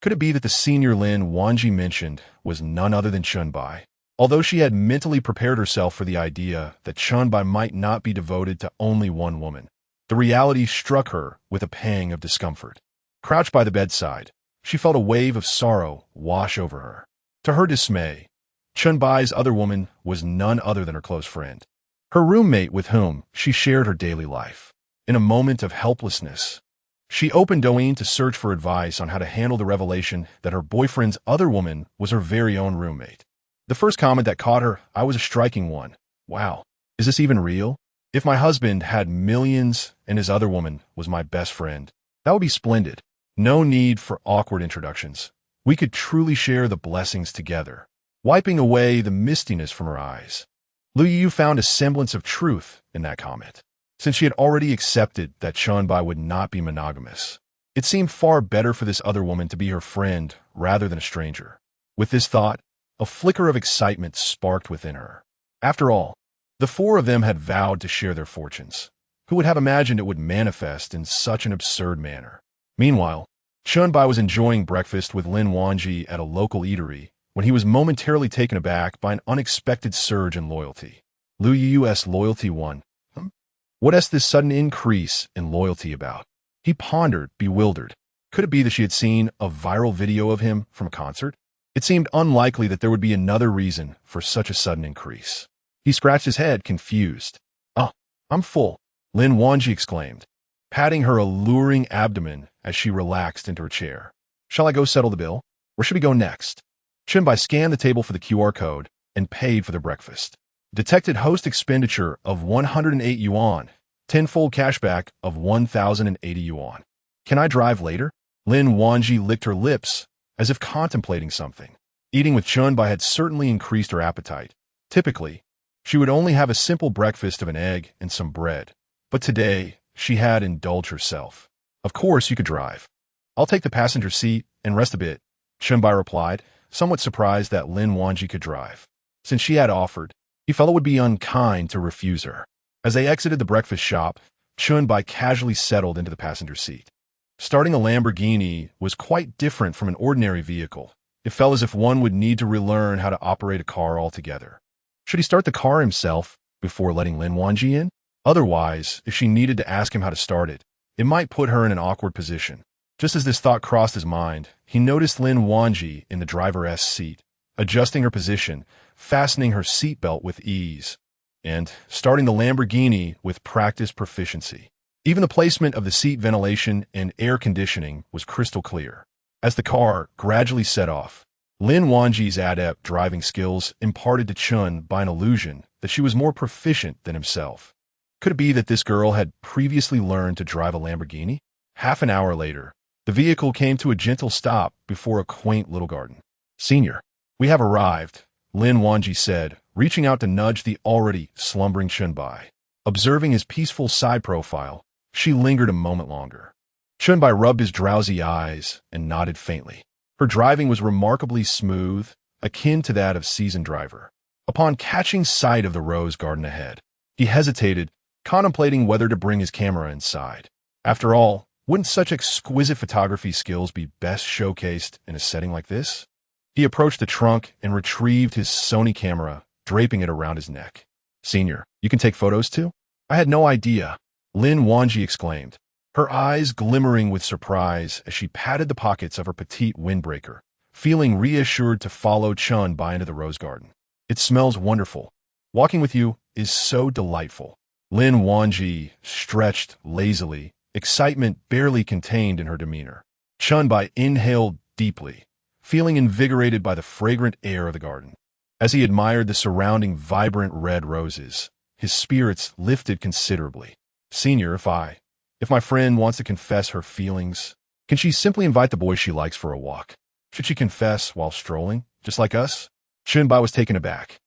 Could it be that the senior Lin Wanji mentioned was none other than Chen Bai? Although she had mentally prepared herself for the idea that Chen Bai might not be devoted to only one woman, the reality struck her with a pang of discomfort. Crouched by the bedside, she felt a wave of sorrow wash over her. To her dismay, Chen Bai's other woman was none other than her close friend, her roommate with whom she shared her daily life. In a moment of helplessness, she opened Douyin to search for advice on how to handle the revelation that her boyfriend's other woman was her very own roommate. The first comment that caught her eye was a striking one. Wow, is this even real? If my husband had millions and his other woman was my best friend, that would be splendid. No need for awkward introductions. We could truly share the blessings together. Wiping away the mistiness from her eyes, Liu Yu found a semblance of truth in that comment. Since she had already accepted that Chen Bai would not be monogamous, it seemed far better for this other woman to be her friend rather than a stranger. With this thought, a flicker of excitement sparked within her. After all, the four of them had vowed to share their fortunes. Who would have imagined it would manifest in such an absurd manner? Meanwhile, Chen Bai was enjoying breakfast with Lin Wanji at a local eatery when he was momentarily taken aback by an unexpected surge in loyalty. Liu Yu's loyalty won. What is this sudden increase in loyalty about? He pondered, bewildered. Could it be that she had seen a viral video of him from a concert? It seemed unlikely that there would be another reason for such a sudden increase. He scratched his head, confused. Oh, I'm full, Lin Wanji exclaimed, patting her alluring abdomen as she relaxed into her chair. Shall I go settle the bill? Where should we go next? Chen Bai scanned the table for the QR code and paid for their breakfast. Detected host expenditure of 108 yuan, tenfold cashback of 1,080 yuan. Can I drive later? Lin Wanji licked her lips as if contemplating something. Eating with Chen Bai had certainly increased her appetite. Typically, she would only have a simple breakfast of an egg and some bread, but today she had indulged herself. Of course you could drive. I'll take the passenger seat and rest a bit, Chen Bai replied, somewhat surprised that Lin Wanji could drive. Since she had offered, he felt it would be unkind to refuse her. As they exited the breakfast shop, Chen Bai casually settled into the passenger seat. Starting a Lamborghini was quite different from an ordinary vehicle. It felt as if one would need to relearn how to operate a car altogether. Should he start the car himself before letting Lin Wanji in? Otherwise, if she needed to ask him how to start it, it might put her in an awkward position. Just as this thought crossed his mind, he noticed Lin Wanji in the driver's seat, adjusting her position, fastening her seatbelt with ease, and starting the Lamborghini with practiced proficiency. Even the placement of the seat ventilation and air conditioning was crystal clear. As the car gradually set off, Lin Wanji's adept driving skills imparted to Chen Bai an illusion that she was more proficient than himself. Could it be that this girl had previously learned to drive a Lamborghini? Half an hour later, the vehicle came to a gentle stop before a quaint little garden. Senior, we have arrived, Lin Wanji said, reaching out to nudge the already slumbering Chen Bai. Observing his peaceful side profile, she lingered a moment longer. Chen Bai rubbed his drowsy eyes and nodded faintly. Her driving was remarkably smooth, akin to that of seasoned driver. Upon catching sight of the rose garden ahead, he hesitated, contemplating whether to bring his camera inside. After all, wouldn't such exquisite photography skills be best showcased in a setting like this? He approached the trunk and retrieved his Sony camera, draping it around his neck. "Senior, you can take photos too?" "I had no idea," Lin Wanji exclaimed, her eyes glimmering with surprise as she patted the pockets of her petite windbreaker, feeling reassured to follow Chen Bai into the rose garden. "It smells wonderful. Walking with you is so delightful." Lin Wanji stretched lazily, excitement barely contained in her demeanor. Chen Bai inhaled deeply, feeling invigorated by the fragrant air of the garden. As he admired the surrounding vibrant red roses, his spirits lifted considerably. "Senior, if my friend wants to confess her feelings, can she simply invite the boy she likes for a walk? Should she confess while strolling, just like us?" Chen Bai was taken aback.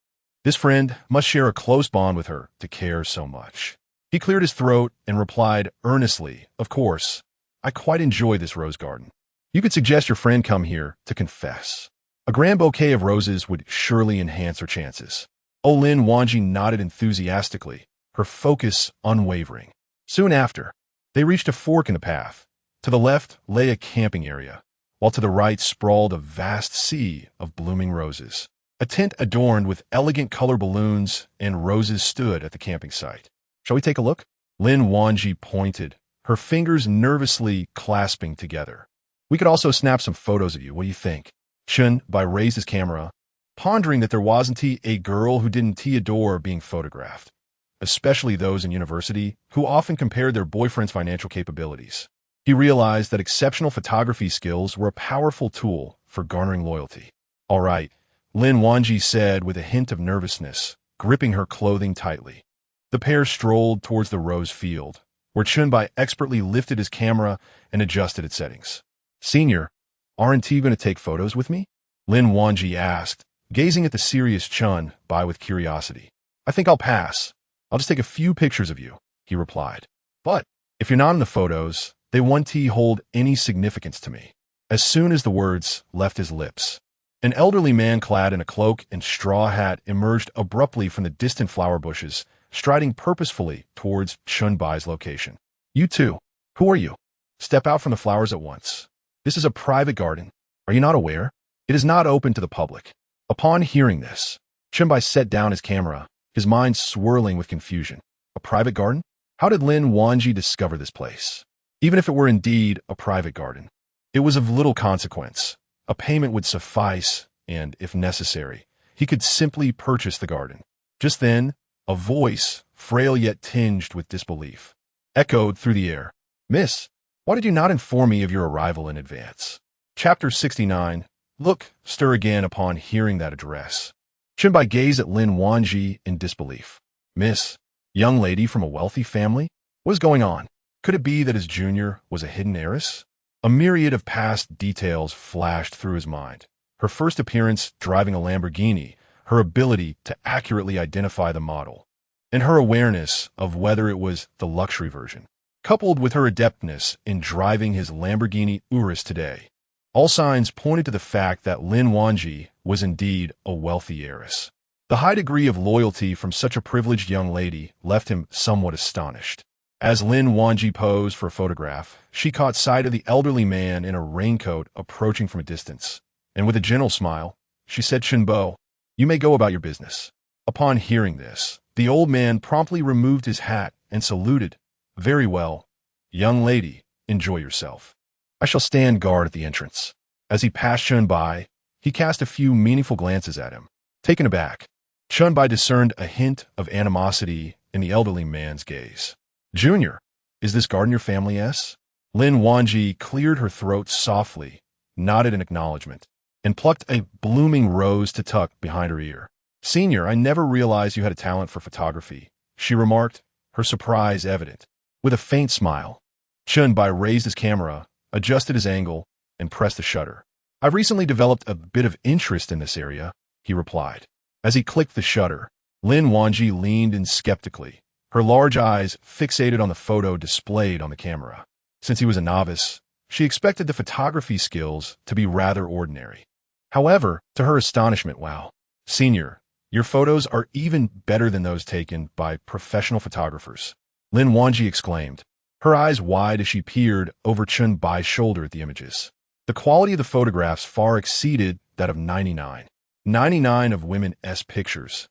This friend must share a close bond with her to care so much. He cleared his throat and replied earnestly, "Of course, I quite enjoy this rose garden. You could suggest your friend come here to confess. A grand bouquet of roses would surely enhance her chances." Lin Wanji nodded enthusiastically, her focus unwavering. Soon after, they reached a fork in the path. To the left lay a camping area, while to the right sprawled a vast sea of blooming roses. A tent adorned with elegant color balloons and roses stood at the camping site. "Shall we take a look?" Lin Wanji pointed, her fingers nervously clasping together. "We could also snap some photos of you. What do you think?" Chen Bai raised his camera, pondering that there wasn't a girl who didn't adore being photographed, especially those in university who often compared their boyfriend's financial capabilities. He realized that exceptional photography skills were a powerful tool for garnering loyalty. "All right," Lin Wanji said with a hint of nervousness, gripping her clothing tightly. The pair strolled towards the rose field, where Chen Bai expertly lifted his camera and adjusted its settings. "Senior, aren't you going to take photos with me?" Lin Wanji asked, gazing at the serious Chen Bai with curiosity. "I think I'll pass. I'll just take a few pictures of you," he replied. "But if you're not in the photos, they won't hold any significance to me." As soon as the words left his lips, an elderly man clad in a cloak and straw hat emerged abruptly from the distant flower bushes, striding purposefully towards Chen Bai's location. "You too. Who are you? Step out from the flowers at once. This is a private garden. Are you not aware? It is not open to the public." Upon hearing this, Chen Bai set down his camera, his mind swirling with confusion. A private garden? How did Lin Wanji discover this place? Even if it were indeed a private garden, it was of little consequence. A payment would suffice, and, if necessary, he could simply purchase the garden. Just then, a voice, frail yet tinged with disbelief, echoed through the air. "Miss, why did you not inform me of your arrival in advance?" Chapter 69. Look, stir again upon hearing that address. Chen Bai gazed at Lin Wanji in disbelief. "Miss, young lady from a wealthy family? What is going on? Could it be that his junior was a hidden heiress?" A myriad of past details flashed through his mind. Her first appearance driving a Lamborghini, her ability to accurately identify the model, and her awareness of whether it was the luxury version, coupled with her adeptness in driving his Lamborghini Urus today. All signs pointed to the fact that Lin Wanji was indeed a wealthy heiress. The high degree of loyalty from such a privileged young lady left him somewhat astonished. As Lin Wanji posed for a photograph, she caught sight of the elderly man in a raincoat approaching from a distance, and with a gentle smile, she said, "Chen Bo, you may go about your business." Upon hearing this, the old man promptly removed his hat and saluted. "Very well. Young lady, enjoy yourself. I shall stand guard at the entrance." As he passed Chen Bai, he cast a few meaningful glances at him. Taken aback, Chen Bai discerned a hint of animosity in the elderly man's gaze. "Junior, is this garden your family's?" Lin Wanji cleared her throat softly, nodded in acknowledgement, and plucked a blooming rose to tuck behind her ear. "Senior, I never realized you had a talent for photography," she remarked, her surprise evident. With a faint smile, Chen Bai raised his camera, adjusted his angle, and pressed the shutter. "I've recently developed a bit of interest in this area," he replied. As he clicked the shutter, Lin Wanji leaned in skeptically, her large eyes fixated on the photo displayed on the camera. Since he was a novice, she expected the photography skills to be rather ordinary. However, to her astonishment, wow, Senior, your photos are even better than those taken by professional photographers. Lin Wanji exclaimed, her eyes wide as she peered over Chen Bai's shoulder at the images. The quality of the photographs far exceeded that of 99 of women's pictures,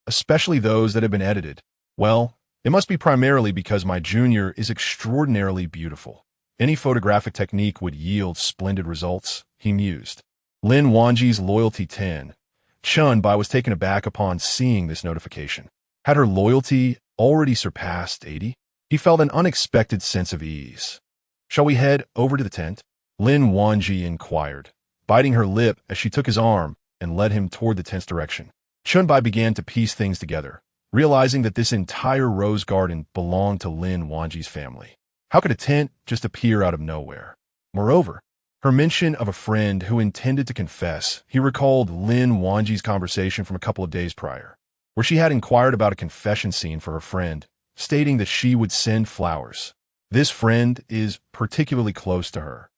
especially those that have been edited. Well, it must be primarily because my junior is extraordinarily beautiful. Any photographic technique would yield splendid results, he mused. Lin Wanji's loyalty 10. Chen Bai was taken aback upon seeing this notification. Had her loyalty already surpassed 80? He felt an unexpected sense of ease. Shall we head over to the tent? Lin Wanji inquired, biting her lip as she took his arm and led him toward the tent's direction. Chen Bai began to piece things together, realizing that this entire rose garden belonged to Lin Wanji's family. How could a tent just appear out of nowhere? Moreover, her mention of a friend who intended to confess, he recalled Lin Wanji's conversation from a couple of days prior, where she had inquired about a confession scene for her friend, stating that she would send flowers. This friend is particularly close to her,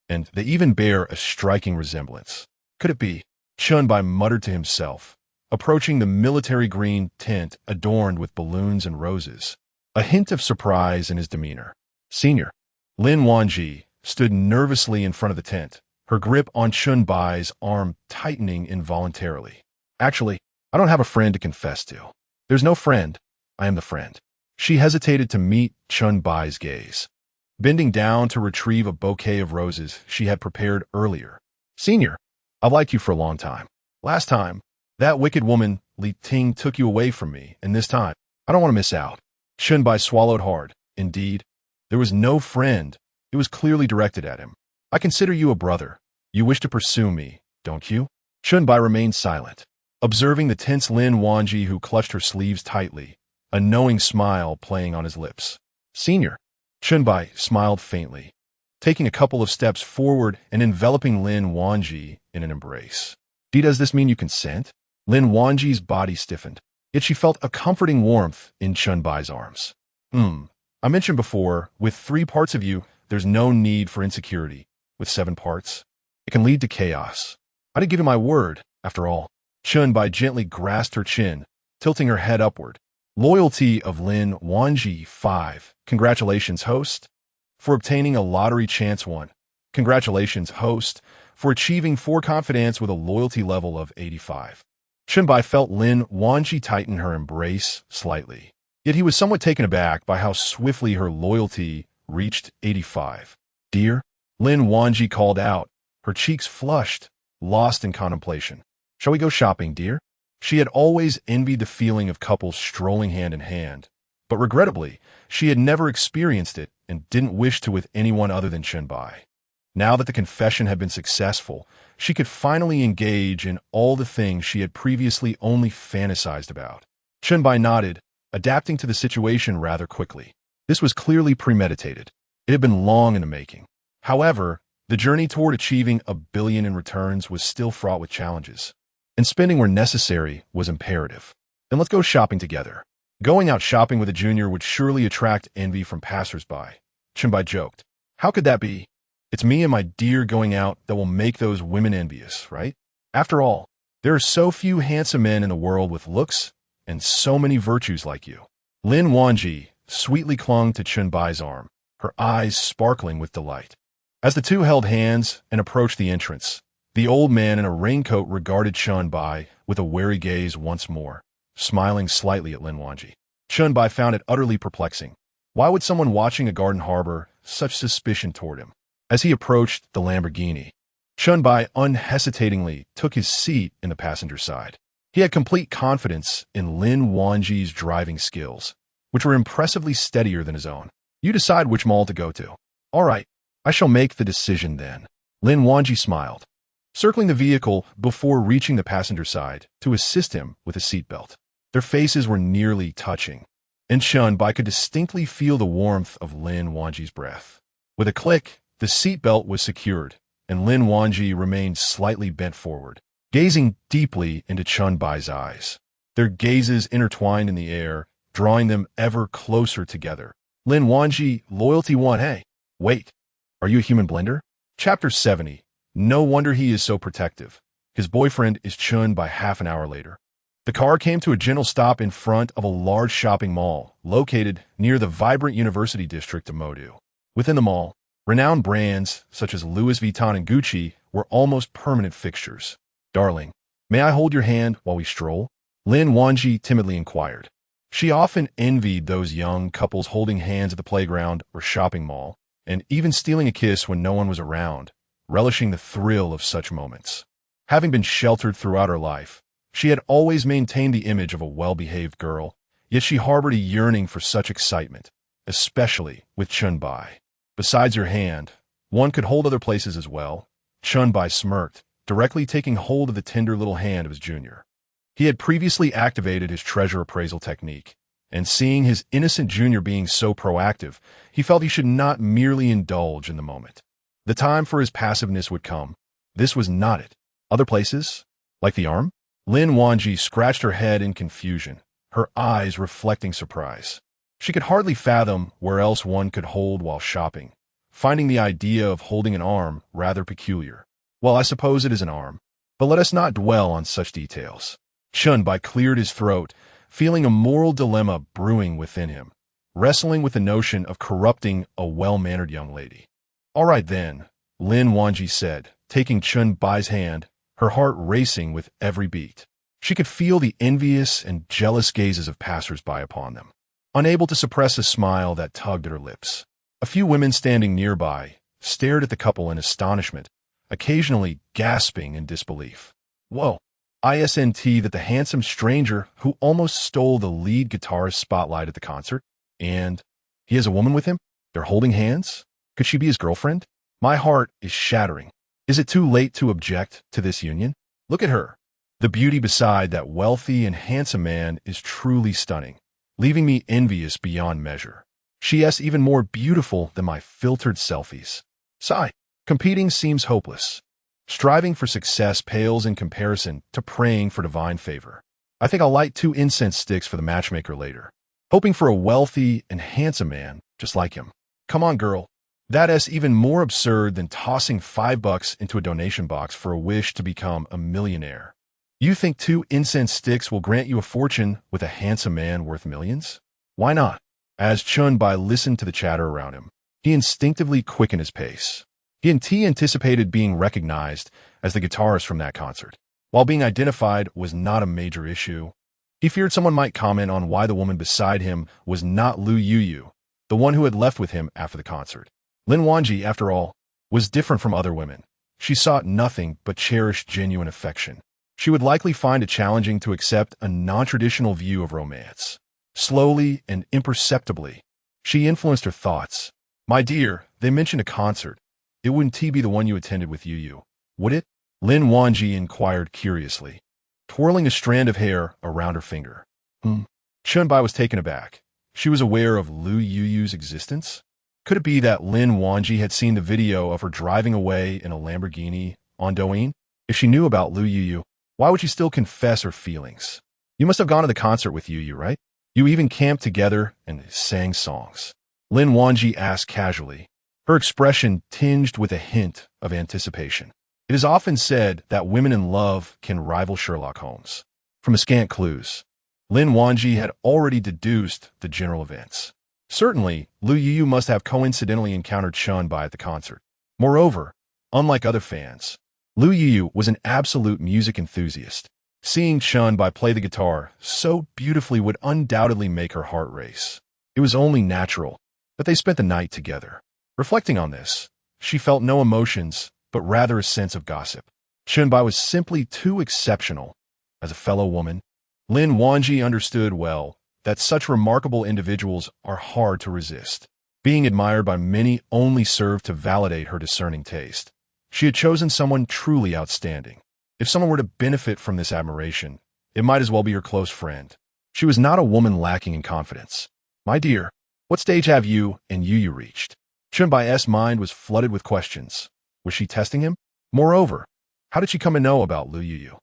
and they even bear a striking resemblance. Could it be? Chen Bai muttered to himself, approaching the military green tent adorned with balloons and roses, a hint of surprise in his demeanor. Senior, Lin Wanji stood nervously in front of the tent, her grip on Chen Bai's arm tightening involuntarily. Actually, I don't have a friend to confess to. There's no friend. I am the friend. She hesitated to meet Chen Bai's gaze, bending down to retrieve a bouquet of roses she had prepared earlier. Senior, I've liked you for a long time. Last time, that wicked woman Li Ting took you away from me, and this time, I don't want to miss out. Chen Bai swallowed hard. Indeed, there was no friend. It was clearly directed at him. I consider you a brother. You wish to pursue me, don't you? Chen Bai remained silent, observing the tense Lin Wanji who clutched her sleeves tightly, a knowing smile playing on his lips. Senior, Chen Bai smiled faintly, taking a couple of steps forward and enveloping Lin Wanji in an embrace. Does this mean you consent? Lin Wanji's body stiffened, yet she felt a comforting warmth in Chen Bai's arms. I mentioned before, with 3 parts of you, there's no need for insecurity. With 7 parts, it can lead to chaos. I did give you my word, after all. Chen Bai gently grasped her chin, tilting her head upward. Loyalty of Lin Wanji 5. Congratulations, host, for obtaining a lottery chance 1. Congratulations, host, for achieving 4 confidence with a loyalty level of 85. Chen Bai felt Lin Wanji tighten her embrace slightly. Yet he was somewhat taken aback by how swiftly her loyalty reached 85. Dear, Lin Wanji called out, her cheeks flushed, lost in contemplation. Shall we go shopping, dear? She had always envied the feeling of couples strolling hand in hand, but regrettably, she had never experienced it and didn't wish to with anyone other than Chen Bai. Now that the confession had been successful, she could finally engage in all the things she had previously only fantasized about. Chen Bai nodded, adapting to the situation rather quickly. This was clearly premeditated. It had been long in the making. However, the journey toward achieving $1 billion in returns was still fraught with challenges, and spending where necessary was imperative. Then let's go shopping together. Going out shopping with a junior would surely attract envy from passersby. Chen Bai joked. How could that be? It's me and my dear going out that will make those women envious, right? After all, there are so few handsome men in the world with looks and so many virtues like you. Lin Wanji sweetly clung to Chen Bai's arm, her eyes sparkling with delight. As the two held hands and approached the entrance, the old man in a raincoat regarded Chen Bai with a wary gaze once more, smiling slightly at Lin Wanji. Chen Bai found it utterly perplexing. Why would someone watching a garden harbor such suspicion toward him? As he approached the Lamborghini, Chen Bai unhesitatingly took his seat in the passenger side. He had complete confidence in Lin Wanji's driving skills, which were impressively steadier than his own. You decide which mall to go to. All right, I shall make the decision then. Lin Wanji smiled, circling the vehicle before reaching the passenger side to assist him with a seatbelt. Their faces were nearly touching, and Chen Bai could distinctly feel the warmth of Lin Wanji's breath. With a click, the seatbelt was secured, and Lin Wanji remained slightly bent forward, gazing deeply into Chen Bai's eyes. Their gazes intertwined in the air, drawing them ever closer together. Lin Wanji, loyalty 1. Hey, Wait, are you a human blender? Chapter 70. No wonder he is so protective. His boyfriend is Chen Bai half an hour later. The car came to a gentle stop in front of a large shopping mall located near the vibrant university district of Modu. Within the mall, renowned brands such as Louis Vuitton and Gucci were almost permanent fixtures. Darling, may I hold your hand while we stroll? Lin Wanji timidly inquired. She often envied those young couples holding hands at the playground or shopping mall, and even stealing a kiss when no one was around, relishing the thrill of such moments. Having been sheltered throughout her life, she had always maintained the image of a well-behaved girl, yet she harbored a yearning for such excitement, especially with Chen Bai. Besides your hand, one could hold other places as well. Chen Bai smirked, directly taking hold of the tender little hand of his junior. He had previously activated his treasure appraisal technique, and seeing his innocent junior being so proactive, he felt he should not merely indulge in the moment. The time for his passiveness would come. This was not it. Other places? Like the arm? Lin Wanji scratched her head in confusion, her eyes reflecting surprise. She could hardly fathom where else one could hold while shopping, finding the idea of holding an arm rather peculiar. Well, I suppose it is an arm, but let us not dwell on such details. Chen Bai cleared his throat, feeling a moral dilemma brewing within him, wrestling with the notion of corrupting a well-mannered young lady. All right then, Lin Wanji said, taking Chen Bai's hand, her heart racing with every beat. She could feel the envious and jealous gazes of passers-by upon them, unable to suppress a smile that tugged at her lips. A few women standing nearby stared at the couple in astonishment, occasionally gasping in disbelief. Whoa! ISNT that the handsome stranger who almost stole the lead guitarist's spotlight at the concert, and he has a woman with him? They're holding hands? Could she be his girlfriend? My heart is shattering. Is it too late to object to this union? Look at her. The beauty beside that wealthy and handsome man is truly stunning, leaving me envious beyond measure. She is even more beautiful than my filtered selfies. Sigh. Competing seems hopeless. Striving for success pales in comparison to praying for divine favor. I think I'll light 2 incense sticks for the matchmaker later, hoping for a wealthy and handsome man just like him. Come on, girl. That is even more absurd than tossing $5 into a donation box for a wish to become a millionaire. You think 2 incense sticks will grant you a fortune with a handsome man worth millions? Why not? As Chen Bai listened to the chatter around him, he instinctively quickened his pace. He anticipated being recognized as the guitarist from that concert. While being identified was not a major issue, he feared someone might comment on why the woman beside him was not Lu Yuyu, the one who had left with him after the concert. Lin Wanji, after all, was different from other women. She sought nothing but cherished genuine affection. She would likely find it challenging to accept a non-traditional view of romance. Slowly and imperceptibly, she influenced her thoughts. My dear, they mentioned a concert. It wouldn't be the one you attended with Yuyu, would it? Lin Wanji inquired curiously, twirling a strand of hair around her finger. Chen Bai was taken aback. She was aware of Lu Yuyu's existence. Could it be that Lin Wanji had seen the video of her driving away in a Lamborghini on Douyin? If she knew about Lu Yuyu, why would she still confess her feelings? You must have gone to the concert with Yuyu, right? You even camped together and sang songs. Lin Wanji asked casually, her expression tinged with a hint of anticipation. It is often said that women in love can rival Sherlock Holmes. From the scant clues, Lin Wanji had already deduced the general events. Certainly, Lu Yuyu must have coincidentally encountered Chen Bai at the concert. Moreover, unlike other fans, Lu Yuyu was an absolute music enthusiast. Seeing Chen Bai play the guitar so beautifully would undoubtedly make her heart race. It was only natural that they spent the night together. Reflecting on this, she felt no emotions, but rather a sense of gossip. Chen Bai was simply too exceptional. As a fellow woman, Lin Wanji understood well that such remarkable individuals are hard to resist. Being admired by many only served to validate her discerning taste. She had chosen someone truly outstanding. If someone were to benefit from this admiration, it might as well be her close friend. She was not a woman lacking in confidence. My dear, what stage have you and Yuyu reached? Chen Bai's mind was flooded with questions. Was she testing him? Moreover, how did she come to know about Lu Yuyu?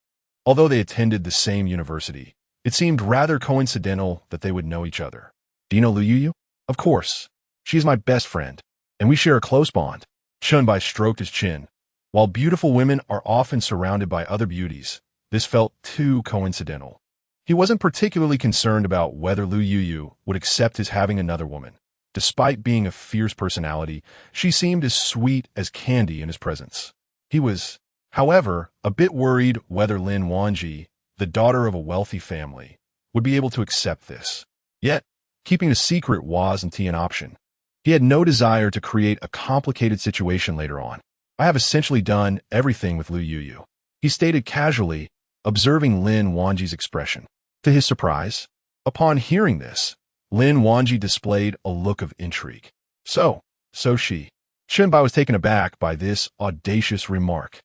Although they attended the same university, it seemed rather coincidental that they would know each other. Do you know Lu Yuyu? Of course. She is my best friend. and we share a close bond. Chen Bai stroked his chin. While beautiful women are often surrounded by other beauties, this felt too coincidental. He wasn't particularly concerned about whether Lu Yuyu would accept his having another woman. Despite being a fierce personality, she seemed as sweet as candy in his presence. He was, however, a bit worried whether Lin Wanji, the daughter of a wealthy family, would be able to accept this. Yet, keeping a secret wasn't an option. He had no desire to create a complicated situation later on. I have essentially done everything with Lu Yuyu, he stated casually, observing Lin Wanji's expression. To his surprise, upon hearing this, Lin Wanji displayed a look of intrigue. So she. Chen Bai was taken aback by this audacious remark.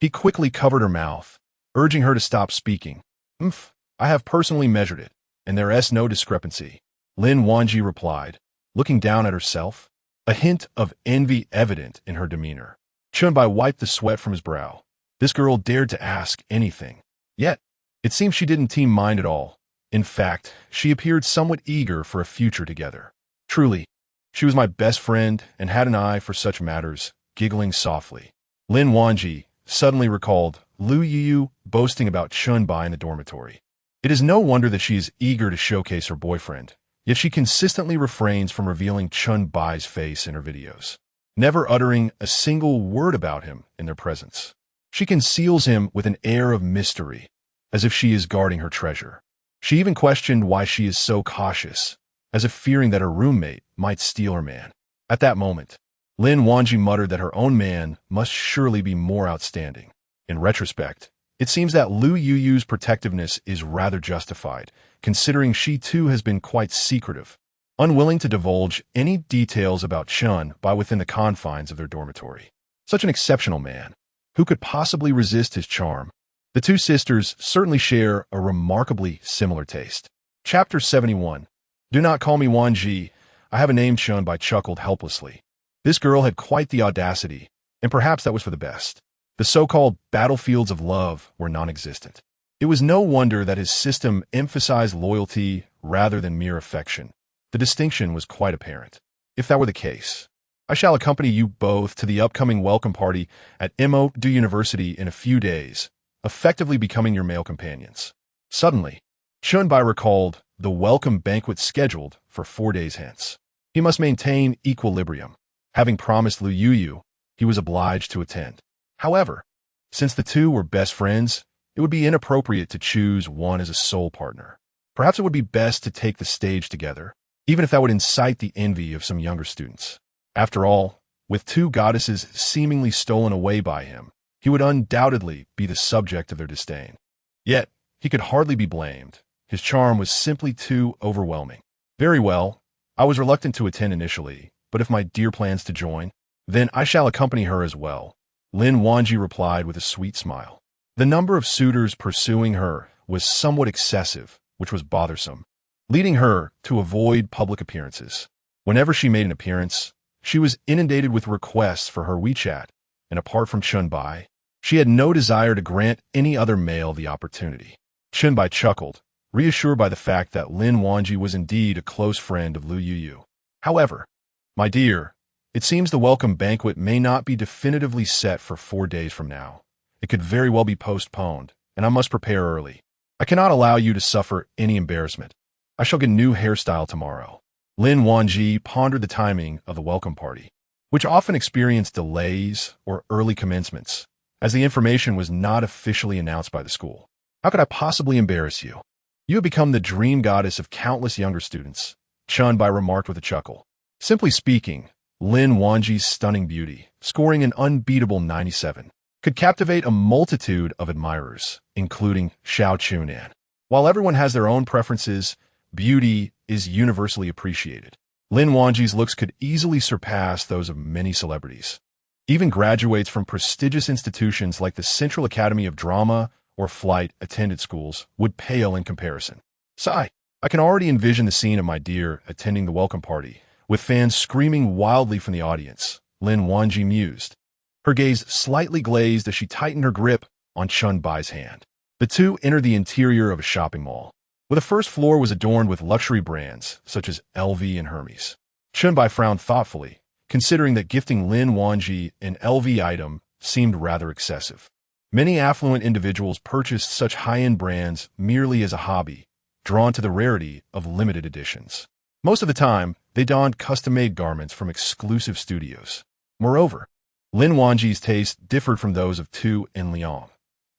He quickly covered her mouth, urging her to stop speaking. I have personally measured it, and there is no discrepancy. Lin Wanji replied, looking down at herself, a hint of envy evident in her demeanor. Chen Bai wiped the sweat from his brow. This girl dared to ask anything. Yet, it seemed she didn't mind at all. In fact, she appeared somewhat eager for a future together. Truly, she was my best friend and had an eye for such matters, giggling softly. Lin Wanji suddenly recalled Lu Yuyu boasting about Chen Bai in the dormitory. It is no wonder that she is eager to showcase her boyfriend, yet she consistently refrains from revealing Chen Bai's face in her videos, never uttering a single word about him in their presence. She conceals him with an air of mystery, as if she is guarding her treasure. She even questioned why she is so cautious, as if fearing that her roommate might steal her man. At that moment, Lin Wanji muttered that her own man must surely be more outstanding. In retrospect, it seems that Lu Yuyu's protectiveness is rather justified, considering she too has been quite secretive, unwilling to divulge any details about Chen Bai within the confines of their dormitory. Such an exceptional man. Who could possibly resist his charm? The two sisters certainly share a remarkably similar taste. Chapter 71. Do not call me Wanji. I have a name. Chen Bai chuckled helplessly. This girl had quite the audacity, and perhaps that was for the best. The so-called battlefields of love were non-existent. It was no wonder that his system emphasized loyalty rather than mere affection. The distinction was quite apparent. If that were the case, I shall accompany you both to the upcoming welcome party at Indulgent University in a few days, effectively becoming your male companions. Suddenly, Chen Bai recalled the welcome banquet scheduled for 4 days hence. He must maintain equilibrium. Having promised Lu Yuyu, he was obliged to attend. However, since the two were best friends, it would be inappropriate to choose one as a sole partner. Perhaps it would be best to take the stage together, even if that would incite the envy of some younger students. After all, with two goddesses seemingly stolen away by him, he would undoubtedly be the subject of their disdain. Yet, he could hardly be blamed. His charm was simply too overwhelming. Very well, I was reluctant to attend initially, but if my dear plans to join, then I shall accompany her as well. Lin Wanji replied with a sweet smile. The number of suitors pursuing her was somewhat excessive, which was bothersome, leading her to avoid public appearances. Whenever she made an appearance, she was inundated with requests for her WeChat, and apart from Chen Bai, she had no desire to grant any other male the opportunity. Chen Bai chuckled, reassured by the fact that Lin Wanji was indeed a close friend of Lu Yuyu. However, my dear, it seems the welcome banquet may not be definitively set for 4 days from now. It could very well be postponed, and I must prepare early. I cannot allow you to suffer any embarrassment. I shall get a new hairstyle tomorrow. Lin Wanji pondered the timing of the welcome party, which often experienced delays or early commencements, as the information was not officially announced by the school. How could I possibly embarrass you? You have become the dream goddess of countless younger students, Chen Bai remarked with a chuckle. Simply speaking, Lin Wanji's stunning beauty, scoring an unbeatable 97, could captivate a multitude of admirers, including Xiao Chunan. While everyone has their own preferences, beauty is universally appreciated. Lin Wanji's looks could easily surpass those of many celebrities. Even graduates from prestigious institutions like the Central Academy of Drama or Flight attended schools would pale in comparison. Sigh, I can already envision the scene of my dear attending the welcome party, with fans screaming wildly from the audience, Lin Wanji mused. Her gaze slightly glazed as she tightened her grip on Chen Bai's hand. The two entered the interior of a shopping mall, where the first floor was adorned with luxury brands such as LV and Hermes. Chen Bai frowned thoughtfully, considering that gifting Lin Wanji an LV item seemed rather excessive. Many affluent individuals purchased such high-end brands merely as a hobby, drawn to the rarity of limited editions. Most of the time, they donned custom-made garments from exclusive studios. Moreover, Lin Wanji's taste differed from those of Tu and Liang.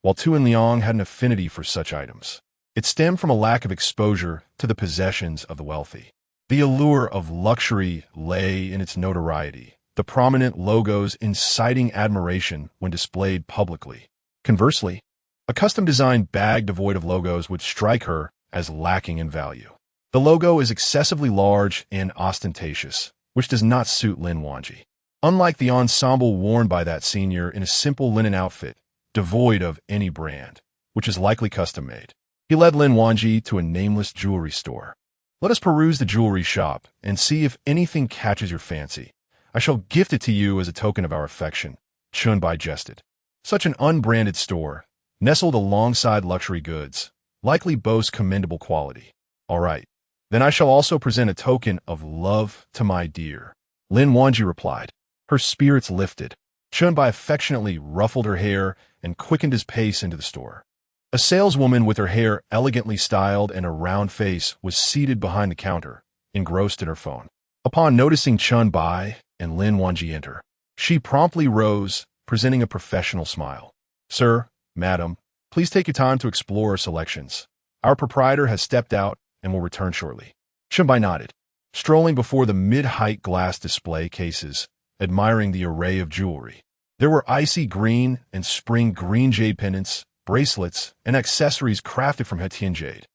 While Tu and Liang had an affinity for such items, it stemmed from a lack of exposure to the possessions of the wealthy. The allure of luxury lay in its notoriety, the prominent logos inciting admiration when displayed publicly. Conversely, a custom-designed bag devoid of logos would strike her as lacking in value. The logo is excessively large and ostentatious, which does not suit Lin Wanji. Unlike the ensemble worn by that senior in a simple linen outfit, devoid of any brand, which is likely custom-made, he led Lin Wanji to a nameless jewelry store. Let us peruse the jewelry shop and see if anything catches your fancy. I shall gift it to you as a token of our affection, Chen Bai jested. Such an unbranded store, nestled alongside luxury goods, likely boasts commendable quality. All right, then I shall also present a token of love to my dear, Lin Wanji replied. Her spirits lifted. Chen Bai affectionately ruffled her hair and quickened his pace into the store. A saleswoman with her hair elegantly styled and a round face was seated behind the counter, engrossed in her phone. Upon noticing Chen Bai and Lin Wanji enter, she promptly rose, presenting a professional smile. Sir, madam, please take your time to explore our selections. Our proprietor has stepped out and will return shortly. Chen Bai nodded, strolling before the mid-height glass display cases, admiring the array of jewelry. There were icy green and spring green jade pendants, bracelets, and accessories crafted from Hetian jade.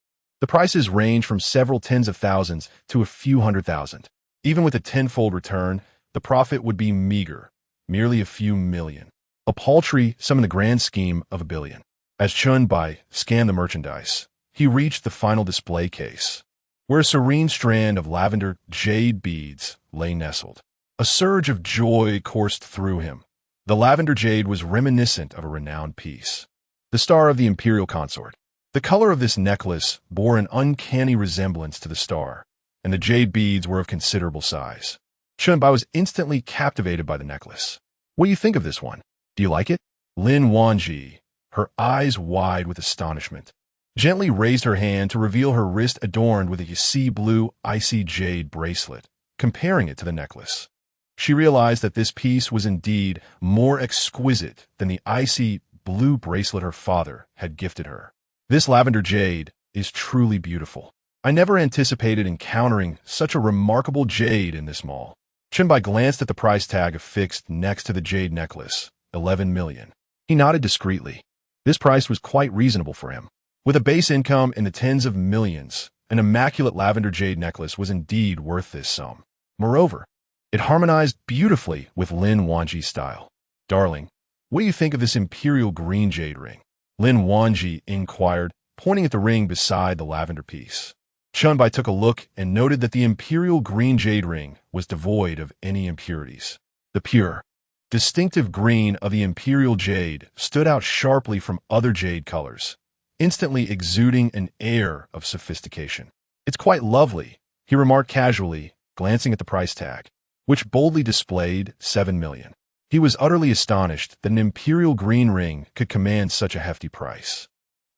The prices range from several tens of thousands to a few hundred thousand. Even with a tenfold return, the profit would be meager, merely a few million. A paltry sum in the grand scheme of $1 billion. As Chen Bai scanned the merchandise, he reached the final display case, where a serene strand of lavender jade beads lay nestled. A surge of joy coursed through him. The lavender jade was reminiscent of a renowned piece, the star of the imperial consort. The color of this necklace bore an uncanny resemblance to the star, and the jade beads were of considerable size. Chen Bai was instantly captivated by the necklace. What do you think of this one? Do you like it? Lin Wanji, her eyes wide with astonishment, gently raised her hand to reveal her wrist adorned with a sea blue icy jade bracelet, comparing it to the necklace. She realized that this piece was indeed more exquisite than the icy blue bracelet her father had gifted her. This lavender jade is truly beautiful. I never anticipated encountering such a remarkable jade in this mall. Chen Bai glanced at the price tag affixed next to the jade necklace, 11 million. He nodded discreetly. This price was quite reasonable for him. With a base income in the tens of millions, an immaculate lavender jade necklace was indeed worth this sum. Moreover, it harmonized beautifully with Lin Wanji's style. Darling, what do you think of this imperial green jade ring? Lin Wanji inquired, pointing at the ring beside the lavender piece. Chen Bai took a look and noted that the imperial green jade ring was devoid of any impurities. The pure, distinctive green of the imperial jade stood out sharply from other jade colors, instantly exuding an air of sophistication. It's quite lovely, he remarked casually, glancing at the price tag, which boldly displayed 7 million. He was utterly astonished that an imperial green ring could command such a hefty price.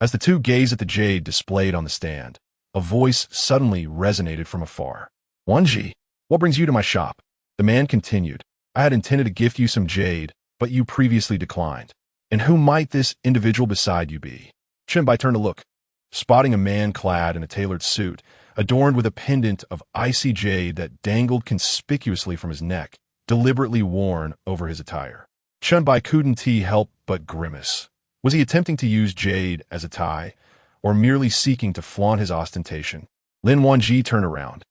As the two gazed at the jade displayed on the stand, a voice suddenly resonated from afar. Wanji, what brings you to my shop? The man continued. I had intended to gift you some jade, but you previously declined. And who might this individual beside you be? Chen Bai turned to look, spotting a man clad in a tailored suit, adorned with a pendant of icy jade that dangled conspicuously from his neck, deliberately worn over his attire. Chen Bai couldn't help but grimace. Was he attempting to use jade as a tie, or merely seeking to flaunt his ostentation? Lin Wanji turned around,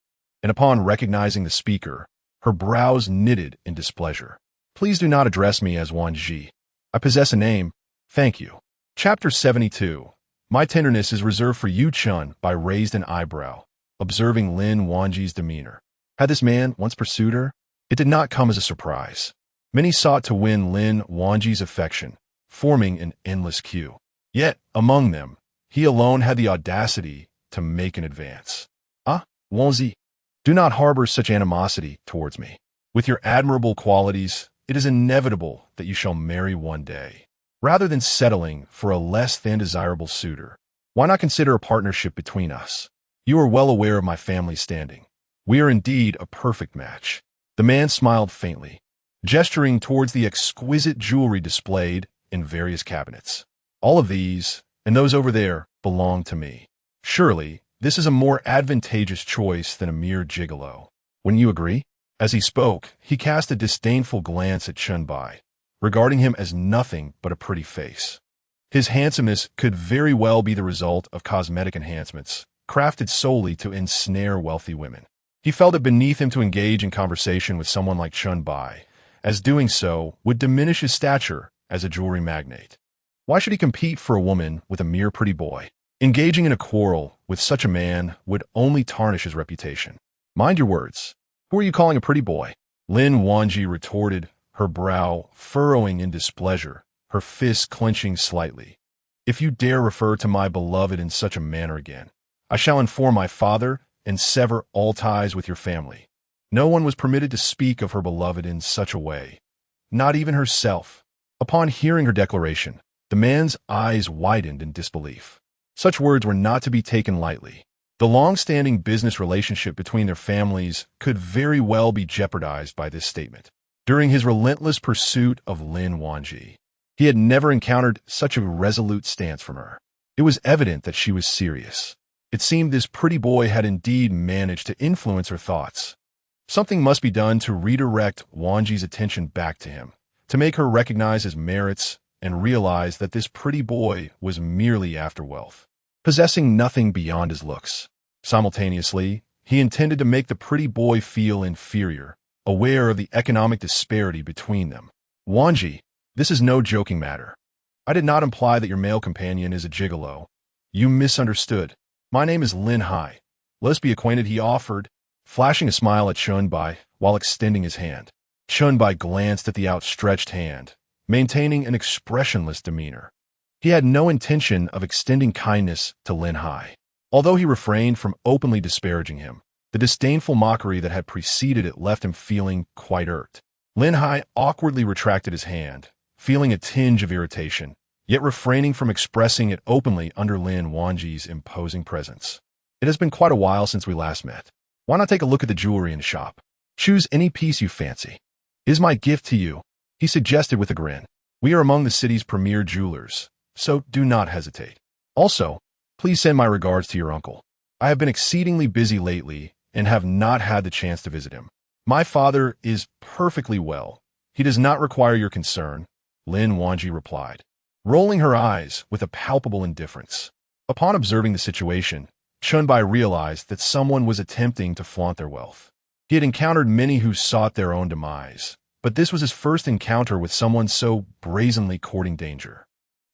and upon recognizing the speaker, her brows knitted in displeasure. Please do not address me as Wanji. I possess a name. Thank you. Chapter 72. My tenderness is reserved for you, Chen Bai raised an eyebrow, observing Lin Wanji's demeanor. Had this man once pursued her? It did not come as a surprise. Many sought to win Lin Wanji's affection, forming an endless queue. Yet, among them, he alone had the audacity to make an advance. Ah, Wanji, do not harbor such animosity towards me. With your admirable qualities, it is inevitable that you shall marry one day. Rather than settling for a less than desirable suitor, why not consider a partnership between us? You are well aware of my family's standing. We are indeed a perfect match." The man smiled faintly, gesturing towards the exquisite jewelry displayed in various cabinets. "All of these, and those over there, belong to me. Surely, this is a more advantageous choice than a mere gigolo. Wouldn't you agree?" As he spoke, he cast a disdainful glance at Chen Bai, regarding him as nothing but a pretty face. His handsomeness could very well be the result of cosmetic enhancements, crafted solely to ensnare wealthy women. He felt it beneath him to engage in conversation with someone like Chen Bai, as doing so would diminish his stature as a jewelry magnate. Why should he compete for a woman with a mere pretty boy? Engaging in a quarrel with such a man would only tarnish his reputation. "Mind your words. Who are you calling a pretty boy?" Lin Wanji retorted, her brow furrowing in displeasure, her fists clenching slightly. "If you dare refer to my beloved in such a manner again, I shall inform my father and sever all ties with your family." No one was permitted to speak of her beloved in such a way, not even herself. Upon hearing her declaration, the man's eyes widened in disbelief. Such words were not to be taken lightly. The long-standing business relationship between their families could very well be jeopardized by this statement. During his relentless pursuit of Lin Wanji, he had never encountered such a resolute stance from her. It was evident that she was serious. It seemed this pretty boy had indeed managed to influence her thoughts. Something must be done to redirect Wanji's attention back to him, to make her recognize his merits and realize that this pretty boy was merely after wealth, possessing nothing beyond his looks. Simultaneously, he intended to make the pretty boy feel inferior, aware of the economic disparity between them. "Wanji, this is no joking matter. I did not imply that your male companion is a gigolo. You misunderstood. My name is Lin Hai. Let's be acquainted," he offered, flashing a smile at Chen Bai while extending his hand. Chen Bai glanced at the outstretched hand, maintaining an expressionless demeanor. He had no intention of extending kindness to Lin Hai. Although he refrained from openly disparaging him, the disdainful mockery that had preceded it left him feeling quite irked. Lin Hai awkwardly retracted his hand, feeling a tinge of irritation, yet refraining from expressing it openly under Lin Wanji's imposing presence. "It has been quite a while since we last met. Why not take a look at the jewelry in the shop? Choose any piece you fancy. It is my gift to you," he suggested with a grin. "We are among the city's premier jewelers, so do not hesitate. Also, please send my regards to your uncle. I have been exceedingly busy lately and have not had the chance to visit him. My father is perfectly well. He does not require your concern," Lin Wanji replied, rolling her eyes with a palpable indifference. Upon observing the situation, Chen Bai realized that someone was attempting to flaunt their wealth. He had encountered many who sought their own demise, but this was his first encounter with someone so brazenly courting danger.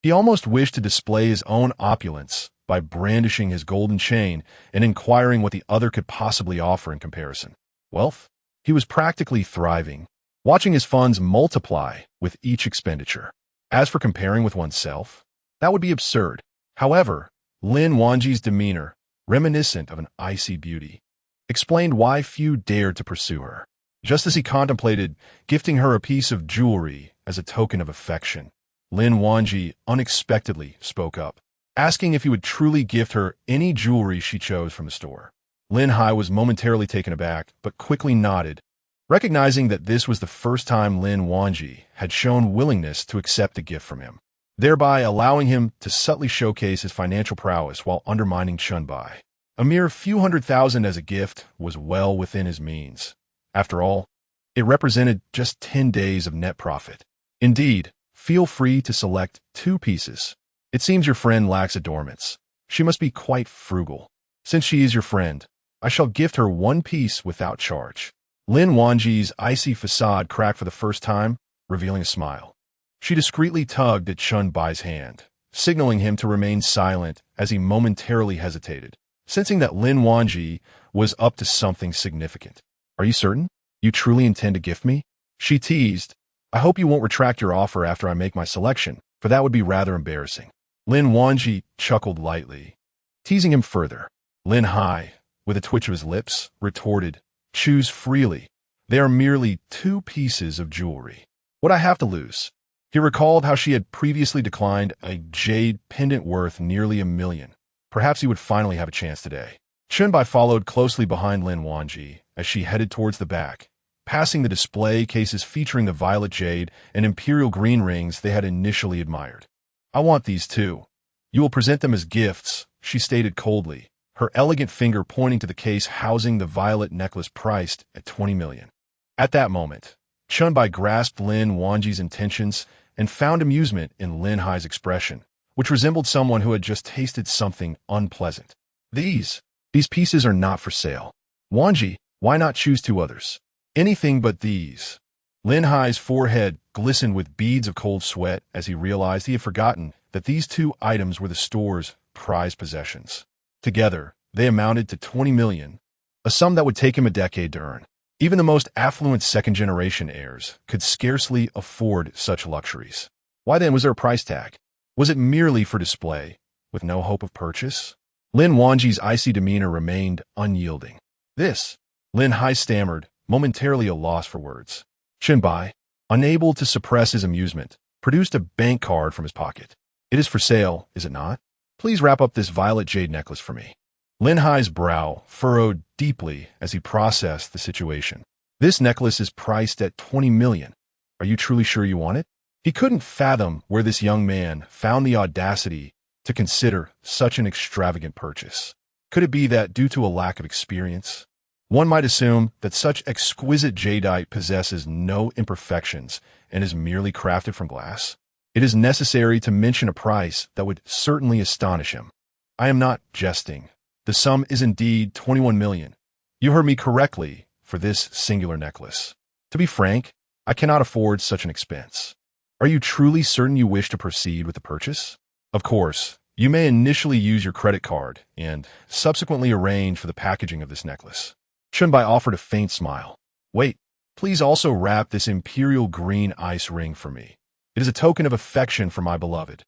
He almost wished to display his own opulence by brandishing his golden chain and inquiring what the other could possibly offer in comparison. Wealth? He was practically thriving, watching his funds multiply with each expenditure. As for comparing with oneself, that would be absurd. However, Lin Wanji's demeanor, reminiscent of an icy beauty, explained why few dared to pursue her. Just as he contemplated gifting her a piece of jewelry as a token of affection, Lin Wanji unexpectedly spoke up, asking if he would truly gift her any jewelry she chose from the store. Lin Hai was momentarily taken aback, but quickly nodded, recognizing that this was the first time Lin Wanji had shown willingness to accept a gift from him, thereby allowing him to subtly showcase his financial prowess while undermining Chen Bai. A mere few $100,000 as a gift was well within his means. After all, it represented just 10 days of net profit. Indeed, feel free to select 2 pieces. It seems your friend lacks adornments. She must be quite frugal. Since she is your friend, I shall gift her 1 piece without charge. Lin Wanji's icy facade cracked for the first time, revealing a smile. She discreetly tugged at Chen Bai's hand, signaling him to remain silent as he momentarily hesitated, sensing that Lin Wanji was up to something significant. "Are you certain? You truly intend to gift me?" she teased. "I hope you won't retract your offer after I make my selection, for that would be rather embarrassing." Lin Wanji chuckled lightly, teasing him further. Lin Hai, with a twitch of his lips, retorted, "Choose freely. They are merely 2 pieces of jewelry. What I have to lose? He recalled how she had previously declined a jade pendant worth nearly $1 million. Perhaps he would finally have a chance today. Chen Bai followed closely behind Lin Wanji as she headed towards the back, passing the display cases featuring the violet jade and imperial green rings they had initially admired. I want these too. You will present them as gifts, she stated coldly, her elegant finger pointing to the case housing the violet necklace priced at $20 million. At that moment, Chen Bai grasped Lin Wanji's intentions and found amusement in Lin Hai's expression, which resembled someone who had just tasted something unpleasant. These pieces are not for sale. Wanji, why not choose 2 others? Anything but these. Lin Hai's forehead glistened with beads of cold sweat as he realized he had forgotten that these 2 items were the store's prized possessions. Together, they amounted to $20 million, a sum that would take him a decade to earn. Even the most affluent second-generation heirs could scarcely afford such luxuries. Why then was there a price tag? Was it merely for display, with no hope of purchase? Lin Wanji's icy demeanor remained unyielding. This, Lin Hai stammered, momentarily a loss for words. Chen Bai, unable to suppress his amusement, produced a bank card from his pocket. It is for sale, is it not? Please wrap up this violet jade necklace for me. Lin Hai's brow furrowed deeply as he processed the situation. This necklace is priced at $20 million. Are you truly sure you want it? He couldn't fathom where this young man found the audacity to consider such an extravagant purchase. Could it be that due to a lack of experience? One might assume that such exquisite jadeite possesses no imperfections and is merely crafted from glass. It is necessary to mention a price that would certainly astonish him. I am not jesting. The sum is indeed $21 million. You heard me correctly for this singular necklace. To be frank, I cannot afford such an expense. Are you truly certain you wish to proceed with the purchase? Of course, you may initially use your credit card and subsequently arrange for the packaging of this necklace. Chen Bai offered a faint smile. Wait, please also wrap this imperial green ice ring for me. It is a token of affection for my beloved.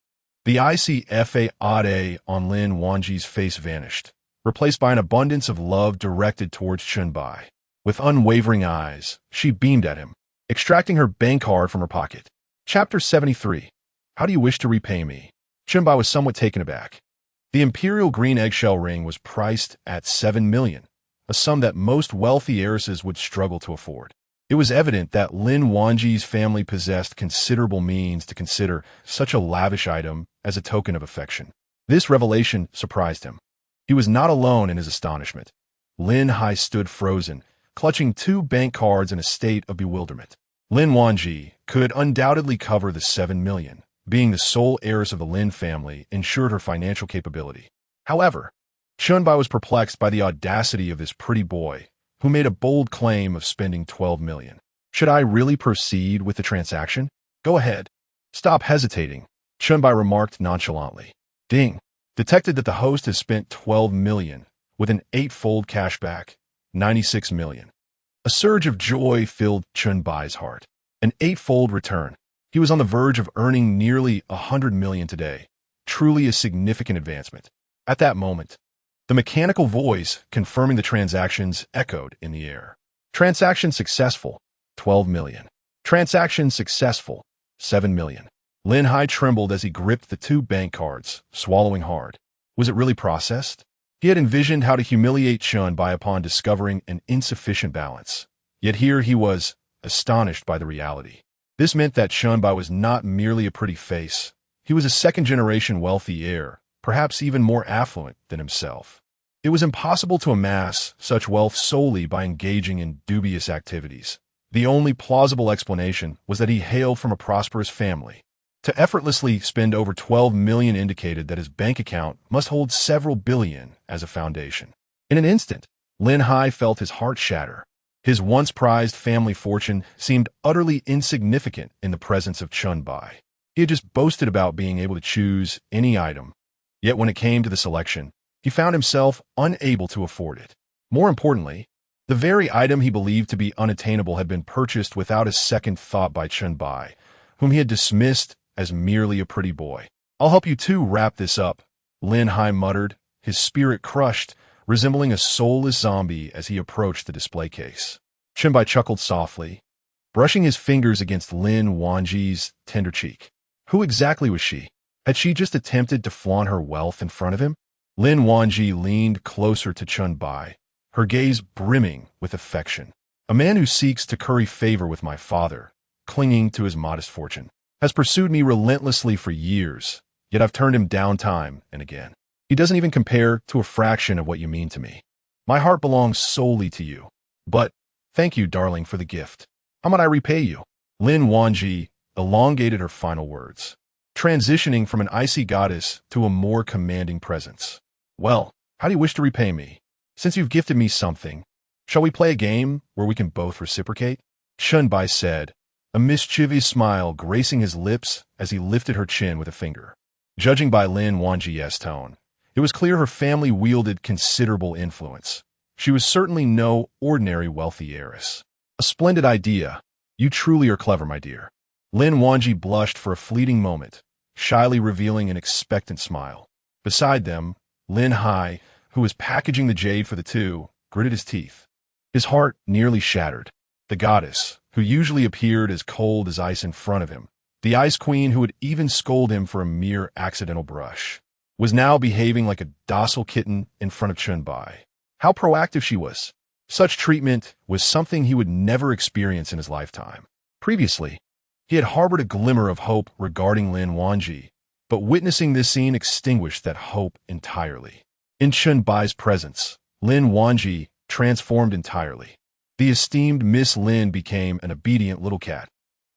The icy fa on Lin Wanji's face vanished, replaced by an abundance of love directed towards Chen Bai. With unwavering eyes, she beamed at him, extracting her bank card from her pocket. Chapter 73. How do you wish to repay me? Chen Bai was somewhat taken aback. The imperial green eggshell ring was priced at $7 million, a sum that most wealthy heiresses would struggle to afford. It was evident that Lin Wanji's family possessed considerable means to consider such a lavish item as a token of affection. This revelation surprised him. He was not alone in his astonishment. Lin Hai stood frozen, clutching 2 bank cards in a state of bewilderment. Lin Wanji could undoubtedly cover the $7 million. Being the sole heiress of the Lin family ensured her financial capability. However, Chen Bai was perplexed by the audacity of this pretty boy, who made a bold claim of spending $12 million. Should I really proceed with the transaction? Go ahead. Stop hesitating, Chen Bai remarked nonchalantly. Ding. Detected that the host has spent $12 million, with an 8-fold cashback, $96 million. A surge of joy filled Chen Bai's heart. An 8-fold return. He was on the verge of earning nearly $100 million today. Truly a significant advancement. At that moment, the mechanical voice confirming the transactions echoed in the air. Transaction successful, $12 million. Transaction successful, $7 million. Lin Hai trembled as he gripped the 2 bank cards, swallowing hard. Was it really processed? He had envisioned how to humiliate Chen Bai upon discovering an insufficient balance. Yet here he was, astonished by the reality. This meant that Chen Bai was not merely a pretty face. He was a second-generation wealthy heir, perhaps even more affluent than himself. It was impossible to amass such wealth solely by engaging in dubious activities. The only plausible explanation was that he hailed from a prosperous family. To effortlessly spend over $12 million indicated that his bank account must hold several billion as a foundation. In an instant, Lin Hai felt his heart shatter. His once prized family fortune seemed utterly insignificant in the presence of Chen Bai. He had just boasted about being able to choose any item. Yet when it came to the selection, he found himself unable to afford it. More importantly, the very item he believed to be unattainable had been purchased without a second thought by Chen Bai, whom he had dismissed as merely a pretty boy. I'll help you too wrap this up, Lin Hai muttered, his spirit crushed, resembling a soulless zombie as he approached the display case. Chen Bai chuckled softly, brushing his fingers against Lin Wanji's tender cheek. Who exactly was she? Had she just attempted to flaunt her wealth in front of him? Lin Wanji leaned closer to Chen Bai, her gaze brimming with affection. A man who seeks to curry favor with my father, clinging to his modest fortune, has pursued me relentlessly for years, yet I've turned him down time and again. He doesn't even compare to a fraction of what you mean to me. My heart belongs solely to you. But thank you, darling, for the gift. How might I repay you? Lin Wanji elongated her final words, transitioning from an icy goddess to a more commanding presence. Well, how do you wish to repay me? Since you've gifted me something, shall we play a game where we can both reciprocate? Chen Bai said, a mischievous smile gracing his lips as he lifted her chin with a finger. Judging by Lin Wanji's tone, it was clear her family wielded considerable influence. She was certainly no ordinary wealthy heiress. A splendid idea. You truly are clever, my dear. Lin Wanji blushed for a fleeting moment, shyly revealing an expectant smile. Beside them, Lin Hai, who was packaging the jade for the two, gritted his teeth. His heart nearly shattered. The goddess, who usually appeared as cold as ice in front of him, the ice queen who would even scold him for a mere accidental brush, was now behaving like a docile kitten in front of Chen Bai. How proactive she was. Such treatment was something he would never experience in his lifetime. Previously, he had harbored a glimmer of hope regarding Lin Wanji, but witnessing this scene extinguished that hope entirely. In Chen Bai's presence, Lin Wanji transformed entirely. The esteemed Miss Lin became an obedient little cat.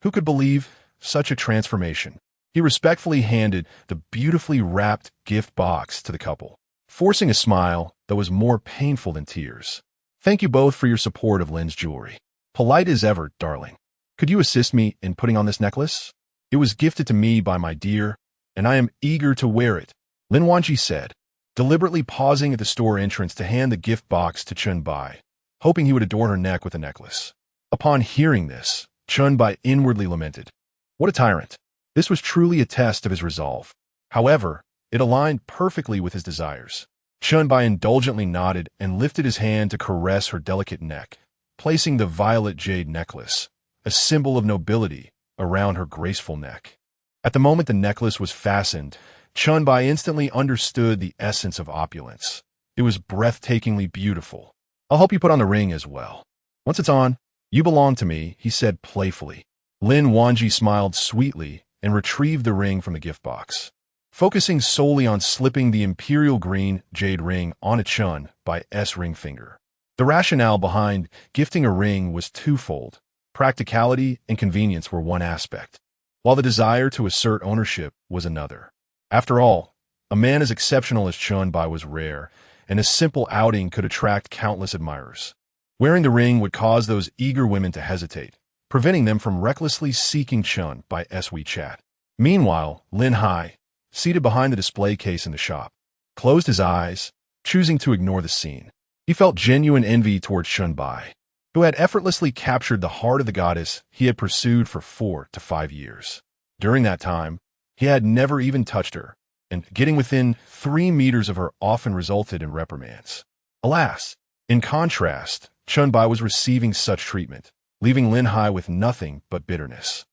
Who could believe such a transformation? He respectfully handed the beautifully wrapped gift box to the couple, forcing a smile that was more painful than tears. Thank you both for your support of Lin's jewelry. Polite as ever, darling. Could you assist me in putting on this necklace? It was gifted to me by my dear, and I am eager to wear it, Lin Wanji said, deliberately pausing at the store entrance to hand the gift box to Chen Bai, hoping he would adorn her neck with the necklace. Upon hearing this, Chen Bai inwardly lamented. What a tyrant. This was truly a test of his resolve. However, it aligned perfectly with his desires. Chen Bai indulgently nodded and lifted his hand to caress her delicate neck, placing the violet jade necklace, a symbol of nobility, around her graceful neck. At the moment the necklace was fastened, Chen Bai instantly understood the essence of opulence. It was breathtakingly beautiful. I'll help you put on the ring as well. Once it's on, you belong to me, he said playfully. Lin Wanji smiled sweetly and retrieved the ring from the gift box, focusing solely on slipping the imperial green jade ring on a Chen Bai's ring finger. The rationale behind gifting a ring was twofold. Practicality and convenience were one aspect, while the desire to assert ownership was another. After all, a man as exceptional as Chen Bai was rare, and a simple outing could attract countless admirers. Wearing the ring would cause those eager women to hesitate, preventing them from recklessly seeking Chen Bai's WeChat. Meanwhile, Lin Hai, seated behind the display case in the shop, closed his eyes, choosing to ignore the scene. He felt genuine envy towards Chen Bai, who had effortlessly captured the heart of the goddess he had pursued for 4 to 5 years. During that time, he had never even touched her, and getting within 3 meters of her often resulted in reprimands. Alas, in contrast, Chen Bai was receiving such treatment, leaving Lin Hai with nothing but bitterness.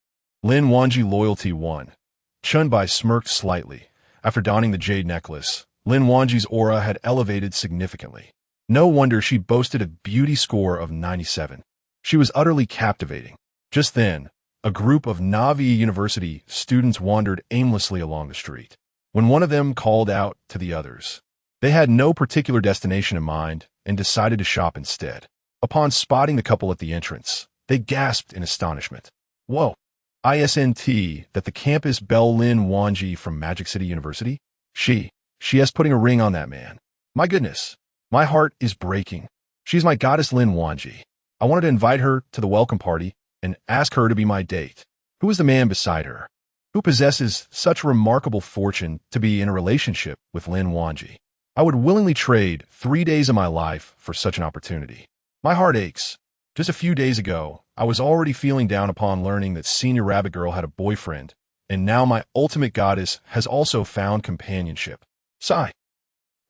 Lin Wanji loyalty won. Chen Bai smirked slightly. After donning the jade necklace, Lin Wanji's aura had elevated significantly. No wonder she boasted a beauty score of 97. She was utterly captivating. Just then, a group of Navi University students wandered aimlessly along the street. When one of them called out to the others, they had no particular destination in mind and decided to shop instead. Upon spotting the couple at the entrance, they gasped in astonishment. Whoa! ISNT that the campus Belle Lin Wanji from Magic City University? She has putting a ring on that man. My goodness, my heart is breaking. She's my goddess Lin Wanji. I wanted to invite her to the welcome party and ask her to be my date. Who is the man beside her? Who possesses such remarkable fortune to be in a relationship with Lin Wanji? I would willingly trade 3 days of my life for such an opportunity. My heart aches. Just a few days ago, I was already feeling down upon learning that Senior Rabbit Girl had a boyfriend, and now my ultimate goddess has also found companionship. Sigh.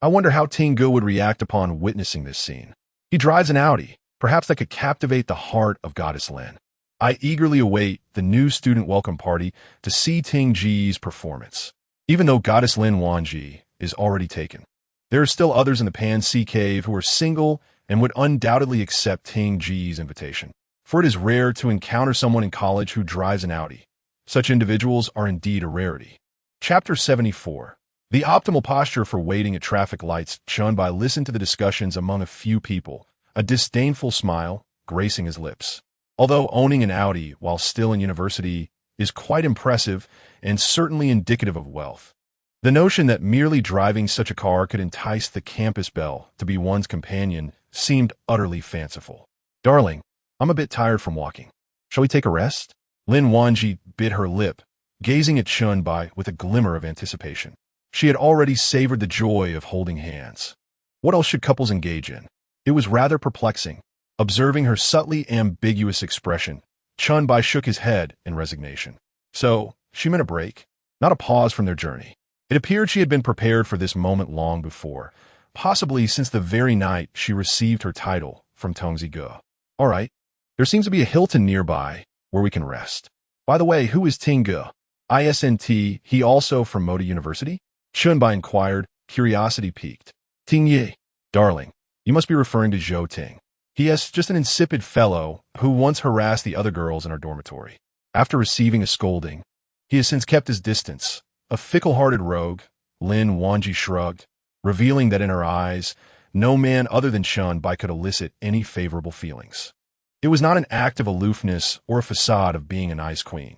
I wonder how Tingu would react upon witnessing this scene. He drives an Audi, Perhaps that could captivate the heart of Goddess Lin. I eagerly await the new student welcome party to see Ting Ji's performance. Even though Goddess Lin Wanji is already taken, there are still others in the Pan Sea Cave who are single and would undoubtedly accept Ting Ji's invitation. For it is rare to encounter someone in college who drives an Audi. Such individuals are indeed a rarity. Chapter 74. The optimal posture for waiting at traffic lights. Chen Bai listened to the discussions among a few people, a disdainful smile gracing his lips. Although owning an Audi while still in university is quite impressive and certainly indicative of wealth, the notion that merely driving such a car could entice the campus belle to be one's companion seemed utterly fanciful. Darling, I'm a bit tired from walking. Shall we take a rest? Lin Wanji bit her lip, gazing at Chen Bai with a glimmer of anticipation. She had already savored the joy of holding hands. What else should couples engage in? It was rather perplexing. Observing her subtly ambiguous expression, Chen Bai shook his head in resignation. So, she meant a break, not a pause from their journey. It appeared she had been prepared for this moment long before, possibly since the very night she received her title from Tongzi Ge. All right, there seems to be a Hilton nearby where we can rest. By the way, who is Ting Ge? ISNT, he also from Moda University? Chen Bai inquired, curiosity piqued. Ting Ye, darling, you must be referring to Zhou Ting. He is just an insipid fellow who once harassed the other girls in our dormitory. After receiving a scolding, he has since kept his distance. A fickle-hearted rogue, Lin Wanji shrugged, revealing that in her eyes, no man other than Chen Bai could elicit any favorable feelings. It was not an act of aloofness or a facade of being an ice queen.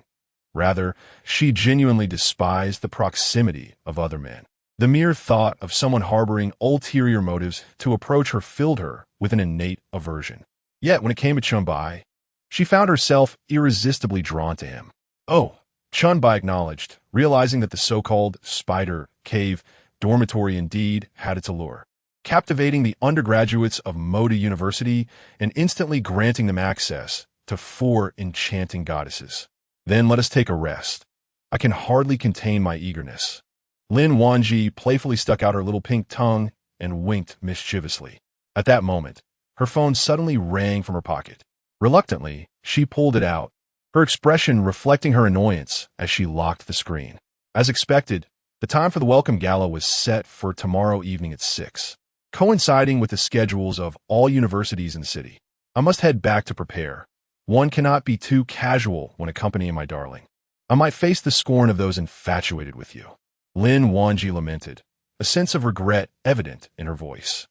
Rather, she genuinely despised the proximity of other men. The mere thought of someone harboring ulterior motives to approach her filled her with an innate aversion. Yet, when it came to Chen Bai, she found herself irresistibly drawn to him. Oh, Chen Bai acknowledged, realizing that the so-called spider cave dormitory indeed had its allure, captivating the undergraduates of Moda University and instantly granting them access to 4 enchanting goddesses. Then let us take a rest. I can hardly contain my eagerness. Lin Wanji playfully stuck out her little pink tongue and winked mischievously. At that moment, her phone suddenly rang from her pocket. Reluctantly, she pulled it out, her expression reflecting her annoyance as she locked the screen. As expected, the time for the welcome gala was set for tomorrow evening at 6, coinciding with the schedules of all universities in the city. I must head back to prepare. One cannot be too casual when accompanying my darling. I might face the scorn of those infatuated with you. Lin Wanji lamented, a sense of regret evident in her voice.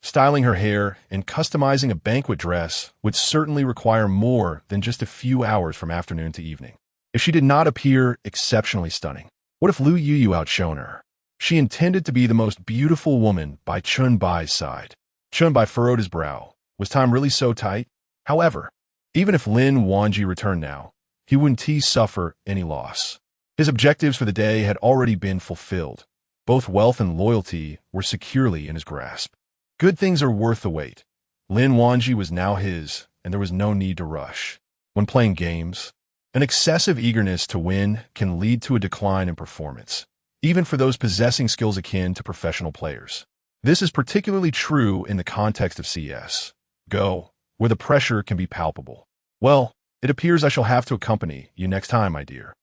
Styling her hair and customizing a banquet dress would certainly require more than just a few hours from afternoon to evening. If she did not appear exceptionally stunning, what if Lu Yu outshone her? She intended to be the most beautiful woman by Chen Bai's side. Chen Bai furrowed his brow. Was time really so tight? However, even if Lin Wanji returned now, he wouldn't suffer any loss. His objectives for the day had already been fulfilled. Both wealth and loyalty were securely in his grasp. Good things are worth the wait. Lin Wanji was now his, and there was no need to rush. When playing games, an excessive eagerness to win can lead to a decline in performance, even for those possessing skills akin to professional players. This is particularly true in the context of CS Go, where the pressure can be palpable. Well, it appears I shall have to accompany you next time, my dear.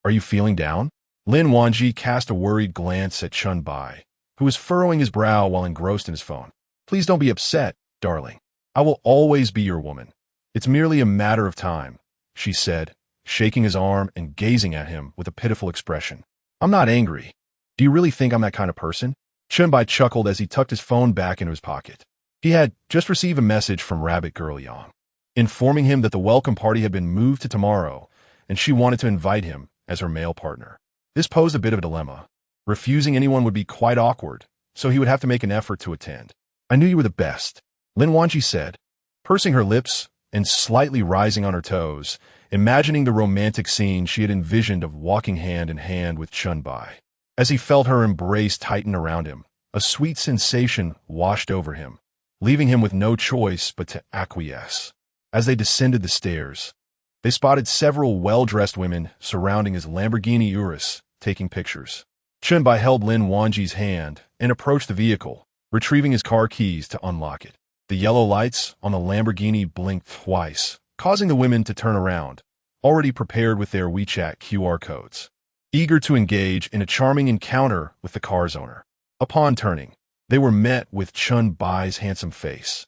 Are you feeling down? Lin Wanji cast a worried glance at Chen Bai, who was furrowing his brow while engrossed in his phone. Please don't be upset, darling. I will always be your woman. It's merely a matter of time, she said, shaking his arm and gazing at him with a pitiful expression. I'm not angry. Do you really think I'm that kind of person? Chen Bai chuckled as he tucked his phone back into his pocket. He had just received a message from Rabbit Girl Yang, informing him that the welcome party had been moved to tomorrow, and she wanted to invite him as her male partner. This posed a bit of a dilemma. Refusing anyone would be quite awkward, so he would have to make an effort to attend. I knew you were the best, Lin Wanji said, pursing her lips and slightly rising on her toes, imagining the romantic scene she had envisioned of walking hand in hand with Chen Bai. As he felt her embrace tighten around him, a sweet sensation washed over him, leaving him with no choice but to acquiesce. As they descended the stairs, they spotted several well-dressed women surrounding his Lamborghini Urus, taking pictures. Chen Bai held Lin Wanji's hand and approached the vehicle, retrieving his car keys to unlock it. The yellow lights on the Lamborghini blinked twice, causing the women to turn around, already prepared with their WeChat QR codes, eager to engage in a charming encounter with the car's owner. Upon turning, they were met with Chen Bai's handsome face,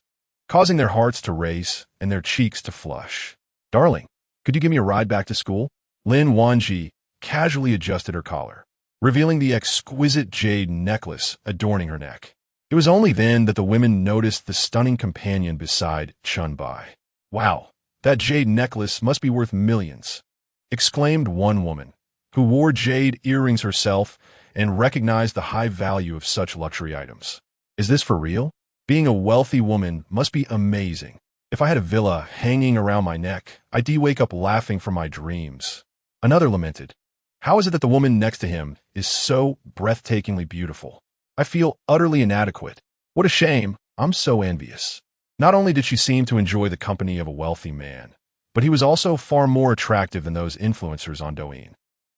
causing their hearts to race and their cheeks to flush. "Darling, could you give me a ride back to school?" Lin Wanji casually adjusted her collar, revealing the exquisite jade necklace adorning her neck. It was only then that the women noticed the stunning companion beside Chen Bai. "Wow, that jade necklace must be worth millions," exclaimed one woman, who wore jade earrings herself and recognized the high value of such luxury items. "Is this for real? Being a wealthy woman must be amazing. If I had a villa hanging around my neck, I'd wake up laughing from my dreams." Another lamented, "How is it that the woman next to him is so breathtakingly beautiful? I feel utterly inadequate. What a shame. I'm so envious." Not only did she seem to enjoy the company of a wealthy man, but he was also far more attractive than those influencers on Douyin.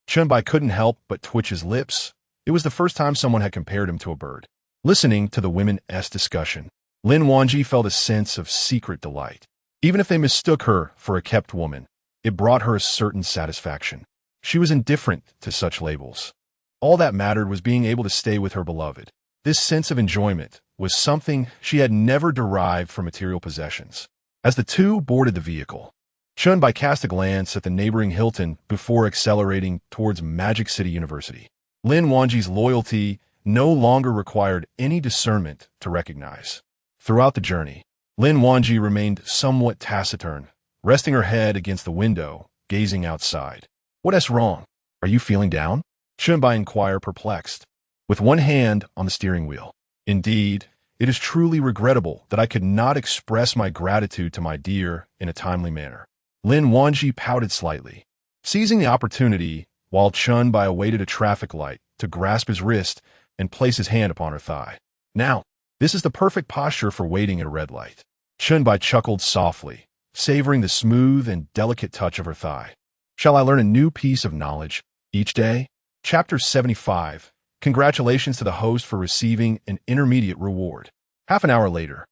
Chen Bai couldn't help but twitch his lips. It was the first time someone had compared him to a bird. Listening to the women's discussion, Lin Wanji felt a sense of secret delight. Even if they mistook her for a kept woman, it brought her a certain satisfaction. She was indifferent to such labels. All that mattered was being able to stay with her beloved. This sense of enjoyment was something she had never derived from material possessions. As the two boarded the vehicle, Chen Bai cast a glance at the neighboring Hilton before accelerating towards Magic City University. Lin Wanji's loyalty no longer required any discernment to recognize. Throughout the journey, Lin Wanji remained somewhat taciturn, resting her head against the window, gazing outside. "What's wrong? Are you feeling down?" Chen Bai inquired, perplexed, with one hand on the steering wheel. "Indeed, it is truly regrettable that I could not express my gratitude to my dear in a timely manner." Lin Wanji pouted slightly, seizing the opportunity while Chen Bai awaited a traffic light to grasp his wrist and place his hand upon her thigh. "Now, this is the perfect posture for waiting at a red light." Chen Bai chuckled softly, savoring the smooth and delicate touch of her thigh. "Shall I learn a new piece of knowledge each day?" Chapter 75. Congratulations to the host for receiving an intermediate reward. Half an hour later,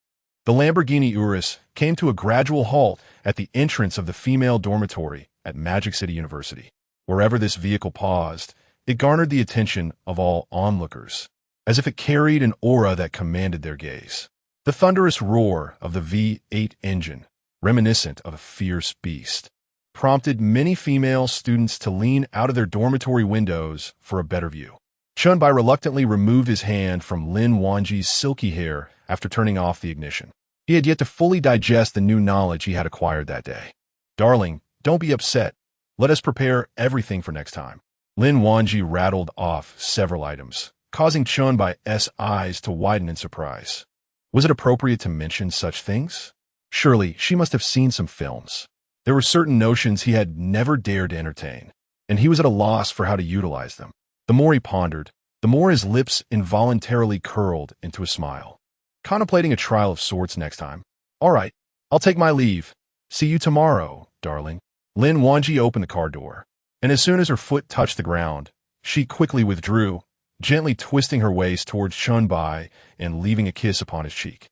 the Lamborghini Urus came to a gradual halt at the entrance of the female dormitory at Magic City University. Wherever this vehicle paused, it garnered the attention of all onlookers, as if it carried an aura that commanded their gaze. The thunderous roar of the V8 engine, reminiscent of a fierce beast, prompted many female students to lean out of their dormitory windows for a better view. Chen Bai reluctantly removed his hand from Lin Wanji's silky hair after turning off the ignition. He had yet to fully digest the new knowledge he had acquired that day. "Darling, don't be upset. Let us prepare everything for next time." Lin Wanji rattled off several items, causing Chen Bai's eyes to widen in surprise. Was it appropriate to mention such things? Surely she must have seen some films. There were certain notions he had never dared to entertain, and he was at a loss for how to utilize them. The more he pondered, the more his lips involuntarily curled into a smile. Contemplating a trial of sorts next time. "All right, I'll take my leave. See you tomorrow, darling." Lin Wanji opened the car door, and as soon as her foot touched the ground, she quickly withdrew, gently twisting her waist towards Chen Bai and leaving a kiss upon his cheek.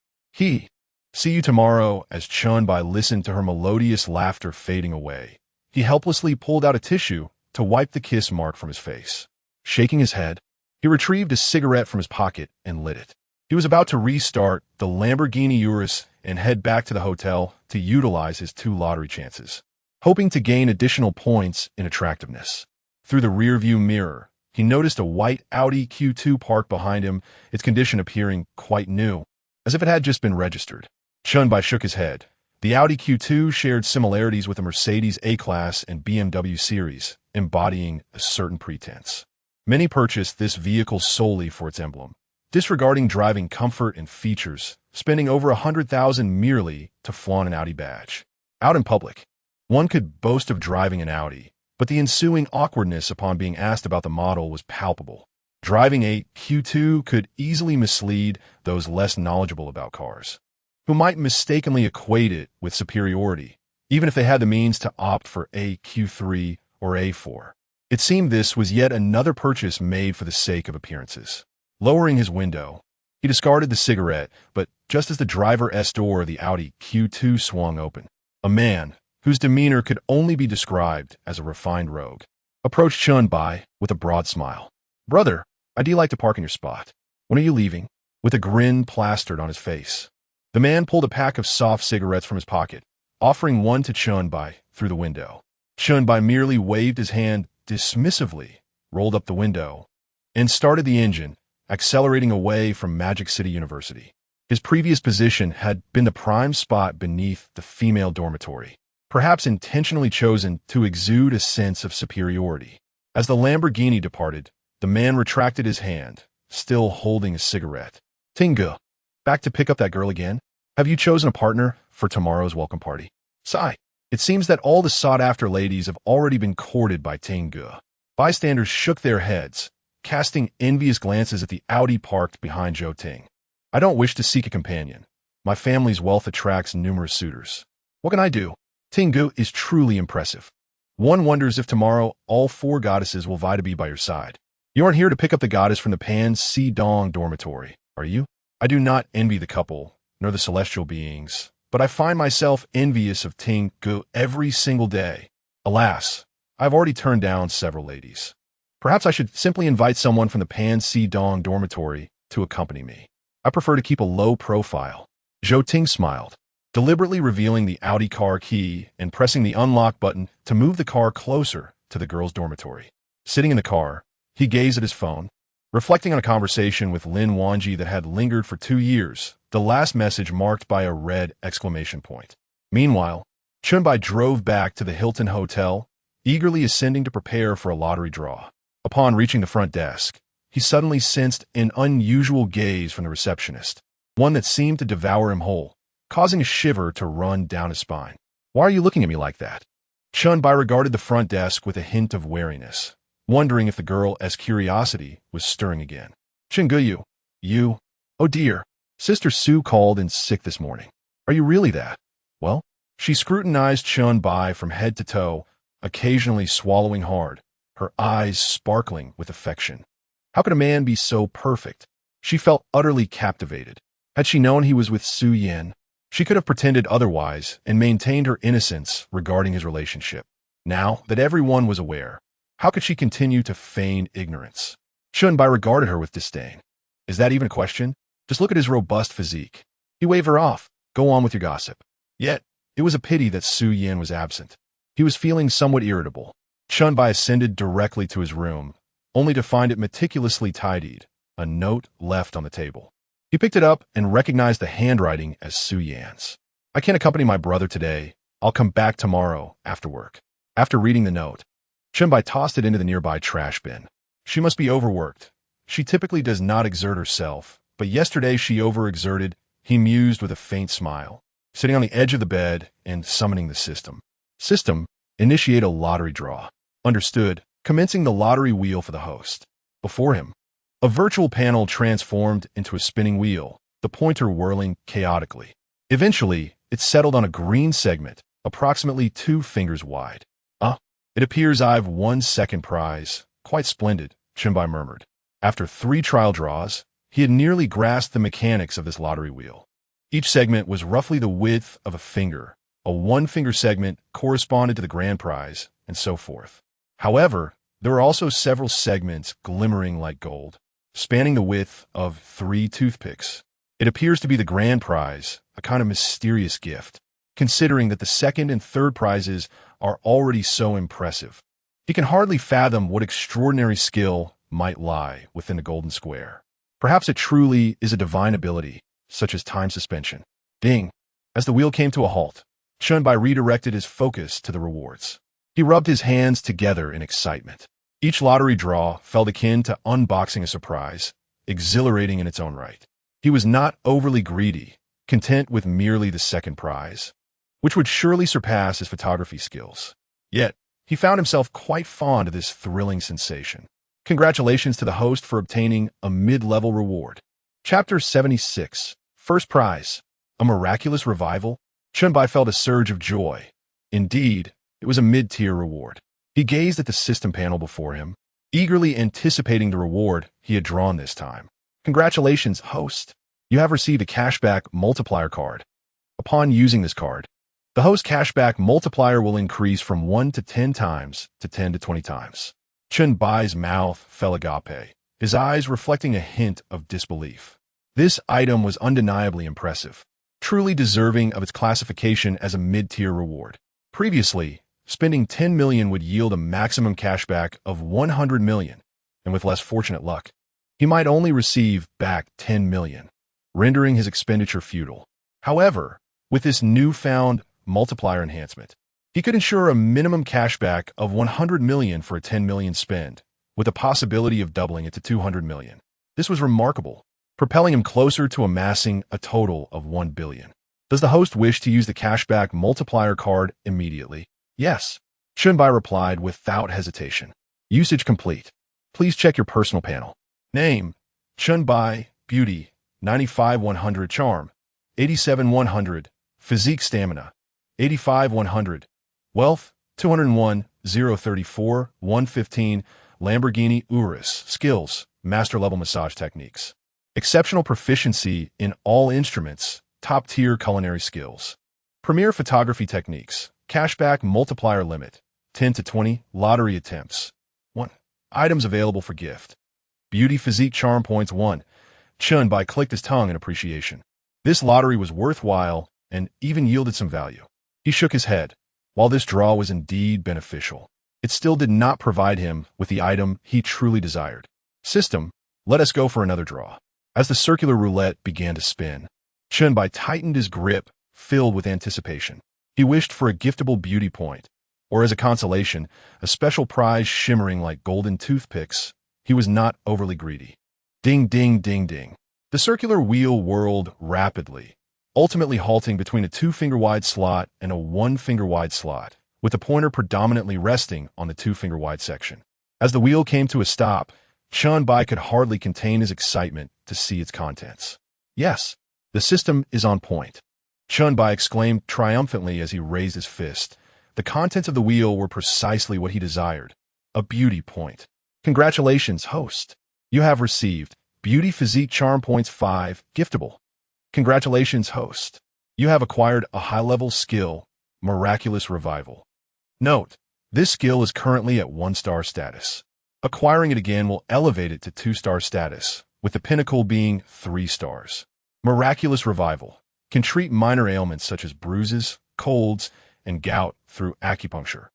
"See you tomorrow." As Chen Bai listened to her melodious laughter fading away, he helplessly pulled out a tissue to wipe the kiss mark from his face. Shaking his head, he retrieved a cigarette from his pocket and lit it. He was about to restart the Lamborghini Urus and head back to the hotel to utilize his 2 lottery chances, hoping to gain additional points in attractiveness. Through the rearview mirror, he noticed a white Audi Q2 parked behind him, its condition appearing quite new, as if it had just been registered. Chen Bai shook his head. The Audi Q2 shared similarities with the Mercedes A-Class and BMW series, embodying a certain pretense. Many purchased this vehicle solely for its emblem, disregarding driving comfort and features, spending over 100,000 merely to flaunt an Audi badge. Out in public, one could boast of driving an Audi, but the ensuing awkwardness upon being asked about the model was palpable. Driving a Q2 could easily mislead those less knowledgeable about cars, who might mistakenly equate it with superiority, even if they had the means to opt for a Q3 or A4. It seemed this was yet another purchase made for the sake of appearances. Lowering his window, he discarded the cigarette, but just as the driver's door of the Audi Q2 swung open. A man, whose demeanor could only be described as a refined rogue, approached Chen Bai with a broad smile. "Brother, I'd like to park in your spot. When are you leaving?" With a grin plastered on his face. The man pulled a pack of soft cigarettes from his pocket, offering one to Chen Bai through the window. Chen Bai merely waved his hand dismissively, rolled up the window, and started the engine, accelerating away from Magic City University. His previous position had been the prime spot beneath the female dormitory, perhaps intentionally chosen to exude a sense of superiority. As the Lamborghini departed, the man retracted his hand, still holding a cigarette. "Tingu, back to pick up that girl again? Have you chosen a partner for tomorrow's welcome party?" Sigh. It seems that all the sought-after ladies have already been courted by Tingu. Bystanders shook their heads, casting envious glances at the Audi parked behind Zhou Ting. "I don't wish to seek a companion. My family's wealth attracts numerous suitors. What can I do?" Tingu is truly impressive. One wonders if tomorrow all 4 goddesses will vie to be by your side. "You aren't here to pick up the goddess from the Pan Si Dong dormitory, are you?" I do not envy the couple, nor the celestial beings, but I find myself envious of Tingu every single day. Alas, I've already turned down several ladies. Perhaps I should simply invite someone from the Pan Si Dong dormitory to accompany me. I prefer to keep a low profile. Zhou Ting smiled, deliberately revealing the Audi car key and pressing the unlock button to move the car closer to the girls' dormitory. Sitting in the car, he gazed at his phone, reflecting on a conversation with Lin Wanji that had lingered for 2 years, the last message marked by a red exclamation point. Meanwhile, Chen Bai drove back to the Hilton Hotel, eagerly ascending to prepare for a lottery draw. Upon reaching the front desk, he suddenly sensed an unusual gaze from the receptionist, one that seemed to devour him whole, causing a shiver to run down his spine. "Why are you looking at me like that?" Chen Bai regarded the front desk with a hint of wariness, wondering if the girl's curiosity was stirring again. "Chinguyu, you? Oh dear, Sister Sue called in sick this morning. Are you really that? Well?" She scrutinized Chen Bai from head to toe, occasionally swallowing hard, her eyes sparkling with affection. How could a man be so perfect? She felt utterly captivated. Had she known he was with Su Yin, she could have pretended otherwise and maintained her innocence regarding his relationship. Now that everyone was aware, how could she continue to feign ignorance? Chen Bai regarded her with disdain. "Is that even a question? Just look at his robust physique." He waved her off. "Go on with your gossip." Yet, it was a pity that Su Yin was absent. He was feeling somewhat irritable. Chen Bai ascended directly to his room, only to find it meticulously tidied, a note left on the table. He picked it up and recognized the handwriting as Su Yan's. "I can't accompany my brother today. I'll come back tomorrow after work." After reading the note, Chen Bai tossed it into the nearby trash bin. She must be overworked. She typically does not exert herself, but yesterday she overexerted, he mused with a faint smile, sitting on the edge of the bed and summoning the system. System, initiate a lottery draw. Understood, commencing the lottery wheel for the host. Before him, a virtual panel transformed into a spinning wheel, the pointer whirling chaotically. Eventually, it settled on a green segment, approximately 2 fingers wide. It appears I've won second prize. Quite splendid, Chen Bai murmured. After 3 trial draws, he had nearly grasped the mechanics of this lottery wheel. Each segment was roughly the width of a finger. A 1-finger segment corresponded to the grand prize, and so forth. However, there were also several segments glimmering like gold, spanning the width of 3 toothpicks. It appears to be the grand prize, a kind of mysterious gift, considering that the second and third prizes are already so impressive. He can hardly fathom what extraordinary skill might lie within the golden square. Perhaps it truly is a divine ability, such as time suspension. Ding! As the wheel came to a halt, Chen Bai redirected his focus to the rewards. He rubbed his hands together in excitement. Each lottery draw felt akin to unboxing a surprise, exhilarating in its own right. He was not overly greedy, content with merely the second prize, which would surely surpass his photography skills. Yet, he found himself quite fond of this thrilling sensation. Congratulations to the host for obtaining a mid-level reward. Chapter 76. First Prize. A Miraculous Revival? Chen Bai felt a surge of joy. Indeed, it was a mid-tier reward. He gazed at the system panel before him, eagerly anticipating the reward he had drawn this time. Congratulations, host. You have received a cashback multiplier card. Upon using this card, the host cashback multiplier will increase from 1 to 10 times to 10 to 20 times. Chen Bai's mouth fell agape, his eyes reflecting a hint of disbelief. This item was undeniably impressive, truly deserving of its classification as a mid-tier reward. Previously, spending 10 million would yield a maximum cashback of 100 million, and with less fortunate luck, he might only receive back 10 million, rendering his expenditure futile. However, with this newfound multiplier enhancement, he could ensure a minimum cashback of 100 million for a 10 million spend, with the possibility of doubling it to 200 million. This was remarkable, propelling him closer to amassing a total of 1 billion. Does the host wish to use the cashback multiplier card immediately? Yes. Chen Bai replied without hesitation. Usage complete. Please check your personal panel. Name: Chen Bai. Beauty: 95-100. Charm: 87-100. Physique stamina: 85-100. Wealth: 201-034. 115. Lamborghini Urus. Skills: master level massage techniques. Exceptional proficiency in all instruments. Top-tier culinary skills. Premier photography techniques. Cashback multiplier limit, 10 to 20. Lottery attempts. 1. Items available for gift. Beauty physique charm points 1. Chen Bai clicked his tongue in appreciation. This lottery was worthwhile and even yielded some value. He shook his head. While this draw was indeed beneficial, it still did not provide him with the item he truly desired. System, let us go for another draw. As the circular roulette began to spin, Chen Bai tightened his grip, filled with anticipation. He wished for a giftable beauty point, or as a consolation, a special prize shimmering like golden toothpicks. He was not overly greedy. Ding, ding, ding, ding. The circular wheel whirled rapidly, ultimately halting between a 2-finger-wide slot and a 1-finger-wide slot, with the pointer predominantly resting on the 2-finger-wide section. As the wheel came to a stop, Chen Bai could hardly contain his excitement to see its contents. Yes, the system is on point. Chen Bai exclaimed triumphantly as he raised his fist. The contents of the wheel were precisely what he desired. A beauty point. Congratulations, host. You have received Beauty Physique Charm Points 5, giftable. Congratulations, host. You have acquired a high-level skill, Miraculous Revival. Note, this skill is currently at 1-star status. Acquiring it again will elevate it to 2-star status, with the pinnacle being 3 stars. Miraculous Revival can treat minor ailments such as bruises, colds, and gout through acupuncture.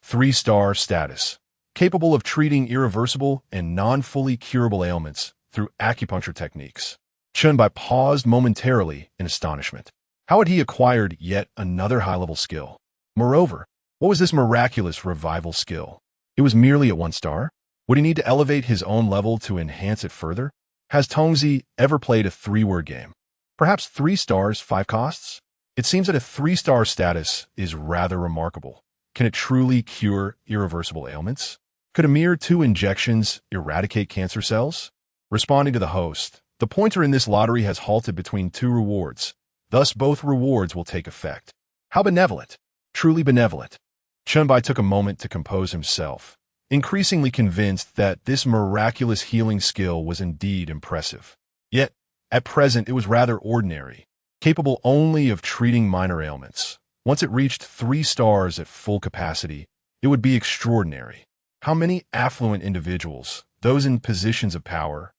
3-star status, capable of treating irreversible and non-fully curable ailments through acupuncture techniques. Chen Bai paused momentarily in astonishment. How had he acquired yet another high-level skill? Moreover, what was this miraculous revival skill? It was merely at 1 star? Would he need to elevate his own level to enhance it further? Has Tongzi ever played a 3-word game? Perhaps 3 stars, 5 costs? It seems that a 3-star status is rather remarkable. Can it truly cure irreversible ailments? Could a mere 2 injections eradicate cancer cells? Responding to the host, the pointer in this lottery has halted between 2 rewards. Thus, both rewards will take effect. How benevolent. Truly benevolent. Chen Bai took a moment to compose himself, increasingly convinced that this miraculous healing skill was indeed impressive. Yet, at present it was rather ordinary, capable only of treating minor ailments. Once it reached 3 stars at full capacity, it would be extraordinary. How many affluent individuals, those in positions of power,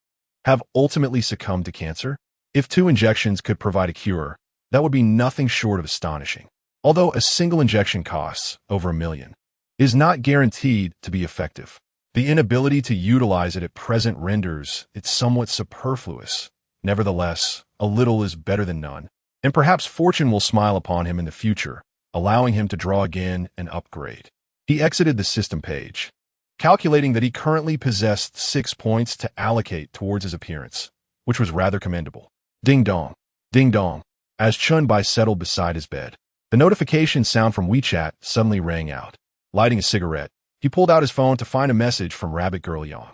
have ultimately succumbed to cancer? If 2 injections could provide a cure, that would be nothing short of astonishing. Although a single injection costs over $1 million, it is not guaranteed to be effective. The inability to utilize it at present renders it somewhat superfluous. Nevertheless, a little is better than none, and perhaps fortune will smile upon him in the future, allowing him to draw again and upgrade. He exited the system page, calculating that he currently possessed 6 points to allocate towards his appearance, which was rather commendable. Ding dong, ding dong. As Chen Bai settled beside his bed, the notification sound from WeChat suddenly rang out. Lighting a cigarette, he pulled out his phone to find a message from Rabbit Girl Yang.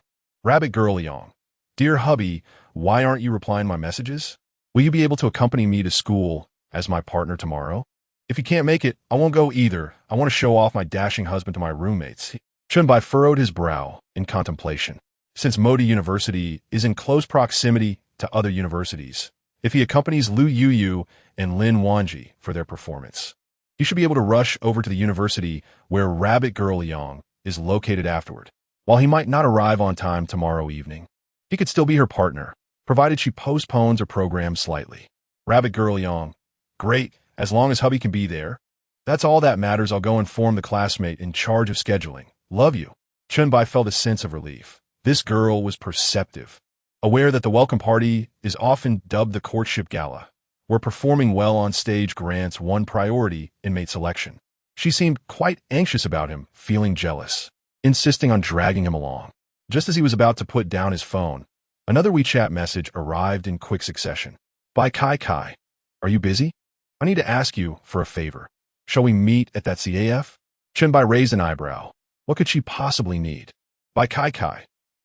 Rabbit Girl Yang. Dear hubby, why aren't you replying my messages? Will you be able to accompany me to school as my partner tomorrow? If you can't make it, I won't go either. I want to show off my dashing husband to my roommates. Chen Bai furrowed his brow in contemplation. Since Modi University is in close proximity to other universities, if he accompanies Liu Yuyu and Lin Wanji for their performance. He should be able to rush over to the university where Rabbit Girl Yang is located afterward. While he might not arrive on time tomorrow evening, he could still be her partner, provided she postpones her program slightly. Rabbit Girl Yang. Great, as long as hubby can be there. That's all that matters. I'll go inform the classmate in charge of scheduling. Love you. Chen Bai felt a sense of relief. This girl was perceptive, aware that the welcome party is often dubbed the courtship gala, where performing well on stage grants one priority in mate selection. She seemed quite anxious about him, feeling jealous, insisting on dragging him along. Just as he was about to put down his phone, another WeChat message arrived in quick succession. By Kai Kai. Are you busy? I need to ask you for a favor. Shall we meet at that CAF? Chen Bai raised an eyebrow. What could she possibly need? By Kai Kai.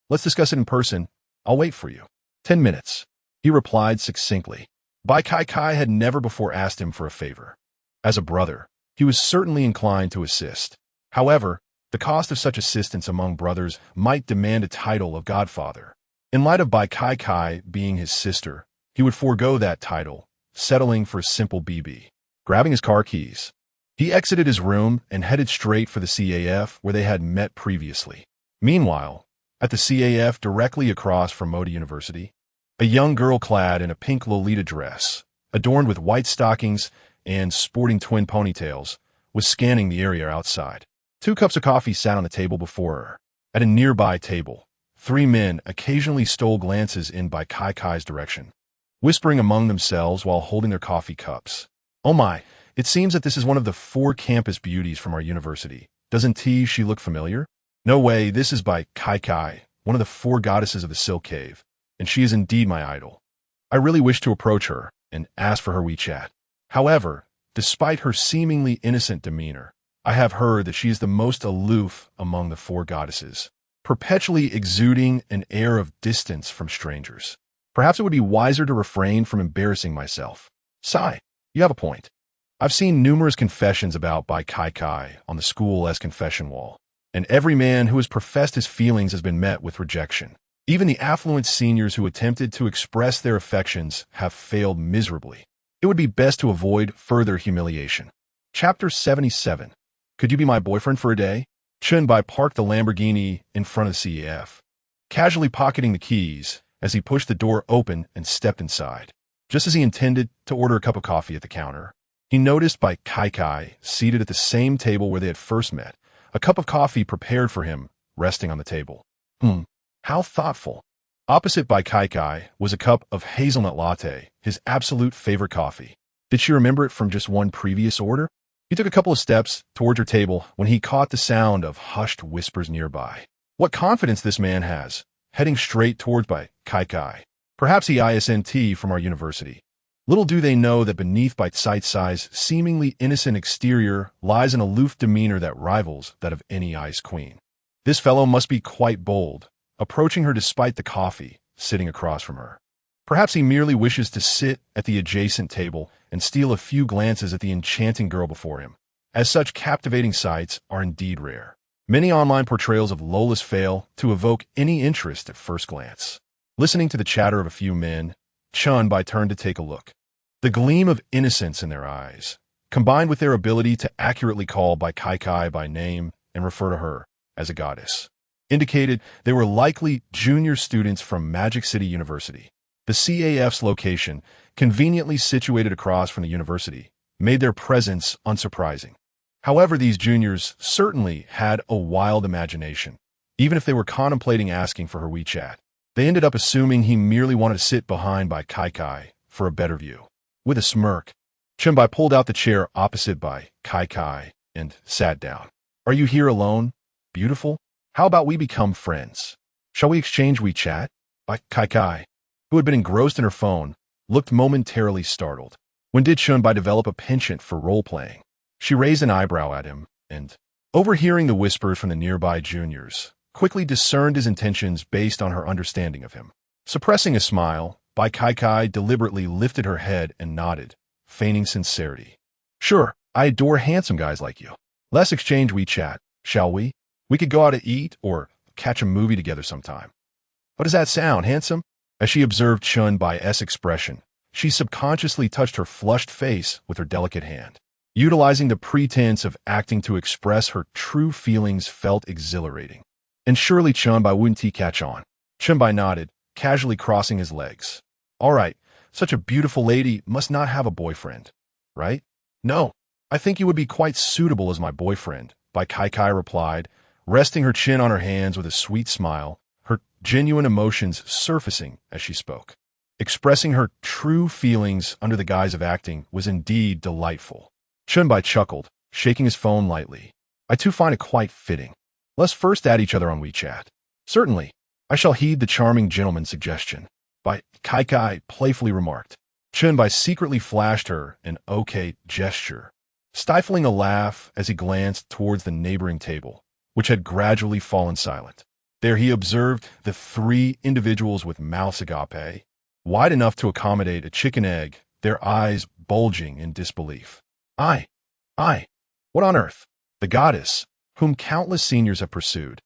Let's discuss it in person. I'll wait for you. 10 minutes. He replied succinctly. Bai Kai Kai had never before asked him for a favor. As a brother, he was certainly inclined to assist. However, the cost of such assistance among brothers might demand a title of godfather. In light of Bai Kai Kai being his sister, he would forego that title, settling for a simple BB. Grabbing his car keys, he exited his room and headed straight for the CAF where they had met previously. Meanwhile, at the CAF directly across from Modi University, a young girl clad in a pink Lolita dress, adorned with white stockings and sporting twin ponytails, was scanning the area outside. 2 cups of coffee sat on the table before her. At a nearby table, 3 men occasionally stole glances in by Kai Kai's direction, whispering among themselves while holding their coffee cups. Oh my, it seems that this is one of the 4 campus beauties from our university. Doesn't she look familiar? No way, this is by Kai Kai, one of the 4 goddesses of the Silk Cave, and she is indeed my idol. I really wish to approach her and ask for her WeChat. However, despite her seemingly innocent demeanor, I have heard that she is the most aloof among the 4 goddesses, perpetually exuding an air of distance from strangers. Perhaps it would be wiser to refrain from embarrassing myself. Sigh, you have a point. I've seen numerous confessions about Bai Kai Kai on the school-esque confession wall, and every man who has professed his feelings has been met with rejection. Even the affluent seniors who attempted to express their affections have failed miserably. It would be best to avoid further humiliation. Chapter 77. Could you be my boyfriend for a day? Chen Bai parked the Lamborghini in front of the CAF, casually pocketing the keys as he pushed the door open and stepped inside. Just as he intended to order a cup of coffee at the counter, he noticed Bai Kai Kai seated at the same table where they had first met, a cup of coffee prepared for him resting on the table. How thoughtful. Opposite Bai Kai Kai was a cup of hazelnut latte, his absolute favorite coffee. Did she remember it from just one previous order? He took a couple of steps towards her table when he caught the sound of hushed whispers nearby. What confidence this man has, heading straight towards Bai Kai Kai. Perhaps he isn't from our university. Little do they know that beneath Bai Sight-Sai's seemingly innocent exterior lies an aloof demeanor that rivals that of any ice queen. This fellow must be quite bold, approaching her despite the coffee sitting across from her. Perhaps he merely wishes to sit at the adjacent table and steal a few glances at the enchanting girl before him, as such captivating sights are indeed rare. Many online portrayals of Lolas fail to evoke any interest at first glance. Listening to the chatter of a few men, Chen Bai turned to take a look. The gleam of innocence in their eyes, combined with their ability to accurately call Bai Kai Kai by name and refer to her as a goddess, indicated they were likely junior students from Magic City University. The CAF's location, conveniently situated across from the university, made their presence unsurprising. However, these juniors certainly had a wild imagination. Even if they were contemplating asking for her WeChat, they ended up assuming he merely wanted to sit behind Bai Kai Kai for a better view. With a smirk, Chen Bai pulled out the chair opposite Bai Kai Kai and sat down. Are you here alone? Beautiful? How about we become friends? Shall we exchange WeChat? Bai Kai Kai, who had been engrossed in her phone, looked momentarily startled. When did Chen Bai develop a penchant for role-playing? She raised an eyebrow at him and, overhearing the whispers from the nearby juniors, quickly discerned his intentions based on her understanding of him. Suppressing a smile, Bai Kai Kai deliberately lifted her head and nodded, feigning sincerity. Sure, I adore handsome guys like you. Let's exchange WeChat, shall we? We could go out to eat or catch a movie together sometime. How does that sound, handsome? As she observed Chen Bai's expression, She subconsciously touched her flushed face with her delicate hand. Utilizing the pretense of acting to express her true feelings felt exhilarating. And surely Chen Bai wouldn't he catch on? Chen Bai nodded, casually crossing his legs. All right, such a beautiful lady must not have a boyfriend, right? No, I think you would be quite suitable as my boyfriend, Bai Kai replied, resting her chin on her hands with a sweet smile, her genuine emotions surfacing as she spoke. Expressing her true feelings under the guise of acting was indeed delightful. Chen Bai chuckled, shaking his phone lightly. I too find it quite fitting. Let's first add each other on WeChat. Certainly, I shall heed the charming gentleman's suggestion, Bai Kai playfully remarked. Chen Bai secretly flashed her an okay gesture, stifling a laugh as he glanced towards the neighboring table, which had gradually fallen silent. There he observed the three individuals with mouths agape, wide enough to accommodate a chicken egg, their eyes bulging in disbelief. I, what on earth? The goddess, whom countless seniors have pursued,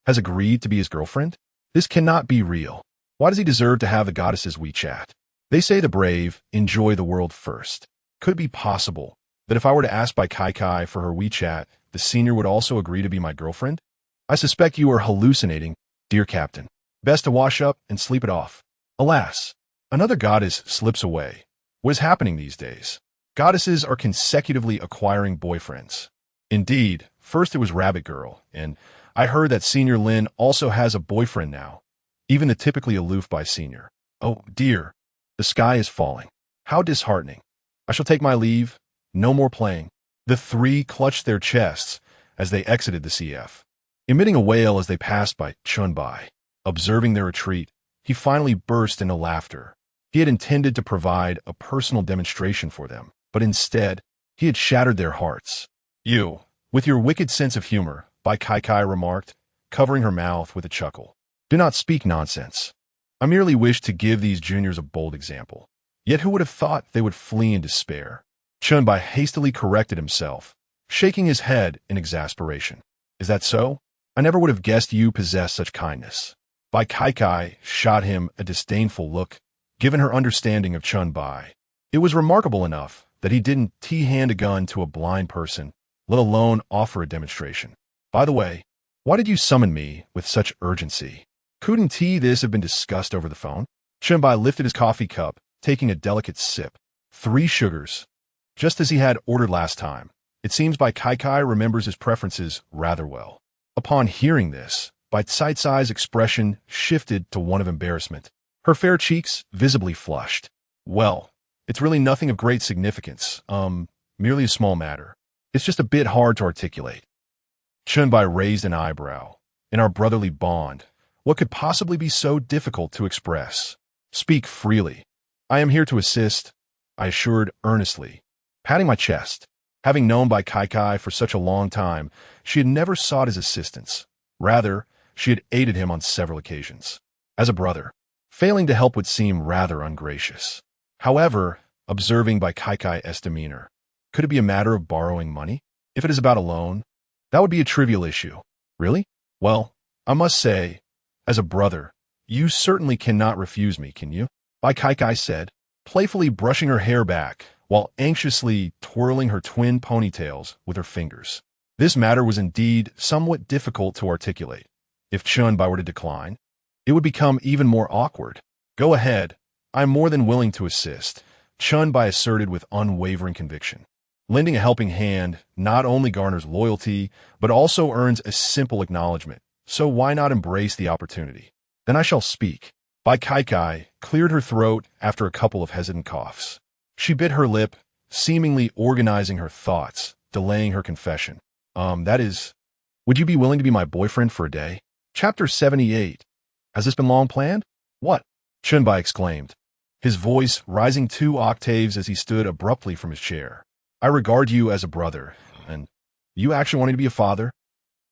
has agreed to be his girlfriend? This cannot be real. Why does he deserve to have the goddess's WeChat? They say the brave enjoy the world first. Could it be possible that if I were to ask Bai Kai for her WeChat, the senior would also agree to be my girlfriend? I suspect you are hallucinating, dear Captain. Best to wash up and sleep it off. Alas, another goddess slips away. What is happening these days? Goddesses are consecutively acquiring boyfriends. Indeed, first it was Rabbit Girl, and I heard that Senior Lin also has a boyfriend now. Even the typically aloof Bai Senior. Oh dear, the sky is falling. How disheartening. I shall take my leave. No more playing. The three clutched their chests as they exited the CF, emitting a wail as they passed by Chen Bai. Observing their retreat, he finally burst into laughter. He had intended to provide a personal demonstration for them, but instead, he had shattered their hearts. You, with your wicked sense of humor, Bai Kai remarked, covering her mouth with a chuckle. Do not speak nonsense. I merely wish to give these juniors a bold example. Yet who would have thought they would flee in despair? Chen Bai hastily corrected himself, shaking his head in exasperation. Is that so? I never would have guessed you possessed such kindness. Bai Kai shot him a disdainful look, given her understanding of Chen Bai. It was remarkable enough that he didn't hand a gun to a blind person, let alone offer a demonstration. By the way, why did you summon me with such urgency? Couldn't this have been discussed over the phone? Chen Bai lifted his coffee cup, taking a delicate sip. 3 sugars. Just as he had ordered last time. It seems Bai Kai remembers his preferences rather well. Upon hearing this, Bai Cai's expression shifted to one of embarrassment. Her fair cheeks visibly flushed. Well, it's really nothing of great significance. Merely a small matter. It's just a bit hard to articulate. Chen Bai raised an eyebrow. In our brotherly bond, what could possibly be so difficult to express? Speak freely. I am here to assist, I assured earnestly, patting my chest. Having known Bai Kai for such a long time, she had never sought his assistance. Rather, she had aided him on several occasions. As a brother, failing to help would seem rather ungracious. However, observing Bai Kai's demeanor, could it be a matter of borrowing money? If it is about a loan, that would be a trivial issue. Really? Well, I must say, as a brother, you certainly cannot refuse me, can you? Bai Kai said, playfully brushing her hair back while anxiously twirling her twin ponytails with her fingers. This matter was indeed somewhat difficult to articulate. If Chen Bai were to decline, it would become even more awkward. Go ahead. I am more than willing to assist, Chen Bai asserted with unwavering conviction. Lending a helping hand not only garners loyalty, but also earns a simple acknowledgement. So why not embrace the opportunity? Then I shall speak. Bai Kai cleared her throat after a couple of hesitant coughs. She bit her lip, seemingly organizing her thoughts, delaying her confession. That is, would you be willing to be my boyfriend for a day? Chapter 78. Has this been long planned? What? Chen Bai exclaimed, his voice rising 2 octaves as he stood abruptly from his chair. I regard you as a brother, and you actually wanting to be a father?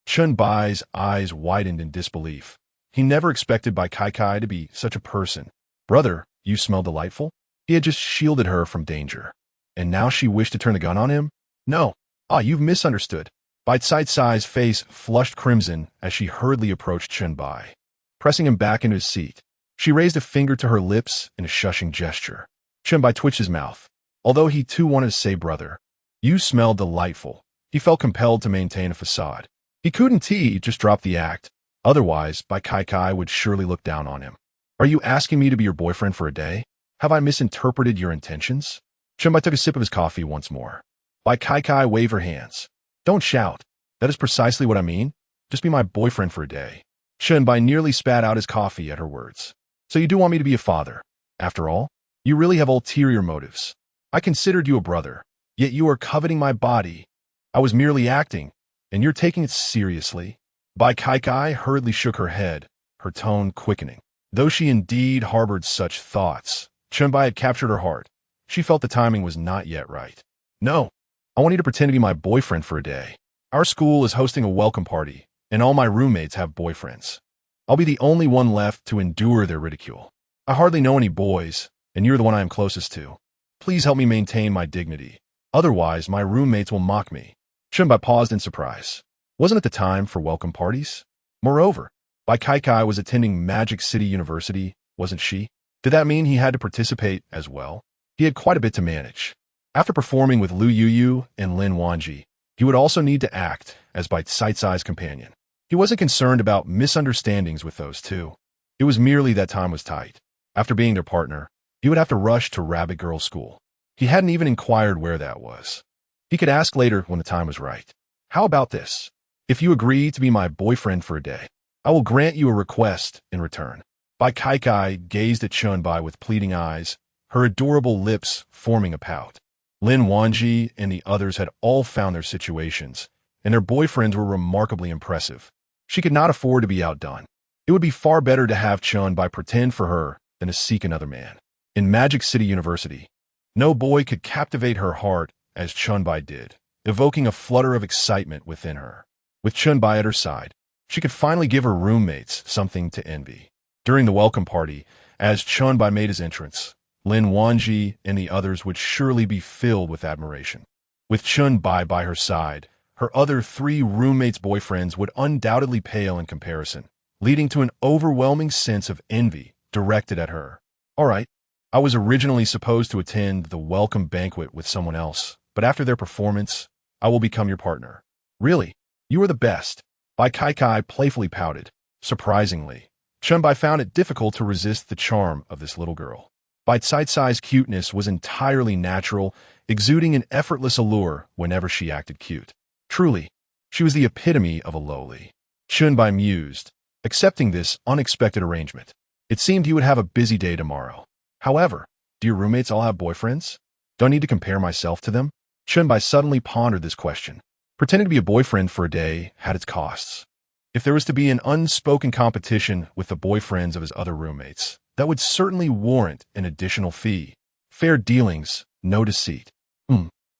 Chen Bai's eyes widened in disbelief. He never expected Bai Kai to be such a person. Brother, you smell delightful? He had just shielded her from danger. And now she wished to turn the gun on him? No. You've misunderstood. Bai Cai's face flushed crimson as she hurriedly approached Chen Bai. Pressing him back into his seat, she raised a finger to her lips in a shushing gesture. Chen Bai twitched his mouth. Although he too wanted to say brother, you smell delightful. He felt compelled to maintain a facade. He couldn't just drop the act. Otherwise, Bai Kai would surely look down on him. Are you asking me to be your boyfriend for a day? Have I misinterpreted your intentions? Chen Bai took a sip of his coffee once more. Bai Kai waved her hands. Don't shout. That is precisely what I mean. Just be my boyfriend for a day. Chen Bai nearly spat out his coffee at her words. So you do want me to be a father? After all, you really have ulterior motives. I considered you a brother, yet you are coveting my body. I was merely acting, and you're taking it seriously. Bai Kai hurriedly shook her head, her tone quickening. Though she indeed harbored such thoughts, Chen Bai had captured her heart. She felt the timing was not yet right. No, I want you to pretend to be my boyfriend for a day. Our school is hosting a welcome party, and all my roommates have boyfriends. I'll be the only one left to endure their ridicule. I hardly know any boys, and you're the one I am closest to. Please help me maintain my dignity. Otherwise, my roommates will mock me. Chen Bai paused in surprise. Wasn't it the time for welcome parties? Moreover, Bai Kai was attending Magic City University, wasn't she? Did that mean he had to participate as well? He had quite a bit to manage. After performing with Lu Yuyu and Lin Wanji, he would also need to act as Bai Cai's companion. He wasn't concerned about misunderstandings with those two. It was merely that time was tight. After being their partner, he would have to rush to Rabbit Girl School. He hadn't even inquired where that was. He could ask later when the time was right. How about this? If you agree to be my boyfriend for a day, I will grant you a request in return. Bai Kai gazed at Chen Bai with pleading eyes, her adorable lips forming a pout. Lin Wanji and the others had all found their situations, and their boyfriends were remarkably impressive. She could not afford to be outdone. It would be far better to have Chen Bai pretend for her than to seek another man. In Magic City University, no boy could captivate her heart as Chen Bai did, evoking a flutter of excitement within her. With Chen Bai at her side, she could finally give her roommates something to envy. During the welcome party, as Chen Bai made his entrance, Lin Wanji and the others would surely be filled with admiration. With Chen Bai by her side, her other 3 roommates' boyfriends would undoubtedly pale in comparison, leading to an overwhelming sense of envy directed at her. All right, I was originally supposed to attend the welcome banquet with someone else, but after their performance, I will become your partner. Really, you are the best. Bai Kai playfully pouted. Surprisingly, Chen Bai found it difficult to resist the charm of this little girl. Bai Cai's cuteness was entirely natural, exuding an effortless allure whenever she acted cute. Truly, she was the epitome of a lowly. Chen Bai mused, accepting this unexpected arrangement. It seemed he would have a busy day tomorrow. However, do your roommates all have boyfriends? Do I need to compare myself to them? Chen Bai suddenly pondered this question. Pretending to be a boyfriend for a day had its costs. If there was to be an unspoken competition with the boyfriends of his other roommates, that would certainly warrant an additional fee. Fair dealings, no deceit.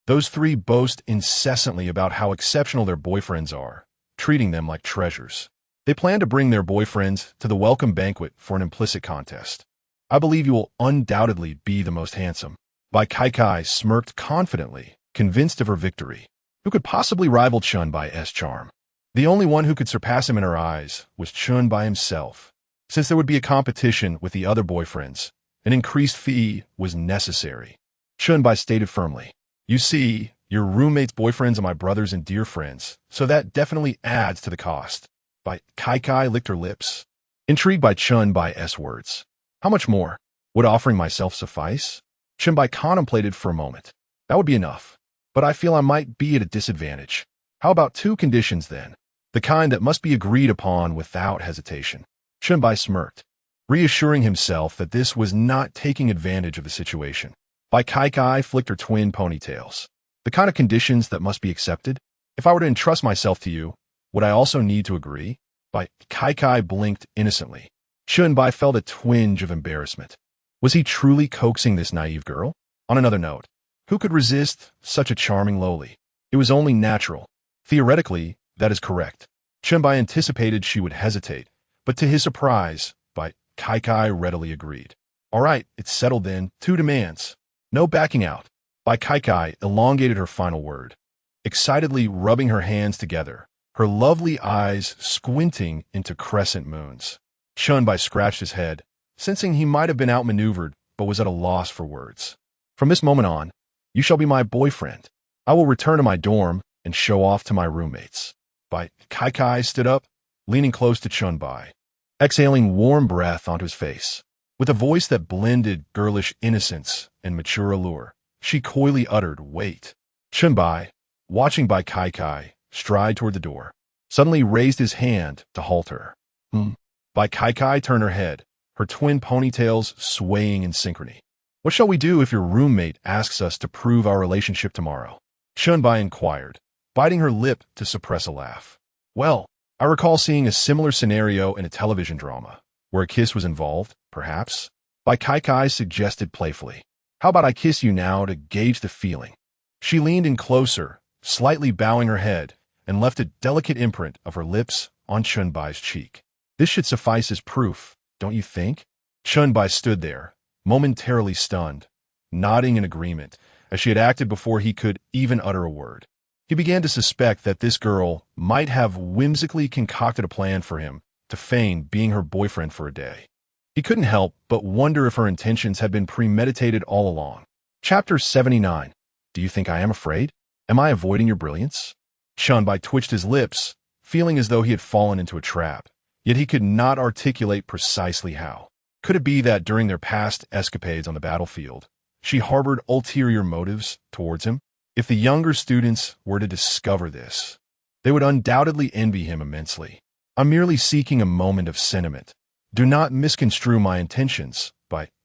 Those 3 boast incessantly about how exceptional their boyfriends are, treating them like treasures. They plan to bring their boyfriends to the welcome banquet for an implicit contest. I believe you will undoubtedly be the most handsome. Bai Kai smirked confidently, convinced of her victory. Who could possibly rival Chen Bai's charm? The only one who could surpass him in her eyes was Chen Bai himself. Since there would be a competition with the other boyfriends, an increased fee was necessary. Chen Bai stated firmly, "You see, your roommates' boyfriends are my brothers and dear friends, so that definitely adds to the cost." Bai Kai licked her lips, intrigued by Chen Bai's words. How much more? Would offering myself suffice? Chen Bai contemplated for a moment. That would be enough, but I feel I might be at a disadvantage. How about 2 conditions then? The kind that must be agreed upon without hesitation. Chen Bai smirked, reassuring himself that this was not taking advantage of the situation. Bai Kai flicked her twin ponytails. The kind of conditions that must be accepted? If I were to entrust myself to you, would I also need to agree? Bai Kai blinked innocently. Chen Bai felt a twinge of embarrassment. Was he truly coaxing this naive girl? On another note, who could resist such a charming lowly? It was only natural. Theoretically, that is correct. Chen Bai anticipated she would hesitate, but to his surprise, Bai Kai readily agreed. All right, it's settled then. 2 demands. No backing out. Bai Kai elongated her final word, excitedly rubbing her hands together, her lovely eyes squinting into crescent moons. Chen Bai scratched his head, sensing he might have been outmaneuvered but was at a loss for words. From this moment on, you shall be my boyfriend. I will return to my dorm and show off to my roommates. Kai stood up, leaning close to Chen Bai, exhaling warm breath onto his face. With a voice that blended girlish innocence and mature allure, she coyly uttered, "Wait." Chen Bai, watching Kai, stride toward the door, suddenly raised his hand to halt her. Kai turned her head, her twin ponytails swaying in synchrony. "What shall we do if your roommate asks us to prove our relationship tomorrow?" Chen Bai inquired, biting her lip to suppress a laugh. "Well, I recall seeing a similar scenario in a television drama, where a kiss was involved, perhaps." Kai suggested playfully. "How about I kiss you now to gauge the feeling?" She leaned in closer, slightly bowing her head, and left a delicate imprint of her lips on Chen Bai's cheek. "This should suffice as proof, don't you think?" Chen Bai stood there, momentarily stunned, nodding in agreement, as she had acted before he could even utter a word. He began to suspect that this girl might have whimsically concocted a plan for him to feign being her boyfriend for a day. He couldn't help but wonder if her intentions had been premeditated all along. Chapter 79. Do you think I am afraid? Am I avoiding your brilliance? Chen Bai twitched his lips, feeling as though he had fallen into a trap, yet he could not articulate precisely how. Could it be that during their past escapades on the battlefield, she harbored ulterior motives towards him? If the younger students were to discover this, they would undoubtedly envy him immensely. "I'm merely seeking a moment of sentiment. Do not misconstrue my intentions,"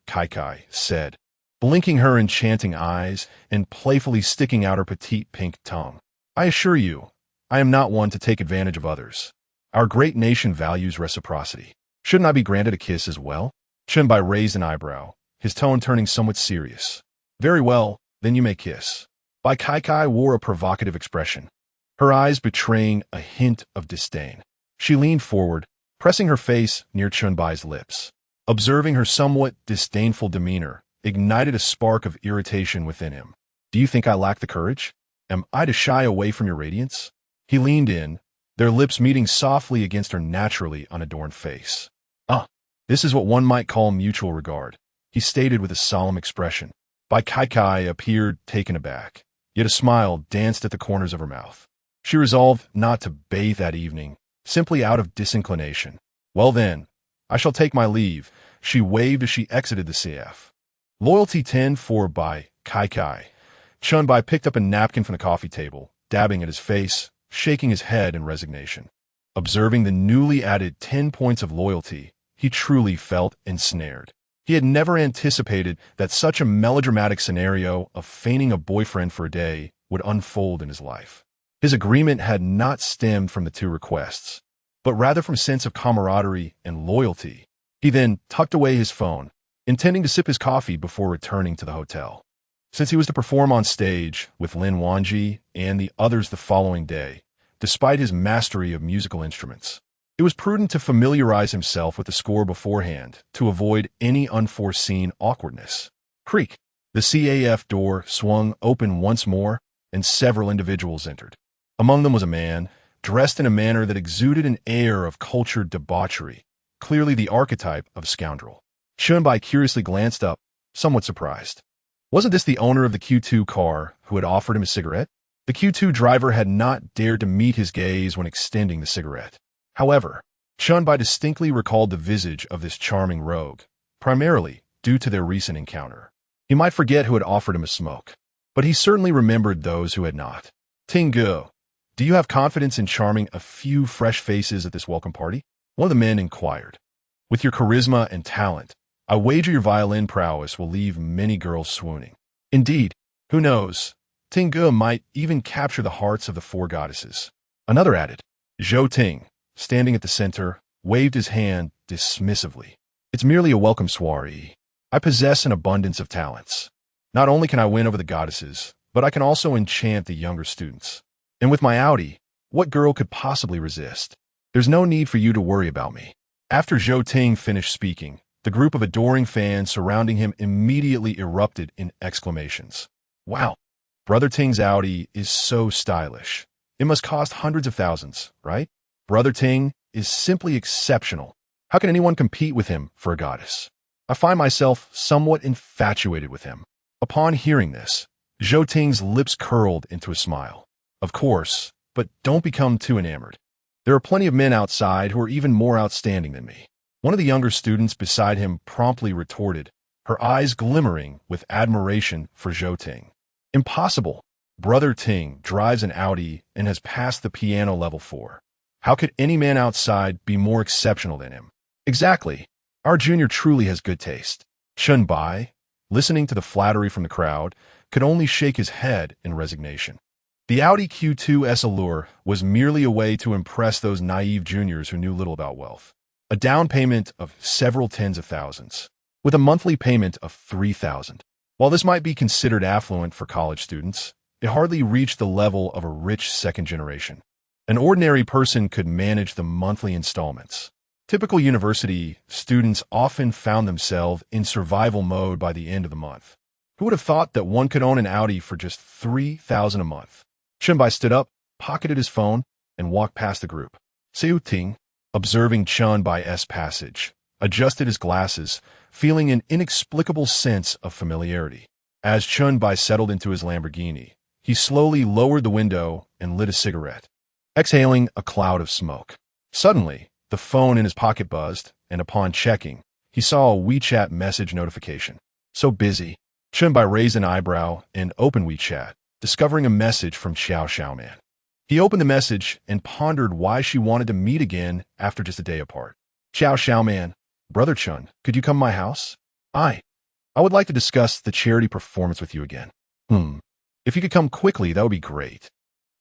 Kai said, blinking her enchanting eyes and playfully sticking out her petite pink tongue. "I assure you, I am not one to take advantage of others. Our great nation values reciprocity. Shouldn't I be granted a kiss as well?" Chen Bai raised an eyebrow, his tone turning somewhat serious. "Very well, then you may kiss." Kai wore a provocative expression, her eyes betraying a hint of disdain. She leaned forward, pressing her face near Chen Bai's lips. Observing her somewhat disdainful demeanor ignited a spark of irritation within him. "Do you think I lack the courage? Am I to shy away from your radiance?" He leaned in, their lips meeting softly against her naturally unadorned face. This is what one might call mutual regard," he stated with a solemn expression. Kai appeared taken aback, yet a smile danced at the corners of her mouth. She resolved not to bathe that evening, simply out of disinclination. "Well then, I shall take my leave," she waved as she exited the CF. Loyalty 10 for Kai. Chen Bai picked up a napkin from the coffee table, dabbing at his face, shaking his head in resignation. Observing the newly added 10 points of loyalty, he truly felt ensnared. He had never anticipated that such a melodramatic scenario of feigning a boyfriend for a day would unfold in his life. His agreement had not stemmed from the two requests, but rather from a sense of camaraderie and loyalty. He then tucked away his phone, intending to sip his coffee before returning to the hotel. Since he was to perform on stage with Lin Wanji and the others the following day, despite his mastery of musical instruments, it was prudent to familiarize himself with the score beforehand to avoid any unforeseen awkwardness. Creak! The CAF door swung open once more, and several individuals entered. Among them was a man, dressed in a manner that exuded an air of cultured debauchery, clearly the archetype of a scoundrel. Chen Bai curiously glanced up, somewhat surprised. Wasn't this the owner of the Q2 car who had offered him a cigarette? The Q2 driver had not dared to meet his gaze when extending the cigarette. However, Chen Bai distinctly recalled the visage of this charming rogue, primarily due to their recent encounter. He might forget who had offered him a smoke, but he certainly remembered those who had not. "Ting Ge, do you have confidence in charming a few fresh faces at this welcome party?" one of the men inquired. "With your charisma and talent, I wager your violin prowess will leave many girls swooning. Indeed, who knows, Ting Ge might even capture the hearts of the four goddesses." Another added. Zhou Ting, standing at the center, waved his hand dismissively. "It's merely a welcome soiree. I possess an abundance of talents. Not only can I win over the goddesses, but I can also enchant the younger students. And with my Audi, what girl could possibly resist? There's no need for you to worry about me." After Zhou Ting finished speaking, the group of adoring fans surrounding him immediately erupted in exclamations. "Wow, Brother Ting's Audi is so stylish. It must cost hundreds of thousands, right? Brother Ting is simply exceptional. How can anyone compete with him for a goddess?" I find myself somewhat infatuated with him. Upon hearing this, Zhou Ting's lips curled into a smile. Of course, but don't become too enamored. There are plenty of men outside who are even more outstanding than me. One of the younger students beside him promptly retorted, her eyes glimmering with admiration for Zhou Ting. Impossible. Brother Ting drives an Audi and has passed the piano level 4. How could any man outside be more exceptional than him? Exactly. Our junior truly has good taste. Chen Bai, listening to the flattery from the crowd, could only shake his head in resignation. The Audi Q2's allure was merely a way to impress those naive juniors who knew little about wealth. A down payment of several tens of thousands, with a monthly payment of 3,000. While this might be considered affluent for college students, it hardly reached the level of a rich second generation. An ordinary person could manage the monthly installments. Typical university students often found themselves in survival mode by the end of the month. Who would have thought that one could own an Audi for just 3,000 a month? Chen Bai stood up, pocketed his phone, and walked past the group. Zhou Ting, observing Chen Bai's passage, adjusted his glasses, feeling an inexplicable sense of familiarity. As Chen Bai settled into his Lamborghini, he slowly lowered the window and lit a cigarette, exhaling a cloud of smoke. Suddenly, the phone in his pocket buzzed, and upon checking, he saw a WeChat message notification. So busy. Chen Bai raised an eyebrow and opened WeChat, discovering a message from Xiaoman. He opened the message and pondered why she wanted to meet again after just a day apart. Xiaoman, Brother Chen, could you come to my house? I would like to discuss the charity performance with you again. If you could come quickly, that would be great.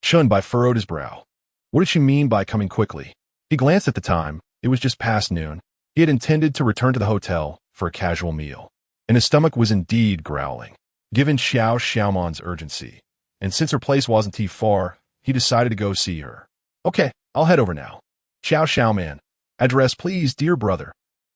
Chen Bai furrowed his brow. What did she mean by coming quickly? He glanced at the time. It was just past noon. He had intended to return to the hotel for a casual meal, and his stomach was indeed growling. Given Xiaoman's urgency, and since her place wasn't too far, he decided to go see her. Okay, I'll head over now. Xiaoman. Address please, dear brother.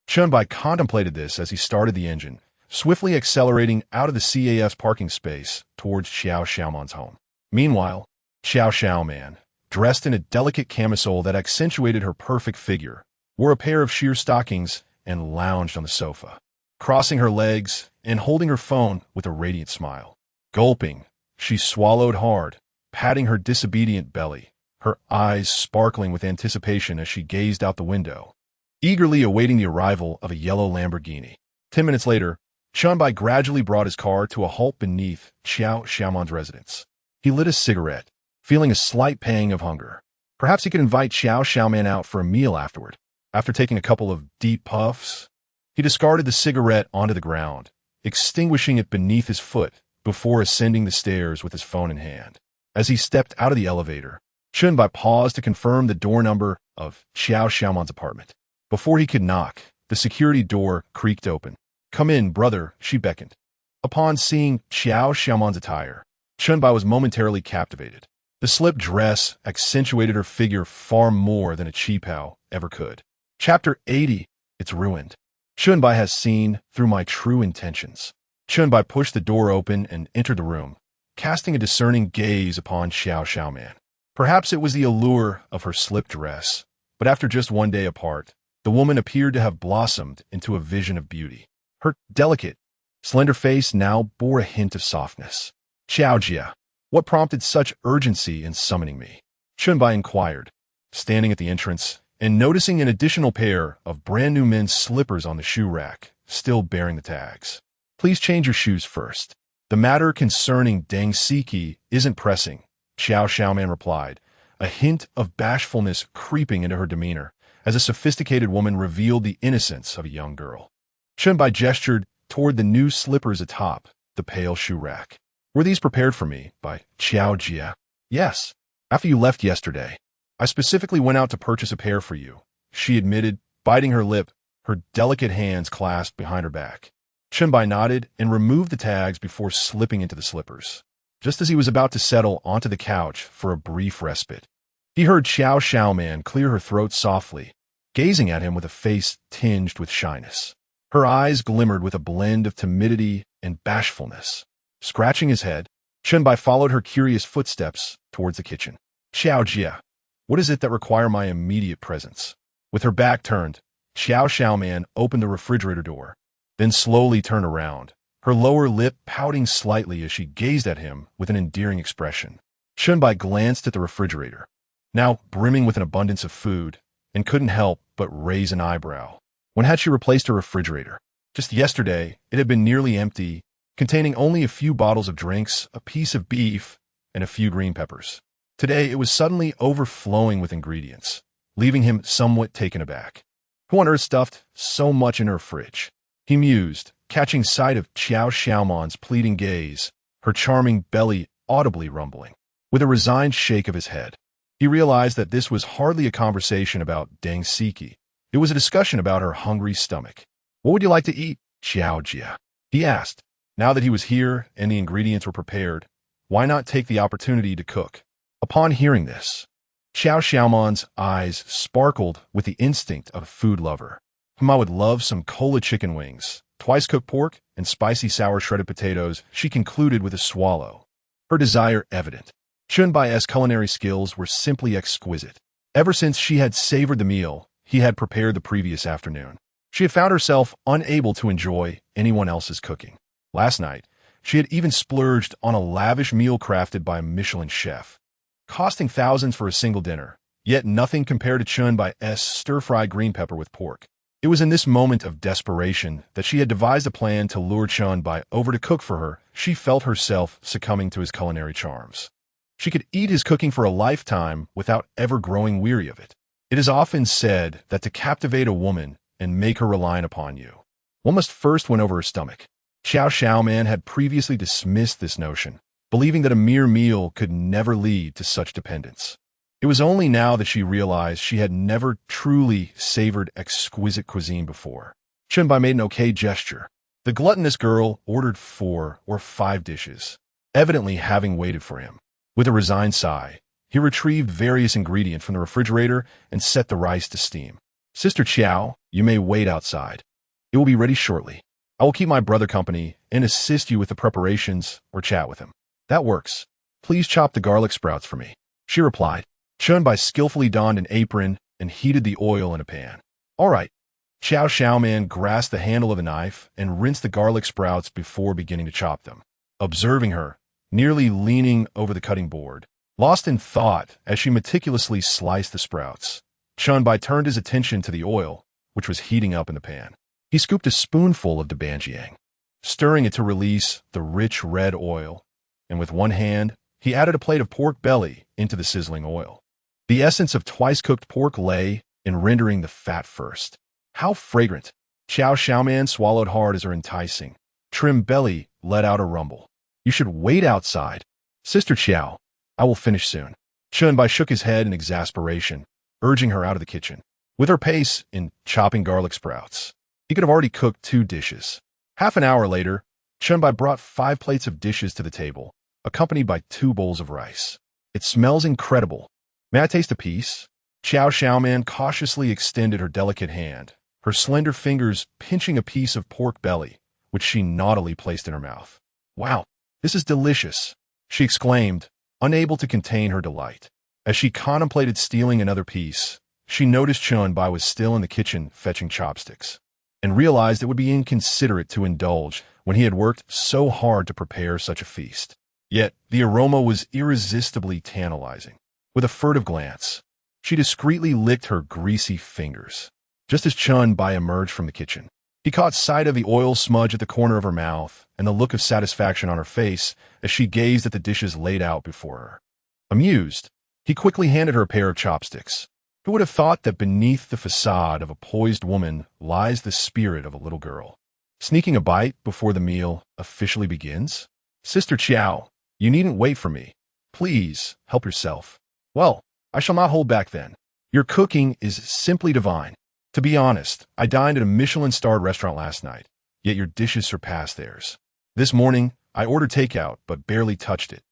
Chen Bai contemplated this as he started the engine, swiftly accelerating out of the CAF's parking space towards Xiaoman's home. Meanwhile, Xiaoman, dressed in a delicate camisole that accentuated her perfect figure, wore a pair of sheer stockings and lounged on the sofa, crossing her legs and holding her phone with a radiant smile. Gulping, she swallowed hard, patting her disobedient belly, her eyes sparkling with anticipation as she gazed out the window, eagerly awaiting the arrival of a yellow Lamborghini. 10 minutes later, Chen Bai gradually brought his car to a halt beneath Xiaoman's residence. He lit a cigarette, feeling a slight pang of hunger. Perhaps he could invite Xiaoman out for a meal afterward. After taking a couple of deep puffs, he discarded the cigarette onto the ground, extinguishing it beneath his foot before ascending the stairs with his phone in hand. As he stepped out of the elevator, Chen Bai paused to confirm the door number of Xiaoman's apartment. Before he could knock, the security door creaked open. Come in, brother, she beckoned. Upon seeing Xiaoman's attire, Chen Bai was momentarily captivated. The slip dress accentuated her figure far more than a cheapao ever could. Chapter 80. It's ruined. Chen Bai has seen through my true intentions. Chen Bai pushed the door open and entered the room, casting a discerning gaze upon Xiaoman. Perhaps it was the allure of her slip dress, but after just one day apart, the woman appeared to have blossomed into a vision of beauty. Her delicate, slender face now bore a hint of softness. Xiaojia, what prompted such urgency in summoning me? Chen Bai inquired, standing at the entrance and noticing an additional pair of brand-new men's slippers on the shoe rack, still bearing the tags. Please change your shoes first. The matter concerning Deng Siki isn't pressing, Xiaoman replied, a hint of bashfulness creeping into her demeanor as a sophisticated woman revealed the innocence of a young girl. Chen Bai gestured toward the new slippers atop the pale shoe rack. Were these prepared for me by Xiaojia? Yes. After you left yesterday, I specifically went out to purchase a pair for you, she admitted, biting her lip, her delicate hands clasped behind her back. Chen Bai nodded and removed the tags before slipping into the slippers. Just as he was about to settle onto the couch for a brief respite, he heard Xiaoman clear her throat softly, gazing at him with a face tinged with shyness. Her eyes glimmered with a blend of timidity and bashfulness. Scratching his head, Chen Bai followed her curious footsteps towards the kitchen. Xiaojia, what is it that require my immediate presence? With her back turned, Xiaoman opened the refrigerator door, then slowly turned around, her lower lip pouting slightly as she gazed at him with an endearing expression. Chen Bai glanced at the refrigerator, now brimming with an abundance of food, and couldn't help but raise an eyebrow. When had she replaced her refrigerator? Just yesterday, it had been nearly empty, containing only a few bottles of drinks, a piece of beef, and a few green peppers. Today, it was suddenly overflowing with ingredients, leaving him somewhat taken aback. Who on earth stuffed so much in her fridge? He mused, catching sight of Qiao Xiaoman's pleading gaze, her charming belly audibly rumbling. With a resigned shake of his head, he realized that this was hardly a conversation about Deng Siki. It was a discussion about her hungry stomach. "What would you like to eat, Qiao Jia?" he asked. Now that he was here and the ingredients were prepared, why not take the opportunity to cook? Upon hearing this, Qiao Xiaoman's eyes sparkled with the instinct of a food lover. I would love some cola chicken wings, twice-cooked pork, and spicy sour shredded potatoes, she concluded with a swallow, her desire evident. Chen Bai's culinary skills were simply exquisite. Ever since she had savored the meal he had prepared the previous afternoon, she had found herself unable to enjoy anyone else's cooking. Last night, she had even splurged on a lavish meal crafted by a Michelin chef, costing thousands for a single dinner, yet nothing compared to Chen Bai's stir-fried green pepper with pork. It was in this moment of desperation that she had devised a plan to lure Chen Bai over to cook for her. She felt herself succumbing to his culinary charms. She could eat his cooking for a lifetime without ever growing weary of it. It is often said that to captivate a woman and make her reliant upon you, one must first win over her stomach. Xiao Xiaoman had previously dismissed this notion, believing that a mere meal could never lead to such dependence. It was only now that she realized she had never truly savored exquisite cuisine before. Chen Bai made an okay gesture. The gluttonous girl ordered 4 or 5 dishes, evidently having waited for him. With a resigned sigh, he retrieved various ingredients from the refrigerator and set the rice to steam. "Sister Qiao, you may wait outside. It will be ready shortly. I will keep my brother company and assist you with the preparations or chat with him." "That works. Please chop the garlic sprouts for me," she replied. Chen Bai skillfully donned an apron and heated the oil in a pan. "All right." Qiao Xiaoman grasped the handle of a knife and rinsed the garlic sprouts before beginning to chop them. Observing her, nearly leaning over the cutting board, lost in thought as she meticulously sliced the sprouts, Chen Bai turned his attention to the oil, which was heating up in the pan. He scooped a spoonful of Dabanjiang, stirring it to release the rich red oil, and with one hand, he added a plate of pork belly into the sizzling oil. The essence of twice-cooked pork lay in rendering the fat first. How fragrant! Qiao Xiaoman swallowed hard as her enticing, trim belly let out a rumble. "You should wait outside. Sister Qiao, I will finish soon." Chen Bai shook his head in exasperation, urging her out of the kitchen. With her pace in chopping garlic sprouts, he could have already cooked 2 dishes. Half an hour later, Chen Bai brought 5 plates of dishes to the table, accompanied by 2 bowls of rice. "It smells incredible. May I taste a piece?" Qiao Xiaoman cautiously extended her delicate hand, her slender fingers pinching a piece of pork belly, which she naughtily placed in her mouth. "Wow, this is delicious," she exclaimed, unable to contain her delight. As she contemplated stealing another piece, she noticed Chen Bai was still in the kitchen fetching chopsticks, and realized it would be inconsiderate to indulge when he had worked so hard to prepare such a feast. Yet the aroma was irresistibly tantalizing. With a furtive glance, she discreetly licked her greasy fingers. Just as Chen Bai emerged from the kitchen, he caught sight of the oil smudge at the corner of her mouth and the look of satisfaction on her face as she gazed at the dishes laid out before her. Amused, he quickly handed her a pair of chopsticks. Who would have thought that beneath the facade of a poised woman lies the spirit of a little girl? Sneaking a bite before the meal officially begins? "Sister Qiao, you needn't wait for me. Please, help yourself." "Well, I shall not hold back then. Your cooking is simply divine. To be honest, I dined at a Michelin-starred restaurant last night, yet your dishes surpass theirs. This morning, I ordered takeout, but barely touched it.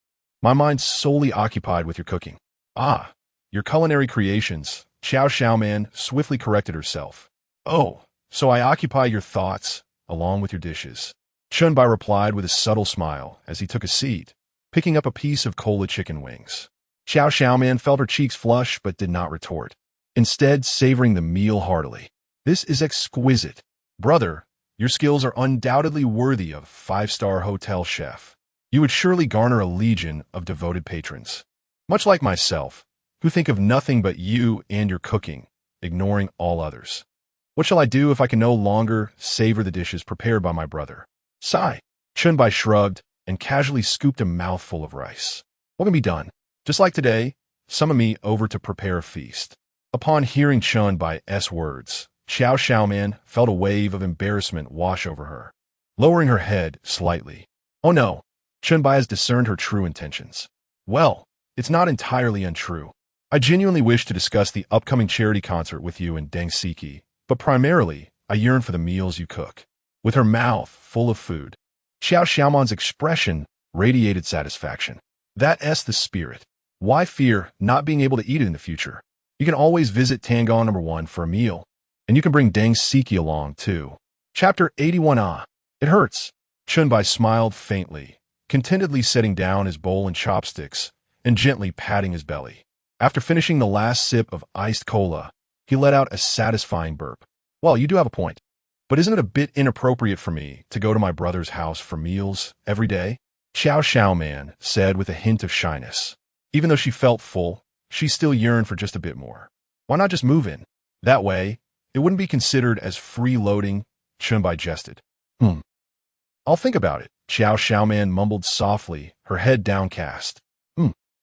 My mind's solely occupied with your cooking." "Ah, your culinary creations," Qiao Xiaoman swiftly corrected herself. "Oh, so I occupy your thoughts, along with your dishes." Chen Bai replied with a subtle smile as he took a seat, picking up a piece of cola chicken wings. Qiao Xiaoman felt her cheeks flush but did not retort, instead savoring the meal heartily. "This is exquisite. Brother, Your skills are undoubtedly worthy of a five-star hotel chef. You would surely garner a legion of devoted patrons. Much like myself, who think of nothing but you and your cooking, ignoring all others. What shall I do if I can no longer savor the dishes prepared by my brother? Sigh. Chen Bai shrugged and casually scooped a mouthful of rice. What can be done? Just like today, summon me over to prepare a feast. Upon hearing Chen Bai's words, Xiao Xiaoman felt a wave of embarrassment wash over her, lowering her head slightly. Oh no, Chen Bai has discerned her true intentions. Well, it's not entirely untrue. I genuinely wish to discuss the upcoming charity concert with you in Dangsiki, but primarily, I yearn for the meals you cook. With her mouth full of food, Xiao Xiaoman's expression radiated satisfaction. That's the spirit. Why fear not being able to eat it in the future? You can always visit Tangon No. 1 for a meal, and you can bring Dangsiki along, too. Chapter 81. It hurts. Chen Bai smiled faintly, contentedly setting down his bowl and chopsticks, and gently patting his belly. After finishing the last sip of iced cola, he let out a satisfying burp. Well, you do have a point. But isn't it a bit inappropriate for me to go to my brother's house for meals every day? Xiao Xiaoman said with a hint of shyness. Even though she felt full, she still yearned for just a bit more. Why not just move in? That way, it wouldn't be considered as freeloading, Chen Bai jested. I'll think about it, Xiao Xiaoman mumbled softly, her head downcast.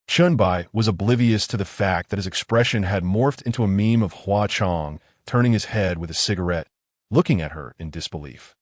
Chen Bai was oblivious to the fact that his expression had morphed into a meme of Hua Chong, turning his head with a cigarette, looking at her in disbelief.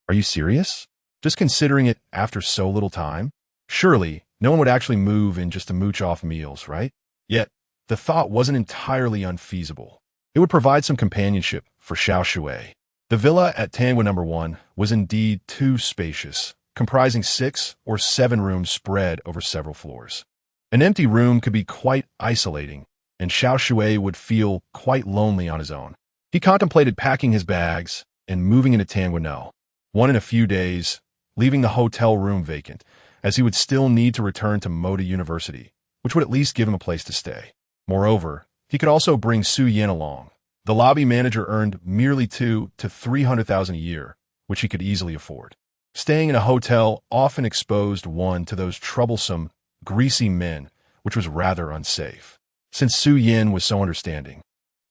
Are you serious? Just considering it after so little time? Surely, no one would actually move in just to mooch off meals, right? Yet, the thought wasn't entirely unfeasible. It would provide some companionship for Xiao Shui. The villa at Tangwa No. 1 was indeed too spacious, comprising 6 or 7 rooms spread over several floors. An empty room could be quite isolating, and Xiao Shui would feel quite lonely on his own. He contemplated packing his bags and moving into Tangwa No. 1 in a few days, leaving the hotel room vacant, as he would still need to return to Moda University, which would at least give him a place to stay. Moreover, he could also bring Su Yin along. The lobby manager earned merely 200,000 to 300,000 a year, which he could easily afford. Staying in a hotel often exposed one to those troublesome, greasy men, which was rather unsafe. Since Su Yin was so understanding,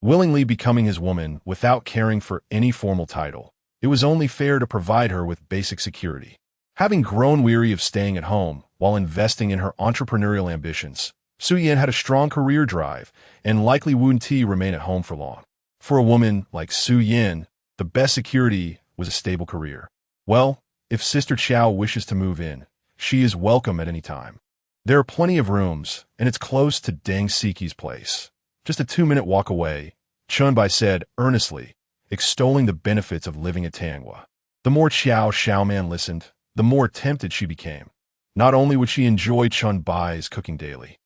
willingly becoming his woman without caring for any formal title, it was only fair to provide her with basic security. Having grown weary of staying at home while investing in her entrepreneurial ambitions, Su Yin had a strong career drive and likely wouldn't remain at home for long. For a woman like Su Yin, the best security was a stable career. Well, if Sister Chow wishes to move in, she is welcome at any time. There are plenty of rooms, and it's close to Deng Siki's place. Just a 2-minute walk away, Chen Bai said earnestly, extolling the benefits of living at Tangwa. The more Xiao Xiaoman listened, the more tempted she became. Not only would she enjoy Chen Bai's cooking daily,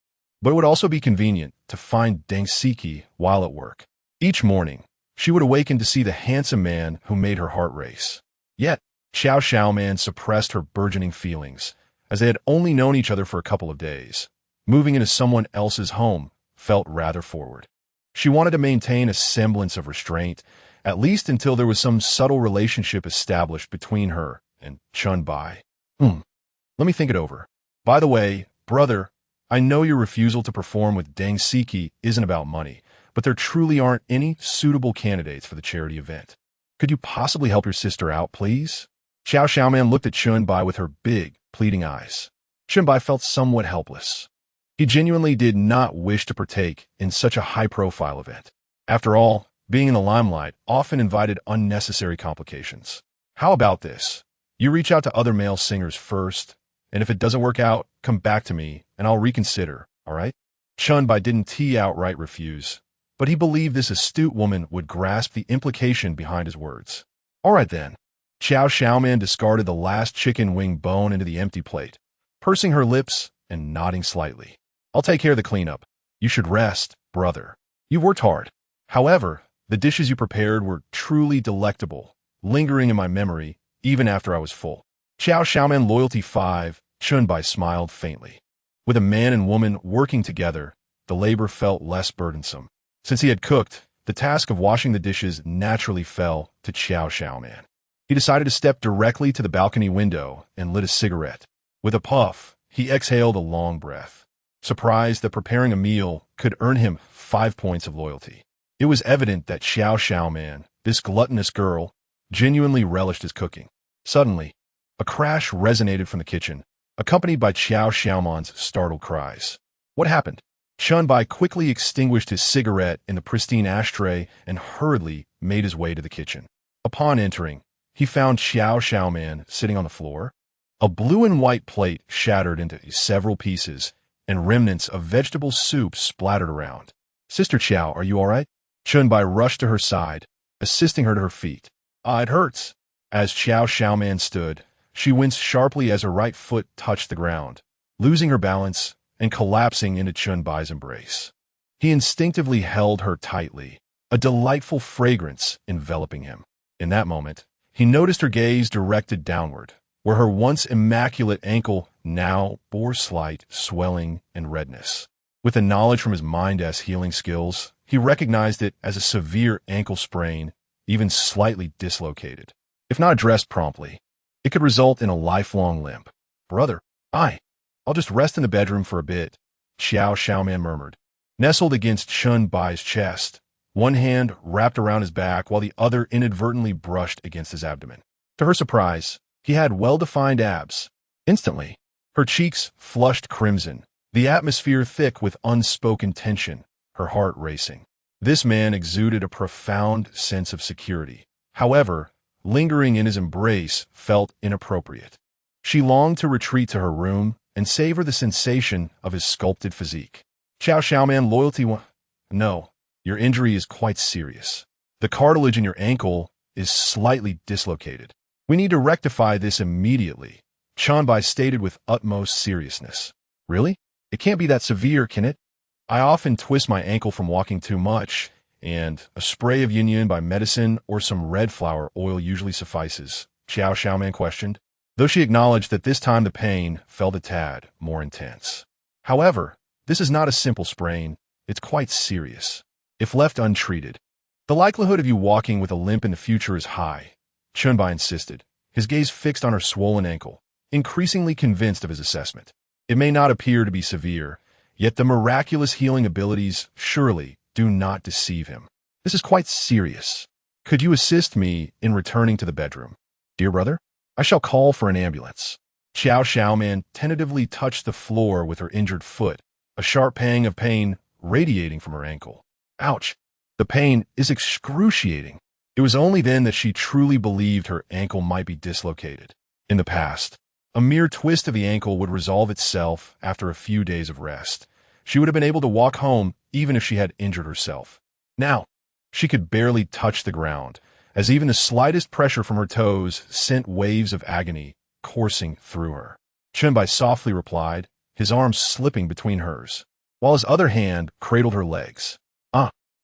but it would also be convenient to find Deng Siki while at work. Each morning, she would awaken to see the handsome man who made her heart race. Yet, Xiao Xiaoman suppressed her burgeoning feelings, as they had only known each other for a couple of days. Moving into someone else's home felt rather forward. She wanted to maintain a semblance of restraint, at least until there was some subtle relationship established between her and Chen Bai. Let me think it over. By the way, brother, I know your refusal to perform with Deng Siki isn't about money, but there truly aren't any suitable candidates for the charity event. Could you possibly help your sister out, please? Xiao Xiaoman looked at Chen Bai with her big, pleading eyes. Chen Bai felt somewhat helpless. He genuinely did not wish to partake in such a high-profile event. After all, being in the limelight often invited unnecessary complications. How about this? You reach out to other male singers first, and if it doesn't work out, come back to me, and I'll reconsider, all right? Chen Bai didn't outright refuse, but he believed this astute woman would grasp the implication behind his words. All right then. Xiao Xiaoman discarded the last chicken wing bone into the empty plate, pursing her lips and nodding slightly. I'll take care of the cleanup. You should rest, brother. You've worked hard. However, the dishes you prepared were truly delectable, lingering in my memory even after I was full. Xiao Xiaoman Loyalty 5, Chen Bai smiled faintly. With a man and woman working together, the labor felt less burdensome. Since he had cooked, the task of washing the dishes naturally fell to Xiao Xiaoman. He decided to step directly to the balcony window and lit a cigarette. With a puff, he exhaled a long breath, surprised that preparing a meal could earn him 5 points of loyalty. It was evident that Xiao Man, this gluttonous girl, genuinely relished his cooking. Suddenly, a crash resonated from the kitchen, accompanied by Xiao Man's startled cries. What happened? Chen Bai quickly extinguished his cigarette in the pristine ashtray and hurriedly made his way to the kitchen. Upon entering, he found Xiao Man sitting on the floor, a blue and white plate shattered into several pieces, and remnants of vegetable soup splattered around. Sister Xiao, are you all right? Chen Bai rushed to her side, assisting her to her feet. It hurts. As Xiao Man stood, she winced sharply as her right foot touched the ground, losing her balance and collapsing into Chen Bai's embrace. He instinctively held her tightly, a delightful fragrance enveloping him. In that moment, he noticed her gaze directed downward, where her once immaculate ankle now bore slight swelling and redness. With the knowledge from his mind's healing skills, he recognized it as a severe ankle sprain, even slightly dislocated. If not addressed promptly, it could result in a lifelong limp. Brother, I'll just rest in the bedroom for a bit, Xiao Man murmured. Nestled against Chen Bai's chest, one hand wrapped around his back while the other inadvertently brushed against his abdomen. To her surprise, he had well-defined abs. Instantly, her cheeks flushed crimson, the atmosphere thick with unspoken tension, her heart racing. This man exuded a profound sense of security. However, lingering in his embrace felt inappropriate. She longed to retreat to her room and savor the sensation of his sculpted physique. Xiao Man, loyalty No, your injury is quite serious. The cartilage in your ankle is slightly dislocated. We need to rectify this immediately, Chen Bai stated with utmost seriousness. Really? It can't be that severe, can it? I often twist my ankle from walking too much, and a spray of yin by medicine or some red flower oil usually suffices, Xiao Man questioned, though she acknowledged that this time the pain felt a tad more intense. However, this is not a simple sprain, it's quite serious. If left untreated, the likelihood of you walking with a limp in the future is high, Chen Bai insisted, his gaze fixed on her swollen ankle, increasingly convinced of his assessment. It may not appear to be severe, yet the miraculous healing abilities surely do not deceive him. This is quite serious. Could you assist me in returning to the bedroom? Dear brother, I shall call for an ambulance. Xiao Man tentatively touched the floor with her injured foot, a sharp pang of pain radiating from her ankle. Ouch! The pain is excruciating. It was only then that she truly believed her ankle might be dislocated. In the past, a mere twist of the ankle would resolve itself after a few days of rest. She would have been able to walk home even if she had injured herself. Now, she could barely touch the ground, as even the slightest pressure from her toes sent waves of agony coursing through her. Chen Bai softly replied, his arms slipping between hers, while his other hand cradled her legs.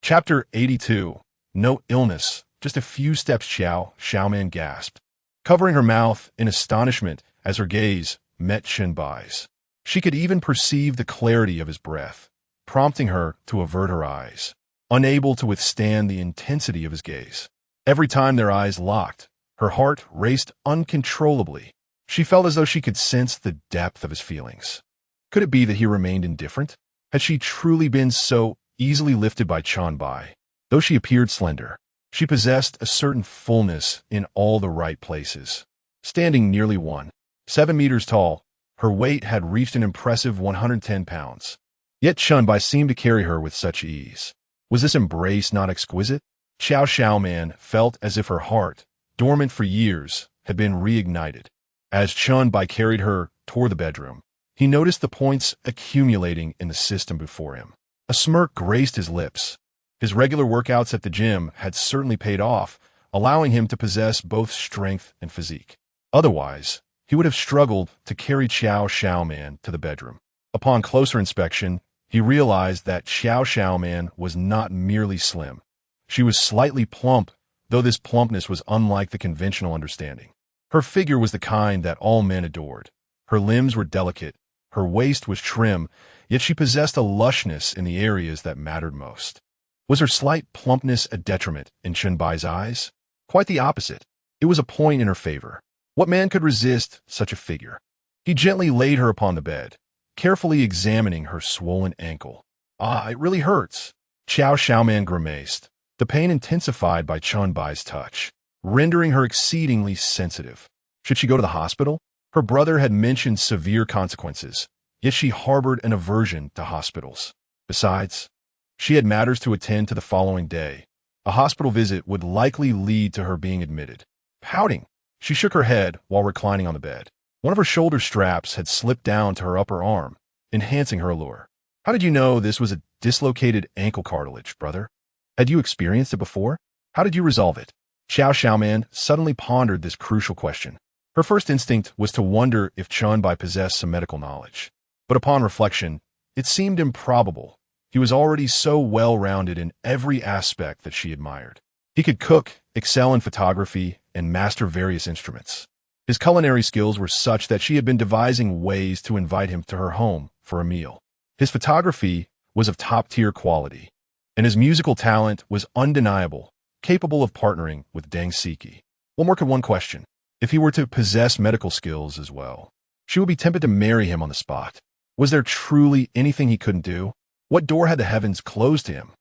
Chapter 82. No illness, just a few steps, Xiao Man gasped, covering her mouth in astonishment as her gaze met Chen Bai's. She could even perceive the clarity of his breath, prompting her to avert her eyes, unable to withstand the intensity of his gaze. Every time their eyes locked, her heart raced uncontrollably. She felt as though she could sense the depth of his feelings. Could it be that he remained indifferent? Had she truly been so easily lifted by Chen Bai? Though she appeared slender, she possessed a certain fullness in all the right places. Standing nearly 7 meters tall, her weight had reached an impressive 110 pounds. Yet Chen Bai seemed to carry her with such ease. Was this embrace not exquisite? Xiao Man felt as if her heart, dormant for years, had been reignited. As Chen Bai carried her toward the bedroom, he noticed the points accumulating in the system before him. A smirk graced his lips. His regular workouts at the gym had certainly paid off, allowing him to possess both strength and physique. Otherwise, he would have struggled to carry Xiao Man to the bedroom. Upon closer inspection, he realized that Xiao Man was not merely slim. She was slightly plump, though this plumpness was unlike the conventional understanding. Her figure was the kind that all men adored. Her limbs were delicate, her waist was trim, yet she possessed a lushness in the areas that mattered most. Was her slight plumpness a detriment in Chen Bai's eyes? Quite the opposite. It It was a point in her favor. What man could resist such a figure? He gently laid her upon the bed, carefully examining her swollen ankle. Ah, it really hurts. Xiao Xiaoman grimaced, the pain intensified by Chen Bai's touch, rendering her exceedingly sensitive. Should she go to the hospital? Her brother had mentioned severe consequences, yet she harbored an aversion to hospitals. Besides, she had matters to attend to the following day. A hospital visit would likely lead to her being admitted. Pouting, she shook her head while reclining on the bed. One of her shoulder straps had slipped down to her upper arm, enhancing her allure. How did you know this was a dislocated ankle cartilage, brother? Had you experienced it before? How did you resolve it? Xiao Xiaoman suddenly pondered this crucial question. Her first instinct was to wonder if Chen Bai possessed some medical knowledge. But upon reflection, it seemed improbable. He was already so well-rounded in every aspect that she admired. He could cook, excel in photography, and master various instruments. His culinary skills were such that she had been devising ways to invite him to her home for a meal. His photography was of top-tier quality, and his musical talent was undeniable, capable of partnering with Deng Siki. What more could one question? If he were to possess medical skills as well, she would be tempted to marry him on the spot. Was there truly anything he couldn't do? What door had the heavens closed to him?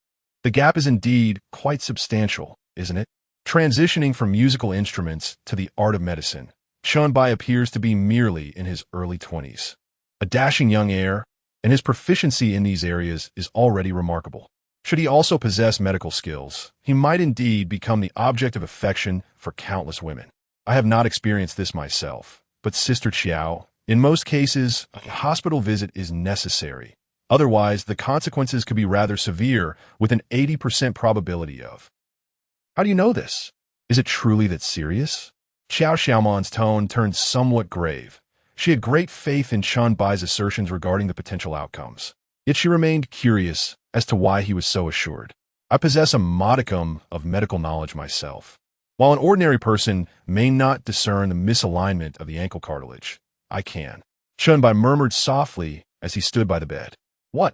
The gap is indeed quite substantial, isn't it? Transitioning from musical instruments to the art of medicine, Chen Bai appears to be merely in his early 20s. A dashing young heir, and his proficiency in these areas is already remarkable. Should he also possess medical skills, he might indeed become the object of affection for countless women. I have not experienced this myself, but Sister Qiao, in most cases, a hospital visit is necessary. Otherwise, the consequences could be rather severe, with an 80% probability of. How do you know this? Is it truly that serious? Xiao Xiaoman's tone turned somewhat grave. She had great faith in Chen Bai's assertions regarding the potential outcomes. Yet she remained curious as to why he was so assured. I possess a modicum of medical knowledge myself. While an ordinary person may not discern the misalignment of the ankle cartilage, I can. Chen Bai murmured softly as he stood by the bed. What?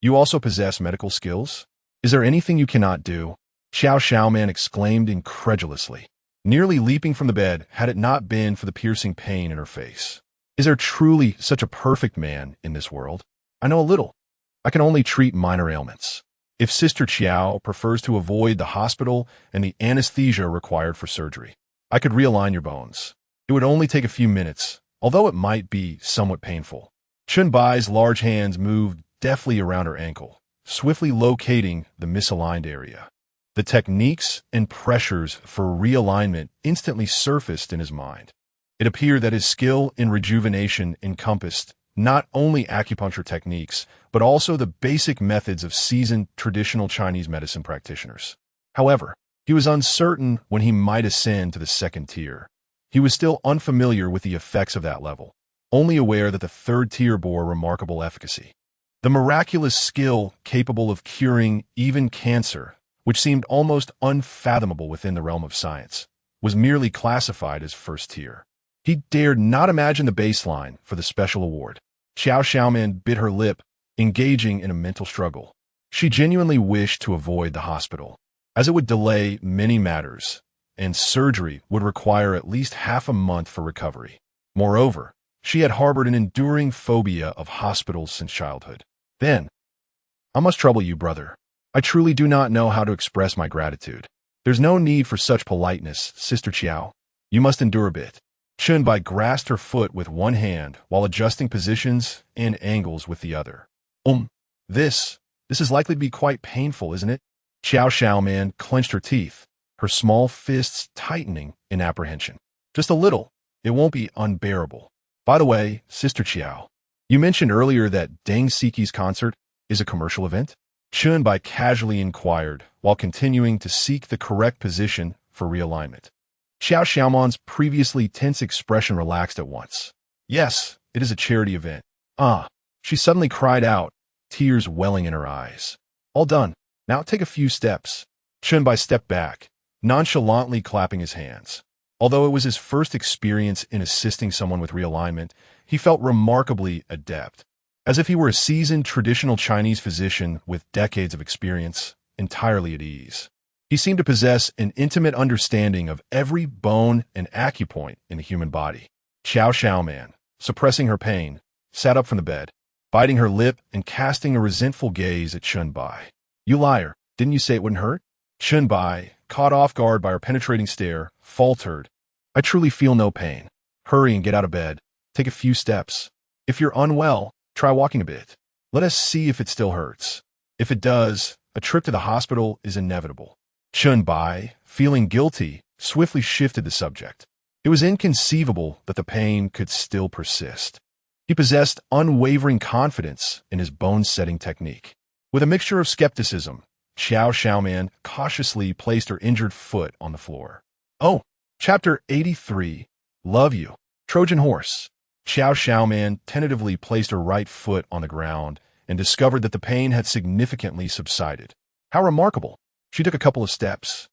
You also possess medical skills? Is there anything you cannot do? Xiao Xiaoman exclaimed incredulously, nearly leaping from the bed had it not been for the piercing pain in her face. Is there truly such a perfect man in this world? I know a little. I can only treat minor ailments. If Sister Qiao prefers to avoid the hospital and the anesthesia required for surgery, I could realign your bones. It would only take a few minutes, although it might be somewhat painful. Chen Bai's large hands moved deftly around her ankle, swiftly locating the misaligned area. The techniques and pressures for realignment instantly surfaced in his mind. It appeared that his skill in rejuvenation encompassed not only acupuncture techniques, but also the basic methods of seasoned traditional Chinese medicine practitioners. However, he was uncertain when he might ascend to the second tier. He was still unfamiliar with the effects of that level, only aware that the third tier bore remarkable efficacy. The miraculous skill capable of curing even cancer, which seemed almost unfathomable within the realm of science, was merely classified as first tier. He dared not imagine the baseline for the special award. Xiao Xiaoman bit her lip, engaging in a mental struggle. She genuinely wished to avoid the hospital, as it would delay many matters, and surgery would require at least half a month for recovery. Moreover, she had harbored an enduring phobia of hospitals since childhood. Then, I must trouble you, brother. I truly do not know how to express my gratitude. There's no need for such politeness, Sister Qiao. You must endure a bit. Chen Bai grasped her foot with one hand while adjusting positions and angles with the other. This is likely to be quite painful, isn't it? Xiao Xiaoman clenched her teeth, her small fists tightening in apprehension. Just a little. It won't be unbearable. By the way, Sister Qiao, you mentioned earlier that Deng Siki's concert is a commercial event? Chen Bai casually inquired while continuing to seek the correct position for realignment. Xiao Xiaoman's previously tense expression relaxed at once. Yes, it is a charity event. She suddenly cried out, tears welling in her eyes. All done. Now take a few steps. Chen Bai stepped back, nonchalantly clapping his hands. Although it was his first experience in assisting someone with realignment, he felt remarkably adept, as if he were a seasoned traditional Chinese physician with decades of experience, entirely at ease. He seemed to possess an intimate understanding of every bone and acupoint in the human body. Xiao Man, suppressing her pain, sat up from the bed, biting her lip and casting a resentful gaze at Chen Bai. "You liar, didn't you say it wouldn't hurt?" Chen Bai, caught off guard by her penetrating stare, faltered. "I truly feel no pain. Hurry and get out of bed. Take a few steps. If you're unwell, try walking a bit. Let us see if it still hurts. If it does, a trip to the hospital is inevitable." Chen Bai, feeling guilty, swiftly shifted the subject. It was inconceivable that the pain could still persist. He possessed unwavering confidence in his bone-setting technique. With a mixture of skepticism, Xiao Man cautiously placed her injured foot on the floor. "Oh, Chapter 83, Love You, Trojan Horse." Xiao Man tentatively placed her right foot on the ground and discovered that the pain had significantly subsided. How remarkable! She took a couple of steps,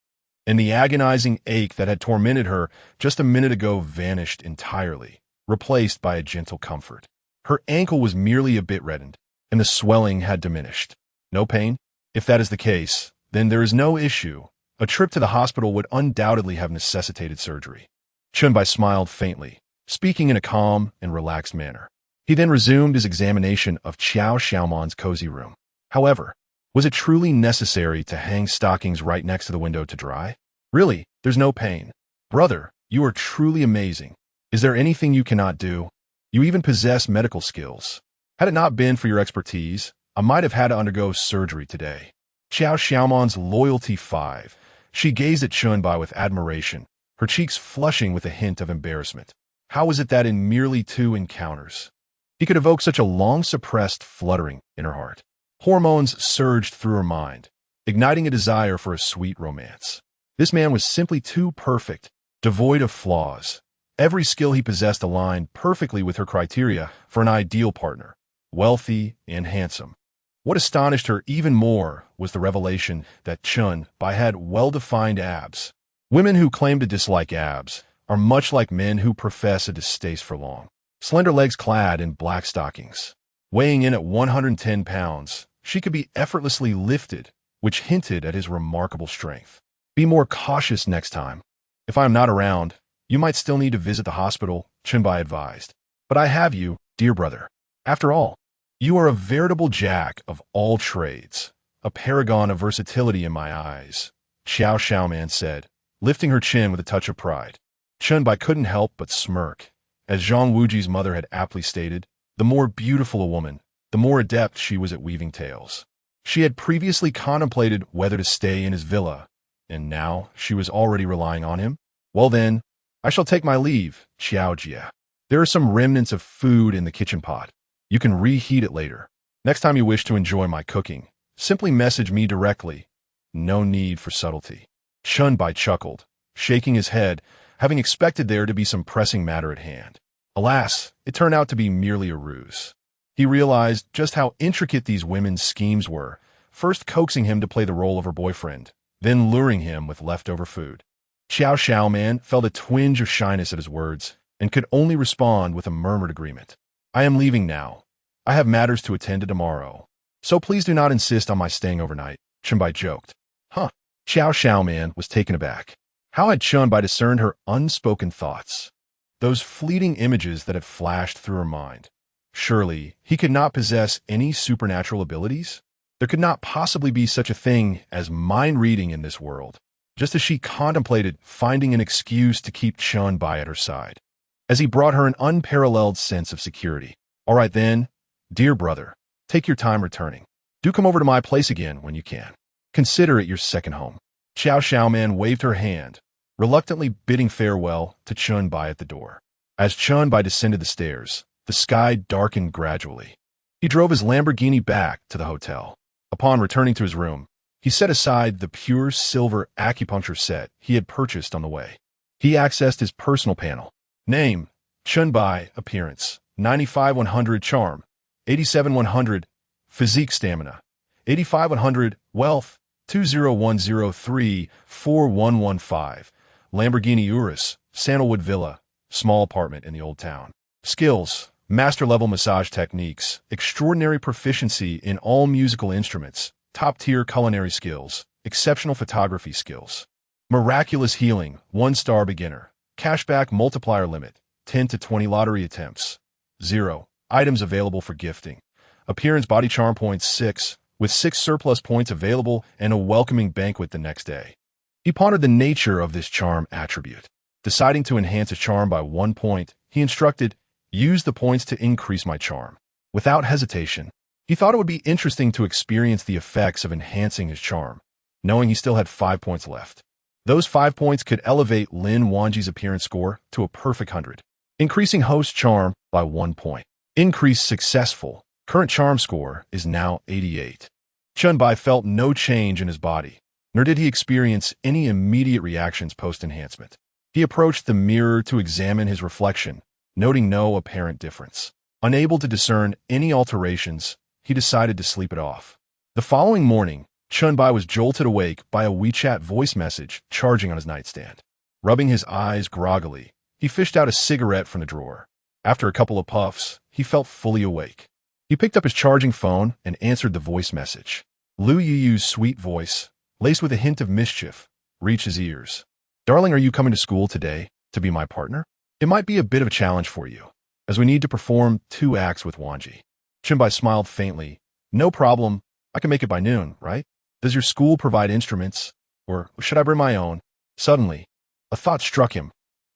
and the agonizing ache that had tormented her just a minute ago vanished entirely, replaced by a gentle comfort. Her ankle was merely a bit reddened, and the swelling had diminished. No pain? If that is the case, then there is no issue. A trip to the hospital would undoubtedly have necessitated surgery. Chen Bai smiled faintly, speaking in a calm and relaxed manner. He then resumed his examination of Xiaoman's cozy room. However, was it truly necessary to hang stockings right next to the window to dry? Really, there's no pain. Brother, you are truly amazing. Is there anything you cannot do? You even possess medical skills. Had it not been for your expertise, I might have had to undergo surgery today. Xiaoman's loyalty 5. She gazed at Chen Bai with admiration, her cheeks flushing with a hint of embarrassment. How was it that in merely 2 encounters, he could evoke such a long-suppressed fluttering in her heart? Hormones surged through her mind, igniting a desire for a sweet romance. This man was simply too perfect, devoid of flaws. Every skill he possessed aligned perfectly with her criteria for an ideal partner, wealthy and handsome. What astonished her even more was the revelation that Chen Bai had well-defined abs. Women who claim to dislike abs are much like men who profess a distaste for long, slender legs clad in black stockings. Weighing in at 110 pounds, she could be effortlessly lifted, which hinted at his remarkable strength. Be more cautious next time. If I am not around, you might still need to visit the hospital, Chen Bai advised. But I have you, dear brother. After all, you are a veritable jack of all trades, a paragon of versatility in my eyes, Xiao Man said, lifting her chin with a touch of pride. Chen Bai couldn't help but smirk. As Zhang Wuji's mother had aptly stated, the more beautiful a woman, the more adept she was at weaving tales. She had previously contemplated whether to stay in his villa, and now she was already relying on him. Well then, I shall take my leave, Xiao Jia. There are some remnants of food in the kitchen pot. You can reheat it later. Next time you wish to enjoy my cooking, simply message me directly. No need for subtlety. Chen Bai chuckled, shaking his head, having expected there to be some pressing matter at hand. Alas, it turned out to be merely a ruse. He realized just how intricate these women's schemes were, first coaxing him to play the role of her boyfriend, then luring him with leftover food. Xiao Man felt a twinge of shyness at his words and could only respond with a murmured agreement. I am leaving now. I have matters to attend to tomorrow. So please do not insist on my staying overnight, Chen Bai joked. Huh. Xiao Man was taken aback. How had Chen Bai discerned her unspoken thoughts? Those fleeting images that had flashed through her mind. Surely, he could not possess any supernatural abilities? There could not possibly be such a thing as mind-reading in this world, just as she contemplated finding an excuse to keep Chen Bai at her side, as he brought her an unparalleled sense of security. All right then, dear brother, take your time returning. Do come over to my place again when you can. Consider it your second home. Xiao Man waved her hand, reluctantly bidding farewell to Chen Bai at the door. As Chen Bai descended the stairs, the sky darkened gradually. He drove his Lamborghini back to the hotel. Upon returning to his room, he set aside the pure silver acupuncture set he had purchased on the way. He accessed his personal panel. Name, Chen Bai. Appearance, 95-100 charm, 87-100 physique stamina, 85-100 wealth, 20103-4115, Lamborghini Urus, Sandalwood Villa, small apartment in the Old Town. Skills, master-level massage techniques, extraordinary proficiency in all musical instruments, top-tier culinary skills, exceptional photography skills. Miraculous healing, 1-star beginner. Cashback multiplier limit, 10 to 20 lottery attempts. 0. Items available for gifting. Appearance body charm points 6, with 6 surplus points available and a welcoming banquet the next day. He pondered the nature of this charm attribute. Deciding to enhance a charm by 1 point, he instructed, use the points to increase my charm. Without hesitation, he thought it would be interesting to experience the effects of enhancing his charm, knowing he still had 5 points left. Those 5 points could elevate Lin Wanji's appearance score to a perfect 100, increasing host charm by 1 point. Increase successful. Current charm score is now 88. Chen Bai felt no change in his body, nor did he experience any immediate reactions post-enhancement. He approached the mirror to examine his reflection, noting no apparent difference. Unable to discern any alterations, he decided to sleep it off. The following morning, Chen Bai was jolted awake by a WeChat voice message charging on his nightstand. Rubbing his eyes groggily, he fished out a cigarette from the drawer. After a couple of puffs, he felt fully awake. He picked up his charging phone and answered the voice message. Lu Yuyu's sweet voice, laced with a hint of mischief, reached his ears. Darling, are you coming to school today to be my partner? It might be a bit of a challenge for you, as we need to perform 2 acts with Wanji. Chen Bai smiled faintly. No problem. I can make it by noon, right? Does your school provide instruments, or should I bring my own? Suddenly, a thought struck him.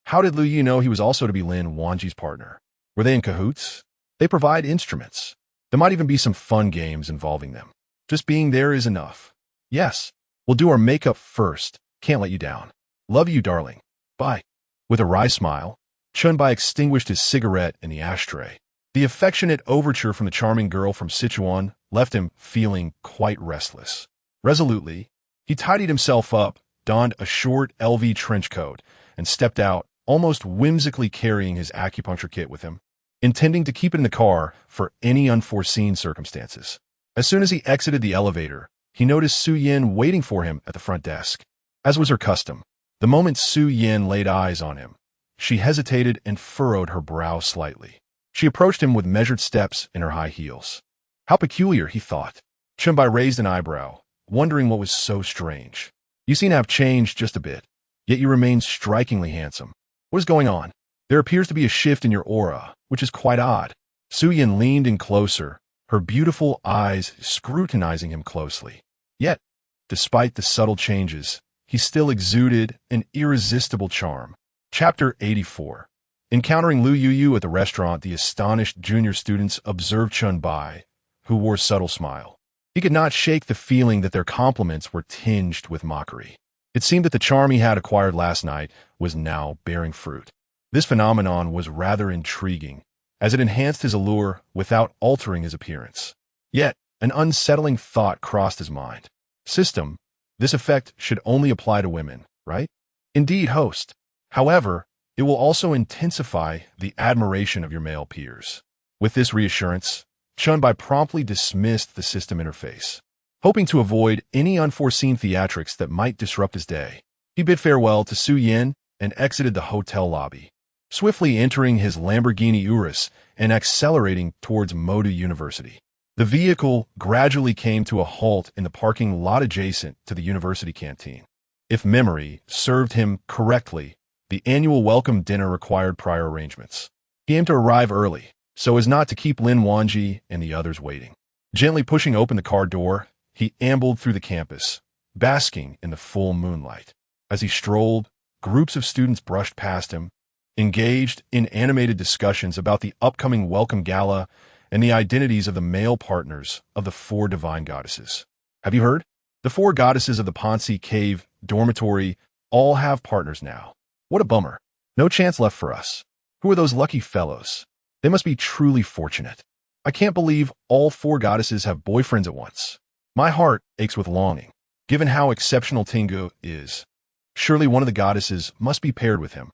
How did Lu Yu know he was also to be Lin Wanji's partner? Were they in cahoots? They provide instruments. There might even be some fun games involving them. Just being there is enough. Yes, we'll do our makeup first. Can't let you down. Love you, darling. Bye. With a wry smile, Chen Bai extinguished his cigarette in the ashtray. The affectionate overture from the charming girl from Sichuan left him feeling quite restless. Resolutely, he tidied himself up, donned a short LV trench coat, and stepped out, almost whimsically carrying his acupuncture kit with him, intending to keep it in the car for any unforeseen circumstances. As soon as he exited the elevator, he noticed Su Yin waiting for him at the front desk. As was her custom, the moment Su Yin laid eyes on him, she hesitated and furrowed her brow slightly. She approached him with measured steps in her high heels. How peculiar, he thought. Chen Bai raised an eyebrow, wondering what was so strange. You seem to have changed just a bit, yet you remain strikingly handsome. What is going on? There appears to be a shift in your aura, which is quite odd. Su Yin leaned in closer, her beautiful eyes scrutinizing him closely. Yet, despite the subtle changes, he still exuded an irresistible charm. Chapter 84. Encountering Lu Yuyu at the restaurant, the astonished junior students observed Chen Bai, who wore a subtle smile. He could not shake the feeling that their compliments were tinged with mockery. It seemed that the charm he had acquired last night was now bearing fruit. This phenomenon was rather intriguing, as it enhanced his allure without altering his appearance. Yet, an unsettling thought crossed his mind. System, this effect should only apply to women, right? Indeed, host. However, it will also intensify the admiration of your male peers. With this reassurance, Chen Bai promptly dismissed the system interface. Hoping to avoid any unforeseen theatrics that might disrupt his day, he bid farewell to Su Yin and exited the hotel lobby, swiftly entering his Lamborghini Urus and accelerating towards Modu University. The vehicle gradually came to a halt in the parking lot adjacent to the university canteen. If memory served him correctly, the annual welcome dinner required prior arrangements. He aimed to arrive early, so as not to keep Lin Wanji and the others waiting. Gently pushing open the car door, he ambled through the campus, basking in the full moonlight. As he strolled, groups of students brushed past him, engaged in animated discussions about the upcoming welcome gala and the identities of the male partners of the 4 divine goddesses. Have you heard? The 4 goddesses of the Ponzi Cave dormitory all have partners now. What a bummer. No chance left for us. Who are those lucky fellows? They must be truly fortunate. I can't believe all 4 goddesses have boyfriends at once. My heart aches with longing, given how exceptional Tingu is. Surely one of the goddesses must be paired with him,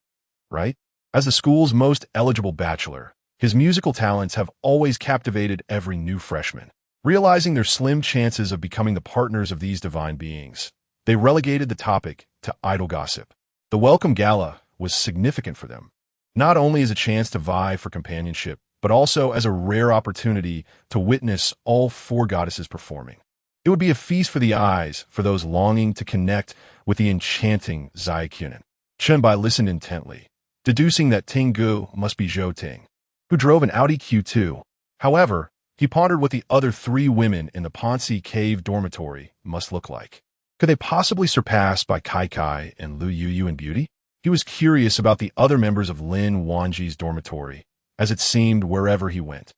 right? As the school's most eligible bachelor, his musical talents have always captivated every new freshman. Realizing their slim chances of becoming the partners of these divine beings, they relegated the topic to idle gossip. The welcome gala was significant for them, not only as a chance to vie for companionship, but also as a rare opportunity to witness all 4 goddesses performing. It would be a feast for the eyes for those longing to connect with the enchanting Zai Qiunan. Chen Bai listened intently, deducing that Ting Gu must be Zhou Ting, who drove an Audi Q2. However, he pondered what the other three women in the Ponzi Cave dormitory must look like. Could they possibly surpass by Kai Kai and Lu Yuyu in beauty? He was curious about the other members of Lin Wanji's dormitory, as it seemed wherever he went.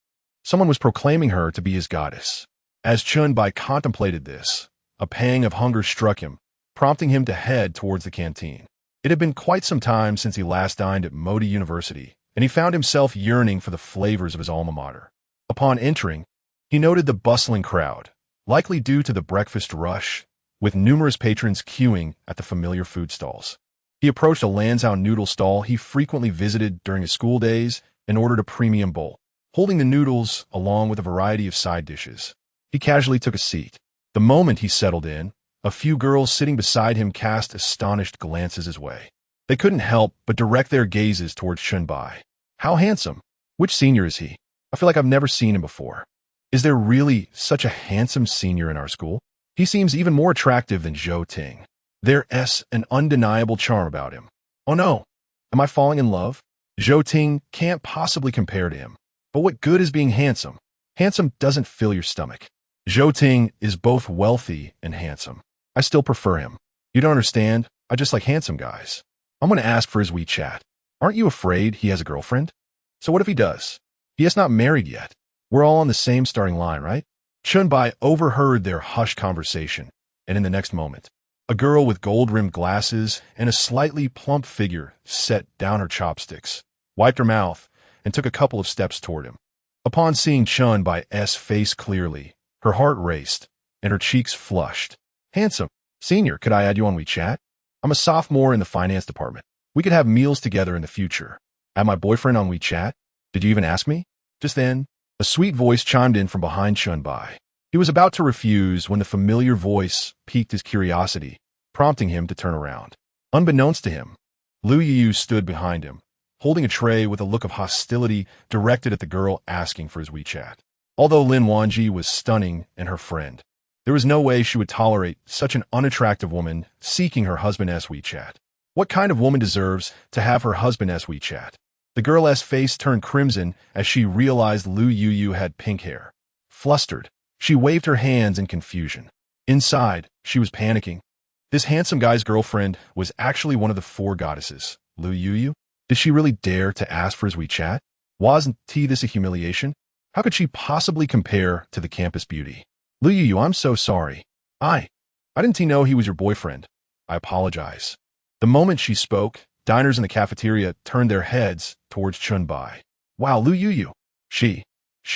Someone was proclaiming her to be his goddess. As Chen Bai contemplated this, a pang of hunger struck him, prompting him to head towards the canteen. It had been quite some time since he last dined at Modi University, and he found himself yearning for the flavors of his alma mater. Upon entering, he noted the bustling crowd, likely due to the breakfast rush, with numerous patrons queuing at the familiar food stalls. He approached a Lanzhou noodle stall he frequently visited during his school days and ordered a premium bowl, holding the noodles along with a variety of side dishes. He casually took a seat. The moment he settled in, a few girls sitting beside him cast astonished glances his way. They couldn't help but direct their gazes towards Chen Bai. How handsome! Which senior is he? I feel like I've never seen him before. Is there really such a handsome senior in our school? He seems even more attractive than Zhou Ting. There's an undeniable charm about him. Oh no, am I falling in love? Zhou Ting can't possibly compare to him. But what good is being handsome? Handsome doesn't fill your stomach. Zhou Ting is both wealthy and handsome. I still prefer him. You don't understand? I just like handsome guys. I'm going to ask for his WeChat. Aren't you afraid he has a girlfriend? So what if he does? He is not married yet. We're all on the same starting line, right? Chen Bai overheard their hushed conversation, and in the next moment, a girl with gold-rimmed glasses and a slightly plump figure set down her chopsticks, wiped her mouth, and took a couple of steps toward him. Upon seeing Chen Bai's face clearly, her heart raced, and her cheeks flushed. Handsome. Senior, could I add you on WeChat? I'm a sophomore in the finance department. We could have meals together in the future. Add my boyfriend on WeChat? Did you even ask me? Just then, a sweet voice chimed in from behind Chen Bai. He was about to refuse when the familiar voice piqued his curiosity, prompting him to turn around. Unbeknownst to him, Lu Yu stood behind him, holding a tray with a look of hostility directed at the girl asking for his WeChat. Although Lin Wanji was stunning and her friend, there was no way she would tolerate such an unattractive woman seeking her husband's WeChat. What kind of woman deserves to have her husband's WeChat? The girl's face turned crimson as she realized Lu Yu had pink hair. Flustered, she waved her hands in confusion. Inside, she was panicking. This handsome guy's girlfriend was actually one of the four goddesses. Lu Yu? Did she really dare to ask for his WeChat? Wasn't this a humiliation? How could she possibly compare to the campus beauty? Lu Yu, I'm so sorry. I didn't know he was your boyfriend. I apologize. The moment she spoke, diners in the cafeteria turned their heads towards Chen Bai. Wow, Lu Yu. She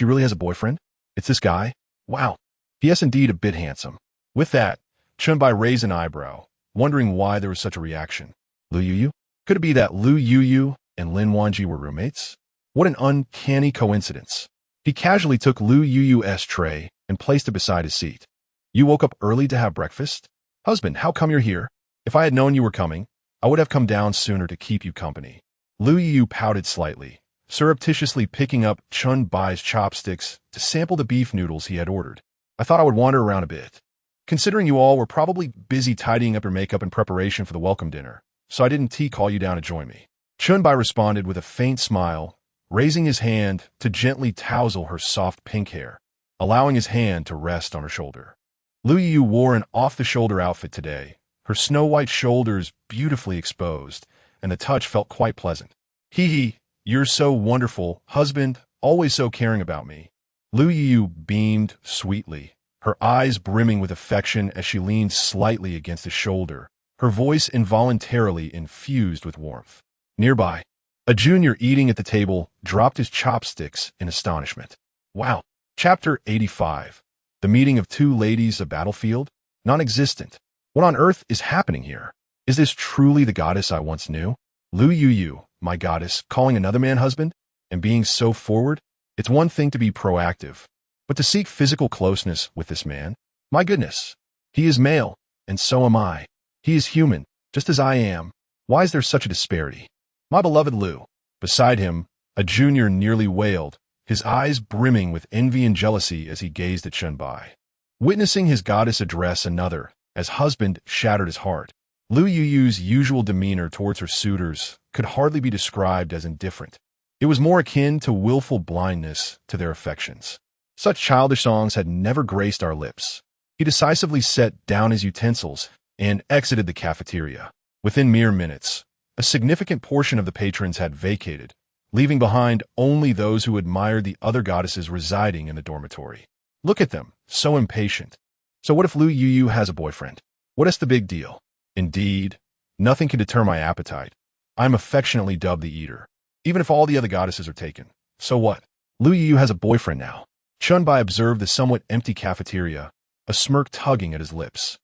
really has a boyfriend? It's this guy? Wow. He is indeed a bit handsome. With that, Chen Bai raised an eyebrow, wondering why there was such a reaction. Lu Yu? Could it be that Lu Yu and Lin Wanji were roommates? What an uncanny coincidence. He casually took Lu Yu's tray and placed it beside his seat. You woke up early to have breakfast? Husband, how come you're here? If I had known you were coming, I would have come down sooner to keep you company. Lu Yu pouted slightly, surreptitiously picking up Chen Bai's chopsticks to sample the beef noodles he had ordered. I thought I would wander around a bit. Considering you all were probably busy tidying up your makeup in preparation for the welcome dinner, so I didn't call you down to join me. Chen Bai responded with a faint smile, raising his hand to gently tousle her soft pink hair, allowing his hand to rest on her shoulder. Lu Yu wore an off-the-shoulder outfit today, her snow-white shoulders beautifully exposed, and the touch felt quite pleasant. Hee, you're so wonderful, husband, always so caring about me. Lu Yu beamed sweetly, her eyes brimming with affection as she leaned slightly against his shoulder, her voice involuntarily infused with warmth. Nearby, a junior eating at the table dropped his chopsticks in astonishment. Wow. Chapter 85. The meeting of two ladies, a battlefield? Non-existent. What on earth is happening here? Is this truly the goddess I once knew? Lu Yu, my goddess, calling another man husband? And being so forward? It's one thing to be proactive, but to seek physical closeness with this man? My goodness. He is male, and so am I. He is human, just as I am. Why is there such a disparity? My beloved Lu. Beside him, a junior nearly wailed, his eyes brimming with envy and jealousy as he gazed at Chen Bai. Witnessing his goddess address another as husband shattered his heart. Lu Yuyu's usual demeanor towards her suitors could hardly be described as indifferent. It was more akin to willful blindness to their affections. Such childish songs had never graced our lips. He decisively set down his utensils and exited the cafeteria. Within mere minutes, a significant portion of the patrons had vacated, leaving behind only those who admired the other goddesses residing in the dormitory. Look at them, so impatient. So what if Lu Yuyu has a boyfriend? What is the big deal? Indeed, nothing can deter my appetite. I am affectionately dubbed the Eater. Even if all the other goddesses are taken, so what? Lu Yuyu has a boyfriend now. Chen Bai observed the somewhat empty cafeteria, a smirk tugging at his lips.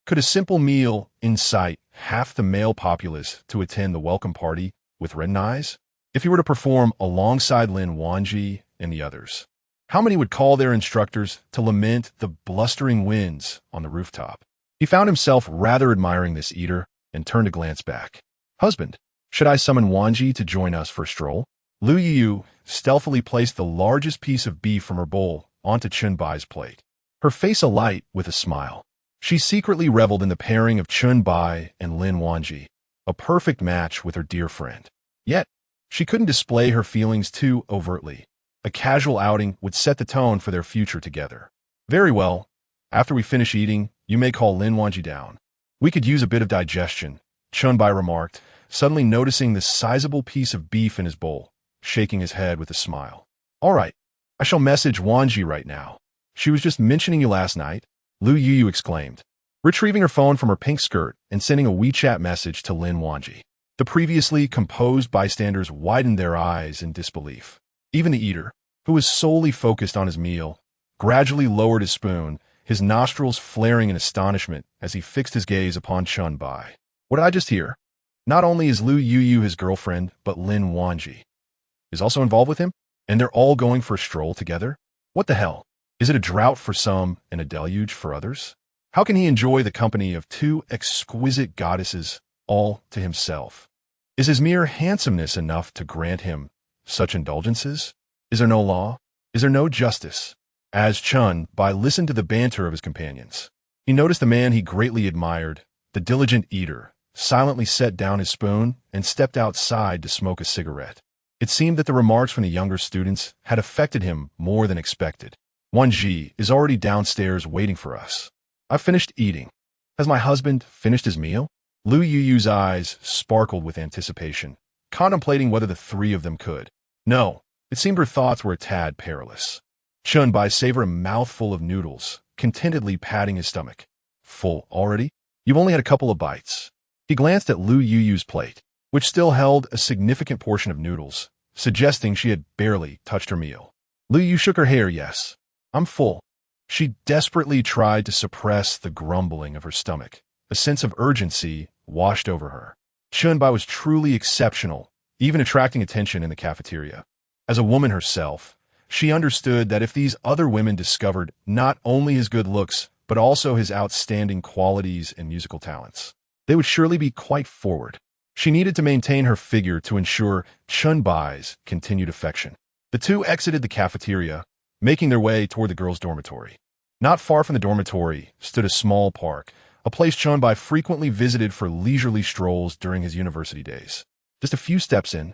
Could a simple meal incite half the male populace to attend the welcome party with red eyes? If he were to perform alongside Lin Wanji and the others, how many would call their instructors to lament the blustering winds on the rooftop? He found himself rather admiring this Eater and turned to glance back. Husband, should I summon Wanji to join us for a stroll? Lu Yu stealthily placed the largest piece of beef from her bowl onto Chen Bai's plate, her face alight with a smile. She secretly reveled in the pairing of Chen Bai and Lin Wanji, a perfect match with her dear friend. Yet, she couldn't display her feelings too overtly. A casual outing would set the tone for their future together. Very well. After we finish eating, you may call Lin Wanji down. We could use a bit of digestion, Chen Bai remarked, suddenly noticing the sizable piece of beef in his bowl, shaking his head with a smile. All right, I shall message Wanji right now. She was just mentioning you last night, Lu Yuyu exclaimed, retrieving her phone from her pink skirt and sending a WeChat message to Lin Wanji. The previously composed bystanders widened their eyes in disbelief. Even the Eater, who was solely focused on his meal, gradually lowered his spoon, his nostrils flaring in astonishment as he fixed his gaze upon Chen Bai. What did I just hear? Not only is Lu Yuyu his girlfriend, but Lin Wanji is also involved with him, and they're all going for a stroll together? What the hell? Is it a drought for some and a deluge for others? How can he enjoy the company of two exquisite goddesses all to himself? Is his mere handsomeness enough to grant him such indulgences? Is there no law? Is there no justice? As Chen Bai listened to the banter of his companions, he noticed the man he greatly admired, the diligent Eater, silently set down his spoon and stepped outside to smoke a cigarette. It seemed that the remarks from the younger students had affected him more than expected. Wanji is already downstairs waiting for us. I've finished eating. Has my husband finished his meal? Lu Yuyu's eyes sparkled with anticipation, contemplating whether the three of them could. No, it seemed her thoughts were a tad perilous. Chen Bai savored a mouthful of noodles, contentedly patting his stomach. Full already? You've only had a couple of bites. He glanced at Lu Yuyu's plate, which still held a significant portion of noodles, suggesting she had barely touched her meal. Lu Yu shook her head. Yes, I'm full. She desperately tried to suppress the grumbling of her stomach. A sense of urgency washed over her. Chen Bai was truly exceptional, even attracting attention in the cafeteria. As a woman herself, she understood that if these other women discovered not only his good looks, but also his outstanding qualities and musical talents, they would surely be quite forward. She needed to maintain her figure to ensure Chen Bai's continued affection. The two exited the cafeteria, making their way toward the girls' dormitory. Not far from the dormitory stood a small park, a place Chen Bai frequently visited for leisurely strolls during his university days. Just a few steps in,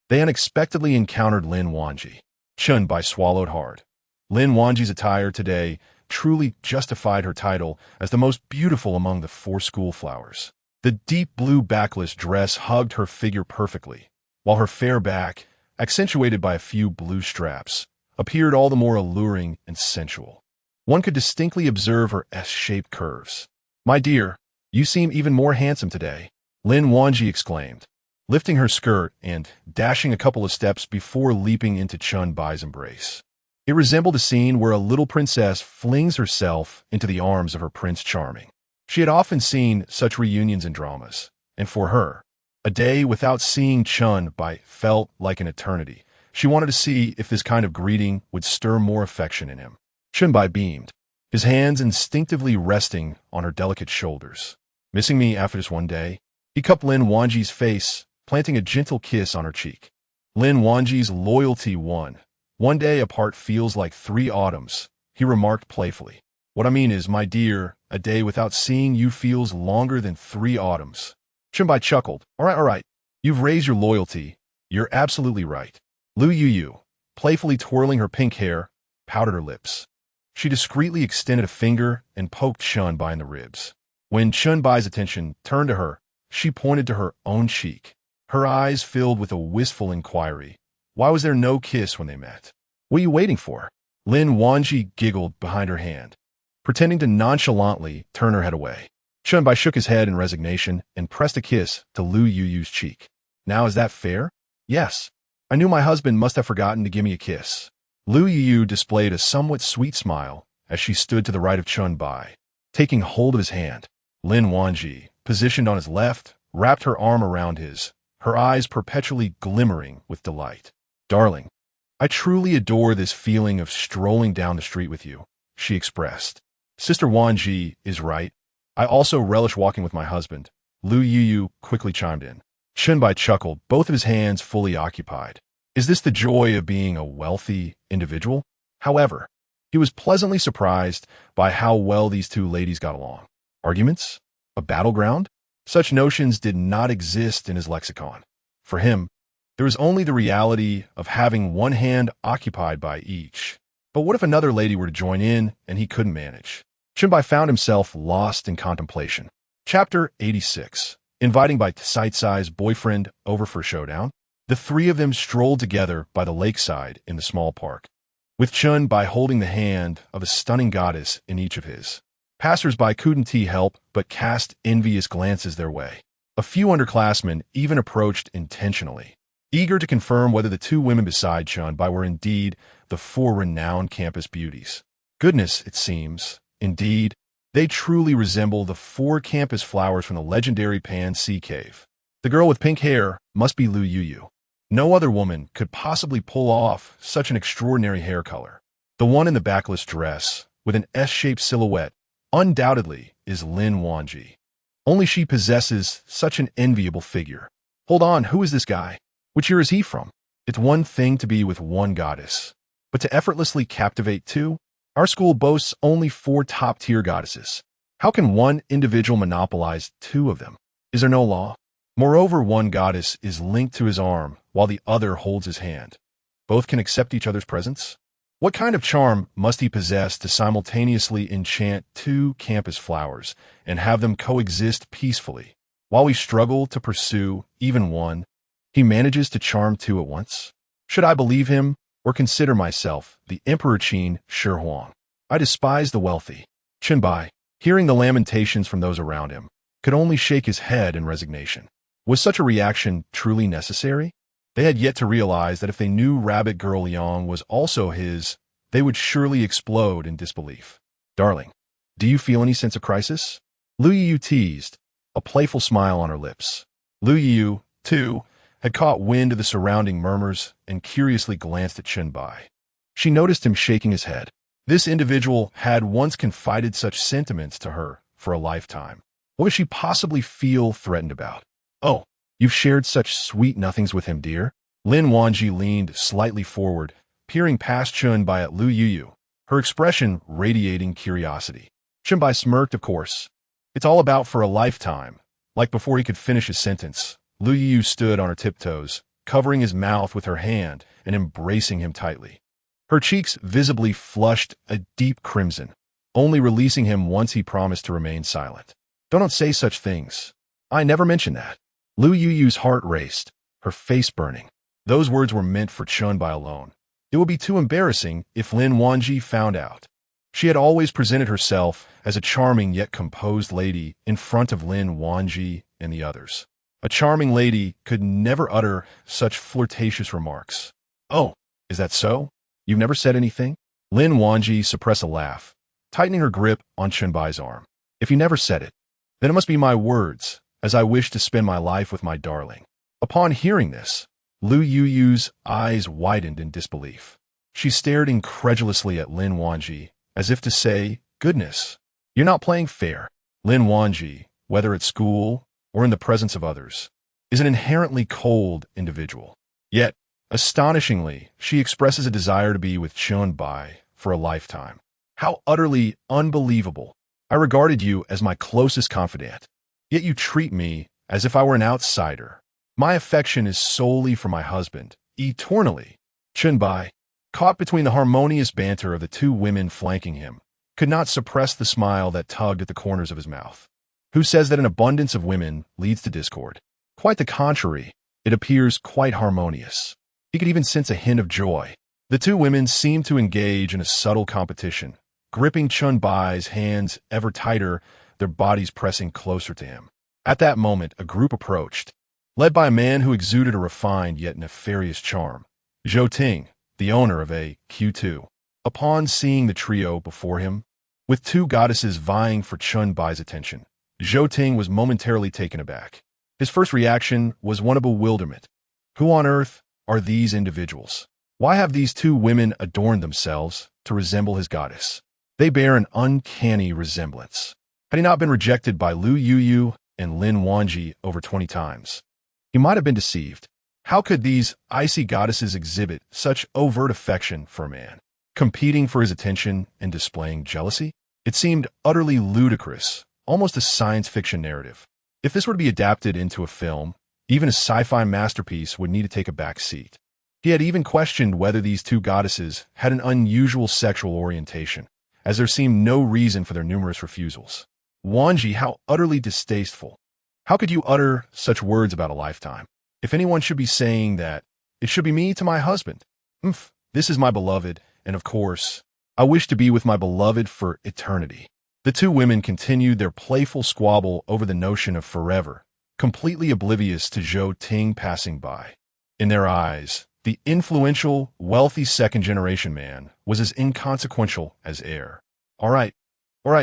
they unexpectedly encountered Lin Wanji. Chen Bai swallowed hard. Lin Wanji's attire today truly justified her title as the most beautiful among the four school flowers. The deep blue backless dress hugged her figure perfectly, while her fair back, accentuated by a few blue straps, appeared all the more alluring and sensual. One could distinctly observe her S-shaped curves. My dear, you seem even more handsome today, Lin Wanji exclaimed, lifting her skirt and dashing a couple of steps before leaping into Chen Bai's embrace. It resembled a scene where a little princess flings herself into the arms of her Prince Charming. She had often seen such reunions in dramas, and for her, a day without seeing Chen Bai felt like an eternity. She wanted to see if this kind of greeting would stir more affection in him. Chen Bai beamed, his hands instinctively resting on her delicate shoulders. Missing me after this one day? He cupped Lin Wanji's face, planting a gentle kiss on her cheek. Lin Wanji's loyalty won. One day apart feels like 3 autumns, he remarked playfully. What I mean is, my dear, a day without seeing you feels longer than 3 autumns. Chen Bai chuckled. All right. You've raised your loyalty. You're absolutely right. Lu Yu, playfully twirling her pink hair, pouted her lips. She discreetly extended a finger and poked Chen Bai in the ribs. When Chen Bai's attention turned to her, she pointed to her own cheek. Her eyes filled with a wistful inquiry. Why was there no kiss when they met? What are you waiting for? Lin Wanji giggled behind her hand, pretending to nonchalantly turn her head away. Chen Bai shook his head in resignation and pressed a kiss to Lu Yu's cheek. Now is that fair? Yes. I knew my husband must have forgotten to give me a kiss. Lu Yu displayed a somewhat sweet smile as she stood to the right of Chen Bai, taking hold of his hand. Lin Wanji, positioned on his left, wrapped her arm around his, her eyes perpetually glimmering with delight. Darling, I truly adore this feeling of strolling down the street with you, she expressed. Sister Wanji is right. I also relish walking with my husband. Lu Yu quickly chimed in. Chen Bai chuckled, both of his hands fully occupied. Is this the joy of being a wealthy individual? However, he was pleasantly surprised by how well these two ladies got along. Arguments? A battleground? Such notions did not exist in his lexicon. For him, there was only the reality of having one hand occupied by each. But what if another lady were to join in and he couldn't manage? Chen Bai found himself lost in contemplation. Chapter 86. Inviting by Side-Size boyfriend over for a showdown. The three of them strolled together by the lakeside in the small park, with Chen Bai holding the hand of a stunning goddess in each of his. Passers-by couldn't help but cast envious glances their way. A few underclassmen even approached intentionally, eager to confirm whether the two women beside Chen Bai were indeed the 4 renowned campus beauties. Goodness, it seems. Indeed, they truly resemble the 4 campus flowers from the legendary Pan Sea Cave. The girl with pink hair must be Lu Yu. No other woman could possibly pull off such an extraordinary hair color. The one in the backless dress, with an S-shaped silhouette, undoubtedly is Lin Wanji. Only she possesses such an enviable figure. Hold on, who is this guy? Which year is he from? It's one thing to be with one goddess, but to effortlessly captivate 2? Our school boasts only 4 top-tier goddesses. How can one individual monopolize 2 of them? Is there no law? Moreover, one goddess is linked to his arm while the other holds his hand. Both can accept each other's presence? What kind of charm must he possess to simultaneously enchant 2 campus flowers and have them coexist peacefully? While we struggle to pursue even one, he manages to charm 2 at once? Should I believe him or consider myself the Emperor Qin Shi Huang? I despise the wealthy. Chen Bai, hearing the lamentations from those around him, could only shake his head in resignation. Was such a reaction truly necessary? They had yet to realize that if they knew Rabbit Girl Yang was also his, they would surely explode in disbelief. Darling, do you feel any sense of crisis? Lu Yu teased, a playful smile on her lips. Lu Yu, too, had caught wind of the surrounding murmurs and curiously glanced at Chen Bai. She noticed him shaking his head. This individual had once confided such sentiments to her for a lifetime. What could she possibly feel threatened about? Oh, you've shared such sweet nothings with him, dear. Lin Wanji leaned slightly forward, peering past Chen Bai at Lu Yu, her expression radiating curiosity. Chen Bai smirked, of course. It's all about for a lifetime. Like before he could finish his sentence, Lu Yu stood on her tiptoes, covering his mouth with her hand and embracing him tightly. Her cheeks visibly flushed a deep crimson, only releasing him once he promised to remain silent. Don't say such things. I never mentioned that. Lu Yu's heart raced, her face burning. Those words were meant for Chen Bai alone. It would be too embarrassing if Lin Wanji found out. She had always presented herself as a charming yet composed lady in front of Lin Wanji and the others. A charming lady could never utter such flirtatious remarks. Oh, is that so? You've never said anything? Lin Wanji suppressed a laugh, tightening her grip on Chen Bai's arm. If you never said it, then it must be my words, as I wish to spend my life with my darling. Upon hearing this, Lu Yu's eyes widened in disbelief. She stared incredulously at Lin Wanji, as if to say, goodness, you're not playing fair. Lin Wanji, whether at school or in the presence of others, is an inherently cold individual. Yet, astonishingly, she expresses a desire to be with Chen Bai for a lifetime. How utterly unbelievable. I regarded you as my closest confidant. Yet you treat me as if I were an outsider. My affection is solely for my husband, eternally. Chen Bai, caught between the harmonious banter of the two women flanking him, could not suppress the smile that tugged at the corners of his mouth. Who says that an abundance of women leads to discord? Quite the contrary, it appears quite harmonious. He could even sense a hint of joy. The two women seemed to engage in a subtle competition, gripping Chen Bai's hands ever tighter, their bodies pressing closer to him. At that moment, a group approached, led by a man who exuded a refined yet nefarious charm. Zhou Ting, the owner of a Q2. Upon seeing the trio before him, with two goddesses vying for Chen Bai's attention, Zhou Ting was momentarily taken aback. His first reaction was one of bewilderment. Who on earth are these individuals? Why have these two women adorned themselves to resemble his goddess? They bear an uncanny resemblance. Had he not been rejected by Lu Yuyu and Lin Wanji over 20 times, he might have been deceived. How could these icy goddesses exhibit such overt affection for a man, competing for his attention and displaying jealousy? It seemed utterly ludicrous, almost a science fiction narrative. If this were to be adapted into a film, even a sci-fi masterpiece would need to take a back seat. He had even questioned whether these two goddesses had an unusual sexual orientation, as there seemed no reason for their numerous refusals. Wanji, how utterly distasteful. How could you utter such words about a lifetime? If anyone should be saying that, it should be me to my husband. This is my beloved, and of course, I wish to be with my beloved for eternity. The two women continued their playful squabble over the notion of forever, completely oblivious to Zhou Ting passing by. In their eyes, the influential, wealthy second-generation man was as inconsequential as air. All right,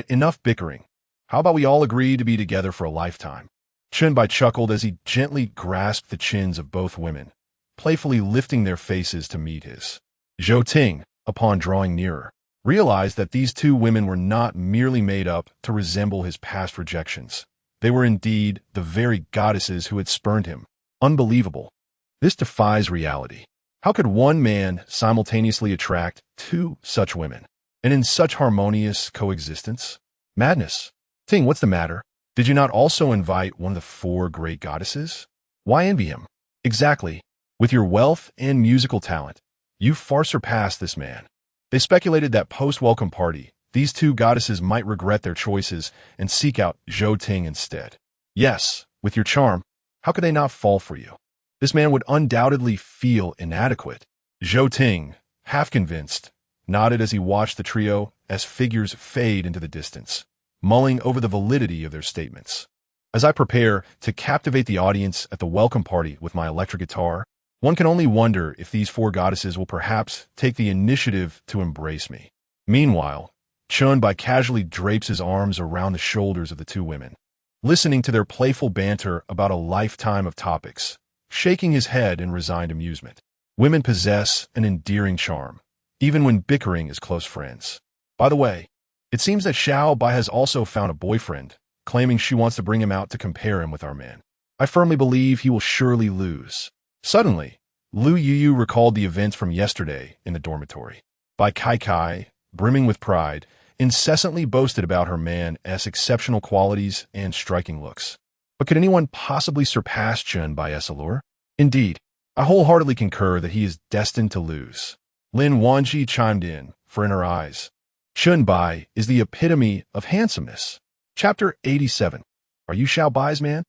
enough bickering. How about we all agree to be together for a lifetime? Chen Bai chuckled as he gently grasped the chins of both women, playfully lifting their faces to meet his. Zhou Ting, upon drawing nearer, realized that these two women were not merely made up to resemble his past rejections. They were indeed the very goddesses who had spurned him. Unbelievable. This defies reality. How could one man simultaneously attract two such women, and in such harmonious coexistence? Madness. Ting, what's the matter? Did you not also invite one of the four great goddesses? Why envy him? Exactly. With your wealth and musical talent, you far surpass this man. They speculated that post-welcome party, these two goddesses might regret their choices and seek out Zhou Ting instead. Yes, with your charm, how could they not fall for you? This man would undoubtedly feel inadequate. Zhou Ting, half convinced, nodded as he watched the trio as figures fade into the distance, mulling over the validity of their statements. As I prepare to captivate the audience at the welcome party with my electric guitar, one can only wonder if these four goddesses will perhaps take the initiative to embrace me. Meanwhile, Chen Bai casually drapes his arms around the shoulders of the two women, listening to their playful banter about a lifetime of topics, shaking his head in resigned amusement. Women possess an endearing charm, even when bickering as close friends. By the way, it seems that Xiao Bai has also found a boyfriend, claiming she wants to bring him out to compare him with our man. I firmly believe he will surely lose. Suddenly, Lu Yuyu recalled the events from yesterday in the dormitory. Bai Kai Kai, brimming with pride, incessantly boasted about her man's exceptional qualities and striking looks. But could anyone possibly surpass Chen Bai's allure? Indeed, I wholeheartedly concur that he is destined to lose. Lin Wanji chimed in, for in her eyes, Chen Bai is the epitome of handsomeness. Chapter 87. Are you Xiao Bai's man?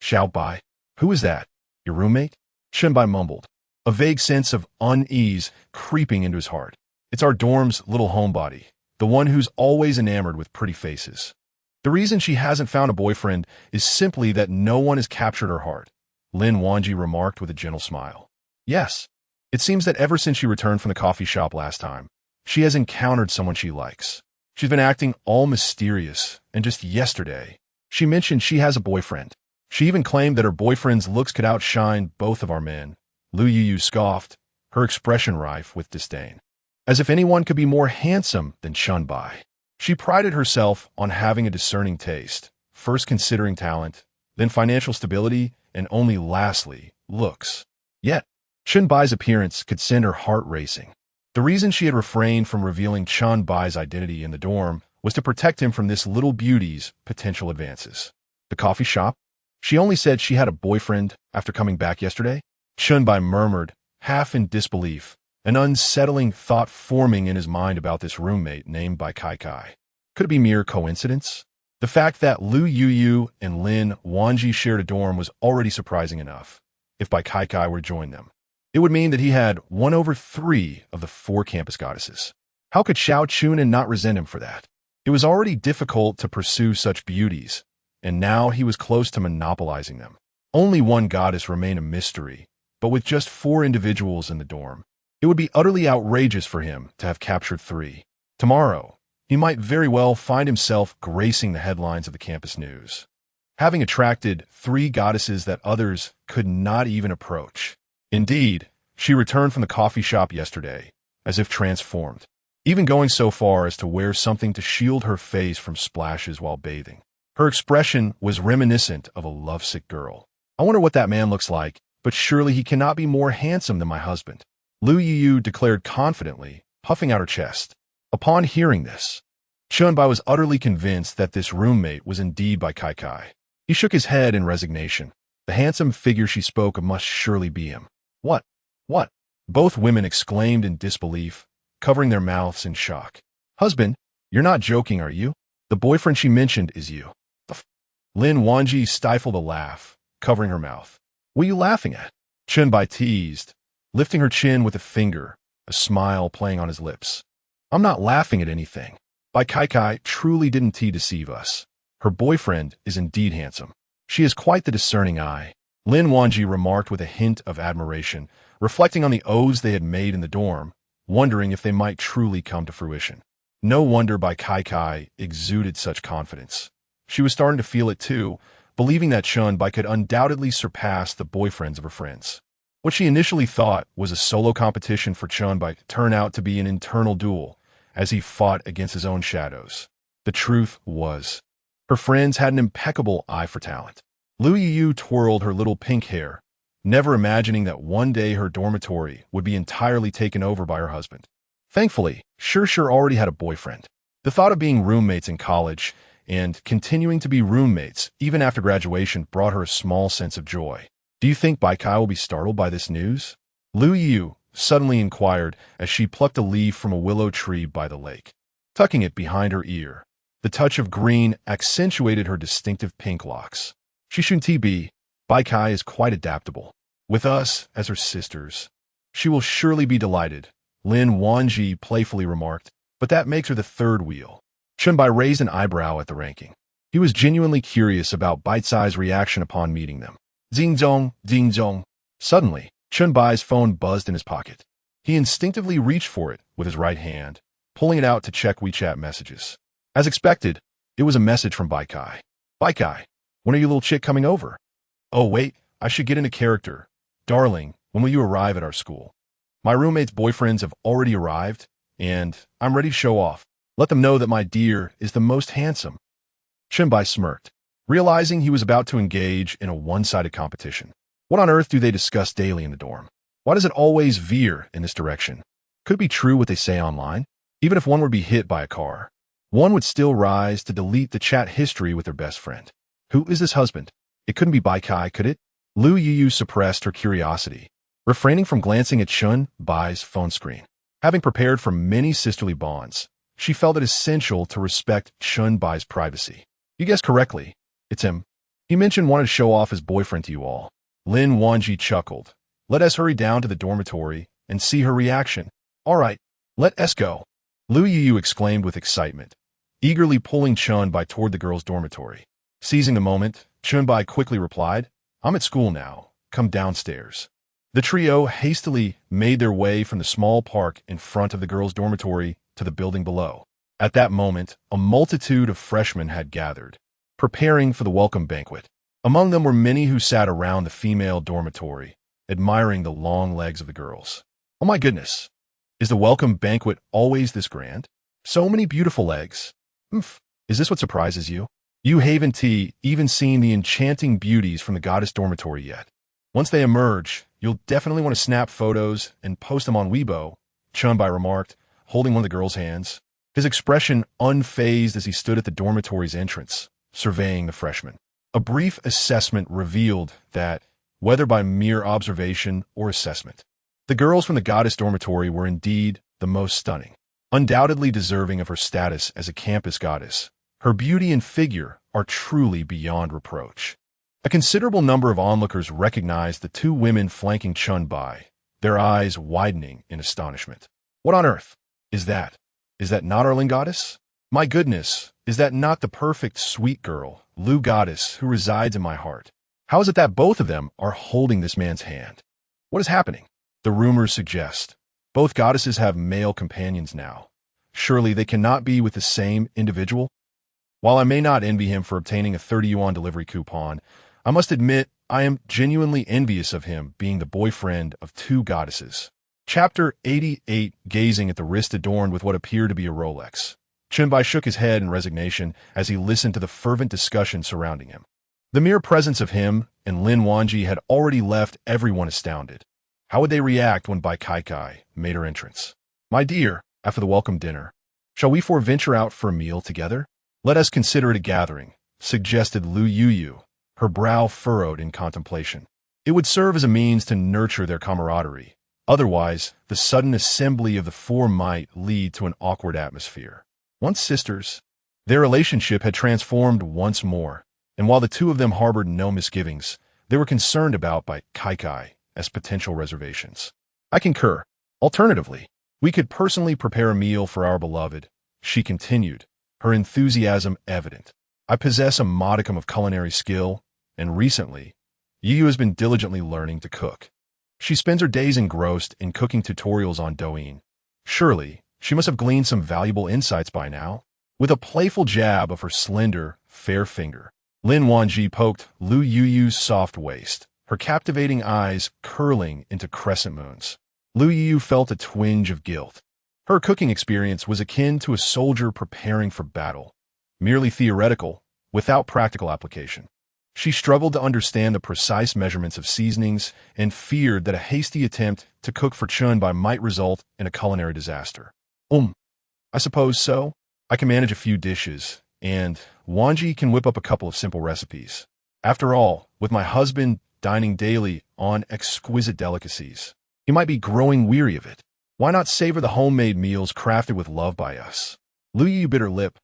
Xiao Bai? Who is that? Your roommate? Chen Bai mumbled, a vague sense of unease creeping into his heart. It's our dorm's little homebody, the one who's always enamored with pretty faces. The reason she hasn't found a boyfriend is simply that no one has captured her heart, Lin Wanji remarked with a gentle smile. Yes, it seems that ever since she returned from the coffee shop last time, she has encountered someone she likes. She's been acting all mysterious, and just yesterday, she mentioned she has a boyfriend. She even claimed that her boyfriend's looks could outshine both of our men. Lu Yuyu scoffed, her expression rife with disdain. As if anyone could be more handsome than Chen Bai. She prided herself on having a discerning taste, first considering talent, then financial stability, and only lastly, looks. Yet, Chen Bai's appearance could send her heart racing. The reason she had refrained from revealing Chen Bai's identity in the dorm was to protect him from this little beauty's potential advances. The coffee shop? She only said she had a boyfriend after coming back yesterday? Chen Bai murmured, half in disbelief, an unsettling thought forming in his mind about this roommate named Bai Kai Kai. Could it be mere coincidence? The fact that Lu Yuyu and Lin Wanji shared a dorm was already surprising enough. If Bai Kai Kai were to join them, it would mean that he had 1/3 of the 4 campus goddesses. How could Xiao Chunin not resent him for that? It was already difficult to pursue such beauties, and now he was close to monopolizing them. Only one goddess remained a mystery, but with just 4 individuals in the dorm, it would be utterly outrageous for him to have captured 3. Tomorrow, he might very well find himself gracing the headlines of the campus news, having attracted 3 goddesses that others could not even approach. Indeed, she returned from the coffee shop yesterday, as if transformed, even going so far as to wear something to shield her face from splashes while bathing. Her expression was reminiscent of a lovesick girl. I wonder what that man looks like, but surely he cannot be more handsome than my husband, Lu Yuyu declared confidently, puffing out her chest. Upon hearing this, Chen Bai was utterly convinced that this roommate was indeed Bai Kai Kai. He shook his head in resignation. The handsome figure she spoke of must surely be him. What? What? Both women exclaimed in disbelief, covering their mouths in shock. Husband, you're not joking, are you? The boyfriend she mentioned is you. Lin Wanji stifled a laugh, covering her mouth. What are you laughing at? Chen Bai teased, lifting her chin with a finger, a smile playing on his lips. I'm not laughing at anything. Bai Kai Kai truly didn't deceive us. Her boyfriend is indeed handsome. She has quite the discerning eye, Lin Wanji remarked with a hint of admiration, reflecting on the O's they had made in the dorm, wondering if they might truly come to fruition. No wonder Bai Kai Kai exuded such confidence. She was starting to feel it too, believing that Chen Bai could undoubtedly surpass the boyfriends of her friends. What she initially thought was a solo competition for Chen Bai turned out to be an internal duel, as he fought against his own shadows. The truth was, her friends had an impeccable eye for talent. Lu Yu twirled her little pink hair, never imagining that one day her dormitory would be entirely taken over by her husband. Thankfully, Sure already had a boyfriend. The thought of being roommates in college and continuing to be roommates even after graduation brought her a small sense of joy. Do you think Bai Kai will be startled by this news? Lu Yu suddenly inquired as she plucked a leaf from a willow tree by the lake, tucking it behind her ear. The touch of green accentuated her distinctive pink locks. She shouldn't be. Bai Kai is quite adaptable. With us as her sisters, she will surely be delighted, Lin Wanji playfully remarked, but that makes her the third wheel. Chen Bai raised an eyebrow at the ranking. He was genuinely curious about Bite-Size's reaction upon meeting them. Ding dong, ding dong. Suddenly, Chen Bai's phone buzzed in his pocket. He instinctively reached for it with his right hand, pulling it out to check WeChat messages. As expected, it was a message from Bai Kai. Bai Kai, when are you little chick coming over? Oh wait, I should get into character. Darling, when will you arrive at our school? My roommate's boyfriends have already arrived, and I'm ready to show off. Let them know that my dear is the most handsome. Chen Bai smirked, realizing he was about to engage in a one-sided competition. What on earth do they discuss daily in the dorm? Why does it always veer in this direction? Could it be true what they say online? Even if one were to be hit by a car, one would still rise to delete the chat history with their best friend. Who is this husband? It couldn't be Bai Kai, could it? Lu Yu suppressed her curiosity, refraining from glancing at Chen Bai's phone screen. Having prepared for many sisterly bonds, she felt it essential to respect Chen Bai's privacy. You guessed correctly. It's him. He mentioned wanting to show off his boyfriend to you all. Lin Wanji chuckled. Let us hurry down to the dormitory and see her reaction. All right, let us go. Lu Yu exclaimed with excitement, eagerly pulling Chen Bai toward the girls' dormitory. Seizing the moment, Chen Bai quickly replied, I'm at school now. Come downstairs. The trio hastily made their way from the small park in front of the girls' dormitory to the building below. At that moment, a multitude of freshmen had gathered, preparing for the welcome banquet. Among them were many who sat around the female dormitory, admiring the long legs of the girls. Oh my goodness! Is the welcome banquet always this grand? So many beautiful legs. Is this what surprises you? You haven't even seen the enchanting beauties from the goddess dormitory yet. Once they emerge, you'll definitely want to snap photos and post them on Weibo, Chen Bai remarked, holding one of the girl's hands, his expression unfazed as he stood at the dormitory's entrance, surveying the freshmen. A brief assessment revealed that, whether by mere observation or assessment, the girls from the goddess dormitory were indeed the most stunning, undoubtedly deserving of her status as a campus goddess. Her beauty and figure are truly beyond reproach. A considerable number of onlookers recognized the two women flanking Chen Bai, their eyes widening in astonishment. What on earth is that? Is that not our Ling goddess? My goodness, is that not the perfect sweet girl, Lu goddess, who resides in my heart? How is it that both of them are holding this man's hand? What is happening? The rumors suggest both goddesses have male companions now. Surely they cannot be with the same individual? While I may not envy him for obtaining a 30 yuan delivery coupon, I must admit I am genuinely envious of him being the boyfriend of two goddesses. Chapter 88. Gazing at the wrist adorned with what appeared to be a Rolex, Chen Bai shook his head in resignation as he listened to the fervent discussion surrounding him. The mere presence of him and Lin Wanji had already left everyone astounded. How would they react when Bai Kai made her entrance? My dear, after the welcome dinner, shall we four venture out for a meal together? Let us consider it a gathering, suggested Lu Yuyu, her brow furrowed in contemplation. It would serve as a means to nurture their camaraderie. Otherwise, the sudden assembly of the four might lead to an awkward atmosphere. Once sisters, their relationship had transformed once more, and while the two of them harbored no misgivings, they were concerned about Bai Kai as potential reservations. I concur. Alternatively, we could personally prepare a meal for our beloved, she continued, her enthusiasm evident. I possess a modicum of culinary skill, and recently, Yu has been diligently learning to cook. She spends her days engrossed in cooking tutorials on Douyin. Surely, she must have gleaned some valuable insights by now. With a playful jab of her slender, fair finger, Lin Wanji poked Lu Yuyu's soft waist, her captivating eyes curling into crescent moons. Lu Yuyu felt a twinge of guilt. Her cooking experience was akin to a soldier preparing for battle, merely theoretical, without practical application. She struggled to understand the precise measurements of seasonings and feared that a hasty attempt to cook for Chen Bai might result in a culinary disaster. I suppose so. I can manage a few dishes, and Wanji can whip up a couple of simple recipes. After all, with my husband dining daily on exquisite delicacies, he might be growing weary of it. Why not savor the homemade meals crafted with love by us? Lu Yu bit her lip,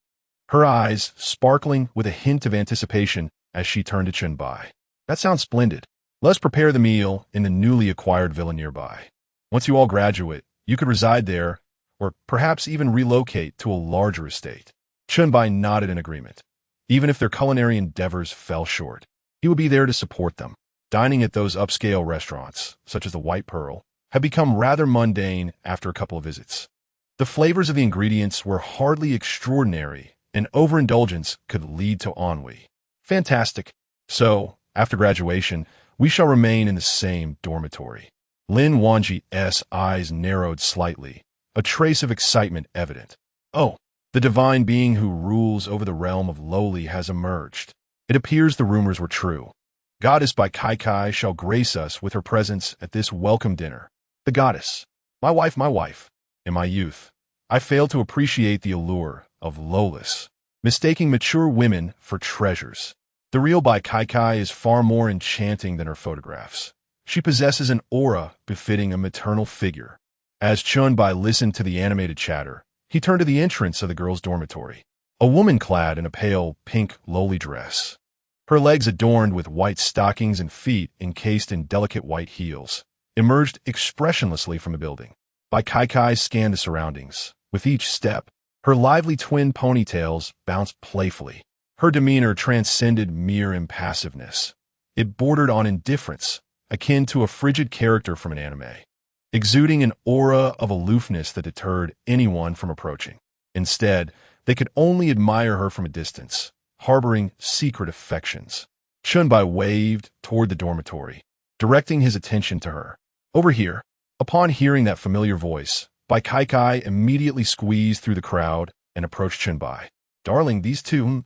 her eyes sparkling with a hint of anticipation as she turned to Chen Bai. That sounds splendid. Let's prepare the meal in the newly acquired villa nearby. Once you all graduate, you could reside there, or perhaps even relocate to a larger estate. Chen Bai nodded in agreement. Even if their culinary endeavors fell short, he would be there to support them. Dining at those upscale restaurants, such as the White Pearl, had become rather mundane after a couple of visits. The flavors of the ingredients were hardly extraordinary, and overindulgence could lead to ennui. Fantastic. So, after graduation, we shall remain in the same dormitory. Lin Wanji's eyes narrowed slightly, a trace of excitement evident. Oh, the divine being who rules over the realm of lowly has emerged. It appears the rumors were true. Goddess Bai Kai shall grace us with her presence at this welcome dinner. The goddess, my wife. In my youth, I failed to appreciate the allure of lowless, mistaking mature women for treasures. The real Bai Kai is far more enchanting than her photographs. She possesses an aura befitting a maternal figure. As Chen Bai listened to the animated chatter, he turned to the entrance of the girls' dormitory. A woman clad in a pale pink lowly dress, her legs adorned with white stockings and feet encased in delicate white heels, emerged expressionlessly from the building. Bai Kai scanned the surroundings. With each step, her lively twin ponytails bounced playfully. Her demeanor transcended mere impassiveness. It bordered on indifference, akin to a frigid character from an anime, exuding an aura of aloofness that deterred anyone from approaching. Instead, they could only admire her from a distance, harboring secret affections. Chen Bai waved toward the dormitory, directing his attention to her. Over here. Upon hearing that familiar voice, Bai Kai immediately squeezed through the crowd and approached Chen Bai. Darling, these two,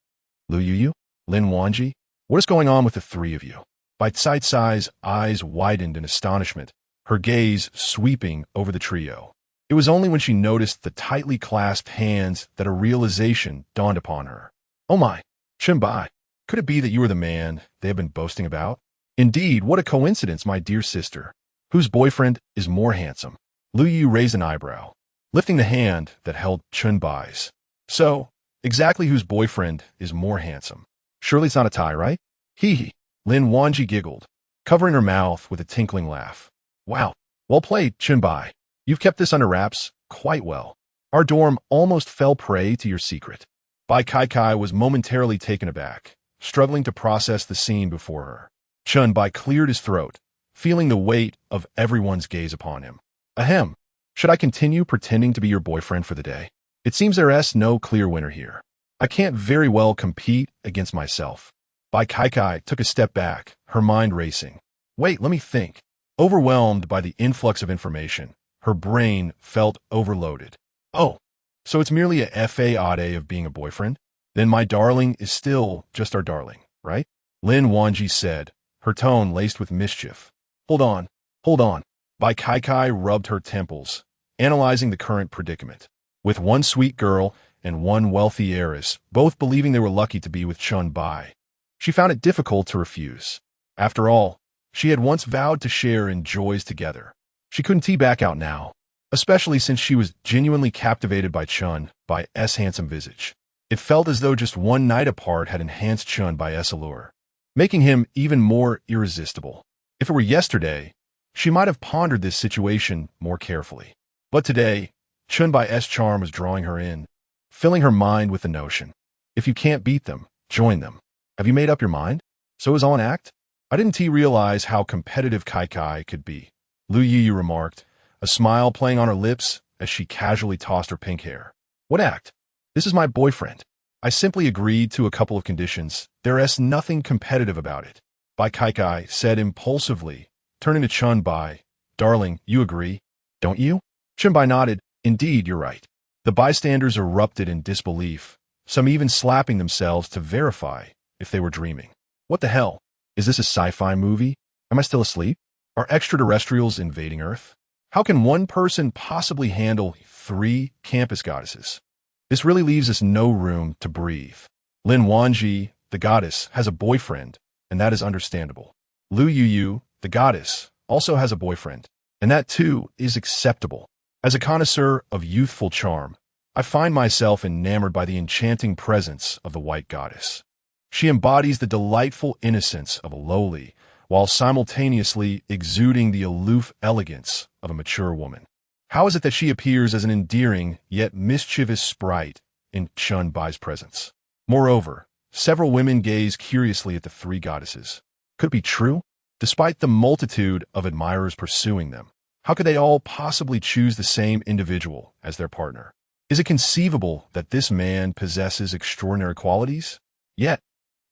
Lu Yuyu, Lin Wanji, what is going on with the three of you? Bai Cai's eyes widened in astonishment, her gaze sweeping over the trio. It was only when she noticed the tightly clasped hands that a realization dawned upon her. Oh my, Chen Bai, could it be that you are the man they have been boasting about? Indeed, what a coincidence, my dear sister. Whose boyfriend is more handsome? Lu Yu raised an eyebrow, lifting the hand that held Chen Bai's. So, exactly whose boyfriend is more handsome? Surely it's not a tie, right? Hee hee. Lin Wanji giggled, covering her mouth with a tinkling laugh. Wow, well played, Chen Bai. You've kept this under wraps quite well. Our dorm almost fell prey to your secret. Bai Kai was momentarily taken aback, struggling to process the scene before her. Chen Bai cleared his throat, feeling the weight of everyone's gaze upon him. Ahem. Should I continue pretending to be your boyfriend for the day? It seems there's no clear winner here. I can't very well compete against myself. Bai Kai took a step back, her mind racing. Wait, let me think. Overwhelmed by the influx of information, her brain felt overloaded. Oh, so it's merely a fade of being a boyfriend? Then my darling is still just our darling, right? Lin Wanji said, her tone laced with mischief. Hold on. Bai Kai rubbed her temples, analyzing the current predicament. With one sweet girl and one wealthy heiress, both believing they were lucky to be with Chen Bai, she found it difficult to refuse. After all, she had once vowed to share in joys together. She couldn't tee back out now, especially since she was genuinely captivated by Chen Bai's handsome visage. It felt as though just one night apart had enhanced Chen Bai's allure, making him even more irresistible. If it were yesterday, she might have pondered this situation more carefully. But today, Chen Bai's charm was drawing her in, filling her mind with the notion. If you can't beat them, join them. Have you made up your mind? So is all an act? I didn't realize how competitive Kai could be, Lu Yu remarked, a smile playing on her lips as she casually tossed her pink hair. What act? This is my boyfriend. I simply agreed to a couple of conditions. There's nothing competitive about it. Bai Kai said impulsively, turning to Chen Bai. Darling, you agree, don't you? Chen Bai nodded. Indeed, you're right. The bystanders erupted in disbelief, some even slapping themselves to verify if they were dreaming. What the hell? Is this a sci-fi movie? Am I still asleep? Are extraterrestrials invading Earth? How can one person possibly handle 3 campus goddesses? This really leaves us no room to breathe. Lin Wanji, the goddess, has a boyfriend, and that is understandable. Lu Yu, the goddess, also has a boyfriend, and that too is acceptable. As a connoisseur of youthful charm, I find myself enamored by the enchanting presence of the white goddess. She embodies the delightful innocence of a lowly, while simultaneously exuding the aloof elegance of a mature woman. How is it that she appears as an endearing yet mischievous sprite in Chen Bai's presence? Moreover, several women gaze curiously at the 3 goddesses. Could it be true? Despite the multitude of admirers pursuing them, how could they all possibly choose the same individual as their partner? Is it conceivable that this man possesses extraordinary qualities? Yet,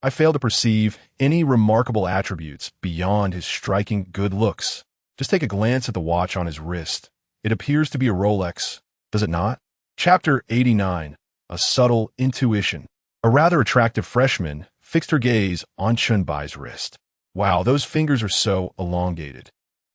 I fail to perceive any remarkable attributes beyond his striking good looks. Just take a glance at the watch on his wrist. It appears to be a Rolex, does it not? Chapter 89, A Subtle Intuition. A rather attractive freshman fixed her gaze on Chen Bai's wrist. Wow, those fingers are so elongated.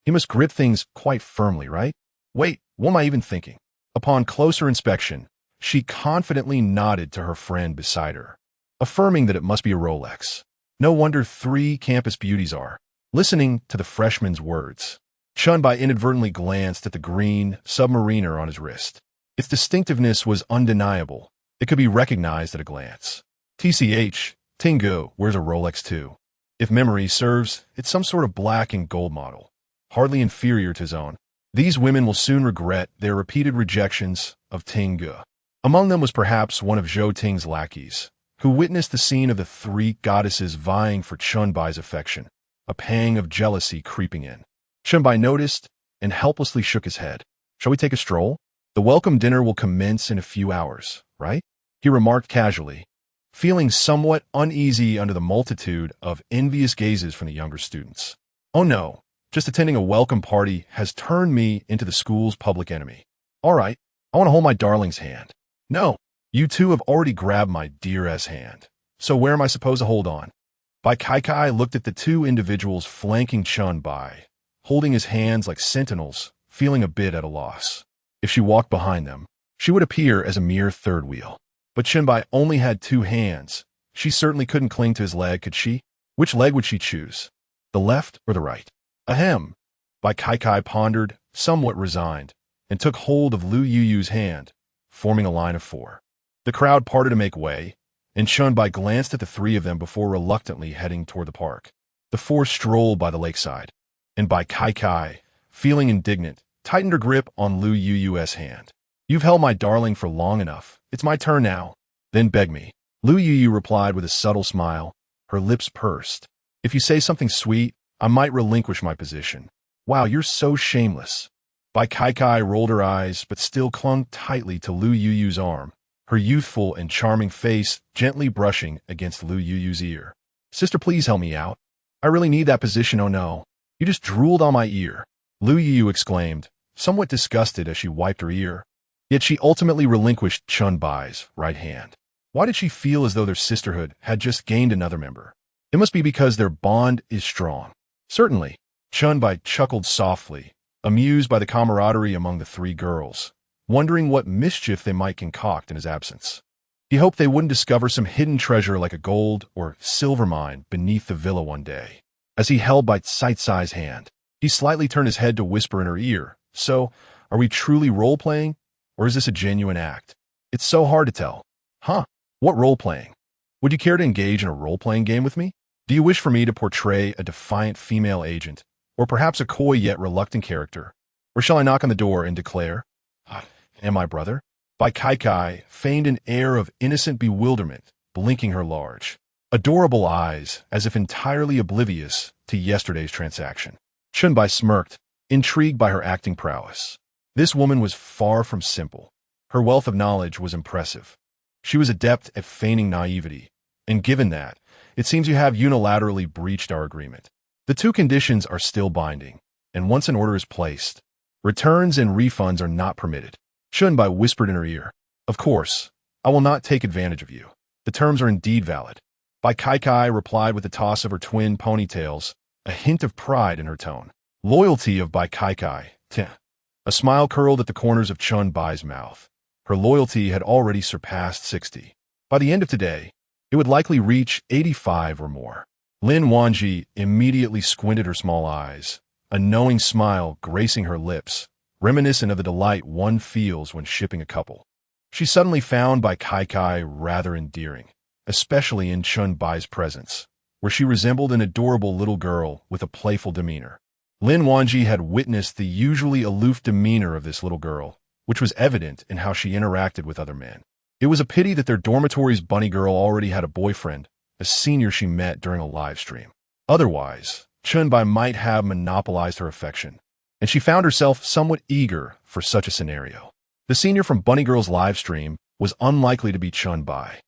He must grip things quite firmly, right? Wait, what am I even thinking? Upon closer inspection, she confidently nodded to her friend beside her, affirming that it must be a Rolex. No wonder 3 campus beauties are. Listening to the freshman's words, Chen Bai inadvertently glanced at the green submariner on his wrist. Its distinctiveness was undeniable. It could be recognized at a glance. TCH, Tingu wears a Rolex too. If memory serves, it's some sort of black and gold model, hardly inferior to his own. These women will soon regret their repeated rejections of Tingu. Among them was perhaps one of Zhou Ting's lackeys, who witnessed the scene of the 3 goddesses vying for Chen Bai's affection, a pang of jealousy creeping in. Chen Bai noticed and helplessly shook his head. Shall we take a stroll? The welcome dinner will commence in a few hours, right? He remarked casually, feeling somewhat uneasy under the multitude of envious gazes from the younger students. Oh no, just attending a welcome party has turned me into the school's public enemy. All right, I want to hold my darling's hand. No, you 2 have already grabbed my dear's hand. So where am I supposed to hold on? Bai Kai looked at the 2 individuals flanking Chen Bai, holding his hands like sentinels, feeling a bit at a loss. If she walked behind them, she would appear as a mere third wheel. But Chen Bai only had 2 hands. She certainly couldn't cling to his leg, could she? Which leg would she choose? The left or the right? Ahem. Bai Kai pondered, somewhat resigned, and took hold of Lu Yuyu's hand, forming a line of 4. The crowd parted to make way, and Chen Bai glanced at the 3 of them before reluctantly heading toward the park. The 4 strolled by the lakeside, and Bai Kai, feeling indignant, tightened her grip on Lu Yuyu's hand. You've held my darling for long enough. It's my turn now. Then beg me. Lu Yuyu replied with a subtle smile, her lips pursed. If you say something sweet, I might relinquish my position. Wow, you're so shameless. Bai Kai rolled her eyes, but still clung tightly to Lu Yuyu's arm, her youthful and charming face gently brushing against Lu Yuyu's ear. Sister, please help me out. I really need that position, oh no. You just drooled on my ear. Lu Yuyu exclaimed, somewhat disgusted as she wiped her ear. Yet she ultimately relinquished Chen Bai's right hand. Why did she feel as though their sisterhood had just gained another member? It must be because their bond is strong. Certainly. Chen Bai chuckled softly, amused by the camaraderie among the 3 girls, wondering what mischief they might concoct in his absence. He hoped they wouldn't discover some hidden treasure like a gold or silver mine beneath the villa one day. As he held Bai Cai's hand, he slightly turned his head to whisper in her ear, So, are we truly role-playing, or is this a genuine act? It's so hard to tell. Huh? What role-playing? Would you care to engage in a role-playing game with me? Do you wish for me to portray a defiant female agent, or perhaps a coy yet reluctant character? Or shall I knock on the door and declare, Am I brother? Bai Kai feigned an air of innocent bewilderment, blinking her large, adorable eyes as if entirely oblivious to yesterday's transaction. Chen Bai smirked, intrigued by her acting prowess. This woman was far from simple. Her wealth of knowledge was impressive. She was adept at feigning naivety, and given that, it seems you have unilaterally breached our agreement. The 2 conditions are still binding, and once an order is placed, returns and refunds are not permitted. Chen Bai whispered in her ear, Of course, I will not take advantage of you. The terms are indeed valid. Bai Kai replied with a toss of her twin ponytails, a hint of pride in her tone. Loyalty of Bai Kai. A smile curled at the corners of Chen Bai's mouth. Her loyalty had already surpassed 60. By the end of today, it would likely reach 85 or more. Lin Wanji immediately squinted her small eyes, a knowing smile gracing her lips, reminiscent of the delight one feels when shipping a couple. She suddenly found Bai Kai rather endearing, especially in Chen Bai's presence, where she resembled an adorable little girl with a playful demeanor. Lin Wanji had witnessed the usually aloof demeanor of this little girl, which was evident in how she interacted with other men. It was a pity that their dormitory's bunny girl already had a boyfriend, a senior she met during a live stream. Otherwise, Chen Bai might have monopolized her affection, and she found herself somewhat eager for such a scenario. The senior from Bunny Girl's live stream was unlikely to be Chen Bai,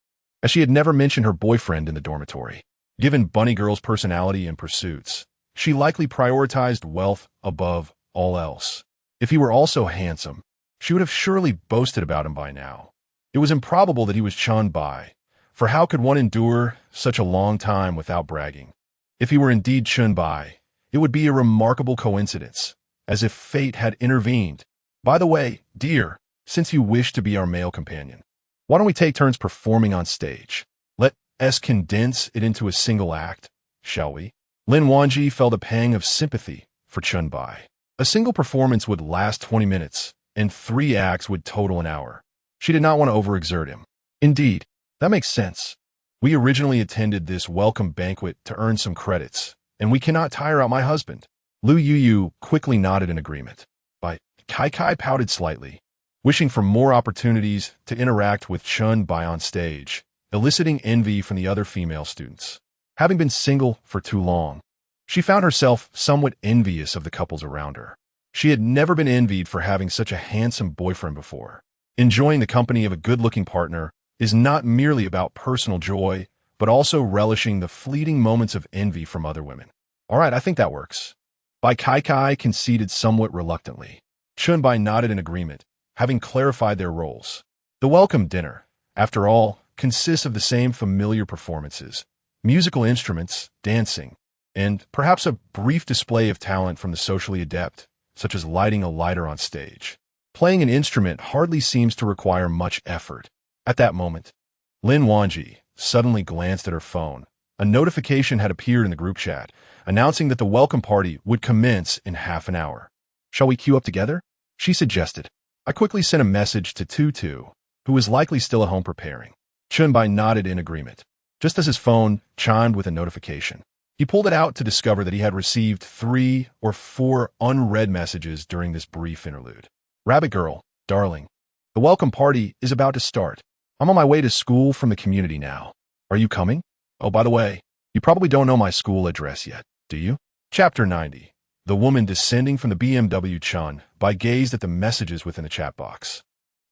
as she had never mentioned her boyfriend in the dormitory. Given Bunny Girl's personality and pursuits, she likely prioritized wealth above all else. If he were also handsome, she would have surely boasted about him by now. It was improbable that he was Chen Bai, for how could one endure such a long time without bragging? If he were indeed Chen Bai, it would be a remarkable coincidence, as if fate had intervened. By the way, dear, since you wish to be our male companion, why don't we take turns performing on stage? Let us condense it into a single act, shall we? Lin Wanji felt a pang of sympathy for Chen Bai. A single performance would last 20 minutes, and 3 acts would total an hour. She did not want to overexert him. Indeed, that makes sense. We originally attended this welcome banquet to earn some credits, and we cannot tire out my husband. Lu Yuyu quickly nodded in agreement. Bai Kai pouted slightly, wishing for more opportunities to interact with Chen Bai on stage, eliciting envy from the other female students. Having been single for too long, she found herself somewhat envious of the couples around her. She had never been envied for having such a handsome boyfriend before. Enjoying the company of a good-looking partner is not merely about personal joy, but also relishing the fleeting moments of envy from other women. All right, I think that works. Bai Kai conceded somewhat reluctantly. Chen Bai nodded in agreement, having clarified their roles. The welcome dinner, after all, consists of the same familiar performances, musical instruments, dancing, and perhaps a brief display of talent from the socially adept, such as lighting a lighter on stage. Playing an instrument hardly seems to require much effort. At that moment, Lin Wanji suddenly glanced at her phone. A notification had appeared in the group chat, announcing that the welcome party would commence in half an hour. "Shall we queue up together?" she suggested. I quickly sent a message to Tutu, who was likely still at home preparing. Chen Bai nodded in agreement, just as his phone chimed with a notification. He pulled it out to discover that he had received 3 or 4 unread messages during this brief interlude. "Rabbit girl, darling, the welcome party is about to start. I'm on my way to school from the community now. Are you coming? Oh, by the way, you probably don't know my school address yet, do you?" Chapter 90. The woman descending from the BMW. Chen Bai gazed at the messages within the chat box.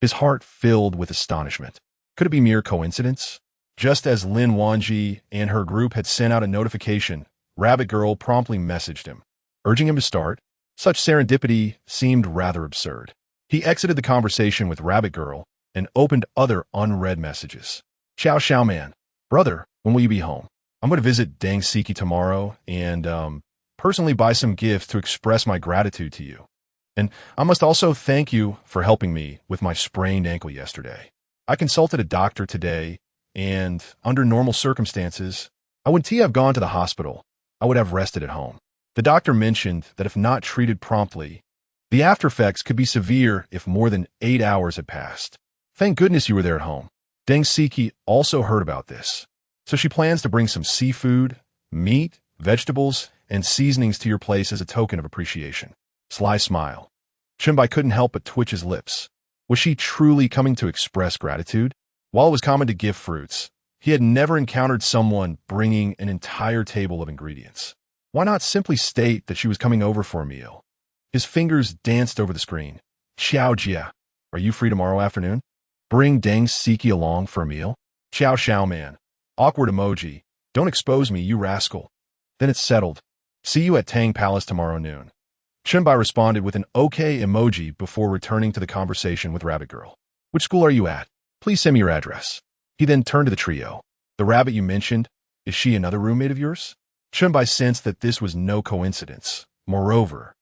His heart filled with astonishment. Could it be mere coincidence? Just as Lin Wanji and her group had sent out a notification, Rabbit Girl promptly messaged him, urging him to start. Such serendipity seemed rather absurd. He exited the conversation with Rabbit Girl and opened other unread messages. Xiao Man, brother, when will you be home? I'm going to visit Deng Siki tomorrow and, personally buy some gifts to express my gratitude to you. And I must also thank you for helping me with my sprained ankle yesterday. I consulted a doctor today, and under normal circumstances, I wouldn't have gone to the hospital. I would have rested at home. The doctor mentioned that if not treated promptly, the after effects could be severe if more than 8 hours had passed. Thank goodness you were there at home. Deng Siki also heard about this, so she plans to bring some seafood, meat, vegetables, and seasonings to your place as a token of appreciation. Sly smile. Chen Bai couldn't help but twitch his lips. Was she truly coming to express gratitude? While it was common to give fruits, he had never encountered someone bringing an entire table of ingredients. Why not simply state that she was coming over for a meal? His fingers danced over the screen. Xiao Jia, are you free tomorrow afternoon? Bring Deng Siki along for a meal? Xiao Man. Awkward emoji. Don't expose me, you rascal. Then it's settled. See you at Tang Palace tomorrow noon. Chen Bai responded with an okay emoji before returning to the conversation with Rabbit Girl. Which school are you at? Please send me your address. He then turned to the trio. The rabbit you mentioned, is she another roommate of yours? Chen Bai sensed that this was no coincidence. Moreover,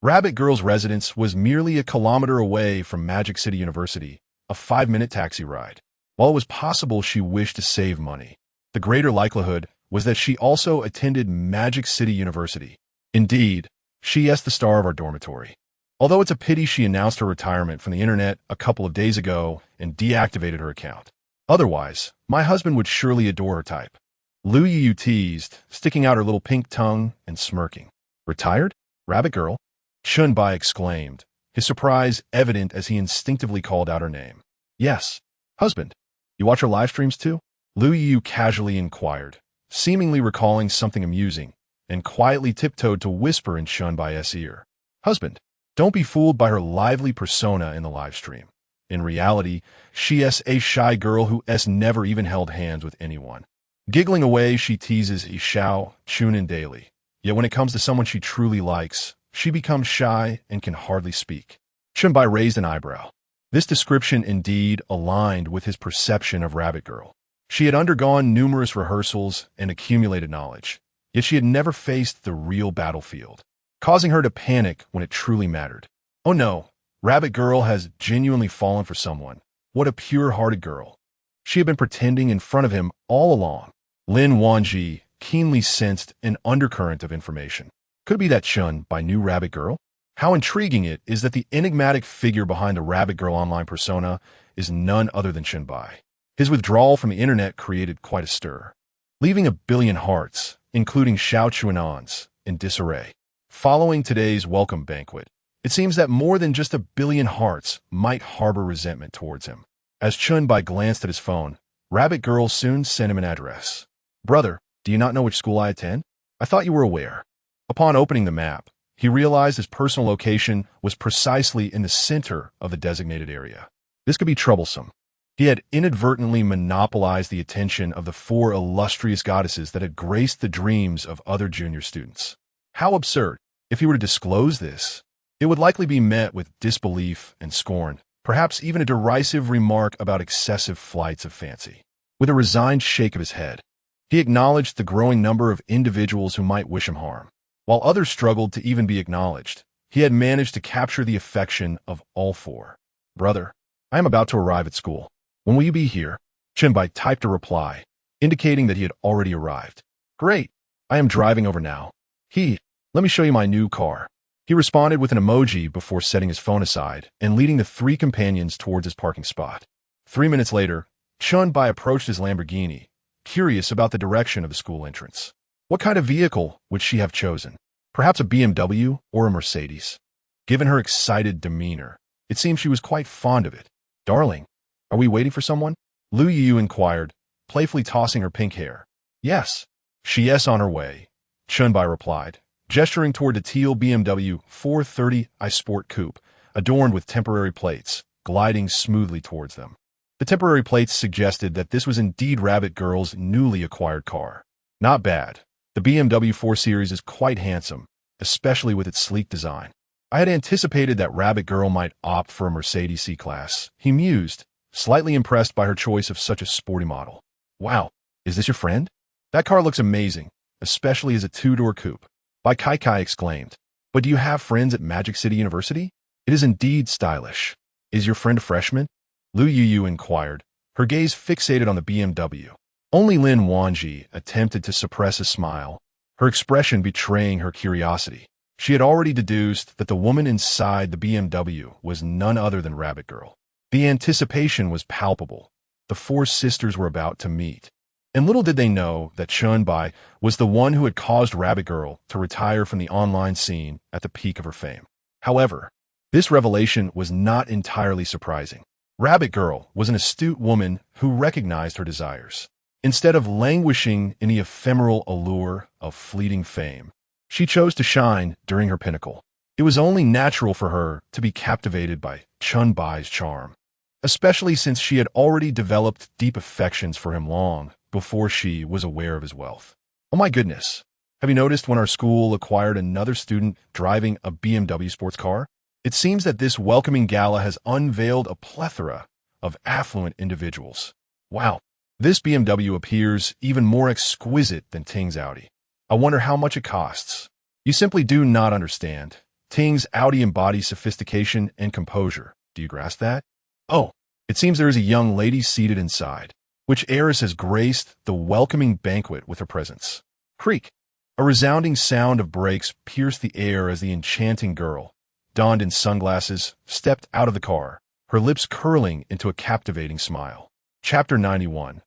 Rabbit Girl's residence was merely a kilometer away from Magic City University, a 5-minute taxi ride. While it was possible she wished to save money, the greater likelihood was that she also attended Magic City University. Indeed, she is the star of our dormitory. Although it's a pity she announced her retirement from the internet a couple of days ago and deactivated her account. Otherwise, my husband would surely adore her type. Lu Yu teased, sticking out her little pink tongue and smirking. Retired? Rabbit Girl? Chen Bai exclaimed, his surprise evident as he instinctively called out her name. Yes. Husband. You watch her live streams too? Lu Yu casually inquired, seemingly recalling something amusing, and quietly tiptoed to whisper in Chen Bai's ear. Husband. Don't be fooled by her lively persona in the live stream. In reality, she is a shy girl who has never even held hands with anyone. Giggling away, she teases Xiao Chunin daily. Yet when it comes to someone she truly likes, she becomes shy and can hardly speak. Chen Bai raised an eyebrow. This description indeed aligned with his perception of Rabbit Girl. She had undergone numerous rehearsals and accumulated knowledge, yet she had never faced the real battlefield, causing her to panic when it truly mattered. Oh no, Rabbit Girl has genuinely fallen for someone. What a pure-hearted girl. She had been pretending in front of him all along. Lin Wanji keenly sensed an undercurrent of information. Could it be that Chen Bai knew Rabbit Girl? How intriguing it is that the enigmatic figure behind the Rabbit Girl online persona is none other than Chen Bai. His withdrawal from the internet created quite a stir, leaving a billion hearts, including Xiao Chuanan's, in disarray. Following today's welcome banquet, it seems that more than just a billion hearts might harbor resentment towards him. As Chen Bai glanced at his phone, Rabbit Girl soon sent him an address. Brother, do you not know which school I attend? I thought you were aware. Upon opening the map, he realized his personal location was precisely in the center of the designated area. This could be troublesome. He had inadvertently monopolized the attention of the 4 illustrious goddesses that had graced the dreams of other junior students. How absurd. If he were to disclose this, it would likely be met with disbelief and scorn, perhaps even a derisive remark about excessive flights of fancy. With a resigned shake of his head, he acknowledged the growing number of individuals who might wish him harm. While others struggled to even be acknowledged, He had managed to capture the affection of all four. "Brother, I am about to arrive at school. When will you be here?" Chen Bai typed a reply, indicating that he had already arrived. "Great. I am driving over now. Let me show you my new car." He responded with an emoji before setting his phone aside and leading the three companions towards his parking spot. 3 minutes later, Chen Bai approached his Lamborghini, curious about the direction of the school entrance. What kind of vehicle would she have chosen? Perhaps a BMW or a Mercedes? Given her excited demeanor, it seemed she was quite fond of it. "Darling, are we waiting for someone?" Lu Yu inquired, playfully tossing her pink hair. "Yes." "Yes, on her way," Chen Bai replied, gesturing toward the teal BMW 430i Sport Coupe, adorned with temporary plates, gliding smoothly towards them. The temporary plates suggested that this was indeed Rabbit Girl's newly acquired car. "Not bad. The BMW 4 Series is quite handsome, especially with its sleek design. I had anticipated that Rabbit Girl might opt for a Mercedes C-Class," he mused, slightly impressed by her choice of such a sporty model. "Wow, is this your friend? That car looks amazing, especially as a two-door coupe," Bai Kai exclaimed. "But do you have friends at Magic City University? It is indeed stylish. Is your friend a freshman?" Lu Yu inquired, her gaze fixated on the BMW. Only Lin Wanji attempted to suppress a smile, her expression betraying her curiosity. She had already deduced that the woman inside the BMW was none other than Rabbit Girl. The anticipation was palpable. The four sisters were about to meet. And little did they know that Chen Bai was the one who had caused Rabbit Girl to retire from the online scene at the peak of her fame. However, this revelation was not entirely surprising. Rabbit Girl was an astute woman who recognized her desires. Instead of languishing in the ephemeral allure of fleeting fame, she chose to shine during her pinnacle. It was only natural for her to be captivated by Chen Bai's charm, especially since she had already developed deep affections for him long before she was aware of his wealth. "Oh my goodness, have you noticed when our school acquired another student driving a BMW sports car? It seems that this welcoming gala has unveiled a plethora of affluent individuals. Wow, this BMW appears even more exquisite than Ting's Audi. I wonder how much it costs." You simply do not understand. Ting's Audi embodies sophistication and composure. Do you grasp that? "Oh, it seems there is a young lady seated inside. Which heiress has graced the welcoming banquet with her presence?" Creak! A resounding sound of brakes pierced the air as the enchanting girl, donned in sunglasses, stepped out of the car, her lips curling into a captivating smile. Chapter 91.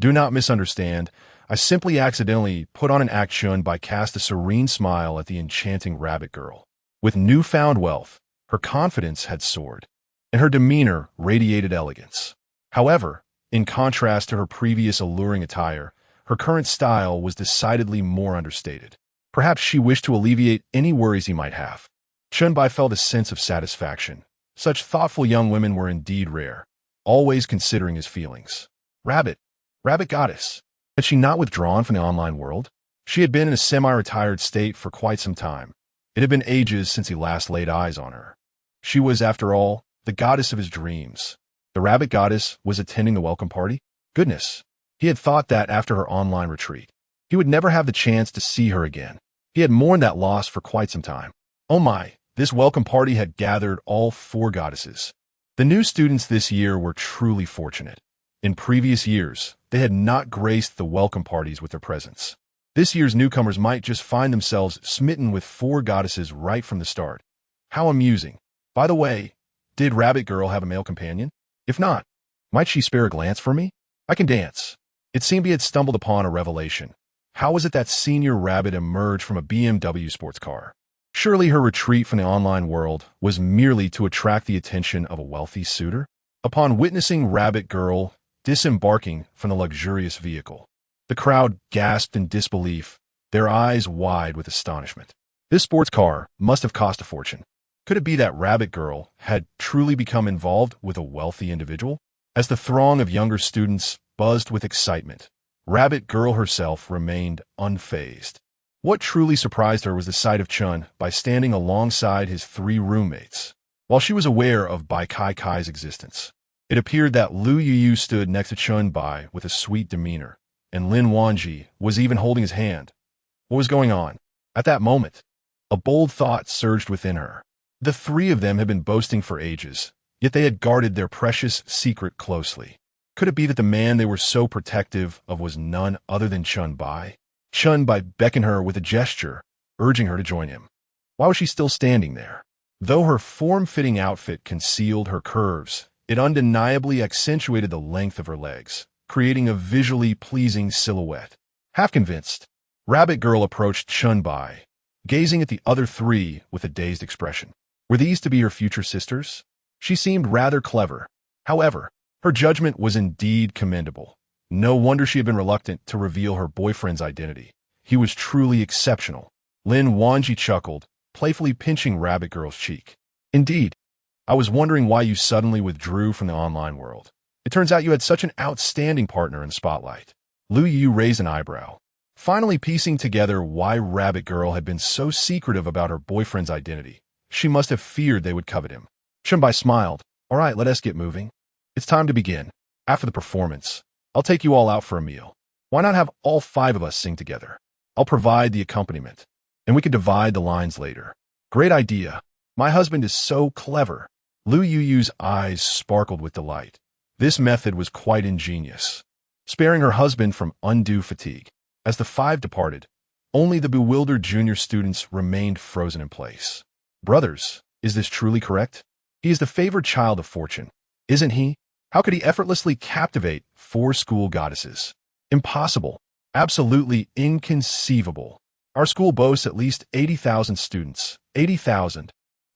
Do not misunderstand. I simply accidentally put on an action by cast a serene smile at the enchanting Rabbit Girl. With newfound wealth, her confidence had soared, and her demeanor radiated elegance. However, in contrast to her previous alluring attire, her current style was decidedly more understated. Perhaps she wished to alleviate any worries he might have. Chen Bai felt a sense of satisfaction. Such thoughtful young women were indeed rare, always considering his feelings. Rabbit Goddess. Had she not withdrawn from the online world? She had been in a semi-retired state for quite some time. It had been ages since he last laid eyes on her. She was, after all, the goddess of his dreams. The Rabbit Goddess was attending the welcome party? Goodness, he had thought that after her online retreat, he would never have the chance to see her again. He had mourned that loss for quite some time. Oh my, this welcome party had gathered all four goddesses. The new students this year were truly fortunate. In previous years, they had not graced the welcome parties with their presence. This year's newcomers might just find themselves smitten with four goddesses right from the start. How amusing. By the way, did Rabbit Girl have a male companion? If not, might she spare a glance for me? I can dance. It seemed he had stumbled upon a revelation. How was it that Senior Rabbit emerged from a BMW sports car? Surely her retreat from the online world was merely to attract the attention of a wealthy suitor? Upon witnessing Rabbit Girl disembarking from the luxurious vehicle, the crowd gasped in disbelief, their eyes wide with astonishment. This sports car must have cost a fortune. Could it be that Rabbit Girl had truly become involved with a wealthy individual? As the throng of younger students buzzed with excitement, Rabbit Girl herself remained unfazed. What truly surprised her was the sight of Chen Bai standing alongside his three roommates. While she was aware of Bai Kai's existence, it appeared that Lu Yu stood next to Chen Bai with a sweet demeanor, and Lin Wanji was even holding his hand. What was going on? At that moment, a bold thought surged within her. The three of them had been boasting for ages, yet they had guarded their precious secret closely. Could it be that the man they were so protective of was none other than Chen Bai? Chen Bai beckoned her with a gesture, urging her to join him. Why was she still standing there? Though her form-fitting outfit concealed her curves, it undeniably accentuated the length of her legs, creating a visually pleasing silhouette. Half convinced, Rabbit Girl approached Chen Bai, gazing at the other three with a dazed expression. Were these to be her future sisters? She seemed rather clever. However, her judgment was indeed commendable. No wonder she had been reluctant to reveal her boyfriend's identity. He was truly exceptional. Lin Wanji chuckled, playfully pinching Rabbit Girl's cheek. Indeed, I was wondering why you suddenly withdrew from the online world. It turns out you had such an outstanding partner in the spotlight. Lu Yu raised an eyebrow, finally piecing together why Rabbit Girl had been so secretive about her boyfriend's identity. She must have feared they would covet him. Chen Bai smiled. All right, let us get moving. It's time to begin. After the performance, I'll take you all out for a meal. Why not have all five of us sing together? I'll provide the accompaniment, and we can divide the lines later. Great idea. My husband is so clever. Lu Yu's eyes sparkled with delight. This method was quite ingenious, sparing her husband from undue fatigue. As the five departed, only the bewildered junior students remained frozen in place. Brothers, is this truly correct? He is the favored child of fortune, isn't he? How could he effortlessly captivate four school goddesses? Impossible. Absolutely inconceivable. Our school boasts at least 80,000 students. 80,000.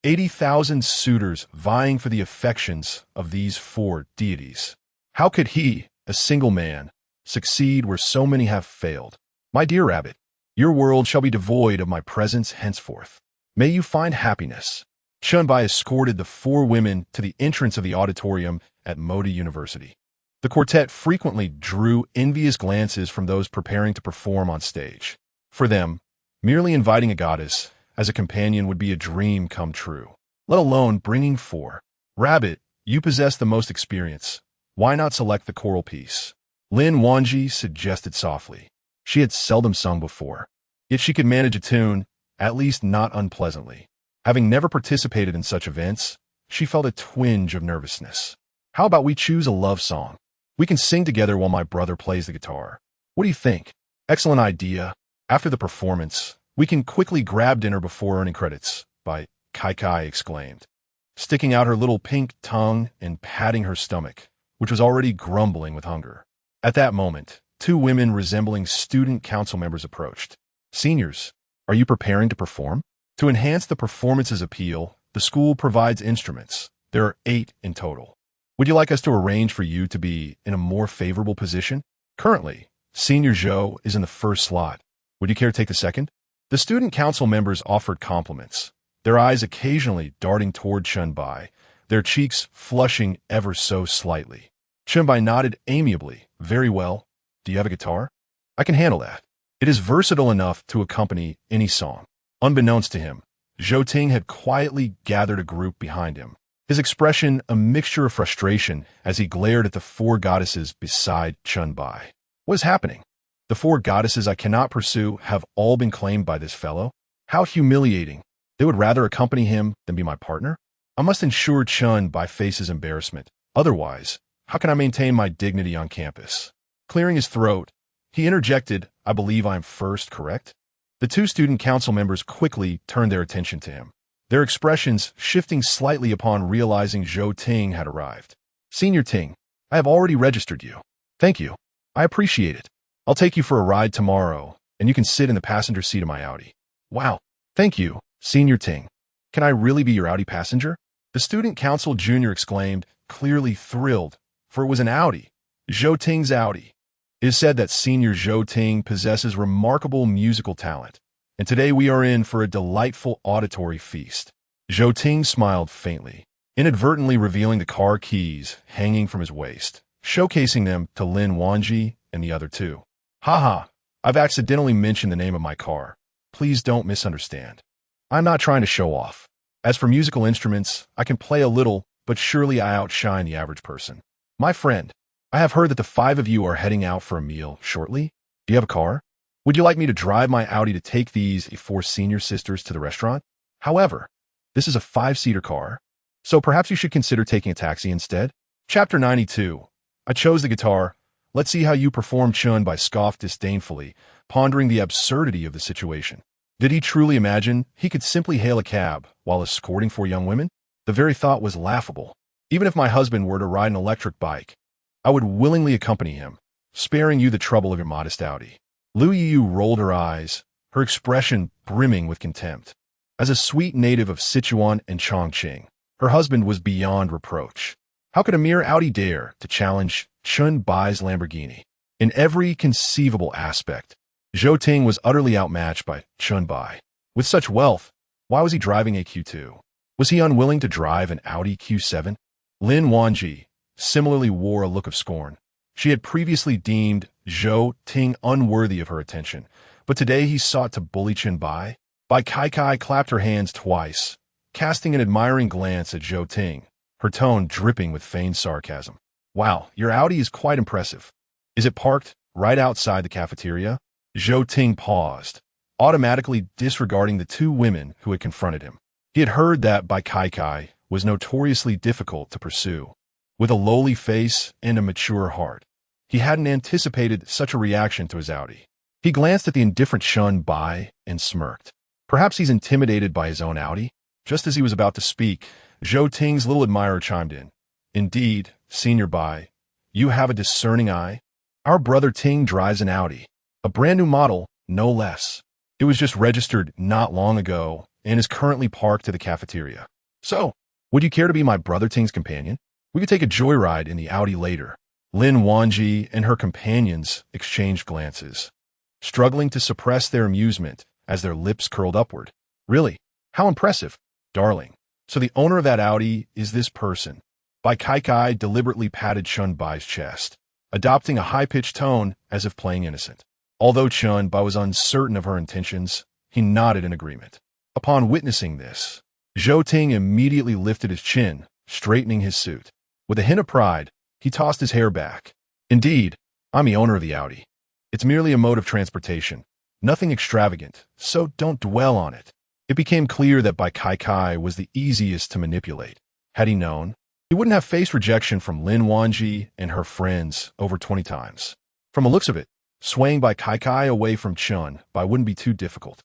80,000 suitors vying for the affections of these four deities. How could he, a single man, succeed where so many have failed? My dear Rabbit, your world shall be devoid of my presence henceforth. May you find happiness. Chen Bai escorted the four women to the entrance of the auditorium at Modi University. The quartet frequently drew envious glances from those preparing to perform on stage. For them, merely inviting a goddess as a companion would be a dream come true, let alone bringing four. Rabbit, you possess the most experience. Why not select the choral piece? Lin Wanji suggested softly. She had seldom sung before, yet she could manage a tune, at least not unpleasantly. Having never participated in such events, she felt a twinge of nervousness. How about we choose a love song? We can sing together while my brother plays the guitar. What do you think? Excellent idea. After the performance, we can quickly grab dinner before earning credits, Bai Kai exclaimed, sticking out her little pink tongue and patting her stomach, which was already grumbling with hunger. At that moment, two women resembling student council members approached. Seniors, are you preparing to perform? To enhance the performance's appeal, the school provides instruments. There are 8 in total. Would you like us to arrange for you to be in a more favorable position? Currently, Senior Zhou is in the first slot. Would you care to take the second? The student council members offered compliments, their eyes occasionally darting toward Chen Bai, their cheeks flushing ever so slightly. Chen Bai nodded amiably. Very well. Do you have a guitar? I can handle that. It is versatile enough to accompany any song. Unbeknownst to him, Zhou Ting had quietly gathered a group behind him, his expression a mixture of frustration as he glared at the four goddesses beside Chen Bai. What is happening? The four goddesses I cannot pursue have all been claimed by this fellow? How humiliating. They would rather accompany him than be my partner? I must ensure Chen Bai faces embarrassment. Otherwise, how can I maintain my dignity on campus? Clearing his throat, he interjected, I believe I am first, correct? The two student council members quickly turned their attention to him, their expressions shifting slightly upon realizing Zhou Ting had arrived. Senior Ting, I have already registered you. Thank you. I appreciate it. I'll take you for a ride tomorrow, and you can sit in the passenger seat of my Audi. Wow. Thank you, Senior Ting. Can I really be your Audi passenger? The student council junior exclaimed, clearly thrilled, for it was an Audi. Zhou Ting's Audi. It is said that Senior Zhou Ting possesses remarkable musical talent, and today we are in for a delightful auditory feast. Zhou Ting smiled faintly, inadvertently revealing the car keys hanging from his waist, showcasing them to Lin Wanji and the other two. Haha, I've accidentally mentioned the name of my car. Please don't misunderstand. I'm not trying to show off. As for musical instruments, I can play a little, but surely I outshine the average person. My friend, I have heard that the 5 of you are heading out for a meal shortly. Do you have a car? Would you like me to drive my Audi to take these 4 senior sisters to the restaurant? However, This is a 5-seater car, so perhaps you should consider taking a taxi instead. Chapter 92. I chose the guitar. Let's see how you perform. Chen Bai scoffed disdainfully, pondering the absurdity of the situation. Did he truly imagine he could simply hail a cab while escorting 4 young women? The very thought was laughable. Even if my husband were to ride an electric bike, I would willingly accompany him, sparing you the trouble of your modest Audi. Lu Yu rolled her eyes, her expression brimming with contempt. As a sweet native of Sichuan and Chongqing, her husband was beyond reproach. How could a mere Audi dare to challenge Chen Bai's Lamborghini? In every conceivable aspect, Zhou Ting was utterly outmatched by Chen Bai. With such wealth, why was he driving a Q2? Was he unwilling to drive an Audi Q7? Lin Wanji similarly wore a look of scorn. She had previously deemed Zhou Ting unworthy of her attention, but today he sought to bully Chen Bai. Bai Kai clapped her hands twice, casting an admiring glance at Zhou Ting, her tone dripping with feigned sarcasm. Wow, your Audi is quite impressive. Is it parked right outside the cafeteria? Zhou Ting paused, automatically disregarding the 2 women who had confronted him. He had heard that Bai Kai was notoriously difficult to pursue. With a lowly face and a mature heart, he hadn't anticipated such a reaction to his Audi. He glanced at the indifferent Chen Bai and smirked. Perhaps he's intimidated by his own Audi? Just as he was about to speak, Zhou Ting's little admirer chimed in. Indeed, Senior Bai, you have a discerning eye. Our brother Ting drives an Audi. A brand new model, no less. It was just registered not long ago and is currently parked at the cafeteria. So, would you care to be my brother Ting's companion? We could take a joyride in the Audi later. Lin Wanji and her companions exchanged glances, struggling to suppress their amusement as their lips curled upward. Really? How impressive, darling. So the owner of that Audi is this person. Bai Kai deliberately patted Chen Bai's chest, adopting a high-pitched tone as if playing innocent. Although Chen Bai was uncertain of her intentions, he nodded in agreement. Upon witnessing this, Zhou Ting immediately lifted his chin, straightening his suit. With a hint of pride, he tossed his hair back. Indeed, I'm the owner of the Audi. It's merely a mode of transportation, nothing extravagant, so don't dwell on it. It became clear that Bai Kai was the easiest to manipulate. Had he known, he wouldn't have faced rejection from Lin Wanji and her friends over 20 times. From the looks of it, swaying Bai Kai away from Chen Bai wouldn't be too difficult.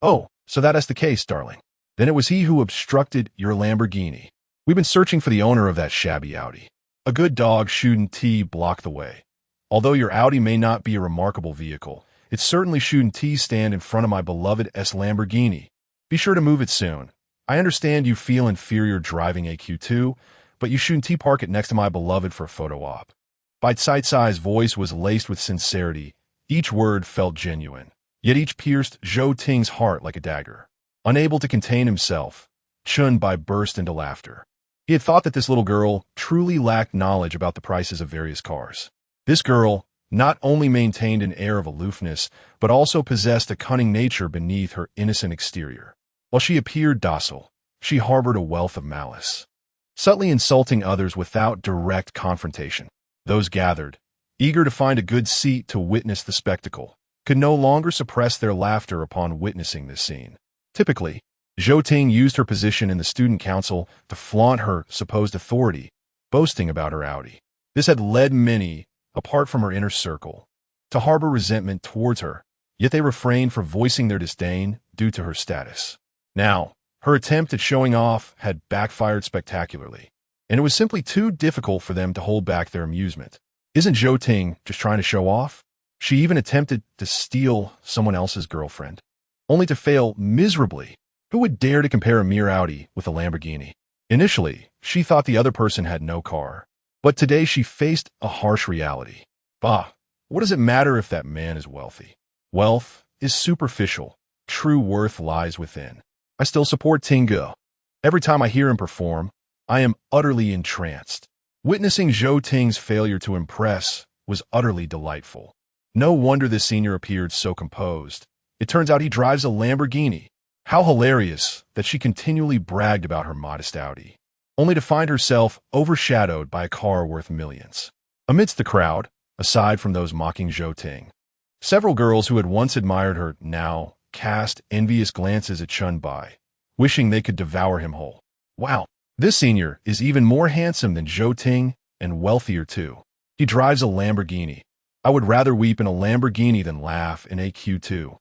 Oh, so that's the case, darling. Then it was he who obstructed your Lamborghini. We've been searching for the owner of that shabby Audi. A good dog shouldn't block the way. Although your Audi may not be a remarkable vehicle, it certainly shouldn't stand in front of my beloved Lamborghini. Be sure to move it soon. I understand you feel inferior driving a Q2, but you shouldn't park it next to my beloved for a photo op. Bai Cai's voice was laced with sincerity. Each word felt genuine, yet each pierced Zhou Ting's heart like a dagger. Unable to contain himself, Chen Bai burst into laughter. He had thought that this little girl truly lacked knowledge about the prices of various cars. This girl not only maintained an air of aloofness, but also possessed a cunning nature beneath her innocent exterior. While she appeared docile, she harbored a wealth of malice, subtly insulting others without direct confrontation. Those gathered, eager to find a good seat to witness the spectacle, could no longer suppress their laughter upon witnessing this scene. Typically, Zhou Ting used her position in the student council to flaunt her supposed authority, boasting about her Audi. This had led many, apart from her inner circle, to harbor resentment towards her, yet they refrained from voicing their disdain due to her status. Now, her attempt at showing off had backfired spectacularly, and it was simply too difficult for them to hold back their amusement. Isn't Zhou Ting just trying to show off? She even attempted to steal someone else's girlfriend, only to fail miserably. Who would dare to compare a mere Audi with a Lamborghini? Initially, she thought the other person had no car, but today she faced a harsh reality. Bah, what does it matter if that man is wealthy? Wealth is superficial. True worth lies within. I still support Tingu. Every time I hear him perform, I am utterly entranced. Witnessing Zhou Ting's failure to impress was utterly delightful. No wonder this senior appeared so composed. It turns out he drives a Lamborghini. How hilarious that she continually bragged about her modest Audi, only to find herself overshadowed by a car worth millions. Amidst the crowd, aside from those mocking Zhou Ting, several girls who had once admired her now cast envious glances at Chen Bai, wishing they could devour him whole. Wow, this senior is even more handsome than Zhou Ting and wealthier too. He drives a Lamborghini. I would rather weep in a Lamborghini than laugh in a Q2.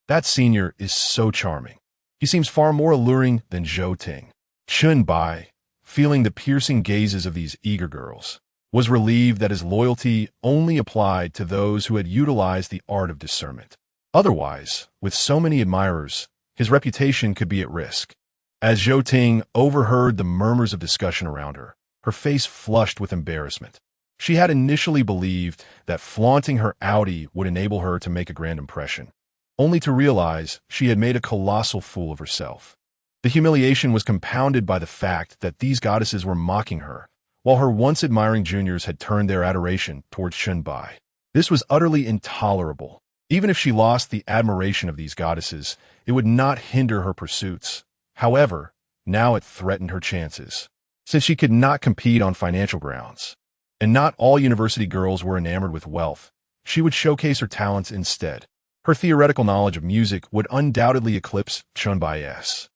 That senior is so charming. He seems far more alluring than Zhou Ting. Chen Bai, feeling the piercing gazes of these eager girls, was relieved that his loyalty only applied to those who had utilized the art of discernment. Otherwise, with so many admirers, his reputation could be at risk. As Zhou Ting overheard the murmurs of discussion around her, her face flushed with embarrassment. She had initially believed that flaunting her Audi would enable her to make a grand impression, only to realize she had made a colossal fool of herself. The humiliation was compounded by the fact that these goddesses were mocking her, while her once admiring juniors had turned their adoration towards Chen Bai. This was utterly intolerable. Even if she lost the admiration of these goddesses, it would not hinder her pursuits. However, now it threatened her chances, since she could not compete on financial grounds. And not all university girls were enamored with wealth. She would showcase her talents instead. Her theoretical knowledge of music would undoubtedly eclipse Chen Bai's.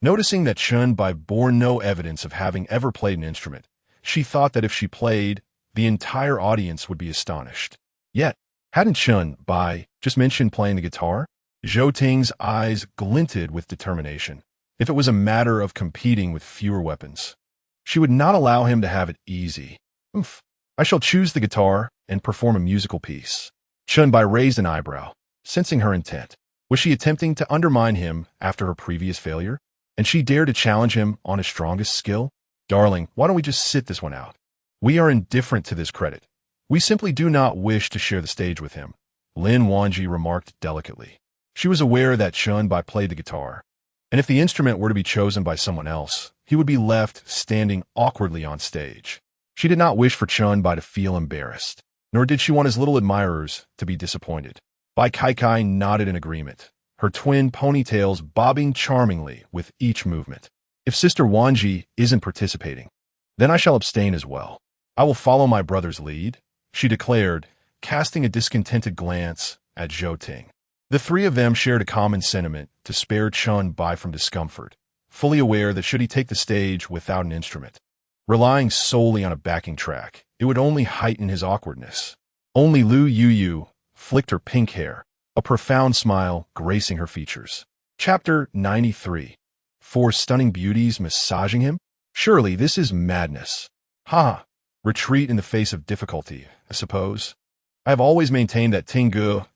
Noticing that Chen Bai bore no evidence of having ever played an instrument, she thought that if she played, the entire audience would be astonished. Yet, hadn't Chen Bai just mentioned playing the guitar? Zhou Ting's eyes glinted with determination. If it was a matter of competing with fewer weapons, she would not allow him to have it easy. Oof. I shall choose the guitar and perform a musical piece. Chen Bai raised an eyebrow, sensing her intent. Was she attempting to undermine him after her previous failure? And she dared to challenge him on his strongest skill? Darling, why don't we just sit this one out? We are indifferent to this credit. We simply do not wish to share the stage with him, Lin Wanji remarked delicately. She was aware that Chen Bai played the guitar, and if the instrument were to be chosen by someone else, he would be left standing awkwardly on stage. She did not wish for Chen Bai to feel embarrassed, nor did she want his little admirers to be disappointed. Bai Kai nodded in agreement, her twin ponytails bobbing charmingly with each movement. If Sister Wanji isn't participating, then I shall abstain as well. I will follow my brother's lead, she declared, casting a discontented glance at Zhou Ting. The three of them shared a common sentiment to spare Chen Bai from discomfort, fully aware that should he take the stage without an instrument, relying solely on a backing track, it would only heighten his awkwardness. Only Lu Yu flicked her pink hair, a profound smile gracing her features. Chapter 93. 4 stunning beauties massaging him? Surely this is madness. Ha! Retreat in the face of difficulty, I suppose. I have always maintained that Ting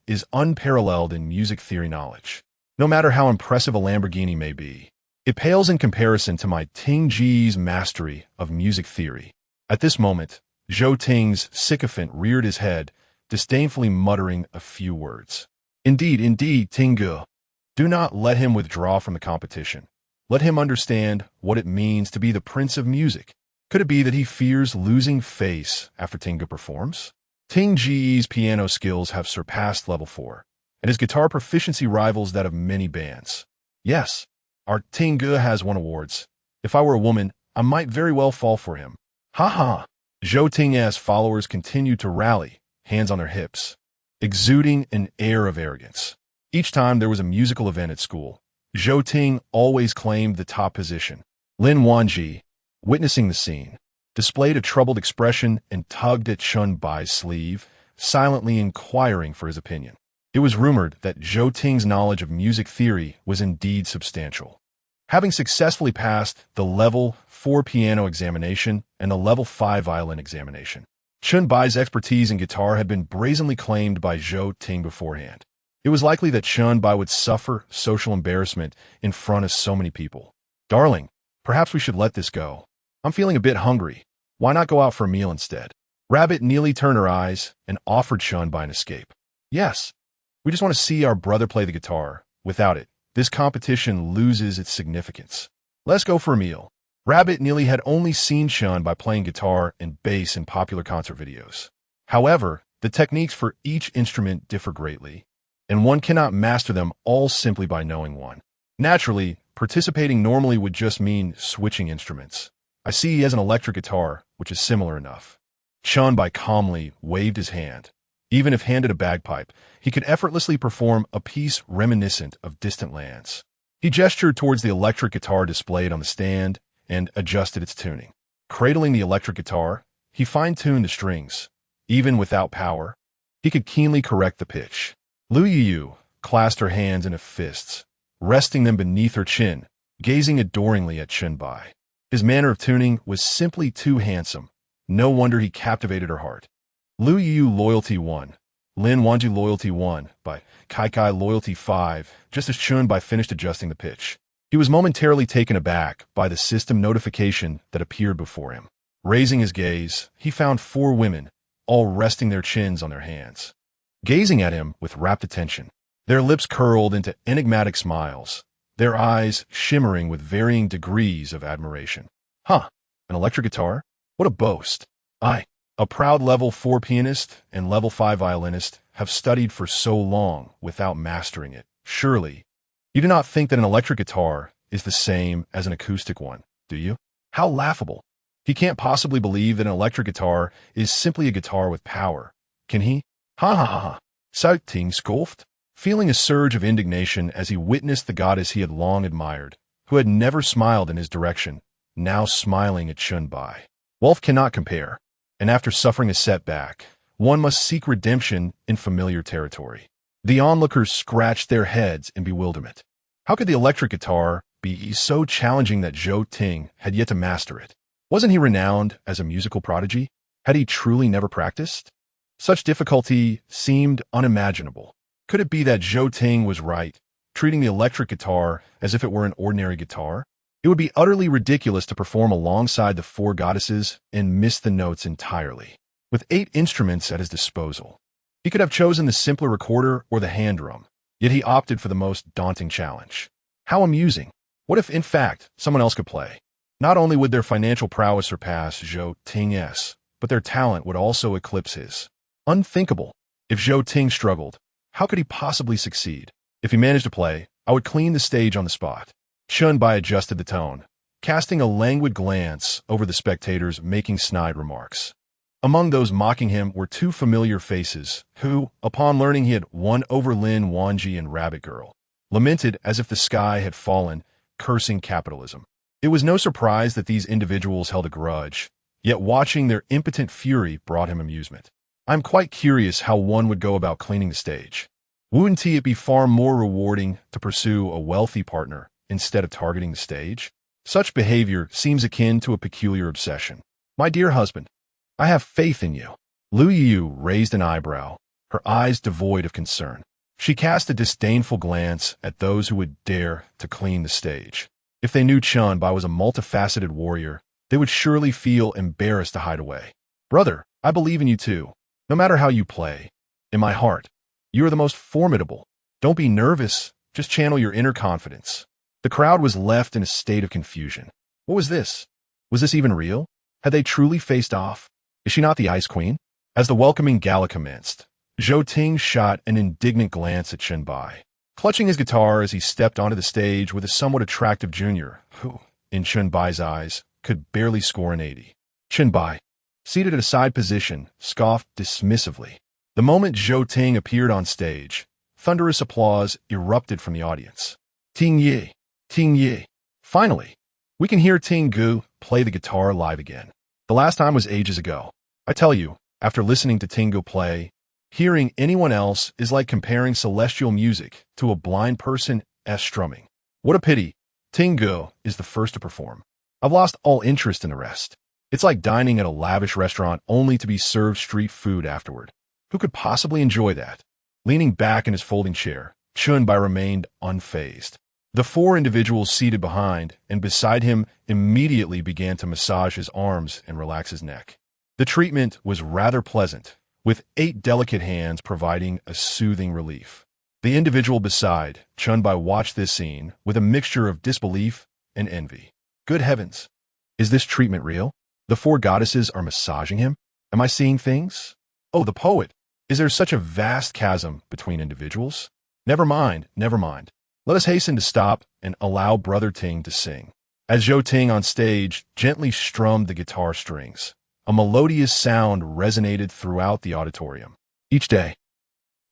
is unparalleled in music theory knowledge. No matter how impressive a Lamborghini may be, it pales in comparison to my Ting's mastery of music theory. At this moment, Zhou Ting's sycophant reared his head, disdainfully muttering a few words. Indeed, Ting. Do not let him withdraw from the competition. Let him understand what it means to be the prince of music. Could it be that he fears losing face after Ting performs? Ting's piano skills have surpassed level 4, and his guitar proficiency rivals that of many bands. Yes, our Ting has won awards. If I were a woman, I might very well fall for him. Ha ha! Zhou Ting's followers continued to rally, hands on their hips, exuding an air of arrogance. Each time there was a musical event at school, Zhou Ting always claimed the top position. Lin Wanji, witnessing the scene, displayed a troubled expression and tugged at Chen Bai's sleeve, silently inquiring for his opinion. It was rumored that Zhou Ting's knowledge of music theory was indeed substantial. Having successfully passed the Level 4 piano examination and the Level 5 violin examination, Chen Bai's expertise in guitar had been brazenly claimed by Zhou Ting beforehand. It was likely that Chen Bai would suffer social embarrassment in front of so many people. Darling, perhaps we should let this go. I'm feeling a bit hungry. Why not go out for a meal instead? Rabbit nearly turned her eyes and offered Chen Bai an escape. Yes, we just want to see our brother play the guitar. Without it, this competition loses its significance. Let's go for a meal. Rabbit nearly had only seen Chen Bai playing guitar and bass in popular concert videos. However, the techniques for each instrument differ greatly, and one cannot master them all simply by knowing one. Naturally, participating normally would just mean switching instruments. I see he has an electric guitar, which is similar enough. Chen Bai calmly waved his hand. Even if handed a bagpipe, he could effortlessly perform a piece reminiscent of distant lands. He gestured towards the electric guitar displayed on the stand and adjusted its tuning. Cradling the electric guitar, he fine-tuned the strings. Even without power, he could keenly correct the pitch. Lu Yu clasped her hands into fists, resting them beneath her chin, gazing adoringly at Chen Bai. His manner of tuning was simply too handsome. No wonder he captivated her heart. Lu Yu Loyalty 1, Lin Wanju Loyalty 1, by Kai Kai Loyalty 5, just as Chen Bai finished adjusting the pitch. He was momentarily taken aback by the system notification that appeared before him. Raising his gaze, he found 4 women, all resting their chins on their hands, gazing at him with rapt attention. Their lips curled into enigmatic smiles, their eyes shimmering with varying degrees of admiration. Huh, an electric guitar? What a boast. I, a proud level 4 pianist and level 5 violinist, have studied for so long without mastering it. Surely, you do not think that an electric guitar is the same as an acoustic one, do you? How laughable. He can't possibly believe that an electric guitar is simply a guitar with power. Can he? Ha ha ha ha. Sao Ting scoffed, feeling a surge of indignation as he witnessed the goddess he had long admired, who had never smiled in his direction, now smiling at Chen Bai. Wealth cannot compare, and after suffering a setback, one must seek redemption in familiar territory. The onlookers scratched their heads in bewilderment. How could the electric guitar be so challenging that Zhou Ting had yet to master it? Wasn't he renowned as a musical prodigy? Had he truly never practiced? Such difficulty seemed unimaginable. Could it be that Zhou Ting was right, treating the electric guitar as if it were an ordinary guitar? It would be utterly ridiculous to perform alongside the 4 goddesses and miss the notes entirely. With 8 instruments at his disposal, he could have chosen the simpler recorder or the hand drum, yet he opted for the most daunting challenge. How amusing. What if, in fact, someone else could play? Not only would their financial prowess surpass Zhou Ting's, but their talent would also eclipse his. Unthinkable. If Zhou Ting struggled, how could he possibly succeed? If he managed to play, I would clean the stage on the spot. Chen Bai adjusted the tone, casting a languid glance over the spectators making snide remarks. Among those mocking him were 2 familiar faces who, upon learning he had won over Lin Wanji and Rabbit Girl, lamented as if the sky had fallen, cursing capitalism. It was no surprise that these individuals held a grudge, yet watching their impotent fury brought him amusement. I'm quite curious how one would go about cleaning the stage. Wouldn't it be far more rewarding to pursue a wealthy partner instead of targeting the stage? Such behavior seems akin to a peculiar obsession. My dear husband, I have faith in you. Lu Yu raised an eyebrow, her eyes devoid of concern. She cast a disdainful glance at those who would dare to clean the stage. If they knew Chen Bai was a multifaceted warrior, they would surely feel embarrassed to hide away. Brother, I believe in you too. No matter how you play, in my heart, you are the most formidable. Don't be nervous, just channel your inner confidence. The crowd was left in a state of confusion. What was this? Was this even real? Had they truly faced off? Is she not the Ice Queen? As the welcoming gala commenced, Zhou Ting shot an indignant glance at Chen Bai, clutching his guitar as he stepped onto the stage with a somewhat attractive junior, who, in Chen Bai's eyes, could barely score an 80. Chen Bai, seated at a side position, scoffed dismissively. The moment Zhou Ting appeared on stage, thunderous applause erupted from the audience. Ting Yi, Ting Yi. Finally, we can hear Ting Gu play the guitar live again. The last time was ages ago. I tell you, after listening to Ting Gu play, hearing anyone else is like comparing celestial music to a blind person's strumming. What a pity. Ting Gu is the first to perform. I've lost all interest in the rest. It's like dining at a lavish restaurant only to be served street food afterward. Who could possibly enjoy that? Leaning back in his folding chair, Chen Bai remained unfazed. The 4 individuals seated behind and beside him immediately began to massage his arms and relax his neck. The treatment was rather pleasant, with 8 delicate hands providing a soothing relief. The individual beside Chen Bai watched this scene with a mixture of disbelief and envy. Good heavens! Is this treatment real? The 4 goddesses are massaging him? Am I seeing things? Oh, the poet! Is there such a vast chasm between individuals? Never mind, never mind. Let us hasten to stop and allow Brother Ting to sing. As Zhou Ting on stage gently strummed the guitar strings, a melodious sound resonated throughout the auditorium. Each day,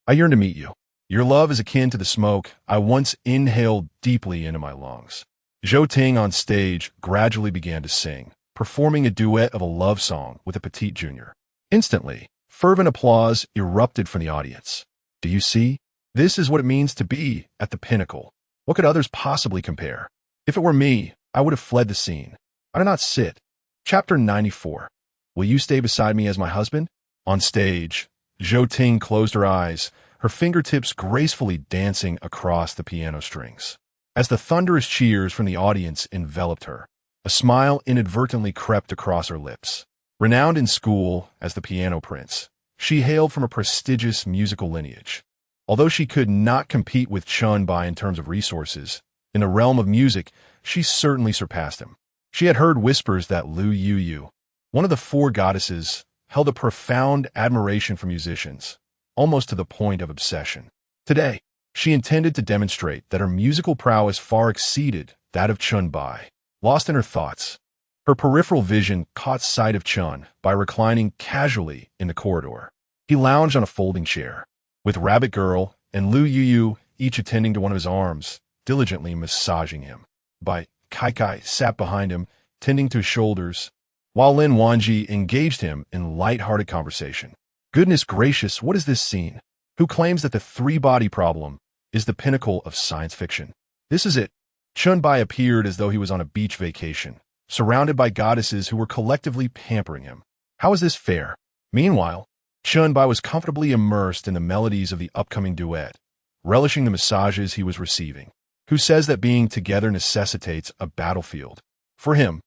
I yearn to meet you. Your love is akin to the smoke I once inhaled deeply into my lungs. Zhou Ting on stage gradually began to sing, performing a duet of a love song with a petite junior. Instantly, fervent applause erupted from the audience. Do you see? This is what it means to be at the pinnacle. What could others possibly compare? If it were me, I would have fled the scene. I do not sit. Chapter 94. Will you stay beside me as my husband? On stage, Zhou Ting closed her eyes, her fingertips gracefully dancing across the piano strings. As the thunderous cheers from the audience enveloped her, a smile inadvertently crept across her lips. Renowned in school as the piano prince, she hailed from a prestigious musical lineage. Although she could not compete with Chen Bai in terms of resources, in the realm of music, she certainly surpassed him. She had heard whispers that Lu Yu, one of the four goddesses, held a profound admiration for musicians, almost to the point of obsession. Today, she intended to demonstrate that her musical prowess far exceeded that of Chen Bai. Lost in her thoughts, her peripheral vision caught sight of Chen by reclining casually in the corridor. He lounged on a folding chair, with Rabbit Girl and Lu Yu each attending to one of his arms, diligently massaging him. Bai Kai sat behind him, tending to his shoulders, while Lin Wanji engaged him in light-hearted conversation. Goodness gracious, what is this scene? Who claims that the three-body problem is the pinnacle of science fiction? This is it. Chen Bai appeared as though he was on a beach vacation, surrounded by goddesses who were collectively pampering him. How is this fair? Meanwhile, Chen Bai was comfortably immersed in the melodies of the upcoming duet, relishing the massages he was receiving. Who says that being together necessitates a battlefield? For him,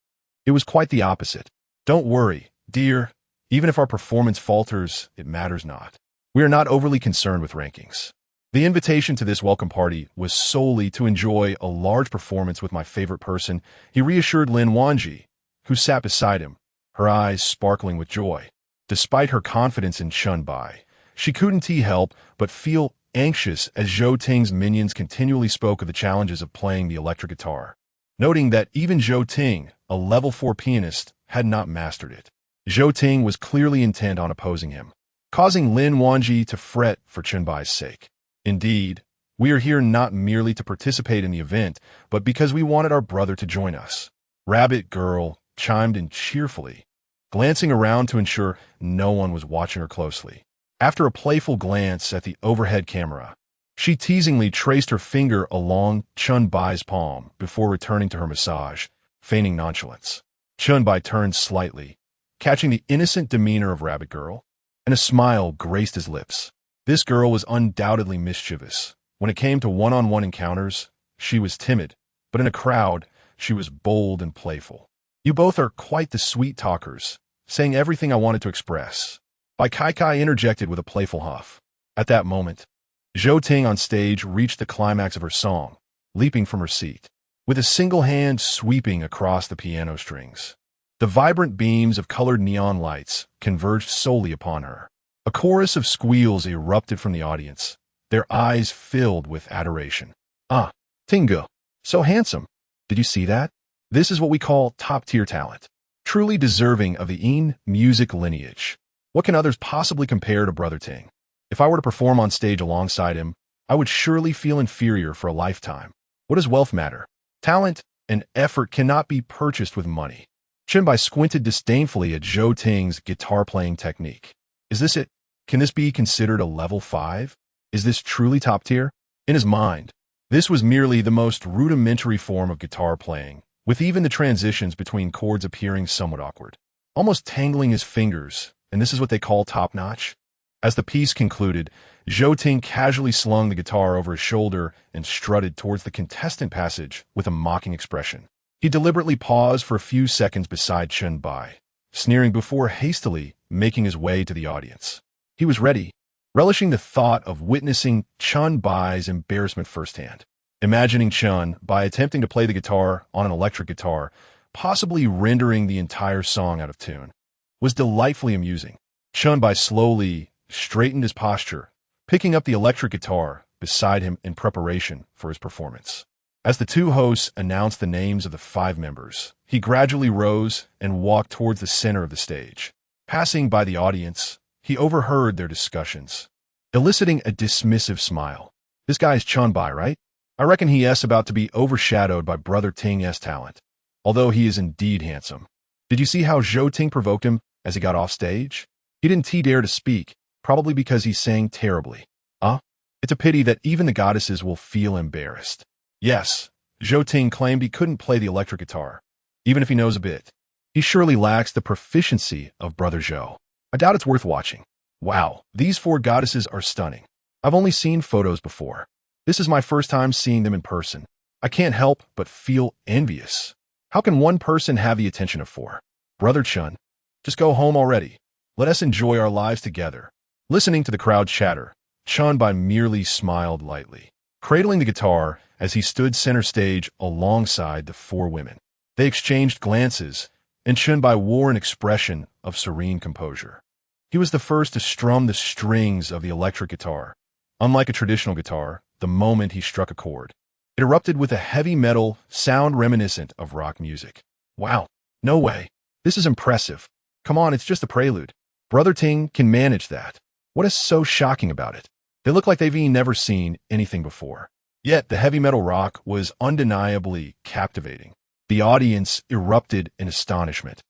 it was quite the opposite. Don't worry, dear. Even if our performance falters, it matters not. We are not overly concerned with rankings. The invitation to this welcome party was solely to enjoy a large performance with my favorite person, he reassured Lin Wanji, who sat beside him, her eyes sparkling with joy. Despite her confidence in Chen Bai, she couldn't help but feel anxious as Zhou Ting's minions continually spoke of the challenges of playing the electric guitar, noting that even Zhou Ting, a level 4 pianist, had not mastered it. Zhou Ting was clearly intent on opposing him, causing Lin Wanji to fret for Chen Bai's sake. Indeed, we are here not merely to participate in the event, but because we wanted our brother to join us. Rabbit Girl chimed in cheerfully, glancing around to ensure no one was watching her closely. After a playful glance at the overhead camera, she teasingly traced her finger along Chen Bai's palm before returning to her massage, feigning nonchalance. Chen Bai turned slightly, catching the innocent demeanor of Rabbit Girl, and a smile graced his lips. This girl was undoubtedly mischievous. When it came to one-on-one encounters, she was timid, but in a crowd, she was bold and playful. You both are quite the sweet talkers, saying everything I wanted to express. Bai Kai interjected with a playful huff. At that moment, Zhou Ting on stage reached the climax of her song, leaping from her seat, with a single hand sweeping across the piano strings. The vibrant beams of colored neon lights converged solely upon her. A chorus of squeals erupted from the audience, their eyes filled with adoration. Ah, Tingu, so handsome. Did you see that? This is what we call top-tier talent, truly deserving of the Yin music lineage. What can others possibly compare to Brother Ting? If I were to perform on stage alongside him, I would surely feel inferior for a lifetime. What does wealth matter? Talent and effort cannot be purchased with money. Chen Bai squinted disdainfully at Zhou Ting's guitar-playing technique. Is this it? Can this be considered a level 5? Is this truly top tier? In his mind, this was merely the most rudimentary form of guitar playing, with even the transitions between chords appearing somewhat awkward, almost tangling his fingers, and this is what they call top-notch? As the piece concluded, Zhou Ting casually slung the guitar over his shoulder and strutted towards the contestant passage with a mocking expression. He deliberately paused for a few seconds beside Chen Bai, sneering before hastily making his way to the audience. He was ready, relishing the thought of witnessing Chen Bai's embarrassment firsthand. Imagining Chen Bai attempting to play the guitar on an electric guitar, possibly rendering the entire song out of tune, was delightfully amusing. Chen Bai slowly straightened his posture, picking up the electric guitar beside him in preparation for his performance. As the two hosts announced the names of the 5 members, he gradually rose and walked towards the center of the stage. Passing by the audience, he overheard their discussions, eliciting a dismissive smile. This guy's Chen Bai, right? I reckon he is about to be overshadowed by Brother Ting's talent, although he is indeed handsome. Did you see how Zhou Ting provoked him as he got off stage? He didn't dare to speak, probably because he sang terribly. It's a pity that even the goddesses will feel embarrassed. Yes, Zhou Ting claimed he couldn't play the electric guitar, even if he knows a bit. He surely lacks the proficiency of Brother Zhou. I doubt it's worth watching. Wow, these four goddesses are stunning. I've only seen photos before. This is my first time seeing them in person. I can't help but feel envious. How can one person have the attention of four? Brother Chen, just go home already. Let us enjoy our lives together. Listening to the crowd chatter, Chen Bai merely smiled lightly, cradling the guitar as he stood center stage alongside the four women. They exchanged glances, and Chen Bai wore an expression of serene composure. He was the first to strum the strings of the electric guitar. Unlike a traditional guitar, the moment he struck a chord, it erupted with a heavy metal sound reminiscent of rock music. Wow, no way. This is impressive. Come on, it's just a prelude. Brother Ting can manage that. What is so shocking about it? They look like they've never seen anything before. Yet the heavy metal rock was undeniably captivating. The audience erupted in astonishment,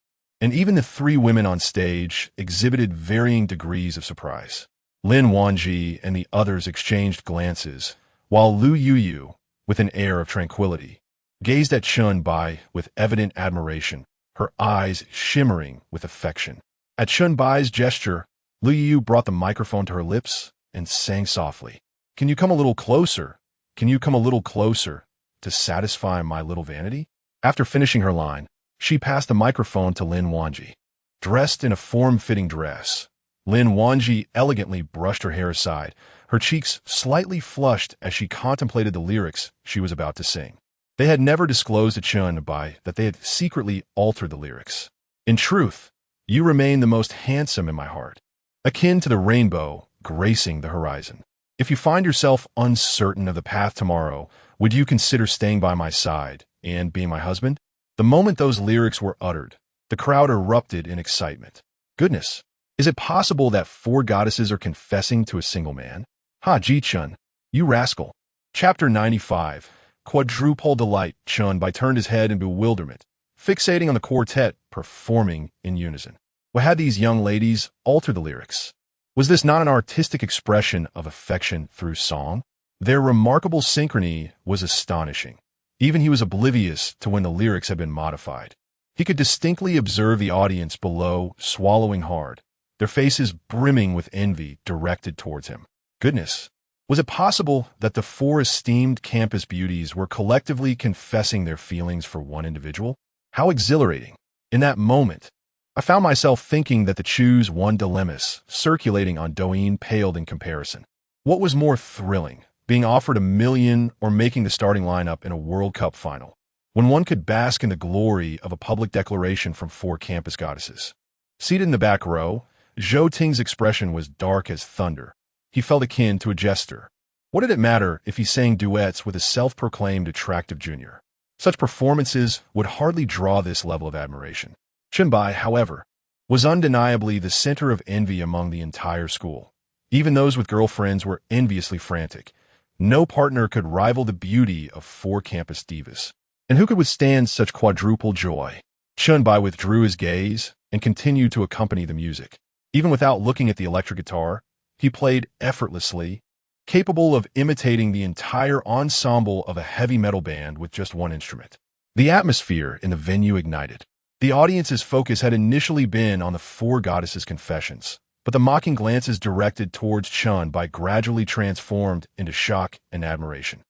and even the three women on stage exhibited varying degrees of surprise. Lin Wanji and the others exchanged glances, while Lu Yuyu, with an air of tranquility, gazed at Chen Bai with evident admiration, her eyes shimmering with affection. At Chen Bai's gesture, Lu Yu brought the microphone to her lips and sang softly, "Can you come a little closer? Can you come a little closer to satisfy my little vanity?" After finishing her line, she passed the microphone to Lin Wanji. Dressed in a form-fitting dress, Lin Wanji elegantly brushed her hair aside, her cheeks slightly flushed as she contemplated the lyrics she was about to sing. They had never disclosed to Chen Bai that they had secretly altered the lyrics. "In truth, you remain the most handsome in my heart, akin to the rainbow gracing the horizon. If you find yourself uncertain of the path tomorrow, would you consider staying by my side and being my husband?" The moment those lyrics were uttered, the crowd erupted in excitement. Goodness, is it possible that four goddesses are confessing to a single man? Ha, Ji-chun, you rascal. Chapter 95, Quadruple Delight. Chen Bai turned his head in bewilderment, fixating on the quartet performing in unison. What had these young ladies alter the lyrics? Was this not an artistic expression of affection through song? Their remarkable synchrony was astonishing. Even he was oblivious to when the lyrics had been modified. He could distinctly observe the audience below swallowing hard, their faces brimming with envy directed towards him. Goodness, was it possible that the four esteemed campus beauties were collectively confessing their feelings for one individual? How exhilarating. In that moment, I found myself thinking that the choose one dilemmas circulating on Douyin paled in comparison. What was more thrilling, being offered $1 million or making the starting lineup in a World Cup final, when one could bask in the glory of a public declaration from four campus goddesses? Seated in the back row, Zhou Ting's expression was dark as thunder. He felt akin to a jester. What did it matter if he sang duets with a self-proclaimed attractive junior? Such performances would hardly draw this level of admiration. Chen Bai, however, was undeniably the center of envy among the entire school. Even those with girlfriends were enviously frantic. No partner could rival the beauty of four campus divas. And who could withstand such quadruple joy? Chen Bai withdrew his gaze and continued to accompany the music. Even without looking at the electric guitar, he played effortlessly, capable of imitating the entire ensemble of a heavy metal band with just one instrument. The atmosphere in the venue ignited. The audience's focus had initially been on the four goddesses' confessions, but the mocking glances directed towards Chen Bai gradually transformed into shock and admiration.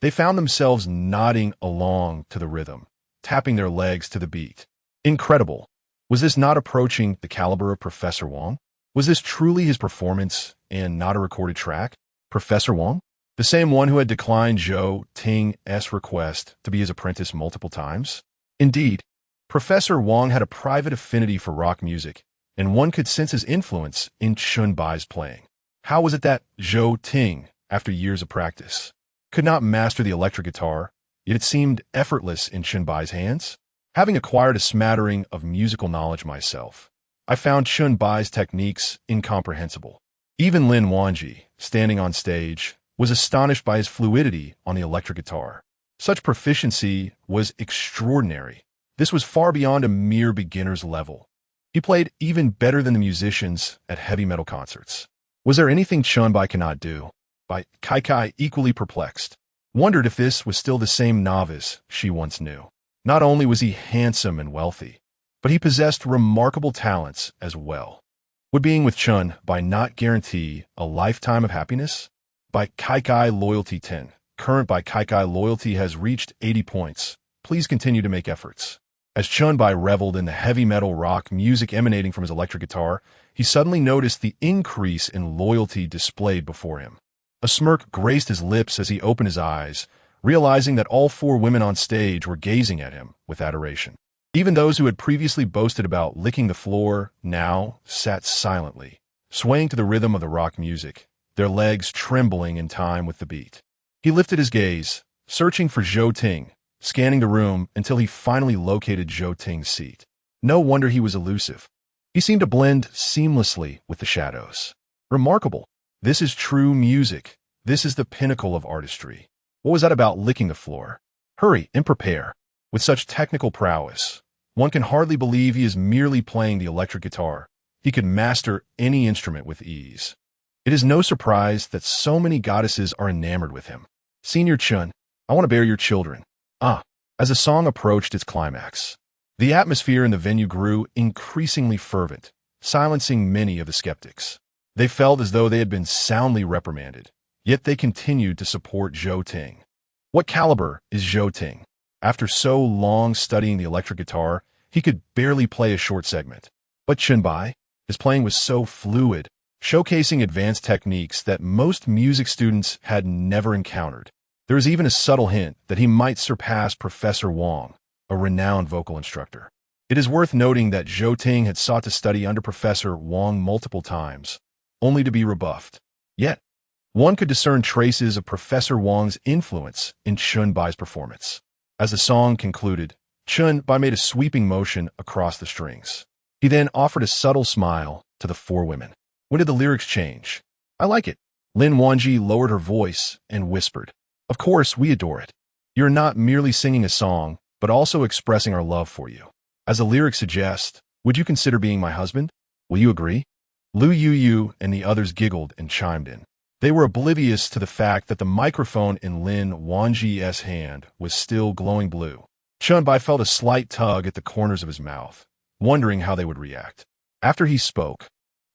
They found themselves nodding along to the rhythm, tapping their legs to the beat. Incredible. Was this not approaching the caliber of Professor Wang? Was this truly his performance and not a recorded track? Professor Wang? The same one who had declined Zhou Ting's request to be his apprentice multiple times? Indeed, Professor Wang had a private affinity for rock music, and one could sense his influence in Chen Bai's playing. How was it that Zhou Ting, after years of practice, could not master the electric guitar, yet it seemed effortless in Chen Bai's hands? Having acquired a smattering of musical knowledge myself, I found Chen Bai's techniques incomprehensible. Even Lin Wanji, standing on stage, was astonished by his fluidity on the electric guitar. Such proficiency was extraordinary. This was far beyond a mere beginner's level. He played even better than the musicians at heavy metal concerts. Was there anything Chen Bai cannot do? By Kai, equally perplexed, wondered if this was still the same novice she once knew. Not only was he handsome and wealthy, but he possessed remarkable talents as well. Would being with Chen Bai not guarantee a lifetime of happiness? By Kai Loyalty 10. Current by Kai Loyalty has reached 80 points. Please continue to make efforts. As Chen Bai reveled in the heavy metal rock music emanating from his electric guitar, he suddenly noticed the increase in loyalty displayed before him. A smirk graced his lips as he opened his eyes, realizing that all 4 women on stage were gazing at him with adoration. Even those who had previously boasted about licking the floor now sat silently, swaying to the rhythm of the rock music, their legs trembling in time with the beat. He lifted his gaze, searching for Zhou Ting, scanning the room until he finally located Zhou Ting's seat. No wonder he was elusive. He seemed to blend seamlessly with the shadows. Remarkable. This is true music. This is the pinnacle of artistry. What was that about licking the floor? Hurry and prepare. With such technical prowess, one can hardly believe he is merely playing the electric guitar. He could master any instrument with ease. It is no surprise that so many goddesses are enamored with him. Senior Chen, I want to bear your children. As the song approached its climax, the atmosphere in the venue grew increasingly fervent, silencing many of the skeptics. They felt as though they had been soundly reprimanded, yet they continued to support Zhou Ting. What caliber is Zhou Ting? After so long studying the electric guitar, he could barely play a short segment. But Chen Bai, his playing was so fluid, showcasing advanced techniques that most music students had never encountered. There was even a subtle hint that he might surpass Professor Wang, a renowned vocal instructor. It is worth noting that Zhou Ting had sought to study under Professor Wang multiple times, only to be rebuffed. Yet, one could discern traces of Professor Wang's influence in Chen Bai's performance. As the song concluded, Chen Bai made a sweeping motion across the strings. He then offered a subtle smile to the 4 women. When did the lyrics change? I like it. Lin Wanji lowered her voice and whispered, Of course, we adore it. You're not merely singing a song, but also expressing our love for you. As the lyrics suggest, would you consider being my husband? Will you agree? Lu Yu and the others giggled and chimed in. They were oblivious to the fact that the microphone in Lin Wanji's hand was still glowing blue. Chen Bai felt a slight tug at the corners of his mouth, wondering how they would react. After he spoke,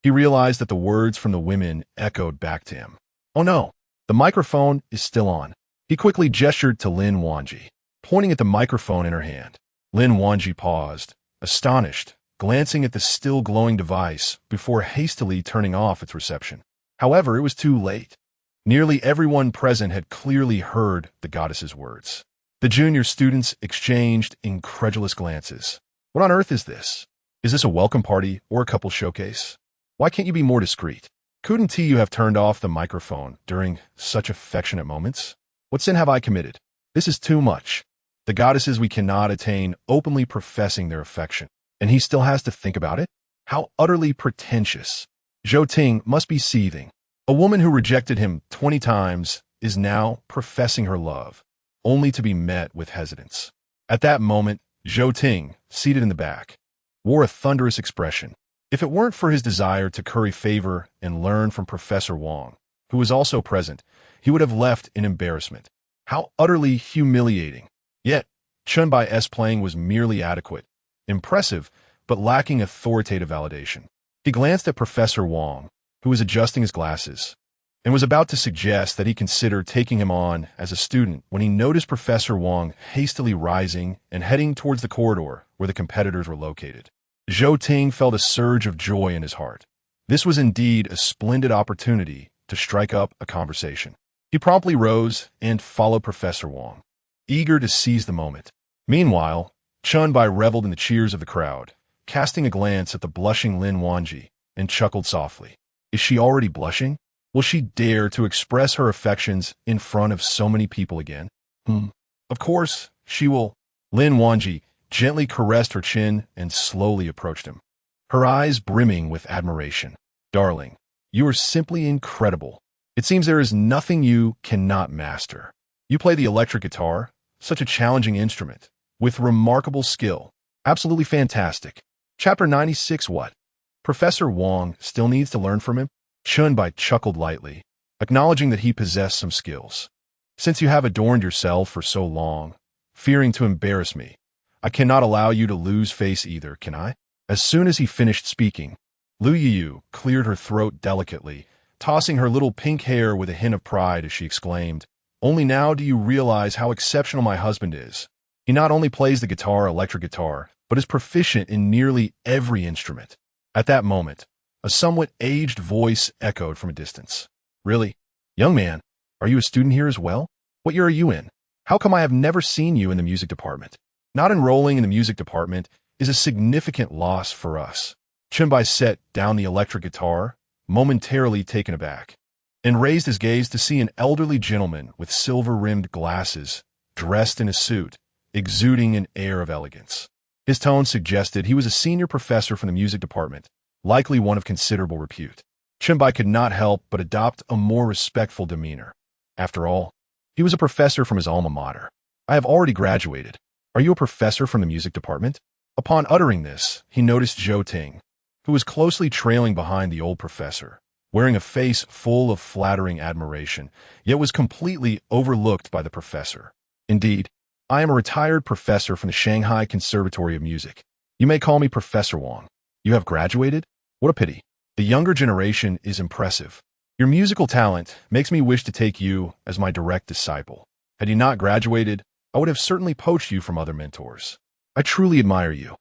he realized that the words from the women echoed back to him. Oh no, the microphone is still on. He quickly gestured to Lin Wanji, pointing at the microphone in her hand. Lin Wanji paused, astonished, glancing at the still glowing device before hastily turning off its reception. However, it was too late. Nearly everyone present had clearly heard the goddess's words. The junior students exchanged incredulous glances. What on earth is this? Is this a welcome party or a couple showcase? Why can't you be more discreet? Couldn't you have turned off the microphone during such affectionate moments? What sin have I committed? This is too much. The goddesses we cannot attain openly professing their affection, and he still has to think about it? How utterly pretentious. Zhou Ting must be seething. A woman who rejected him 20 times is now professing her love, only to be met with hesitance. At that moment, Zhou Ting, seated in the back, wore a thunderous expression. If it weren't for his desire to curry favor and learn from Professor Wang, who was also present, he would have left in embarrassment. How utterly humiliating. Yet, Chen Bai's playing was merely adequate, impressive, but lacking authoritative validation. He glanced at Professor Wang, who was adjusting his glasses, and was about to suggest that he consider taking him on as a student when he noticed Professor Wang hastily rising and heading towards the corridor where the competitors were located. Zhou Ting felt a surge of joy in his heart. This was indeed a splendid opportunity to strike up a conversation. He promptly rose and followed Professor Wang, eager to seize the moment. Meanwhile, Chen Bai reveled in the cheers of the crowd, casting a glance at the blushing Lin Wanji, and chuckled softly. Is she already blushing? Will she dare to express her affections in front of so many people again? Of course, she will. Lin Wanji gently caressed her chin and slowly approached him, her eyes brimming with admiration. Darling, you are simply incredible. It seems there is nothing you cannot master. You play the electric guitar, such a challenging instrument, with remarkable skill. Absolutely fantastic. Chapter 96. What? Professor Wong still needs to learn from him? Chen Bai chuckled lightly, acknowledging that he possessed some skills. Since you have adorned yourself for so long, fearing to embarrass me, I cannot allow you to lose face either, can I? As soon as he finished speaking, Lu Yu cleared her throat delicately, tossing her little pink hair with a hint of pride as she exclaimed, "Only now do you realize how exceptional my husband is. He not only plays the electric guitar, but is proficient in nearly every instrument." At that moment, a somewhat aged voice echoed from a distance. "Really? Young man, are you a student here as well? What year are you in? How come I have never seen you in the music department?" Not enrolling in the music department is a significant loss for us. Chen Bai set down the electric guitar, momentarily taken aback, and raised his gaze to see an elderly gentleman with silver-rimmed glasses, dressed in a suit, exuding an air of elegance. His tone suggested he was a senior professor from the music department, likely one of considerable repute. Chen Bai could not help but adopt a more respectful demeanor. After all, he was a professor from his alma mater. "I have already graduated. Are you a professor from the music department?" Upon uttering this, he noticed Zhou Ting, who was closely trailing behind the old professor, wearing a face full of flattering admiration, yet was completely overlooked by the professor. "Indeed, I am a retired professor from the Shanghai Conservatory of Music. You may call me Professor Wong. You have graduated? What a pity. The younger generation is impressive. Your musical talent makes me wish to take you as my direct disciple. Had you not graduated, I would have certainly poached you from other mentors. I truly admire you."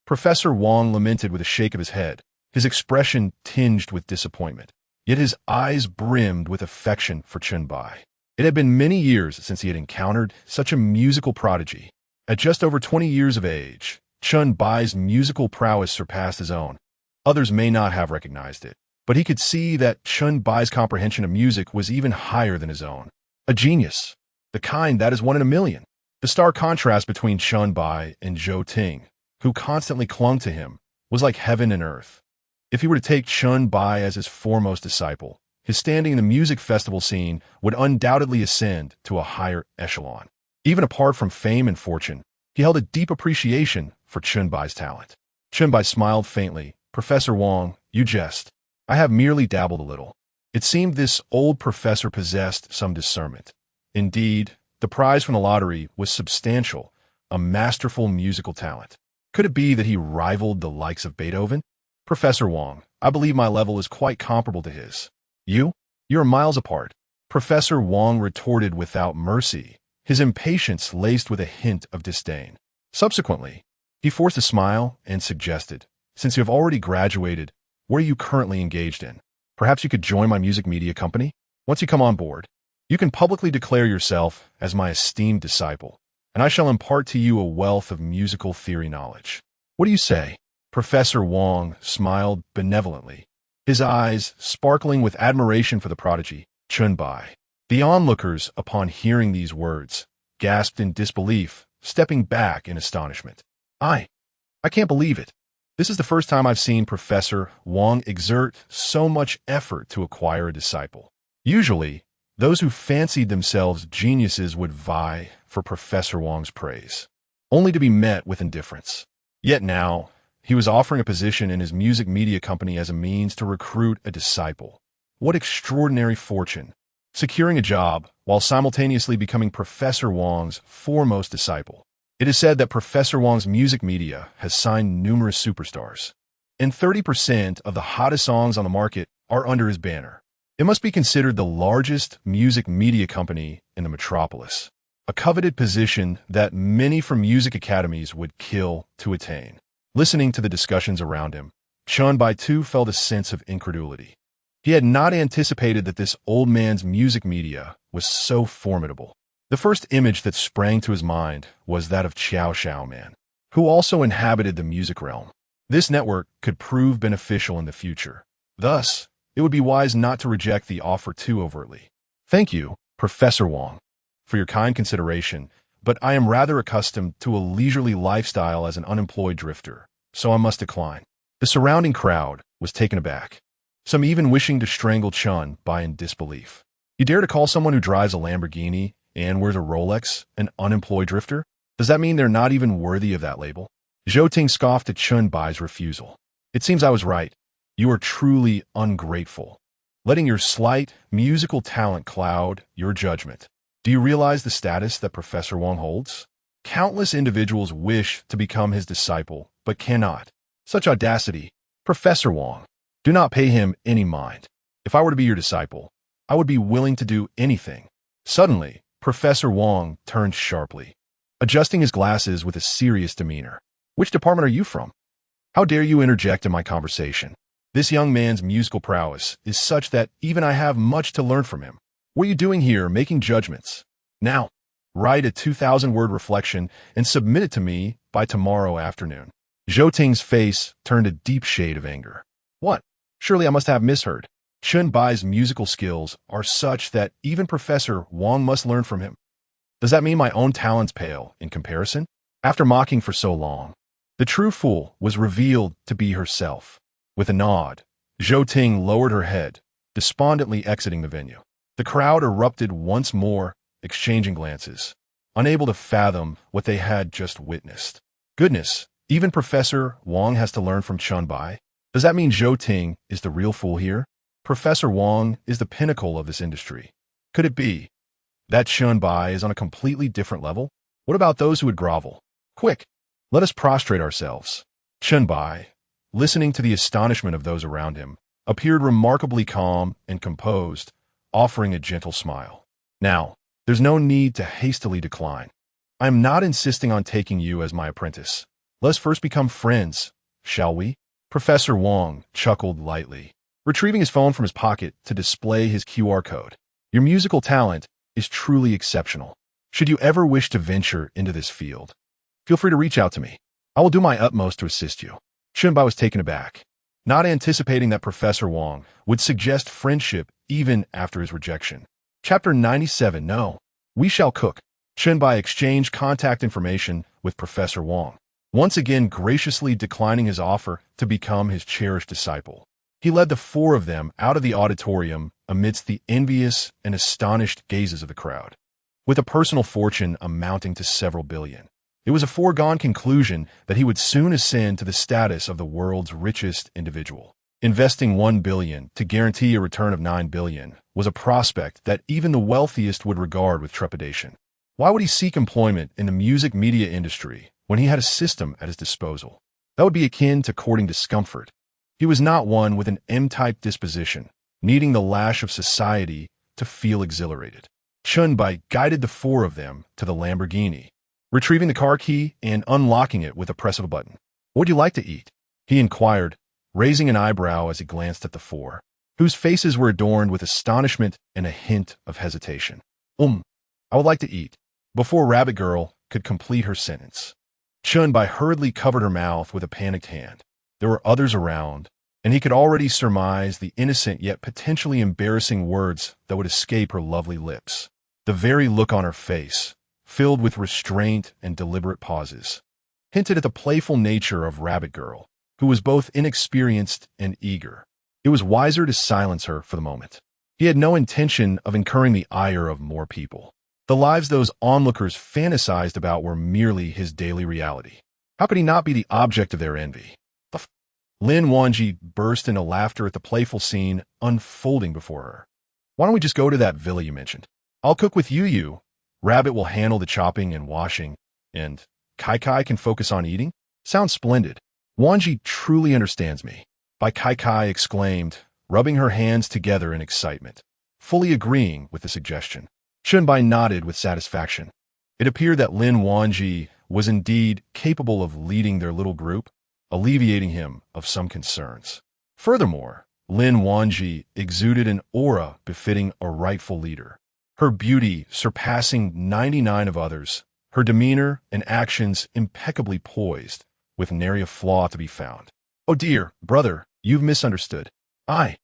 Professor Wong lamented with a shake of his head, his expression tinged with disappointment, yet his eyes brimmed with affection for Chen Bai. It had been many years since he had encountered such a musical prodigy. At just over 20 years of age, Chen Bai's musical prowess surpassed his own. Others may not have recognized it, but he could see that Chen Bai's comprehension of music was even higher than his own. A genius, the kind that is one in a million. The stark contrast between Chen Bai and Zhou Ting, who constantly clung to him, was like heaven and earth. If he were to take Chen Bai as his foremost disciple, his standing in the music festival scene would undoubtedly ascend to a higher echelon. Even apart from fame and fortune, he held a deep appreciation for Chen Bai's talent. Chen Bai smiled faintly. "Professor Wong, you jest. I have merely dabbled a little." It seemed this old professor possessed some discernment. Indeed, the prize from the lottery was substantial, a masterful musical talent. Could it be that he rivaled the likes of Beethoven? "Professor Wong, I believe my level is quite comparable to his." You're miles apart." Professor Wong retorted without mercy, his impatience laced with a hint of disdain. Subsequently, he forced a smile and suggested, "Since you have already graduated, what are you currently engaged in? Perhaps you could join my music media company? Once you come on board, you can publicly declare yourself as my esteemed disciple, and I shall impart to you a wealth of musical theory knowledge. What do you say?" Professor Wong smiled benevolently, his eyes sparkling with admiration for the prodigy, Chen Bai. The onlookers, upon hearing these words, gasped in disbelief, stepping back in astonishment. I can't believe it. This is the first time I've seen Professor Wong exert so much effort to acquire a disciple. Usually, those who fancied themselves geniuses would vie for Professor Wong's praise, only to be met with indifference. Yet now, he was offering a position in his music media company as a means to recruit a disciple. What extraordinary fortune! Securing a job while simultaneously becoming Professor Wong's foremost disciple. It is said that Professor Wong's music media has signed numerous superstars, and 30% of the hottest songs on the market are under his banner. It must be considered the largest music media company in the metropolis, a coveted position that many from music academies would kill to attain. Listening to the discussions around him, Chen Bai too felt a sense of incredulity. He had not anticipated that this old man's music media was so formidable. The first image that sprang to his mind was that of Xiao Xiao Man, who also inhabited the music realm. This network could prove beneficial in the future. Thus, it would be wise not to reject the offer too overtly. "Thank you, Professor Wong, for your kind consideration, but I am rather accustomed to a leisurely lifestyle as an unemployed drifter, so I must decline." The surrounding crowd was taken aback, some even wishing to strangle Chen Bai in disbelief. You dare to call someone who drives a Lamborghini and wears a Rolex an unemployed drifter? Does that mean they're not even worthy of that label? Zhou Ting scoffed at Chen Bai's refusal. It seems I was right. You are truly ungrateful, letting your slight musical talent cloud your judgment. Do you realize the status that Professor Wang holds? Countless individuals wish to become his disciple, but cannot. Such audacity. Professor Wang, do not pay him any mind. If I were to be your disciple, I would be willing to do anything. Suddenly, Professor Wang turned sharply, adjusting his glasses with a serious demeanor. Which department are you from? How dare you interject in my conversation? This young man's musical prowess is such that even I have much to learn from him. What are you doing here, making judgments? Now, write a 2,000-word reflection and submit it to me by tomorrow afternoon. Zhou Ting's face turned a deep shade of anger. What? Surely I must have misheard. Chen Bai's musical skills are such that even Professor Wang must learn from him. Does that mean my own talents pale in comparison? After mocking for so long, the true fool was revealed to be herself. With a nod, Zhou Ting lowered her head, despondently exiting the venue. The crowd erupted once more, exchanging glances, unable to fathom what they had just witnessed. Goodness, even Professor Wang has to learn from Chen Bai? Does that mean Zhou Ting is the real fool here? Professor Wang is the pinnacle of this industry. Could it be that Chen Bai is on a completely different level? What about those who would grovel? Quick, let us prostrate ourselves. Chen Bai, listening to the astonishment of those around him, appeared remarkably calm and composed, offering a gentle smile. Now, there's no need to hastily decline. I am not insisting on taking you as my apprentice. Let's first become friends, shall we? Professor Wang chuckled lightly, retrieving his phone from his pocket to display his QR code. Your musical talent is truly exceptional. Should you ever wish to venture into this field, feel free to reach out to me. I will do my utmost to assist you. Chen Bai was taken aback, not anticipating that Professor Wang would suggest friendship even after his rejection. Chapter 97. No, we shall cook. Chen Bai exchanged contact information with Professor Wang, once again graciously declining his offer to become his cherished disciple. He led the four of them out of the auditorium amidst the envious and astonished gazes of the crowd. With a personal fortune amounting to several billion, it was a foregone conclusion that he would soon ascend to the status of the world's richest individual. Investing $1 billion to guarantee a return of $9 billion was a prospect that even the wealthiest would regard with trepidation. Why would he seek employment in the music media industry when he had a system at his disposal? That would be akin to courting discomfort. He was not one with an M-type disposition, needing the lash of society to feel exhilarated. Chen Bai guided the four of them to the Lamborghini, retrieving the car key and unlocking it with a press of a button. What would you like to eat? He inquired, raising an eyebrow as he glanced at the four, whose faces were adorned with astonishment and a hint of hesitation. I would like to eat. Before Rabbit Girl could complete her sentence, Chen Bai hurriedly covered her mouth with a panicked hand. There were others around, and he could already surmise the innocent yet potentially embarrassing words that would escape her lovely lips. The very look on her face, filled with restraint and deliberate pauses, hinted at the playful nature of Rabbit Girl, who was both inexperienced and eager. It was wiser to silence her for the moment. He had no intention of incurring the ire of more people. The lives those onlookers fantasized about were merely his daily reality. How could he not be the object of their envy? Lin Wanji burst into laughter at the playful scene unfolding before her. Why don't we just go to that villa you mentioned? I'll cook with you. Rabbit will handle the chopping and washing, and Kai can focus on eating? Sounds splendid. Wanji truly understands me. Bai Kai exclaimed, rubbing her hands together in excitement, fully agreeing with the suggestion. Chen Bai nodded with satisfaction. It appeared that Lin Wanji was indeed capable of leading their little group, alleviating him of some concerns. Furthermore, Lin Wanji exuded an aura befitting a rightful leader. Her beauty surpassing 99 of others, her demeanor and actions impeccably poised, with nary a flaw to be found. Oh dear, brother, you've misunderstood. I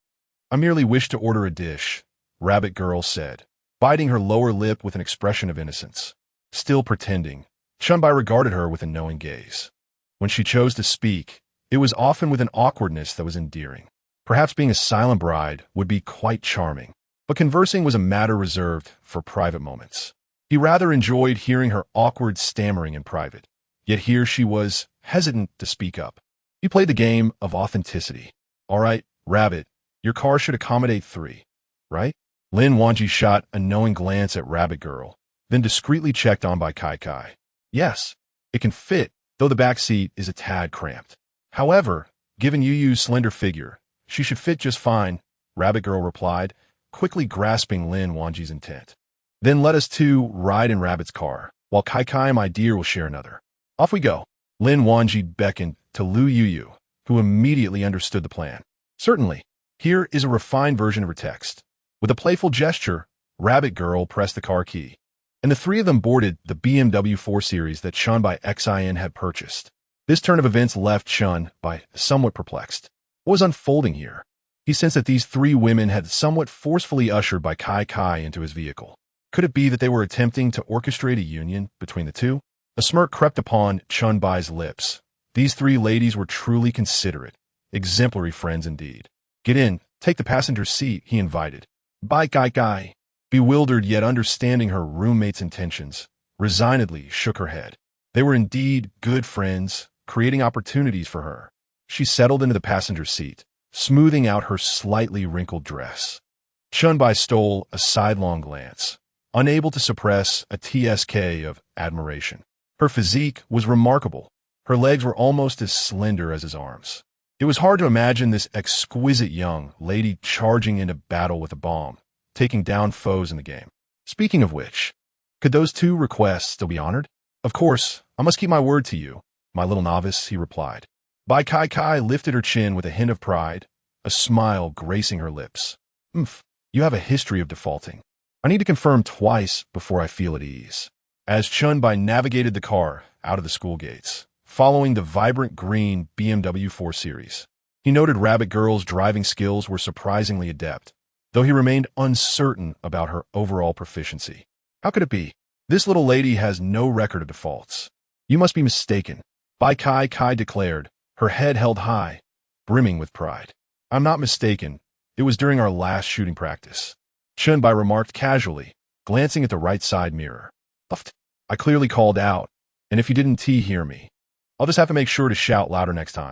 merely wish to order a dish, Rabbit Girl said, biting her lower lip with an expression of innocence. Still pretending, Chen Bai regarded her with a knowing gaze. When she chose to speak, it was often with an awkwardness that was endearing. Perhaps being a silent bride would be quite charming. but conversing was a matter reserved for private moments. He rather enjoyed hearing her awkward stammering in private, yet here she was hesitant to speak up. He played the game of authenticity. All right, Rabbit, your car should accommodate 3, right? Lin Wanji shot a knowing glance at Rabbit Girl, then discreetly checked on by Kai Kai. Yes, it can fit, though the back seat is a tad cramped. However, given Yu Yu's slender figure, she should fit just fine, Rabbit Girl replied, quickly grasping Lin Wanji's intent. Then let us two ride in Rabbit's car, while Kai Kai and my dear will share another. Off we go. Lin Wanji beckoned to Lu Yu, who immediately understood the plan. Certainly, here is a refined version of her text. With a playful gesture, Rabbit Girl pressed the car key, and the three of them boarded the BMW 4 Series that Chen Bai XIN had purchased. This turn of events left Chen Bai somewhat perplexed. What was unfolding here? He sensed that these 3 women had somewhat forcefully ushered by Kai Kai into his vehicle. Could it be that they were attempting to orchestrate a union between the two? A smirk crept upon Chen Bai's lips. These 3 ladies were truly considerate, exemplary friends indeed. Get in, take the passenger seat, he invited. Bai Kai Kai, bewildered yet understanding her roommate's intentions, resignedly shook her head. They were indeed good friends, creating opportunities for her. She settled into the passenger seat, smoothing out her slightly wrinkled dress. Chen Bai stole a sidelong glance, unable to suppress a TSK of admiration. Her physique was remarkable. Her legs were almost as slender as his arms. It was hard to imagine this exquisite young lady charging into battle with a bomb, taking down foes in the game. Speaking of which, could those 2 requests still be honored? Of course, I must keep my word to you, my little novice, he replied. Bai Kai Kai lifted her chin with a hint of pride, a smile gracing her lips. You have a history of defaulting. I need to confirm twice before I feel at ease. As Chen Bai navigated the car out of the school gates, following the vibrant green BMW 4 Series, he noted Rabbit Girl's driving skills were surprisingly adept, though he remained uncertain about her overall proficiency. How could it be? This little lady has no record of defaults. You must be mistaken, Bai Kai Kai declared, her head held high, brimming with pride. I'm not mistaken. It was during our last shooting practice. Chen Bai remarked casually, glancing at the right side mirror. I clearly called out, and if you didn't hear me, I'll just have to make sure to shout louder next time.